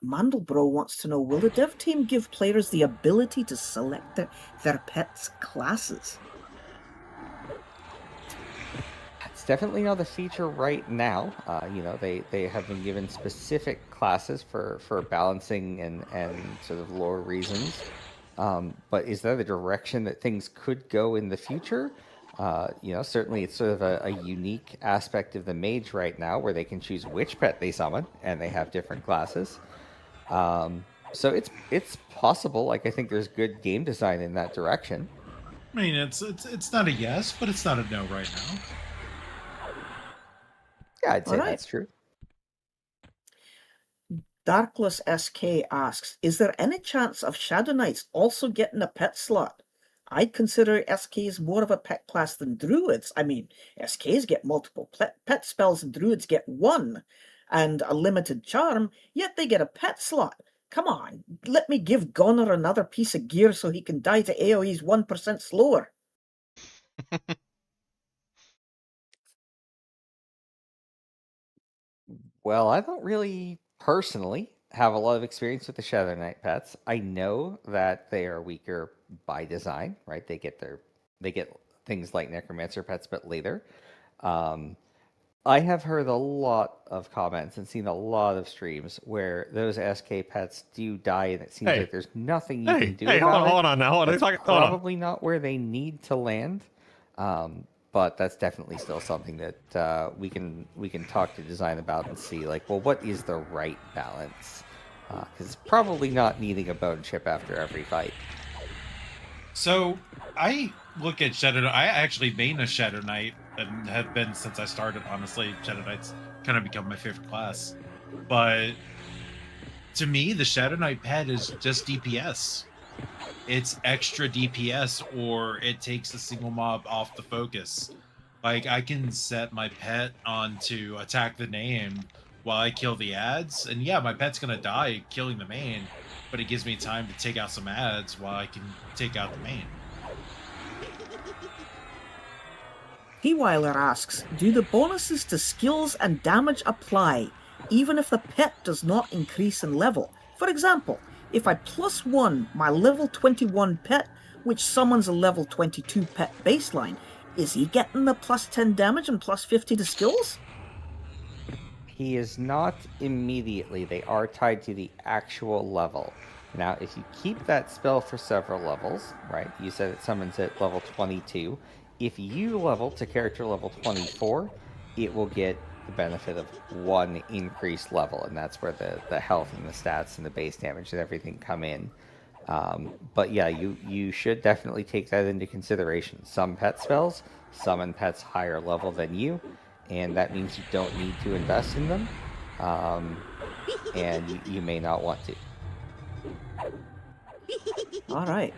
Speaker 9: Mandelbro wants to know, will the dev team give players the ability to select their pets' classes?
Speaker 7: It's definitely not a feature right now. They have been given specific classes for balancing and sort of lore reasons. But is that the direction that things could go in the future? Certainly it's sort of a unique aspect of the mage right now where they can choose which pet they summon, and they have different classes. So it's possible. Like, I think there's good game design in that direction.
Speaker 8: I mean, it's not a yes, but it's not a no right now.
Speaker 7: Yeah, I'd say that's true.
Speaker 9: Darkless SK asks, is there any chance of Shadow Knights also getting a pet slot? I'd consider SKs more of a pet class than Druids. I mean, SKs get multiple pet spells and Druids get one, and a limited charm, yet they get a pet slot. Come on, let me give Gunnar another piece of gear so he can die to AoE's 1% slower.
Speaker 7: Well, I don't really personally have a lot of experience with the Shadow Knight pets. I know that they are weaker by design, right? They get things like Necromancer pets, but later. I have heard a lot of comments and seen a lot of streams where those SK pets do die, and it seems like there's nothing you can do about it.
Speaker 1: Hold on now.
Speaker 7: That's probably not where they need to land. But that's definitely still something that we can talk to design about and see, like, well, what is the right balance? Because it's probably not needing a bone chip after every fight.
Speaker 8: So I look at Shadow Knight. I actually main a Shadow Knight and have been since I started. Honestly, Shadow Knight's kind of become my favorite class. But to me, the Shadow Knight pet is just DPS. It's extra DPS, or it takes a single mob off the focus. Like, I can set my pet on to attack the name while I kill the ads, and yeah, my pet's gonna die killing the main, but it gives me time to take out some ads while I can take out the main.
Speaker 9: P-Weiler asks, do the bonuses to skills and damage apply, even if the pet does not increase in level? For example, if I +1 my level 21 pet, which summons a level 22 pet baseline, is he getting the +10 damage and +50 to skills?
Speaker 7: He is not immediately. They are tied to the actual level. Now, if you keep that spell for several levels, right? You said it summons at level 22. If you level to character level 24, it will get the benefit of 1 increased level, and that's where the health and the stats and the base damage and everything come in. But yeah, you should definitely take that into consideration. Some pet spells summon pets higher level than you, and that means you don't need to invest in them, and you may not want to.
Speaker 9: All right.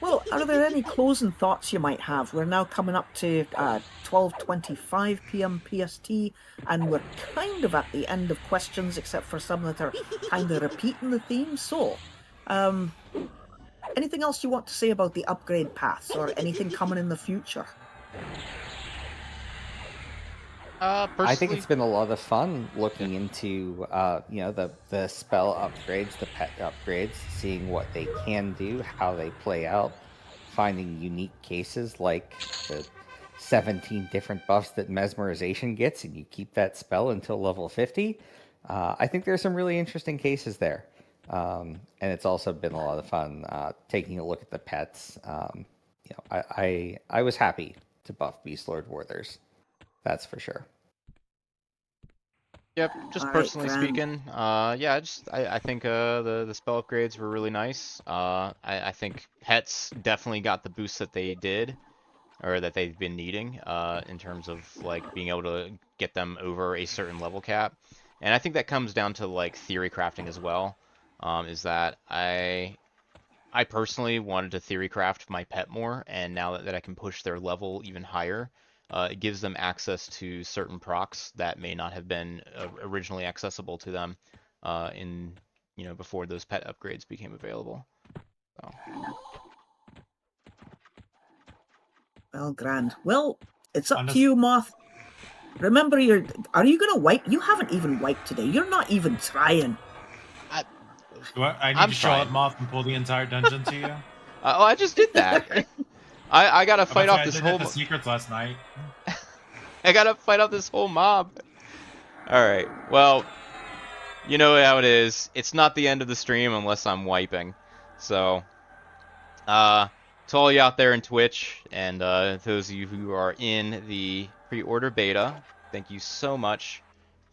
Speaker 9: Well, are there any closing thoughts you might have? We're now coming up to 12:25 p.m. PST, and we're kind of at the end of questions, except for some that are kind of repeating the theme. So, anything else you want to say about the upgrade paths, or anything coming in the future?
Speaker 6: Personally,
Speaker 7: I think it's been a lot of fun looking into, the spell upgrades, the pet upgrades, seeing what they can do, how they play out, finding unique cases like the 17 different buffs that mesmerization gets, and you keep that spell until level 50. I think there's some really interesting cases there. And it's also been a lot of fun taking a look at the pets. I was happy to buff Beast Lord Werthers. That's for sure.
Speaker 6: Yep, just
Speaker 9: All right,
Speaker 6: personally
Speaker 9: Graham.
Speaker 6: speaking, I think the spell upgrades were really nice. I think pets definitely got the boost that they did, or that they've been needing, in terms of like being able to get them over a certain level cap. And I think that comes down to like theory crafting as well. Is that I personally wanted to theory craft my pet more, and now that I can push their level even higher, it gives them access to certain procs that may not have been originally accessible to them before those pet upgrades became available. So.
Speaker 9: Well, grand. Well, it's up to you, Moth. Remember, are you gonna wipe? You haven't even wiped today. You're not even trying.
Speaker 8: I need
Speaker 6: I'm
Speaker 8: to show
Speaker 6: trying.
Speaker 8: up, Moth, and pull the entire dungeon to you.
Speaker 6: I just did that. I gotta fight off this whole.
Speaker 8: The secrets last night.
Speaker 6: I gotta fight off this whole mob. All right. Well, you know how it is. It's not the end of the stream unless I'm wiping. So, to all you out there in Twitch, and those of you who are in the pre-order beta, thank you so much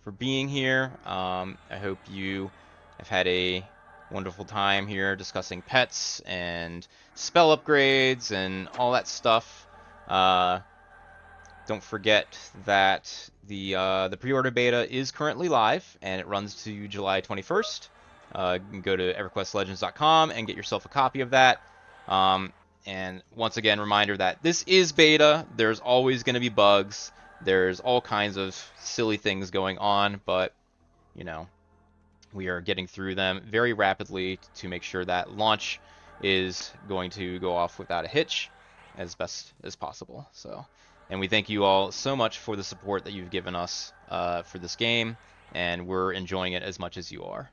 Speaker 6: for being here. I hope you have had a wonderful time here discussing pets and spell upgrades and all that stuff. Don't forget that the pre-order beta is currently live, and it runs to July 21st. You can go to EverQuestLegends.com and get yourself a copy of that. And once again, reminder that this is beta. There's always going to be bugs. There's all kinds of silly things going on, but, we are getting through them very rapidly to make sure that launch is going to go off without a hitch as best as possible. So, and we thank you all so much for the support that you've given us for this game, and we're enjoying it as much as you are.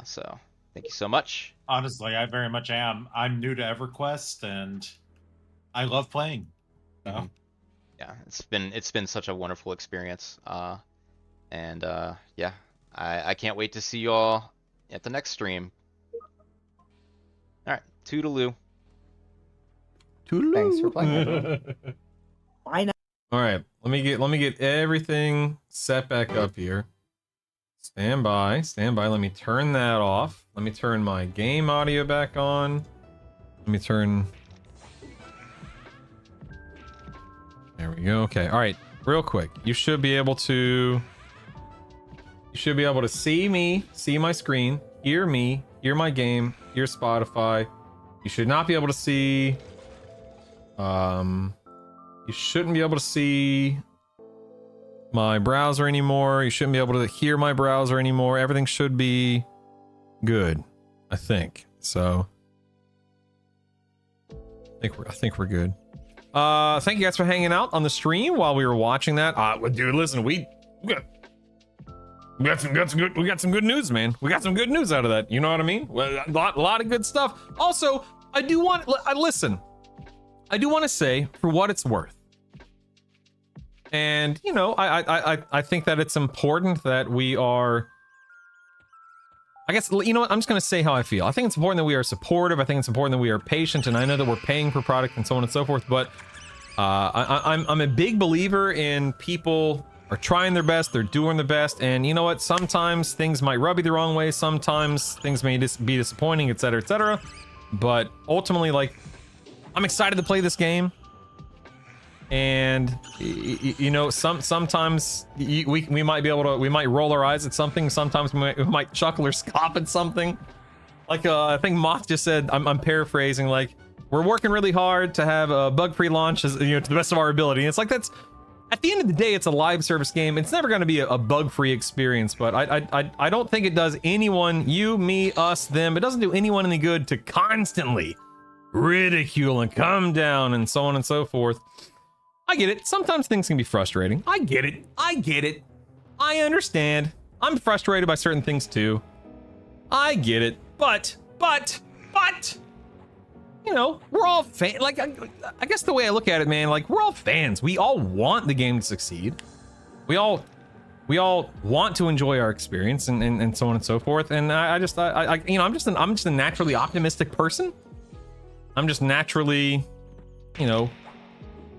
Speaker 6: So thank you so much.
Speaker 8: Honestly, I very much am. I'm new to EverQuest, and I love playing. So.
Speaker 6: Mm-hmm. Yeah, it's been such a wonderful experience. I can't wait to see you all at the next stream. All right, toodaloo.
Speaker 1: Toodaloo.
Speaker 7: Thanks for playing, everyone.
Speaker 9: Bye now.
Speaker 1: All right, let me get everything set back up here. Stand by. Let me turn that off. Let me turn my game audio back on. Let me turn. There we go. Okay. All right. Real quick, you should be able to see me, see my screen, hear me, hear my game, hear Spotify. You should not be able to see. You shouldn't be able to see my browser anymore. You shouldn't be able to hear my browser anymore. Everything should be good, I think. So I think we're good. Thank you guys for hanging out on the stream while we were watching that. Dude, listen, we got some good news, man. We got some good news out of that. You know what I mean? A lot of good stuff. Also, I do want to say, for what it's worth, and I think that it's important that we are. I guess, I'm just going to say how I feel. I think it's important that we are supportive. I think it's important that we are patient, and I know that we're paying for product and so on and so forth, but I'm a big believer in people are trying their best, they're doing their best, and you know what? Sometimes things might rub you the wrong way, sometimes things may be disappointing, etc., etc. But ultimately, I'm excited to play this game. And sometimes we might be able to, we might roll our eyes at something. Sometimes we might chuckle or scoff at something. I think Moth just said, I'm paraphrasing, we're working really hard to have a bug-free launch, as, to the best of our ability. And it's like, that's, at the end of the day, it's a live service game. It's never going to be a bug-free experience, but I don't think it does anyone, you, me, us, them, it doesn't do anyone any good to constantly ridicule and come down and so on and so forth. I get it. Sometimes things can be frustrating. I get it. I understand. I'm frustrated by certain things too. I get it. But, we're all fans. Like, I guess the way I look at it, man, like, we're all fans. We all want the game to succeed. We all want to enjoy our experience and so on and so forth. And I'm just a naturally optimistic person. I'm just naturally,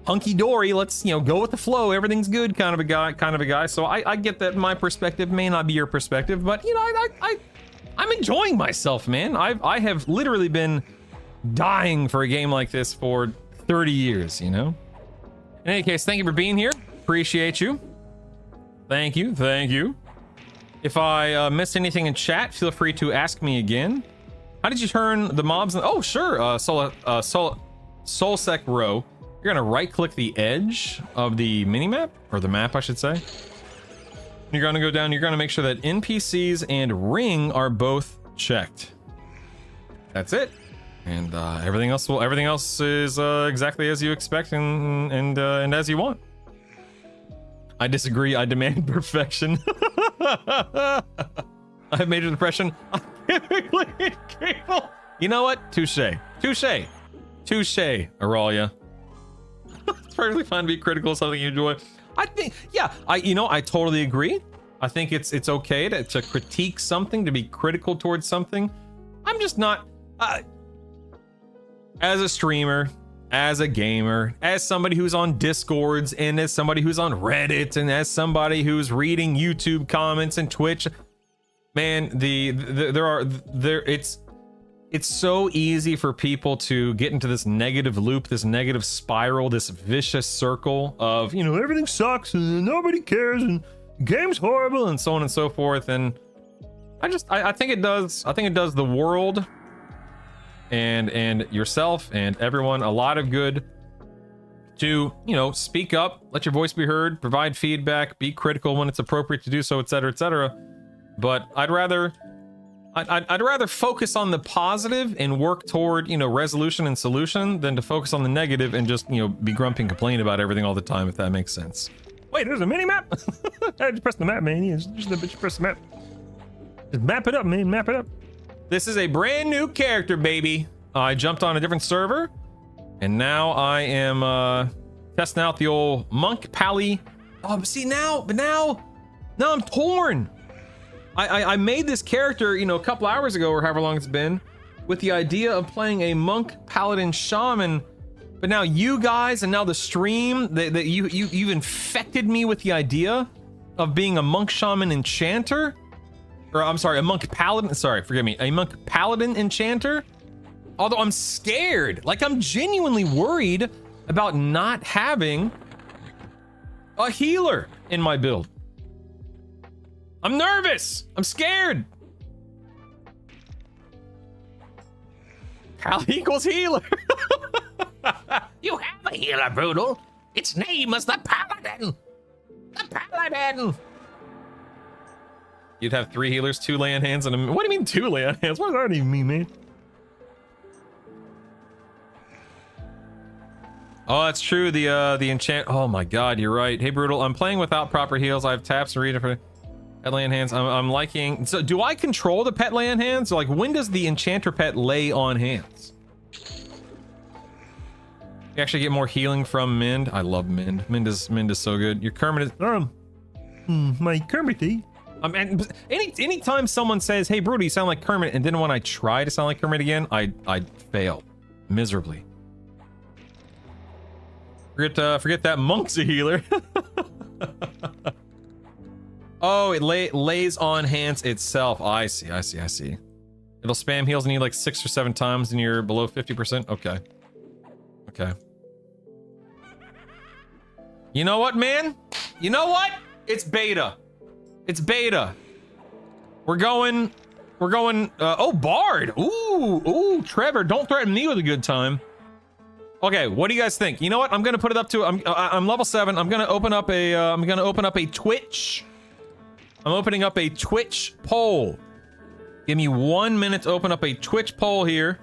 Speaker 1: hunky-dory, let's, go with the flow, everything's good kind of a guy. So I get that my perspective may not be your perspective, but, I'm enjoying myself, man. I have literally been dying for a game like this for 30 years, In any case, thank you for being here. Appreciate you. Thank you. If I missed anything in chat, feel free to ask me again. How did you turn the mobs? Oh, sure. Soulsec row. You're gonna right-click the edge of the minimap, or the map, I should say. You're gonna go down. You're gonna make sure that NPCs and ring are both checked. That's it. And everything else is exactly as you expect and as you want. I disagree. I demand perfection. I have major depression. I'm typically incapable. You know what? Touche, Auralia. It's perfectly fine to be critical of something you enjoy. I think, yeah, I totally agree. I think it's okay to critique something, to be critical towards something. I'm just not, as a streamer, as a gamer, as somebody who's on Discords, and as somebody who's on Reddit, and as somebody who's reading YouTube comments and Twitch, man, it's so easy for people to get into this negative loop, this negative spiral, this vicious circle of, everything sucks and nobody cares and the game's horrible and so on and so forth. And I think it does the world and yourself and everyone a lot of good to, speak up, let your voice be heard, provide feedback, be critical when it's appropriate to do so, etc., etc. But I'd rather focus on the positive and work toward, resolution and solution than to focus on the negative and just, be grumpy and complain about everything all the time, if that makes sense. Wait, there's a mini map? I just press the map, man. Yeah, just press the map. Just map it up, man. Map it up. This is a brand new character, baby. I jumped on a different server, and now I am testing out the old Monk Pally. Oh, but see now I'm torn. I made this character, a couple hours ago or however long it's been, with the idea of playing a monk, paladin, shaman. But now you guys and now the stream, that you've infected me with the idea of being a monk, shaman, enchanter, or I'm sorry, a monk paladin. Sorry, forgive me, a monk paladin enchanter. Although I'm scared, like I'm genuinely worried about not having a healer in my build. I'm nervous. I'm scared. Pal equals healer.
Speaker 5: You have a healer, Brutal. Its name is the Paladin. The Paladin.
Speaker 1: You'd have 3 healers, 2 lay on hands, and what do you mean 2 lay on hands? What does that even mean, man? Oh, that's true. The enchant. Oh my God, you're right. Hey, Brutal. I'm playing without proper heals. I have taps and read for pet lay on hands. I'm liking. So, do I control the pet lay on hands? Like, when does the enchanter pet lay on hands? You actually get more healing from Mend. I love Mend. Mend is so good. Your Kermit is my Kermity. Anytime someone says, "Hey, Brutal, you sound like Kermit," and then when I try to sound like Kermit again, I fail miserably. Forget that monk's a healer. Oh, it lays on hands itself. I see. It'll spam heals and need like 6 or 7 times and you're below 50%. Okay. You know what, man? You know what? It's beta. We're going, oh, Bard. Ooh, Trevor, don't threaten me with a good time. Okay, what do you guys think? You know what? I'm gonna put it up to. I'm level 7. I'm gonna open up a. I'm gonna open up a Twitch. I'm opening up a Twitch poll. Give me 1 minute to open up a Twitch poll here.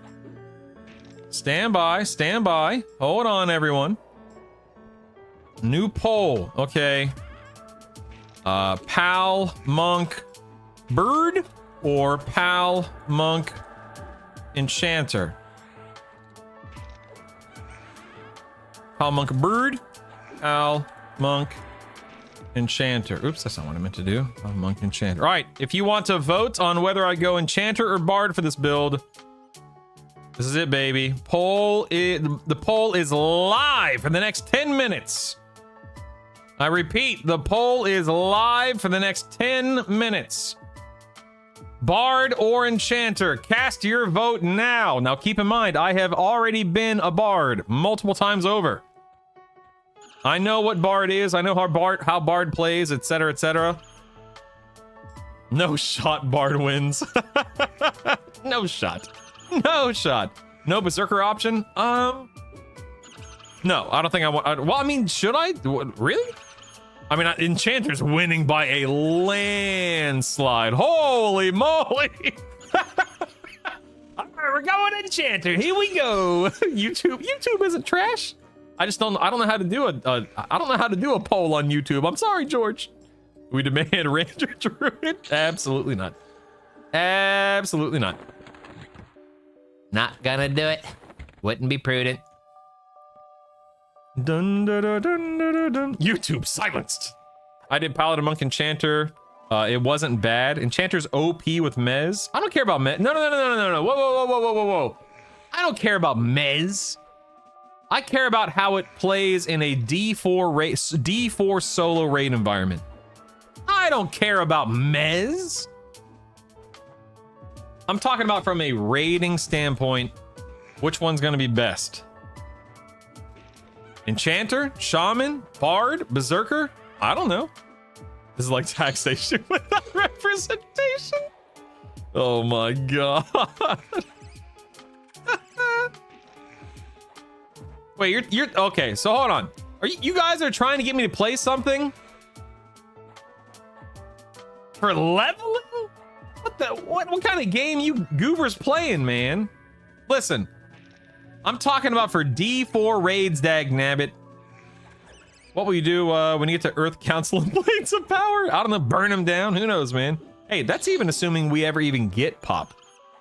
Speaker 1: Stand by. Stand by. Hold on, everyone. New poll. Okay. Pal Monk Bird or Pal Monk Enchanter? Pal Monk Bird, Pal Monk Enchanter. Oops, that's not what I meant to do. Pal Monk Enchanter. All right, if you want to vote on whether I go Enchanter or Bard for this build, this is it, baby. The poll is live for the next 10 minutes. I repeat, the poll is live for the next 10 minutes. Bard or Enchanter, cast your vote now. Now keep in mind, I have already been a Bard multiple times over. I know what Bard is. I know how Bard plays, etc., etc. No shot, Bard wins. No shot. No shot. No Berserker option? No, I don't think I want. Well, I mean, should I? Really? I mean, Enchanter's winning by a landslide. Holy moly! All right, we're going Enchanter. Here we go. YouTube isn't trash. I don't know how to do I don't know how to do a poll on YouTube. I'm sorry, George. We demand Ranger Druid? Absolutely not. Absolutely not.
Speaker 5: Not gonna do it. Wouldn't be prudent.
Speaker 1: Dun, dun, dun, dun, dun, dun. YouTube silenced. I did Paladin Monk Enchanter. It wasn't bad. Enchanter's OP with Mez. I don't care about Mez. No. Whoa, whoa, whoa, whoa, whoa, whoa, whoa. I don't care about Mez. I care about how it plays in a D4 solo raid environment. I don't care about Mez. I'm talking about from a raiding standpoint, which one's gonna be best? Enchanter, Shaman, Bard, Berserker? I don't know. This is like taxation without representation. Oh my god. Wait, you're okay, so hold on. Are you guys are trying to get me to play something? For leveling? What kind of game you goobers playing, man? Listen. I'm talking about for D4 raids, dagnabbit. What will you do when you get to Earth Council and Blades of Power? I don't know, burn them down? Who knows, man? Hey, that's even assuming we ever even get Pop.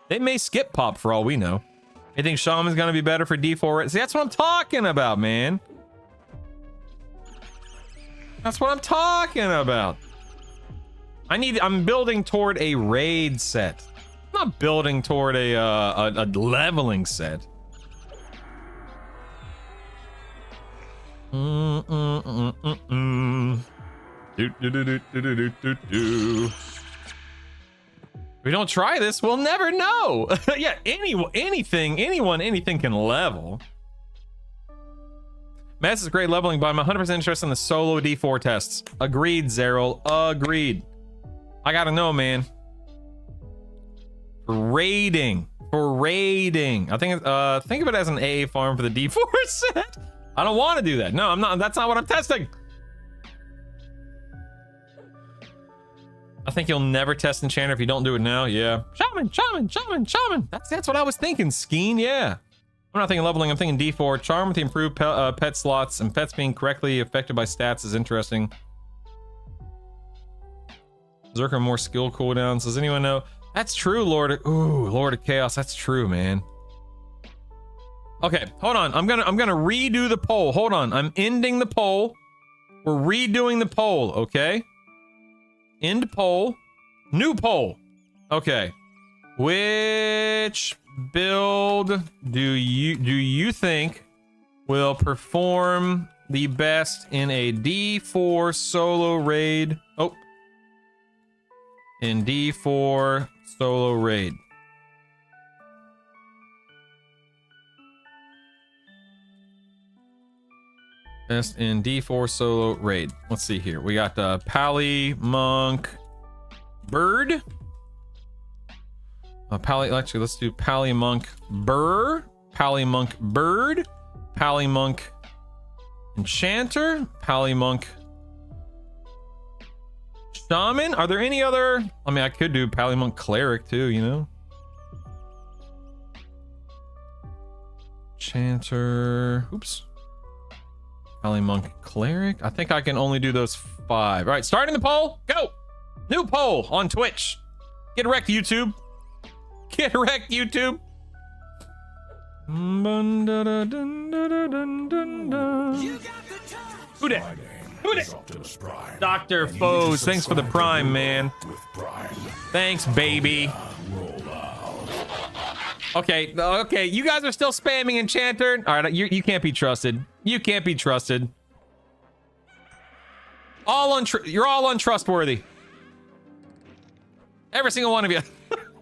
Speaker 1: They may skip Pop for all we know. You think Shaman's gonna be better for D4 raids? See, that's what I'm talking about, man. That's what I'm talking about. I'm building toward a raid set. I'm not building toward a leveling set. If we don't try this, we'll never know. Yeah, anything can level. Mass is great leveling, but I'm 100% interested in the solo D4 tests. Agreed, Zeril. Agreed. I gotta know, man. For raiding. I think of it as an AA farm for the D4 set. I don't want to do that. No, I'm not. That's not what I'm testing. I think you'll never test Enchanter if you don't do it now. Yeah. Shaman. That's what I was thinking, Skeen. Yeah. I'm not thinking leveling. I'm thinking D4. Charm with the improved pet slots and pets being correctly affected by stats is interesting. Berserker more skill cooldowns. Does anyone know? That's true, Lord of Chaos. That's true, man. Okay, hold on. I'm gonna redo the poll. Hold on. I'm ending the poll. We're redoing the poll, okay? End poll. New poll. Okay. Which build do you think will perform the best in a D4 solo raid? Oh. In D4 solo raid. Best in D4 solo raid. Let's see here. We got Pally Monk Bird. Actually, let's do Pally Monk Burr. Pally Monk Bird. Monk Enchanter, Monk Shaman. Are there any other? I mean, I could do Monk Cleric too, you know. Enchanter. Oops. Monk Cleric. I think I can only do those 5. All right, starting the poll. Go. New poll on Twitch. Get wrecked, YouTube. Get wrecked, YouTube. Who dat? Who dat? Dr. Foes, thanks for the prime, man. Thanks, baby. Okay, okay, you guys are still spamming Enchanter. All right, you can't be trusted. You can't be trusted. You're all untrustworthy. Every single one of you.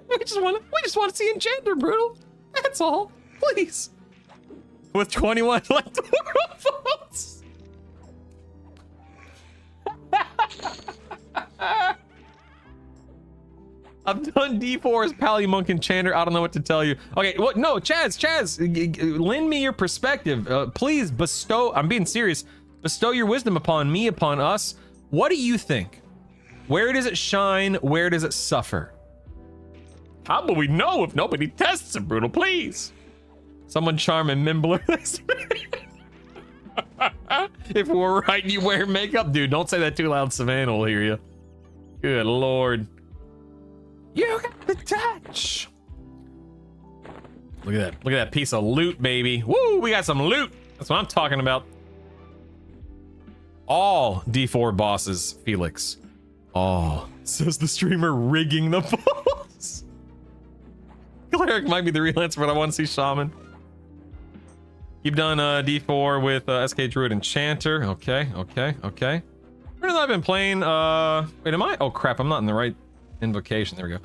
Speaker 1: we just want to see Enchanter, Brutal. That's all. Please. With 21 electoral votes. I've done D4 as Monk Enchanter. I don't know what to tell you. Okay, what? No, Chaz, lend me your perspective. Please bestow, I'm being serious, bestow your wisdom upon me, upon us. What do you think? Where does it shine? Where does it suffer? How will we know if nobody tests it, Brutal? Please. Someone charm and Mimbler this. If we're right, you wear makeup. Dude, don't say that too loud. Savannah will hear you. Good Lord. You got the touch. Look at that. Look at that piece of loot, baby. Woo, we got some loot. That's what I'm talking about. All D4 bosses, Felix. All, says the streamer rigging the boss. Cleric might be the real answer, but I want to see Shaman. You've done D4 with SK Druid Enchanter. Okay. Where have I been playing? Wait, am I? Oh crap, I'm not in the right invocation. There we go.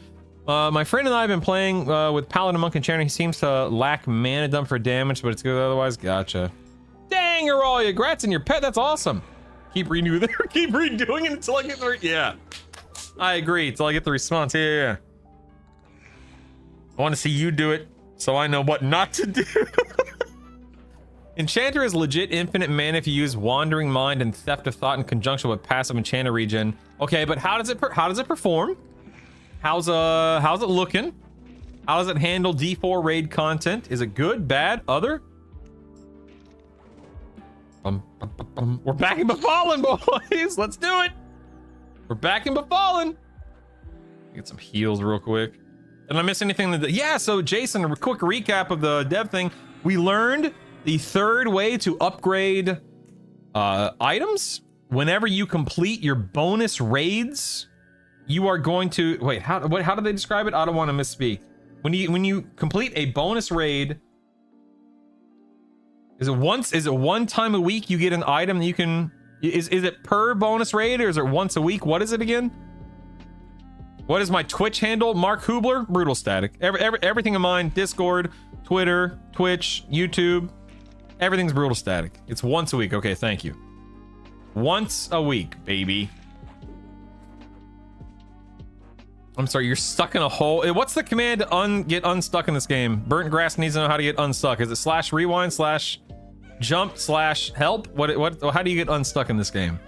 Speaker 1: My friend and I have been playing with Paladin Monk Enchanter. He seems to lack mana dump for damage, but it's good otherwise. Gotcha. Dang, Auralia, grats in your pet. That's awesome. Keep redoing it until I get the yeah. I agree. Until I get the response. Yeah. I want to see you do it, so I know what not to do. Enchanter is legit infinite mana if you use Wandering Mind and Theft of Thought in conjunction with passive Enchanter regen. Okay, but how does it perform? How's it looking? How does it handle D4 raid content? Is it good, bad, other? We're back in Befallen, boys. Let's do it. We're back in Befallen. Get some heals real quick. Did I miss anything? Yeah, so Jason, a quick recap of the dev thing. We learned the third way to upgrade items. Whenever you complete your bonus raids, you are going to wait. How do they describe it? I don't want to misspeak. When you complete a bonus raid, is it one time a week you get an item that you can? Is it per bonus raid or is it once a week? What is it again? What is my Twitch handle? Mark Hubler, Brutal Static. Everything of mine, Discord, Twitter, Twitch, YouTube, everything's Brutal Static. It's once a week. Okay, thank you. Once a week, baby. I'm sorry, you're stuck in a hole. What's the command to get unstuck in this game? Burnt Grass needs to know how to get unstuck. Is it /rewind /jump /help? How do you get unstuck in this game?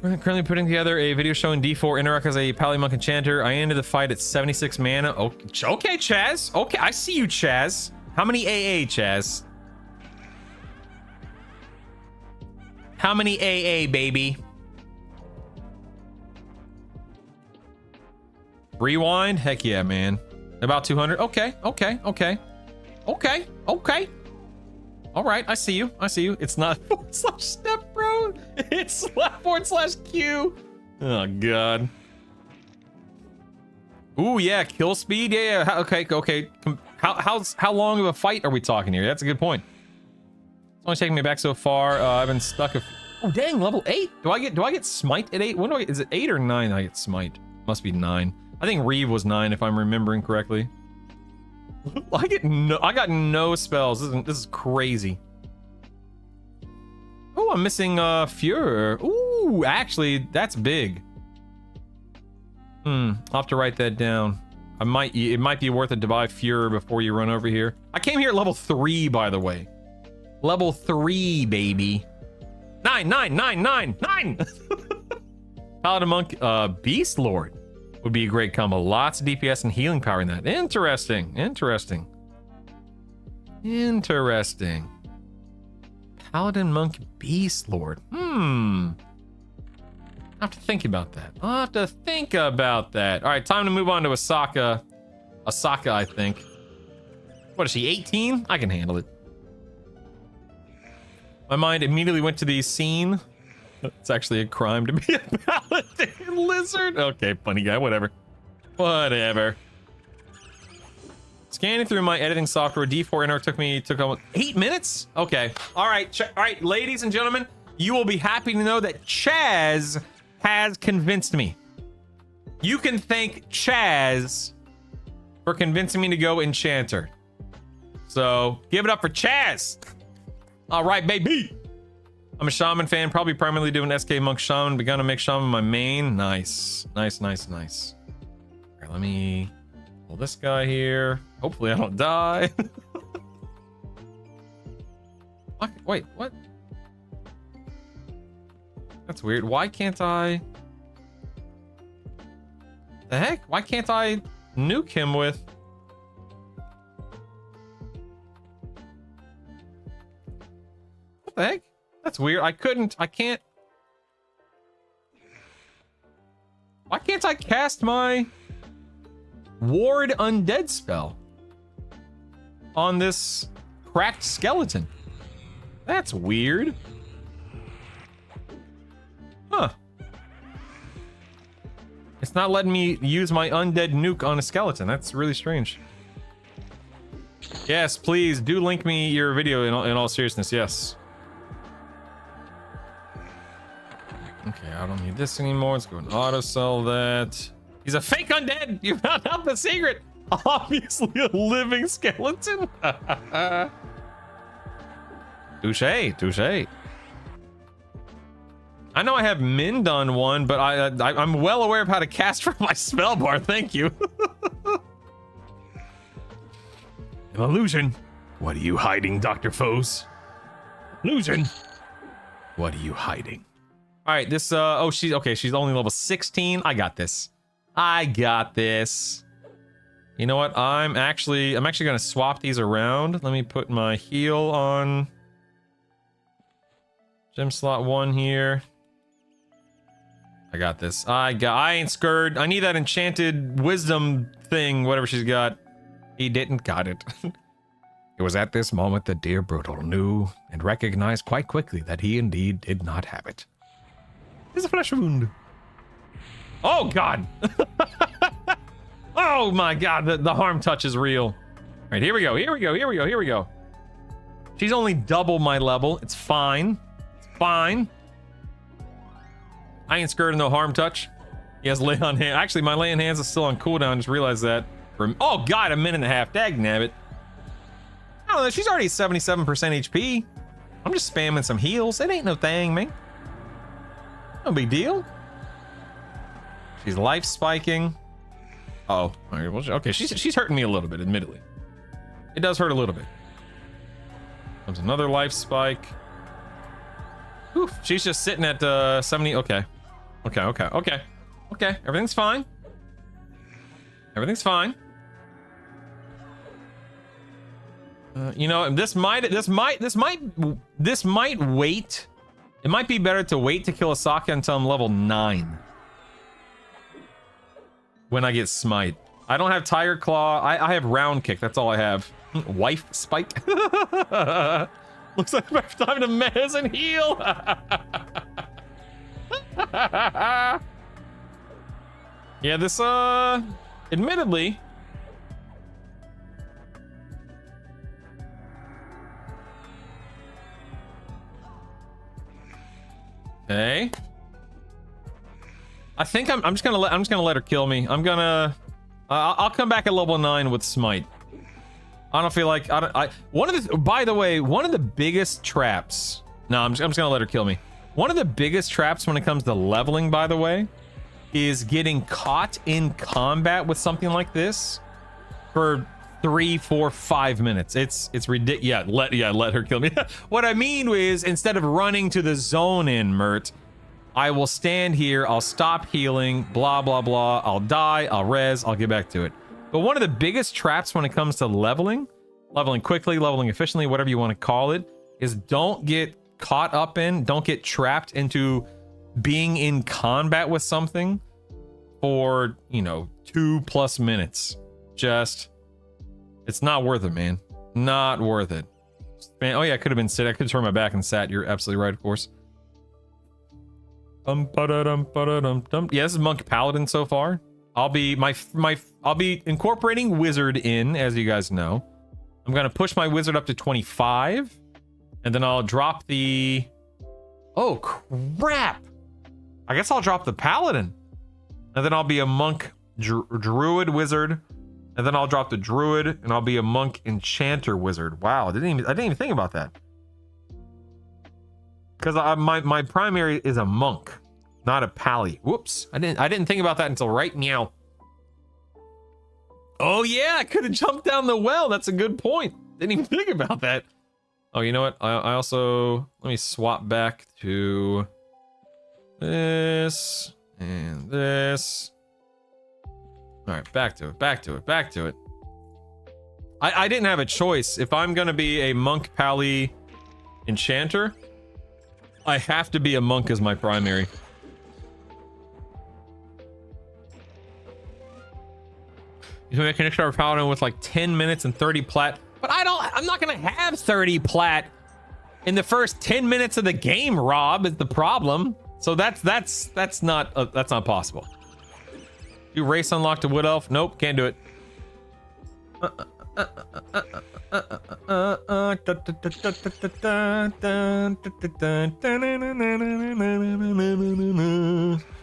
Speaker 1: We're currently putting together a video showing D4 interact as a Pally Monk Enchanter. I ended the fight at 76 mana. Okay, Chaz. Okay, I see you, Chaz. How many AA, Chaz? How many AA, baby? Rewind? Heck yeah, man. About 200? Okay. All right, I see you. It's not /step, bro. It's /Q. Oh, God. Ooh, yeah, kill speed. Yeah. Okay. How long of a fight are we talking here? That's a good point. It's only taking me back so far. I've been stuck. Oh, dang, level 8. Do I get smite at 8? Is it 8 or 9? I get smite. Must be 9. I think Reeve was 9 if I'm remembering correctly. I got no spells. This is crazy. Oh, I'm missing Furor. Ooh, actually, that's big. I'll have to write that down. It might be worth it to buy Fuhrer before you run over here. I came here at level 3, by the way. Level 3, baby. 9. Paladin Monk, Beast Lord would be a great combo. Lots of DPS and healing power in that. Interesting. Paladin Monk, Beast Lord. I'll have to think about that. All right, time to move on to Asaka. Asaka, I think. What is she, 18? I can handle it. My mind immediately went to the scene. It's actually a crime to be a paladin lizard. Okay, funny guy, whatever. Scanning through my editing software, D4 enter took almost 8 minutes? Okay. All right, ladies and gentlemen, you will be happy to know that Chaz has convinced me. You can thank Chaz for convincing me to go Enchanter. So give it up for Chaz. All right, baby. I'm a Shaman fan, probably primarily doing SK Monk Shaman. Begun to make Shaman my main. Nice. All right, let me pull this guy here. Hopefully I don't die. Wait, what? That's weird. Why can't I? The heck? Why can't I nuke him with? What the heck? That's weird. I can't. Why can't I cast my Ward Undead spell on this cracked skeleton? That's weird. Huh. It's not letting me use my undead nuke on a skeleton. That's really strange. Yes, please do link me your video in all seriousness. Yes. Okay, I don't need this anymore. Let's go and auto sell that. He's a fake undead. You found out the secret. Obviously a living skeleton. Touche. I know I have Mind on one, but I'm well aware of how to cast from my spell bar. Thank you. An illusion. What are you hiding, Dr. Foes? Illusion. What are you hiding? All right, this oh, she's only level 16. I got this. You know what? I'm actually gonna swap these around. Let me put my heal on gem slot 1 here. I got this. I ain't scared. I need that enchanted wisdom thing, whatever she's got. He didn't got it. It was at this moment that dear Brutal knew and recognized quite quickly that he indeed did not have it. It's a flesh wound. Oh god. Oh my god, the harm touch is real. All right, here we go. She's only double my level. It's fine. I ain't scared of no harm touch. He has lay on hand. Actually, my lay on hands is still on cooldown. Just realized that. Oh god, a minute and a half. Dagnabbit. I don't know. She's already 77% HP. I'm just spamming some heals. It ain't no thing, man. No big deal. She's life spiking. Oh, okay. She's hurting me a little bit, admittedly. It does hurt a little bit. Comes another life spike. Oof, she's just sitting at 70. Okay. Everything's fine. You know, this might wait. It might be better to wait to kill Asaka until I'm level 9. When I get smite. I don't have Tiger Claw. I have Round Kick. That's all I have. Wife Spike. Looks like I have time to mez and heal. Yeah, this, admittedly. Okay. I think I'm just gonna let her kill me. I'll come back at level 9 with smite. I don't feel like by the way, one of the biggest traps. No, I'm just gonna let her kill me. One of the biggest traps when it comes to leveling, by the way, is getting caught in combat with something like this for 3, 4, 5 minutes. It's ridiculous. Let her kill me. What I mean is, instead of running to the zone in, Mert, I will stand here, I'll stop healing, blah, blah, blah. I'll die, I'll res, I'll get back to it. But one of the biggest traps when it comes to leveling quickly, leveling efficiently, whatever you want to call it, is don't get caught up in, don't get trapped into being in combat with something for, 2+ minutes. It's not worth it, man. Not worth it. Man, oh yeah, I could have been sit. I could turn my back and sat. You're absolutely right, of course. Yeah, this is Monk Paladin so far. I'll be I'll be incorporating Wizard in, as you guys know. I'm gonna push my Wizard up to 25, and then I'll drop the. Oh crap! I guess I'll drop the Paladin, and then I'll be a Monk Druid Wizard. And then I'll drop the Druid, and I'll be a Monk Enchanter Wizard. Wow, I didn't even think about that. Because my primary is a Monk, not a Pally. Whoops, I didn't think about that until right now. Oh yeah, I could have jumped down the well. That's a good point. Didn't even think about that. Oh, you know what? I also, let me swap back to this and this. All right, back to it. I didn't have a choice. If I'm gonna be a Monk Pally Enchanter, I have to be a Monk as my primary. You can make an extra Paladin with like 10 minutes and 30 plat, but I'm not gonna have 30 plat in the first 10 minutes of the game, Rob, is the problem. So that's not possible. Do race unlock to Wood Elf? Nope, can't do it.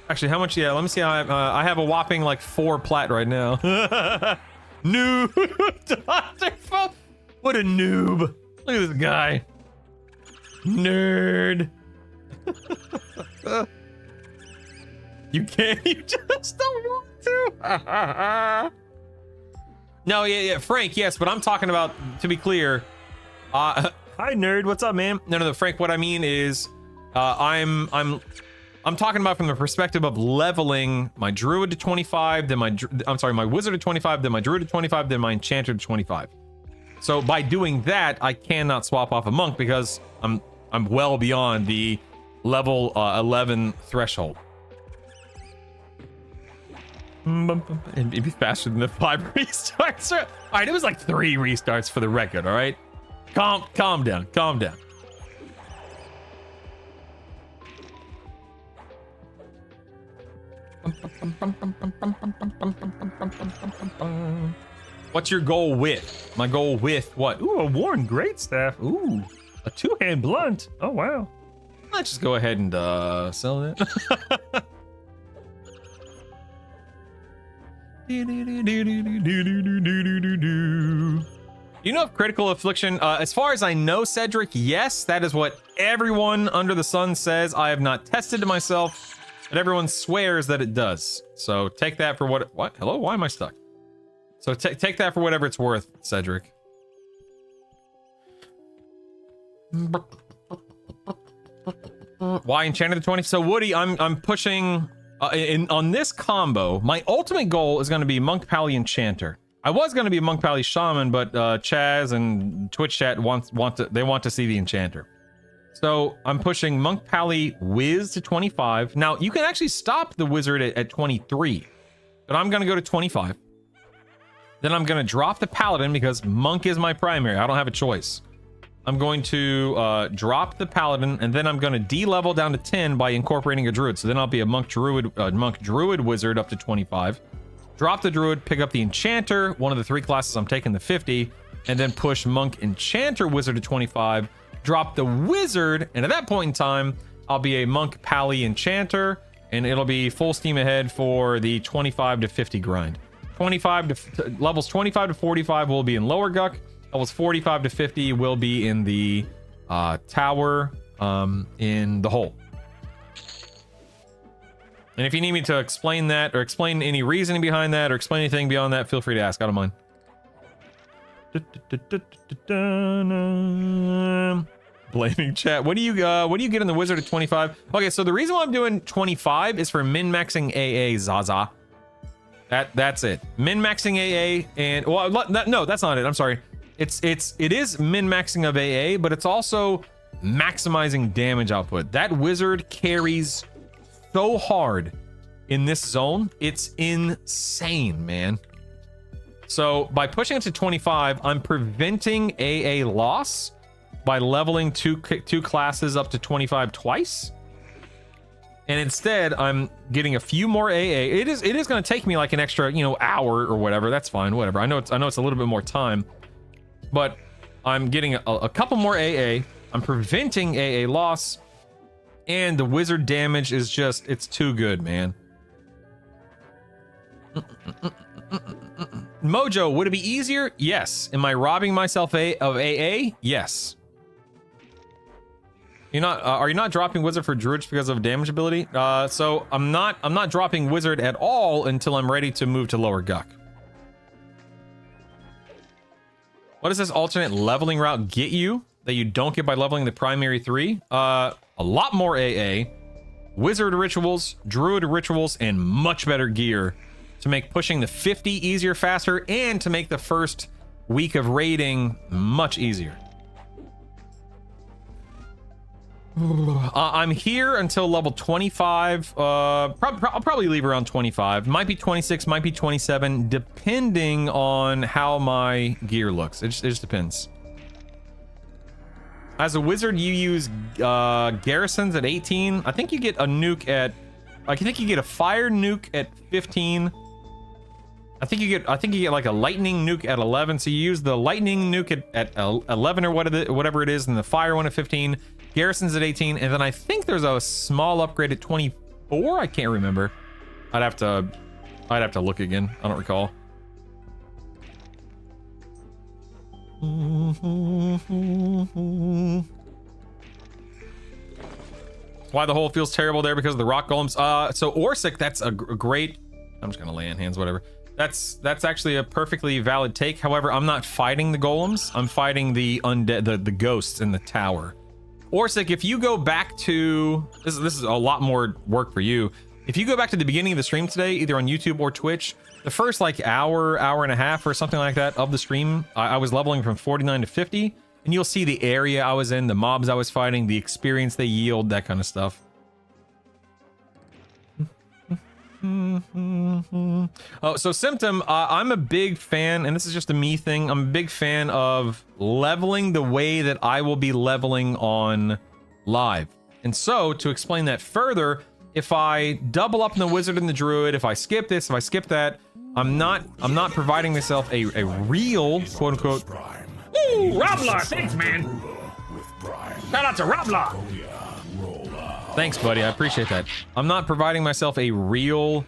Speaker 1: Actually, how much? Yeah, let me see. I have a whopping like 4 plat right now. Noob, Dr. Fo. What a noob! Look at this guy. Nerd. You can't. You just don't want to. No, yeah, Frank. Yes, but I'm talking about. To be clear, hi nerd. What's up, man? No, Frank. What I mean is, I'm talking about from the perspective of leveling my Druid to 25, then my Wizard to 25, then my Druid to 25, then my Enchanter to 25. So by doing that, I cannot swap off a Monk because I'm well beyond the level 11 threshold. It'd be faster than the 5 restarts. All right, it was like 3 restarts for the record. All right, calm down. What's your goal with? My goal with what? Ooh, a worn greatstaff. Ooh, a 2-hand blunt. Oh wow. Let's just go ahead and sell it. You know of critical affliction? As far as I know, Cedric, yes, that is what everyone under the sun says. I have not tested it myself, but everyone swears that it does. So take that for what? Hello? Why am I stuck? So take that for whatever it's worth, Cedric. Why Enchanted the 20? So Woody, I'm pushing on this combo. My ultimate goal is going to be Monk Pally Enchanter. I was going to be a Monk Pally Shaman, but Chaz and Twitch chat want to see the Enchanter. So I'm pushing Monk Pally Wiz to 25. Now you can actually stop the Wizard at 23, but I'm going to go to 25. Then I'm going to drop the Paladin because Monk is my primary. I don't have a choice. I'm going to drop the Paladin, and then I'm going to de-level down to 10 by incorporating a Druid. So then I'll be a Monk Druid Wizard up to 25. Drop the Druid, pick up the Enchanter, one of the 3 classes I'm taking the 50, and then push Monk Enchanter Wizard to 25. Drop the Wizard, and at that point in time, I'll be a Monk Pally Enchanter, and it'll be full steam ahead for the 25 to 50 grind. Levels 25 to 45 will be in Lower Guck. Levels 45 to 50 will be in the tower in the hole. And if you need me to explain that, or explain any reasoning behind that, or explain anything beyond that, feel free to ask. I don't mind. Blaming chat. What do you get in the wizard at 25? Okay, so the reason why I'm doing 25 is for min-maxing AA, Zaza. That's it. Min-maxing AA, and well, no, that's not it. I'm sorry. It is min-maxing of AA, but it's also maximizing damage output. That wizard carries so hard in this zone. It's insane, man. So by pushing it to 25, I'm preventing AA loss by leveling two classes up to 25 twice. And instead, I'm getting a few more AA. It is going to take me like an extra, hour or whatever. That's fine, whatever. I know it's a little bit more time, but I'm getting a couple more AA. I'm preventing AA loss, and the wizard damage is just, it's too good, man. Mojo, would it be easier? Yes. Am I robbing myself of AA? Yes. Are you not dropping wizard for druid because of damage ability? So I'm not dropping wizard at all until I'm ready to move to lower Guck. What does this alternate leveling route get you that you don't get by leveling the primary 3? A lot more AA, wizard rituals, druid rituals, and much better gear to make pushing the 50 easier, faster, and to make the first week of raiding much easier. I'm here until level 25. I'll probably leave around 25. Might be 26, might be 27, depending on how my gear looks. It just depends. As a wizard, you use garrisons at 18. I think you get a nuke at... I think you get a fire nuke at 15. I think you get like a lightning nuke at 11. So you use the lightning nuke at 11 or whatever it is, and the fire one at 15. Garrisons at 18, and then I think there's a small upgrade at 24. I can't remember. I'd have to look again. I don't recall. Why the hole feels terrible there because of the rock golems. So Orsic, that's a great. I'm just gonna lay in hands, whatever. That's actually a perfectly valid take. However, I'm not fighting the golems. I'm fighting the undead, the ghosts in the tower. Orsic, if you go back to this is a lot more work for you. If you go back to the beginning of the stream today, either on YouTube or Twitch, the first like hour and a half or something like that of the stream, I was leveling from 49 to 50, and you'll see the area I was in, the mobs I was fighting, the experience they yield, that kind of stuff. Oh, so Symptom, I'm a big fan, and this is just a me thing, I'm a big fan of leveling the way that I will be leveling on live. And so, to explain that further, if I double up in the wizard and the druid, if I skip this, if I skip that, I'm not providing myself a real, quote-unquote...
Speaker 5: Ooh, Roblar, thanks, man! Shout out to Roblar!
Speaker 1: Thanks, buddy. I appreciate that. I'm not providing myself a real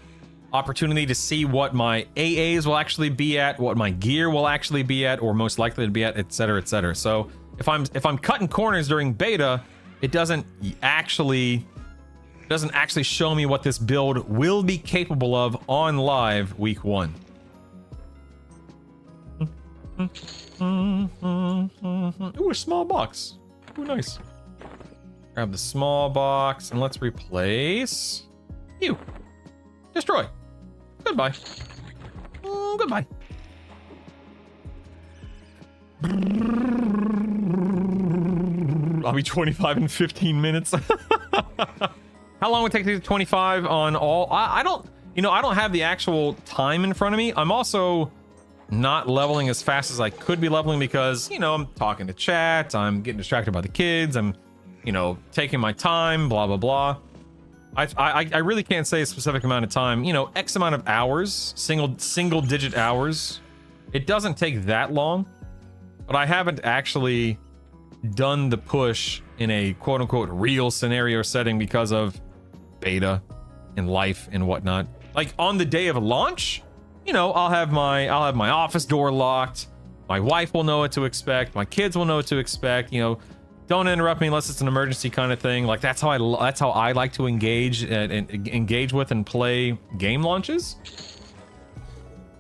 Speaker 1: opportunity to see what my AAs will actually be at, what my gear will actually be at, or most likely to be at, etc., etc. So if I'm cutting corners during beta, it doesn't actually show me what this build will be capable of on live week 1. Ooh, a small box. Ooh, nice. Grab the small box and let's replace you. Destroy. Goodbye. Goodbye. I'll be 25 in 15 minutes. How long would it take to get to 25 on all? I don't have the actual time in front of me. I'm also not leveling as fast as I could be leveling because, I'm talking to chat, I'm getting distracted by the kids, I'm taking my time, blah, blah, blah. I really can't say a specific amount of time, X amount of hours, single digit hours. It doesn't take that long, but I haven't actually done the push in a quote unquote real scenario setting because of beta and life and whatnot. Like on the day of launch, I'll have my office door locked. My wife will know what to expect. My kids will know what to expect. don't interrupt me unless it's an emergency kind of thing. Like that's how I like to engage and engage with and play game launches.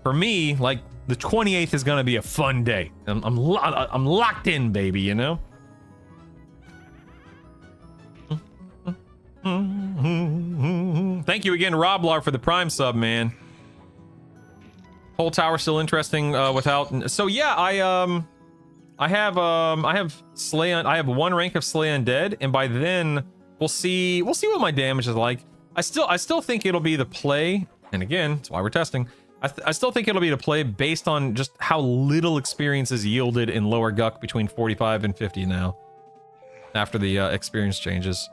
Speaker 1: For me, like the 28th is gonna be a fun day. I'm locked in, baby. You know. Thank you again, Roblar, for the Prime sub, man. Whole tower still interesting without. So yeah, I have Slay. I have 1 rank of Slay Undead, and by then we'll see what my damage is like. I still think it'll be the play, and again, that's why we're testing. I still think it'll be the play based on just how little experience is yielded in lower Guck between 45 and 50 now, after the experience changes.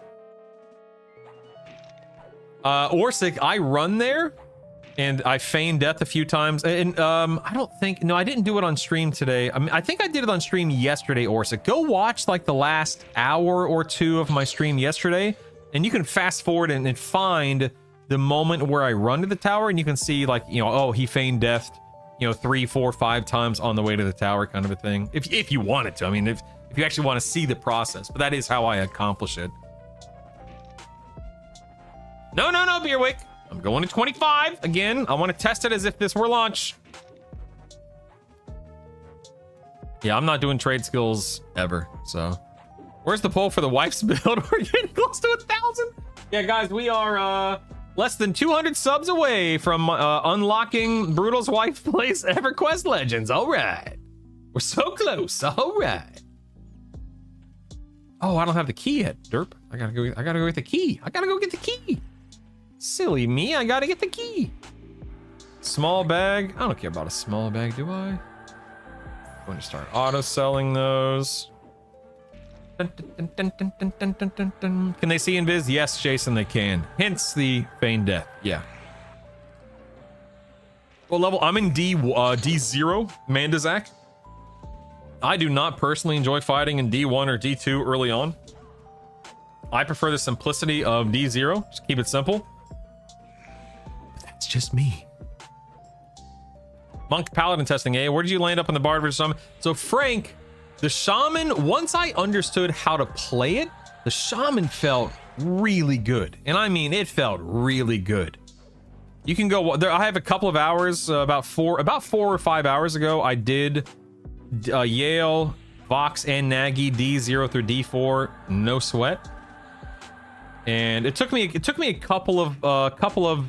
Speaker 1: Orsic, I run there, and I feign death a few times, and I don't think, no, I didn't do it on stream today. I mean, I think I did it on stream yesterday, Orsic. Go watch like the last hour or 2 of my stream yesterday, and you can fast forward and find the moment where I run to the tower, and you can see like, you know, oh, he feigned death, you know, 3, 4, 5 times on the way to the tower kind of a thing. If you wanted to, I mean, if you actually want to see the process, but that is how I accomplish it. No, Beerwick. I'm going to 25 again. I want to test it as if this were launch. Yeah, I'm not doing trade skills ever. So, where's the poll for the wife's build? We're getting close to 1,000. Yeah, guys, we are less than 200 subs away from unlocking Brutal's wife plays EverQuest Legends. All right, we're so close. All right. Oh, I don't have the key yet, derp. I gotta go get the key. I gotta go get the key. Silly me, I gotta get the key. Small bag. I don't care about a small bag, do I? I'm going to start auto selling those. Dun, dun, dun, dun, dun, dun, dun, dun, dun. Can they see invis? Yes, Jason, they can. Hence the feigned death. Yeah. What level? I'm in D0, Mandazak. I do not personally enjoy fighting in D1 or D2 early on. I prefer the simplicity of D0. Just keep it simple. That's just me. Monk Paladin testing, eh? Where did you land up on the Bard versus Shaman? So Frank, the Shaman, once I understood how to play it, the Shaman felt really good. And I mean, it felt really good. You can go there. I have a couple of hours, about 4 or 5 hours ago, I did Yael, Vox, and Naggy D0 through D4, no sweat. And it took me a couple of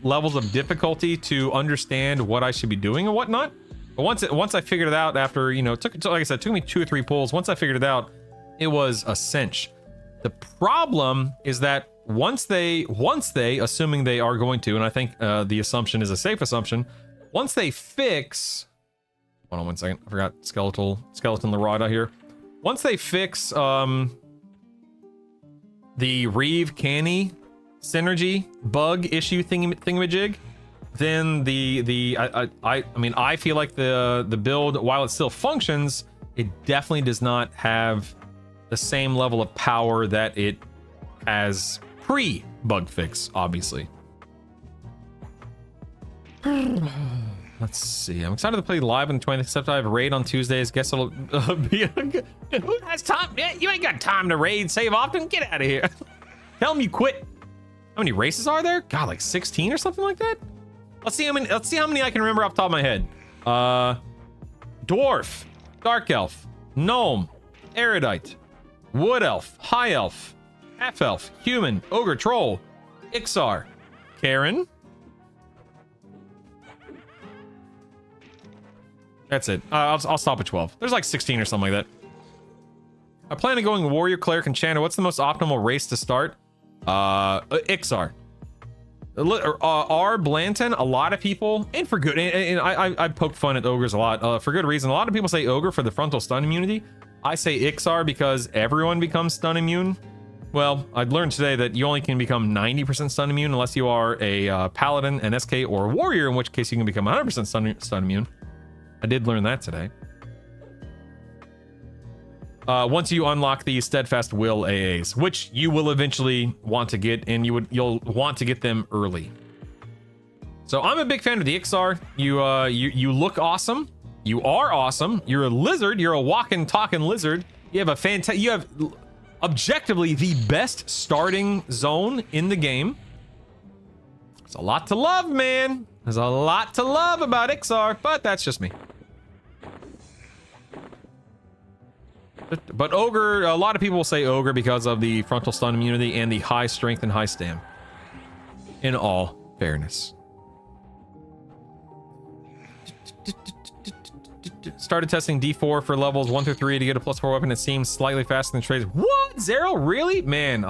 Speaker 1: levels of difficulty to understand what I should be doing and whatnot. But once I figured it out, after, you know, like I said, it took me 2 or 3 pulls. Once I figured it out, it was a cinch. The problem is that once they, assuming they are going to, and I think the assumption is a safe assumption, once they fix, hold on 1 second, I forgot skeleton Larada here. Once they fix the Reeve Canny synergy bug issue thingamajig, then I mean, I feel like the build, while it still functions, it definitely does not have the same level of power that it has pre-bug fix, obviously. Let's see. I'm excited to play live on the 20th, except I have a raid on Tuesdays. Guess it'll be a good... Who has time? Yeah, you ain't got time to raid. Save often. Get out of here. Tell them you quit. How many races are there? God, like 16 or something like that? Let's see how many I can remember off the top of my head. Dwarf, Dark Elf, Gnome, Erudite, Wood Elf, High Elf, Half Elf, Human, Ogre, Troll, Ixar, Karen. That's it. I'll stop at 12. There's like 16 or something like that. I plan on going Warrior, Cleric, and Chanter. What's the most optimal race to start? Ixar. R. Blanton, a lot of people, and for good, and I poke fun at ogres a lot, for good reason. A lot of people say ogre for the frontal stun immunity. I say Ixar because everyone becomes stun immune. Well, I've learned today that you only can become 90% stun immune unless you are a paladin, an SK, or a warrior, in which case you can become 100% stun immune. I did learn that today. Once you unlock the Steadfast Will AAs, which you will eventually want to get, and you'll want to get them early. So I'm a big fan of the Ixar. You look awesome. You are awesome. You're a lizard. You're a walking, talking lizard. You have you have objectively the best starting zone in the game. There's a lot to love, man. There's a lot to love about Ixar, but that's just me. But Ogre, a lot of people will say Ogre because of the frontal stun immunity and the high strength and high stam. In all fairness. Started testing D4 for levels 1 through 3 to get a +4 weapon. It seems slightly faster than trades. What? Zero? Really? Man,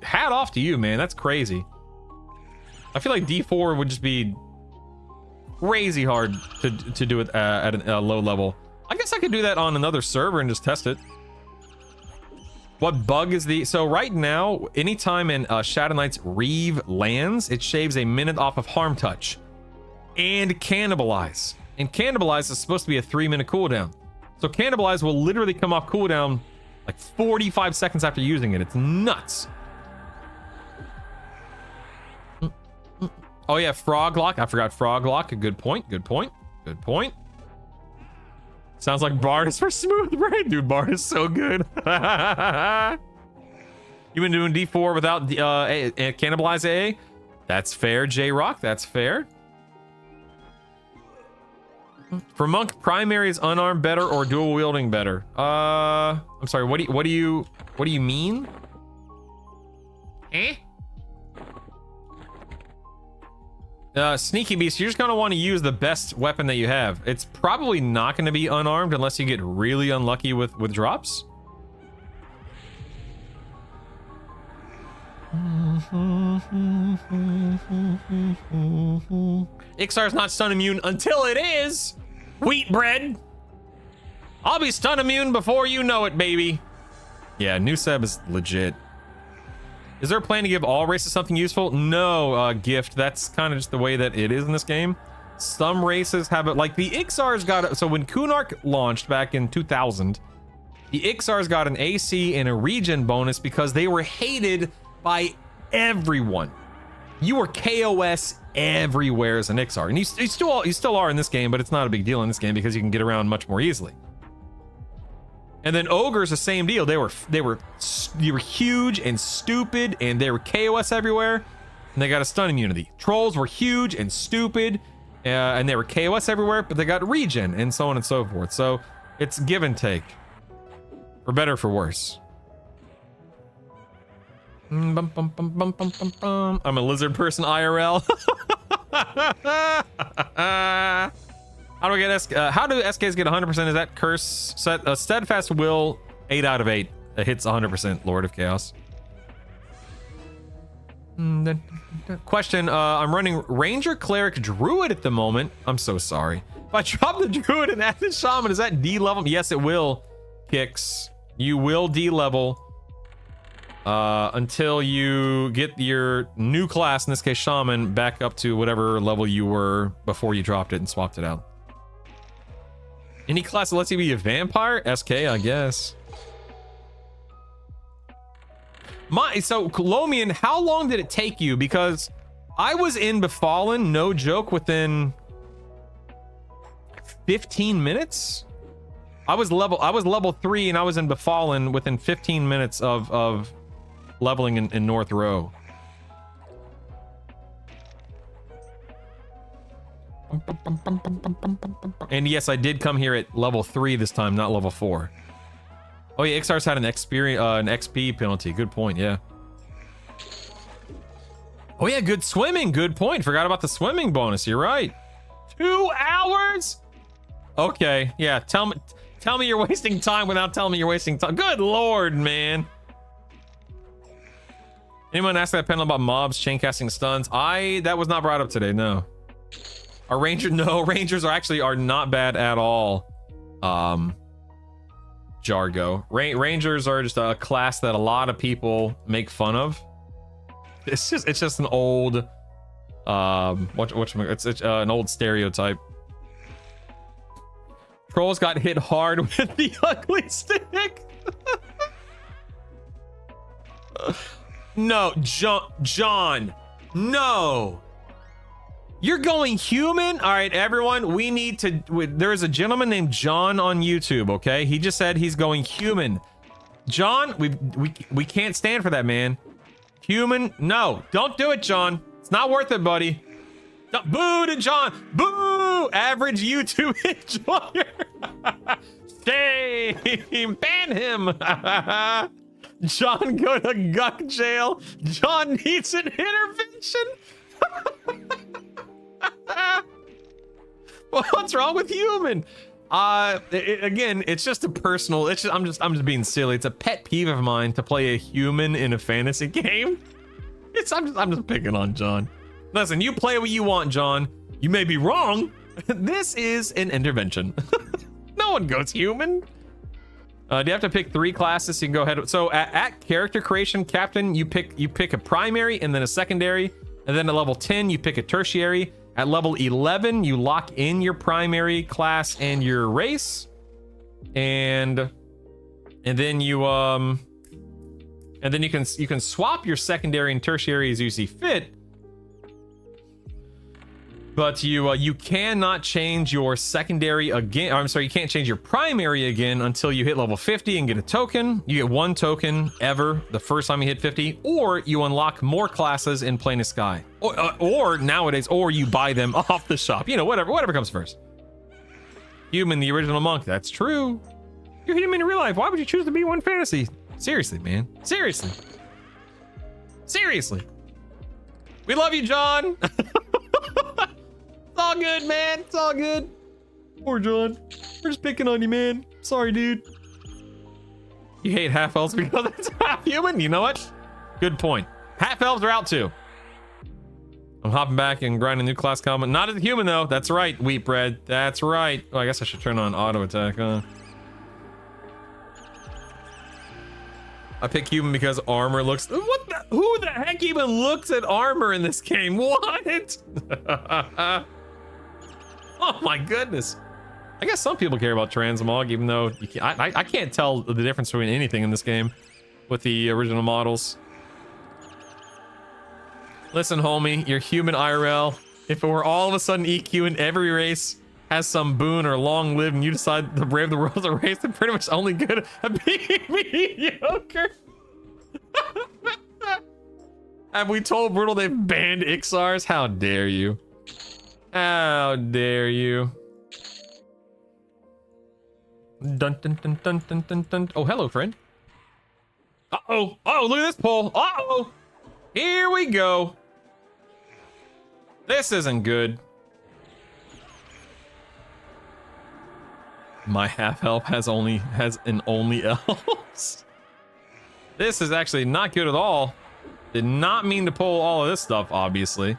Speaker 1: hat off to you, man. That's crazy. I feel like D4 would just be crazy hard to do it at a low level. I guess I could do that on another server and just test it. What bug is the... So right now, anytime in Shadow Knight's Reeve lands, it shaves a minute off of harm touch. And Cannibalize. And Cannibalize is supposed to be a 3-minute cooldown. So Cannibalize will literally come off cooldown like 45 seconds after using it. It's nuts. Oh yeah, Frog Lock. I forgot Frog Lock. Good point. Good point. Good point. Sounds like Bard is for smooth brain. Dude, Bard is so good. You've been doing D4 without Cannibalize AA? That's fair, J-Rock. That's fair. For Monk, primary is unarmed better or dual wielding better? I'm sorry, what do you mean? Eh? Sneaky Beast, you're just gonna want to use the best weapon that you have. It's probably not going to be unarmed unless you get really unlucky with drops. Ixar's not stun immune until it is. Wheat bread. I'll be stun immune before you know it, baby. Yeah, new Seb is legit. Is there a plan to give all races something useful? No, Gift. That's kind of just the way that it is in this game. Some races have it, like the Ixar's got it. So when Kunark launched back in 2000, the Ixar's got an AC and a regen bonus because they were hated by everyone. You were KOS everywhere as an Ixar, and you still are in this game, but it's not a big deal in this game because you can get around much more easily. And then Ogre's the same deal. They were huge and stupid, and they were KOS everywhere, and they got a stun immunity. Trolls were huge and stupid, and they were KOS everywhere, but they got regen, and so on and so forth. So it's give and take, for better or for worse. I'm a lizard person IRL. How do SKs get 100%? Is that curse set? Steadfast will 8 out of 8 hits 100%. Lord of Chaos. Question: I'm running Ranger, Cleric, Druid at the moment. I'm so sorry. If I drop the Druid and add the Shaman, does that D-level? Yes, it will. Kicks. You will D-level until you get your new class, in this case Shaman, back up to whatever level you were before you dropped it and swapped it out. Any class that lets you be a vampire? SK, I guess. So Colomian, how long did it take you? Because I was in Befallen, no joke, within 15 minutes. I was level 3 and I was in Befallen within 15 minutes of leveling in North Row. And yes, I did come here at level 3 this time, not level 4. Oh yeah, Ixar's had an XP penalty. Good point, yeah. Oh yeah, good swimming. Good point. Forgot about the swimming bonus. You're right. 2 hours? Okay, yeah. Tell me you're wasting time without telling me you're wasting time. Good lord, man. Anyone ask that panel about mobs, chain casting stuns? That was not brought up today, no. Our Rangers are not bad at all. Jargo. Rangers are just a class that a lot of people make fun of. It's just an old it's an old stereotype. Trolls got hit hard with the ugly stick. No, John, no. You're going human? All right, everyone, we need to... There is a gentleman named John on YouTube, okay? He just said he's going human. John, we can't stand for that, man. Human, no. Don't do it, John. It's not worth it, buddy. No, boo to John. Boo! Average YouTube enjoyer. Shame. Ban him. John, go to Guck jail. John needs an intervention. What's wrong with human? Again, it's just a personal. It's just I'm just being silly. It's a pet peeve of mine to play a human in a fantasy game. I'm just picking on John. Listen, you play what you want, John. You may be wrong. This is an intervention. No one goes human. Do you have to pick 3 classes? So you can go ahead. So at character creation, Captain, you pick a primary and then a secondary, and then at level 10 you pick a tertiary. At level 11 you lock in your primary class and your race, and then you can swap your secondary and tertiary as you see fit. But you cannot change your secondary again. I'm sorry, you can't change your primary again until you hit level 50 and get a token. You get 1 token ever the first time you hit 50, or you unlock more classes in Plane of Sky, or nowadays, or you buy them off the shop. You know, whatever comes first. Human, the original monk. That's true. You're human in real life. Why would you choose to be one fantasy? Seriously, man. Seriously. We love you, John. It's all good, man. It's all good. Poor John. We're just picking on you, man. Sorry, dude. You hate half elves because it's half human? You know what? Good point. Half elves are out too. I'm hopping back and grinding new class combat. Not as a human though. That's right, wheat bread. That's right. Oh, I guess I should turn on auto attack, huh? I pick human because armor looks... Who the heck even looks at armor in this game? What? Oh my goodness. I guess some people care about transmog, even though I can't tell the difference between anything in this game with the original models. Listen, homie, you're human IRL. If it were all of a sudden EQ in every race has some boon or long live and you decide to brave the world as a race, then pretty much only good at being mediocre. Have we told Brutal they've banned Ixars? How dare you? How dare you? Dun dun dun dun dun dun dun. Oh, hello, friend. Uh-oh. Oh, look at this poll. Uh-oh. Here we go. This isn't good. My half elf has only elves. This is actually not good at all. Did not mean to pull all of this stuff, obviously.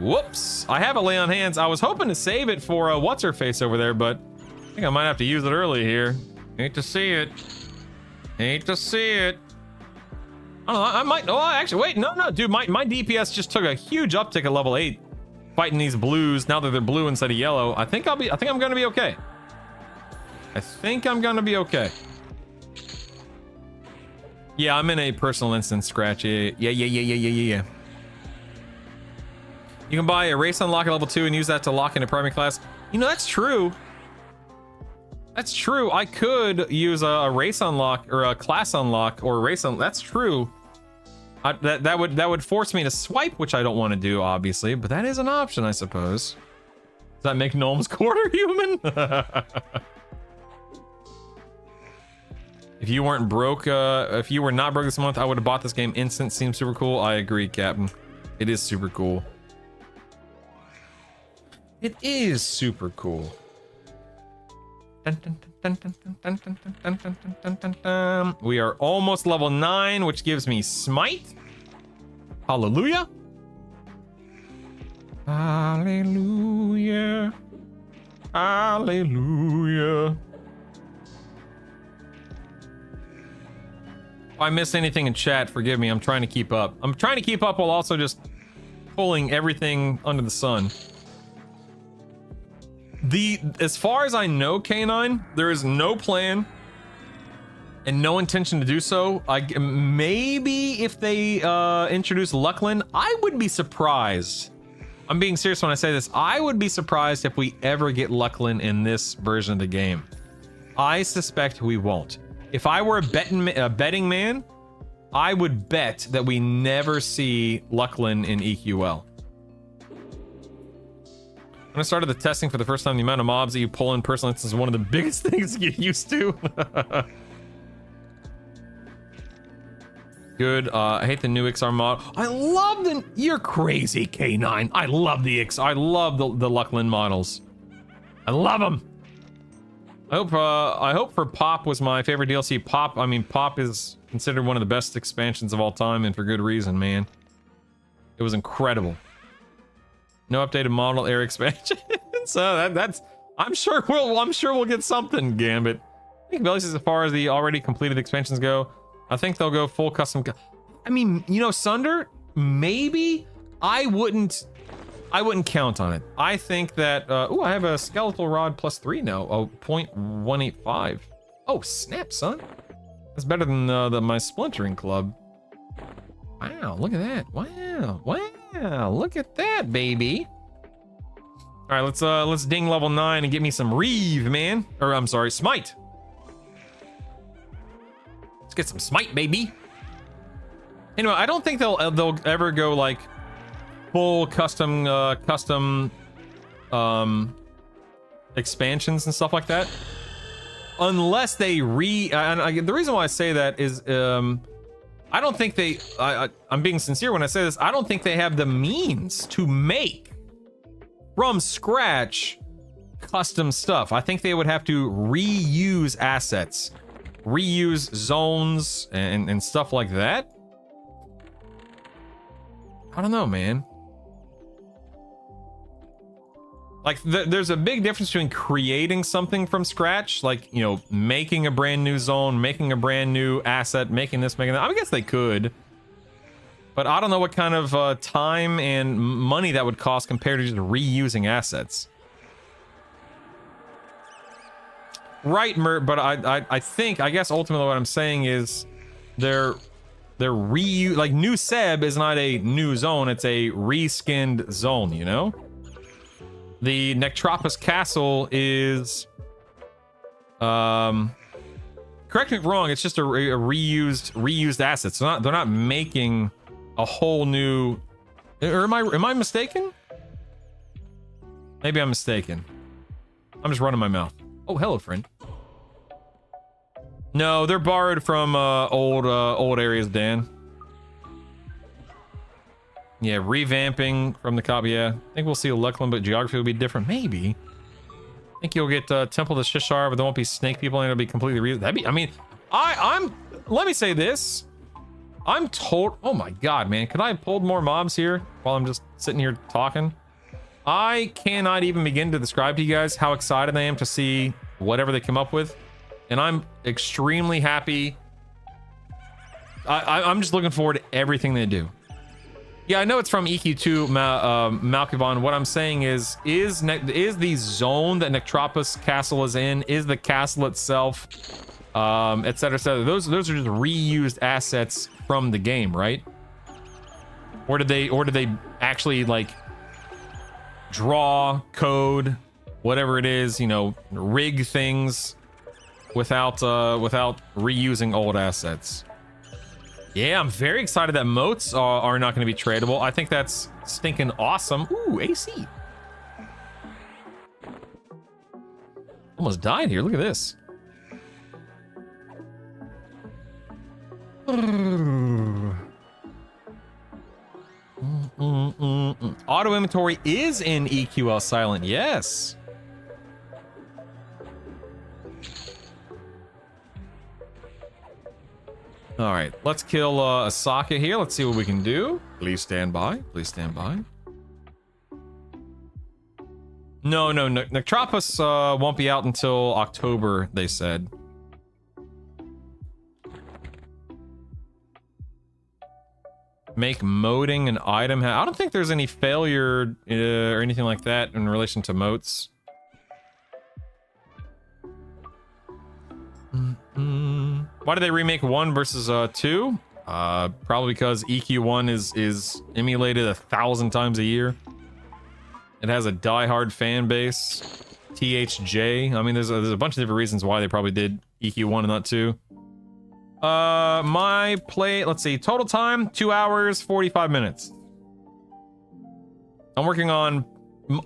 Speaker 1: Whoops. I have a lay on hands. I was hoping to save it for what's her face over there, but I think I might have to use it early here. Hate to see it. Hate to see it. I don't know. I might. Oh, actually, wait. No, dude. My DPS just took a huge uptick at level 8, fighting these blues. Now that they're blue instead of yellow, I think I'm gonna be okay. I think I'm gonna be okay. Yeah, I'm in a personal instance, Scratch. Yeah. You can buy a race unlock at level 2 and use that to lock in a primary class. You know, that's true. That's true. I could use a race unlock or a class unlock or a race unlock. That's true. That would force me to swipe, which I don't want to do, obviously, but that is an option, I suppose. Does that make Gnomes quarter human? If you weren't broke, if you were not broke this month, I would have bought this game instant. Seems super cool. I agree, Captain. It is super cool. It is super cool. We are almost level 9, which gives me smite. Hallelujah. Hallelujah. Hallelujah. If I miss anything in chat, forgive me. I'm trying to keep up. I'm trying to keep up while also just pulling everything under the sun. As far as I know, K9, there is no plan and no intention to do so. Maybe if they introduce Lucklin, I would be surprised I'm being serious when I say this. I would be surprised if we ever get Lucklin in this version of the game. I suspect we won't. If I were a betting man, I would bet that we never see Lucklin in EQL. When I started the testing for the first time, the amount of mobs that you pull in personal instance is one of the biggest things to get used to. Good. I hate the new XR mod. I love the. You're crazy, K9. I love the X. I love the Lucklin models. I love them. I hope for Pop was my favorite DLC. Pop. I mean, Pop is considered one of the best expansions of all time, and for good reason, man. It was incredible. No updated model area expansion. So that's. I'm sure we'll get something, Gambit. I think at least as far as the already completed expansions go. I think they'll go full custom. I mean, you know, Sunder, maybe. I wouldn't count on it. I think that, oh, I have a skeletal rod +3 now. Oh, 0.185. Oh, snap, son. That's better than my splintering club. Wow, look at that. Wow, look at that, baby. All right, let's ding level 9 and get me some Reeve, man. Or I'm sorry, Smite. Let's get some Smite, baby. Anyway, I don't think they'll ever go like full custom expansions and stuff like that, unless they the reason why I say that is I don't think they I'm being sincere when I say this. I don't think they have the means to make from scratch custom stuff. I think they would have to reuse assets, reuse zones and stuff like that. I don't know, man. Like, there's a big difference between creating something from scratch, like, you know, making a brand new zone, making a brand new asset, making this, making that. I guess they could. But I don't know what kind of time and money that would cost compared to just reusing assets. Right, but I guess ultimately what I'm saying is they're like New Seb is not a new zone, it's a reskinned zone, you know? The Nectropus Castle is correct me if I'm wrong, it's just a reused asset. So they're not making a whole new, or am I mistaken? Maybe I'm mistaken. I'm just running my mouth. Oh, hello, friend. No, they're borrowed from old areas, Dan. Yeah, revamping from the copy. Yeah, I think we'll see a Lucklin, but geography will be different. Maybe. I think you'll get Temple to Shishar, but there won't be snake people, and it'll be completely that'd be. I mean, I'm. Let me say this. I'm told. Oh my god, man! Could I have pulled more mobs here while I'm just sitting here talking? I cannot even begin to describe to you guys how excited I am to see whatever they come up with, and I'm extremely happy. I'm just looking forward to everything they do. Yeah, I know it's from EQ2, Malkivon. What I'm saying is the zone that Nectropus Castle is in, is the castle itself, et cetera, et cetera. Those are just reused assets from the game, right? Or did they actually like draw, code, whatever it is, you know, rig things without reusing old assets? Yeah, I'm very excited that moats are not going to be tradable. I think that's stinking awesome. Ooh, AC. Almost died here. Look at this. Auto inventory is in EQL silent. Yes. All right, let's kill Asaka here. Let's see what we can do. Please stand by. Please stand by. No. Nectropus won't be out until October, they said. Make moating an item. I don't think there's any failure or anything like that in relation to moats. Why did they remake 1 versus 2? Probably because EQ1 is emulated 1,000 times a year. It has a diehard fan base. THJ. I mean, there's a bunch of different reasons why they probably did EQ1 and not 2. My play, let's see, total time 2 hours 45 minutes. I'm working on,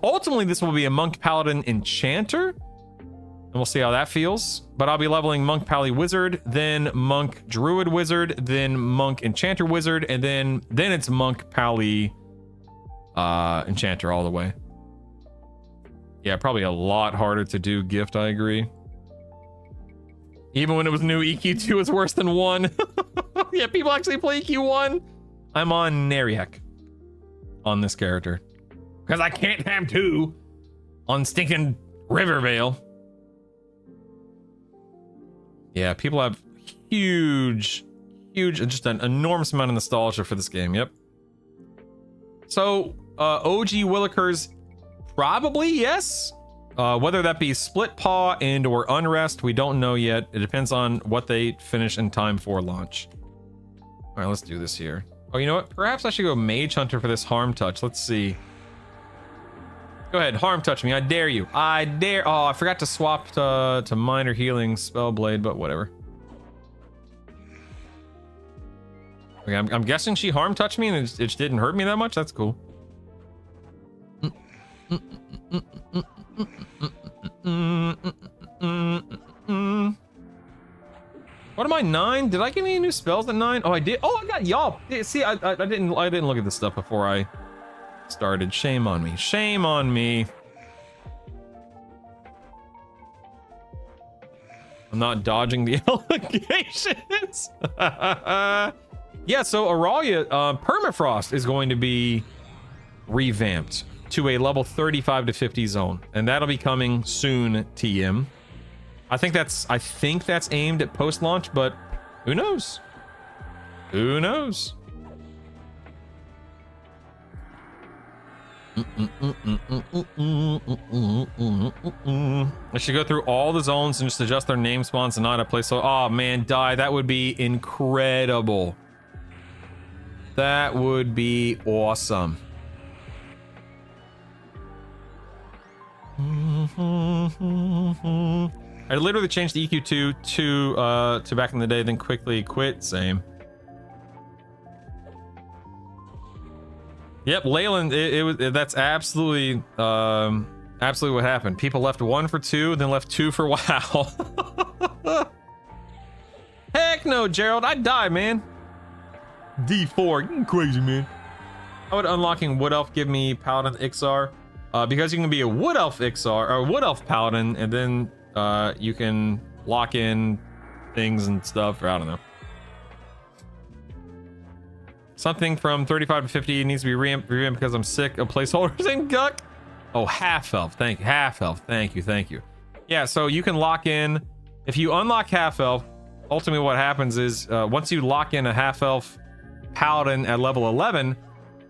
Speaker 1: ultimately this will be a Monk Paladin Enchanter, and we'll see how that feels. But I'll be leveling Monk Pally Wizard, then Monk Druid Wizard, then Monk Enchanter Wizard, and then it's Monk Pally Enchanter all the way. Yeah, probably a lot harder to do gift, I agree. Even when it was new, EQ2 is worse than 1. Yeah, people actually play EQ1. I'm on Nariak on this character. Because I can't have 2 on stinking Rivervale. Yeah, people have huge, just an enormous amount of nostalgia for this game, yep. So, OG Willikers, probably yes. Whether that be Split Paw and or Unrest, we don't know yet. It depends on what they finish in time for launch. All right, let's do this here. Oh, you know what? Perhaps I should go Mage Hunter for this Harm Touch. Let's see. Go ahead, Harm Touch me. I dare you. I dare. Oh, I forgot to swap to Minor Healing Spellblade, but whatever. Okay, I'm guessing she Harm Touched me and it just didn't hurt me that much. That's cool. What am I, 9? Did I get any new spells at 9? Oh, I did. Oh, I got y'all. See, I didn't look at this stuff before I started. Shame on me. Shame on me. I'm not dodging the allegations. Yeah, so Auralia, Permafrost is going to be revamped to a level 35 to 50 zone, and that'll be coming soon, TM. I think that's aimed at post-launch, but who knows? Who knows? I should go through all the zones and just adjust their name spawns and not a place. So, oh man, that would be incredible. That would be awesome. I literally changed the EQ2 to back in the day, then quickly quit. Same. Yep, Leyland. That's absolutely what happened. People left 1 for 2, then left 2 for WoW. Heck no, Gerald. I'd die, man. D4, you crazy, man. How would unlocking Wood Elf give me Paladin Ixar? Because you can be a Wood Elf Ixar or Wood Elf Paladin, and then you can lock in things and stuff, or I don't know. Something from 35 to 50 needs to be revamped because I'm sick of placeholders and Guck. Oh, half elf. Thank you. Half elf. Thank you. Yeah, so you can lock in. If you unlock half elf, ultimately what happens is once you lock in a half elf Paladin at level 11,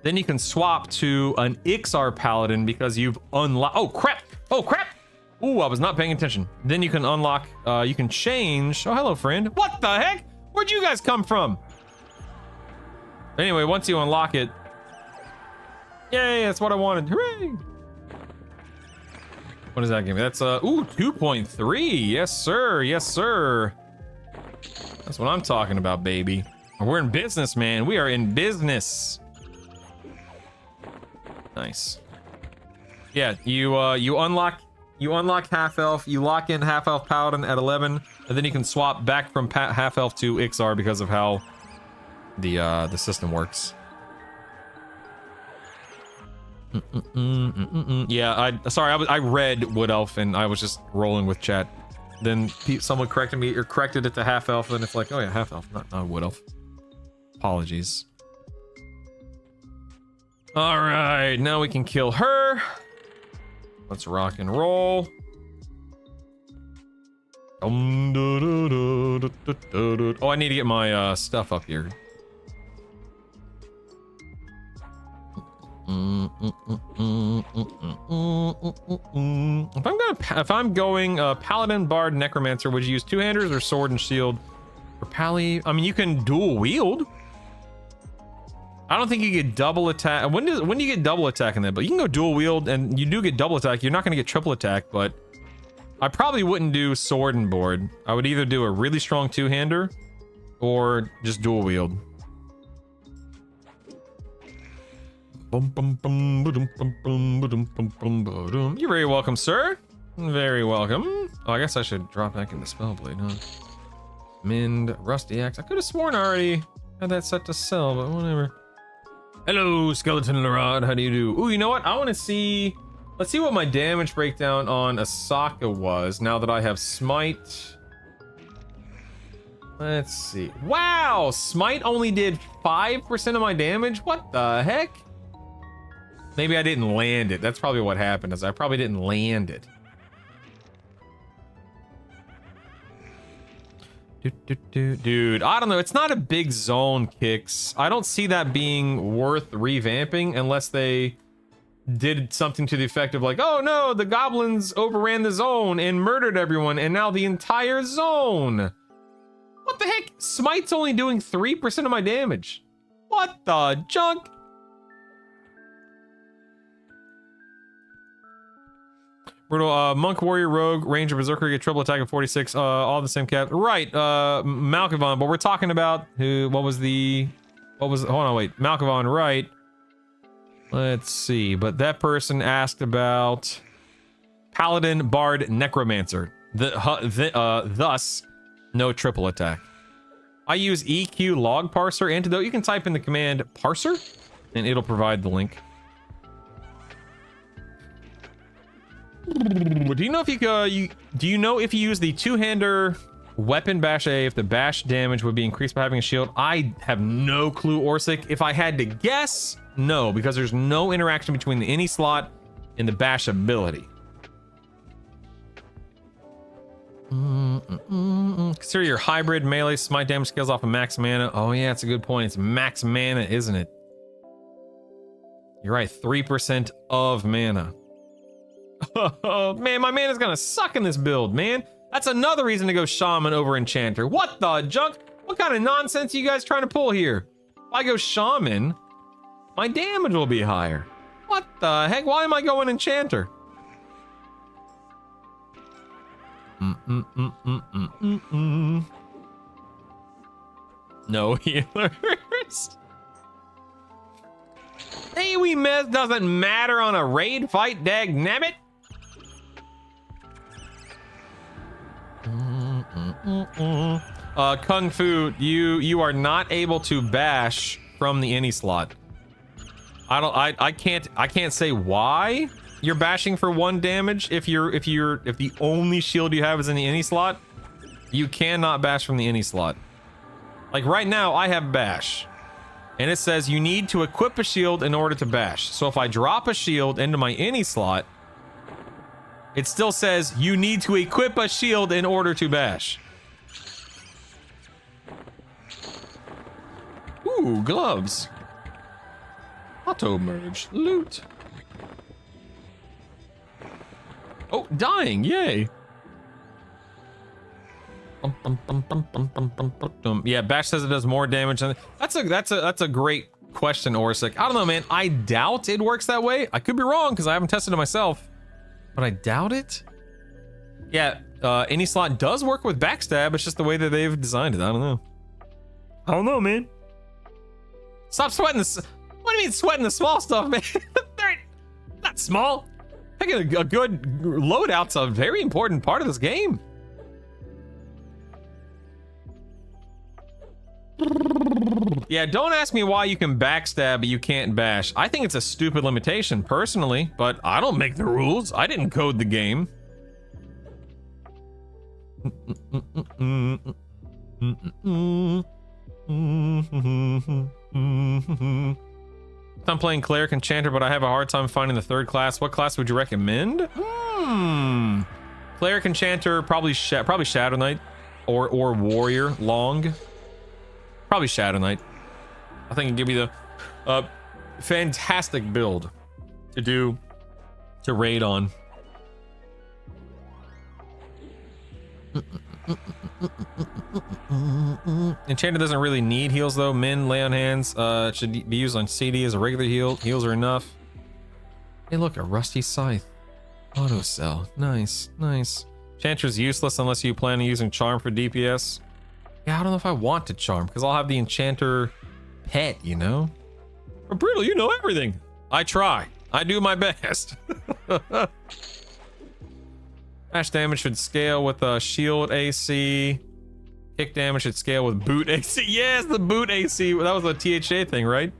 Speaker 1: then you can swap to an Ixar Paladin because you've unlocked. Oh crap! Ooh, I was not paying attention. Then you can unlock. You can change. Oh, hello, friend. What the heck? Where'd you guys come from? Anyway, once you unlock it, yay! That's what I wanted. Hooray! What does that give me? That's ooh, 2.3. Yes, sir. Yes, sir. That's what I'm talking about, baby. We're in business, man. We are in business. Nice. Yeah, you unlock half elf. You lock in half elf Paladin at 11, and then you can swap back from half elf to Ixar because of how the system works. Yeah, I read Wood Elf and I was just rolling with chat. Then someone corrected me or corrected it to half elf, and it's like, oh yeah, half elf, not Wood Elf. Apologies. All right, now we can kill her. Let's rock and roll. Oh, I need to get my stuff up here. If I'm going Paladin, Bard, Necromancer, would you use two-handers or sword and shield? For Pally, I mean, you can dual wield. I don't think you get double attack. When do you get double attack in that? But you can go dual wield, and you do get double attack. You're not gonna get triple attack, but I probably wouldn't do sword and board. I would either do a really strong two-hander or just dual wield. You're very welcome, sir. Very welcome. Oh, I guess I should drop back into Spellblade, huh? Mend, Rusty Axe. I could have sworn I already had that set to sell, but whatever. Hello, Skeleton Larod. How do you do? Ooh, you know what? I want to see... Let's see what my damage breakdown on Asaka was now that I have Smite. Let's see. Wow! Smite only did 5% of my damage? What the heck? Maybe I didn't land it. That's probably what happened, is I probably didn't land it. Dude, I don't know. It's not a big zone, Kicks. I don't see that being worth revamping unless they did something to the effect of like, oh no, the goblins overran the zone and murdered everyone, and now the entire zone. What the heck? Smite's only doing 3% of my damage. What the junk? Brutal, Monk, Warrior, Rogue, Ranger, Berserker get triple attack at 46, all the same cap. Right, Malkavon, but we're talking about hold on, wait, Malkavon, right. Let's see, but that person asked about Paladin, Bard, Necromancer. Thus, no triple attack. I use EQ log parser antidote. You can type in the command parser, and it'll provide the link. Do you know if if you use the two-hander weapon bash A, if the bash damage would be increased by having a shield? I have no clue, Orsic. If I had to guess, no, because there's no interaction between the any slot and the bash ability. Consider your hybrid melee smite damage scales off of max mana. Oh yeah, it's a good point. It's max mana, isn't it? You're right, 3% of mana. Oh man, my mana's gonna suck in this build, man. That's another reason to go Shaman over Enchanter. What the junk? What kind of nonsense are you guys trying to pull here? If I go Shaman, my damage will be higher. What the heck? Why am I going Enchanter? No healers. AoE mess doesn't matter on a raid fight, dagnabbit. Kung Fu, you are not able to bash from the any slot. I can't say why you're bashing for 1 damage if the only shield you have is in the any slot. You cannot bash from the any slot. Like right now I have bash and it says you need to equip a shield in order to bash. So if I drop a shield into my any slot, it still says you need to equip a shield in order to bash. Ooh, gloves. Auto merge. Loot. Oh, dying. Yay. Yeah, bash says it does more damage than that's a great question, Orsic. I don't know, man. I doubt it works that way. I could be wrong because I haven't tested it myself. But I doubt it. Yeah, any slot does work with backstab. It's just the way that they've designed it. I don't know. I don't know, man. Stop sweating this. What do you mean sweating the small stuff, man? They're not small. I get a good loadout's a very important part of this game. Yeah, don't ask me why you can backstab but you can't bash. I think it's a stupid limitation personally, but I don't make the rules. I didn't code the game. I'm playing Cleric Enchanter, but I have a hard time finding the 3rd class. What class would you recommend? Cleric Enchanter, probably Shadow Knight or Warrior Long. Probably Shadow Knight. I think it'd give you the fantastic build to raid on. Enchanter doesn't really need heals though. Min, lay on hands, should be used on CD as a regular heal. Heals are enough. Hey look, a rusty scythe. Auto cell. Nice, nice. Enchanter's useless unless you plan on using charm for DPS. Yeah, I don't know if I want to charm because I'll have the enchanter pet, you know? But Brutal, you know everything. I try. I do my best. Dash damage should scale with shield AC. Kick damage should scale with boot AC. Yes, the boot AC. That was a THA thing, right?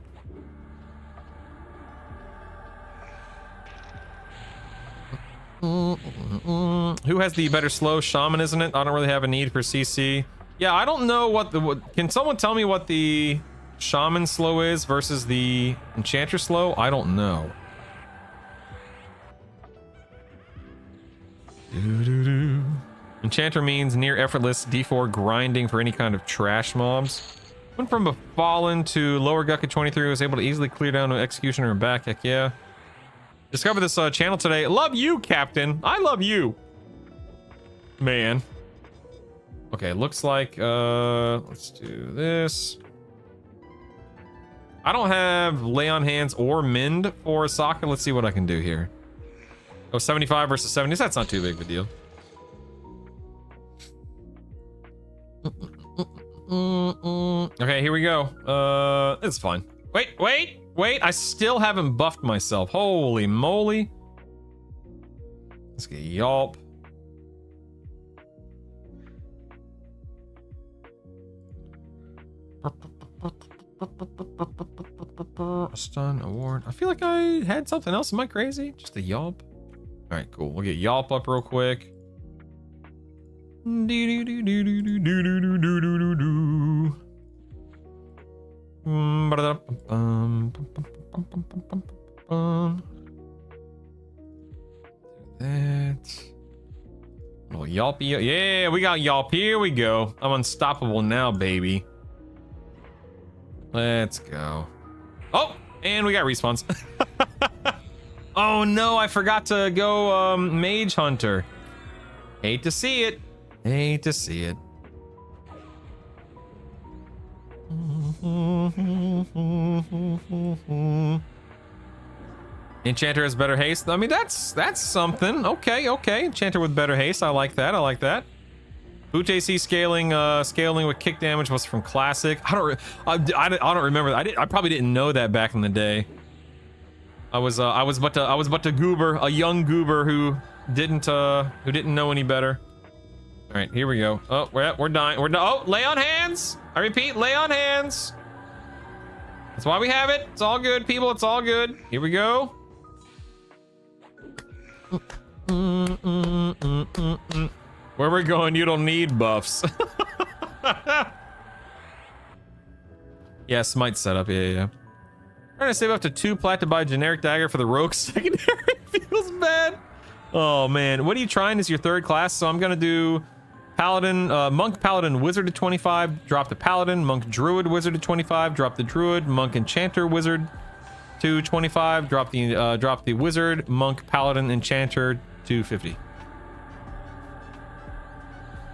Speaker 1: Who has the better slow? Shaman, isn't it? I don't really have a need for CC. Yeah, I don't know what the... Can someone tell me what the Shaman slow is versus the Enchanter slow? I don't know. Enchanter means near effortless D4 grinding for any kind of trash mobs. Went from a fallen to lower Guck at 23, was able to easily clear down to Executioner and back. Heck yeah. Discovered this channel today. Love you, Captain. I love you. Man. Okay, looks like let's do this. I don't have lay on hands or mend for Sokka. Let's see what I can do here. Oh, 75 versus 70. That's not too big of a deal. Okay, here we go. It's fine. Wait. I still haven't buffed myself. Holy moly. Let's get Yelp. Stun award. I feel like I had something else. Am I crazy? Just a Yelp. All right, cool. We'll get Yelp up real quick. That. Little Yelp. Yeah, we got Yelp. Here we go. I'm unstoppable now, baby. Let's go. Oh, and we got respawns. Oh no, I forgot to go Mage Hunter. Hate to see it. Hate to see it. Enchanter has better haste. I mean, that's something. Okay. Enchanter with better haste. I like that. Boot AC scaling with kick damage was from Classic. I don't remember. I probably didn't know that back in the day. I was but a goober, a young goober who didn't know any better. All right, here we go. Oh, we're dying. Oh, lay on hands. I repeat, lay on hands. That's why we have it. It's all good, people. It's all good. Here we go. Where we're going, you don't need buffs. Yeah, smite setup. Yeah. Trying to save up to 2 plat to buy a generic dagger for the rogue secondary. Feels bad. Oh man, what are you trying as your 3rd class? So I'm gonna do Paladin, Monk, Paladin, Wizard at 25. Drop the Paladin. Monk, Druid, Wizard at 25. Drop the Druid. Monk, Enchanter, Wizard to 25. Drop the Wizard. Monk, Paladin, Enchanter to 50.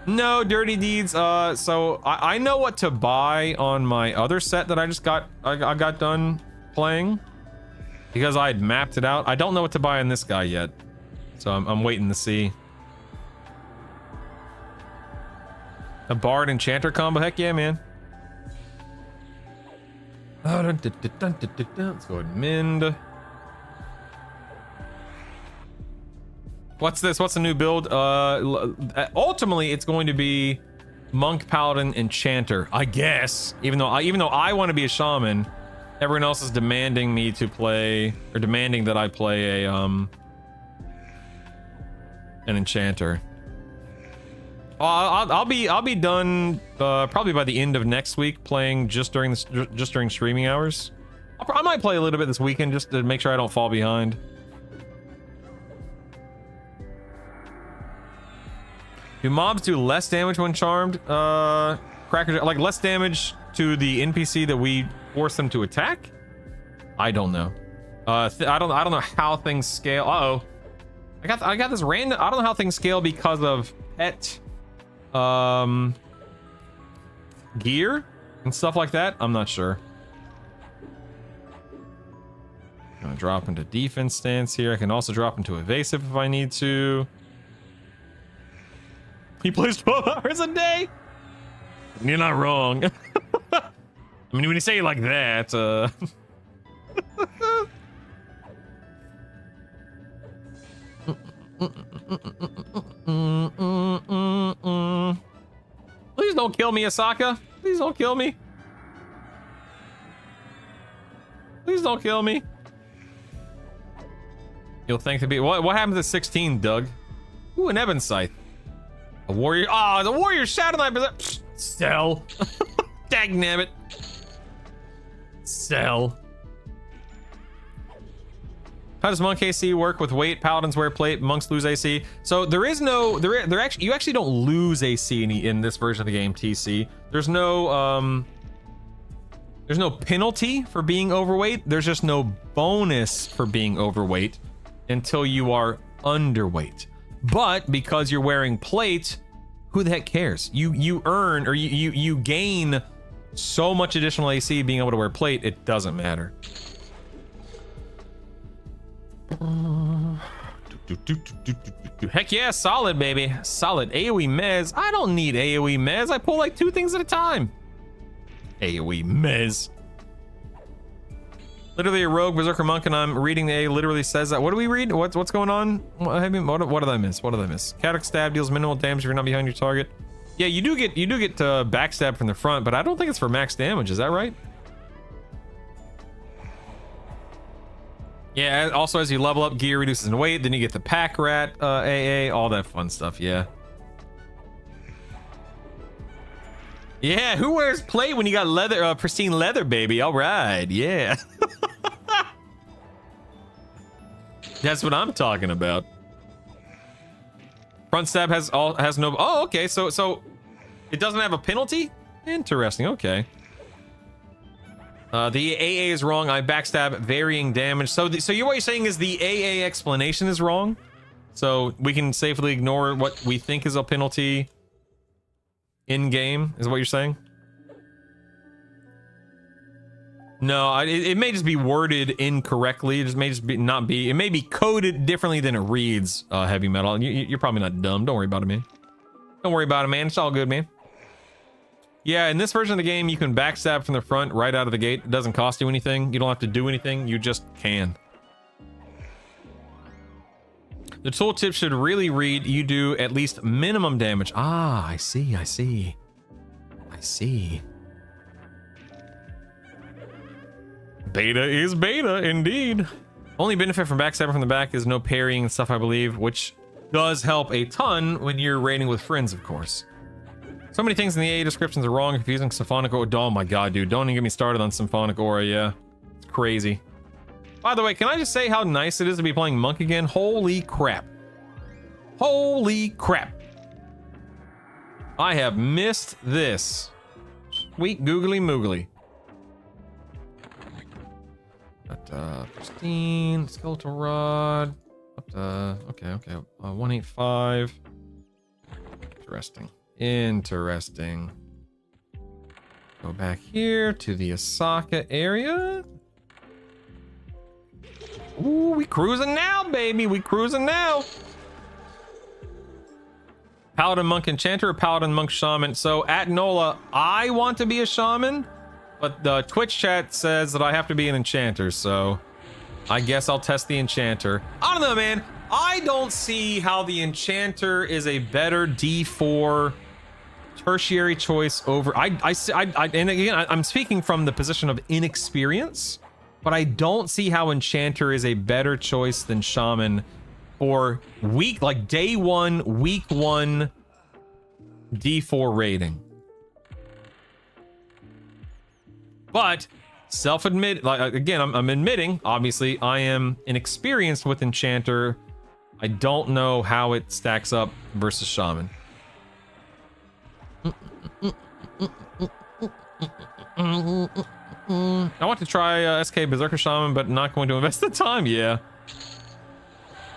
Speaker 1: No dirty deeds. So I know what to buy on my other set that I just got. I got done playing because I had mapped it out. I don't know what to buy on this guy yet, so I'm waiting to see. A Bard Enchanter combo. Heck yeah, man. Let's go ahead and mend. What's this? What's the new build? Ultimately, it's going to be Monk, Paladin, Enchanter, I guess. Even though I want to be a Shaman, everyone else is demanding me to play, or demanding that I play a an Enchanter. I'll be done probably by the end of next week playing just during streaming hours. I might play a little bit this weekend just to make sure I don't fall behind. Do mobs do less damage when charmed? Cracker, like less damage to the NPC that we force them to attack? I don't know. I don't know how things scale. Uh-oh. I got this random. I don't know how things scale because of pet gear and stuff like that? I'm not sure. I'm gonna drop into defense stance here. I can also drop into evasive if I need to. He plays 12 hours a day? You're not wrong. I mean, when you say it like that, Please don't kill me, Asaka. Please don't kill me. Please don't kill me. You'll think to be what happens at 16, Doug? Ooh, an Ebon Scythe. A warrior. Oh, the warrior shadow knife. Sell. Dagnabbit. Sell. How does monk AC work with weight? Paladins wear plate, monks lose AC. So there is no, you actually don't lose AC in this version of the game, TC. There's no penalty for being overweight. There's just no bonus for being overweight until you are underweight. But because you're wearing plate, who the heck cares? You earn, or you gain so much additional AC being able to wear plate, it doesn't matter. Heck yeah, solid, baby. Solid. AoE mez. I don't need AoE mez. I pull like 2 things at a time. AoE mez. Literally a rogue berserker monk, and I'm reading the A literally says that. What do we read? What's going on? What did I miss? What did I miss? Catic stab deals minimal damage if you're not behind your target. Yeah, you do get backstab from the front, but I don't think it's for max damage. Is that right? Yeah, also as you level up, gear reduces in weight, then you get the pack rat AA, all that fun stuff, yeah. Yeah, who wears plate when you got leather, pristine leather, baby? All right, yeah. That's what I'm talking about. Front stab has no, oh, okay, so it doesn't have a penalty? Interesting, okay. The AA is wrong. I backstab varying damage. So what you're saying is the AA explanation is wrong. So we can safely ignore what we think is a penalty in game, is what you're saying? No, it may just be worded incorrectly. It may just be not be. It may be coded differently than it reads. Heavy metal. You're probably not dumb. Don't worry about it, man. Don't worry about it, man. It's all good, man. Yeah, in this version of the game, you can backstab from the front right out of the gate. It doesn't cost you anything. You don't have to do anything. You just can. The tooltip should really read, you do at least minimum damage. Ah, I see, I see. I see. Beta is beta, indeed. Only benefit from backstabbing from the back is no parrying and stuff, I believe, which does help a ton when you're raiding with friends, of course. So many things in the AA descriptions are wrong. Confusing symphonic aura. Oh my god, dude. Don't even get me started on symphonic aura, yeah. It's crazy. By the way, can I just say how nice it is to be playing monk again? Holy crap. Holy crap. I have missed this. Sweet googly moogly. Got pristine, skeletal rod. Up to, okay. 185. Interesting. Go back here to the Asaka area. Ooh, we cruising now, baby. We cruising now. Paladin, monk, enchanter, or paladin, monk, shaman. So at NOLA, I want to be a shaman, but the Twitch chat says that I have to be an enchanter. So I guess I'll test the enchanter. I don't know, man. I don't see how the enchanter is a better D4 tertiary choice over and again, I'm speaking from the position of inexperience, but I don't see how enchanter is a better choice than shaman for day 1, week 1 D4 rating. But again, I'm admitting, obviously, I am inexperienced with enchanter. I don't know how it stacks up versus shaman. I want to try SK Berserker Shaman, but not going to invest the time. Yeah.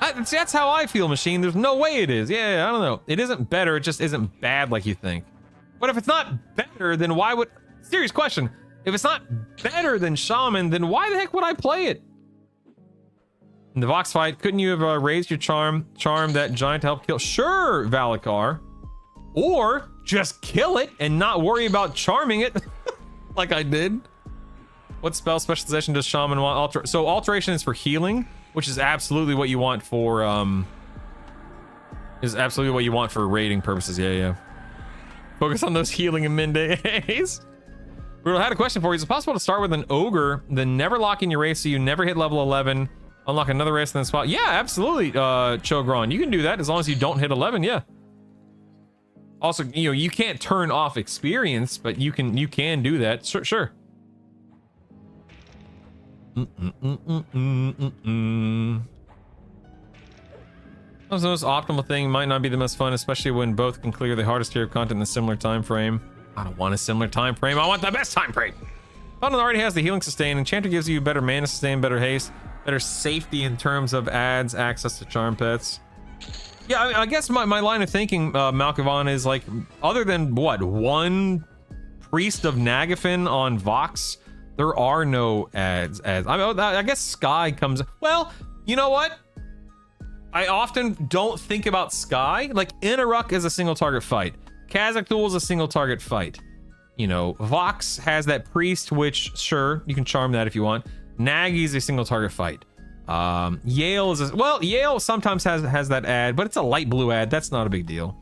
Speaker 1: That's how I feel, Machine. There's no way it is. Yeah, I don't know. It isn't better. It just isn't bad like you think. But if it's not better, then why would... Serious question. If it's not better than Shaman, then why the heck would I play it? In the Vox fight, couldn't you have raised your charm that giant to help kill? Sure, Valakar. Or just kill it and not worry about charming it like I did. What spell specialization does Shaman want? So alteration is for healing, which is absolutely what you want for raiding purposes. Yeah. Focus on those healing and min days. Brutal, I had a question for you. Is it possible to start with an ogre, then never lock in your race so you never hit level 11, unlock another race and then spot? Yeah, absolutely, Chogron. You can do that as long as you don't hit 11, yeah. Also, you know, you can't turn off experience, but you can do that. Sure. The most optimal thing might not be the most fun, especially when both can clear the hardest tier of content in a similar time frame. I don't want a similar time frame. I want the best time frame. Paladin already has the healing sustain. Enchanter gives you better mana sustain, better haste, better safety in terms of adds access to charm pets. Yeah, I guess my line of thinking, Malkavan, is like, other than what, one Priest of Nagafin on Vox, there are no ads. I guess Sky comes. Well, you know what? I often don't think about Sky. Like, Inaruk is a single target fight. Khazak-Thul is a single target fight. You know, Vox has that Priest, which, sure, you can charm that if you want. Naggy is a single target fight. Yael is Yael sometimes has that ad, but it's a light blue ad. That's not a big deal.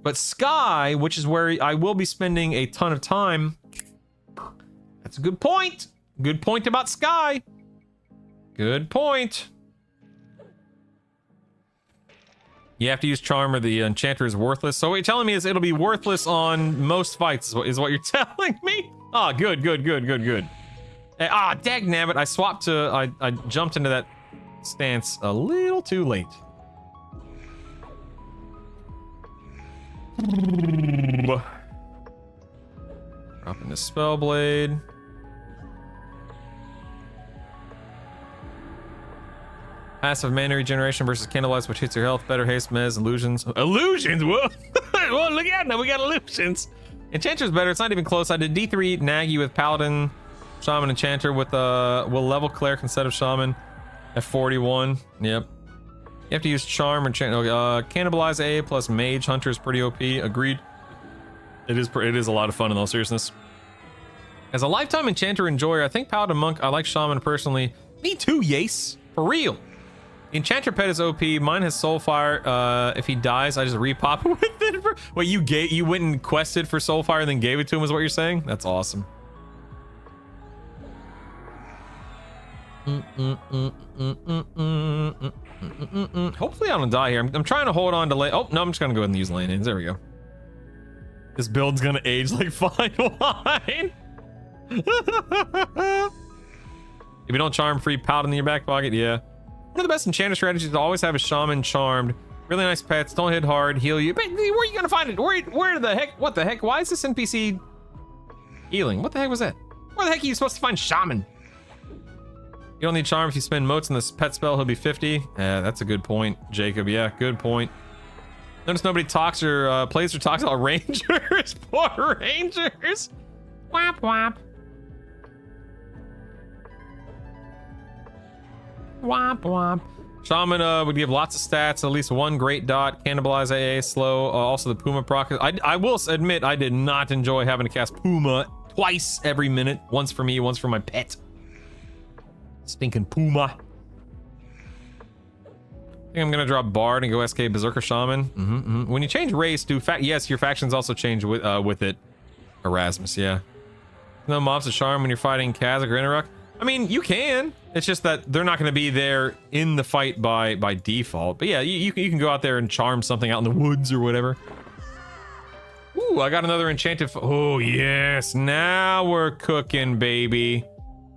Speaker 1: But Sky, which is where I will be spending a ton of time. That's a good point. Good point about Sky. Good point. You have to use charm or the enchanter is worthless. So what you're telling me is it'll be worthless on most fights is what you're telling me? Ah, oh, good. Dagnabbit, I swapped to, I jumped into that stance a little too late. Dropping the Spellblade. Passive mana regeneration versus candlelights, which hits your health, better haste, mez, illusions. Illusions? Whoa! Whoa, look at that, we got illusions. Enchanter's better, it's not even close. I did D3 Naggy with Paladin, Shaman, Enchanter with will level Cleric instead of Shaman at 41. Yep. You have to use Charm or Cannibalize A plus Mage Hunter is pretty OP. Agreed. It is a lot of fun in all seriousness. As a lifetime Enchanter enjoyer, I think Paladin Monk, I like Shaman personally. Me too, Yace. For real. The Enchanter pet is OP. Mine has Soulfire. If he dies, I just repop with it. Wait, you went and quested for Soulfire and then gave it to him is what you're saying? That's awesome. Hopefully I don't die here. I'm trying to hold on to lane. Oh, no, I'm just gonna go ahead and use lane ins. There we go. This build's gonna age like fine wine. If you don't charm, free Paladin in your back pocket, yeah. One of the best enchanter strategies is to always have a Shaman charmed. Really nice pets, don't hit hard, heal you. But where are you gonna find it? Where the heck? What the heck? Why is this NPC healing? What the heck was that? Where the heck are you supposed to find Shaman? You don't need charm if you spend motes in this pet spell, he'll be 50. That's a good point, Jacob. Yeah, good point. Notice nobody talks or plays or talks about rangers. Poor rangers. Whap whap. Womp womp. Shaman would give lots of stats, at least one great dot, cannibalize AA, slow, also the Puma proc. I will admit I did not enjoy having to cast Puma twice every minute. Once for me, once for my pet. Stinking Puma. I think I'm gonna drop Bard and go SK Berserker Shaman. When you change race, yes, your factions also change with it. Erasmus, yeah. No mobs of charm when you're fighting Khazak or Inaruk. I mean, you can. It's just that they're not going to be there in the fight by default. But yeah, you can go out there and charm something out in the woods or whatever. Ooh, I got another enchanted. Oh yes, now we're cooking, baby.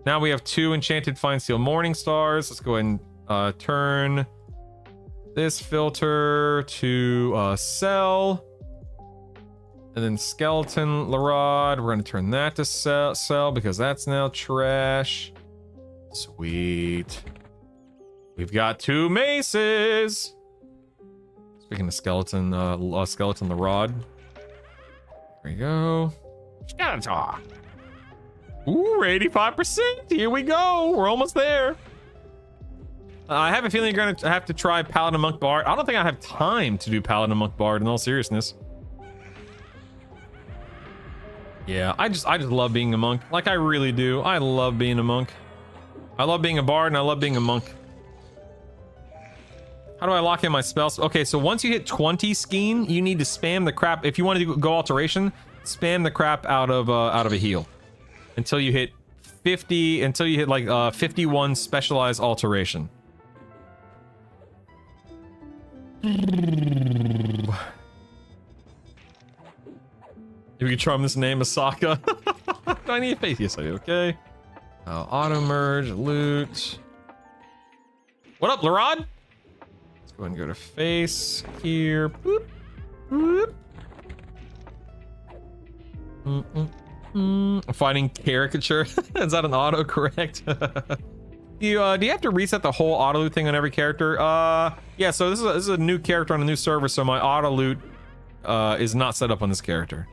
Speaker 1: Now we have 2 enchanted Fine Steel Morning Stars. Let's go ahead and turn this filter to sell. And then Skeleton Larod, we're going to turn that to sell because that's now trash. Sweet. We've got 2 maces. Speaking of Skeleton Larod. There we go.
Speaker 5: Skeletor.
Speaker 1: Ooh, 85%. Here we go. We're almost there. I have a feeling you're going to have to try Paladin Monk Bard. I don't think I have time to do Paladin Monk Bard in all seriousness. Yeah, I just love being a monk. Like, I really do. I love being a monk. I love being a bard and I love being a monk. How do I lock in my spells? Okay, so once you hit 20 Skeen, you need to spam the crap. If you want to go alteration, spam the crap out of a heal until you hit 50. Until you hit like 51 specialized alteration. If you can charm this name, Asaka. Do I need a face? Yes, I do. Okay. Auto merge, loot. What up, Larod? Let's go ahead and go to face here. Boop. Boop. Fighting caricature. Is that an auto correct? Do you have to reset the whole auto loot thing on every character? Yeah. So this is a new character on a new server, so my auto loot is not set up on this character.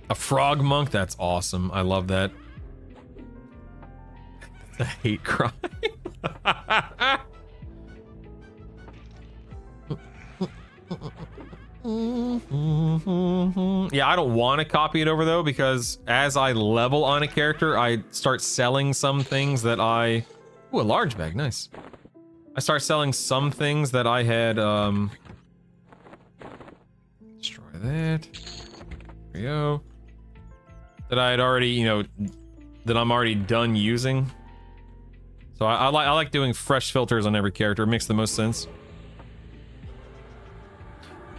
Speaker 1: A frog monk? That's awesome. I love that. The hate crime. Yeah, I don't want to copy it over though, because as I level on a character, I start selling some things that I... Ooh, a large bag. Nice. I start selling some things that I had... Destroy that. There we go. That I had already, you know, that I'm already done using. So I like doing fresh filters on every character. It makes the most sense.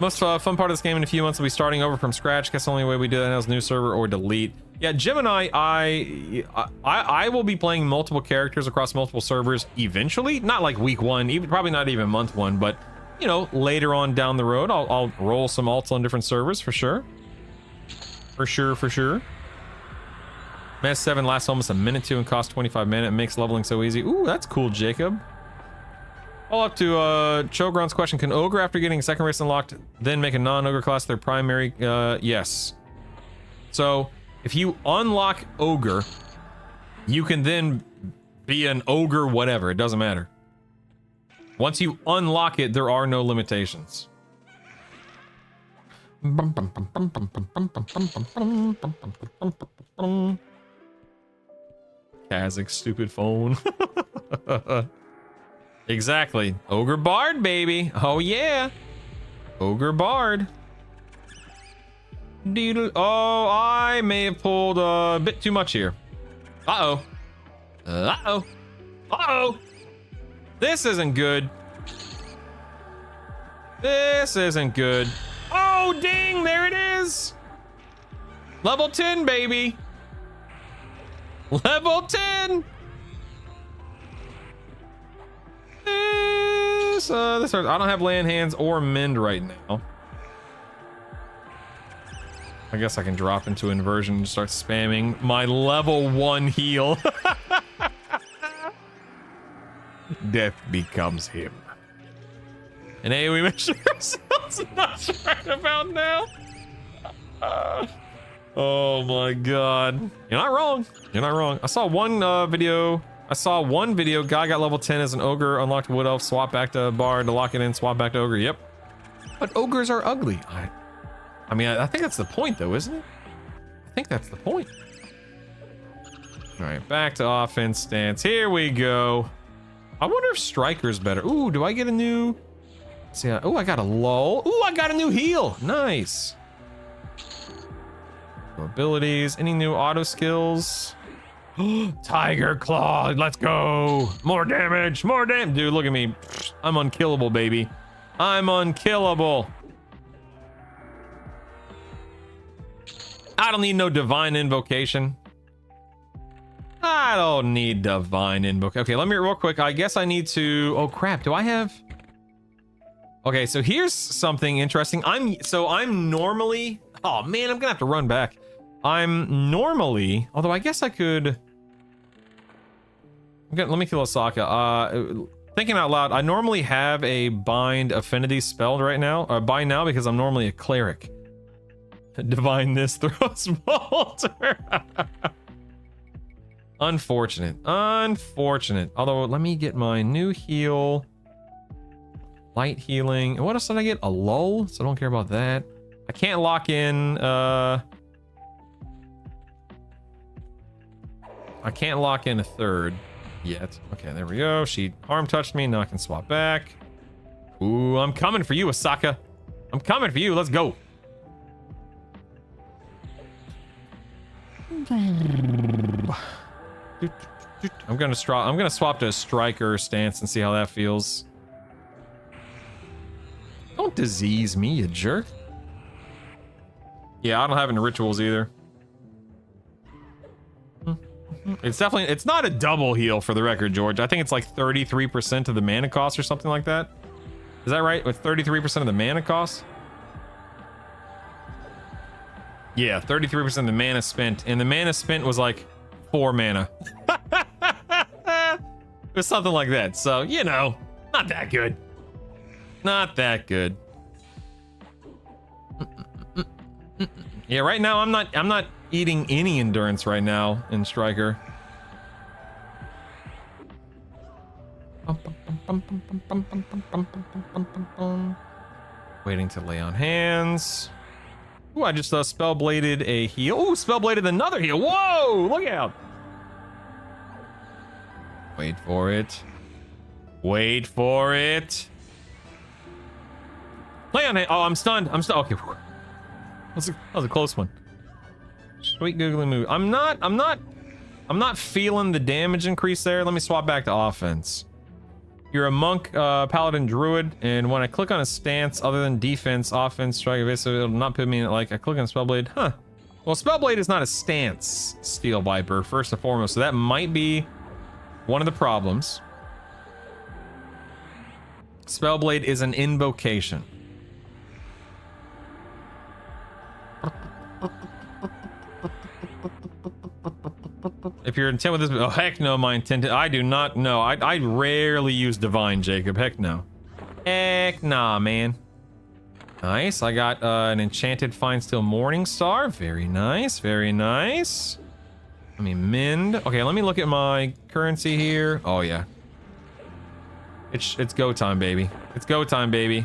Speaker 1: Most fun part of this game in a few months will be starting over from scratch. Guess the only way we do that now is new server or delete. Yeah, Jim and I will be playing multiple characters across multiple servers eventually. Not like week one, even probably not even month one, but you know, later on down the road, I'll roll some alts on different servers for sure. For sure. Mass 7 lasts almost a minute 2 and costs 25 mana. It makes leveling so easy. Ooh, that's cool, Jacob. All up to Chogron's question. Can Ogre, after getting second race unlocked, then make a non-Ogre class their primary? Yes. So, if you unlock Ogre, you can then be an Ogre whatever. It doesn't matter. Once you unlock it, there are no limitations. Kazakh stupid phone. Exactly. Ogre Bard, baby. Oh, yeah. Ogre Bard. Oh, I may have pulled a bit too much here. Uh-oh. Uh-oh. Uh-oh. This isn't good. This isn't good. Oh, ding. There it is. Level 10, baby. Level 10. This I don't have land hands or mend right now. I guess I can drop into inversion and start spamming my level 1 heal. Death becomes him. And hey, we make sure ourselves not right about now. Oh my god. You're not wrong. You're not wrong. I saw one video. Guy got level 10 as an ogre, unlocked wood elf, swap back to bard to lock it in, swap back to ogre. Yep. But ogres are ugly. I mean, I think that's the point though, isn't it? I think that's the point. All right, back to offense stance. Here we go. I wonder if striker's better. Ooh, do I get a new... See, oh, I got a lull. Ooh, I got a new heal. Nice. Abilities. Any new auto skills? Tiger Claw. Let's go. More damage. More damage. Dude, look at me. I'm unkillable, baby. I'm unkillable. I don't need no divine invocation. I don't need divine invocation. Okay, let me real quick. I guess I need to... Oh, crap. Do I have... Okay, so here's something interesting. I'm normally... Oh, man, I'm gonna have to run back. I'm normally... Although I guess I could... Let me kill Osaka. Thinking out loud, I normally have a bind affinity spelled right now, or bind now, because I'm normally a cleric. Divine this throws Bolter. Unfortunate. Unfortunate. Although, let me get my new heal. Light healing. And what else did I get? A lull? So I don't care about that. I can't lock in, I can't lock in a third yet. Okay, there we go. She harm touched me. Now I can swap back. Ooh, I'm coming for you, Asaka. I'm coming for you. Let's go. I'm gonna swap to a striker stance and see how that feels. Don't disease me, you jerk. Yeah, I don't have any rituals either. It's definitely, it's not a double heal for the record, George. I think it's like 33% of the mana cost or something like that. Is that right? With 33% of the mana cost? Yeah, 33% of the mana spent. And the mana spent was like 4 mana. It was something like that. So, you know, not that good. Not that good. Yeah, right now I'm not eating any endurance right now in Striker. Waiting to lay on hands. Ooh, I just spellbladed a heal. Ooh, spellbladed another heal. Whoa, look out. Wait for it. Wait for it. Lay on hand. Oh, I'm stunned. I'm stunned. Okay. That was a close one. Sweet googly moo. I'm not feeling the damage increase there. Let me swap back to offense. You're a monk, paladin, druid, and when I click on a stance other than defense, offense, strike, evasive, it'll not put me in it. Like I click on spellblade. Huh. Well, spellblade is not a stance, Steel Viper, first and foremost, so that might be one of the problems. Spellblade is an invocation. If you're intent with this, oh heck no, my intent. I do not know. I rarely use divine, Jacob. Heck no. Heck nah, man. Nice. I got an enchanted fine steel morning star. Very nice. Very nice. Let me mend. Okay, let me look at my currency here. Oh yeah. It's go time, baby. It's go time, baby.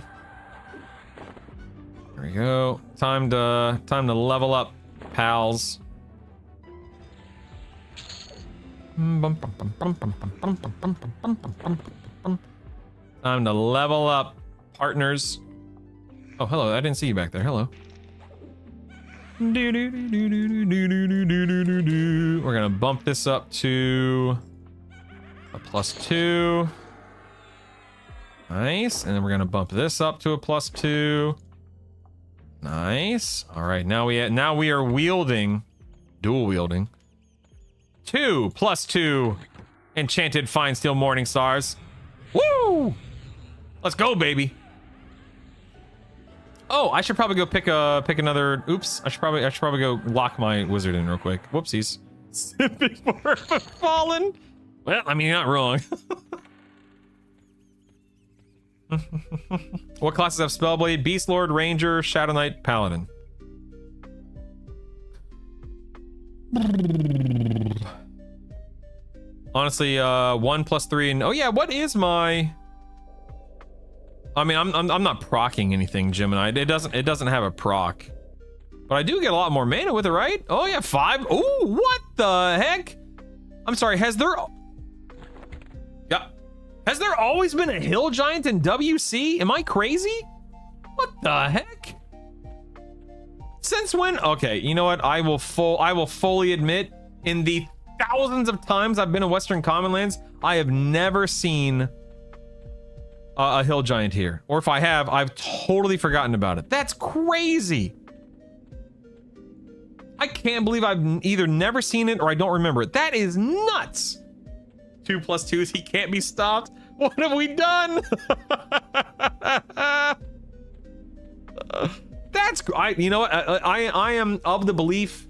Speaker 1: There we go. Time to level up, pals. Time to level up, partners. Oh, hello. I didn't see you back there. Hello. We're gonna bump this up to a +2. Nice. And then we're gonna bump this up to a +2. Nice. All right. Now we are wielding, dual wielding, 2 +2 enchanted fine steel morning stars. Woo! Let's go, baby. Oh, I should probably go pick another. Oops. I should probably go lock my wizard in real quick. Whoopsies. Before fallen. Well, I mean, you're not wrong. What classes have Spellblade? Beast Lord, Ranger, Shadow Knight, Paladin. Honestly, 1 +3 and oh yeah, what is my? I mean, I'm not procking anything, Gemini. It doesn't have a proc, but I do get a lot more mana with it, right? Oh yeah, 5. Ooh, what the heck? I'm sorry. Has there always been a hill giant in WC? Am I crazy? What the heck? Since when? Okay, you know what? I will fully admit, in the thousands of times I've been in Western Commonlands, I have never seen a hill giant here. Or if I have, I've totally forgotten about it. That's crazy. I can't believe I've either never seen it or I don't remember it. That is nuts. 2 +2s, he can't be stopped. What have we done? You know what? I am of the belief,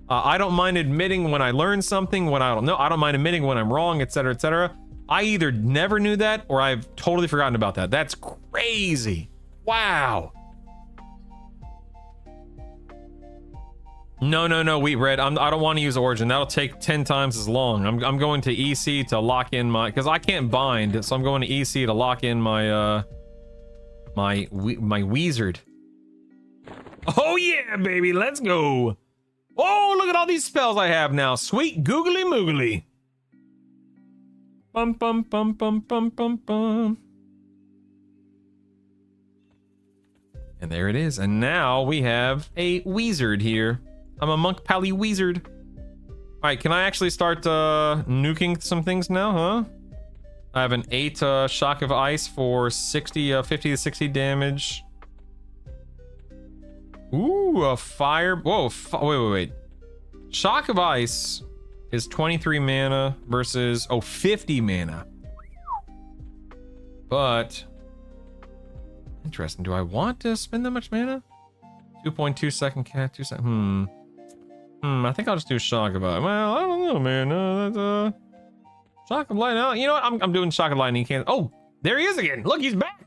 Speaker 1: I don't mind admitting when I learn something, when I don't know. I don't mind admitting when I'm wrong, etc., etc. I either never knew that or I've totally forgotten about that. That's crazy. Wow. No, Wheat Red. I don't want to use Origin. That'll take 10 times as long. I'm going to EC to lock in my, because I can't bind, so I'm going to EC to lock in my my Wizard. Oh yeah, baby, let's go. Oh, look at all these spells I have now. Sweet googly moogly. Bum bum bum bum bum bum bum. And there it is. And now we have a Wizard here. I'm a Monk Pally Wizard. All right, can I actually start nuking some things now, huh? I have an 8 Shock of Ice for 50 to 60 damage. Ooh, a fire. Whoa, wait. Shock of Ice is 23 mana versus 50 mana. But interesting. Do I want to spend that much mana? 2.2 second cat, 2 second. I think I'll just do Shock of Ice. Well, I don't know, man. Shock of Lightning. You know what? I'm doing Shock of Lightning. Oh, there he is again. Look, he's back.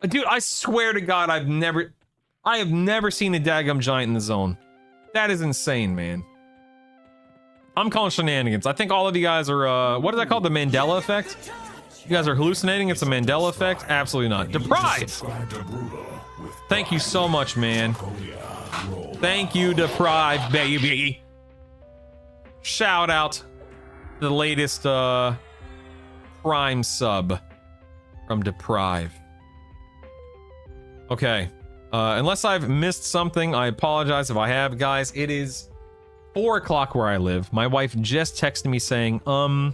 Speaker 1: Dude, I swear to God, I have never seen a daggum giant in the zone. That is insane, man. I'm calling shenanigans. I think all of you guys are, what is that called? The Mandela effect? You guys are hallucinating? It's a Mandela effect? Absolutely not. Deprive! Thank you so much, man. Thank you, Deprive, baby. Shout out to the latest Prime sub from Deprive. Okay. Unless I've missed something, I apologize if I have. Guys, it is 4 o'clock where I live. My wife just texted me saying, are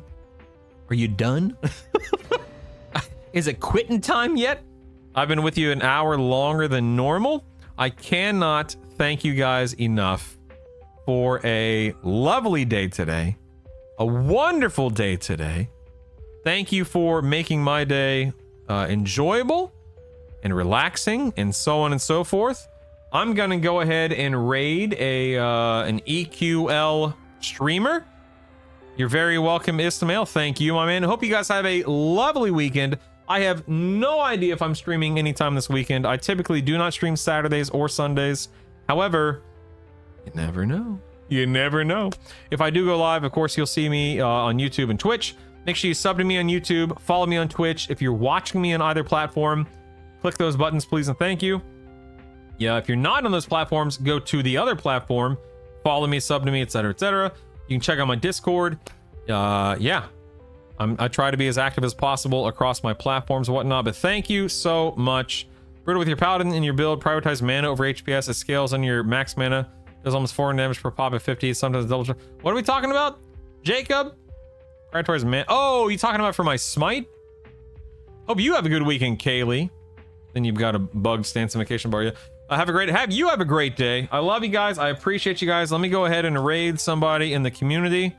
Speaker 1: you done? Is it quitting time yet? I've been with you an hour longer than normal. I cannot thank you guys enough for a lovely day today. A wonderful day today. Thank you for making my day enjoyable and relaxing and so on and so forth. I'm gonna go ahead and raid an EQL streamer. You're very welcome, Ismail. Thank you, my man. I hope you guys have a lovely weekend. I have no idea if I'm streaming anytime this weekend. I typically do not stream Saturdays or Sundays. However, you never know. You never know. If I do go live, of course, you'll see me on YouTube and Twitch. Make sure you sub to me on YouTube, follow me on Twitch. If you're watching me on either platform, click those buttons, please, and thank you. Yeah, if you're not on those platforms, go to the other platform, follow me, sub to me, etc., etc. You can check out my Discord. Yeah, I try to be as active as possible across my platforms and whatnot, but thank you so much. Brutal with your Paladin in your build, prioritize mana over HPS. It scales on your max mana. Does almost 4 damage per pop at 50, sometimes double. What are we talking about? Jacob? Prioritize mana. Oh, you talking about for my smite? Hope you have a good weekend, Kaylee. Then you've got a bug stantification bar. Have a great day. I love you guys. I appreciate you guys. Let me go ahead and raid somebody in the community.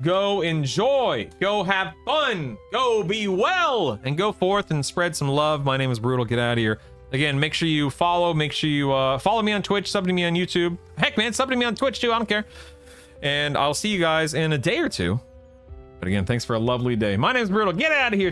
Speaker 1: Go enjoy. Go have fun. Go be well. And go forth and spread some love. My name is Brutal. Get out of here. Again, make sure you follow. Make sure you follow me on Twitch. Sub to me on YouTube. Heck, man, sub to me on Twitch too. I don't care. And I'll see you guys in a day or two. But again, thanks for a lovely day. My name is Brutal. Get out of here.